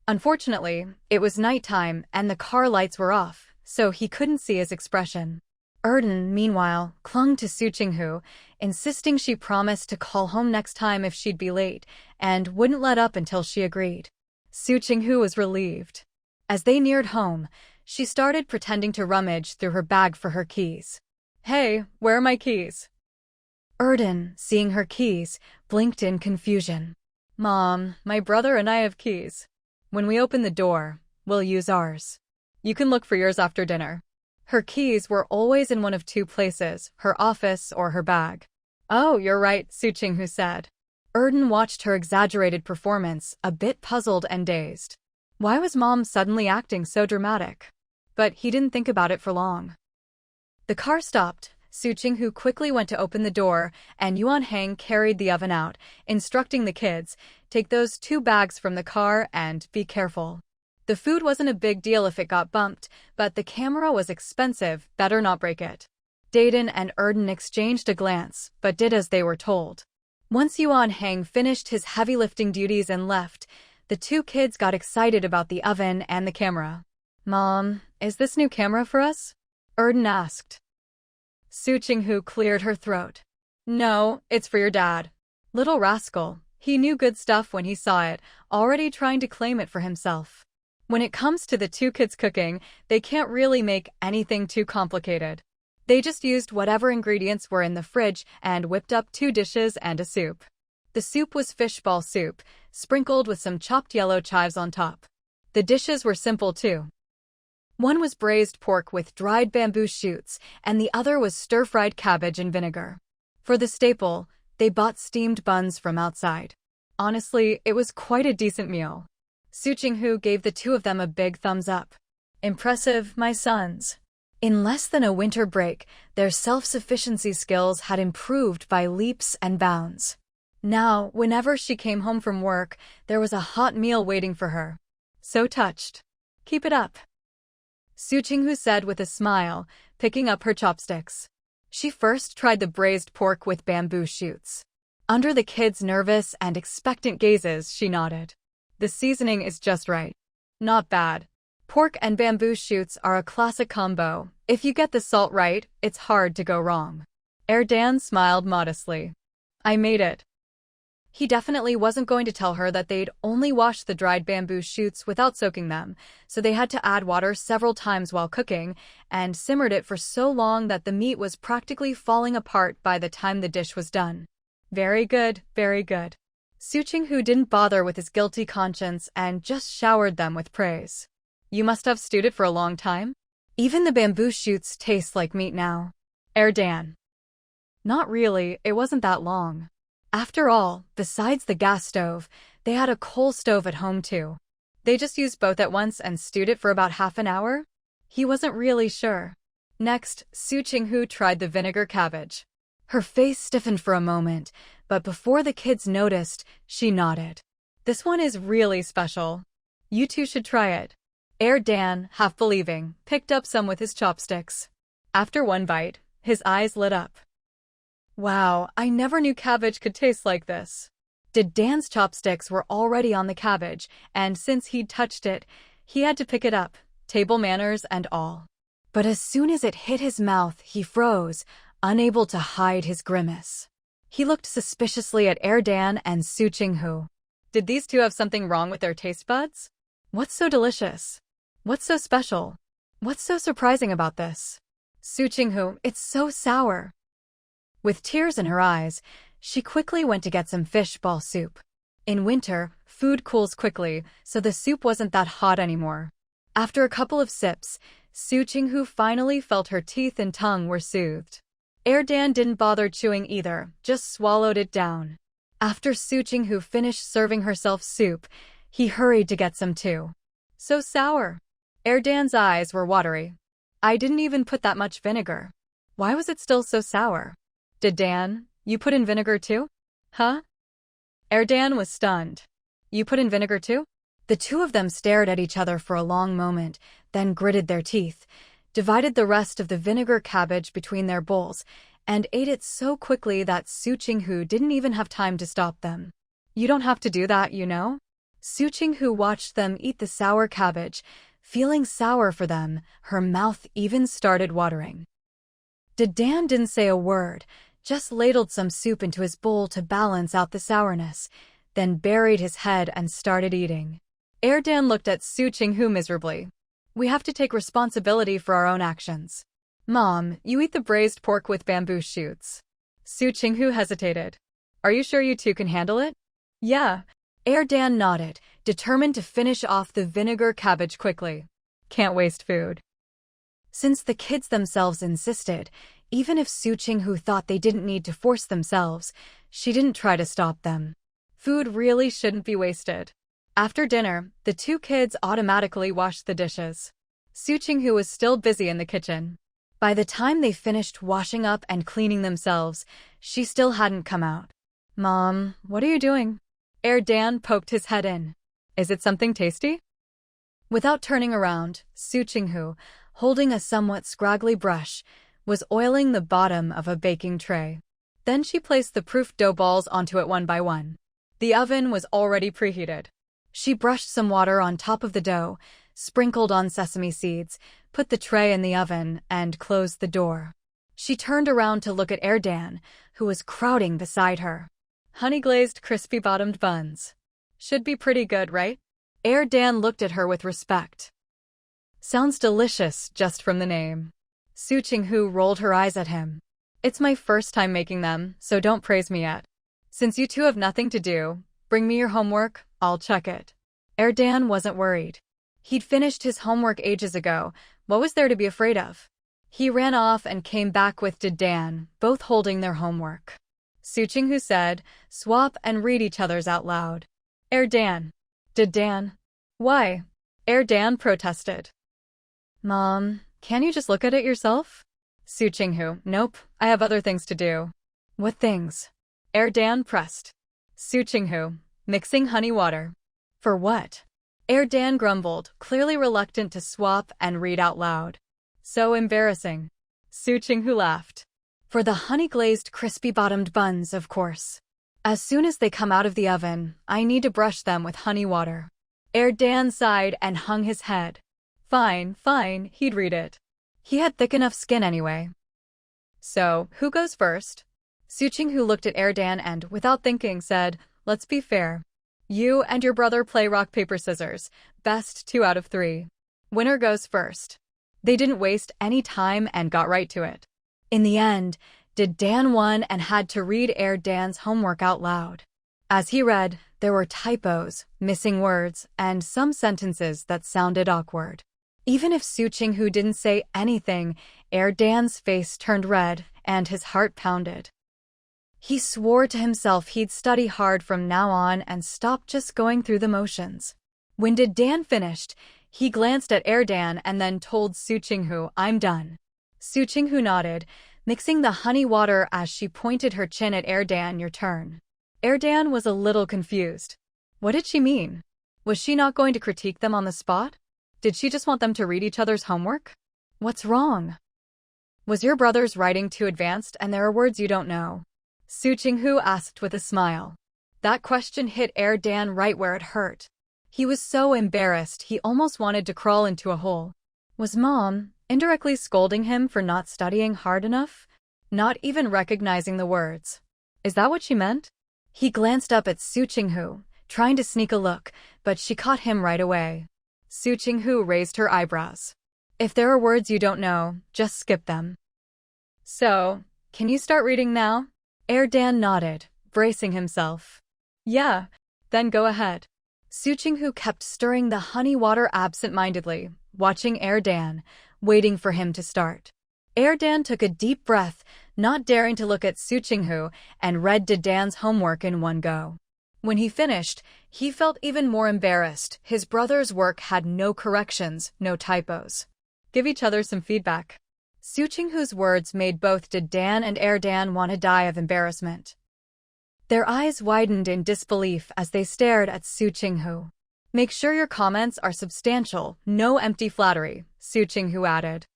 Unfortunately, it was nighttime and the car lights were off, so he couldn't see his expression. Erden, meanwhile, clung to Su Qinghu, insisting she promised to call home next time if she'd be late, and wouldn't let up until she agreed. Su Qinghu was relieved. As they neared home, she started pretending to rummage through her bag for her keys. Hey, where are my keys? Erden, seeing her keys, blinked in confusion. Mom, my brother and I have keys. When we open the door, we'll use ours. You can look for yours after dinner. Her keys were always in one of 2 places, her office or her bag. Oh, you're right, Su Qinghu said. Erden watched her exaggerated performance, a bit puzzled and dazed. Why was Mom suddenly acting so dramatic? But he didn't think about it for long. The car stopped. Su Qinghu quickly went to open the door, and Yuan Hang carried the oven out, instructing the kids, take those 2 bags from the car and be careful. The food wasn't a big deal if it got bumped, but the camera was expensive, better not break it. Dayton and Erden exchanged a glance, but did as they were told. Once Yuan Hang finished his heavy lifting duties and left, the 2 kids got excited about the oven and the camera. Mom, is this new camera for us? Erden asked. Su Qinghu cleared her throat. No, it's for your dad. Little rascal, he knew good stuff when he saw it, already trying to claim it for himself. When it comes to the 2 kids cooking, they can't really make anything too complicated. They just used whatever ingredients were in the fridge and whipped up 2 dishes and a soup. The soup was fishball soup, sprinkled with some chopped yellow chives on top. The dishes were simple too. One was braised pork with dried bamboo shoots, and the other was stir-fried cabbage and vinegar. For the staple, they bought steamed buns from outside. Honestly, it was quite a decent meal. Su Qinghu gave the two of them a big thumbs up. Impressive, my sons. In less than a winter break, their self-sufficiency skills had improved by leaps and bounds. Now, whenever she came home from work, there was a hot meal waiting for her. So touched. Keep it up, Su Qinghu said with a smile, picking up her chopsticks. She first tried the braised pork with bamboo shoots. Under the kids' nervous and expectant gazes, she nodded. The seasoning is just right. Not bad. Pork and bamboo shoots are a classic combo. If you get the salt right, it's hard to go wrong. Dan smiled modestly. I made it. He definitely wasn't going to tell her that they'd only washed the dried bamboo shoots without soaking them, so they had to add water several times while cooking, and simmered it for so long that the meat was practically falling apart by the time the dish was done. Very good, very good. Su Qinghu didn't bother with his guilty conscience and just showered them with praise. You must have stewed it for a long time? Even the bamboo shoots taste like meat now. Dan. Not really, it wasn't that long. After all, besides the gas stove, they had a coal stove at home too. They just used both at once and stewed it for about half an hour? He wasn't really sure. Next, Su Qinghu tried the vinegar cabbage. Her face stiffened for a moment, but before the kids noticed, she nodded. This one is really special. You two should try it. Dan, half believing, picked up some with his chopsticks. After one bite, his eyes lit up. Wow, I never knew cabbage could taste like this. Dan's chopsticks were already on the cabbage, and since he'd touched it, he had to pick it up, table manners and all. But as soon as it hit his mouth, he froze, unable to hide his grimace. He looked suspiciously at Dan and Su Qinghu. Did these two have something wrong with their taste buds? What's so delicious? What's so special? What's so surprising about this? Su Qinghu, it's so sour. With tears in her eyes, she quickly went to get some fish ball soup. In winter, food cools quickly, so the soup wasn't that hot anymore. After a couple of sips, Su Qinghu finally felt her teeth and tongue were soothed. Dan didn't bother chewing either, just swallowed it down. After Su Qinghu finished serving herself soup, he hurried to get some too. So sour. Dan's eyes were watery. I didn't even put that much vinegar. Why was it still so sour? Dan, you put in vinegar too? Huh? Dan was stunned. You put in vinegar too? The two of them stared at each other for a long moment, then gritted their teeth, divided the rest of the vinegar cabbage between their bowls, and ate it so quickly that Su Qinghu didn't even have time to stop them. You don't have to do that, you know? Su Qinghu watched them eat the sour cabbage. Feeling sour for them, her mouth even started watering. Dan didn't say a word, just ladled some soup into his bowl to balance out the sourness, then buried his head and started eating. Dan looked at Su Qinghu miserably. We have to take responsibility for our own actions. Mom, you eat the braised pork with bamboo shoots. Su Qinghu hesitated. Are you sure you two can handle it? Yeah. Dan nodded, determined to finish off the vinegar cabbage quickly. Can't waste food. Since the kids themselves insisted, even if Su Qinghu thought they didn't need to force themselves, she didn't try to stop them. Food really shouldn't be wasted. After dinner, the two kids automatically washed the dishes. Su Qinghu was still busy in the kitchen. By the time they finished washing up and cleaning themselves, she still hadn't come out. Mom, what are you doing? Dan poked his head in. Is it something tasty? Without turning around, Su Qinghu, holding a somewhat scraggly brush, was oiling the bottom of a baking tray. Then she placed the proof dough balls onto it one by one. The oven was already preheated. She brushed some water on top of the dough, sprinkled on sesame seeds, put the tray in the oven, and closed the door. She turned around to look at Dan, who was crowding beside her. Honey-glazed, crispy-bottomed buns. Should be pretty good, right? Dan looked at her with respect. Sounds delicious, just from the name. Su Qinghu rolled her eyes at him. It's my first time making them, so don't praise me yet. Since you two have nothing to do, bring me your homework, I'll check it. Dan wasn't worried. He'd finished his homework ages ago. What was there to be afraid of? He ran off and came back with Dan, both holding their homework. Su Qinghu said, "Swap and read each other's out loud." Dan. Dan. Why? Dan protested. Mom, can you just look at it yourself? Su Qinghu, nope, I have other things to do. What things? Dan pressed. Su Qinghu, mixing honey water. For what? Dan grumbled, clearly reluctant to swap and read out loud. So embarrassing. Su Qinghu laughed. For the honey-glazed, crispy-bottomed buns, of course. As soon as they come out of the oven, I need to brush them with honey water. Dan sighed and hung his head. Fine, fine, he'd read it. He had thick enough skin anyway. So, who goes first? Su Qinghu looked at Dan and, without thinking, said, "Let's be fair. You and your brother play rock, paper, scissors. Best 2 out of 3. Winner goes first." They didn't waste any time and got right to it. In the end, Dan won and had to read Dan's homework out loud. As he read, there were typos, missing words, and some sentences that sounded awkward. Even if Su Qinghu didn't say anything, Dan's face turned red and his heart pounded. He swore to himself he'd study hard from now on and stop just going through the motions. When Dan finished, he glanced at Dan and then told Su Qinghu, "I'm done." Su Qinghu nodded, mixing the honey water as she pointed her chin at Dan. "Your turn." Dan was a little confused. What did she mean? Was she not going to critique them on the spot? Did she just want them to read each other's homework? What's wrong? Was your brother's writing too advanced and there are words you don't know? Su Qinghu asked with a smile. That question hit Dan right where it hurt. He was so embarrassed he almost wanted to crawl into a hole. Was Mom indirectly scolding him for not studying hard enough? Not even recognizing the words. Is that what she meant? He glanced up at Su Qinghu, trying to sneak a look, but she caught him right away. Su Qinghu raised her eyebrows. If there are words you don't know, just skip them. So, can you start reading now? Dan nodded, bracing himself. Yeah, then go ahead. Su Qinghu kept stirring the honey water absent-mindedly, watching Dan, waiting for him to start. Dan took a deep breath, not daring to look at Su Qinghu, and read Dan's homework in one go. When he finished, he felt even more embarrassed. His brother's work had no corrections, no typos. Give each other some feedback. Su Qinghu's words made both Dan and Dan want to die of embarrassment. Their eyes widened in disbelief as they stared at Su Qinghu. Make sure your comments are substantial, no empty flattery, Su Qinghu added.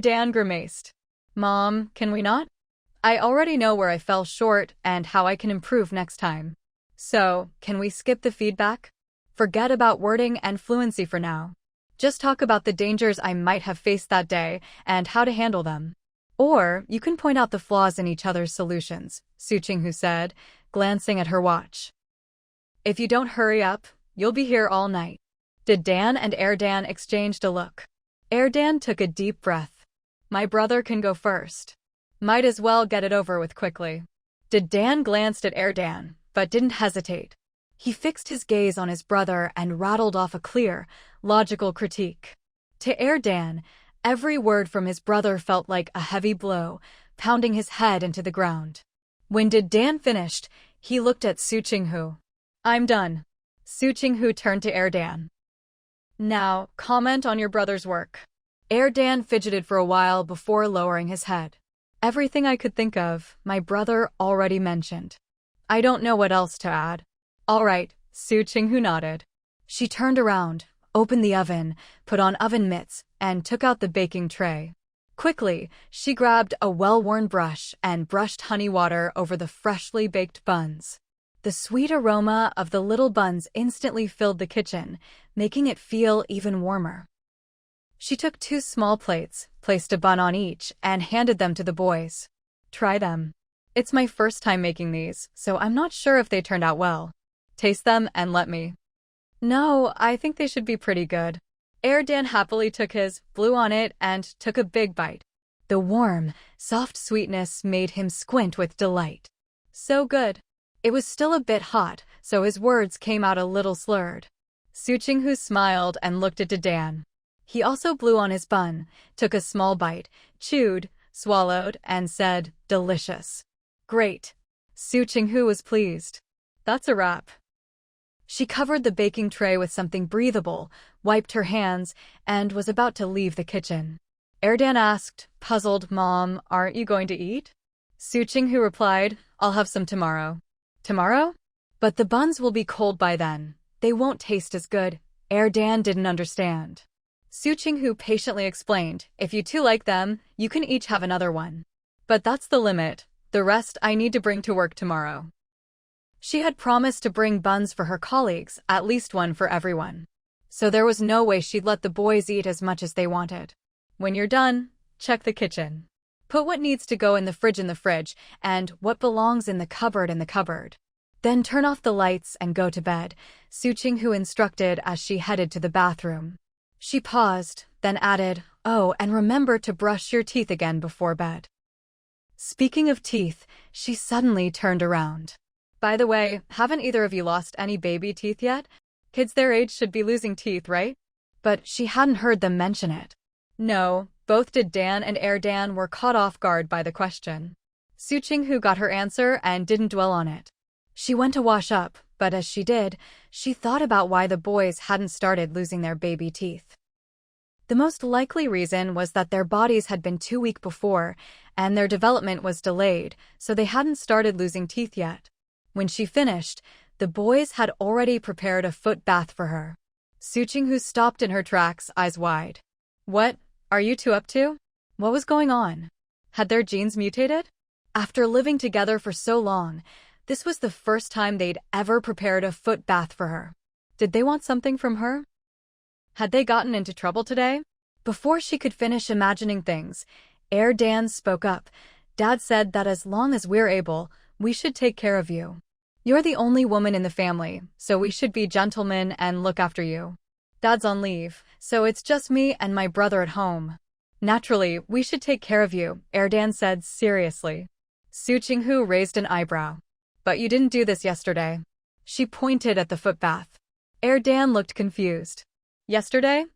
Dan grimaced. Mom, can we not? I already know where I fell short and how I can improve next time. So, can we skip the feedback? Forget about wording and fluency for now. Just talk about the dangers I might have faced that day and how to handle them. Or, you can point out the flaws in each other's solutions, Su Qinghu said, glancing at her watch. If you don't hurry up, you'll be here all night. Dan and Dan exchanged a look. Dan took a deep breath. My brother can go first. Might as well get it over with quickly. Dan glanced at Dan, but didn't hesitate. He fixed his gaze on his brother and rattled off a clear, logical critique. To Dan, every word from his brother felt like a heavy blow, pounding his head into the ground. When Dan finished, he looked at Su Qinghu. I'm done. Su Qinghu turned to Dan. Now, comment on your brother's work. Dan fidgeted for a while before lowering his head. Everything I could think of, my brother already mentioned. I don't know what else to add. All right, Su Qinghu nodded. She turned around, opened the oven, put on oven mitts, and took out the baking tray. Quickly, she grabbed a well-worn brush and brushed honey water over the freshly baked buns. The sweet aroma of the little buns instantly filled the kitchen, making it feel even warmer. She took 2 small plates, placed a bun on each, and handed them to the boys. Try them. It's my first time making these, so I'm not sure if they turned out well. Taste them and let me. No, I think they should be pretty good. Dan happily took his, blew on it, and took a big bite. The warm, soft sweetness made him squint with delight. So good. It was still a bit hot, so his words came out a little slurred. Su Qinghu smiled and looked at Dan. He also blew on his bun, took a small bite, chewed, swallowed, and said, "Delicious." "Great." Su Qinghu was pleased. "That's a wrap." She covered the baking tray with something breathable, wiped her hands, and was about to leave the kitchen. Dan asked, puzzled, "Mom, aren't you going to eat?" Su Qinghu replied, "I'll have some tomorrow." "Tomorrow?" "But the buns will be cold by then. They won't taste as good." Dan didn't understand. Su Qinghu patiently explained, "If you two like them, you can each have another one. But that's the limit. The rest I need to bring to work tomorrow." She had promised to bring buns for her colleagues, at least one for everyone. So there was no way she'd let the boys eat as much as they wanted. "When you're done, check the kitchen. Put what needs to go in the fridge, and what belongs in the cupboard. Then turn off the lights and go to bed," Su Qinghu instructed as she headed to the bathroom. She paused, then added, "Oh, and remember to brush your teeth again before bed." Speaking of teeth, she suddenly turned around. "By the way, haven't either of you lost any baby teeth yet? Kids their age should be losing teeth, right?" But she hadn't heard them mention it. No, both did Dan and Dan were caught off guard by the question. Su Qinghu got her answer and didn't dwell on it. She went to wash up, but as she did, she thought about why the boys hadn't started losing their baby teeth. The most likely reason was that their bodies had been too weak before, and their development was delayed, so they hadn't started losing teeth yet. When she finished, the boys had already prepared a foot bath for her. Su Qinghu stopped in her tracks, eyes wide. "What are you two up to? What was going on? Had their genes mutated?" After living together for so long, this was the first time they'd ever prepared a foot bath for her. Did they want something from her? Had they gotten into trouble today? Before she could finish imagining things, Dan spoke up. "Dad said that as long as we're able, we should take care of you. You're the only woman in the family, so we should be gentlemen and look after you. Dad's on leave, so it's just me and my brother at home. Naturally, we should take care of you," Dan said seriously. Su Qinghu raised an eyebrow. "But you didn't do this yesterday." She pointed at the foot bath. Dan looked confused. "Yesterday?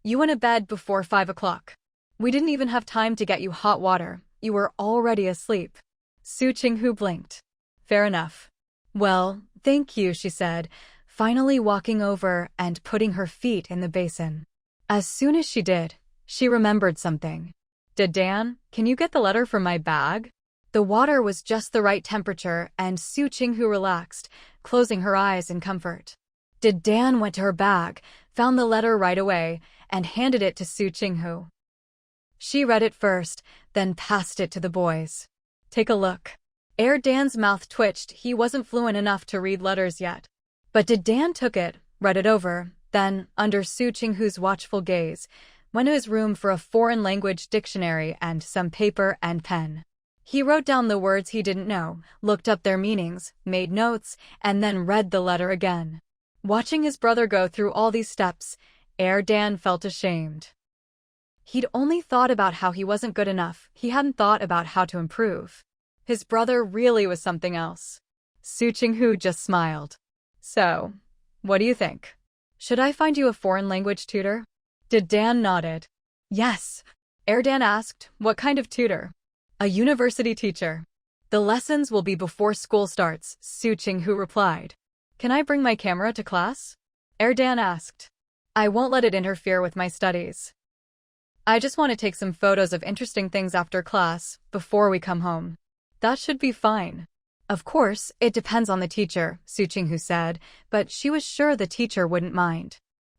You went to bed before 5 o'clock. We didn't even have time to get you hot water. You were already asleep." Su Qinghu blinked. "Fair enough." "Well, thank you," she said, finally walking over and putting her feet in the basin. As soon as she did, she remembered something. Dan, can you get the letter from my bag?" The water was just the right temperature, and Su Qinghu relaxed, closing her eyes in comfort. Dan went to her bag, found the letter right away, and handed it to Su Qinghu. She read it first, then passed it to the boys. "Take a look." Dan's mouth twitched. He wasn't fluent enough to read letters yet. But Dan took it, read it over, then, under Su Qinghu's watchful gaze, went to his room for a foreign language dictionary and some paper and pen. He wrote down the words he didn't know, looked up their meanings, made notes, and then read the letter again. Watching his brother go through all these steps, Dan felt ashamed. He'd only thought about how he wasn't good enough. He hadn't thought about how to improve. His brother really was something else. Su Qinghu just smiled. "So, what do you think? Should I find you a foreign language tutor?" Dan nodded. "Yes." Dan asked, "What kind of tutor?" "A university teacher. The lessons will be before school starts," Su Qinghu replied. "Can I bring my camera to class?" Dan asked. "I won't let it interfere with my studies. I just want to take some photos of interesting things after class, before we come home." "That should be fine." "Of course, it depends on the teacher," Su Qinghu said, but she was sure the teacher wouldn't mind.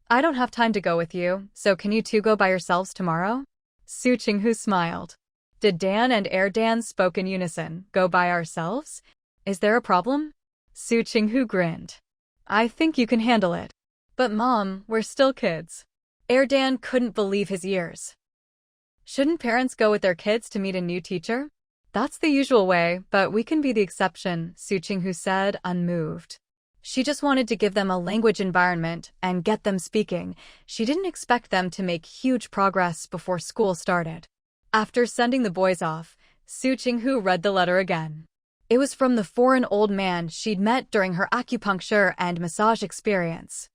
"I don't have time to go with you, so can you two go by yourselves tomorrow?" Su Qinghu smiled. Dan and Dan spoke in unison. "Go by ourselves? Is there a problem?" Su Qinghu grinned. "I think you can handle it." "But Mom, we're still kids." Dan couldn't believe his ears. "Shouldn't parents go with their kids to meet a new teacher?" "That's the usual way, but we can be the exception," Su Qinghu said, unmoved. She just wanted to give them a language environment and get them speaking. She didn't expect them to make huge progress before school started. After sending the boys off, Su Qinghu read the letter again. It was from the foreign old man she'd met during her acupuncture and massage experience.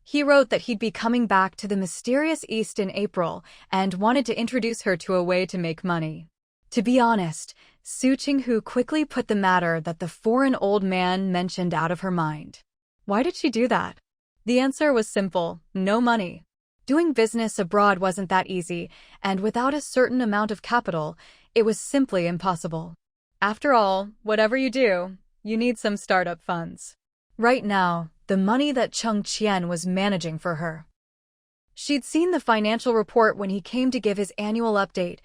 He wrote that he'd be coming back to the mysterious East in April and wanted to introduce her to a way to make money. To be honest, Su Qinghu quickly put the matter that the foreign old man mentioned out of her mind. Why did she do that? The answer was simple: no money. Doing business abroad wasn't that easy, and without a certain amount of capital, it was simply impossible. After all, whatever you do, you need some startup funds. Right now, the money that Cheng Qian was managing for her. She'd seen the financial report when he came to give his annual update.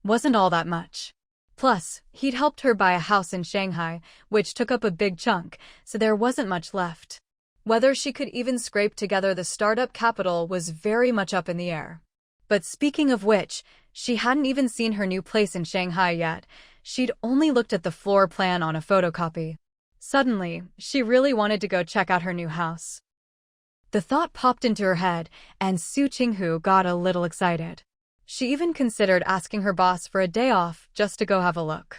Wasn't all that much. Plus, he'd helped her buy a house in Shanghai, which took up a big chunk, so there wasn't much left. Whether she could even scrape together the startup capital was very much up in the air. But speaking of which, she hadn't even seen her new place in Shanghai yet. She'd only looked at the floor plan on a photocopy. Suddenly, she really wanted to go check out her new house. The thought popped into her head, and Su Qinghu got a little excited. She even considered asking her boss for a day off just to go have a look.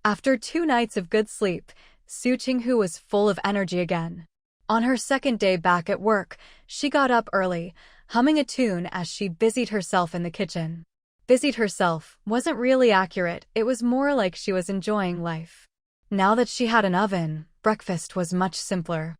After 2 nights of good sleep, Su Qinghu was full of energy again. On her second day back at work, she got up early, humming a tune as she busied herself in the kitchen. Busied herself wasn't really accurate, it was more like she was enjoying life. Now that she had an oven, breakfast was much simpler.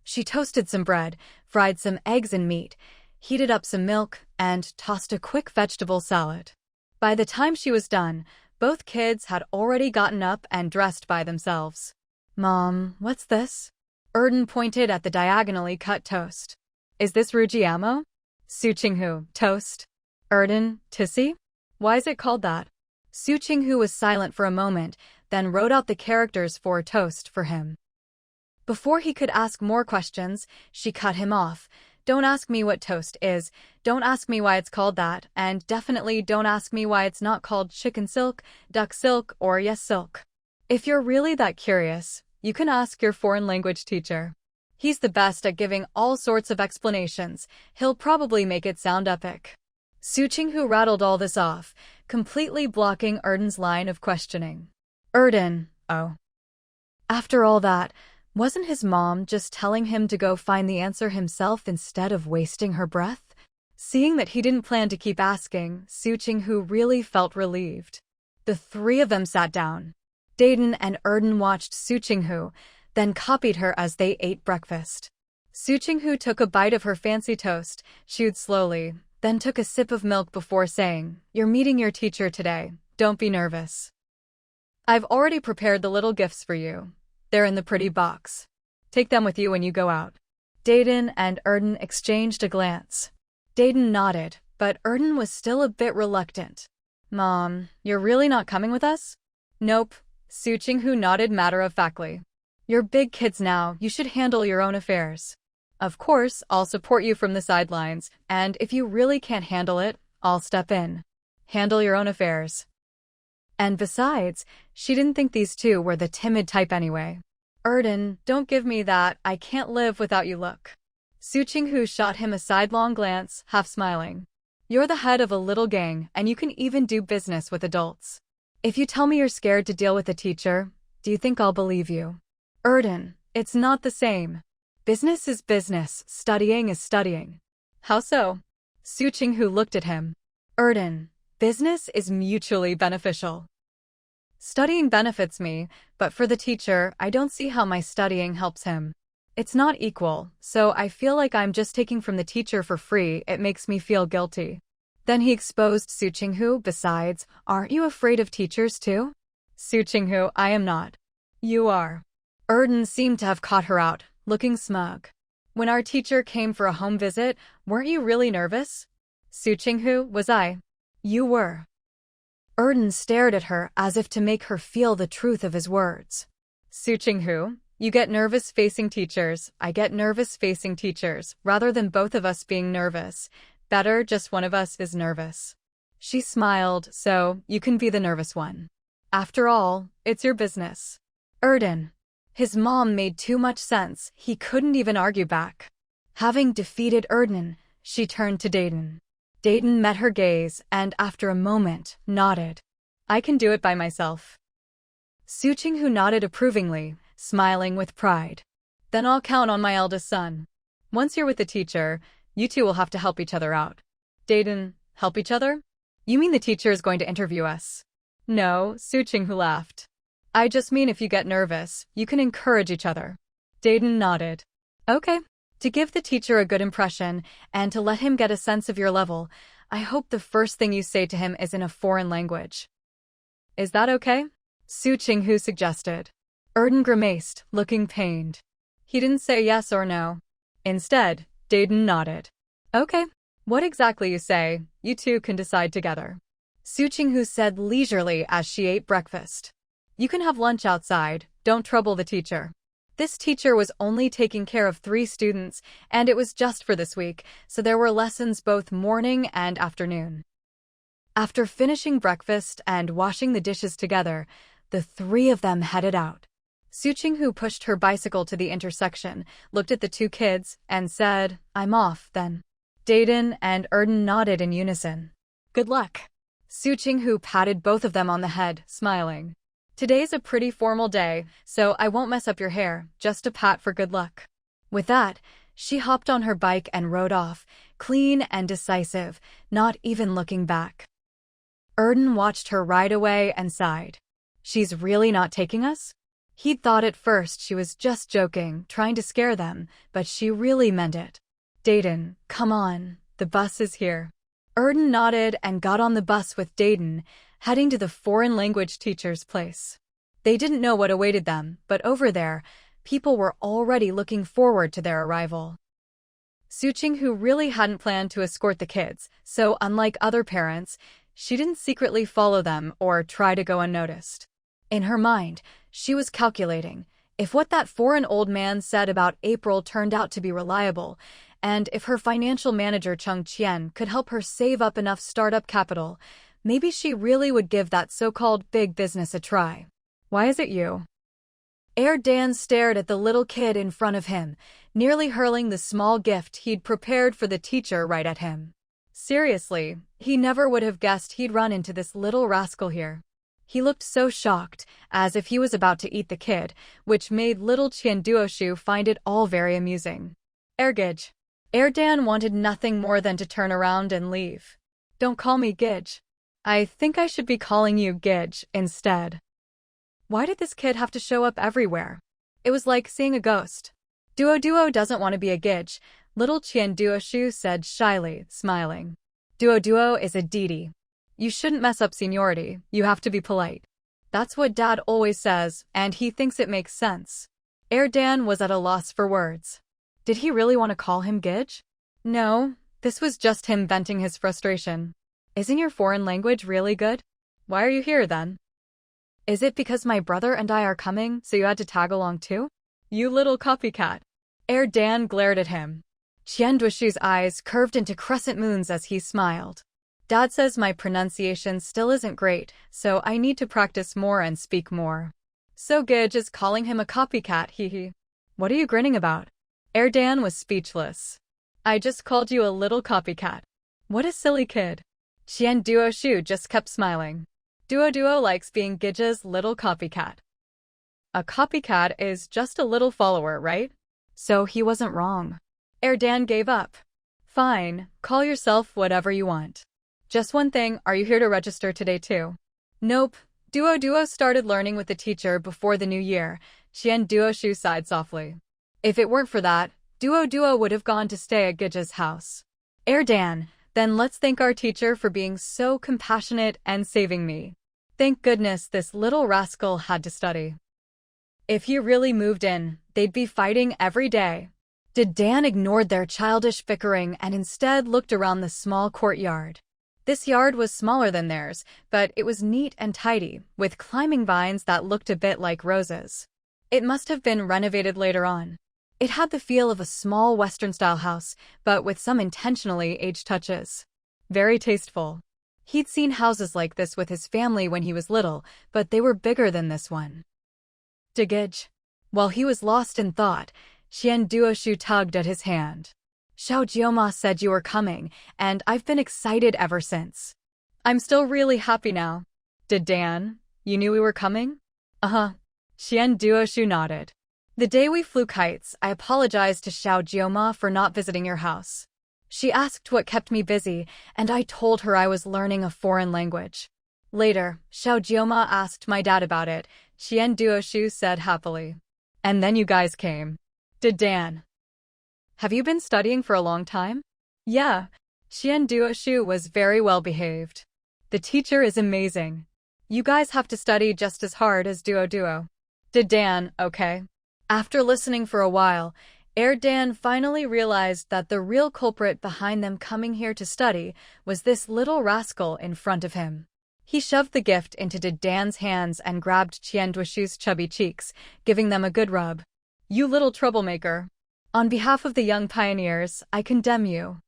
She toasted some bread, fried some eggs and meat, heated up some milk, and tossed a quick vegetable salad. By the time she was done, both kids had already gotten up and dressed by themselves. "Mom, what's this?" Erden pointed at the diagonally cut toast. "Is this Rujiamo?" Su Qinghu, toast. Erden, tissy? Why is it called that? Su Qinghu was silent for a moment, then wrote out the characters for toast for him. Before he could ask more questions, she cut him off. "Don't ask me what toast is, don't ask me why it's called that, and definitely don't ask me why it's not called chicken silk, duck silk, or yes silk. If you're really that curious, you can ask your foreign language teacher. He's the best at giving all sorts of explanations. He'll probably make it sound epic." Su Qinghu rattled all this off, completely blocking Erden's line of questioning. Erden, oh. After all that, wasn't his mom just telling him to go find the answer himself instead of wasting her breath? Seeing that he didn't plan to keep asking, Su Qinghu really felt relieved. The 3 of them sat down. Dayton and Erden watched Su Qinghu, then copied her as they ate breakfast. Su Qinghu took a bite of her fancy toast, chewed slowly, then took a sip of milk before saying, "You're meeting your teacher today, don't be nervous. I've already prepared the little gifts for you. They're in the pretty box. Take them with you when you go out." Dayton and Erden exchanged a glance. Dayton nodded, but Erden was still a bit reluctant. "Mom, you're really not coming with us?" "Nope," Su Qinghu nodded matter-of-factly. "You're big kids now, you should handle your own affairs. Of course, I'll support you from the sidelines, and if you really can't handle it, I'll step in. Handle your own affairs." And besides, she didn't think these 2 were the timid type anyway. "Erden, don't give me that I can't live without you look." Su Qinghu shot him a sidelong glance, half smiling. "You're the head of a little gang, and you can even do business with adults. If you tell me you're scared to deal with a teacher, do you think I'll believe you?" "Erden, it's not the same. Business is business, studying is studying." "How so?" Su Qinghu looked at him. "Erden, business is mutually beneficial. Studying benefits me, but for the teacher, I don't see how my studying helps him. It's not equal, so I feel like I'm just taking from the teacher for free. It makes me feel guilty." Then he exposed Su Qinghu. "Besides, aren't you afraid of teachers too?" Su Qinghu, "I am not." "You are." Erden seemed to have caught her out, looking smug. "When our teacher came for a home visit, weren't you really nervous?" Su Qinghu, "Was I?" "You were." Erden stared at her as if to make her feel the truth of his words. Su Qinghu, "You get nervous facing teachers, I get nervous facing teachers, rather than both of us being nervous. Better just one of us is nervous." She smiled, "So, you can be the nervous one. After all, it's your business." Erden. His mom made too much sense, he couldn't even argue back. Having defeated Erden, she turned to Dayton. Dayton met her gaze and, after a moment, nodded. "I can do it by myself." Su Qinghu nodded approvingly, smiling with pride. "Then I'll count on my eldest son." Once you're with the teacher, you two will have to help each other out. Dayton, help each other? You mean the teacher is going to interview us? No, Su Qinghu laughed. I just mean if you get nervous, you can encourage each other. Dayton nodded. Okay. To give the teacher a good impression, and to let him get a sense of your level, I hope the first thing you say to him is in a foreign language. Is that okay? Su Qinghu suggested. Erden grimaced, looking pained. He didn't say yes or no. Instead, Dayton nodded. Okay. What exactly you say, you two can decide together. Su Qinghu said leisurely as she ate breakfast. You can have lunch outside, don't trouble the teacher. This teacher was only taking care of 3 students, and it was just for this week, so there were lessons both morning and afternoon. After finishing breakfast and washing the dishes together, the 3 of them headed out. Su Qinghu pushed her bicycle to the intersection, looked at the 2 kids, and said, I'm off, then. Dayton and Erden nodded in unison. Good luck. Su Qinghu patted both of them on the head, smiling. Today's a pretty formal day, so I won't mess up your hair, just a pat for good luck. With that, she hopped on her bike and rode off, clean and decisive, not even looking back. Erden watched her ride away and sighed. She's really not taking us? He'd thought at first she was just joking, trying to scare them, but she really meant it. Dayton, come on, the bus is here. Erden nodded and got on the bus with Dayton, heading to the foreign language teacher's place. They didn't know what awaited them, but over there, people were already looking forward to their arrival. Su Qinghu really hadn't planned to escort the kids, so unlike other parents, she didn't secretly follow them or try to go unnoticed. In her mind, she was calculating, if what that foreign old man said about April turned out to be reliable, and if her financial manager Cheng Qian could help her save up enough startup capital, maybe she really would give that so-called big business a try. Why is it you? Dan stared at the little kid in front of him, nearly hurling the small gift he'd prepared for the teacher right at him. Seriously, he never would have guessed he'd run into this little rascal here. He looked so shocked, as if he was about to eat the kid, which made little Qian Duoshu find it all very amusing. Gij. Dan wanted nothing more than to turn around and leave. Don't call me Gij. I think I should be calling you Gij instead. Why did this kid have to show up everywhere? It was like seeing a ghost. Duo doesn't want to be a Gij, little Qian Duoshu said shyly, smiling. Duo is a deity. You shouldn't mess up seniority, you have to be polite. That's what Dad always says, and he thinks it makes sense. Dan was at a loss for words. Did he really want to call him Gij? No, this was just him venting his frustration. Isn't your foreign language really good? Why are you here then? Is it because my brother and I are coming, so you had to tag along too? You little copycat. Dan glared at him. Qian Duoshu's eyes curved into crescent moons as he smiled. Dad says my pronunciation still isn't great, so I need to practice more and speak more. So Gij is calling him a copycat, hee. What are you grinning about? Dan was speechless. I just called you a little copycat. What a silly kid. Qian Duoshu just kept smiling. Duo likes being Gij's little copycat. A copycat is just a little follower, right? So he wasn't wrong. Dan gave up. Fine, call yourself whatever you want. Just one thing, are you here to register today too? Nope. Duo started learning with the teacher before the new year. Qian Duoshu sighed softly. If it weren't for that, Duo would have gone to stay at Gij's house. Dan, then let's thank our teacher for being so compassionate and saving me. Thank goodness this little rascal had to study. If he really moved in, they'd be fighting every day. Dan ignored their childish bickering and instead looked around the small courtyard. This yard was smaller than theirs, but it was neat and tidy, with climbing vines that looked a bit like roses. It must have been renovated later on. It had the feel of a small Western-style house, but with some intentionally aged touches. Very tasteful. He'd seen houses like this with his family when he was little, but they were bigger than this one. Gij. While he was lost in thought, Qian Duoshu tugged at his hand. Xiao Jioma said you were coming, and I've been excited ever since. I'm still really happy now. Dan, you knew we were coming? Uh-huh. Qian Duoshu nodded. The day we flew kites, I apologized to Xiao Jioma for not visiting your house. She asked what kept me busy, and I told her I was learning a foreign language. Later, Xiao Jioma asked my dad about it. Qian Duoshu said happily. And then you guys came. Did Dan? Have you been studying for a long time? Yeah. Qian Duoshu was very well behaved. The teacher is amazing. You guys have to study just as hard as Duo. Did Dan, okay? After listening for a while, Dan finally realized that the real culprit behind them coming here to study was this little rascal in front of him. He shoved the gift into Dan's hands and grabbed Qian Duoshu's chubby cheeks, giving them a good rub. You little troublemaker. On behalf of the young pioneers, I condemn you.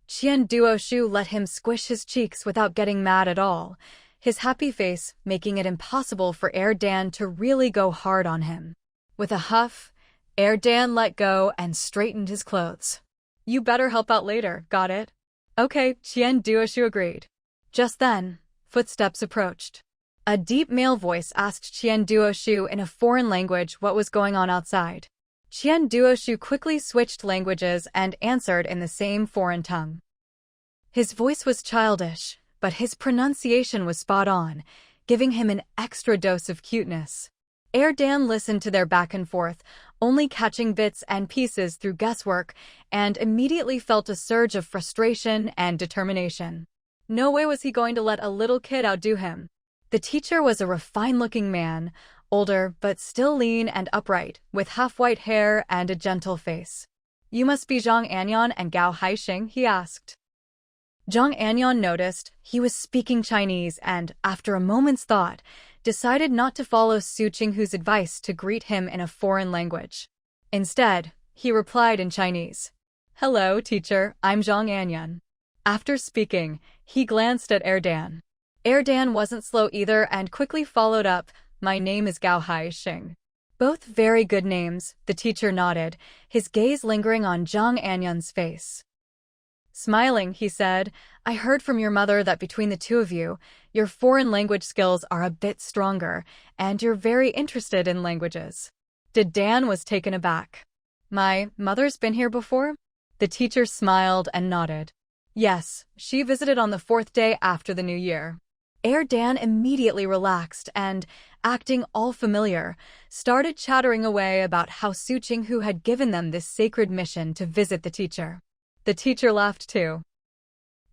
Qian Duoshu let him squish his cheeks without getting mad at all, his happy face making it impossible for Dan to really go hard on him. With a huff, Dan let go and straightened his clothes. You better help out later, got it? Okay, Qian Duoshu agreed. Just then, footsteps approached. A deep male voice asked Qian Duoshu in a foreign language what was going on outside. Qian Duoshu quickly switched languages and answered in the same foreign tongue. His voice was childish, but his pronunciation was spot on, giving him an extra dose of cuteness. Dan listened to their back and forth, only catching bits and pieces through guesswork, and immediately felt a surge of frustration and determination. No way was he going to let a little kid outdo him. The teacher was a refined-looking man, older but still lean and upright, with half-white hair and a gentle face. You must be Zhang Anyan and Gao Haixing, he asked. Zhang Anyan noticed he was speaking Chinese and, after a moment's thought, decided not to follow Su Qinghu's advice to greet him in a foreign language. Instead, he replied in Chinese. Hello, teacher, I'm Zhang Anyan. After speaking, he glanced at Dan. Dan wasn't slow either and quickly followed up, my name is Gao Haixing. Both very good names, the teacher nodded, his gaze lingering on Zhang Anyan's face. Smiling, he said, I heard from your mother that between the two of you, your foreign language skills are a bit stronger, and you're very interested in languages. Dan was taken aback. My mother's been here before? The teacher smiled and nodded. Yes, she visited on the 4th day after the new year. Dan immediately relaxed and, acting all familiar, started chattering away about how Su Qinghu had given them this sacred mission to visit the teacher. The teacher laughed too.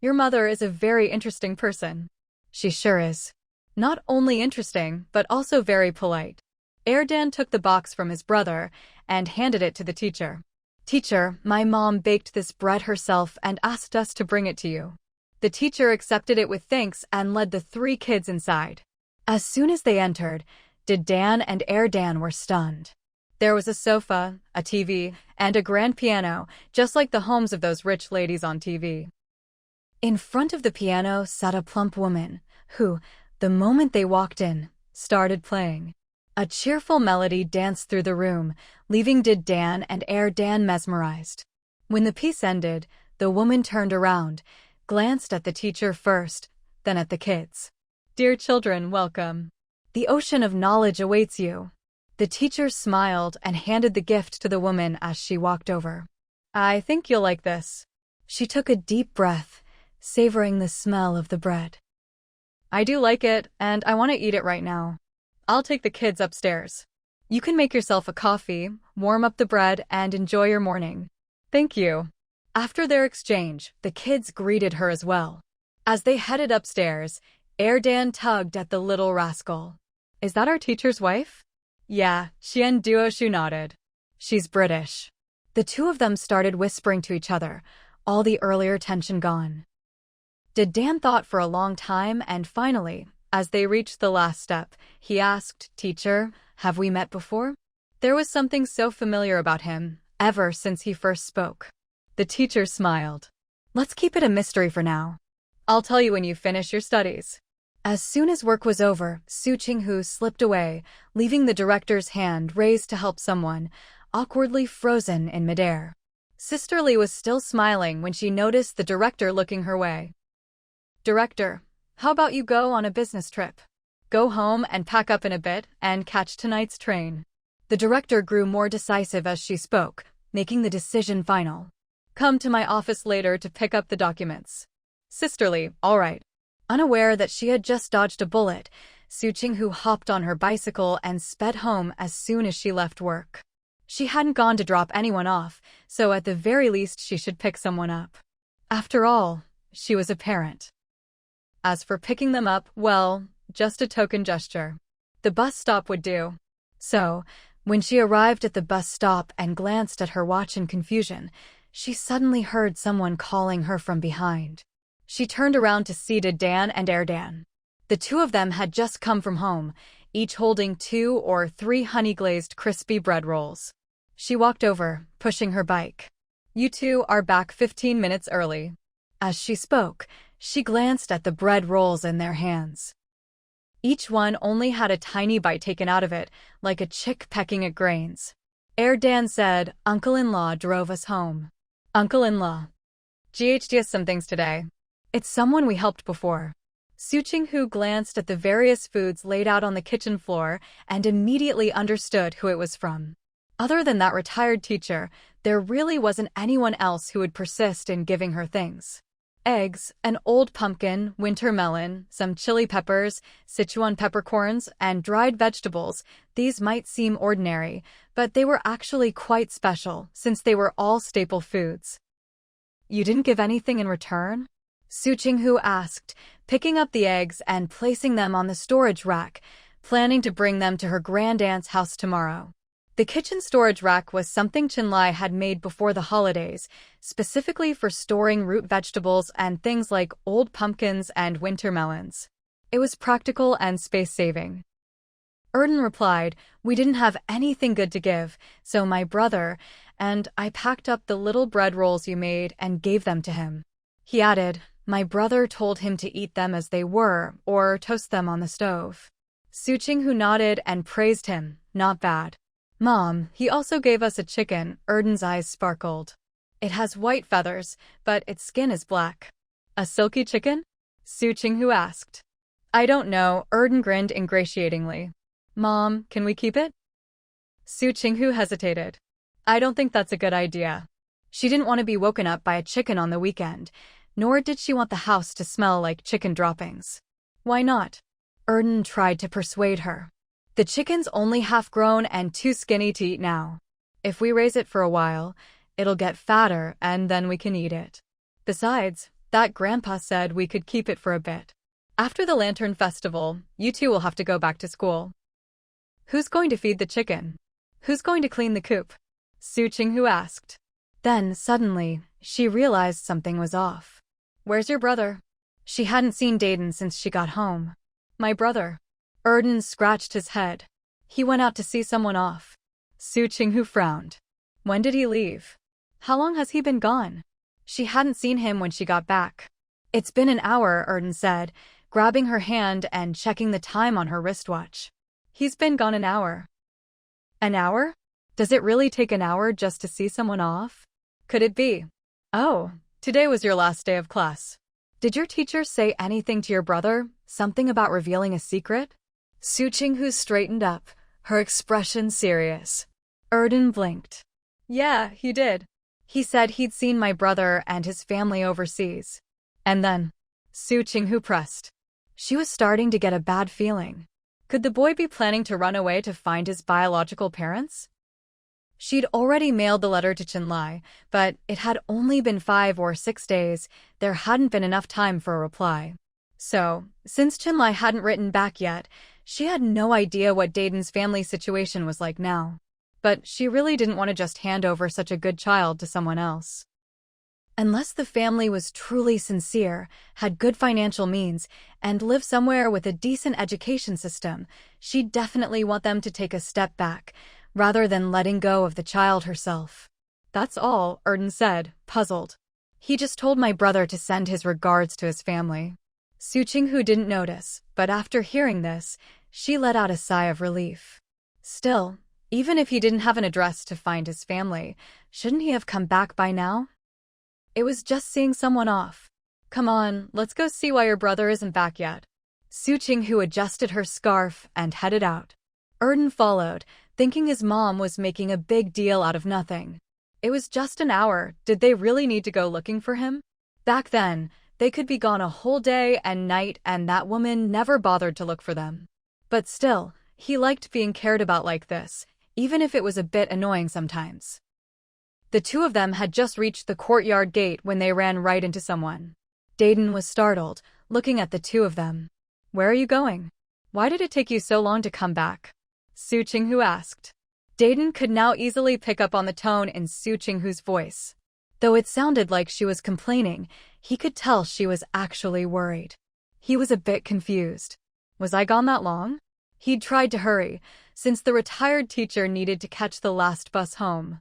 Your mother is a very interesting person. She sure is. Not only interesting, but also very polite. Dan took the box from his brother and handed it to the teacher. Teacher, my mom baked this bread herself and asked us to bring it to you. The teacher accepted it with thanks and led the 3 kids inside. As soon as they entered, Dan and Dan were stunned. There was a sofa, a TV, and a grand piano, just like the homes of those rich ladies on TV. In front of the piano sat a plump woman, who, the moment they walked in, started playing. A cheerful melody danced through the room, leaving Dan and Dan mesmerized. When the piece ended, the woman turned around, glanced at the teacher first, then at the kids. Dear children, welcome. The ocean of knowledge awaits you. The teacher smiled and handed the gift to the woman as she walked over. I think you'll like this. She took a deep breath, savoring the smell of the bread. I do like it, and I want to eat it right now. I'll take the kids upstairs. You can make yourself a coffee, warm up the bread, and enjoy your morning. Thank you. After their exchange, the kids greeted her as well. As they headed upstairs, Dan tugged at the little rascal. Is that our teacher's wife? Yeah, Qian Duoshu nodded. She's British. The two of them started whispering to each other, all the earlier tension gone. Dan thought for a long time and finally, as they reached the last step, he asked, Teacher, have we met before? There was something so familiar about him, ever since he first spoke. The teacher smiled. Let's keep it a mystery for now. I'll tell you when you finish your studies. As soon as work was over, Su Qinghu slipped away, leaving the director's hand raised to help someone, awkwardly frozen in midair. Sister Lee was still smiling when she noticed the director looking her way. Director, how about you go on a business trip? Go home and pack up in a bit and catch tonight's train. The director grew more decisive as she spoke, making the decision final. Come to my office later to pick up the documents. Sisterly, all right. Unaware that she had just dodged a bullet, Su Qinghu hopped on her bicycle and sped home as soon as she left work. She hadn't gone to drop anyone off, so at the very least she should pick someone up. After all, she was a parent. As for picking them up, well, just a token gesture. The bus stop would do. So, when she arrived at the bus stop and glanced at her watch in confusion, she suddenly heard someone calling her from behind. She turned around to see Dan and Erdan. The two of them had just come from home, each holding 2 or 3 honey-glazed crispy bread rolls. She walked over, pushing her bike. You two are back 15 minutes early. As she spoke, she glanced at the bread rolls in their hands. Each one only had a tiny bite taken out of it, like a chick pecking at grains. Erdan said, "Uncle-in-law drove us home." Uncle-in-law. GHD has some things today. It's someone we helped before. Su Qinghu glanced at the various foods laid out on the kitchen floor and immediately understood who it was from. Other than that retired teacher, there really wasn't anyone else who would persist in giving her things. Eggs, an old pumpkin, winter melon, some chili peppers, Sichuan peppercorns, and dried vegetables. These might seem ordinary, but they were actually quite special since they were all staple foods. You didn't give anything in return? Su Qinghu asked, picking up the eggs and placing them on the storage rack, planning to bring them to her grandaunt's house tomorrow. The kitchen storage rack was something Qinlai had made before the holidays, specifically for storing root vegetables and things like old pumpkins and winter melons. It was practical and space-saving. Erdan replied, "We didn't have anything good to give, so my brother and I packed up the little bread rolls you made and gave them to him." He added, "My brother told him to eat them as they were, or toast them on the stove." Su Qinghu nodded and praised him, "Not bad." "Mom, he also gave us a chicken." Erdan's eyes sparkled. "It has white feathers, but its skin is black." "A silky chicken?" Su Qinghu asked. "I don't know." Erdan grinned ingratiatingly. "Mom, can we keep it?" Su Qinghu hesitated. "I don't think that's a good idea." She didn't want to be woken up by a chicken on the weekend, nor did she want the house to smell like chicken droppings. "Why not?" Erdan tried to persuade her. "The chicken's only half-grown and too skinny to eat now. If we raise it for a while, it'll get fatter and then we can eat it. Besides, that grandpa said we could keep it for a bit. After the Lantern Festival, you two will have to go back to school." "Who's going to feed the chicken? Who's going to clean the coop?" Su Qinghu asked. Then, suddenly, she realized something was off. "Where's your brother?" She hadn't seen Dayton since she got home. "My brother." Erdan scratched his head. "He went out to see someone off." Su Qinghu frowned. "When did he leave? How long has he been gone?" She hadn't seen him when she got back. "It's been an hour," Erdan said, grabbing her hand and checking the time on her wristwatch. "He's been gone an hour." "An hour? Does it really take an hour just to see someone off? Could it be? Oh, today was your last day of class. Did your teacher say anything to your brother? Something about revealing a secret?" Su Qinghu straightened up, her expression serious. Erdan blinked. "Yeah, he did. He said he'd seen my brother and his family overseas." "And then?" Su Qinghu pressed. She was starting to get a bad feeling. Could the boy be planning to run away to find his biological parents? She'd already mailed the letter to Qinlai, but it had only been 5 or 6 days. There hadn't been enough time for a reply. So, since Qinlai hadn't written back yet, she had no idea what Dayton's family situation was like now. But she really didn't want to just hand over such a good child to someone else. Unless the family was truly sincere, had good financial means, and lived somewhere with a decent education system, she'd definitely want them to take a step back, rather than letting go of the child herself. "That's all," Erdan said, puzzled. "He just told my brother to send his regards to his family." Su Qinghu didn't notice, but after hearing this, she let out a sigh of relief. Still, even if he didn't have an address to find his family, shouldn't he have come back by now? It was just seeing someone off. "Come on, let's go see why your brother isn't back yet." Su Qinghu adjusted her scarf and headed out. Erdan followed, thinking his mom was making a big deal out of nothing. It was just an hour. Did they really need to go looking for him? Back then, they could be gone a whole day and night, and that woman never bothered to look for them. But still, he liked being cared about like this, even if it was a bit annoying sometimes. The two of them had just reached the courtyard gate when they ran right into someone. Dayton was startled, looking at the two of them. "Where are you going? Why did it take you so long to come back?" Su Qinghu asked. Dayton could now easily pick up on the tone in Su Qinghu's voice. Though it sounded like she was complaining, he could tell she was actually worried. He was a bit confused. Was I gone that long? He'd tried to hurry, since the retired teacher needed to catch the last bus home.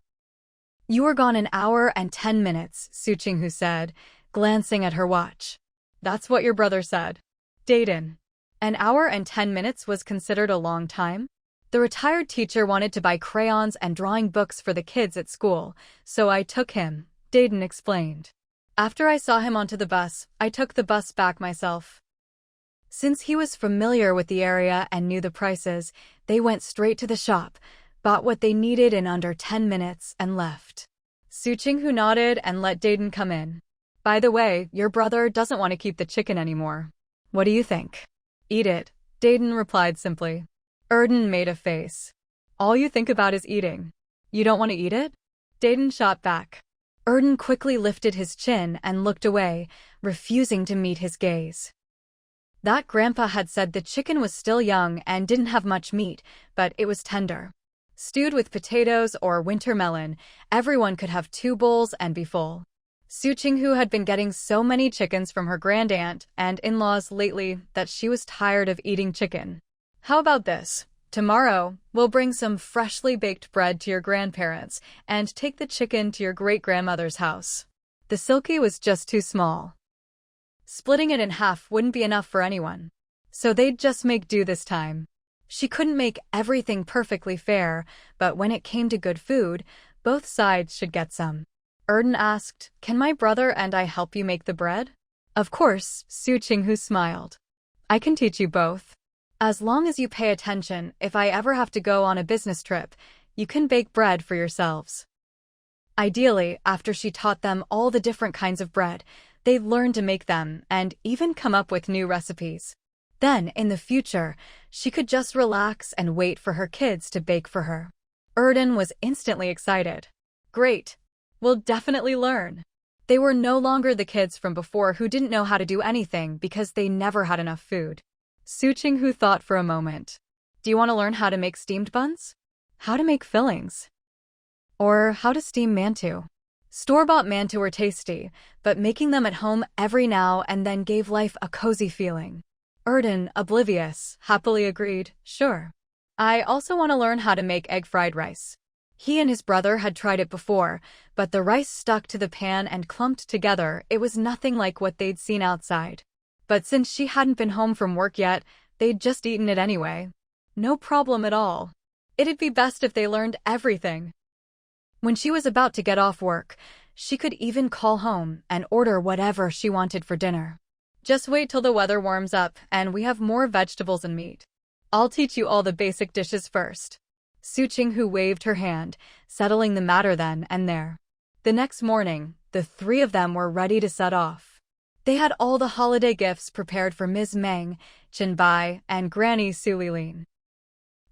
"You were gone an hour and 10 minutes, Su Qinghu said, glancing at her watch. "That's what your brother said." Dayton. An hour and 10 minutes was considered a long time? The retired teacher wanted to buy crayons and drawing books for the kids at school, so I took him, Dayton explained. "After I saw him onto the bus, I took the bus back myself." Since he was familiar with the area and knew the prices, they went straight to the shop, bought what they needed in under 10 minutes, and left. Su Qinghu nodded and let Dayton come in. "By the way, your brother doesn't want to keep the chicken anymore. What do you think?" "Eat it," Dayton replied simply. Erden made a face. "All you think about is eating. You don't want to eat it?" Dayton shot back. Erden quickly lifted his chin and looked away, refusing to meet his gaze. That grandpa had said the chicken was still young and didn't have much meat, but it was tender. Stewed with potatoes or winter melon, everyone could have 2 bowls and be full. Su Qinghu had been getting so many chickens from her grandaunt and in-laws lately that she was tired of eating chicken. "How about this? Tomorrow, we'll bring some freshly baked bread to your grandparents and take the chicken to your great-grandmother's house." The silky was just too small. Splitting it in half wouldn't be enough for anyone. So they'd just make do this time. She couldn't make everything perfectly fair, but when it came to good food, both sides should get some. Erden asked, "Can my brother and I help you make the bread?" "Of course," Su Qinghu smiled. "I can teach you both. As long as you pay attention, if I ever have to go on a business trip, you can bake bread for yourselves." Ideally, after she taught them all the different kinds of bread, they'd learn to make them and even come up with new recipes. Then, in the future, she could just relax and wait for her kids to bake for her. Erden was instantly excited. "Great! We'll definitely learn." They were no longer the kids from before who didn't know how to do anything because they never had enough food. Su Qinghu thought for a moment. "Do you want to learn how to make steamed buns? How to make fillings? Or how to steam mantou?" Store-bought mantou were tasty, but making them at home every now and then gave life a cozy feeling. Erden, oblivious, happily agreed, "Sure. I also want to learn how to make egg fried rice." He and his brother had tried it before, but the rice stuck to the pan and clumped together. It was nothing like what they'd seen outside. But since she hadn't been home from work yet, they'd just eaten it anyway. No problem at all. It'd be best if they learned everything. When she was about to get off work, she could even call home and order whatever she wanted for dinner. "Just wait till the weather warms up and we have more vegetables and meat. I'll teach you all the basic dishes first." Su Qinghu waved her hand, settling the matter then and there. The next morning, the 3 of them were ready to set off. They had all the holiday gifts prepared for Ms. Meng, Chenbai, and Granny Su Lilin.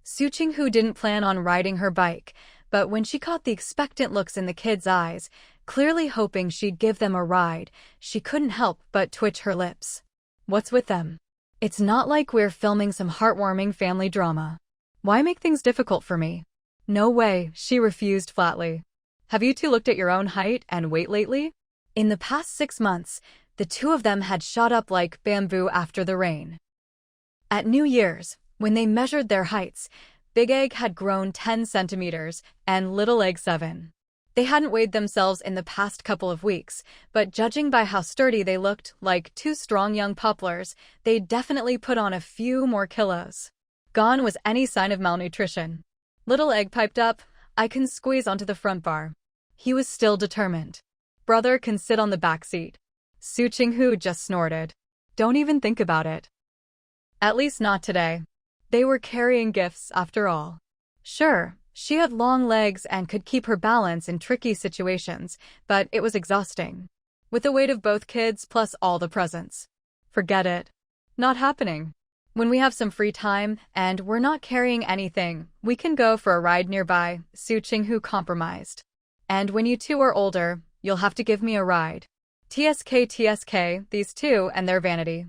Su Qinghu didn't plan on riding her bike, but when she caught the expectant looks in the kids' eyes, clearly hoping she'd give them a ride, she couldn't help but twitch her lips. "What's with them? It's not like we're filming some heartwarming family drama. Why make things difficult for me?" "No way," she refused flatly. "Have you two looked at your own height and weight lately?" In the past 6 months, the 2 of them had shot up like bamboo after the rain. At New Year's, when they measured their heights, Big Egg had grown 10 centimeters and Little Egg 7. They hadn't weighed themselves in the past couple of weeks, but judging by how sturdy they looked, like 2 strong young poplars, they'd definitely put on a few more kilos. Gone was any sign of malnutrition. Little Egg piped up, "I can squeeze onto the front bar." He was still determined. "Brother can sit on the back seat." Su Qinghu just snorted. "Don't even think about it." At least not today. They were carrying gifts after all. Sure, she had long legs and could keep her balance in tricky situations, but it was exhausting. With the weight of both kids plus all the presents. Forget it. Not happening. When we have some free time and we're not carrying anything, we can go for a ride nearby, Su Qinghu compromised. And when you two are older, you'll have to give me a ride. TSK, these two and their vanity.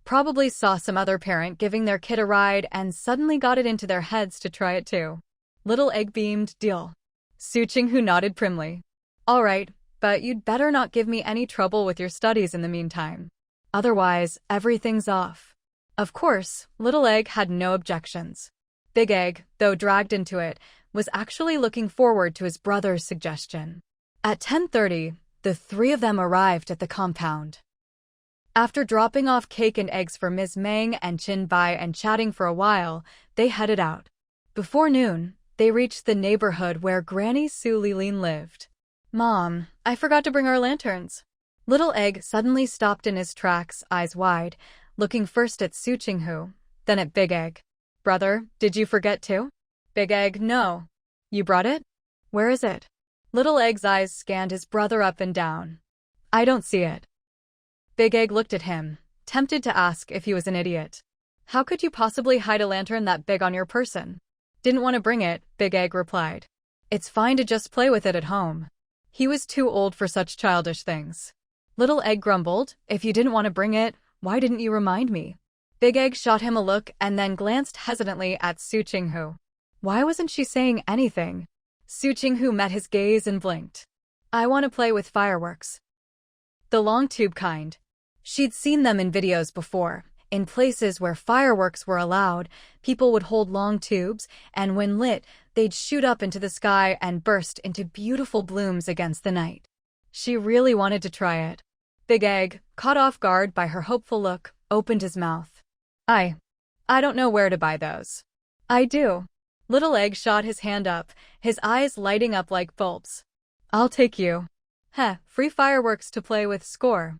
Probably saw some other parent giving their kid a ride and suddenly got it into their heads to try it too. Little egg beamed, deal. Su Qinghu nodded primly. All right, but you'd better not give me any trouble with your studies in the meantime. Otherwise, everything's off. Of course, Little Egg had no objections. Big Egg, though dragged into it, was actually looking forward to his brother's suggestion. At 10:30, the three of them arrived at the compound. After dropping off cake and eggs for Ms. Meng and Chin Bai and chatting for a while, they headed out. Before noon, they reached the neighborhood where Granny Su Lilin lived. Mom, I forgot to bring our lanterns. Little Egg suddenly stopped in his tracks, eyes wide, looking first at Su Qinghu, then at Big Egg. Brother, did you forget too? Big Egg, no. You brought it? Where is it? Little Egg's eyes scanned his brother up and down. I don't see it. Big Egg looked at him, tempted to ask if he was an idiot. How could you possibly hide a lantern that big on your person? Didn't want to bring it, Big Egg replied. It's fine to just play with it at home. He was too old for such childish things. Little Egg grumbled, if you didn't want to bring it, why didn't you remind me? Big Egg shot him a look and then glanced hesitantly at Su Qinghu. Why wasn't she saying anything? Su Qinghu met his gaze and blinked. I want to play with fireworks. The long tube kind. She'd seen them in videos before. In places where fireworks were allowed, people would hold long tubes, and when lit, they'd shoot up into the sky and burst into beautiful blooms against the night. She really wanted to try it. Big Egg, caught off guard by her hopeful look, opened his mouth. I don't know where to buy those. I do. Little Egg shot his hand up, his eyes lighting up like bulbs. I'll take you. Heh, free fireworks to play with, score.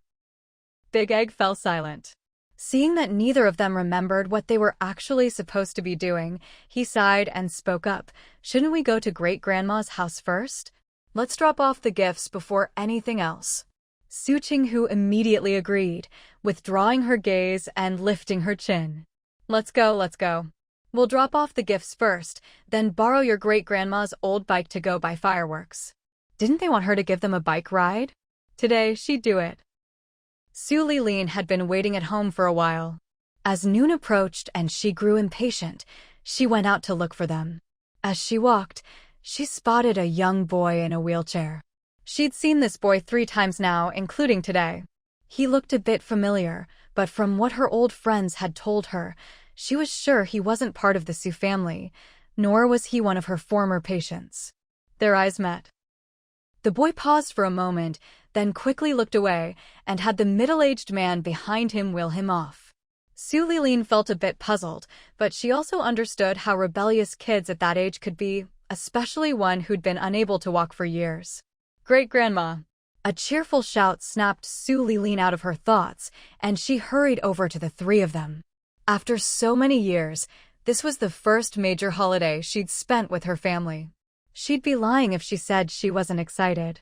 Big Egg fell silent. Seeing that neither of them remembered what they were actually supposed to be doing, he sighed and spoke up. Shouldn't we go to Great-Grandma's house first? Let's drop off the gifts before anything else. Su Qinghu immediately agreed, withdrawing her gaze and lifting her chin. Let's go. We'll drop off the gifts first, then borrow your great-grandma's old bike to go buy fireworks. Didn't they want her to give them a bike ride? Today, she'd do it. Su Lilin had been waiting at home for a while. As noon approached and she grew impatient, she went out to look for them. As she walked, she spotted a young boy in a wheelchair. She'd seen this boy 3 times now, including today. He looked a bit familiar, but from what her old friends had told her, she was sure he wasn't part of the Su family, nor was he one of her former patients. Their eyes met. The boy paused for a moment, then quickly looked away, and had the middle-aged man behind him wheel him off. Su Lilin felt a bit puzzled, but she also understood how rebellious kids at that age could be, especially one who'd been unable to walk for years. Great-grandma! A cheerful shout snapped Su Lilin out of her thoughts, and she hurried over to the 3 of them. After so many years, this was the first major holiday she'd spent with her family. She'd be lying if she said she wasn't excited.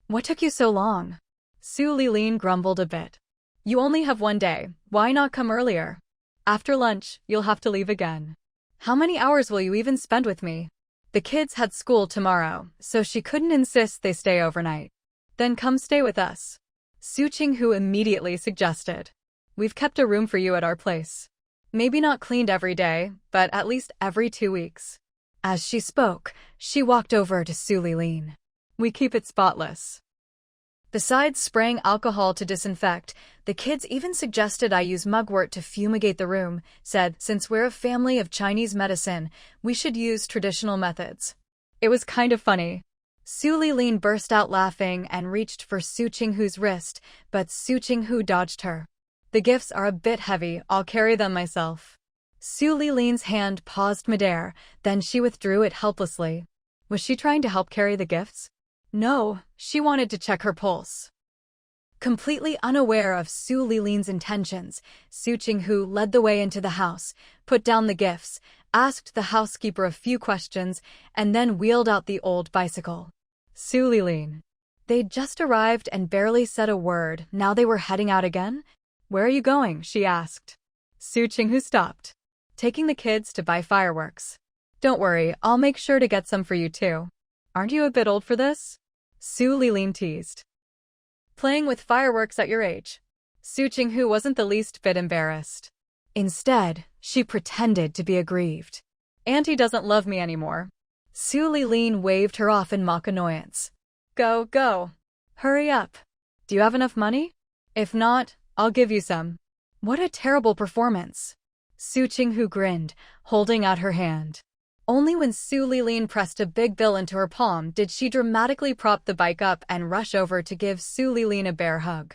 What took you so long? Su Lilin grumbled a bit. You only have 1 day, why not come earlier? After lunch, you'll have to leave again. How many hours will you even spend with me? The kids had school tomorrow, so she couldn't insist they stay overnight. Then come stay with us. Su Qinghu immediately suggested. We've kept a room for you at our place. Maybe not cleaned every day, but at least every 2 weeks. As she spoke, she walked over to Su Lilin. We keep it spotless. Besides spraying alcohol to disinfect, the kids even suggested I use mugwort to fumigate the room, said, since we're a family of Chinese medicine, we should use traditional methods. It was kind of funny. Su Lilin burst out laughing and reached for Su Qinghu's wrist, but Su Qinghu dodged her. The gifts are a bit heavy, I'll carry them myself. Su Lilin's hand paused midair, then she withdrew it helplessly. Was she trying to help carry the gifts? No, she wanted to check her pulse. Completely unaware of Su Lilin's intentions, Su Qinghu led the way into the house, put down the gifts, asked the housekeeper a few questions, and then wheeled out the old bicycle. Su Qinghu. They'd just arrived and barely said a word. Now they were heading out again? Where are you going? She asked. Su Qinghu stopped. Taking the kids to buy fireworks. Don't worry, I'll make sure to get some for you too. Aren't you a bit old for this? Su Qinghu teased. Playing with fireworks at your age. Su Qinghu wasn't the least bit embarrassed. Instead, she pretended to be aggrieved. Auntie doesn't love me anymore. Su Qinghu waved her off in mock annoyance. Go, go. Hurry up. Do you have enough money? If not, I'll give you some. What a terrible performance. Su Qinghu grinned, holding out her hand. Only when Su Qinghu pressed a big bill into her palm did she dramatically prop the bike up and rush over to give Su Qinghu a bear hug.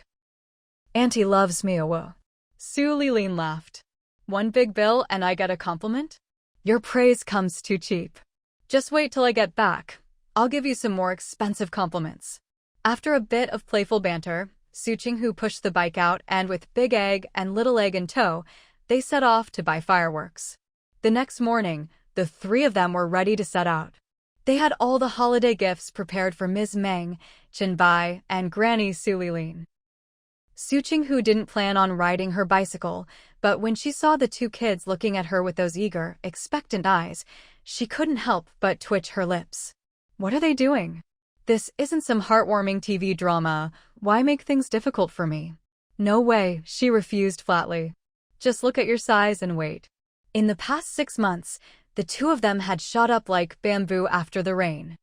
Auntie loves me, oh. Su Qinghu laughed. One big bill and I get a compliment? Your praise comes too cheap. Just wait till I get back. I'll give you some more expensive compliments. After a bit of playful banter, Su Qinghu pushed the bike out and with Big Egg and Little Egg in tow, they set off to buy fireworks. The next morning, the three of them were ready to set out. They had all the holiday gifts prepared for Ms. Meng, Chenbai, and Granny Su Qinghu. Su Qinghu didn't plan on riding her bicycle, but when she saw the two kids looking at her with those eager, expectant eyes, she couldn't help but twitch her lips. What are they doing? This isn't some heartwarming TV drama. Why make things difficult for me? No way, she refused flatly. Just look at your size and wait. In the past 6 months, the two of them had shot up like bamboo after the rain.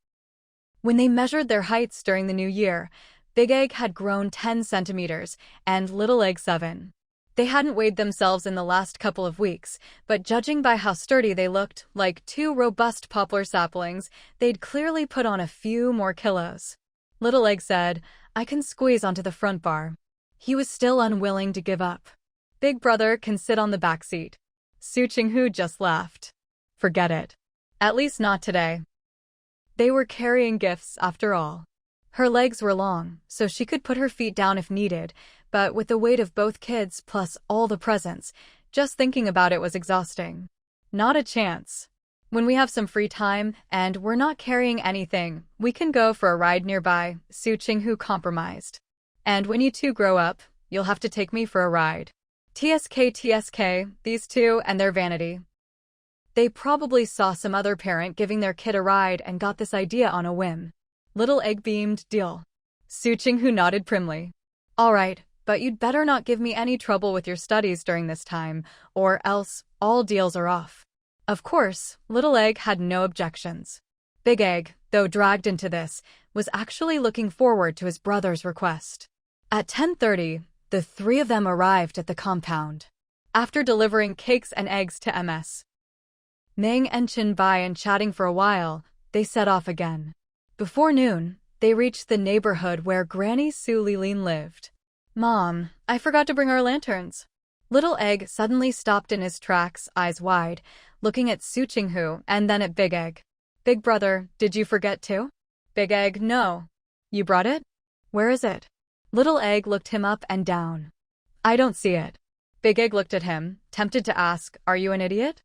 When they measured their heights during the new year, Big Egg had grown 10 centimeters and Little Egg 7. They hadn't weighed themselves in the last couple of weeks, but judging by how sturdy they looked, like two robust poplar saplings, they'd clearly put on a few more kilos. Little Egg said, I can squeeze onto the front bar. He was still unwilling to give up. Big Brother can sit on the back seat. Su Qinghu just laughed. Forget it. At least not today. They were carrying gifts after all. Her legs were long, so she could put her feet down if needed, but with the weight of both kids plus all the presents, just thinking about it was exhausting. Not a chance. When we have some free time and we're not carrying anything, we can go for a ride nearby, Su Qinghu compromised. And when you two grow up, you'll have to take me for a ride. TSK, these two and their vanity. They probably saw some other parent giving their kid a ride and got this idea on a whim. Little Egg beamed, deal. Su Qinghu nodded primly. All right, but you'd better not give me any trouble with your studies during this time, or else all deals are off. Of course, Little Egg had no objections. Big Egg, though dragged into this, was actually looking forward to his brother's request. At 10:30, the three of them arrived at the compound. After delivering cakes and eggs to Ms. Meng and Chenbai and chatting for a while, they set off again. Before noon, they reached the neighborhood where Granny Su Qinghu lived. Mom, I forgot to bring our lanterns. Little Egg suddenly stopped in his tracks, eyes wide, looking at Su Qinghu and then at Big Egg. Big Brother, did you forget too? Big Egg, no. You brought it? Where is it? Little Egg looked him up and down. I don't see it. Big Egg looked at him, tempted to ask, are you an idiot?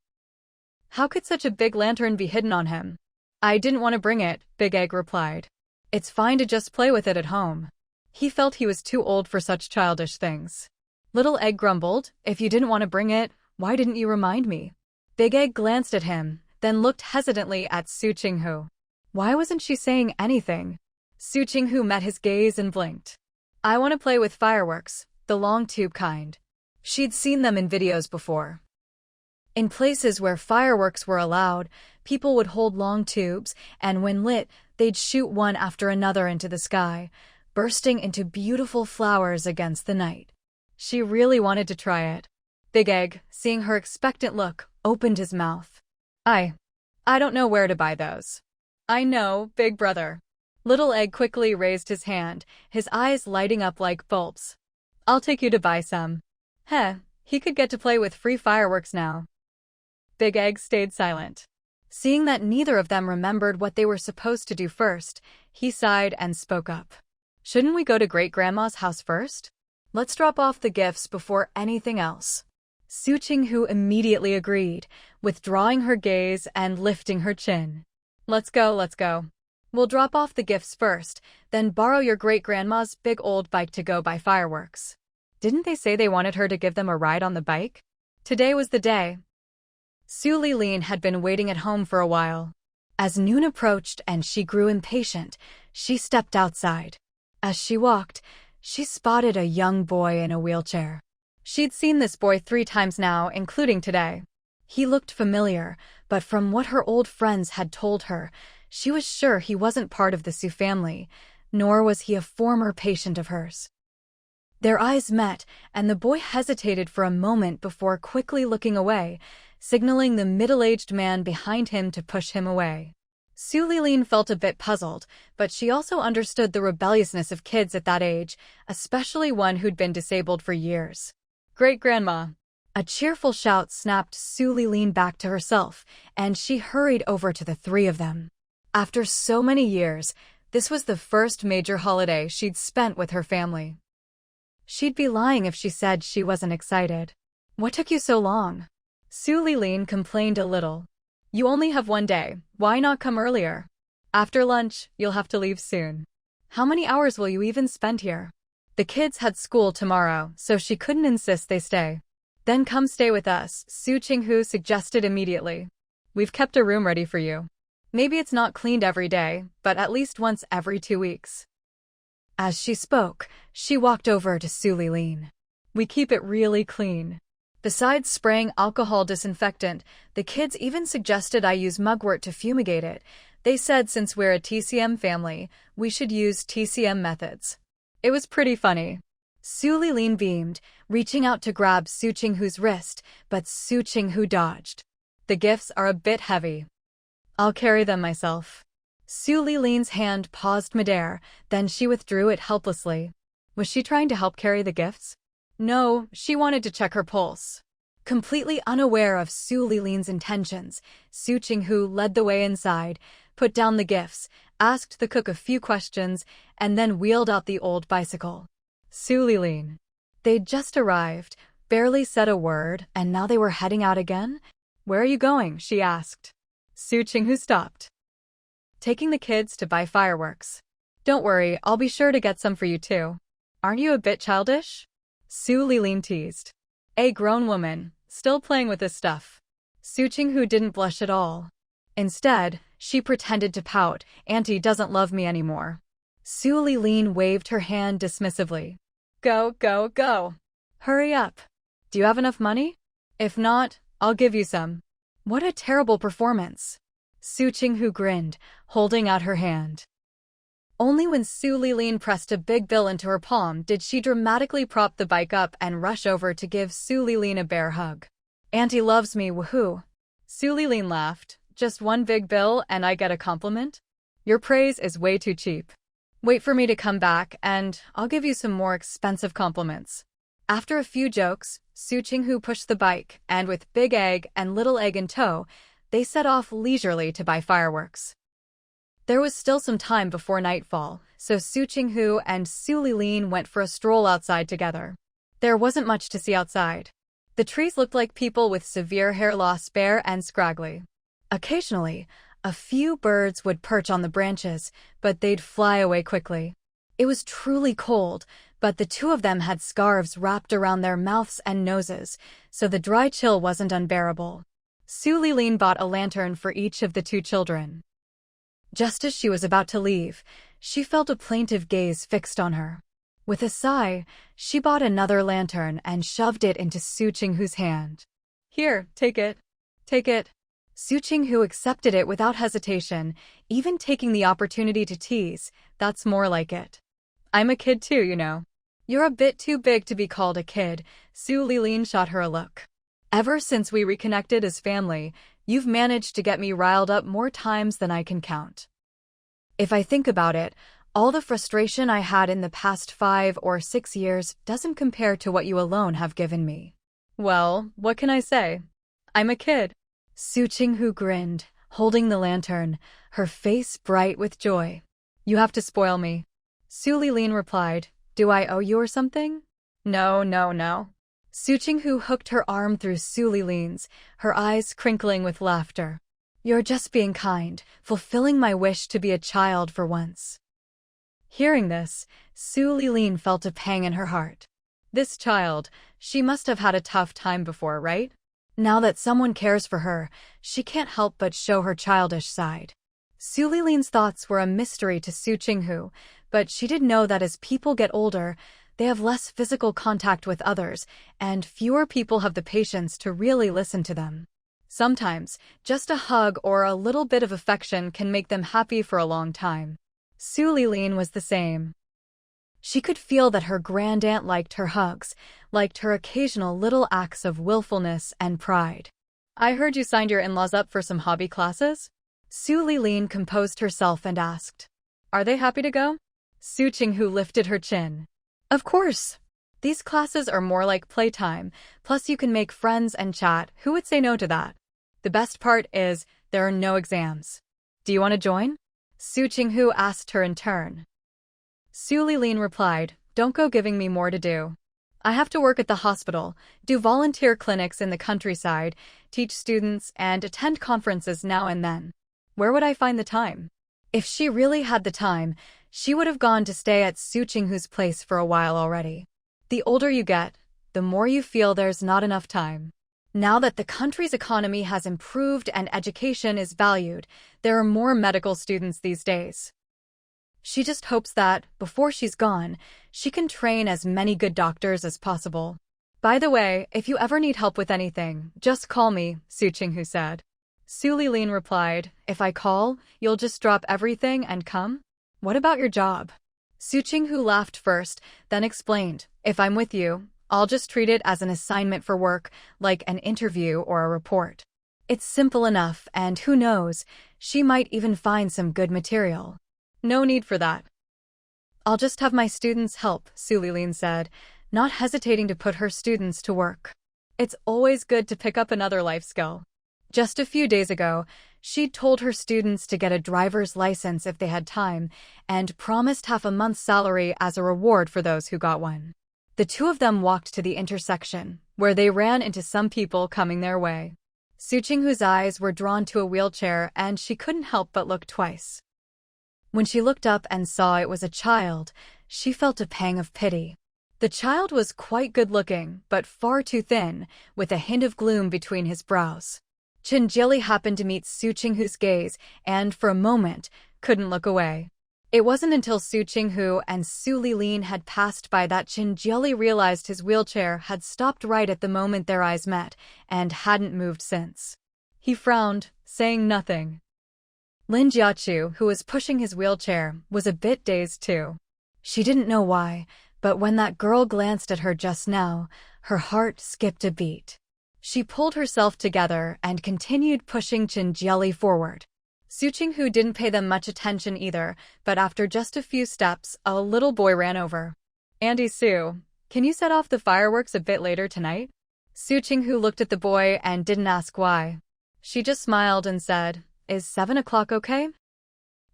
How could such a big lantern be hidden on him? I didn't want to bring it, Big Egg replied. It's fine to just play with it at home. He felt he was too old for such childish things. Little Egg grumbled, if you didn't want to bring it, why didn't you remind me? Big Egg glanced at him, then looked hesitantly at Su Qinghu. Why wasn't she saying anything? Su Qinghu met his gaze and blinked. I want to play with fireworks, the long tube kind. She'd seen them in videos before. In places where fireworks were allowed, people would hold long tubes, and when lit, they'd shoot one after another into the sky, bursting into beautiful flowers against the night. She really wanted to try it. Big Egg, seeing her expectant look, opened his mouth. I don't know where to buy those. I know, Big Brother. Little Egg quickly raised his hand, his eyes lighting up like bulbs. I'll take you to buy some. Heh, he could get to play with free fireworks now. Big Egg stayed silent. Seeing that neither of them remembered what they were supposed to do first, he sighed and spoke up. Shouldn't we go to Great-Grandma's house first? Let's drop off the gifts before anything else. Su Qinghu immediately agreed, withdrawing her gaze and lifting her chin. Let's go, let's go. We'll drop off the gifts first, then borrow your great-grandma's big old bike to go buy fireworks. Didn't they say they wanted her to give them a ride on the bike? Today was the day. Su Lilin had been waiting at home for a while. As noon approached and she grew impatient, she stepped outside. As she walked, she spotted a young boy in a wheelchair. She'd seen this boy 3 times now, including today. He looked familiar, but from what her old friends had told her, she was sure he wasn't part of the Su family, nor was he a former patient of hers. Their eyes met, and the boy hesitated for a moment before quickly looking away, signaling the middle-aged man behind him to push him away. Su Lilin felt a bit puzzled, but she also understood the rebelliousness of kids at that age, especially one who'd been disabled for years. Great-grandma! A cheerful shout snapped Su Lilin back to herself, and she hurried over to the 3 of them. After so many years, this was the first major holiday she'd spent with her family. She'd be lying if she said she wasn't excited. What took you so long? Su Lilin complained a little. You only have 1 day, why not come earlier? After lunch, you'll have to leave soon. How many hours will you even spend here? The kids had school tomorrow, so she couldn't insist they stay. Then come stay with us, Su Qinghu suggested immediately. We've kept a room ready for you. Maybe it's not cleaned every day, but at least once every 2 weeks. As she spoke, she walked over to Su Lilin. We keep it really clean. Besides spraying alcohol disinfectant, the kids even suggested I use mugwort to fumigate it. They said since we're a TCM family, we should use TCM methods. It was pretty funny. Su Lilin beamed, reaching out to grab Su Qinghu's wrist, but Su Qinghu dodged. The gifts are a bit heavy. I'll carry them myself. Su Lilin's hand paused midair, then she withdrew it helplessly. Was she trying to help carry the gifts? No, she wanted to check her pulse. Completely unaware of Su Lilin's intentions, Su Qinghu led the way inside, put down the gifts, asked the cook a few questions, and then wheeled out the old bicycle. Su Lilin. They'd just arrived, barely said a word, and now they were heading out again? Where are you going? She asked. Su Qinghu stopped. Taking the kids to buy fireworks. Don't worry, I'll be sure to get some for you too. Aren't you a bit childish? Su Lilin teased. A grown woman, still playing with this stuff. Su Qinghu didn't blush at all. Instead, she pretended to pout. Auntie doesn't love me anymore. Su Lilin waved her hand dismissively. Go, go, go. Hurry up. Do you have enough money? If not, I'll give you some. What a terrible performance. Su Qinghu grinned, holding out her hand. Only when Su Lilin pressed a big bill into her palm did she dramatically prop the bike up and rush over to give Su Lilin a bear hug. Auntie loves me, woohoo. Su Lilin laughed. Just 1 big bill and I get a compliment? Your praise is way too cheap. Wait for me to come back and I'll give you some more expensive compliments. After a few jokes, Su Qinghu pushed the bike, and with Big Egg and Little Egg in tow, they set off leisurely to buy fireworks. There was still some time before nightfall, so Su Qinghu and Su Lilin went for a stroll outside together. There wasn't much to see outside. The trees looked like people with severe hair loss, bare and scraggly. Occasionally, a few birds would perch on the branches, but they'd fly away quickly. It was truly cold, but the 2 of them had scarves wrapped around their mouths and noses, so the dry chill wasn't unbearable. Su Lilin bought a lantern for each of the 2 children. Just as she was about to leave, she felt a plaintive gaze fixed on her. With a sigh, she bought another lantern and shoved it into Su Qinghu's hand. Here, take it. Take it. Su Qinghu accepted it without hesitation, even taking the opportunity to tease. That's more like it. I'm a kid too, you know. You're a bit too big to be called a kid. Su Lilin shot her a look. Ever since we reconnected as family, you've managed to get me riled up more times than I can count. If I think about it, all the frustration I had in the past 5 or 6 years doesn't compare to what you alone have given me. Well, what can I say? I'm a kid. Su Qinghu grinned, holding the lantern, her face bright with joy. You have to spoil me. Su Lilin replied, do I owe you or something? No, no, no. Su Qinghu hooked her arm through Su Lilin's, her eyes crinkling with laughter. You're just being kind, fulfilling my wish to be a child for once. Hearing this, Su Lilin felt a pang in her heart. This child, she must have had a tough time before, right? Now that someone cares for her, she can't help but show her childish side. Su Lilin's thoughts were a mystery to Su Qinghu, but she did know that as people get older, they have less physical contact with others, and fewer people have the patience to really listen to them. Sometimes, just a hug or a little bit of affection can make them happy for a long time. Su Lilin was the same. She could feel that her grandaunt liked her hugs, liked her occasional little acts of willfulness and pride. I heard you signed your in-laws up for some hobby classes? Su Lilin composed herself and asked. Are they happy to go? Su Qinghu lifted her chin. Of course. These classes are more like playtime, plus you can make friends and chat. Who would say no to that? The best part is, there are no exams. Do you want to join? Su Qinghu asked her in turn. Su Lilin replied, don't go giving me more to do. I have to work at the hospital, do volunteer clinics in the countryside, teach students, and attend conferences now and then. Where would I find the time? If she really had the time, she would have gone to stay at Su Qinghu's place for a while already. The older you get, the more you feel there's not enough time. Now that the country's economy has improved and education is valued, there are more medical students these days. She just hopes that, before she's gone, she can train as many good doctors as possible. By the way, if you ever need help with anything, just call me, Su Qinghu said. Su Lilin replied, if I call, you'll just drop everything and come? What about your job? Su Qinghu laughed first, then explained, if I'm with you, I'll just treat it as an assignment for work, like an interview or a report. It's simple enough, and who knows, she might even find some good material. No need for that. I'll just have my students help, Su Lilin said, not hesitating to put her students to work. It's always good to pick up another life skill. Just a few days ago, she'd told her students to get a driver's license if they had time, and promised half a month's salary as a reward for those who got one. The two of them walked to the intersection, where they ran into some people coming their way. Su Qinghu's eyes were drawn to a wheelchair, and she couldn't help but look twice. When she looked up and saw it was a child, she felt a pang of pity. The child was quite good-looking, but far too thin, with a hint of gloom between his brows. Qinjiali happened to meet Su Qinghu's gaze, and for a moment, couldn't look away. It wasn't until Su Qinghu and Su Lilin had passed by that Qinjiali realized his wheelchair had stopped right at the moment their eyes met, and hadn't moved since. He frowned, saying nothing. Lin Jiachu, who was pushing his wheelchair, was a bit dazed too. She didn't know why, but when that girl glanced at her just now, her heart skipped a beat. She pulled herself together and continued pushing Qinjiali forward. Su Qinghu didn't pay them much attention either, but after just a few steps, a little boy ran over. Auntie Su, can you set off the fireworks a bit later tonight? Su Qinghu looked at the boy and didn't ask why. She just smiled and said, Is 7 o'clock okay?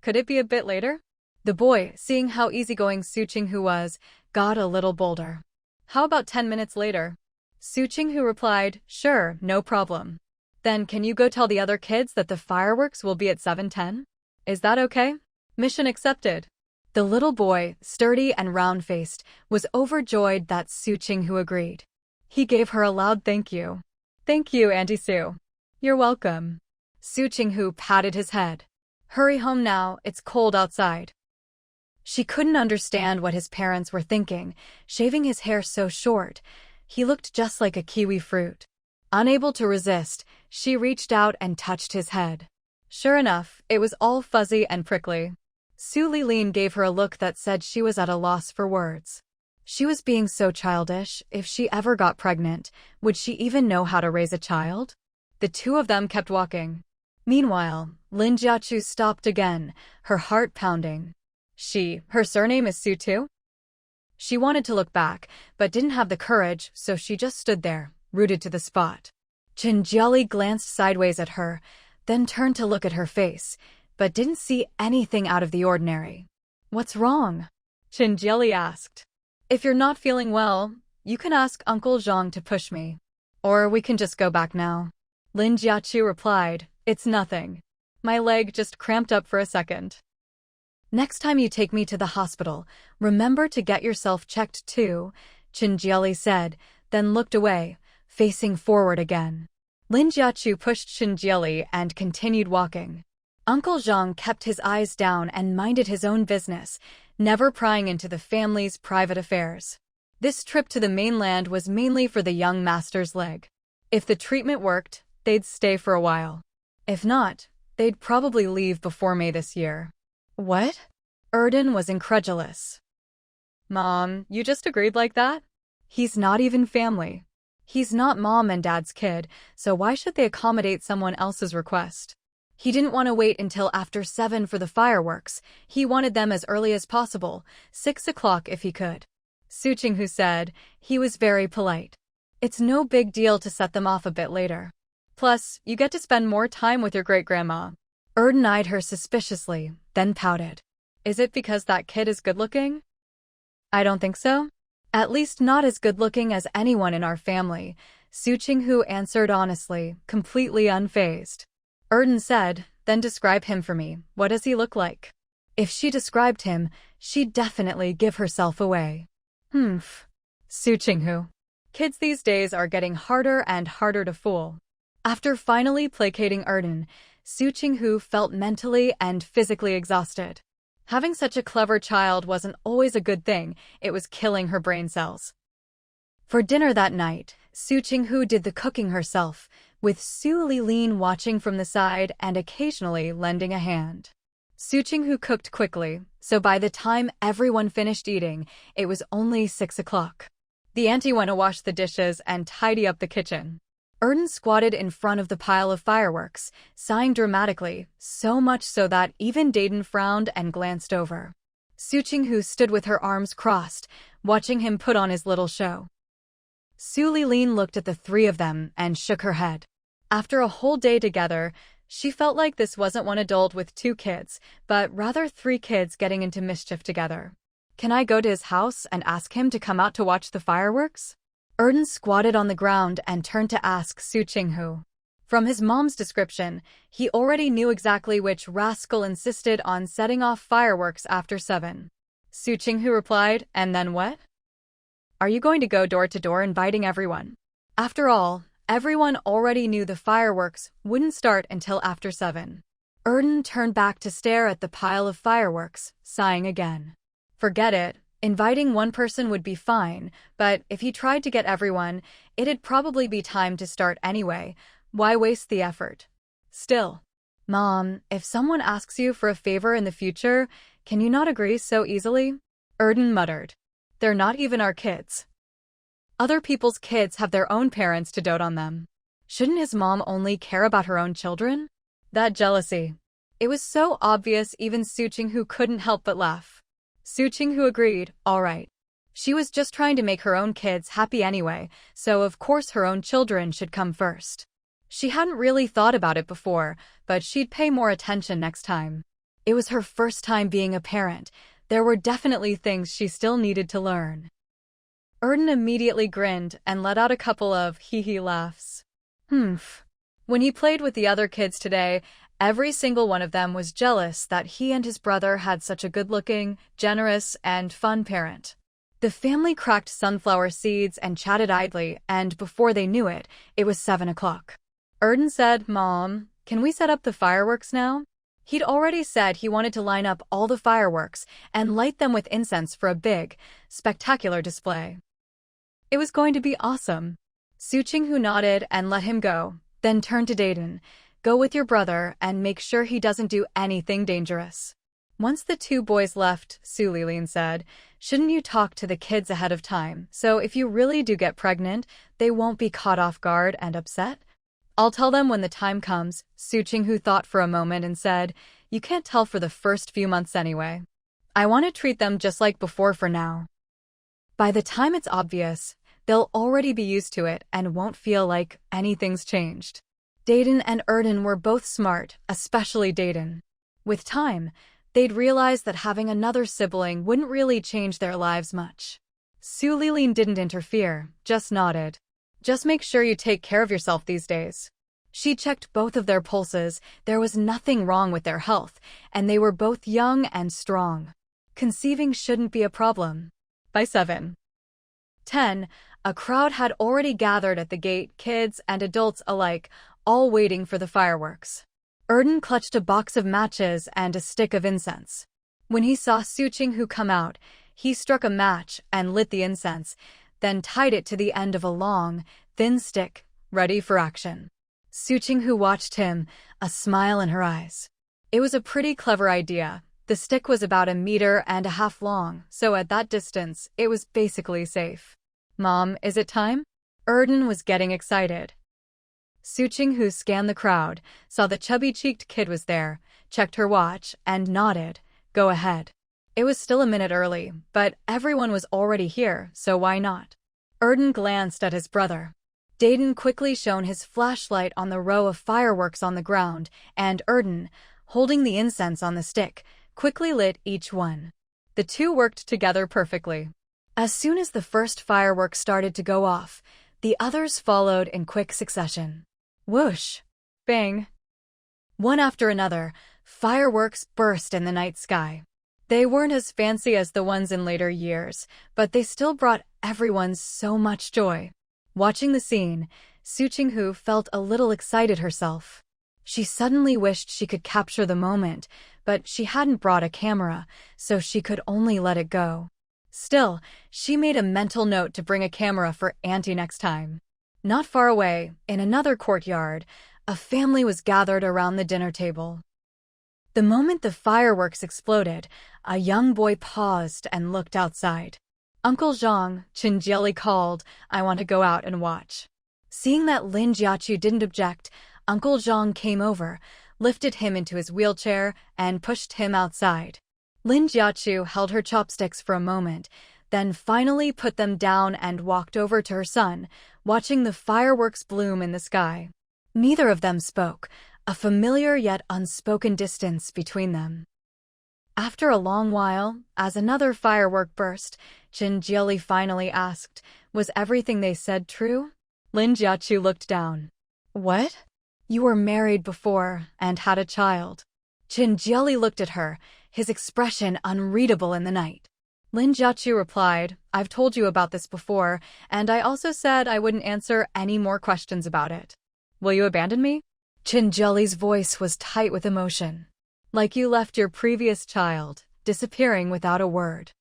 Could it be a bit later? The boy, seeing how easygoing Su Qinghu was, got a little bolder. How about 10 minutes later? Su Qinghu replied, Sure, no problem. Then can you go tell the other kids that the fireworks will be at 7:10? Is that okay? Mission accepted. The little boy, sturdy and round-faced, was overjoyed that Su Qinghu agreed. He gave her a loud thank you. Thank you, Auntie Su. You're welcome. Su Qinghu patted his head. Hurry home now, it's cold outside. She couldn't understand what his parents were thinking, shaving his hair so short. He looked just like a kiwi fruit. Unable to resist, she reached out and touched his head. Sure enough, it was all fuzzy and prickly. Su Lilin gave her a look that said she was at a loss for words. She was being so childish. If she ever got pregnant, would she even know how to raise a child? The two of them kept walking. Meanwhile, Lin Jiachu stopped again, her heart pounding. Her surname is Su too? She wanted to look back, but didn't have the courage, so she just stood there, rooted to the spot. Qinjiali glanced sideways at her, then turned to look at her face, but didn't see anything out of the ordinary. What's wrong? Qinjiali asked. If you're not feeling well, You can ask Uncle Zhang to push me. Or we can just go back now. Lin Jiachu replied, It's nothing. My leg just cramped up for a second. Next time you take me to the hospital, remember to get yourself checked too, Qin Jiali said, then looked away, facing forward again. Lin Jiachu pushed Qin Jiali and continued walking. Uncle Zhang kept his eyes down and minded his own business, never prying into the family's private affairs. This trip to the mainland was mainly for the young master's leg. If the treatment worked, they'd stay for a while. If not, they'd probably leave before May this year. What? Erden was incredulous. Mom, you just agreed like that? He's not even family. He's not Mom and Dad's kid, so why should they accommodate someone else's request? He didn't want to wait until after 7 for the fireworks. He wanted them as early as possible, 6 o'clock if he could. Su Qinghu said. He was very polite. It's no big deal to set them off a bit later. Plus, you get to spend more time with your great-grandma. Erden eyed her suspiciously, then pouted. Is it because that kid is good-looking? I don't think so. At least not as good-looking as anyone in our family, Su Qinghu answered honestly, completely unfazed. Erden said, then describe him for me. What does he look like? If she described him, she'd definitely give herself away. Su Qinghu. Kids these days are getting harder and harder to fool. After finally placating Erden, Su Qinghu felt mentally and physically exhausted. Having such a clever child wasn't always a good thing, it was killing her brain cells. For dinner that night, Su Qinghu did the cooking herself, with Su Lilin watching from the side and occasionally lending a hand. Su Qinghu cooked quickly, so by the time everyone finished eating, it was only 6 o'clock. The auntie went to wash the dishes and tidy up the kitchen. Erden squatted in front of the pile of fireworks, sighing dramatically, so much so that even Dayton frowned and glanced over. Su Qinghu stood with her arms crossed, watching him put on his little show. Su Lilin looked at the three of them and shook her head. After a whole day together, she felt like this wasn't one adult with 2 kids, but rather 3 kids getting into mischief together. Can I go to his house and ask him to come out to watch the fireworks? Erden squatted on the ground and turned to ask Su Qinghu. From his mom's description, he already knew exactly which rascal insisted on setting off fireworks after 7. Su Qinghu replied, and then what? Are you going to go door to door inviting everyone? After all, everyone already knew the fireworks wouldn't start until after 7. Erden turned back to stare at the pile of fireworks, sighing again. Forget it. Inviting one person would be fine, but if he tried to get everyone, it'd probably be time to start anyway. Why waste the effort? Still, Mom, if someone asks you for a favor in the future, can you not agree so easily? Erden muttered. They're not even our kids. Other people's kids have their own parents to dote on them. Shouldn't his mom only care about her own children? That jealousy. It was so obvious even Su Qinghu couldn't help but laugh. Su Qinghu agreed, all right. She was just trying to make her own kids happy anyway, so of course her own children should come first. She hadn't really thought about it before, but she'd pay more attention next time. It was her first time being a parent. There were definitely things she still needed to learn. Erden immediately grinned and let out a couple of hee-hee laughs. When he played with the other kids today, every single one of them was jealous that he and his brother had such a good-looking, generous, and fun parent. The family cracked sunflower seeds and chatted idly, and before they knew it, it was 7 o'clock. Erden said, Mom, can we set up the fireworks now? He'd already said he wanted to line up all the fireworks and light them with incense for a big, spectacular display. It was going to be awesome. Su Qinghu nodded and let him go, then turned to Dayton. Go with your brother and make sure he doesn't do anything dangerous. Once the 2 boys left, Su Lilin said, shouldn't you talk to the kids ahead of time, so if you really do get pregnant, they won't be caught off guard and upset? I'll tell them when the time comes, Su Qinghu thought for a moment and said, you can't tell for the first few months anyway. I want to treat them just like before for now. By the time it's obvious, they'll already be used to it and won't feel like anything's changed. Dayton and Erden were both smart, especially Dayton. With time, they'd realize that having another sibling wouldn't really change their lives much. Su Lilin didn't interfere, just nodded. Just make sure you take care of yourself these days. She checked both of their pulses. There was nothing wrong with their health, and they were both young and strong. Conceiving shouldn't be a problem. By 7:10, a crowd had already gathered at the gate, kids and adults alike, all waiting for the fireworks. Erden clutched a box of matches and a stick of incense. When he saw Su Qinghu come out, he struck a match and lit the incense, then tied it to the end of a long, thin stick, ready for action. Su Qinghu watched him, a smile in her eyes. It was a pretty clever idea. The stick was about 1.5 meters long, so at that distance, it was basically safe. Mom, is it time? Erden was getting excited. Su Qinghu scanned the crowd, saw the chubby-cheeked kid was there, checked her watch, and nodded. Go ahead. It was still a minute early, but everyone was already here, so why not? Erden glanced at his brother. Dayton quickly shone his flashlight on the row of fireworks on the ground, and Erden, holding the incense on the stick, quickly lit each one. The two worked together perfectly. As soon as the first firework started to go off, the others followed in quick succession. Whoosh! Bang! One after another, fireworks burst in the night sky. They weren't as fancy as the ones in later years, but they still brought everyone so much joy. Watching the scene, Su Qinghu felt a little excited herself. She suddenly wished she could capture the moment, but she hadn't brought a camera, so she could only let it go. Still, she made a mental note to bring a camera for Auntie next time. Not far away, in another courtyard, a family was gathered around the dinner table. The moment the fireworks exploded, a young boy paused and looked outside. Uncle Zhang, Qin Jieli called, I want to go out and watch. Seeing that Lin Jiachu didn't object, Uncle Zhang came over, lifted him into his wheelchair, and pushed him outside. Lin Jiachu held her chopsticks for a moment, then finally put them down and walked over to her son, watching the fireworks bloom in the sky. Neither of them spoke, a familiar yet unspoken distance between them. After a long while, as another firework burst, Qin Jieli finally asked, was everything they said true? Lin Jiachu looked down. What? You were married before and had a child. Qin Jieli looked at her, his expression unreadable in the night. Lin Jiachu replied, I've told you about this before, and I also said I wouldn't answer any more questions about it. Will you abandon me? Qin Jieli's voice was tight with emotion. Like you left your previous child, disappearing without a word.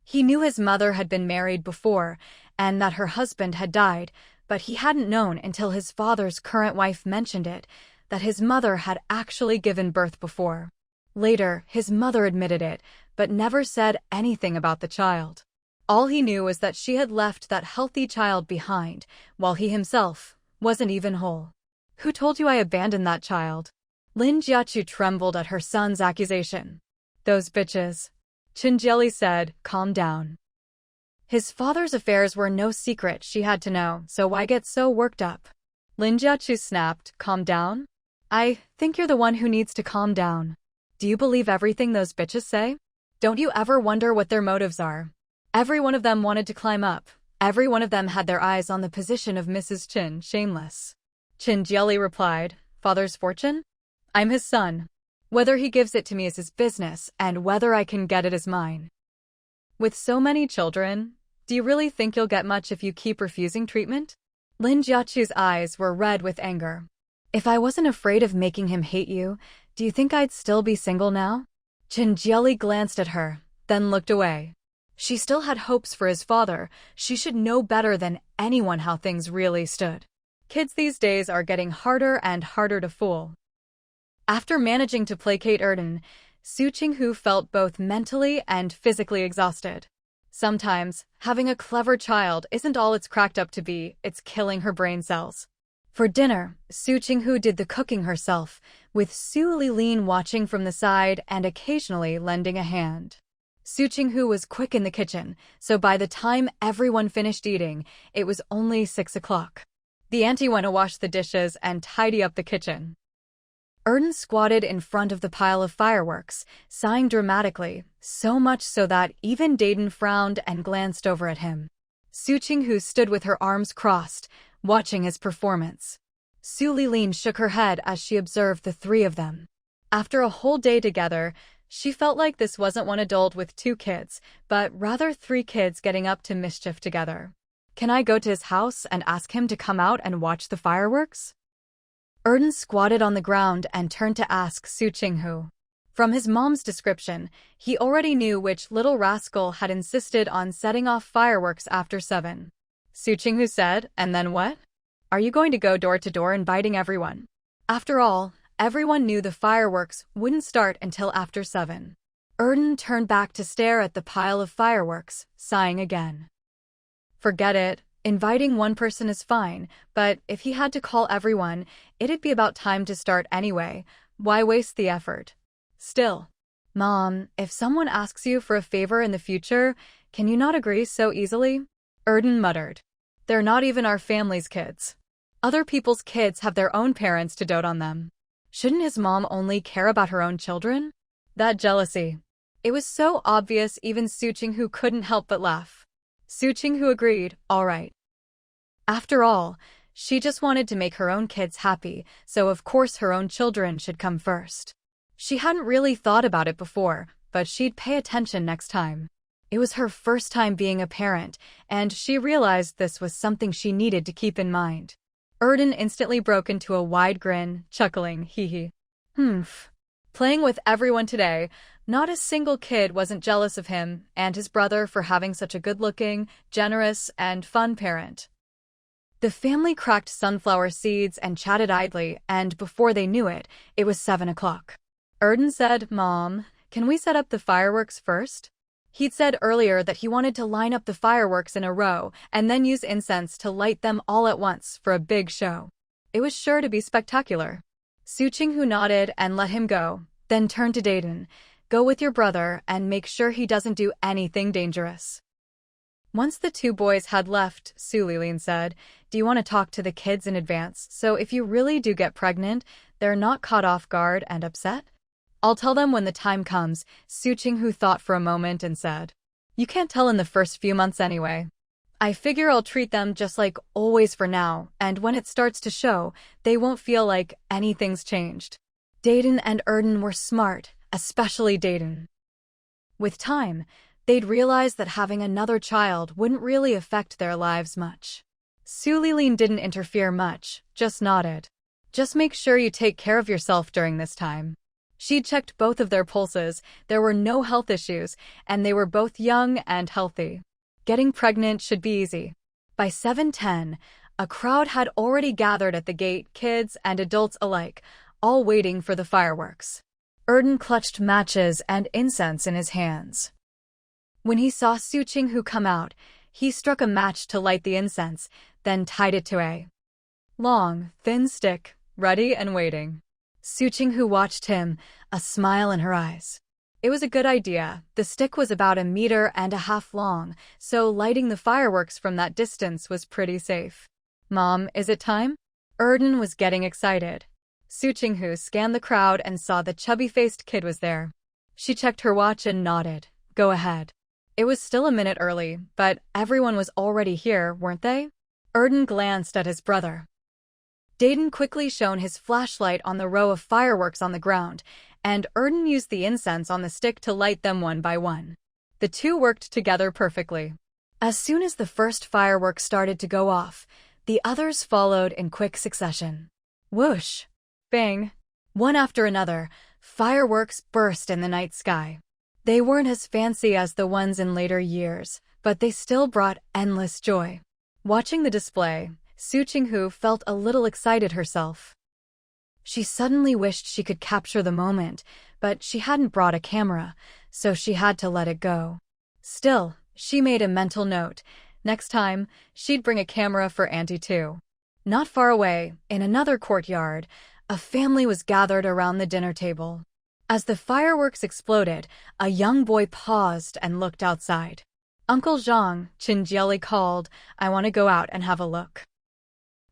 He knew his mother had been married before, and that her husband had died, but he hadn't known until his father's current wife mentioned it, that his mother had actually given birth before. Later, his mother admitted it, but never said anything about the child. All he knew was that she had left that healthy child behind, while he himself wasn't even whole. Who told you I abandoned that child? Lin Jiachu trembled at her son's accusation. Those bitches. Qin Jieli said, calm down. His father's affairs were no secret she had to know, so why get so worked up? Lin Jiachu snapped, calm down? I think you're the one who needs to calm down. Do you believe everything those bitches say? Don't you ever wonder what their motives are? Every one of them wanted to climb up. Every one of them had their eyes on the position of Mrs. Qin, shameless. Qin Jieli replied, father's fortune? I'm his son. Whether he gives it to me is his business, and whether I can get it is mine. With so many children, do you really think you'll get much if you keep refusing treatment? Lin Jiachu's eyes were red with anger. If I wasn't afraid of making him hate you, do you think I'd still be single now? Qin Jieli glanced at her, then looked away. She still had hopes for his father. She should know better than anyone how things really stood. Kids these days are getting harder and harder to fool. After managing to placate Erden, Su Qinghu felt both mentally and physically exhausted. Sometimes, having a clever child isn't all it's cracked up to be, it's killing her brain cells. For dinner, Su Qinghu did the cooking herself, with Su Lilin watching from the side and occasionally lending a hand. Su Qinghu was quick in the kitchen, so by the time everyone finished eating, it was only 6 o'clock. The auntie went to wash the dishes and tidy up the kitchen. Erden squatted in front of the pile of fireworks, sighing dramatically, so much so that even Dayton frowned and glanced over at him. Su Qinghu stood with her arms crossed, watching his performance. Su Lilin shook her head as she observed the three of them. After a whole day together, she felt like this wasn't one adult with two kids, but rather three kids getting up to mischief together. Can I go to his house and ask him to come out and watch the fireworks? Erden squatted on the ground and turned to ask Su Qinghu. From his mom's description, he already knew which little rascal had insisted on setting off fireworks after 7. Su Qinghu said, and then what? Are you going to go door to door inviting everyone? After all, everyone knew the fireworks wouldn't start until after 7. Erden turned back to stare at the pile of fireworks, sighing again. Forget it. Inviting one person is fine, but if he had to call everyone, it'd be about time to start anyway. Why waste the effort? Still, Mom, if someone asks you for a favor in the future, can you not agree so easily? Erden muttered. They're not even our family's kids. Other people's kids have their own parents to dote on them. Shouldn't his mom only care about her own children? That jealousy. It was so obvious even Su Qinghu couldn't help but laugh. Su Qinghu agreed, all right. After all, she just wanted to make her own kids happy, so of course her own children should come first. She hadn't really thought about it before, but she'd pay attention next time. It was her first time being a parent, and she realized this was something she needed to keep in mind. Erden instantly broke into a wide grin, chuckling, hee hee. Playing with everyone today, not a single kid wasn't jealous of him and his brother for having such a good-looking, generous, and fun parent. The family cracked sunflower seeds and chatted idly, and before they knew it, it was 7 o'clock. Erden said, Mom, can we set up the fireworks first? He'd said earlier that he wanted to line up the fireworks in a row and then use incense to light them all at once for a big show. It was sure to be spectacular. Su Qinghu nodded and let him go, then turned to Dayton. Go with your brother and make sure he doesn't do anything dangerous. Once the two boys had left, Su Lilin said, do you want to talk to the kids in advance so if you really do get pregnant, they're not caught off guard and upset? I'll tell them when the time comes, Su Qinghu thought for a moment and said. You can't tell in the first few months anyway. I figure I'll treat them just like always for now, and when it starts to show, they won't feel like anything's changed. Dayton and Erden were smart, especially Dayton. With time, they'd realize that having another child wouldn't really affect their lives much. Su Lilin didn't interfere much, just nodded. Just make sure you take care of yourself during this time. She'd checked both of their pulses, there were no health issues, and they were both young and healthy. Getting pregnant should be easy. By 7:10, a crowd had already gathered at the gate, kids and adults alike, all waiting for the fireworks. Erden clutched matches and incense in his hands. When he saw Su Qinghu come out, he struck a match to light the incense, then tied it to a long, thin stick, ready and waiting. Su Qinghu watched him, a smile in her eyes. It was a good idea. The stick was about 1.5 meters long, so lighting the fireworks from that distance was pretty safe. Mom, is it time? Erden was getting excited. Su Qinghu scanned the crowd and saw the chubby-faced kid was there. She checked her watch and nodded. Go ahead. It was still 1 minute early, but everyone was already here, weren't they? Erden glanced at his brother. Dayton quickly shone his flashlight on the row of fireworks on the ground, and Erden used the incense on the stick to light them one by one. The two worked together perfectly. As soon as the first fireworks started to go off, the others followed in quick succession. Whoosh! Bang! One after another, fireworks burst in the night sky. They weren't as fancy as the ones in later years, but they still brought endless joy. Watching the display, Su Qinghu felt a little excited herself. She suddenly wished she could capture the moment, but she hadn't brought a camera, so she had to let it go. Still, she made a mental note. Next time, she'd bring a camera for Auntie too. Not far away, in another courtyard, a family was gathered around the dinner table. As the fireworks exploded, a young boy paused and looked outside. Uncle Zhang, Qin Jieli called, I want to go out and have a look.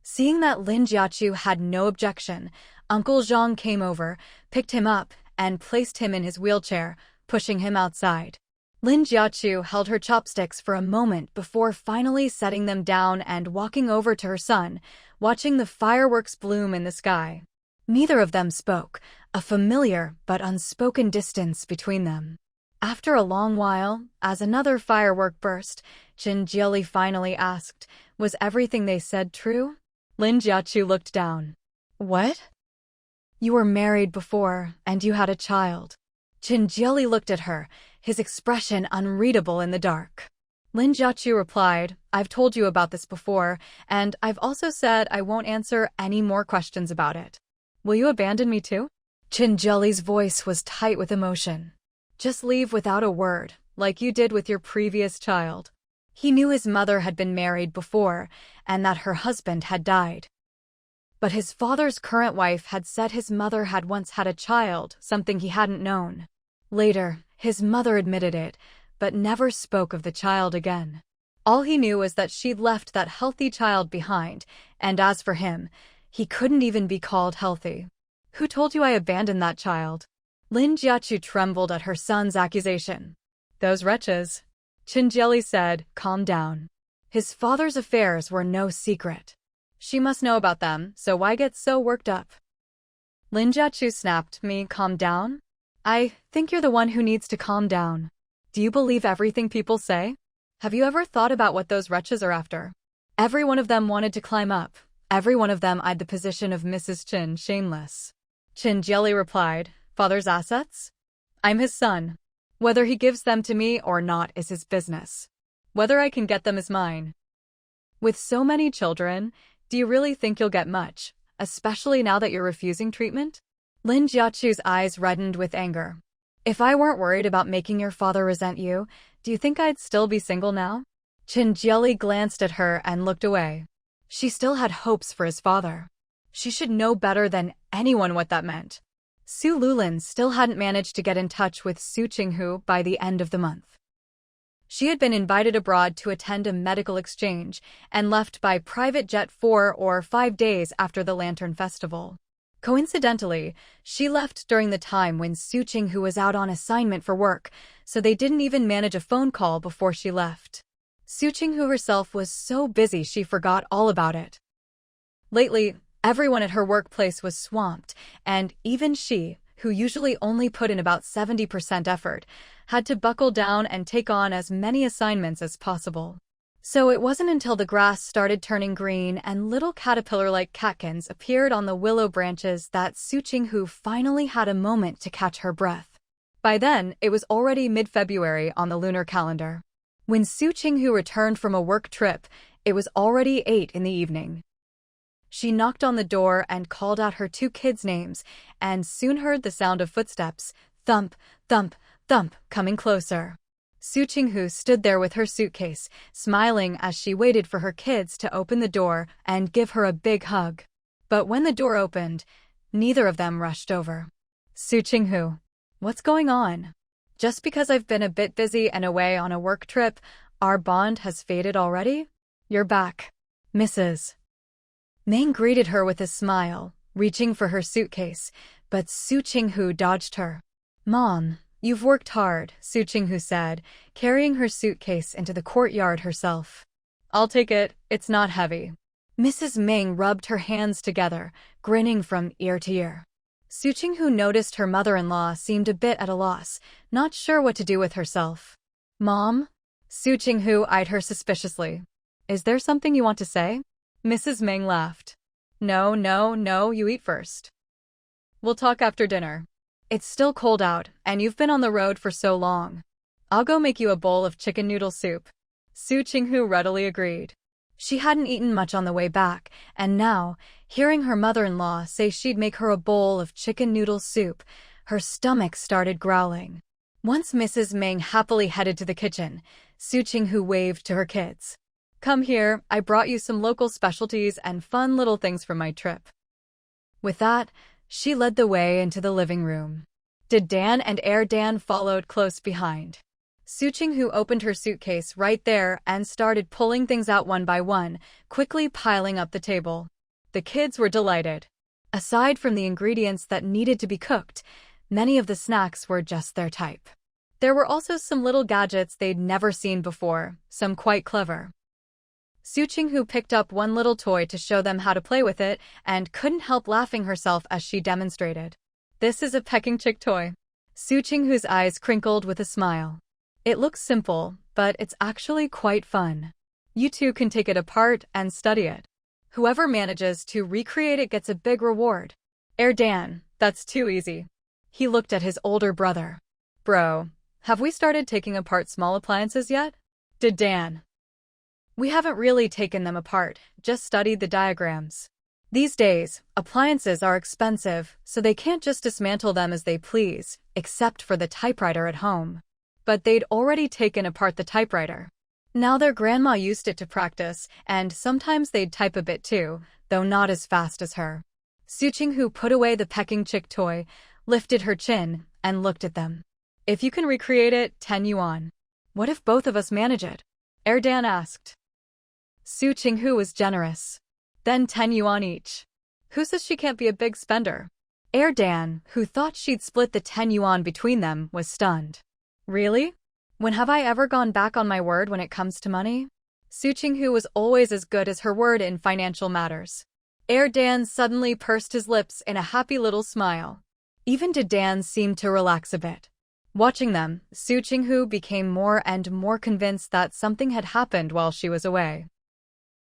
Seeing that Lin Jiachu had no objection, Uncle Zhang came over, picked him up, and placed him in his wheelchair, pushing him outside. Lin Jiachu held her chopsticks for a moment before finally setting them down and walking over to her son, watching the fireworks bloom in the sky. Neither of them spoke, a familiar but unspoken distance between them. After a long while, as another firework burst, Qin Jieli finally asked, "Was everything they said true?" Lin Jiachu looked down. "What?" "You were married before, and you had a child." Qin Jieli looked at her, his expression unreadable in the dark. Lin Jiachu replied, "I've told you about this before, and I've also said I won't answer any more questions about it. Will you abandon me too?" Qin Jieli's voice was tight with emotion. "Just leave without a word, like you did with your previous child." He knew his mother had been married before, and that her husband had died. But his father's current wife had said his mother had once had a child, something he hadn't known. Later, his mother admitted it, but never spoke of the child again. All he knew was that she'd left that healthy child behind, and as for him, he couldn't even be called healthy. "Who told you I abandoned that child?" Lin Jiachu trembled at her son's accusation. "Those wretches." Qin Jieli said, "Calm down. His father's affairs were no secret. She must know about them, so why get so worked up?" Lin Jiachu snapped, "Me calm down? I think you're the one who needs to calm down. Do you believe everything people say? Have you ever thought about what those wretches are after? Every one of them wanted to climb up. Every one of them eyed the position of Mrs. Qin shameless." Qin Jieli replied, "Father's assets? I'm his son. Whether he gives them to me or not is his business. Whether I can get them is mine. With so many children, do you really think you'll get much, especially now that you're refusing treatment?" Lin Jiachu's eyes reddened with anger. "If I weren't worried about making your father resent you, do you think I'd still be single now?" Qin Jieli glanced at her and looked away. She still had hopes for his father. She should know better than anyone what that meant. Su Lulin still hadn't managed to get in touch with Su Qinghu by the end of the month. She had been invited abroad to attend a medical exchange and left by private jet 4 or 5 days after the Lantern Festival. Coincidentally, she left during the time when Su Qinghu was out on assignment for work, so they didn't even manage a phone call before she left. Su Qinghu herself was so busy she forgot all about it. Lately, everyone at her workplace was swamped, and even she, who usually only put in about 70% effort, had to buckle down and take on as many assignments as possible. So it wasn't until the grass started turning green and little caterpillar-like catkins appeared on the willow branches that Su Qinghu finally had a moment to catch her breath. By then, it was already mid-February on the lunar calendar. When Su Qinghu returned from a work trip, it was already 8 in the evening. She knocked on the door and called out her 2 kids' names, and soon heard the sound of footsteps, thump, thump, thump, coming closer. Su Qinghu stood there with her suitcase, smiling as she waited for her kids to open the door and give her a big hug. But when the door opened, neither of them rushed over. "Su Qinghu, what's going on? Just because I've been a bit busy and away on a work trip, our bond has faded already? You're back, Mrs. Meng greeted her with a smile, reaching for her suitcase, but Su Qinghu dodged her. "Mom, you've worked hard," Su Qinghu said, carrying her suitcase into the courtyard herself. "I'll take it, it's not heavy." Mrs. Meng rubbed her hands together, grinning from ear to ear. Su Qinghu noticed her mother-in-law seemed a bit at a loss, not sure what to do with herself. "Mom?" Su Qinghu eyed her suspiciously. "Is there something you want to say?" Mrs. Meng laughed. No, you eat first. We'll talk after dinner. It's still cold out, and you've been on the road for so long. I'll go make you a bowl of chicken noodle soup." Su Qinghu readily agreed. She hadn't eaten much on the way back, and now, hearing her mother-in-law say she'd make her a bowl of chicken noodle soup, her stomach started growling. Once Mrs. Meng happily headed to the kitchen, Su Qinghu waved to her kids. "Come here, I brought you some local specialties and fun little things from my trip." With that, she led the way into the living room. Did Dan and Dan followed close behind. Su Qinghu opened her suitcase right there and started pulling things out one by one, quickly piling up the table. The kids were delighted. Aside from the ingredients that needed to be cooked, many of the snacks were just their type. There were also some little gadgets they'd never seen before, some quite clever. Su Qinghu picked up one little toy to show them how to play with it and couldn't help laughing herself as she demonstrated. This is a pecking chick toy. Su Qinghu's eyes crinkled with a smile. It looks simple, but it's actually quite fun. You two can take it apart and study it. Whoever manages to recreate it gets a big reward. Dan, that's too easy. He looked at his older brother. Bro, have we started taking apart small appliances yet? Did Dan? We haven't really taken them apart, just studied the diagrams. These days, appliances are expensive, so they can't just dismantle them as they please, except for the typewriter at home. But they'd already taken apart the typewriter. Now their grandma used it to practice, and sometimes they'd type a bit too, though not as fast as her. Su Qinghu put away the pecking chick toy, lifted her chin, and looked at them. If you can recreate it, 10 yuan. What if both of us manage it? Dan asked. Su Qinghu was generous. Then 10 yuan each. Who says she can't be a big spender? Dan, who thought she'd split the 10 yuan between them, was stunned. Really? When have I ever gone back on my word when it comes to money? Su Qinghu was always as good as her word in financial matters. Dan suddenly pursed his lips in a happy little smile. Even Dan seemed to relax a bit. Watching them, Su Qinghu became more and more convinced that something had happened while she was away.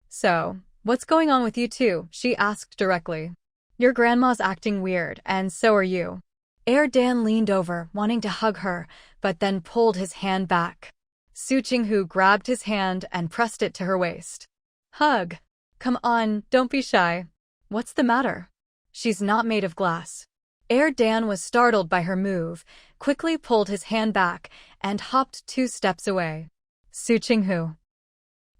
So, what's going on with you two? She asked directly. Your grandma's acting weird, and so are you. Dan leaned over, wanting to hug her, but then pulled his hand back. Su Qinghu grabbed his hand and pressed it to her waist. Hug. Come on, don't be shy. What's the matter? She's not made of glass. Dan was startled by her move, quickly pulled his hand back, and hopped 2 steps away. Su Qinghu.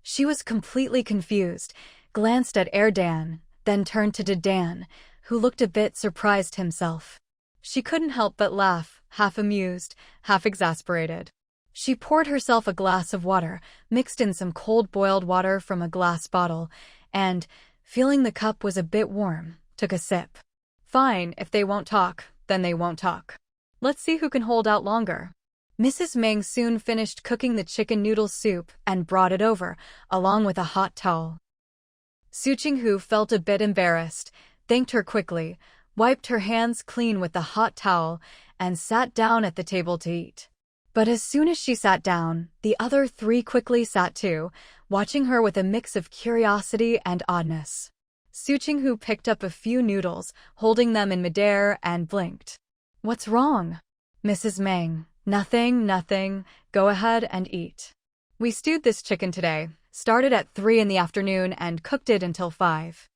She was completely confused, glanced at Dan, then turned to Dan, who looked a bit surprised himself. She couldn't help but laugh, half amused, half exasperated. She poured herself a glass of water, mixed in some cold boiled water from a glass bottle, and, feeling the cup was a bit warm, took a sip. Fine, if they won't talk, then they won't talk. Let's see who can hold out longer. Mrs. Meng soon finished cooking the chicken noodle soup and brought it over, along with a hot towel. Su Qinghu felt a bit embarrassed, thanked her quickly, wiped her hands clean with the hot towel, and sat down at the table to eat. But as soon as she sat down, the other 3 quickly sat too, watching her with a mix of curiosity and oddness. Su Qinghu picked up a few noodles, holding them in midair, and blinked. What's wrong? Mrs. Meng. Nothing. Go ahead and eat. We stewed this chicken today, started at 3 in the afternoon and cooked it until 5.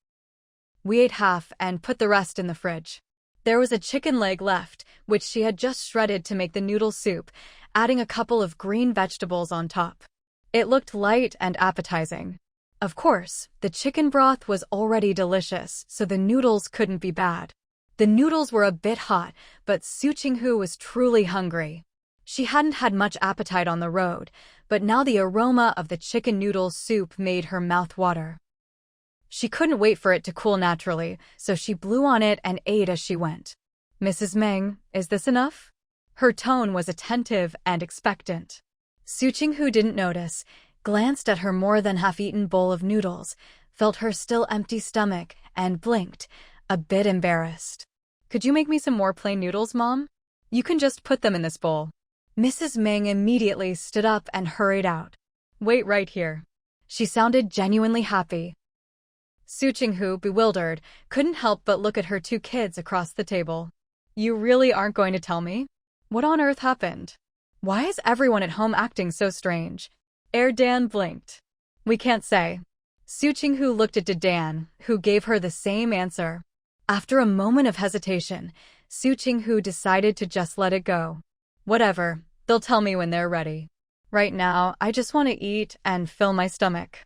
We ate half and put the rest in the fridge. There was a chicken leg left, which she had just shredded to make the noodle soup, adding a couple of green vegetables on top. It looked light and appetizing. Of course, the chicken broth was already delicious, so the noodles couldn't be bad. The noodles were a bit hot, but Su Qinghu was truly hungry. She hadn't had much appetite on the road, but now the aroma of the chicken noodle soup made her mouth water. She couldn't wait for it to cool naturally, so she blew on it and ate as she went. Mrs. Meng, is this enough? Her tone was attentive and expectant. Su Qinghu didn't notice, glanced at her more than half-eaten bowl of noodles, felt her still empty stomach, and blinked, a bit embarrassed. Could you make me some more plain noodles, Mom? You can just put them in this bowl. Mrs. Meng immediately stood up and hurried out. Wait right here. She sounded genuinely happy. Su Qinghu, bewildered, couldn't help but look at her 2 kids across the table. You really aren't going to tell me? What on earth happened? Why is everyone at home acting so strange? Dan blinked. We can't say. Su Qinghu looked at Dan, who gave her the same answer. After a moment of hesitation, Su Qinghu decided to just let it go. Whatever, they'll tell me when they're ready. Right now, I just want to eat and fill my stomach.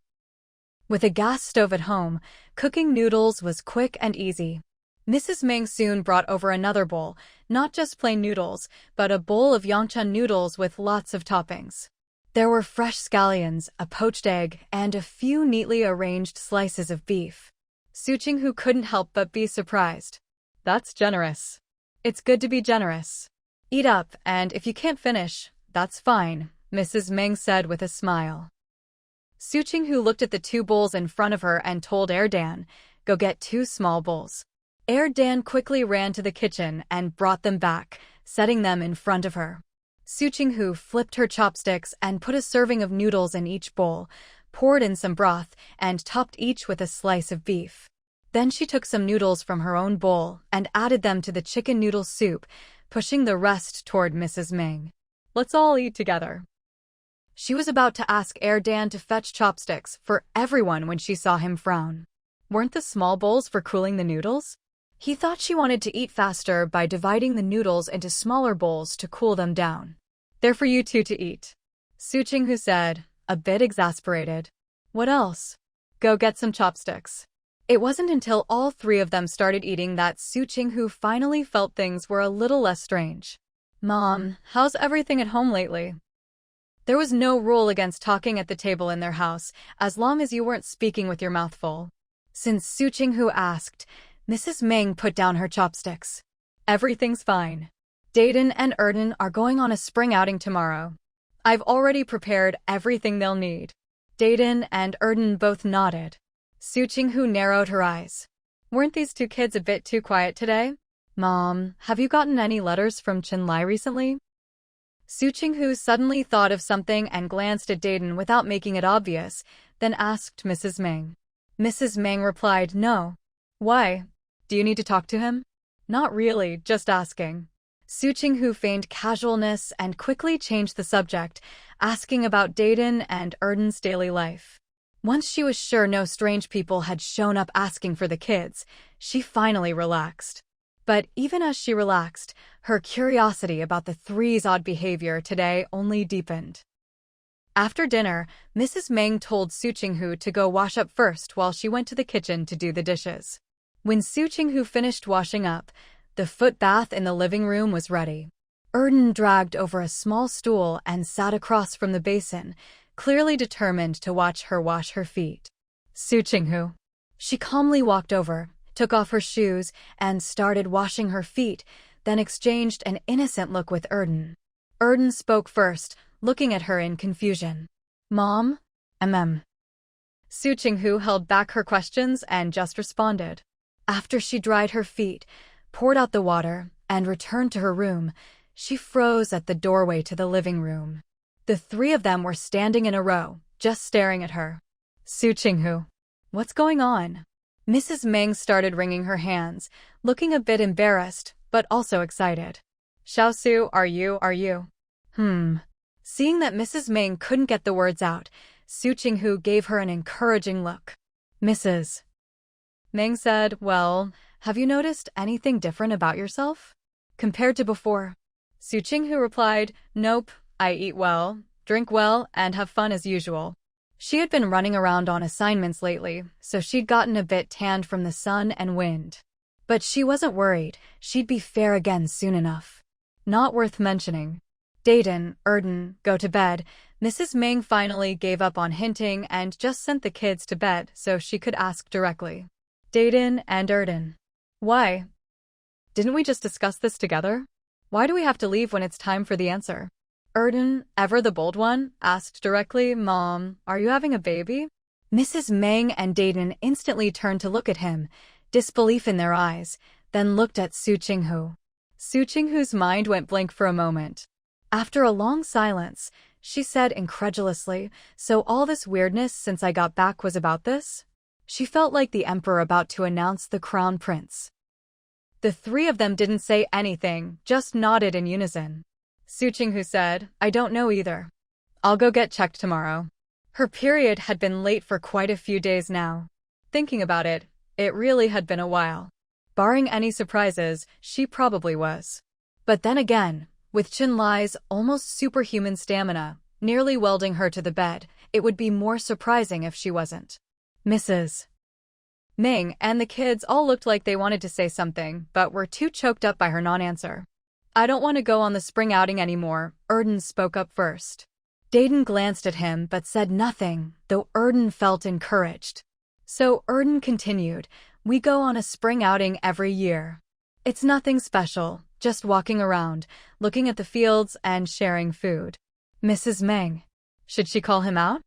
With a gas stove at home, cooking noodles was quick and easy. Mrs. Meng soon brought over another bowl, not just plain noodles, but a bowl of Yangchun noodles with lots of toppings. There were fresh scallions, a poached egg, and a few neatly arranged slices of beef. Su Qinghu couldn't help but be surprised. That's generous. It's good to be generous. Eat up, and if you can't finish, that's fine, Mrs. Meng said with a smile. Su Qinghu looked at the 2 bowls in front of her and told Erdan, "Go get 2 small bowls." Erdan quickly ran to the kitchen and brought them back, setting them in front of her. Su Qinghu flipped her chopsticks and put a serving of noodles in each bowl, poured in some broth, and topped each with a slice of beef. Then she took some noodles from her own bowl and added them to the chicken noodle soup, pushing the rest toward Mrs. Meng. "Let's all eat together." She was about to ask Erdan to fetch chopsticks for everyone when she saw him frown. Weren't the small bowls for cooling the noodles? He thought she wanted to eat faster by dividing the noodles into smaller bowls to cool them down. "They're for you 2 to eat," Su Qinghu said, a bit exasperated. "What else?" "Go get some chopsticks." It wasn't until all 3 of them started eating that Su Qinghu finally felt things were a little less strange. "Mom, how's everything at home lately?" There was no rule against talking at the table in their house, as long as you weren't speaking with your mouth full. Since Su Qinghu asked, Mrs. Meng put down her chopsticks. "Everything's fine. Dayton and Erden are going on a spring outing tomorrow. I've already prepared everything they'll need." Dayton and Erden both nodded. Su Qinghu narrowed her eyes. "Weren't these 2 kids a bit too quiet today? Mom, have you gotten any letters from Chinlai recently?" Su Qinghu suddenly thought of something and glanced at Dayton without making it obvious, then asked Mrs. Meng. Mrs. Meng replied, "No." "Why? Do you need to talk to him?" "Not really, just asking." Su Qinghu feigned casualness and quickly changed the subject, asking about Dayton and Erden's daily life. Once she was sure no strange people had shown up asking for the kids, she finally relaxed. But even as she relaxed, her curiosity about the 3's odd behavior today only deepened. After dinner, Mrs. Meng told Su Qinghu to go wash up first while she went to the kitchen to do the dishes. When Su Qinghu finished washing up, the foot bath in the living room was ready. Erden dragged over a small stool and sat across from the basin, clearly determined to watch her wash her feet. Su Qinghu. She calmly walked over, took off her shoes, and started washing her feet, then exchanged an innocent look with Erden. Erden spoke first, looking at her in confusion. "Mom? Su Qinghu held back her questions and just responded. After she dried her feet, poured out the water, and returned to her room, she froze at the doorway to the living room. The 3 of them were standing in a row, just staring at her. "Su Qinghu, what's going on?" Mrs. Meng started wringing her hands, looking a bit embarrassed, but also excited. "Xiaosu, are you? Seeing that Mrs. Meng couldn't get the words out, Su Qinghu gave her an encouraging look. Mrs. Meng said, "Well, have you noticed anything different about yourself compared to before?" Su Qinghu replied, "Nope, I eat well, drink well, and have fun as usual." She had been running around on assignments lately, so she'd gotten a bit tanned from the sun and wind. But she wasn't worried, she'd be fair again soon enough. Not worth mentioning. Dayton, Erden, go to bed. Mrs. Meng finally gave up on hinting and just sent the kids to bed so she could ask directly. Dayton and Erden. "Why? Didn't we just discuss this together? Why do we have to leave when it's time for the answer?" Erden, ever the bold one, asked directly, "Mom, are you having a baby?" Mrs. Meng and Dayton instantly turned to look at him, disbelief in their eyes, then looked at Su Qinghu. Su Qinghu's mind went blank for a moment. After a long silence, she said incredulously, "So all this weirdness since I got back was about this?" She felt like the emperor about to announce the crown prince. The 3 of them didn't say anything, just nodded in unison. Su Qinghu said, "I don't know either. I'll go get checked tomorrow." Her period had been late for quite a few days now. Thinking about it, it really had been a while. Barring any surprises, she probably was. But then again, with Chinlai's almost superhuman stamina, nearly welding her to the bed, it would be more surprising if she wasn't. Mrs. Meng and the kids all looked like they wanted to say something, but were too choked up by her non-answer. "I don't want to go on the spring outing anymore," Erden spoke up first. Dayton glanced at him but said nothing, though Erden felt encouraged. So Erden continued, We go on a spring outing every year. It's nothing special, just walking around, looking at the fields and sharing food. Mrs. Meng. Should she call him out?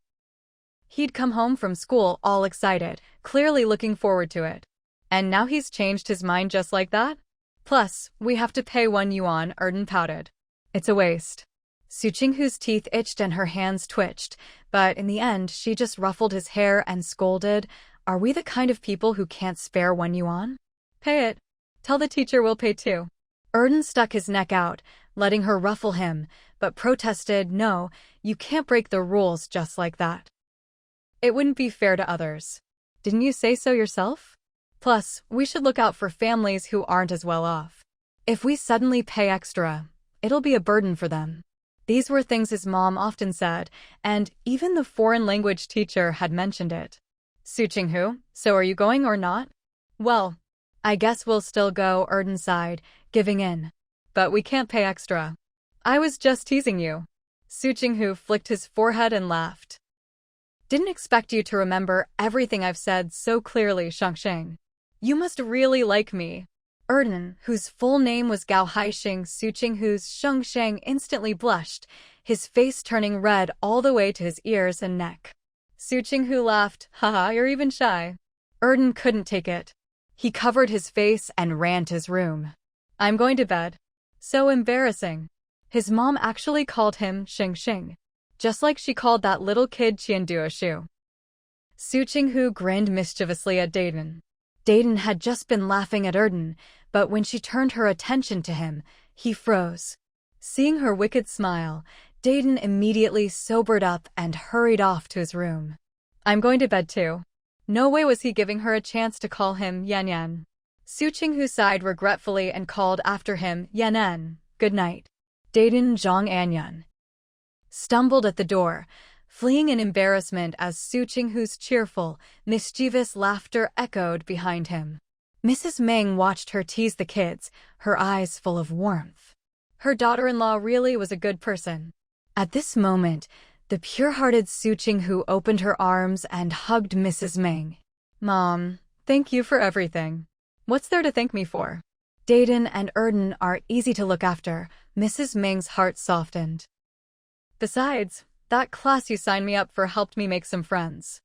He'd come home from school all excited, clearly looking forward to it. And now he's changed his mind just like that? Plus, we have to pay 1 yuan, Erden pouted. It's a waste. Su Qinghu's teeth itched and her hands twitched, but in the end, she just ruffled his hair and scolded, "Are we the kind of people who can't spare 1 yuan? Pay it. Tell the teacher we'll pay too." Erden stuck his neck out, letting her ruffle him, but protested, "No, you can't break the rules just like that. It wouldn't be fair to others. Didn't you say so yourself? Plus, we should look out for families who aren't as well off. If we suddenly pay extra, it'll be a burden for them." These were things his mom often said, and even the foreign language teacher had mentioned it. Su Qinghu, so are you going or not? Well, I guess we'll still go, Erden sighed, giving in. But we can't pay extra. I was just teasing you. Su Qinghu flicked his forehead and laughed. Didn't expect you to remember everything I've said so clearly, Shangsheng. You must really like me. Erden, whose full name was Gao Haixing, Su Qinghu's Shengsheng instantly blushed, his face turning red all the way to his ears and neck. Su Qinghu laughed, "Haha, you're even shy." Erden couldn't take it. He covered his face and ran to his room. "I'm going to bed." So embarrassing. His mom actually called him Shengsheng, just like she called that little kid Qianduoshu. Su Qinghu grinned mischievously at Dayton. Dayton had just been laughing at Erden, but when she turned her attention to him, he froze. Seeing her wicked smile, Dayton immediately sobered up and hurried off to his room. "I'm going to bed too." No way was he giving her a chance to call him Yan Yan. Su Qinghu sighed regretfully and called after him, "Yan Yan, good night." Dayton Zhang Anyan stumbled at the door, fleeing in embarrassment as Su Qinghu's cheerful, mischievous laughter echoed behind him. Mrs. Meng watched her tease the kids, her eyes full of warmth. Her daughter-in-law really was a good person. At this moment, the pure-hearted Su Qinghu opened her arms and hugged Mrs. Meng. "Mom, thank you for everything. What's there to thank me for? Dayton and Erden are easy to look after." Mrs. Meng's heart softened. "Besides, that class you signed me up for helped me make some friends.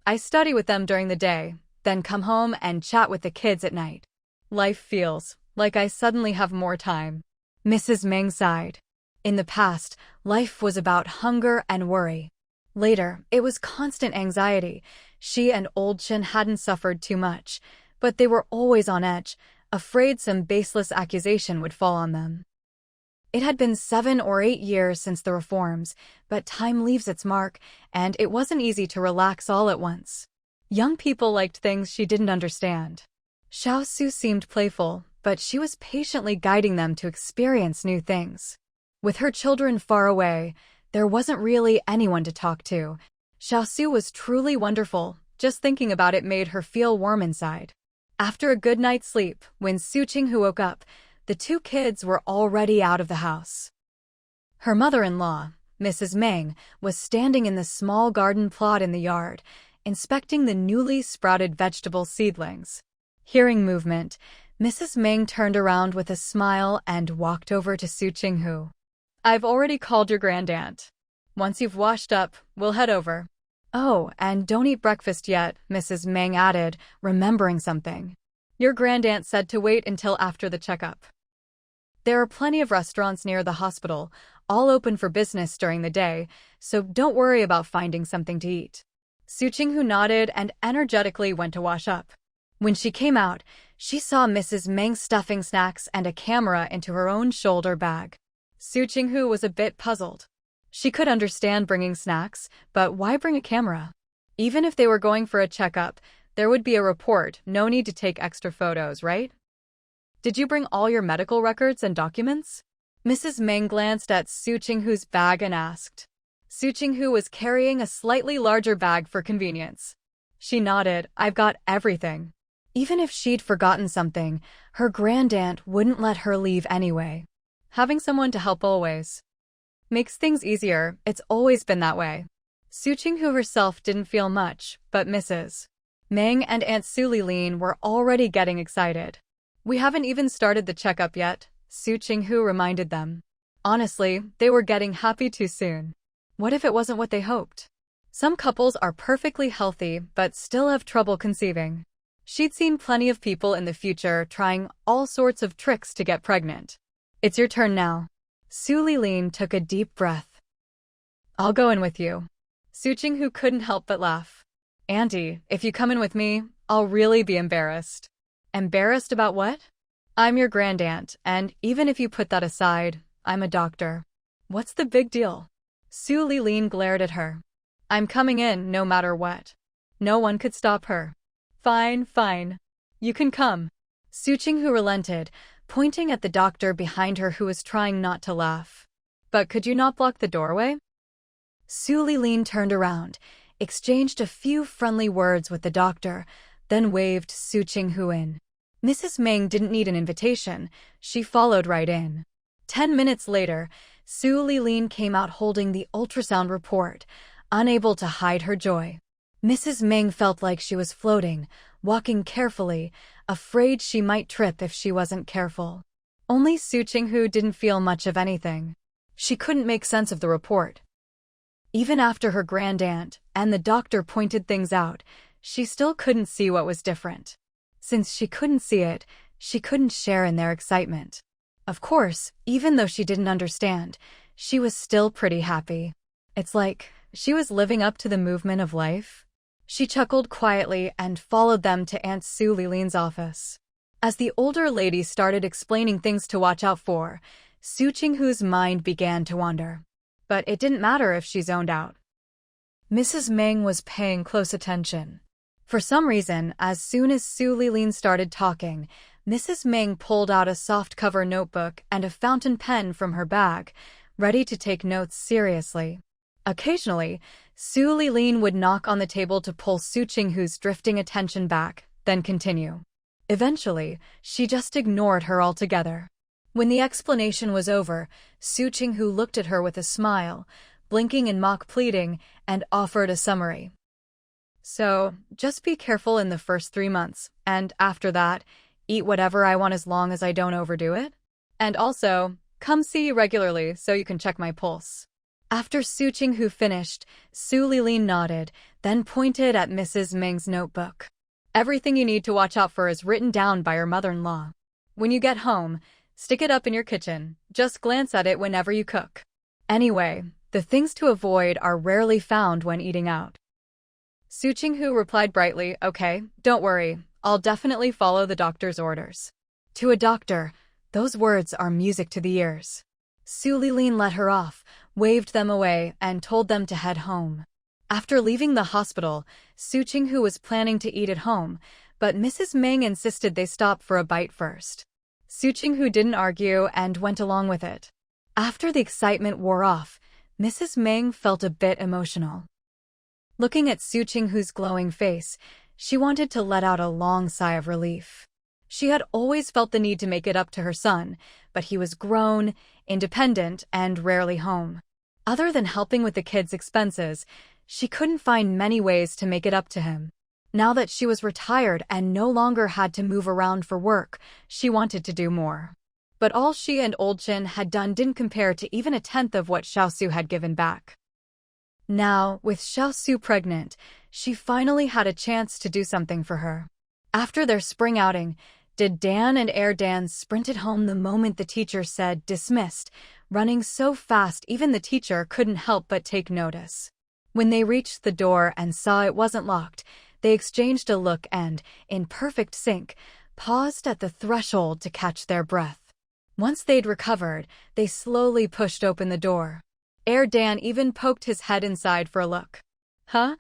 I study with them during the day, then come home and chat with the kids at night. Life feels like I suddenly have more time." Mrs. Meng sighed. In the past, life was about hunger and worry. Later, it was constant anxiety. She and Old Chin hadn't suffered too much, but they were always on edge, afraid some baseless accusation would fall on them. It had been 7 or 8 years since the reforms, but time leaves its mark, and it wasn't easy to relax all at once. Young people liked things she didn't understand. Xiao Su seemed playful, but she was patiently guiding them to experience new things. With her children far away, there wasn't really anyone to talk to. Xiao Su was truly wonderful. Just thinking about it made her feel warm inside. After a good night's sleep, when Su Qinghu woke up, the 2 kids were already out of the house. Her mother-in-law, Mrs. Meng, was standing in the small garden plot in the yard, inspecting the newly sprouted vegetable seedlings. Hearing movement, Mrs. Meng turned around with a smile and walked over to Su Qinghu. "I've already called your grandaunt. Once you've washed up, we'll head over." "Oh, and don't eat breakfast yet," Mrs. Meng added, remembering something. "Your grandaunt said to wait until after the checkup. There are plenty of restaurants near the hospital, all open for business during the day, so don't worry about finding something to eat." Su Qinghu nodded and energetically went to wash up. When she came out, she saw Mrs. Meng stuffing snacks and a camera into her own shoulder bag. Su Qinghu was a bit puzzled. She could understand bringing snacks, but why bring a camera? Even if they were going for a checkup, there would be a report, no need to take extra photos, right? "Did you bring all your medical records and documents?" Mrs. Meng glanced at Su Qinghu's bag and asked. Su Qinghu was carrying a slightly larger bag for convenience. She nodded, "I've got everything." Even if she'd forgotten something, her grandaunt wouldn't let her leave anyway. Having someone to help always makes things easier. It's always been that way. Su Qinghu herself didn't feel much, but Mrs. Meng and Aunt Su Lilin were already getting excited. We haven't even started the checkup yet, Su Qinghu reminded them. Honestly, they were getting happy too soon. What if it wasn't what they hoped? Some couples are perfectly healthy but still have trouble conceiving. She'd seen plenty of people in the future trying all sorts of tricks to get pregnant. It's your turn now. Su Lilin took a deep breath. I'll go in with you. Su Qinghu couldn't help but laugh. Auntie, if you come in with me, I'll really be embarrassed. Embarrassed about what? I'm your grandaunt, and even if you put that aside, I'm a doctor. What's the big deal? Su Lilin glared at her. I'm coming in no matter what. No one could stop her. Fine, fine. You can come. Su Qinghu relented, pointing at the doctor behind her who was trying not to laugh. But could you not block the doorway? Su Lilin turned around, exchanged a few friendly words with the doctor, then waved Su Qinghu in. Mrs. Meng didn't need an invitation. She followed right in. 10 minutes later, Su Lilin came out holding the ultrasound report, unable to hide her joy. Mrs. Meng felt like she was floating, walking carefully, afraid she might trip if she wasn't careful. Only Su Qinghu didn't feel much of anything. She couldn't make sense of the report. Even after her grandaunt and the doctor pointed things out, she still couldn't see what was different. Since she couldn't see it, she couldn't share in their excitement. Of course, even though she didn't understand, she was still pretty happy. It's like she was living up to the movement of life. She chuckled quietly and followed them to Aunt Su Lilin's office. As the older lady started explaining things to watch out for, Su Qinghu's mind began to wander. But it didn't matter if she zoned out. Mrs. Meng was paying close attention. For some reason, as soon as Su Lilin started talking, Mrs. Meng pulled out a soft-cover notebook and a fountain pen from her bag, ready to take notes seriously. Occasionally, Su Lilin would knock on the table to pull Su Qinghu's drifting attention back, then continue. Eventually, she just ignored her altogether. When the explanation was over, Su Qinghu looked at her with a smile, blinking in mock pleading, and offered a summary. So, just be careful in the first 3 months, and after that, eat whatever I want as long as I don't overdo it. And also, come see you regularly so you can check my pulse. After Su Qinghu finished, Su Lilin nodded, then pointed at Mrs. Meng's notebook. Everything you need to watch out for is written down by your mother-in-law. When you get home, stick it up in your kitchen. Just glance at it whenever you cook. Anyway, the things to avoid are rarely found when eating out. Su Qinghu replied brightly, okay, don't worry, I'll definitely follow the doctor's orders. To a doctor, those words are music to the ears. Su Lilin let her off, waved them away, and told them to head home. After leaving the hospital, Su Qinghu was planning to eat at home, but Mrs. Meng insisted they stop for a bite first. Su Qinghu didn't argue and went along with it. After the excitement wore off, Mrs. Meng felt a bit emotional. Looking at Su Qinghu's glowing face, she wanted to let out a long sigh of relief. She had always felt the need to make it up to her son, but he was grown, independent, and rarely home. Other than helping with the kids' expenses, she couldn't find many ways to make it up to him. Now that she was retired and no longer had to move around for work, she wanted to do more. But all she and Old Chin had done didn't compare to even a tenth of what Xiaosu had given back. Now, with Xiaosu pregnant, she finally had a chance to do something for her. After their spring outing, Did Dan and Air Dan sprinted home the moment the teacher said dismissed, running so fast even the teacher couldn't help but take notice. When they reached the door and saw it wasn't locked, they exchanged a look and, in perfect sync, paused at the threshold to catch their breath. Once they'd recovered, they slowly pushed open the door. Air Dan even poked his head inside for a look. Huh?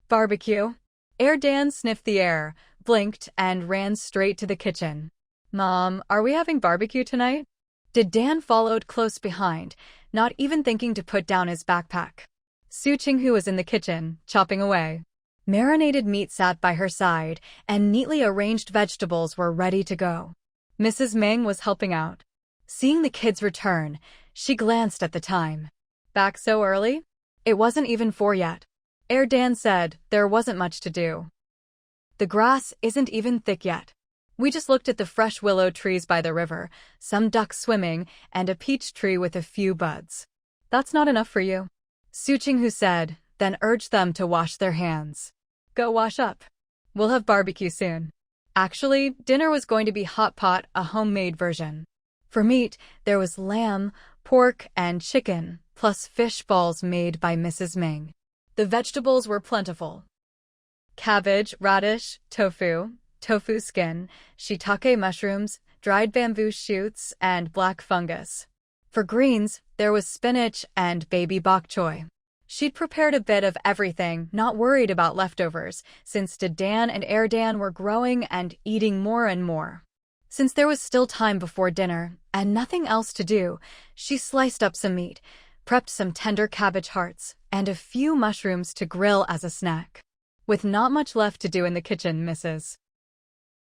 Barbecue? Air Dan sniffed the air, blinked, and ran straight to the kitchen. Mom, are we having barbecue tonight? Did Dan followed close behind, not even thinking to put down his backpack. Su Qinghu was in the kitchen, chopping away. Marinated meat sat by her side, and neatly arranged vegetables were ready to go. Mrs. Meng was helping out. Seeing the kids return, she glanced at the time. Back so early? It wasn't even 4 yet. Air Dan said there wasn't much to do. The grass isn't even thick yet. We just looked at the fresh willow trees by the river, some ducks swimming, and a peach tree with a few buds. That's not enough for you, Su Qinghu said, then urged them to wash their hands. Go wash up. We'll have barbecue soon. Actually, dinner was going to be hot pot, a homemade version. For meat, there was lamb, pork, and chicken, plus fish balls made by Mrs. Meng. The vegetables were plentiful. Cabbage, radish, tofu skin, shiitake mushrooms, dried bamboo shoots, and black fungus. For greens, there was spinach and baby bok choy. She'd prepared a bit of everything, not worried about leftovers, since Dadan and Erdan were growing and eating more and more. Since there was still time before dinner, and nothing else to do, she sliced up some meat, prepped some tender cabbage hearts, and a few mushrooms to grill as a snack. With not much left to do in the kitchen, Mrs.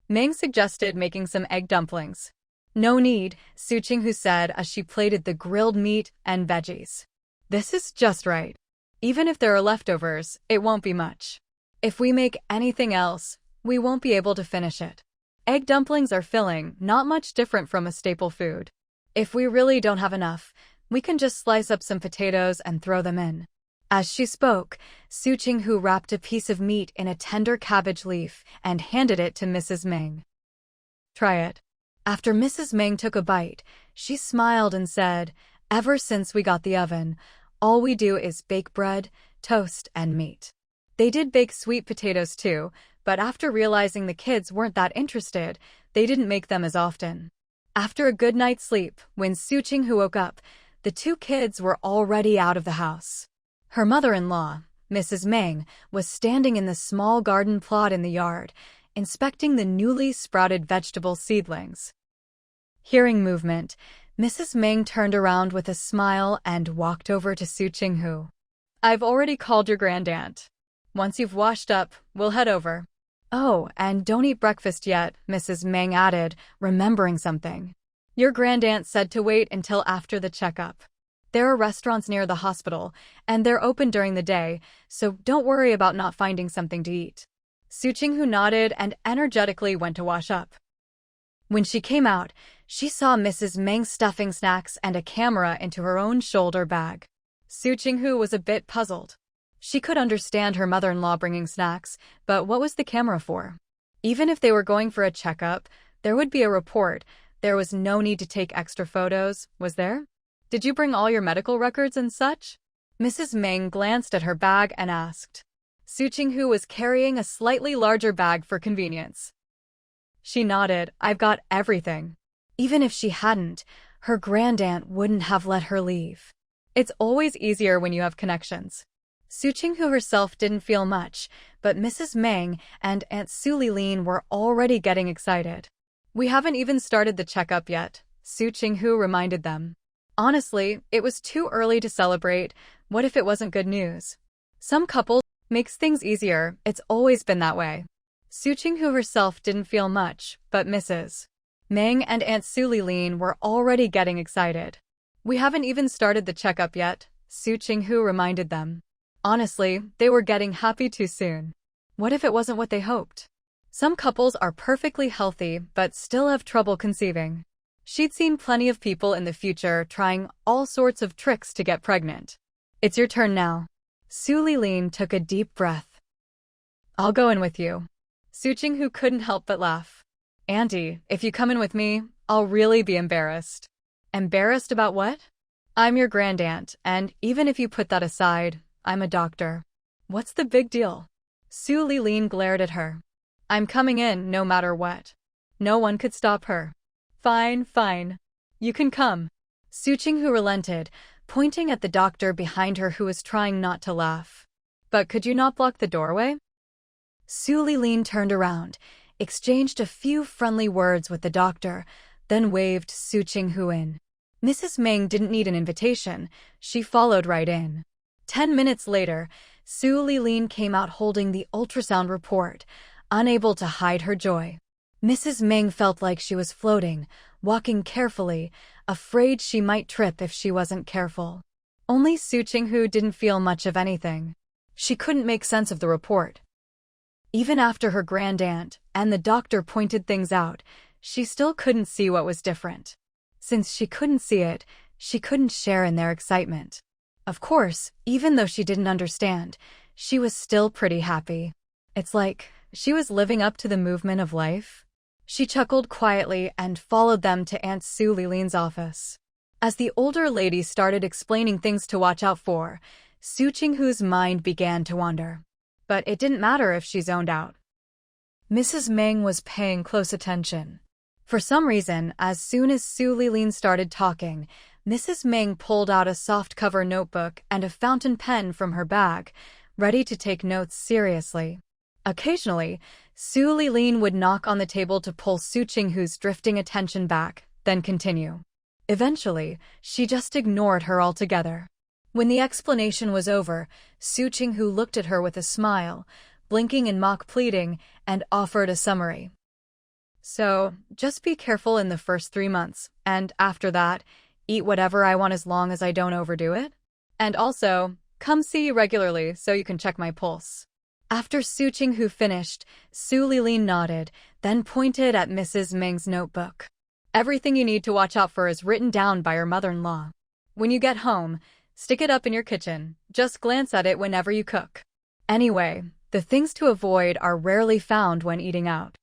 Meng suggested making some egg dumplings. No need, Su Qinghu said as she plated the grilled meat and veggies. This is just right. Even if there are leftovers, it won't be much. If we make anything else, we won't be able to finish it. Egg dumplings are filling, not much different from a staple food. If we really don't have enough, we can just slice up some potatoes and throw them in. As she spoke, Su Qinghu wrapped a piece of meat in a tender cabbage leaf and handed it to Mrs. Meng. Try it. After Mrs. Meng took a bite, she smiled and said, ever since we got the oven, all we do is bake bread, toast, and meat. They did bake sweet potatoes too, but after realizing the kids weren't that interested, they didn't make them as often. After a good night's sleep, when Su Qinghu woke up, the two kids were already out of the house. Her mother-in-law, Mrs. Meng, was standing in the small garden plot in the yard, inspecting the newly sprouted vegetable seedlings. Hearing movement, Mrs. Meng turned around with a smile and walked over to Su Qinghu. I've already called your grandaunt. Once you've washed up, we'll head over. Oh, and don't eat breakfast yet, Mrs. Meng added, remembering something. Your grandaunt said to wait until after the checkup. There are restaurants near the hospital, and they're open during the day, so don't worry about not finding something to eat. Su Qinghu nodded and energetically went to wash up. When she came out, she saw Mrs. Meng stuffing snacks and a camera into her own shoulder bag. Su Qinghu was a bit puzzled. She could understand her mother-in-law bringing snacks, but what was the camera for? Even if they were going for a checkup, there would be a report. There was no need to take extra photos, was there? Did you bring all your medical records and such? Mrs. Meng glanced at her bag and asked. Su Qinghu was carrying a slightly larger bag for convenience. She nodded. I've got everything. Even if she hadn't, her grandaunt wouldn't have let her leave. It's always easier when you have connections. Su Qinghu herself didn't feel much, but Mrs. Meng and Aunt Su Lilin were already getting excited. We haven't even started the checkup yet, Su Qinghu reminded them. Honestly, it was too early to celebrate. What if it wasn't good news? Some couples makes things easier. It's always been that way. Su Qinghu herself didn't feel much, but Mrs. Meng and Aunt Su Lilin were already getting excited. We haven't even started the checkup yet, Su Qinghu reminded them. Honestly, they were getting happy too soon. What if it wasn't what they hoped? Some couples are perfectly healthy but still have trouble conceiving. She'd seen plenty of people in the future trying all sorts of tricks to get pregnant. It's your turn now. Su Lilin took a deep breath. I'll go in with you. Su Qinghu couldn't help but laugh. Auntie, if you come in with me, I'll really be embarrassed. Embarrassed about what? I'm your grandaunt, and even if you put that aside, I'm a doctor. What's the big deal? Su Lilin glared at her. I'm coming in no matter what. No one could stop her. Fine, fine. You can come. Su Qinghu relented, pointing at the doctor behind her who was trying not to laugh. But could you not block the doorway? Su Lilin turned around, exchanged a few friendly words with the doctor, then waved Su Qinghu in. Mrs. Meng didn't need an invitation. She followed right in. 10 minutes later, Su Lilin came out holding the ultrasound report, unable to hide her joy. Mrs. Meng felt like she was floating, walking carefully, afraid she might trip if she wasn't careful. Only Su Qinghu didn't feel much of anything. She couldn't make sense of the report. Even after her grandaunt and the doctor pointed things out, she still couldn't see what was different. Since she couldn't see it, she couldn't share in their excitement. Of course, even though she didn't understand, she was still pretty happy. It's like she was living up to the movement of life. She chuckled quietly and followed them to Aunt Su Lilin's office. As the older lady started explaining things to watch out for, Su Qinghu's mind began to wander. But it didn't matter if she zoned out. Mrs. Meng was paying close attention. For some reason, as soon as Su Lilin started talking, Mrs. Meng pulled out a soft-cover notebook and a fountain pen from her bag, ready to take notes seriously. Occasionally, Su Lilin would knock on the table to pull Su Qinghu's drifting attention back, then continue. Eventually, she just ignored her altogether. When the explanation was over, Su Qinghu looked at her with a smile, blinking in mock pleading, and offered a summary. So, just be careful in the first 3 months, and after that, eat whatever I want as long as I don't overdo it. And also, come see regularly so you can check my pulse. After Su Qinghu finished, Su Lilin nodded, then pointed at Mrs. Meng's notebook. Everything you need to watch out for is written down by your mother-in-law. When you get home, stick it up in your kitchen. Just glance at it whenever you cook. Anyway, the things to avoid are rarely found when eating out.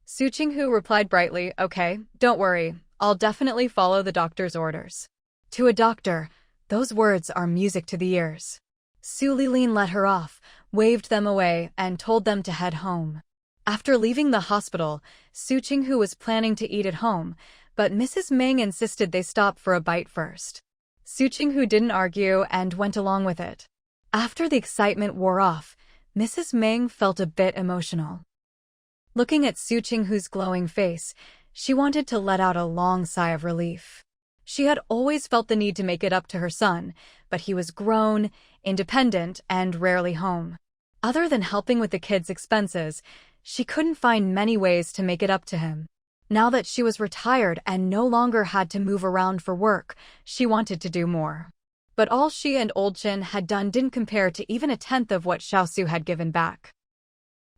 Su Qinghu replied brightly, okay, don't worry, I'll definitely follow the doctor's orders. To a doctor, those words are music to the ears. Su Lilin let her off, waved them away, and told them to head home. After leaving the hospital, Su Qinghu was planning to eat at home, but Mrs. Meng insisted they stop for a bite first. Su Qinghu didn't argue and went along with it. After the excitement wore off, Mrs. Meng felt a bit emotional. Looking at Su Qinghu's glowing face, she wanted to let out a long sigh of relief. She had always felt the need to make it up to her son, but he was grown, independent, and rarely home. Other than helping with the kids' expenses, she couldn't find many ways to make it up to him. Now that she was retired and no longer had to move around for work, she wanted to do more. But all she and Old Chin had done didn't compare to even a tenth of what Xiaosu had given back.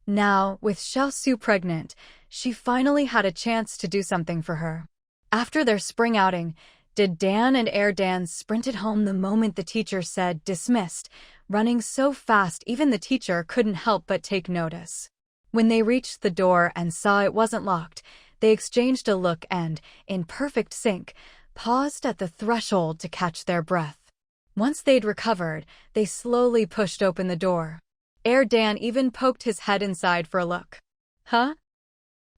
Now, with Xiaosu pregnant, she finally had a chance to do something for her. After their spring outing, Did Dan and Dan sprinted home the moment the teacher said dismissed, running so fast even the teacher couldn't help but take notice. When they reached the door and saw it wasn't locked, they exchanged a look and, in perfect sync, paused at the threshold to catch their breath. Once they'd recovered, they slowly pushed open the door. Dan even poked his head inside for a look. Huh?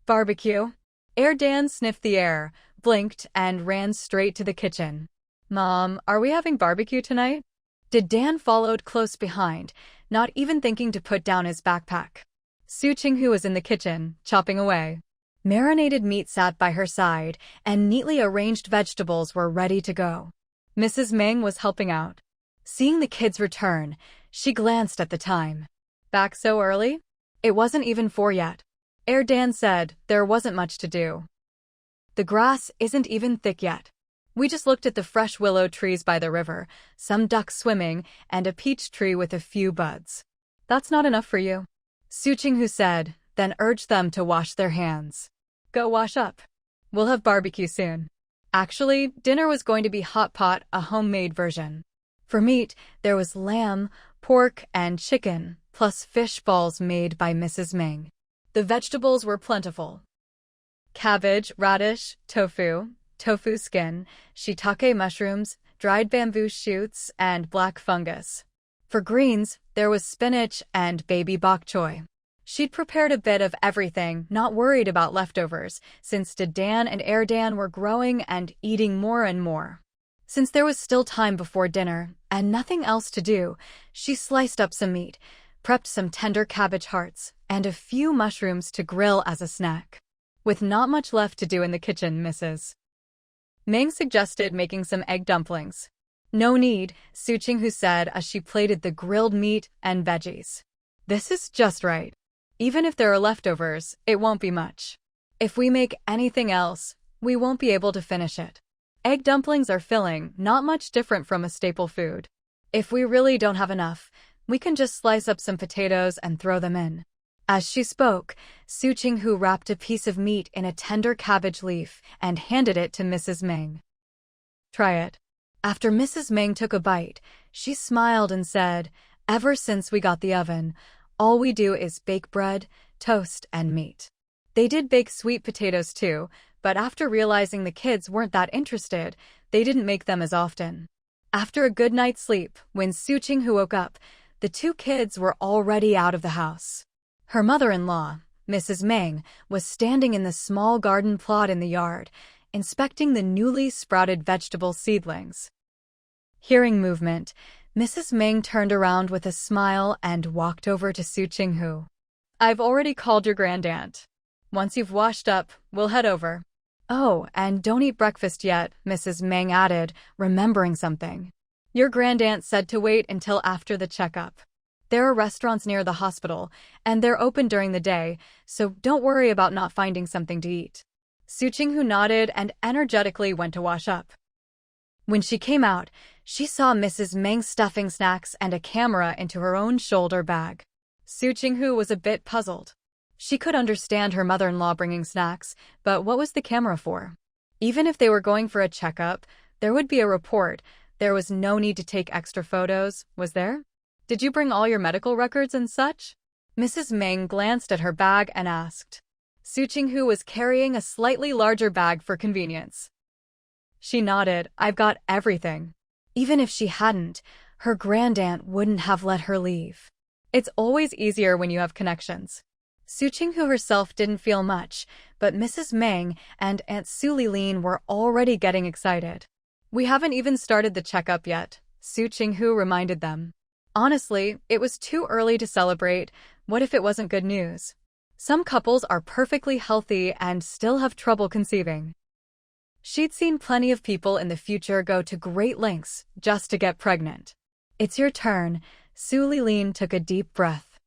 Barbecue? Dan sniffed the air, blinked, and ran straight to the kitchen. Mom, are we having barbecue tonight? Dan followed close behind, not even thinking to put down his backpack. Su Qinghu was in the kitchen, chopping away. Marinated meat sat by her side, and neatly arranged vegetables were ready to go. Mrs. Meng was helping out. Seeing the kids return, she glanced at the time. Back so early? It wasn't even 4 yet. Dan said there wasn't much to do. The grass isn't even thick yet. We just looked at the fresh willow trees by the river, some ducks swimming, and a peach tree with a few buds. That's not enough for you, Su Qinghu said, then urged them to wash their hands. Go wash up. We'll have barbecue soon. Actually, dinner was going to be hot pot, a homemade version. For meat, there was lamb, pork, and chicken, plus fish balls made by Mrs. Meng. The vegetables were plentiful. Cabbage, radish, tofu skin, shiitake mushrooms, dried bamboo shoots, and black fungus. For greens, there was spinach and baby bok choy. She'd prepared a bit of everything, not worried about leftovers, since Dan and Dan were growing and eating more and more. Since there was still time before dinner, and nothing else to do, she sliced up some meat, prepped some tender cabbage hearts, and a few mushrooms to grill as a snack. With not much left to do in the kitchen, Mrs. Meng suggested making some egg dumplings. No need, Su Qinghu said as she plated the grilled meat and veggies. This is just right. Even if there are leftovers, it won't be much. If we make anything else, we won't be able to finish it. Egg dumplings are filling, not much different from a staple food. If we really don't have enough, we can just slice up some potatoes and throw them in. As she spoke, Su Qinghu wrapped a piece of meat in a tender cabbage leaf and handed it to Mrs. Meng. Try it. After Mrs. Meng took a bite, she smiled and said, "Ever since we got the oven, all we do is bake bread, toast, and meat." They did bake sweet potatoes too, but after realizing the kids weren't that interested, they didn't make them as often. After a good night's sleep, when Su Qinghu woke up, the two kids were already out of the house. Her mother-in-law, Mrs. Meng, was standing in the small garden plot in the yard, inspecting the newly sprouted vegetable seedlings. Hearing movement, Mrs. Meng turned around with a smile and walked over to Su Qinghu. "I've already called your grandaunt. Once you've washed up, we'll head over." "Oh, and don't eat breakfast yet," Mrs. Meng added, remembering something. "Your grandaunt said to wait until after the checkup. There are restaurants near the hospital, and they're open during the day, so don't worry about not finding something to eat." Su Qinghu nodded and energetically went to wash up. When she came out, she saw Mrs. Meng stuffing snacks and a camera into her own shoulder bag. Su Qinghu was a bit puzzled. She could understand her mother-in-law bringing snacks, but what was the camera for? Even if they were going for a checkup, there would be a report. There was no need to take extra photos, was there? "Did you bring all your medical records and such?" Mrs. Meng glanced at her bag and asked. Su Qinghu was carrying a slightly larger bag for convenience. She nodded. "I've got everything." Even if she hadn't, her grandaunt wouldn't have let her leave. It's always easier when you have connections. Su Qinghu herself didn't feel much, but Mrs. Meng and Aunt Su Lilin were already getting excited. "We haven't even started the checkup yet," Su Qinghu reminded them. Honestly, it was too early to celebrate. What if it wasn't good news? Some couples are perfectly healthy and still have trouble conceiving. She'd seen plenty of people in the future go to great lengths just to get pregnant. "It's your turn." Su Lilin took a deep breath.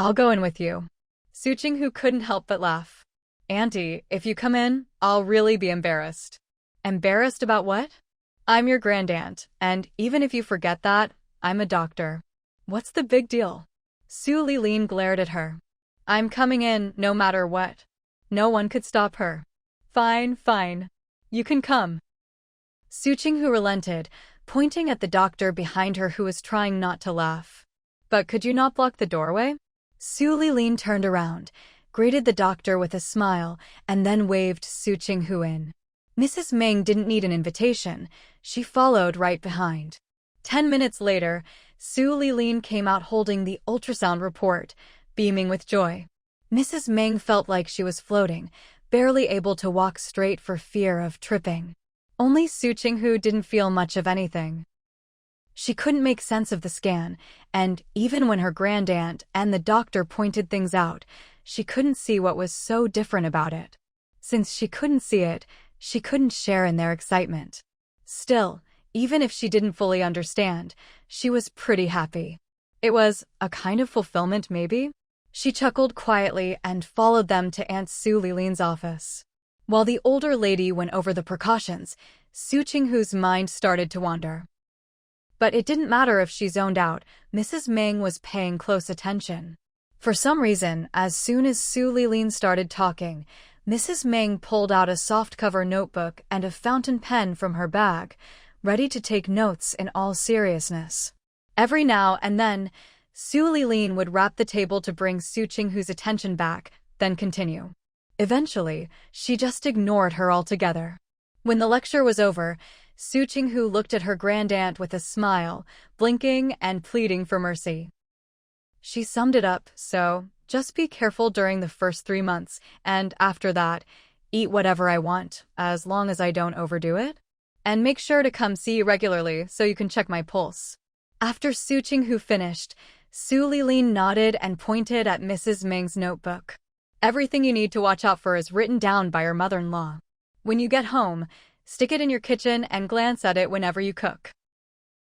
"I'll go in with you." Su Qinghu couldn't help but laugh. "Auntie, if you come in, I'll really be embarrassed." "Embarrassed about what?" "I'm your grandaunt, and even if you forget that, I'm a doctor." "What's the big deal?" Su Lilin glared at her. "I'm coming in no matter what." No one could stop her. "Fine, fine. You can come." Su Qinghu relented, pointing at the doctor behind her who was trying not to laugh. "But could you not block the doorway?" Su Lilin turned around, greeted the doctor with a smile, and then waved Su Qinghu in. Mrs. Meng didn't need an invitation. She followed right behind. 10 minutes later, Su Lilin came out holding the ultrasound report, beaming with joy. Mrs. Meng felt like she was floating, barely able to walk straight for fear of tripping. Only Su Qinghu didn't feel much of anything. She couldn't make sense of the scan, and even when her grandaunt and the doctor pointed things out, she couldn't see what was so different about it. Since she couldn't see it, she couldn't share in their excitement. Still, even if she didn't fully understand, she was pretty happy. It was a kind of fulfillment, maybe? She chuckled quietly and followed them to Aunt Su Lilin's office. While the older lady went over the precautions, Su Qinghu's mind started to wander. But it didn't matter if she zoned out, Mrs. Meng was paying close attention. For some reason, as soon as Su Lilin started talking, Mrs. Meng pulled out a softcover notebook and a fountain pen from her bag, ready to take notes in all seriousness. Every now and then, Su Lilin would rap the table to bring Su Qinghu's attention back, then continue. Eventually, she just ignored her altogether. When the lecture was over, Su Qinghu looked at her grandaunt with a smile, blinking and pleading for mercy. She summed it up, so just be careful during the first 3 months, and after that, eat whatever I want, as long as I don't overdo it. And make sure to come see regularly so you can check my pulse. After Su Qinghu finished, Su Lilin nodded and pointed at Mrs. Meng's notebook. Everything you need to watch out for is written down by your mother-in-law. When you get home, stick it in your kitchen and glance at it whenever you cook.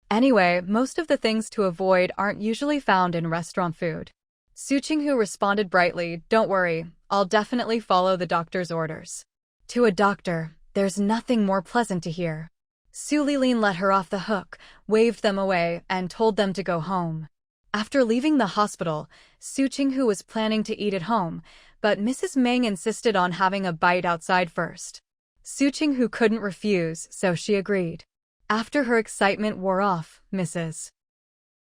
Anyway, most of the things to avoid aren't usually found in restaurant food. Su Qinghu responded brightly, "Don't worry, I'll definitely follow the doctor's orders." To a doctor, there's nothing more pleasant to hear. Su Lilin let her off the hook, waved them away, and told them to go home. After leaving the hospital, Su Qinghu was planning to eat at home, but Mrs. Meng insisted on having a bite outside first. Su Qinghu couldn't refuse, so she agreed. After her excitement wore off, Mrs.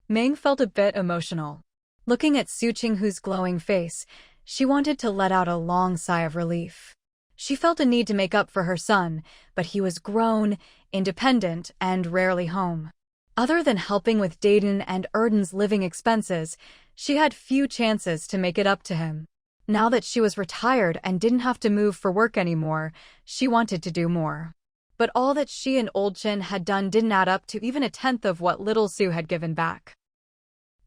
Meng felt a bit emotional. Looking at Su Qinghu's glowing face, she wanted to let out a long sigh of relief. She felt a need to make up for her son, but he was grown, independent, and rarely home. Other than helping with Dayton and Erden's living expenses, she had few chances to make it up to him. Now that she was retired and didn't have to move for work anymore, she wanted to do more. But all that she and Old Chin had done didn't add up to even a tenth of what little Su had given back.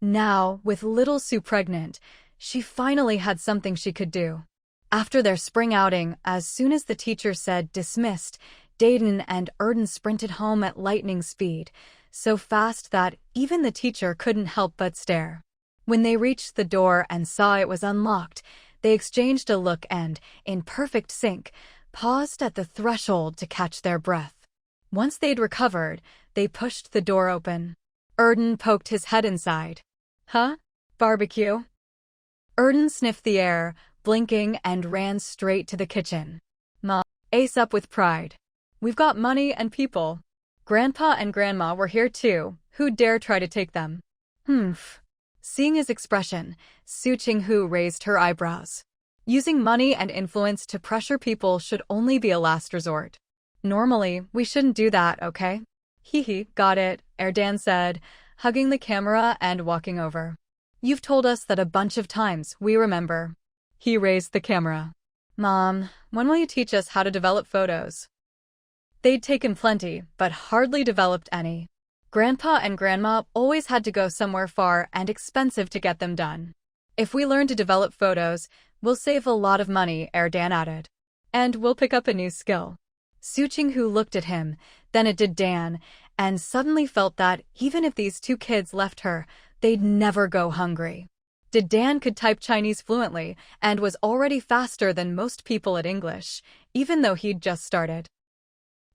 Now, with little Su pregnant, she finally had something she could do. After their spring outing, as soon as the teacher said dismissed, Dayton and Erden sprinted home at lightning speed, so fast that even the teacher couldn't help but stare. When they reached the door and saw it was unlocked, they exchanged a look and, in perfect sync, paused at the threshold to catch their breath. Once they'd recovered, they pushed the door open. Erden poked his head inside. Huh? Barbecue? Erden sniffed the air, blinking, and ran straight to the kitchen. Ma, ace up with pride. We've got money and people. Grandpa and Grandma were here too. Who'd dare try to take them? Humph. Seeing his expression, Su Qinghu raised her eyebrows. Using money and influence to pressure people should only be a last resort. Normally, we shouldn't do that, okay? Hee, got it, Erdan said, hugging the camera and walking over. You've told us that a bunch of times, we remember. He raised the camera. Mom, when will you teach us how to develop photos? They'd taken plenty, but hardly developed any. Grandpa and Grandma always had to go somewhere far and expensive to get them done. If we learn to develop photos, we'll save a lot of money, Erdan added. And we'll pick up a new skill. Su Qinghu looked at him, then it did Dan, and suddenly felt that, even if these two kids left her, they'd never go hungry. Dan could type Chinese fluently, and was already faster than most people at English, even though he'd just started.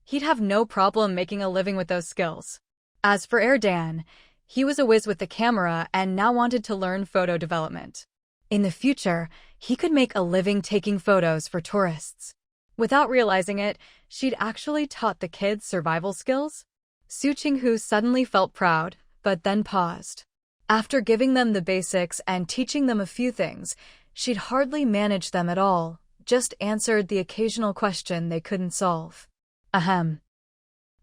He'd have no problem making a living with those skills. As for Erdan, he was a whiz with the camera and now wanted to learn photo development. In the future, he could make a living taking photos for tourists. Without realizing it, she'd actually taught the kids survival skills. Su Qinghu suddenly felt proud, but then paused. After giving them the basics and teaching them a few things, she'd hardly managed them at all, just answered the occasional question they couldn't solve. Ahem.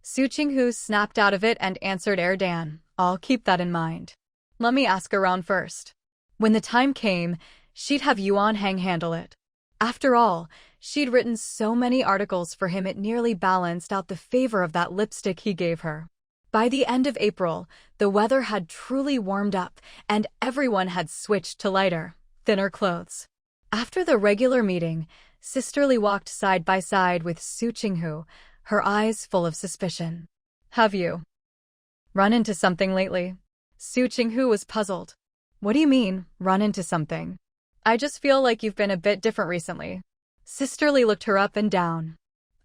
Su Qinghu snapped out of it and answered Erdan, I'll keep that in mind. Let me ask around first. When the time came, she'd have Yuan Hang handle it. After all, she'd written so many articles for him it nearly balanced out the favor of that lipstick he gave her. By the end of April, the weather had truly warmed up, and everyone had switched to lighter, thinner clothes. After the regular meeting, Sisterly walked side by side with Su Qinghu, her eyes full of suspicion. Have you run into something lately? Su Qinghu was puzzled. What do you mean, run into something? I just feel like you've been a bit different recently. Sisterly looked her up and down.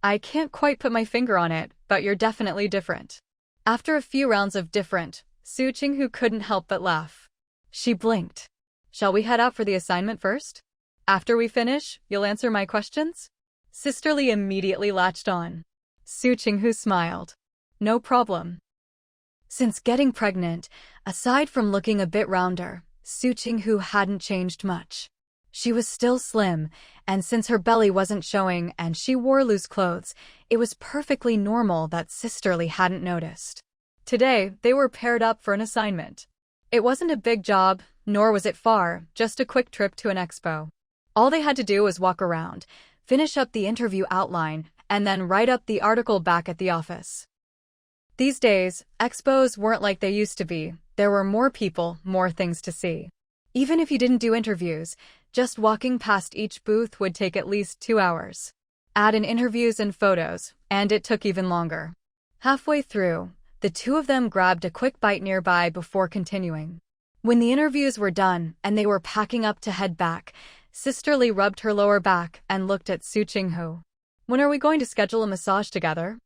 I can't quite put my finger on it, but you're definitely different. After a few rounds of different, Su Qinghu couldn't help but laugh. She blinked. Shall we head out for the assignment first? After we finish, you'll answer my questions? Sisterly immediately latched on. Su Qinghu smiled. No problem. Since getting pregnant, aside from looking a bit rounder, Su Qinghu hadn't changed much. She was still slim, and since her belly wasn't showing and she wore loose clothes, it was perfectly normal that Sisterly hadn't noticed. Today, they were paired up for an assignment. It wasn't a big job, nor was it far, just a quick trip to an expo. All they had to do was walk around, finish up the interview outline, and then write up the article back at the office. These days, expos weren't like they used to be. There were more people, more things to see. Even if you didn't do interviews, just walking past each booth would take at least 2 hours. Add in interviews and photos, and it took even longer. Halfway through, the two of them grabbed a quick bite nearby before continuing. When the interviews were done and they were packing up to head back, Sisterly rubbed her lower back and looked at Su Qinghu. When are we going to schedule a massage together?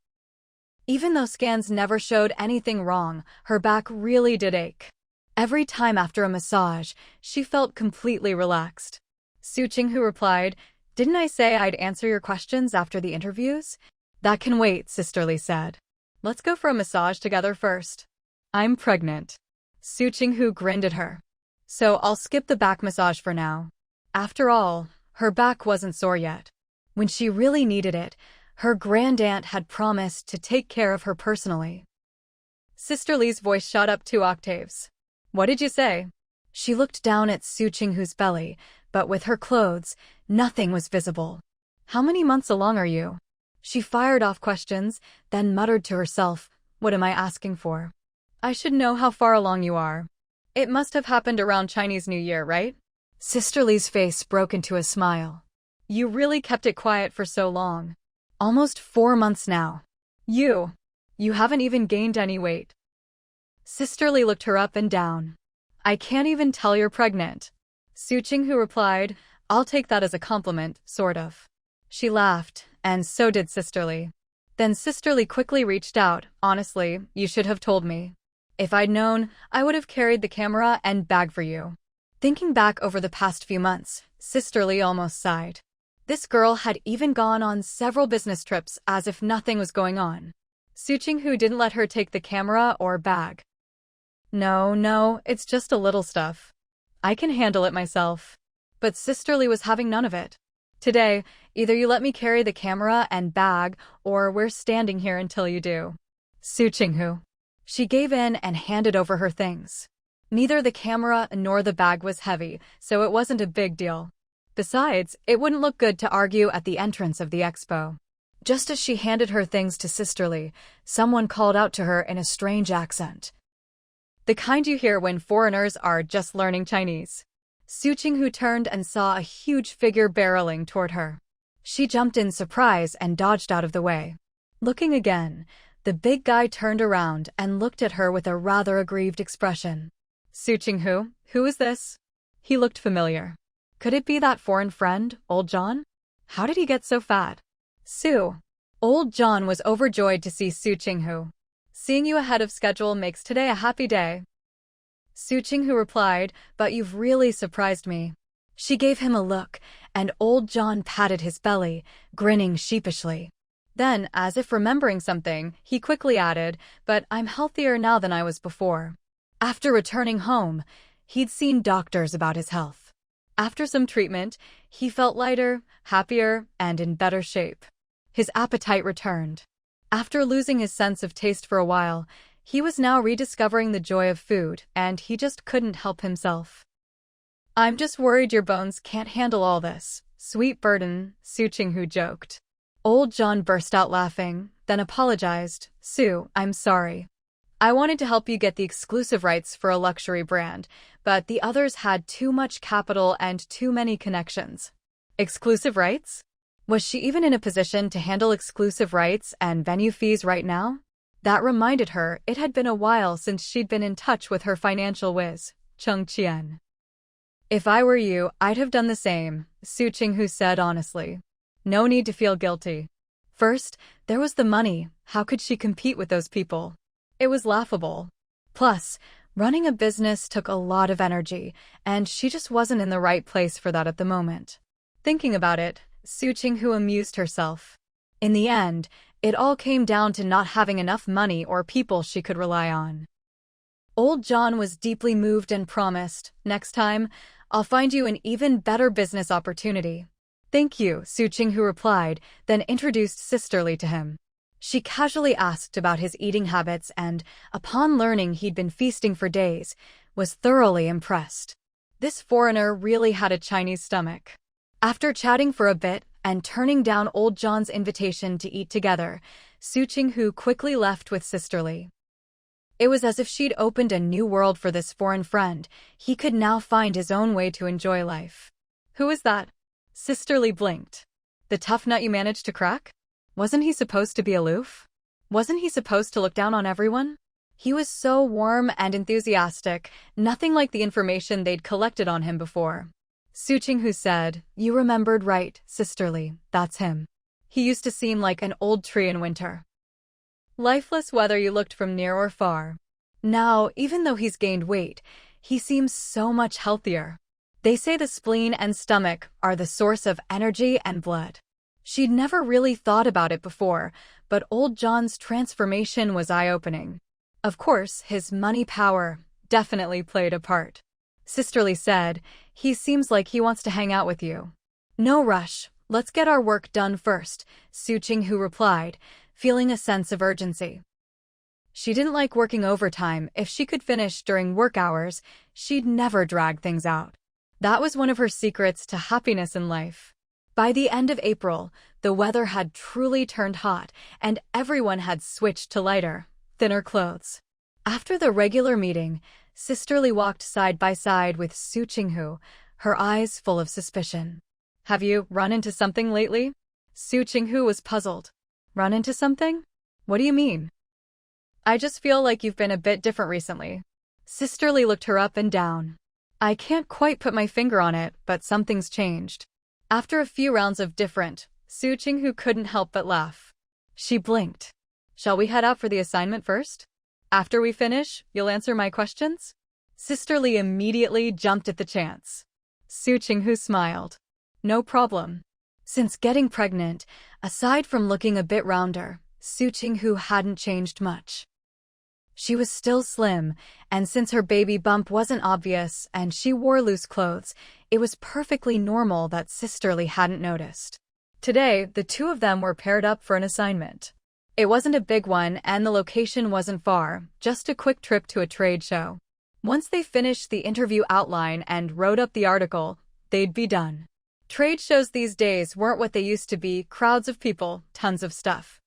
Even though scans never showed anything wrong, her back really did ache. Every time after a massage, she felt completely relaxed. Su Qinghu replied, "Didn't I say I'd answer your questions after the interviews?" "That can wait," Sisterly said. "Let's go for a massage together first." "I'm pregnant." Su Qinghu grinned at her. "So I'll skip the back massage for now." After all, her back wasn't sore yet. When she really needed it, her grandaunt had promised to take care of her personally. Sisterly's voice shot up 2 octaves. "What did you say?" She looked down at Su Qinghu's belly, but with her clothes, nothing was visible. "How many months along are you?" She fired off questions, then muttered to herself, "What am I asking for? I should know how far along you are. It must have happened around Chinese New Year, right?" Sisterly's face broke into a smile. "You really kept it quiet for so long. Almost 4 months now. You haven't even gained any weight." Sisterly looked her up and down. "I can't even tell you're pregnant." Su Qinghu replied, "I'll take that as a compliment, sort of." She laughed, and so did Sisterly. Then Sisterly quickly reached out. "Honestly, you should have told me. If I'd known, I would have carried the camera and bag for you." Thinking back over the past few months, Sisterly almost sighed. This girl had even gone on several business trips as if nothing was going on. Su Qinghu didn't let her take the camera or bag. No, it's just a little stuff. I can handle it myself." But Sisterly was having none of it. "Today, either you let me carry the camera and bag, or we're standing here until you do." Su Qinghu. She gave in and handed over her things. Neither the camera nor the bag was heavy, so it wasn't a big deal. Besides, it wouldn't look good to argue at the entrance of the expo. Just as she handed her things to Sisterly, someone called out to her in a strange accent. The kind you hear when foreigners are just learning Chinese. Su Qinghu turned and saw a huge figure barreling toward her. She jumped in surprise and dodged out of the way. Looking again, the big guy turned around and looked at her with a rather aggrieved expression. "Su Qinghu, who is this?" He looked familiar. Could it be that foreign friend, Old John? How did he get so fat? "Su." Old John was overjoyed to see Su Qinghu. "Seeing you ahead of schedule makes today a happy day." Su Qinghu replied, "But you've really surprised me." She gave him a look, and Old John patted his belly, grinning sheepishly. Then, as if remembering something, he quickly added, "But I'm healthier now than I was before." After returning home, he'd seen doctors about his health. After some treatment, he felt lighter, happier, and in better shape. His appetite returned. After losing his sense of taste for a while, he was now rediscovering the joy of food, and he just couldn't help himself. "I'm just worried your bones can't handle all this. Sweet burden," Su Qinghu joked. Old John burst out laughing, then apologized. "Su, I'm sorry. I wanted to help you get the exclusive rights for a luxury brand, but the others had too much capital and too many connections." Exclusive rights? Was she even in a position to handle exclusive rights and venue fees right now? That reminded her it had been a while since she'd been in touch with her financial whiz, Cheng Qian. "If I were you, I'd have done the same," Su Qinghu said honestly. "No need to feel guilty. First, there was the money. How could she compete with those people? It was laughable. Plus, running a business took a lot of energy, and she just wasn't in the right place for that at the moment." Thinking about it, Su Qinghu amused herself. In the end, it all came down to not having enough money or people she could rely on. Old John was deeply moved and promised, "Next time, I'll find you an even better business opportunity." "Thank you," Su Qinghu replied, then introduced Sisterly to him. She casually asked about his eating habits and, upon learning he'd been feasting for days, was thoroughly impressed. This foreigner really had a Chinese stomach. After chatting for a bit and turning down Old John's invitation to eat together, Su Qinghu quickly left with Sisterly. It was as if she'd opened a new world for this foreign friend. He could now find his own way to enjoy life. "Who is that?" Sisterly blinked. "The tough nut you managed to crack? Wasn't he supposed to be aloof? Wasn't he supposed to look down on everyone?" He was so warm and enthusiastic, nothing like the information they'd collected on him before. Su Qinghu said, "You remembered right, Sisterly, that's him. He used to seem like an old tree in winter. Lifeless whether you looked from near or far. Now, even though he's gained weight, he seems so much healthier. They say the spleen and stomach are the source of energy and blood. She'd never really thought about it before, but old John's transformation was eye-opening. Of course, his money power definitely played a part. Sisterly said, "He seems like he wants to hang out with you." "No rush, let's get our work done first," Su Qinghu replied, feeling a sense of urgency. She didn't like working overtime. If she could finish during work hours, she'd never drag things out. That was one of her secrets to happiness in life. By the end of April, the weather had truly turned hot, and everyone had switched to lighter, thinner clothes. After the regular meeting, Sisterly walked side by side with Su Qinghu, her eyes full of suspicion. "Have you run into something lately?" Su Qinghu was puzzled. "Run into something? What do you mean?" "I just feel like you've been a bit different recently." Sisterly looked her up and down. "I can't quite put my finger on it, but something's changed." After a few rounds of different, Su Qinghu couldn't help but laugh. She blinked. "Shall we head out for the assignment first? After we finish, you'll answer my questions?" Sisterly immediately jumped at the chance. Su Qinghu smiled. "No problem." Since getting pregnant, aside from looking a bit rounder, Su Qinghu hadn't changed much. She was still slim, and since her baby bump wasn't obvious and she wore loose clothes, it was perfectly normal that Sisterly hadn't noticed. Today, the two of them were paired up for an assignment. It wasn't a big one and the location wasn't far, just a quick trip to a trade show. Once they finished the interview outline and wrote up the article, they'd be done. Trade shows these days weren't what they used to be, crowds of people, tons of stuff.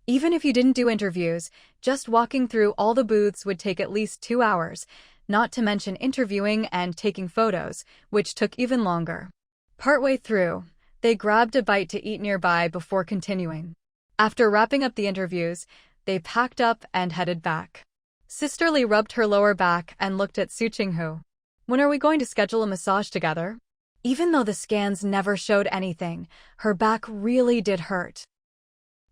Even if you didn't do interviews, just walking through all the booths would take at least 2 hours, not to mention interviewing and taking photos, which took even longer. Partway through, they grabbed a bite to eat nearby before continuing. After wrapping up the interviews, they packed up and headed back. Sisterly rubbed her lower back and looked at Su Qinghu. "When are we going to schedule a massage together?" Even though the scans never showed anything, her back really did hurt.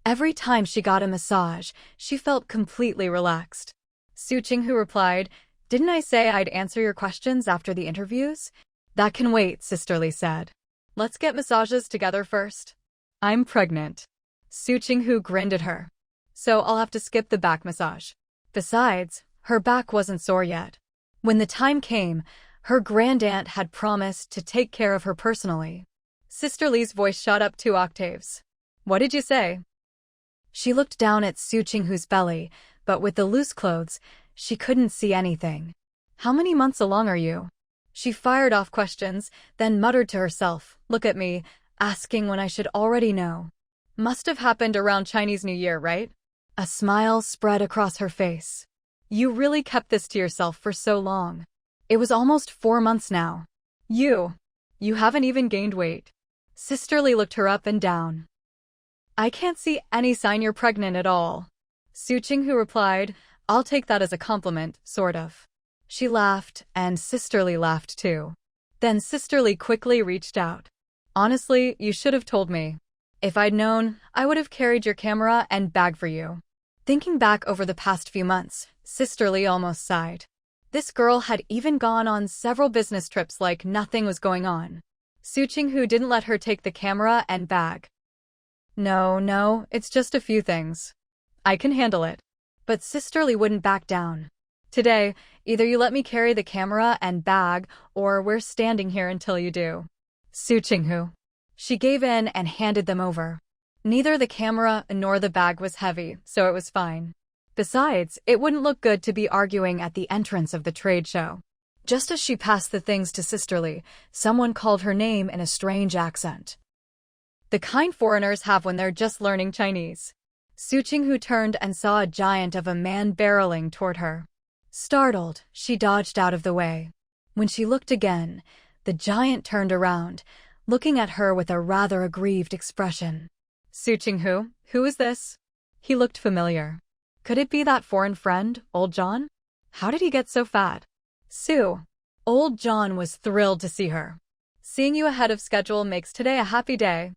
Every time she got a massage, she felt completely relaxed. Su Qinghu replied, "Didn't I say I'd answer your questions after the interviews?" "That can wait," Sisterly said. "Let's get massages together first." "I'm pregnant." Su Qinghu grinned at her. "So I'll have to skip the back massage." Besides, her back wasn't sore yet. When the time came, her grandaunt had promised to take care of her personally. Sisterly's voice shot up 2 octaves. "What did you say?" She looked down at Su Qinghu's belly, but with the loose clothes, she couldn't see anything. "How many months along are you?" She fired off questions, then muttered to herself, "Look at me, asking when I should already know. Must have happened around Chinese New Year, right?" A smile spread across her face. "You really kept this to yourself for so long. It was almost 4 months now. You haven't even gained weight." Sisterly looked her up and down. "I can't see any sign you're pregnant at all." Su Qinghu replied, "I'll take that as a compliment, sort of." She laughed, and Sisterly laughed too. Then Sisterly quickly reached out. "Honestly, you should have told me. If I'd known, I would have carried your camera and bag for you." Thinking back over the past few months, Sisterly almost sighed. This girl had even gone on several business trips like nothing was going on. Su Qinghu didn't let her take the camera and bag. No, it's just a few things. I can handle it." But Sisterly wouldn't back down. "Today, either you let me carry the camera and bag, or we're standing here until you do." Su Qinghu. She gave in and handed them over. Neither the camera nor the bag was heavy, so it was fine. Besides, it wouldn't look good to be arguing at the entrance of the trade show. Just as she passed the things to Sisterly, someone called her name in a strange accent. The kind foreigners have when they're just learning Chinese. Su Qinghu turned and saw a giant of a man barreling toward her. Startled, she dodged out of the way. When she looked again, the giant turned around, looking at her with a rather aggrieved expression. "Su Qinghu, who is this?" He looked familiar. Could it be that foreign friend, Old John? How did he get so fat? "Sue." Old John was thrilled to see her. "Seeing you ahead of schedule makes today a happy day."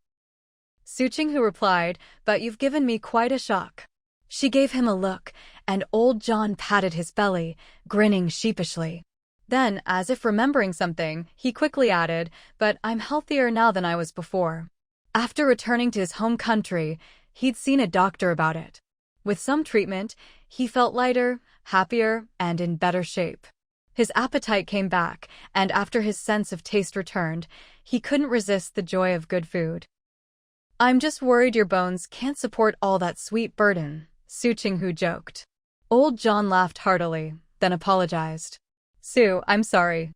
Su Qinghu replied, "But you've given me quite a shock." She gave him a look, and old John patted his belly, grinning sheepishly. Then, as if remembering something, he quickly added, "But I'm healthier now than I was before." After returning to his home country, he'd seen a doctor about it. With some treatment, he felt lighter, happier, and in better shape. His appetite came back, and after his sense of taste returned, he couldn't resist the joy of good food. "I'm just worried your bones can't support all that sweet burden," Su Qinghu joked. Old John laughed heartily, then apologized. "Su, I'm sorry.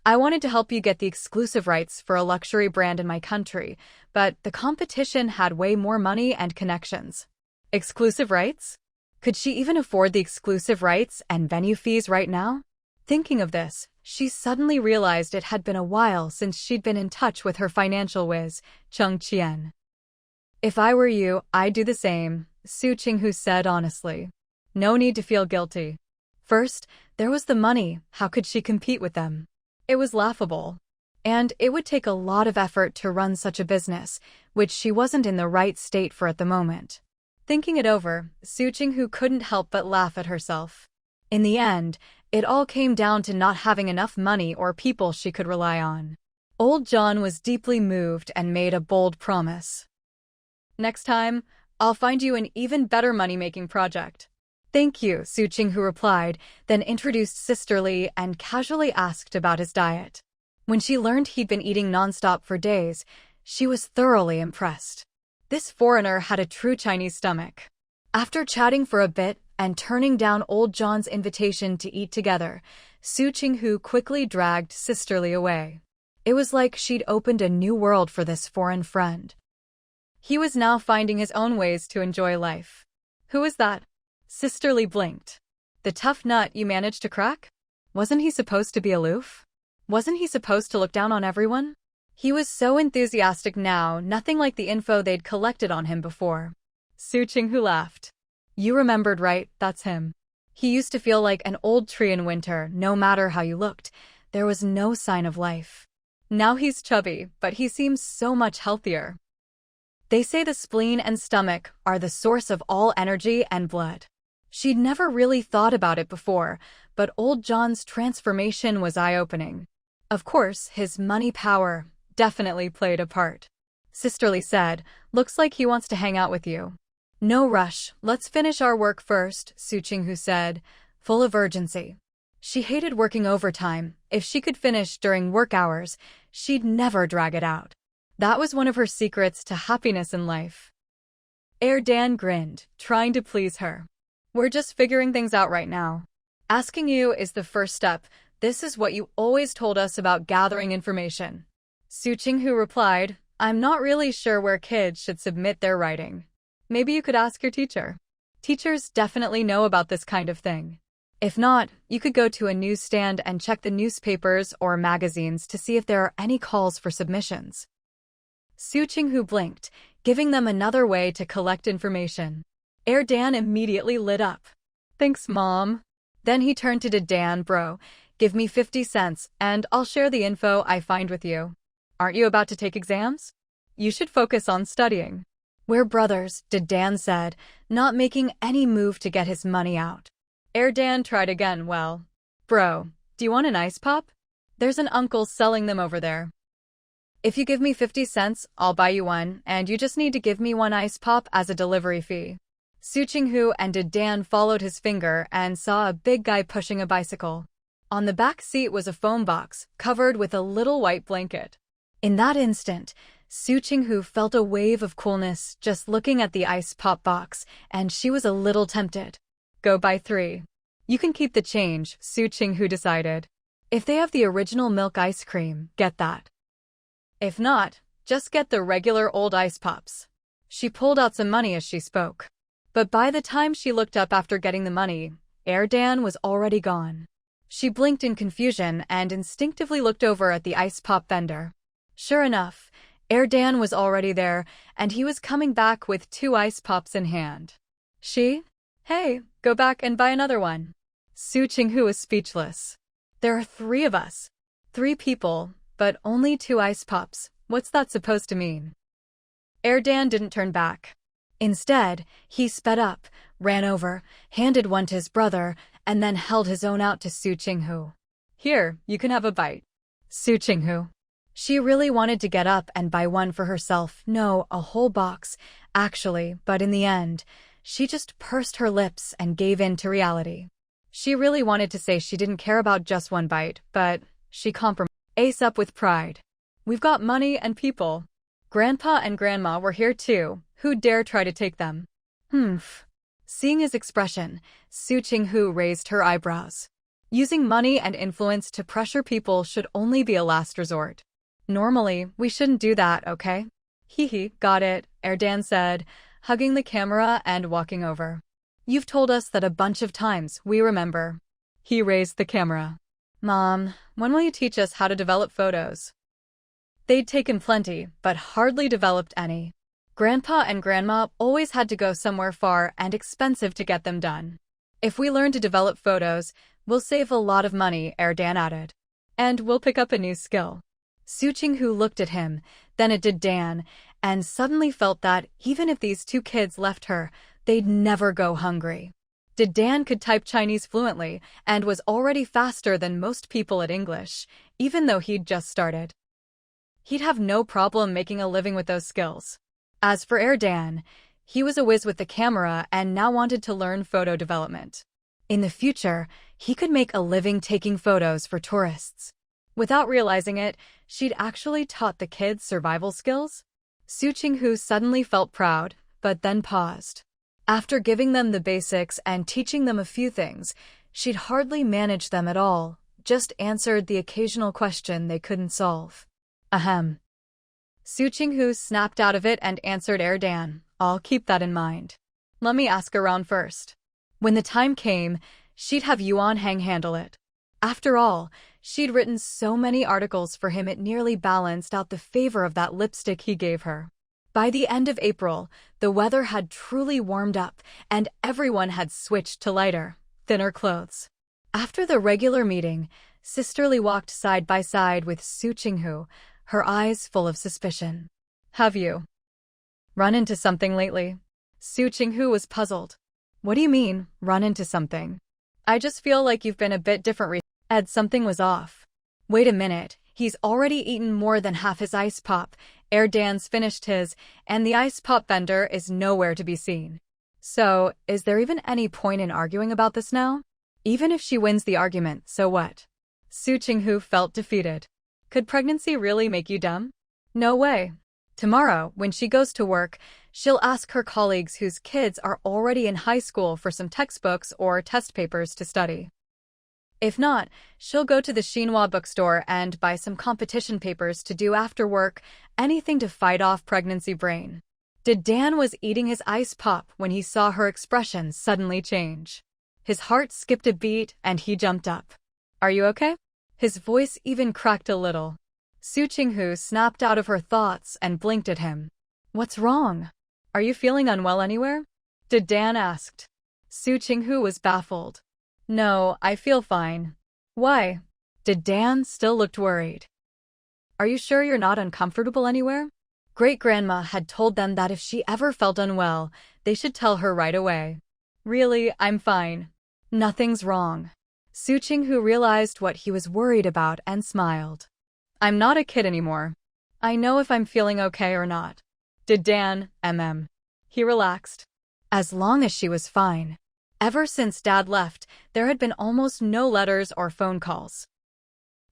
I wanted to help you get the exclusive rights for a luxury brand in my country, but the competition had way more money and connections." Exclusive rights? Could she even afford the exclusive rights and venue fees right now? Thinking of this, she suddenly realized it had been a while since she'd been in touch with her financial whiz, Chung Chien. "If I were you, I'd do the same," Su Qinghu said honestly. No need to feel guilty. First, there was the money. How could she compete with them? It was laughable. And it would take a lot of effort to run such a business, which she wasn't in the right state for at the moment. Thinking it over, Su Qinghu couldn't help but laugh at herself. In the end, it all came down to not having enough money or people she could rely on. Old John was deeply moved and made a bold promise. "Next time, I'll find you an even better money-making project." "Thank you," Su Qinghu replied, then introduced sisterly and casually asked about his diet. When she learned he'd been eating nonstop for days, she was thoroughly impressed. This foreigner had a true Chinese stomach. After chatting for a bit and turning down old John's invitation to eat together, Su Qinghu quickly dragged sisterly away. It was like she'd opened a new world for this foreign friend. He was now finding his own ways to enjoy life. "Who is that?" Sisterly blinked. "The tough nut you managed to crack? Wasn't he supposed to be aloof? Wasn't he supposed to look down on everyone?" He was so enthusiastic now, nothing like the info they'd collected on him before. Su Qinghu laughed. "You remembered right, that's him. He used to feel like an old tree in winter, no matter how you looked. There was no sign of life. Now he's chubby, but he seems so much healthier." They say the spleen and stomach are the source of all energy and blood. She'd never really thought about it before, but old John's transformation was eye-opening. Of course, his money power definitely played a part. Sisterly said, "Looks like he wants to hang out with you." "No rush, let's finish our work first," Su Qinghu said, full of urgency. She hated working overtime. If she could finish during work hours, she'd never drag it out. That was one of her secrets to happiness in life. Dan grinned, trying to please her. "We're just figuring things out right now. Asking you is the first step. This is what you always told us about gathering information." Su Qinghu replied, "I'm not really sure where kids should submit their writing. Maybe you could ask your teacher. Teachers definitely know about this kind of thing. If not, you could go to a newsstand and check the newspapers or magazines to see if there are any calls for submissions." Su Qinghu blinked, giving them another way to collect information. Dan immediately lit up. "Thanks, Mom." Then he turned to Dan, "Bro, give me 50 cents, and I'll share the info I find with you. Aren't you about to take exams? You should focus on studying." "We're brothers," Dan said, not making any move to get his money out. Dan tried again. "Well, bro, do you want an ice pop? There's an uncle selling them over there. If you give me 50 cents, I'll buy you one, and you just need to give me one ice pop as a delivery fee." Su Qinghu and Dan followed his finger and saw a big guy pushing a bicycle. On the back seat was a foam box, covered with a little white blanket. In that instant, Su Qinghu felt a wave of coolness just looking at the ice pop box, and she was a little tempted. "Go buy 3. You can keep the change," Su Qinghu decided. "If they have the original milk ice cream, get that. If not, just get the regular old ice pops." She pulled out some money as she spoke. But by the time she looked up after getting the money, Dan was already gone. She blinked in confusion and instinctively looked over at the ice pop vendor. Sure enough, Dan was already there, and he was coming back with 2 ice pops in hand. "Hey, go back and buy another one." Su Qinghu was speechless. "There are 3 of us. 3 people, but only 2 ice pops. What's that supposed to mean?" Dan didn't turn back. Instead, he sped up, ran over, handed one to his brother, and then held his own out to Su Qinghu. Here, you can have a bite. Su Qinghu. She really wanted to get up and buy one for herself, no, a whole box, actually, but in the end, she just pursed her lips and gave in to reality. She really wanted to say she didn't care about just one bite, but she compromised. Ace up with pride. We've got money and people. Grandpa and Grandma were here too. Who dare try to take them? Humph. Seeing his expression, Su Qinghu raised her eyebrows. Using money and influence to pressure people should only be a last resort. Normally, we shouldn't do that, okay? Hee, got it, Erdan said, hugging the camera and walking over. You've told us that a bunch of times, we remember. He raised the camera. Mom, when will you teach us how to develop photos? They'd taken plenty, but hardly developed any. Grandpa and Grandma always had to go somewhere far and expensive to get them done. If we learn to develop photos, we'll save a lot of money, Erdan added. And we'll pick up a new skill. Su Qinghu looked at him, then it did Dan, and suddenly felt that, even if these two kids left her, they'd never go hungry. Dan could type Chinese fluently, and was already faster than most people at English, even though he'd just started. He'd have no problem making a living with those skills. As for Erdan, he was a whiz with the camera and now wanted to learn photo development. In the future, he could make a living taking photos for tourists. Without realizing it, she'd actually taught the kids survival skills. Su Qinghu suddenly felt proud, but then paused. After giving them the basics and teaching them a few things, she'd hardly managed them at all, just answered the occasional question they couldn't solve. Ahem. Su Qinghu snapped out of it and answered Erdan, I'll keep that in mind. Let me ask around first. When the time came, she'd have Yuan Hang handle it. After all, she'd written so many articles for him it nearly balanced out the favor of that lipstick he gave her. By the end of April, the weather had truly warmed up, and everyone had switched to lighter, thinner clothes. After the regular meeting, Sisterly walked side by side with Su Qinghu, her eyes full of suspicion. Have you run into something lately? Su Qinghu was puzzled. What do you mean, run into something? I just feel like you've been a bit different. Ed, something was off. Wait a minute, he's already eaten more than half his ice pop. Erdan's finished his, and the ice pop vendor is nowhere to be seen. So, is there even any point in arguing about this now? Even if she wins the argument, so what? Su Qinghu felt defeated. Could pregnancy really make you dumb? No way. Tomorrow, when she goes to work, she'll ask her colleagues whose kids are already in high school for some textbooks or test papers to study. If not, she'll go to the Xinhua bookstore and buy some competition papers to do after work, anything to fight off pregnancy brain. Dan was eating his ice pop when he saw her expression suddenly change. His heart skipped a beat and he jumped up. Are you okay? His voice even cracked a little. Su Qinghu snapped out of her thoughts and blinked at him. What's wrong? Are you feeling unwell anywhere? Dan asked. Su Qinghu was baffled. No, I feel fine. Why? Dan still looked worried. Are you sure you're not uncomfortable anywhere? Great-grandma had told them that if she ever felt unwell, they should tell her right away. Really, I'm fine. Nothing's wrong. Su Qinghu realized what he was worried about and smiled. I'm not a kid anymore. I know if I'm feeling okay or not. Dan, He relaxed. As long as she was fine. Ever since Dad left, there had been almost no letters or phone calls.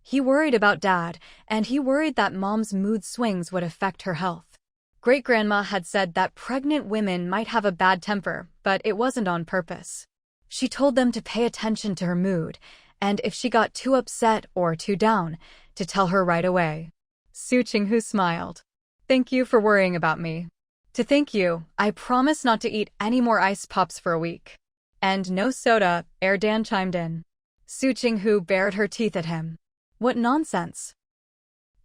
He worried about Dad, and he worried that Mom's mood swings would affect her health. Great-grandma had said that pregnant women might have a bad temper, but it wasn't on purpose. She told them to pay attention to her mood, and if she got too upset or too down, to tell her right away. Su Qinghu smiled. Thank you for worrying about me. To thank you, I promise not to eat any more ice pops for a week. And no soda, Erdan chimed in. Su Qinghu bared her teeth at him. What nonsense.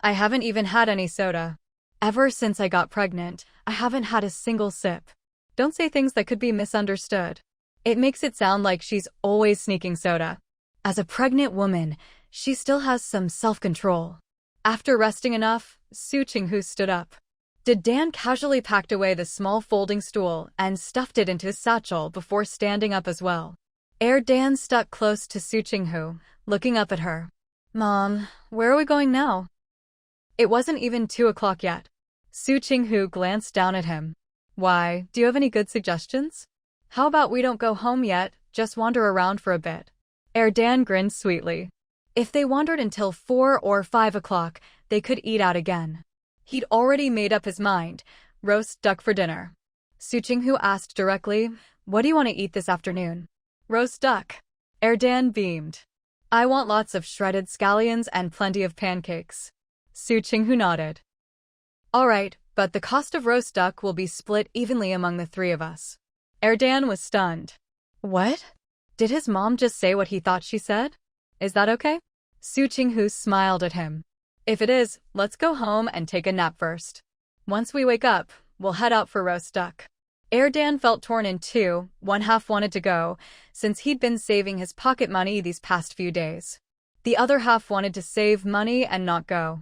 I haven't even had any soda. Ever since I got pregnant, I haven't had a single sip. Don't say things that could be misunderstood. It makes it sound like she's always sneaking soda. As a pregnant woman, she still has some self-control. After resting enough, Su Qinghu stood up. Did Dan casually packed away the small folding stool and stuffed it into his satchel before standing up as well. Dan stuck close to Su Qinghu, looking up at her. Mom, where are we going now? It wasn't even 2 o'clock yet. Su Qinghu glanced down at him. Why, do you have any good suggestions? How about we don't go home yet, just wander around for a bit? Dan grinned sweetly. If they wandered until 4 or 5 o'clock, they could eat out again. He'd already made up his mind. Roast duck for dinner. Su Qinghu asked directly, what do you want to eat this afternoon? Roast duck. Dan beamed. I want lots of shredded scallions and plenty of pancakes. Su Qinghu nodded. All right, but the cost of roast duck will be split evenly among the 3 of us. Dan was stunned. What? Did his mom just say what he thought she said? Is that okay? Su Qinghu smiled at him. If it is, let's go home and take a nap first. Once we wake up, we'll head out for roast duck. Dan felt torn in two. One half wanted to go, since he'd been saving his pocket money these past few days. The other half wanted to save money and not go.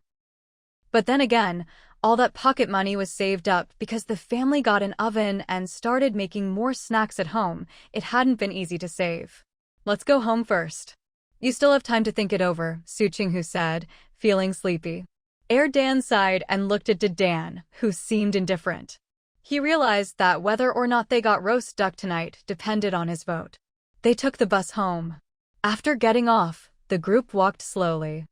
But then again, all that pocket money was saved up because the family got an oven and started making more snacks at home. It hadn't been easy to save. Let's go home first. You still have time to think it over, Su Qinghu said, feeling sleepy. Dan sighed and looked at Dan, who seemed indifferent. He realized that whether or not they got roast duck tonight depended on his vote. They took the bus home. After getting off, the group walked slowly.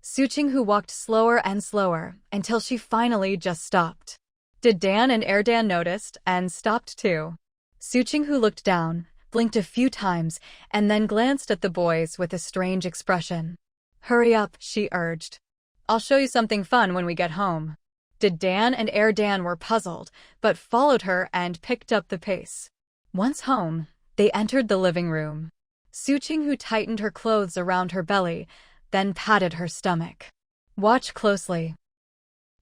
Su Qinghu walked slower and slower until she finally just stopped. Dan and Dan noticed and stopped too. Su Qinghu looked down, blinked a few times, and then glanced at the boys with a strange expression. Hurry up, she urged. I'll show you something fun when we get home. Dan and Dan were puzzled, but followed her and picked up the pace. Once home, they entered the living room. Su Qinghu tightened her clothes around her belly, then patted her stomach. Watch closely.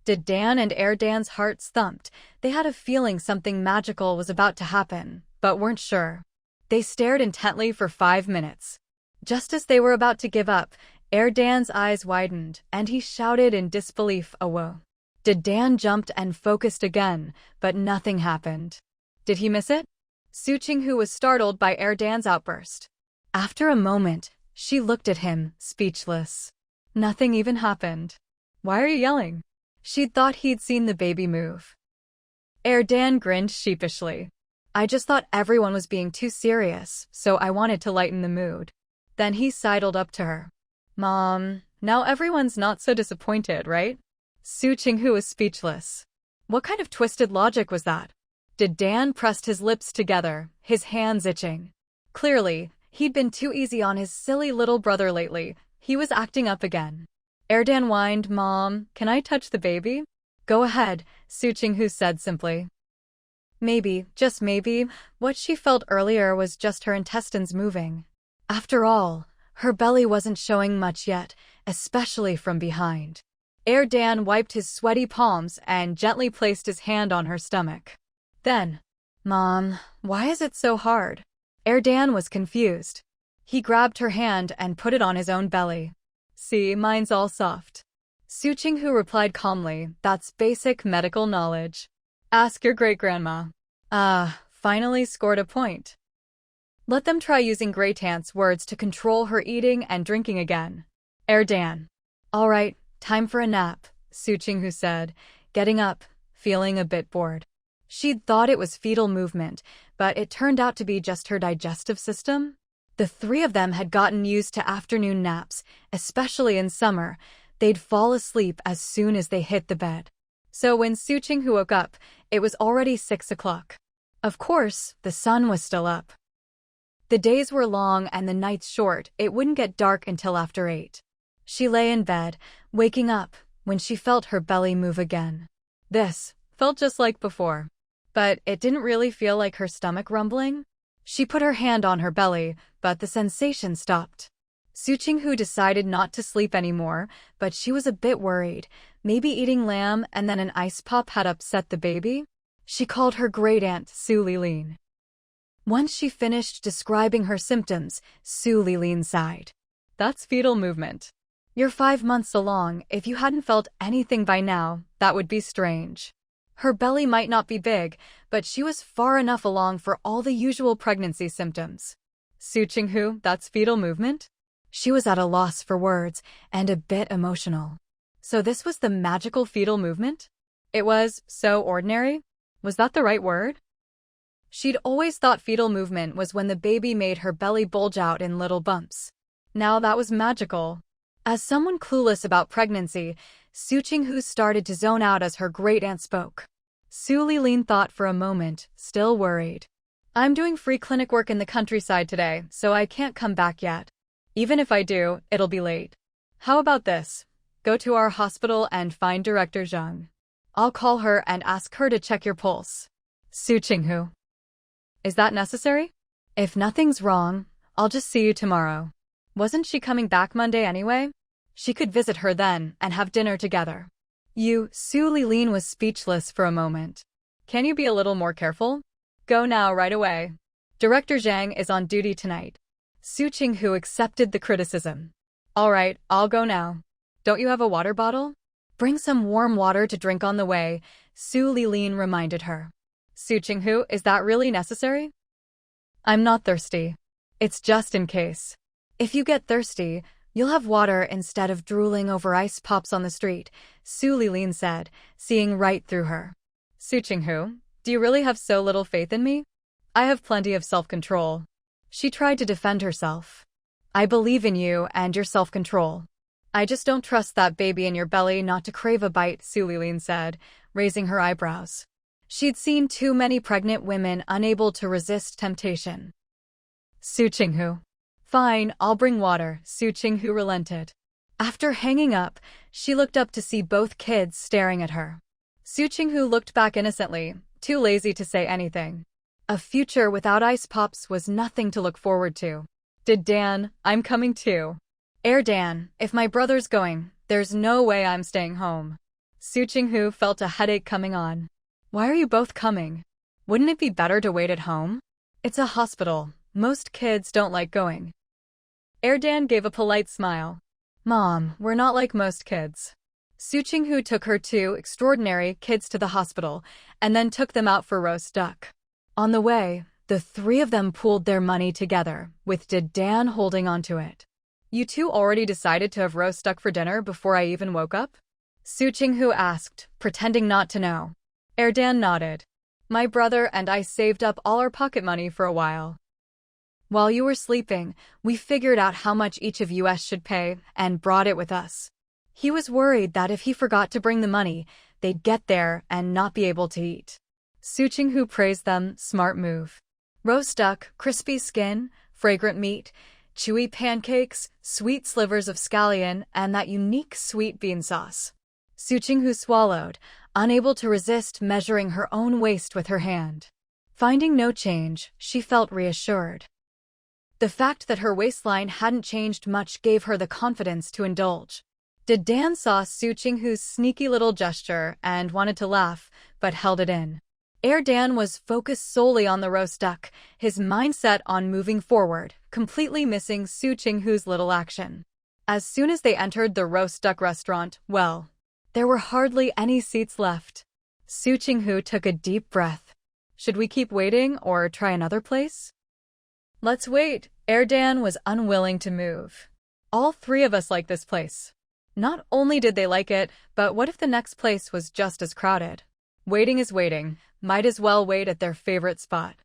Dan and Dan's hearts thumped. They had a feeling something magical was about to happen, but weren't sure. They stared intently for 5 minutes. Just as they were about to give up, Dan's eyes widened, and he shouted in disbelief, "Whoa." Dan jumped and focused again, but nothing happened. Did he miss it? Su Qinghu was startled by Dan's outburst. After a moment, she looked at him, speechless. Nothing even happened. Why are you yelling? She'd thought he'd seen the baby move. Dan grinned sheepishly. I just thought everyone was being too serious, so I wanted to lighten the mood. Then he sidled up to her. Mom, now everyone's not so disappointed, right? Su Qinghu was speechless. What kind of twisted logic was that? Dan pressed his lips together, his hands itching. Clearly, he'd been too easy on his silly little brother lately. He was acting up again. Dan whined, Mom, can I touch the baby? Go ahead, Su Qinghu said simply. Maybe, just maybe, what she felt earlier was just her intestines moving. After all, her belly wasn't showing much yet, especially from behind. Dan wiped his sweaty palms and gently placed his hand on her stomach. Then, Mom, why is it so hard? Dan was confused. He grabbed her hand and put it on his own belly. See, mine's all soft. Su Qinghu replied calmly, that's basic medical knowledge. Ask your great-grandma. Finally scored a point. Let them try using Greytant's words to control her eating and drinking again. Dan. All right, time for a nap, Su Qinghu said, getting up, feeling a bit bored. She'd thought it was fetal movement, but it turned out to be just her digestive system. The 3 of them had gotten used to afternoon naps, especially in summer. They'd fall asleep as soon as they hit the bed. So when Su Qinghu woke up, it was already 6 o'clock. Of course, the sun was still up. The days were long and the nights short. It wouldn't get dark until after 8. She lay in bed, waking up, when she felt her belly move again. This felt just like before. But it didn't really feel like her stomach rumbling. She put her hand on her belly, but the sensation stopped. Su Qinghu decided not to sleep anymore, but she was a bit worried. Maybe eating lamb and then an ice pop had upset the baby? She called her great-aunt Su Lilin. Once she finished describing her symptoms, Su Lilin sighed. That's fetal movement. You're 5 months along. If you hadn't felt anything by now, that would be strange. Her belly might not be big, but she was far enough along for all the usual pregnancy symptoms. Su Qinghu, that's fetal movement? She was at a loss for words and a bit emotional. So this was the magical fetal movement? It was so ordinary? Was that the right word? She'd always thought fetal movement was when the baby made her belly bulge out in little bumps. Now that was magical. As someone clueless about pregnancy, Su Qinghu started to zone out as her great-aunt spoke. Su Lilin thought for a moment, still worried. I'm doing free clinic work in the countryside today, so I can't come back yet. Even if I do, it'll be late. How about this? Go to our hospital and find Director Zhang. I'll call her and ask her to check your pulse. Su Qinghu. Is that necessary? If nothing's wrong, I'll just see you tomorrow. Wasn't she coming back Monday anyway? She could visit her then and have dinner together. Su Lilin was speechless for a moment. Can you be a little more careful? Go now right away. Director Zhang is on duty tonight. Su Qinghu accepted the criticism. All right, I'll go now. Don't you have a water bottle? Bring some warm water to drink on the way, Su Lilin reminded her. Su Qinghu, is that really necessary? I'm not thirsty. It's just in case. If you get thirsty, you'll have water instead of drooling over ice pops on the street, Su Lilin said, seeing right through her. Su Qinghu, do you really have so little faith in me? I have plenty of self-control. She tried to defend herself. I believe in you and your self-control. I just don't trust that baby in your belly not to crave a bite, Su Lilin said, raising her eyebrows. She'd seen too many pregnant women unable to resist temptation. Su Qinghu. Fine, I'll bring water, Su Qinghu relented. After hanging up, she looked up to see both kids staring at her. Su Qinghu looked back innocently, too lazy to say anything. A future without ice pops was nothing to look forward to. Dan, I'm coming too. Dan, if my brother's going, there's no way I'm staying home. Su Qinghu felt a headache coming on. Why are you both coming? Wouldn't it be better to wait at home? It's a hospital. Most kids don't like going. Dan gave a polite smile. Mom, we're not like most kids. Su Qinghu took her two extraordinary kids to the hospital and then took them out for roast duck. On the way, the three of them pooled their money together, with Dan holding onto it. You two already decided to have roast duck for dinner before I even woke up? Su Qinghu asked, pretending not to know. Dan nodded. My brother and I saved up all our pocket money for a while. While you were sleeping, we figured out how much each of us should pay and brought it with us. He was worried that if he forgot to bring the money, they'd get there and not be able to eat. Su Qinghu praised them, smart move. Roast duck, crispy skin, fragrant meat, chewy pancakes, sweet slivers of scallion, and that unique sweet bean sauce. Su Qinghu swallowed, unable to resist measuring her own waist with her hand. Finding no change, she felt reassured. The fact that her waistline hadn't changed much gave her the confidence to indulge. Dan saw Su Qinghu's sneaky little gesture and wanted to laugh, but held it in. Dan was focused solely on the roast duck, his mindset on moving forward, completely missing Su Qinghu's little action. As soon as they entered the roast duck restaurant, well, there were hardly any seats left. Su Qinghu took a deep breath. Should we keep waiting or try another place? Let's wait. Dan was unwilling to move. All three of us like this place. Not only did they like it, but what if the next place was just as crowded? Waiting is waiting. Might as well wait at their favorite spot.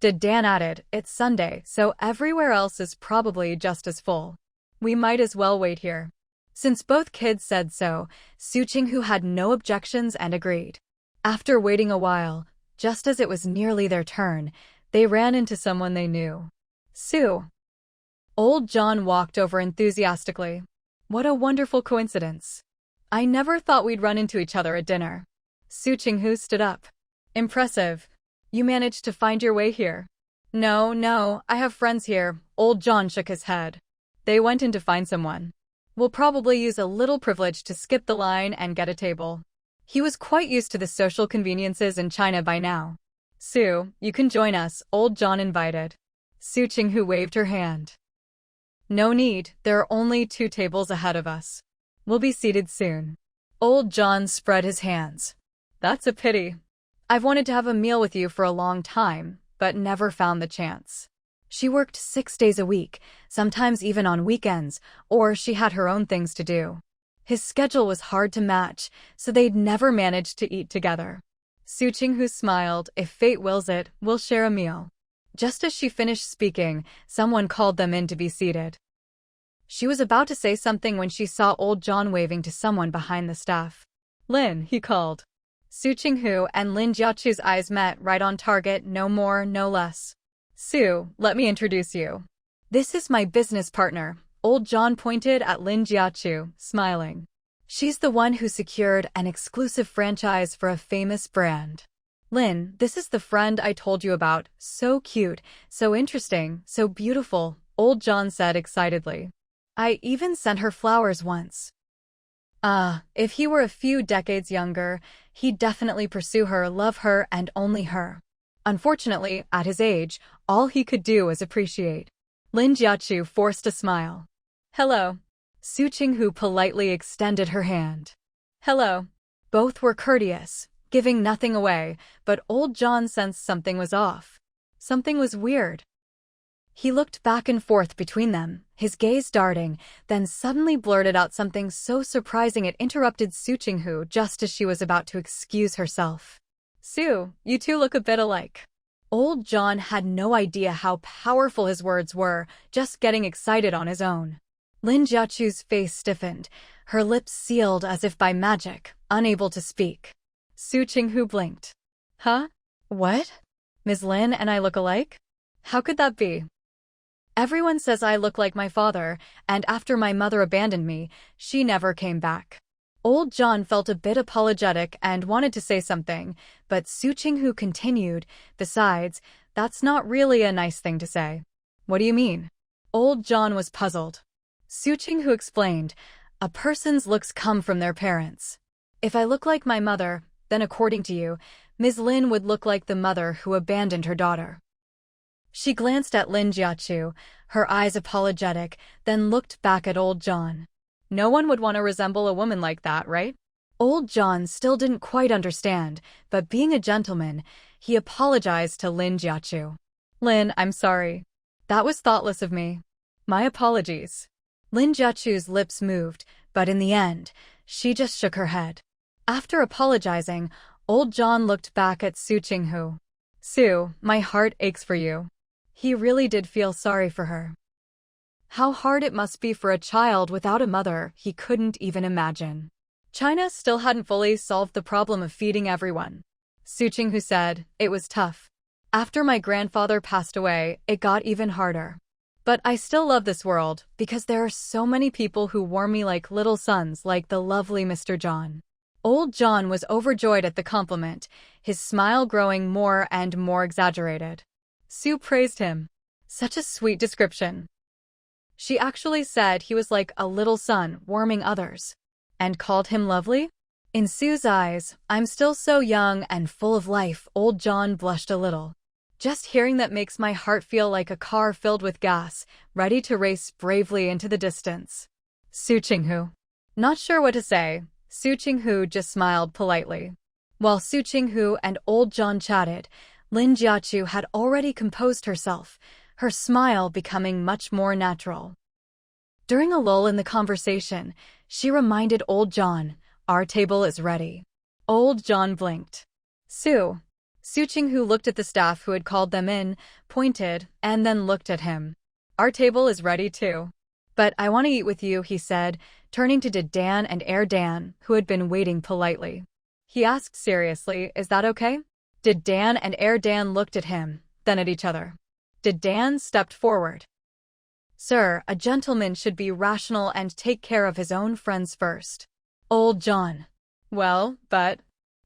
Dan added, it's Sunday, so everywhere else is probably just as full. We might as well wait here. Since both kids said so, Su Qinghu had no objections and agreed. After waiting a while, just as it was nearly their turn, they ran into someone they knew. Su. Old John walked over enthusiastically. What a wonderful coincidence. I never thought we'd run into each other at dinner. Su Qinghu stood up. Impressive. You managed to find your way here. No, I have friends here. Old John shook his head. They went in to find someone. We'll probably use a little privilege to skip the line and get a table. He was quite used to the social conveniences in China by now. Su, you can join us, Old John invited. Su Qinghu waved her hand. No need, there are only 2 tables ahead of us. We'll be seated soon. Old John spread his hands. That's a pity. I've wanted to have a meal with you for a long time, but never found the chance. She worked 6 days a week, sometimes even on weekends, or she had her own things to do. His schedule was hard to match, so they'd never managed to eat together. Su Qinghu smiled. If fate wills it, we'll share a meal. Just as she finished speaking, someone called them in to be seated. She was about to say something when she saw old John waving to someone behind the staff. Lin, he called. Su Qinghu and Lin Jiachu's eyes met, right on target, no more, no less. Su, let me introduce you. This is my business partner. Old John pointed at Lin Jiachu, smiling. She's the one who secured an exclusive franchise for a famous brand. Lin, this is the friend I told you about. So cute, so interesting, so beautiful, Old John said excitedly. I even sent her flowers once. If he were a few decades younger, he'd definitely pursue her, love her, and only her. Unfortunately, at his age, all he could do was appreciate. Lin Jiachu forced a smile. Hello. Su Qinghu politely extended her hand. Hello. Both were courteous, giving nothing away, but Old John sensed something was off. Something was weird. He looked back and forth between them, his gaze darting, then suddenly blurted out something so surprising it interrupted Su Qinghu just as she was about to excuse herself. Su, you two look a bit alike. Old John had no idea how powerful his words were, just getting excited on his own. Lin Jiachu's face stiffened, her lips sealed as if by magic, unable to speak. Su Qinghu blinked. Huh? What? Ms. Lin and I look alike? How could that be? Everyone says I look like my father, and after my mother abandoned me, she never came back. Old John felt a bit apologetic and wanted to say something, but Su Qinghu continued, besides, that's not really a nice thing to say. What do you mean? Old John was puzzled. Su Qinghu explained, a person's looks come from their parents. If I look like my mother, then according to you, Ms. Lin would look like the mother who abandoned her daughter. She glanced at Lin Jiachu, her eyes apologetic, then looked back at Old John. No one would want to resemble a woman like that, right? Old John still didn't quite understand, but being a gentleman, he apologized to Lin Jiachu. Lin, I'm sorry. That was thoughtless of me. My apologies. Lin Jiachu's lips moved, but in the end, she just shook her head. After apologizing, Old John looked back at Su Qinghu. Su, my heart aches for you. He really did feel sorry for her. How hard it must be for a child without a mother, he couldn't even imagine. China still hadn't fully solved the problem of feeding everyone. Su Qinghu said, it was tough. After my grandfather passed away, it got even harder. But I still love this world, because there are so many people who warm me like little sons, like the lovely Mr. John. Old John was overjoyed at the compliment, his smile growing more and more exaggerated. Su praised him. Such a sweet description. She actually said he was like a little son warming others. And called him lovely? In Su's eyes, I'm still so young and full of life. Old John blushed a little. Just hearing that makes my heart feel like a car filled with gas, ready to race bravely into the distance. Su Qinghu. Not sure what to say, Su Qinghu just smiled politely. While Su Qinghu and Old John chatted, Lin Jiachu had already composed herself, her smile becoming much more natural. During a lull in the conversation, she reminded Old John, our table is ready. Old John blinked. Su. Su Qinghu looked at the staff who had called them in, pointed, and then looked at him. Our table is ready too. But I want to eat with you, he said, turning to Did Dan and Dan, who had been waiting politely. He asked seriously, is that okay? Did Dan and Dan looked at him, then at each other. Did Dan stepped forward. Sir, a gentleman should be rational and take care of his own friends first. Old John. Well, but...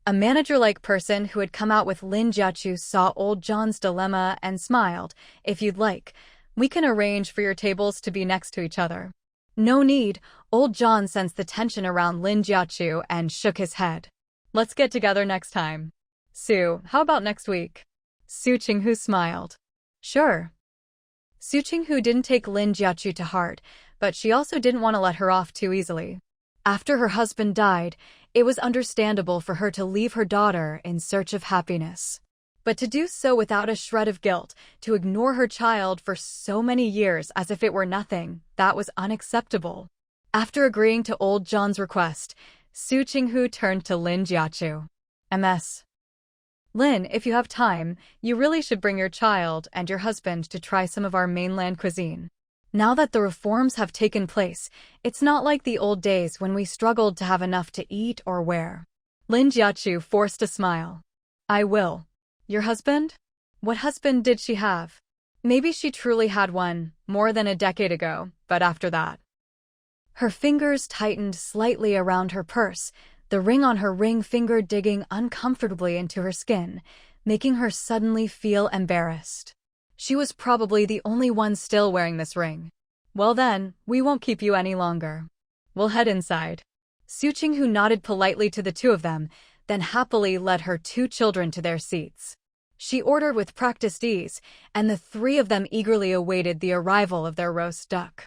A manager-like person who had come out with Lin Jiachu saw Old John's dilemma and smiled. If you'd like, we can arrange for your tables to be next to each other. No need. Old John sensed the tension around Lin Jiachu and shook his head. Let's get together next time. Su, how about next week? Su Qinghu smiled. Sure. Su Qinghu didn't take Lin Jiachu to heart, but she also didn't want to let her off too easily. After her husband died, it was understandable for her to leave her daughter in search of happiness. But to do so without a shred of guilt, to ignore her child for so many years as if it were nothing, that was unacceptable. After agreeing to old John's request, Su Qinghu turned to Lin Jiachu. MS. Lin, if you have time, you really should bring your child and your husband to try some of our mainland cuisine. Now that the reforms have taken place, it's not like the old days when we struggled to have enough to eat or wear. Lin Jiachu forced a smile. I will. Your husband? What husband did she have? Maybe she truly had one, more than a decade ago, but after that. Her fingers tightened slightly around her purse, the ring on her ring finger digging uncomfortably into her skin, making her suddenly feel embarrassed. She was probably the only one still wearing this ring. Well then, we won't keep you any longer. We'll head inside. Su Qinghu nodded politely to the two of them, then happily led her two children to their seats. She ordered with practiced ease, and the three of them eagerly awaited the arrival of their roast duck.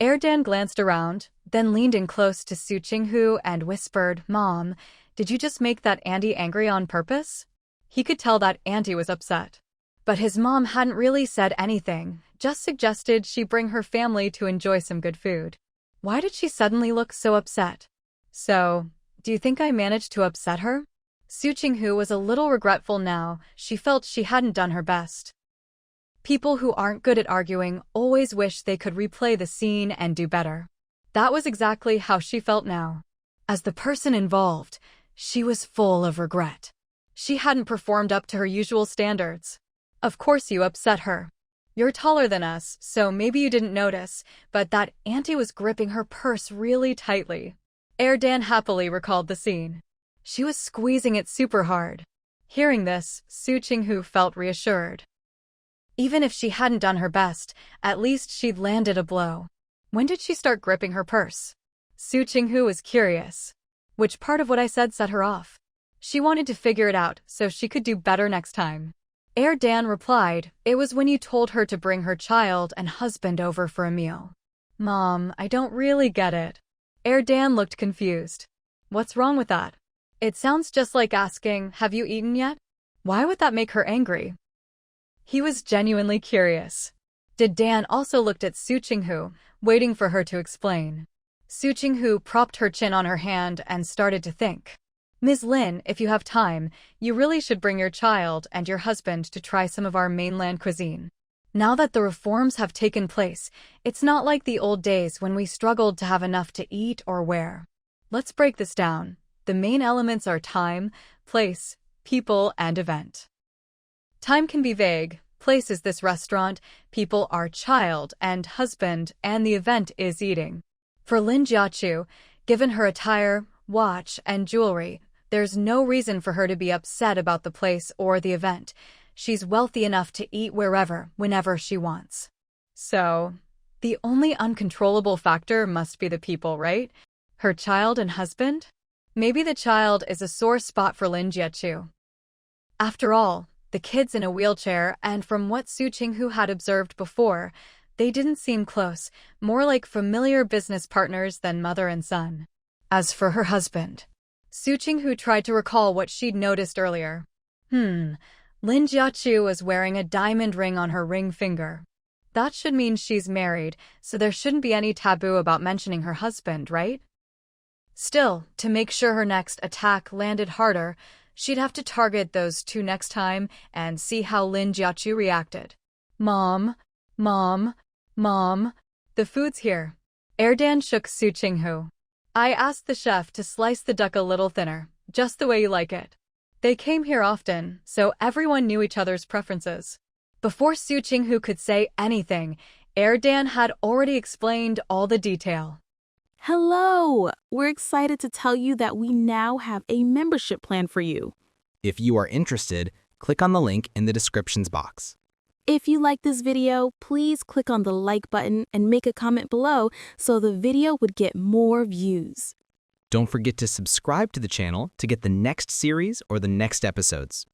Erdan glanced around, then leaned in close to Su Qinghu and whispered, Mom, did you just make that auntie angry on purpose? He could tell that auntie was upset. But his mom hadn't really said anything, just suggested she bring her family to enjoy some good food. Why did she suddenly look so upset? So, do you think I managed to upset her? Su Qinghu was a little regretful now. She felt she hadn't done her best. People who aren't good at arguing always wish they could replay the scene and do better. That was exactly how she felt now. As the person involved, she was full of regret. She hadn't performed up to her usual standards. Of course you upset her. You're taller than us, so maybe you didn't notice, but that auntie was gripping her purse really tightly. Erdan happily recalled the scene. She was squeezing it super hard. Hearing this, Su Qinghu felt reassured. Even if she hadn't done her best, at least she'd landed a blow. When did she start gripping her purse? Su Qinghu was curious. Which part of what I said set her off? She wanted to figure it out so she could do better next time. Erdan replied, it was when you told her to bring her child and husband over for a meal. Mom, I don't really get it. Erdan looked confused. What's wrong with that? It sounds just like asking, have you eaten yet? Why would that make her angry? He was genuinely curious. Did Dan also looked at Su Qinghu, waiting for her to explain. Su Qinghu propped her chin on her hand and started to think. Ms. Lin, if you have time, you really should bring your child and your husband to try some of our mainland cuisine. Now that the reforms have taken place, it's not like the old days when we struggled to have enough to eat or wear. Let's break this down. The main elements are time, place, people, and event. Time can be vague. Place is this restaurant, people are child and husband, and the event is eating. For Lin Jiachu, given her attire, watch, and jewelry, there's no reason for her to be upset about the place or the event. She's wealthy enough to eat wherever, whenever she wants. So, the only uncontrollable factor must be the people, right? Her child and husband? Maybe the child is a sore spot for Lin Jiachu. After all, the kid's in a wheelchair, and from what Su Qinghu had observed before, they didn't seem close, more like familiar business partners than mother and son. As for her husband, Su Qinghu tried to recall what she'd noticed earlier. Lin Jiachu was wearing a diamond ring on her ring finger. That should mean she's married, so there shouldn't be any taboo about mentioning her husband, right? Still, to make sure her next attack landed harder, she'd have to target those two next time and see how Lin Jiachu reacted. Mom, the food's here. Erdan shook Su Qinghu. I asked the chef to slice the duck a little thinner, just the way you like it. They came here often, so everyone knew each other's preferences. Before Su Qinghu could say anything, Erdan had already explained all the detail. Hello! We're excited to tell you that we now have a membership plan for you. If you are interested, click on the link in the descriptions box. If you like this video, please click on the like button and make a comment below so the video would get more views. Don't forget to subscribe to the channel to get the next series or the next episodes.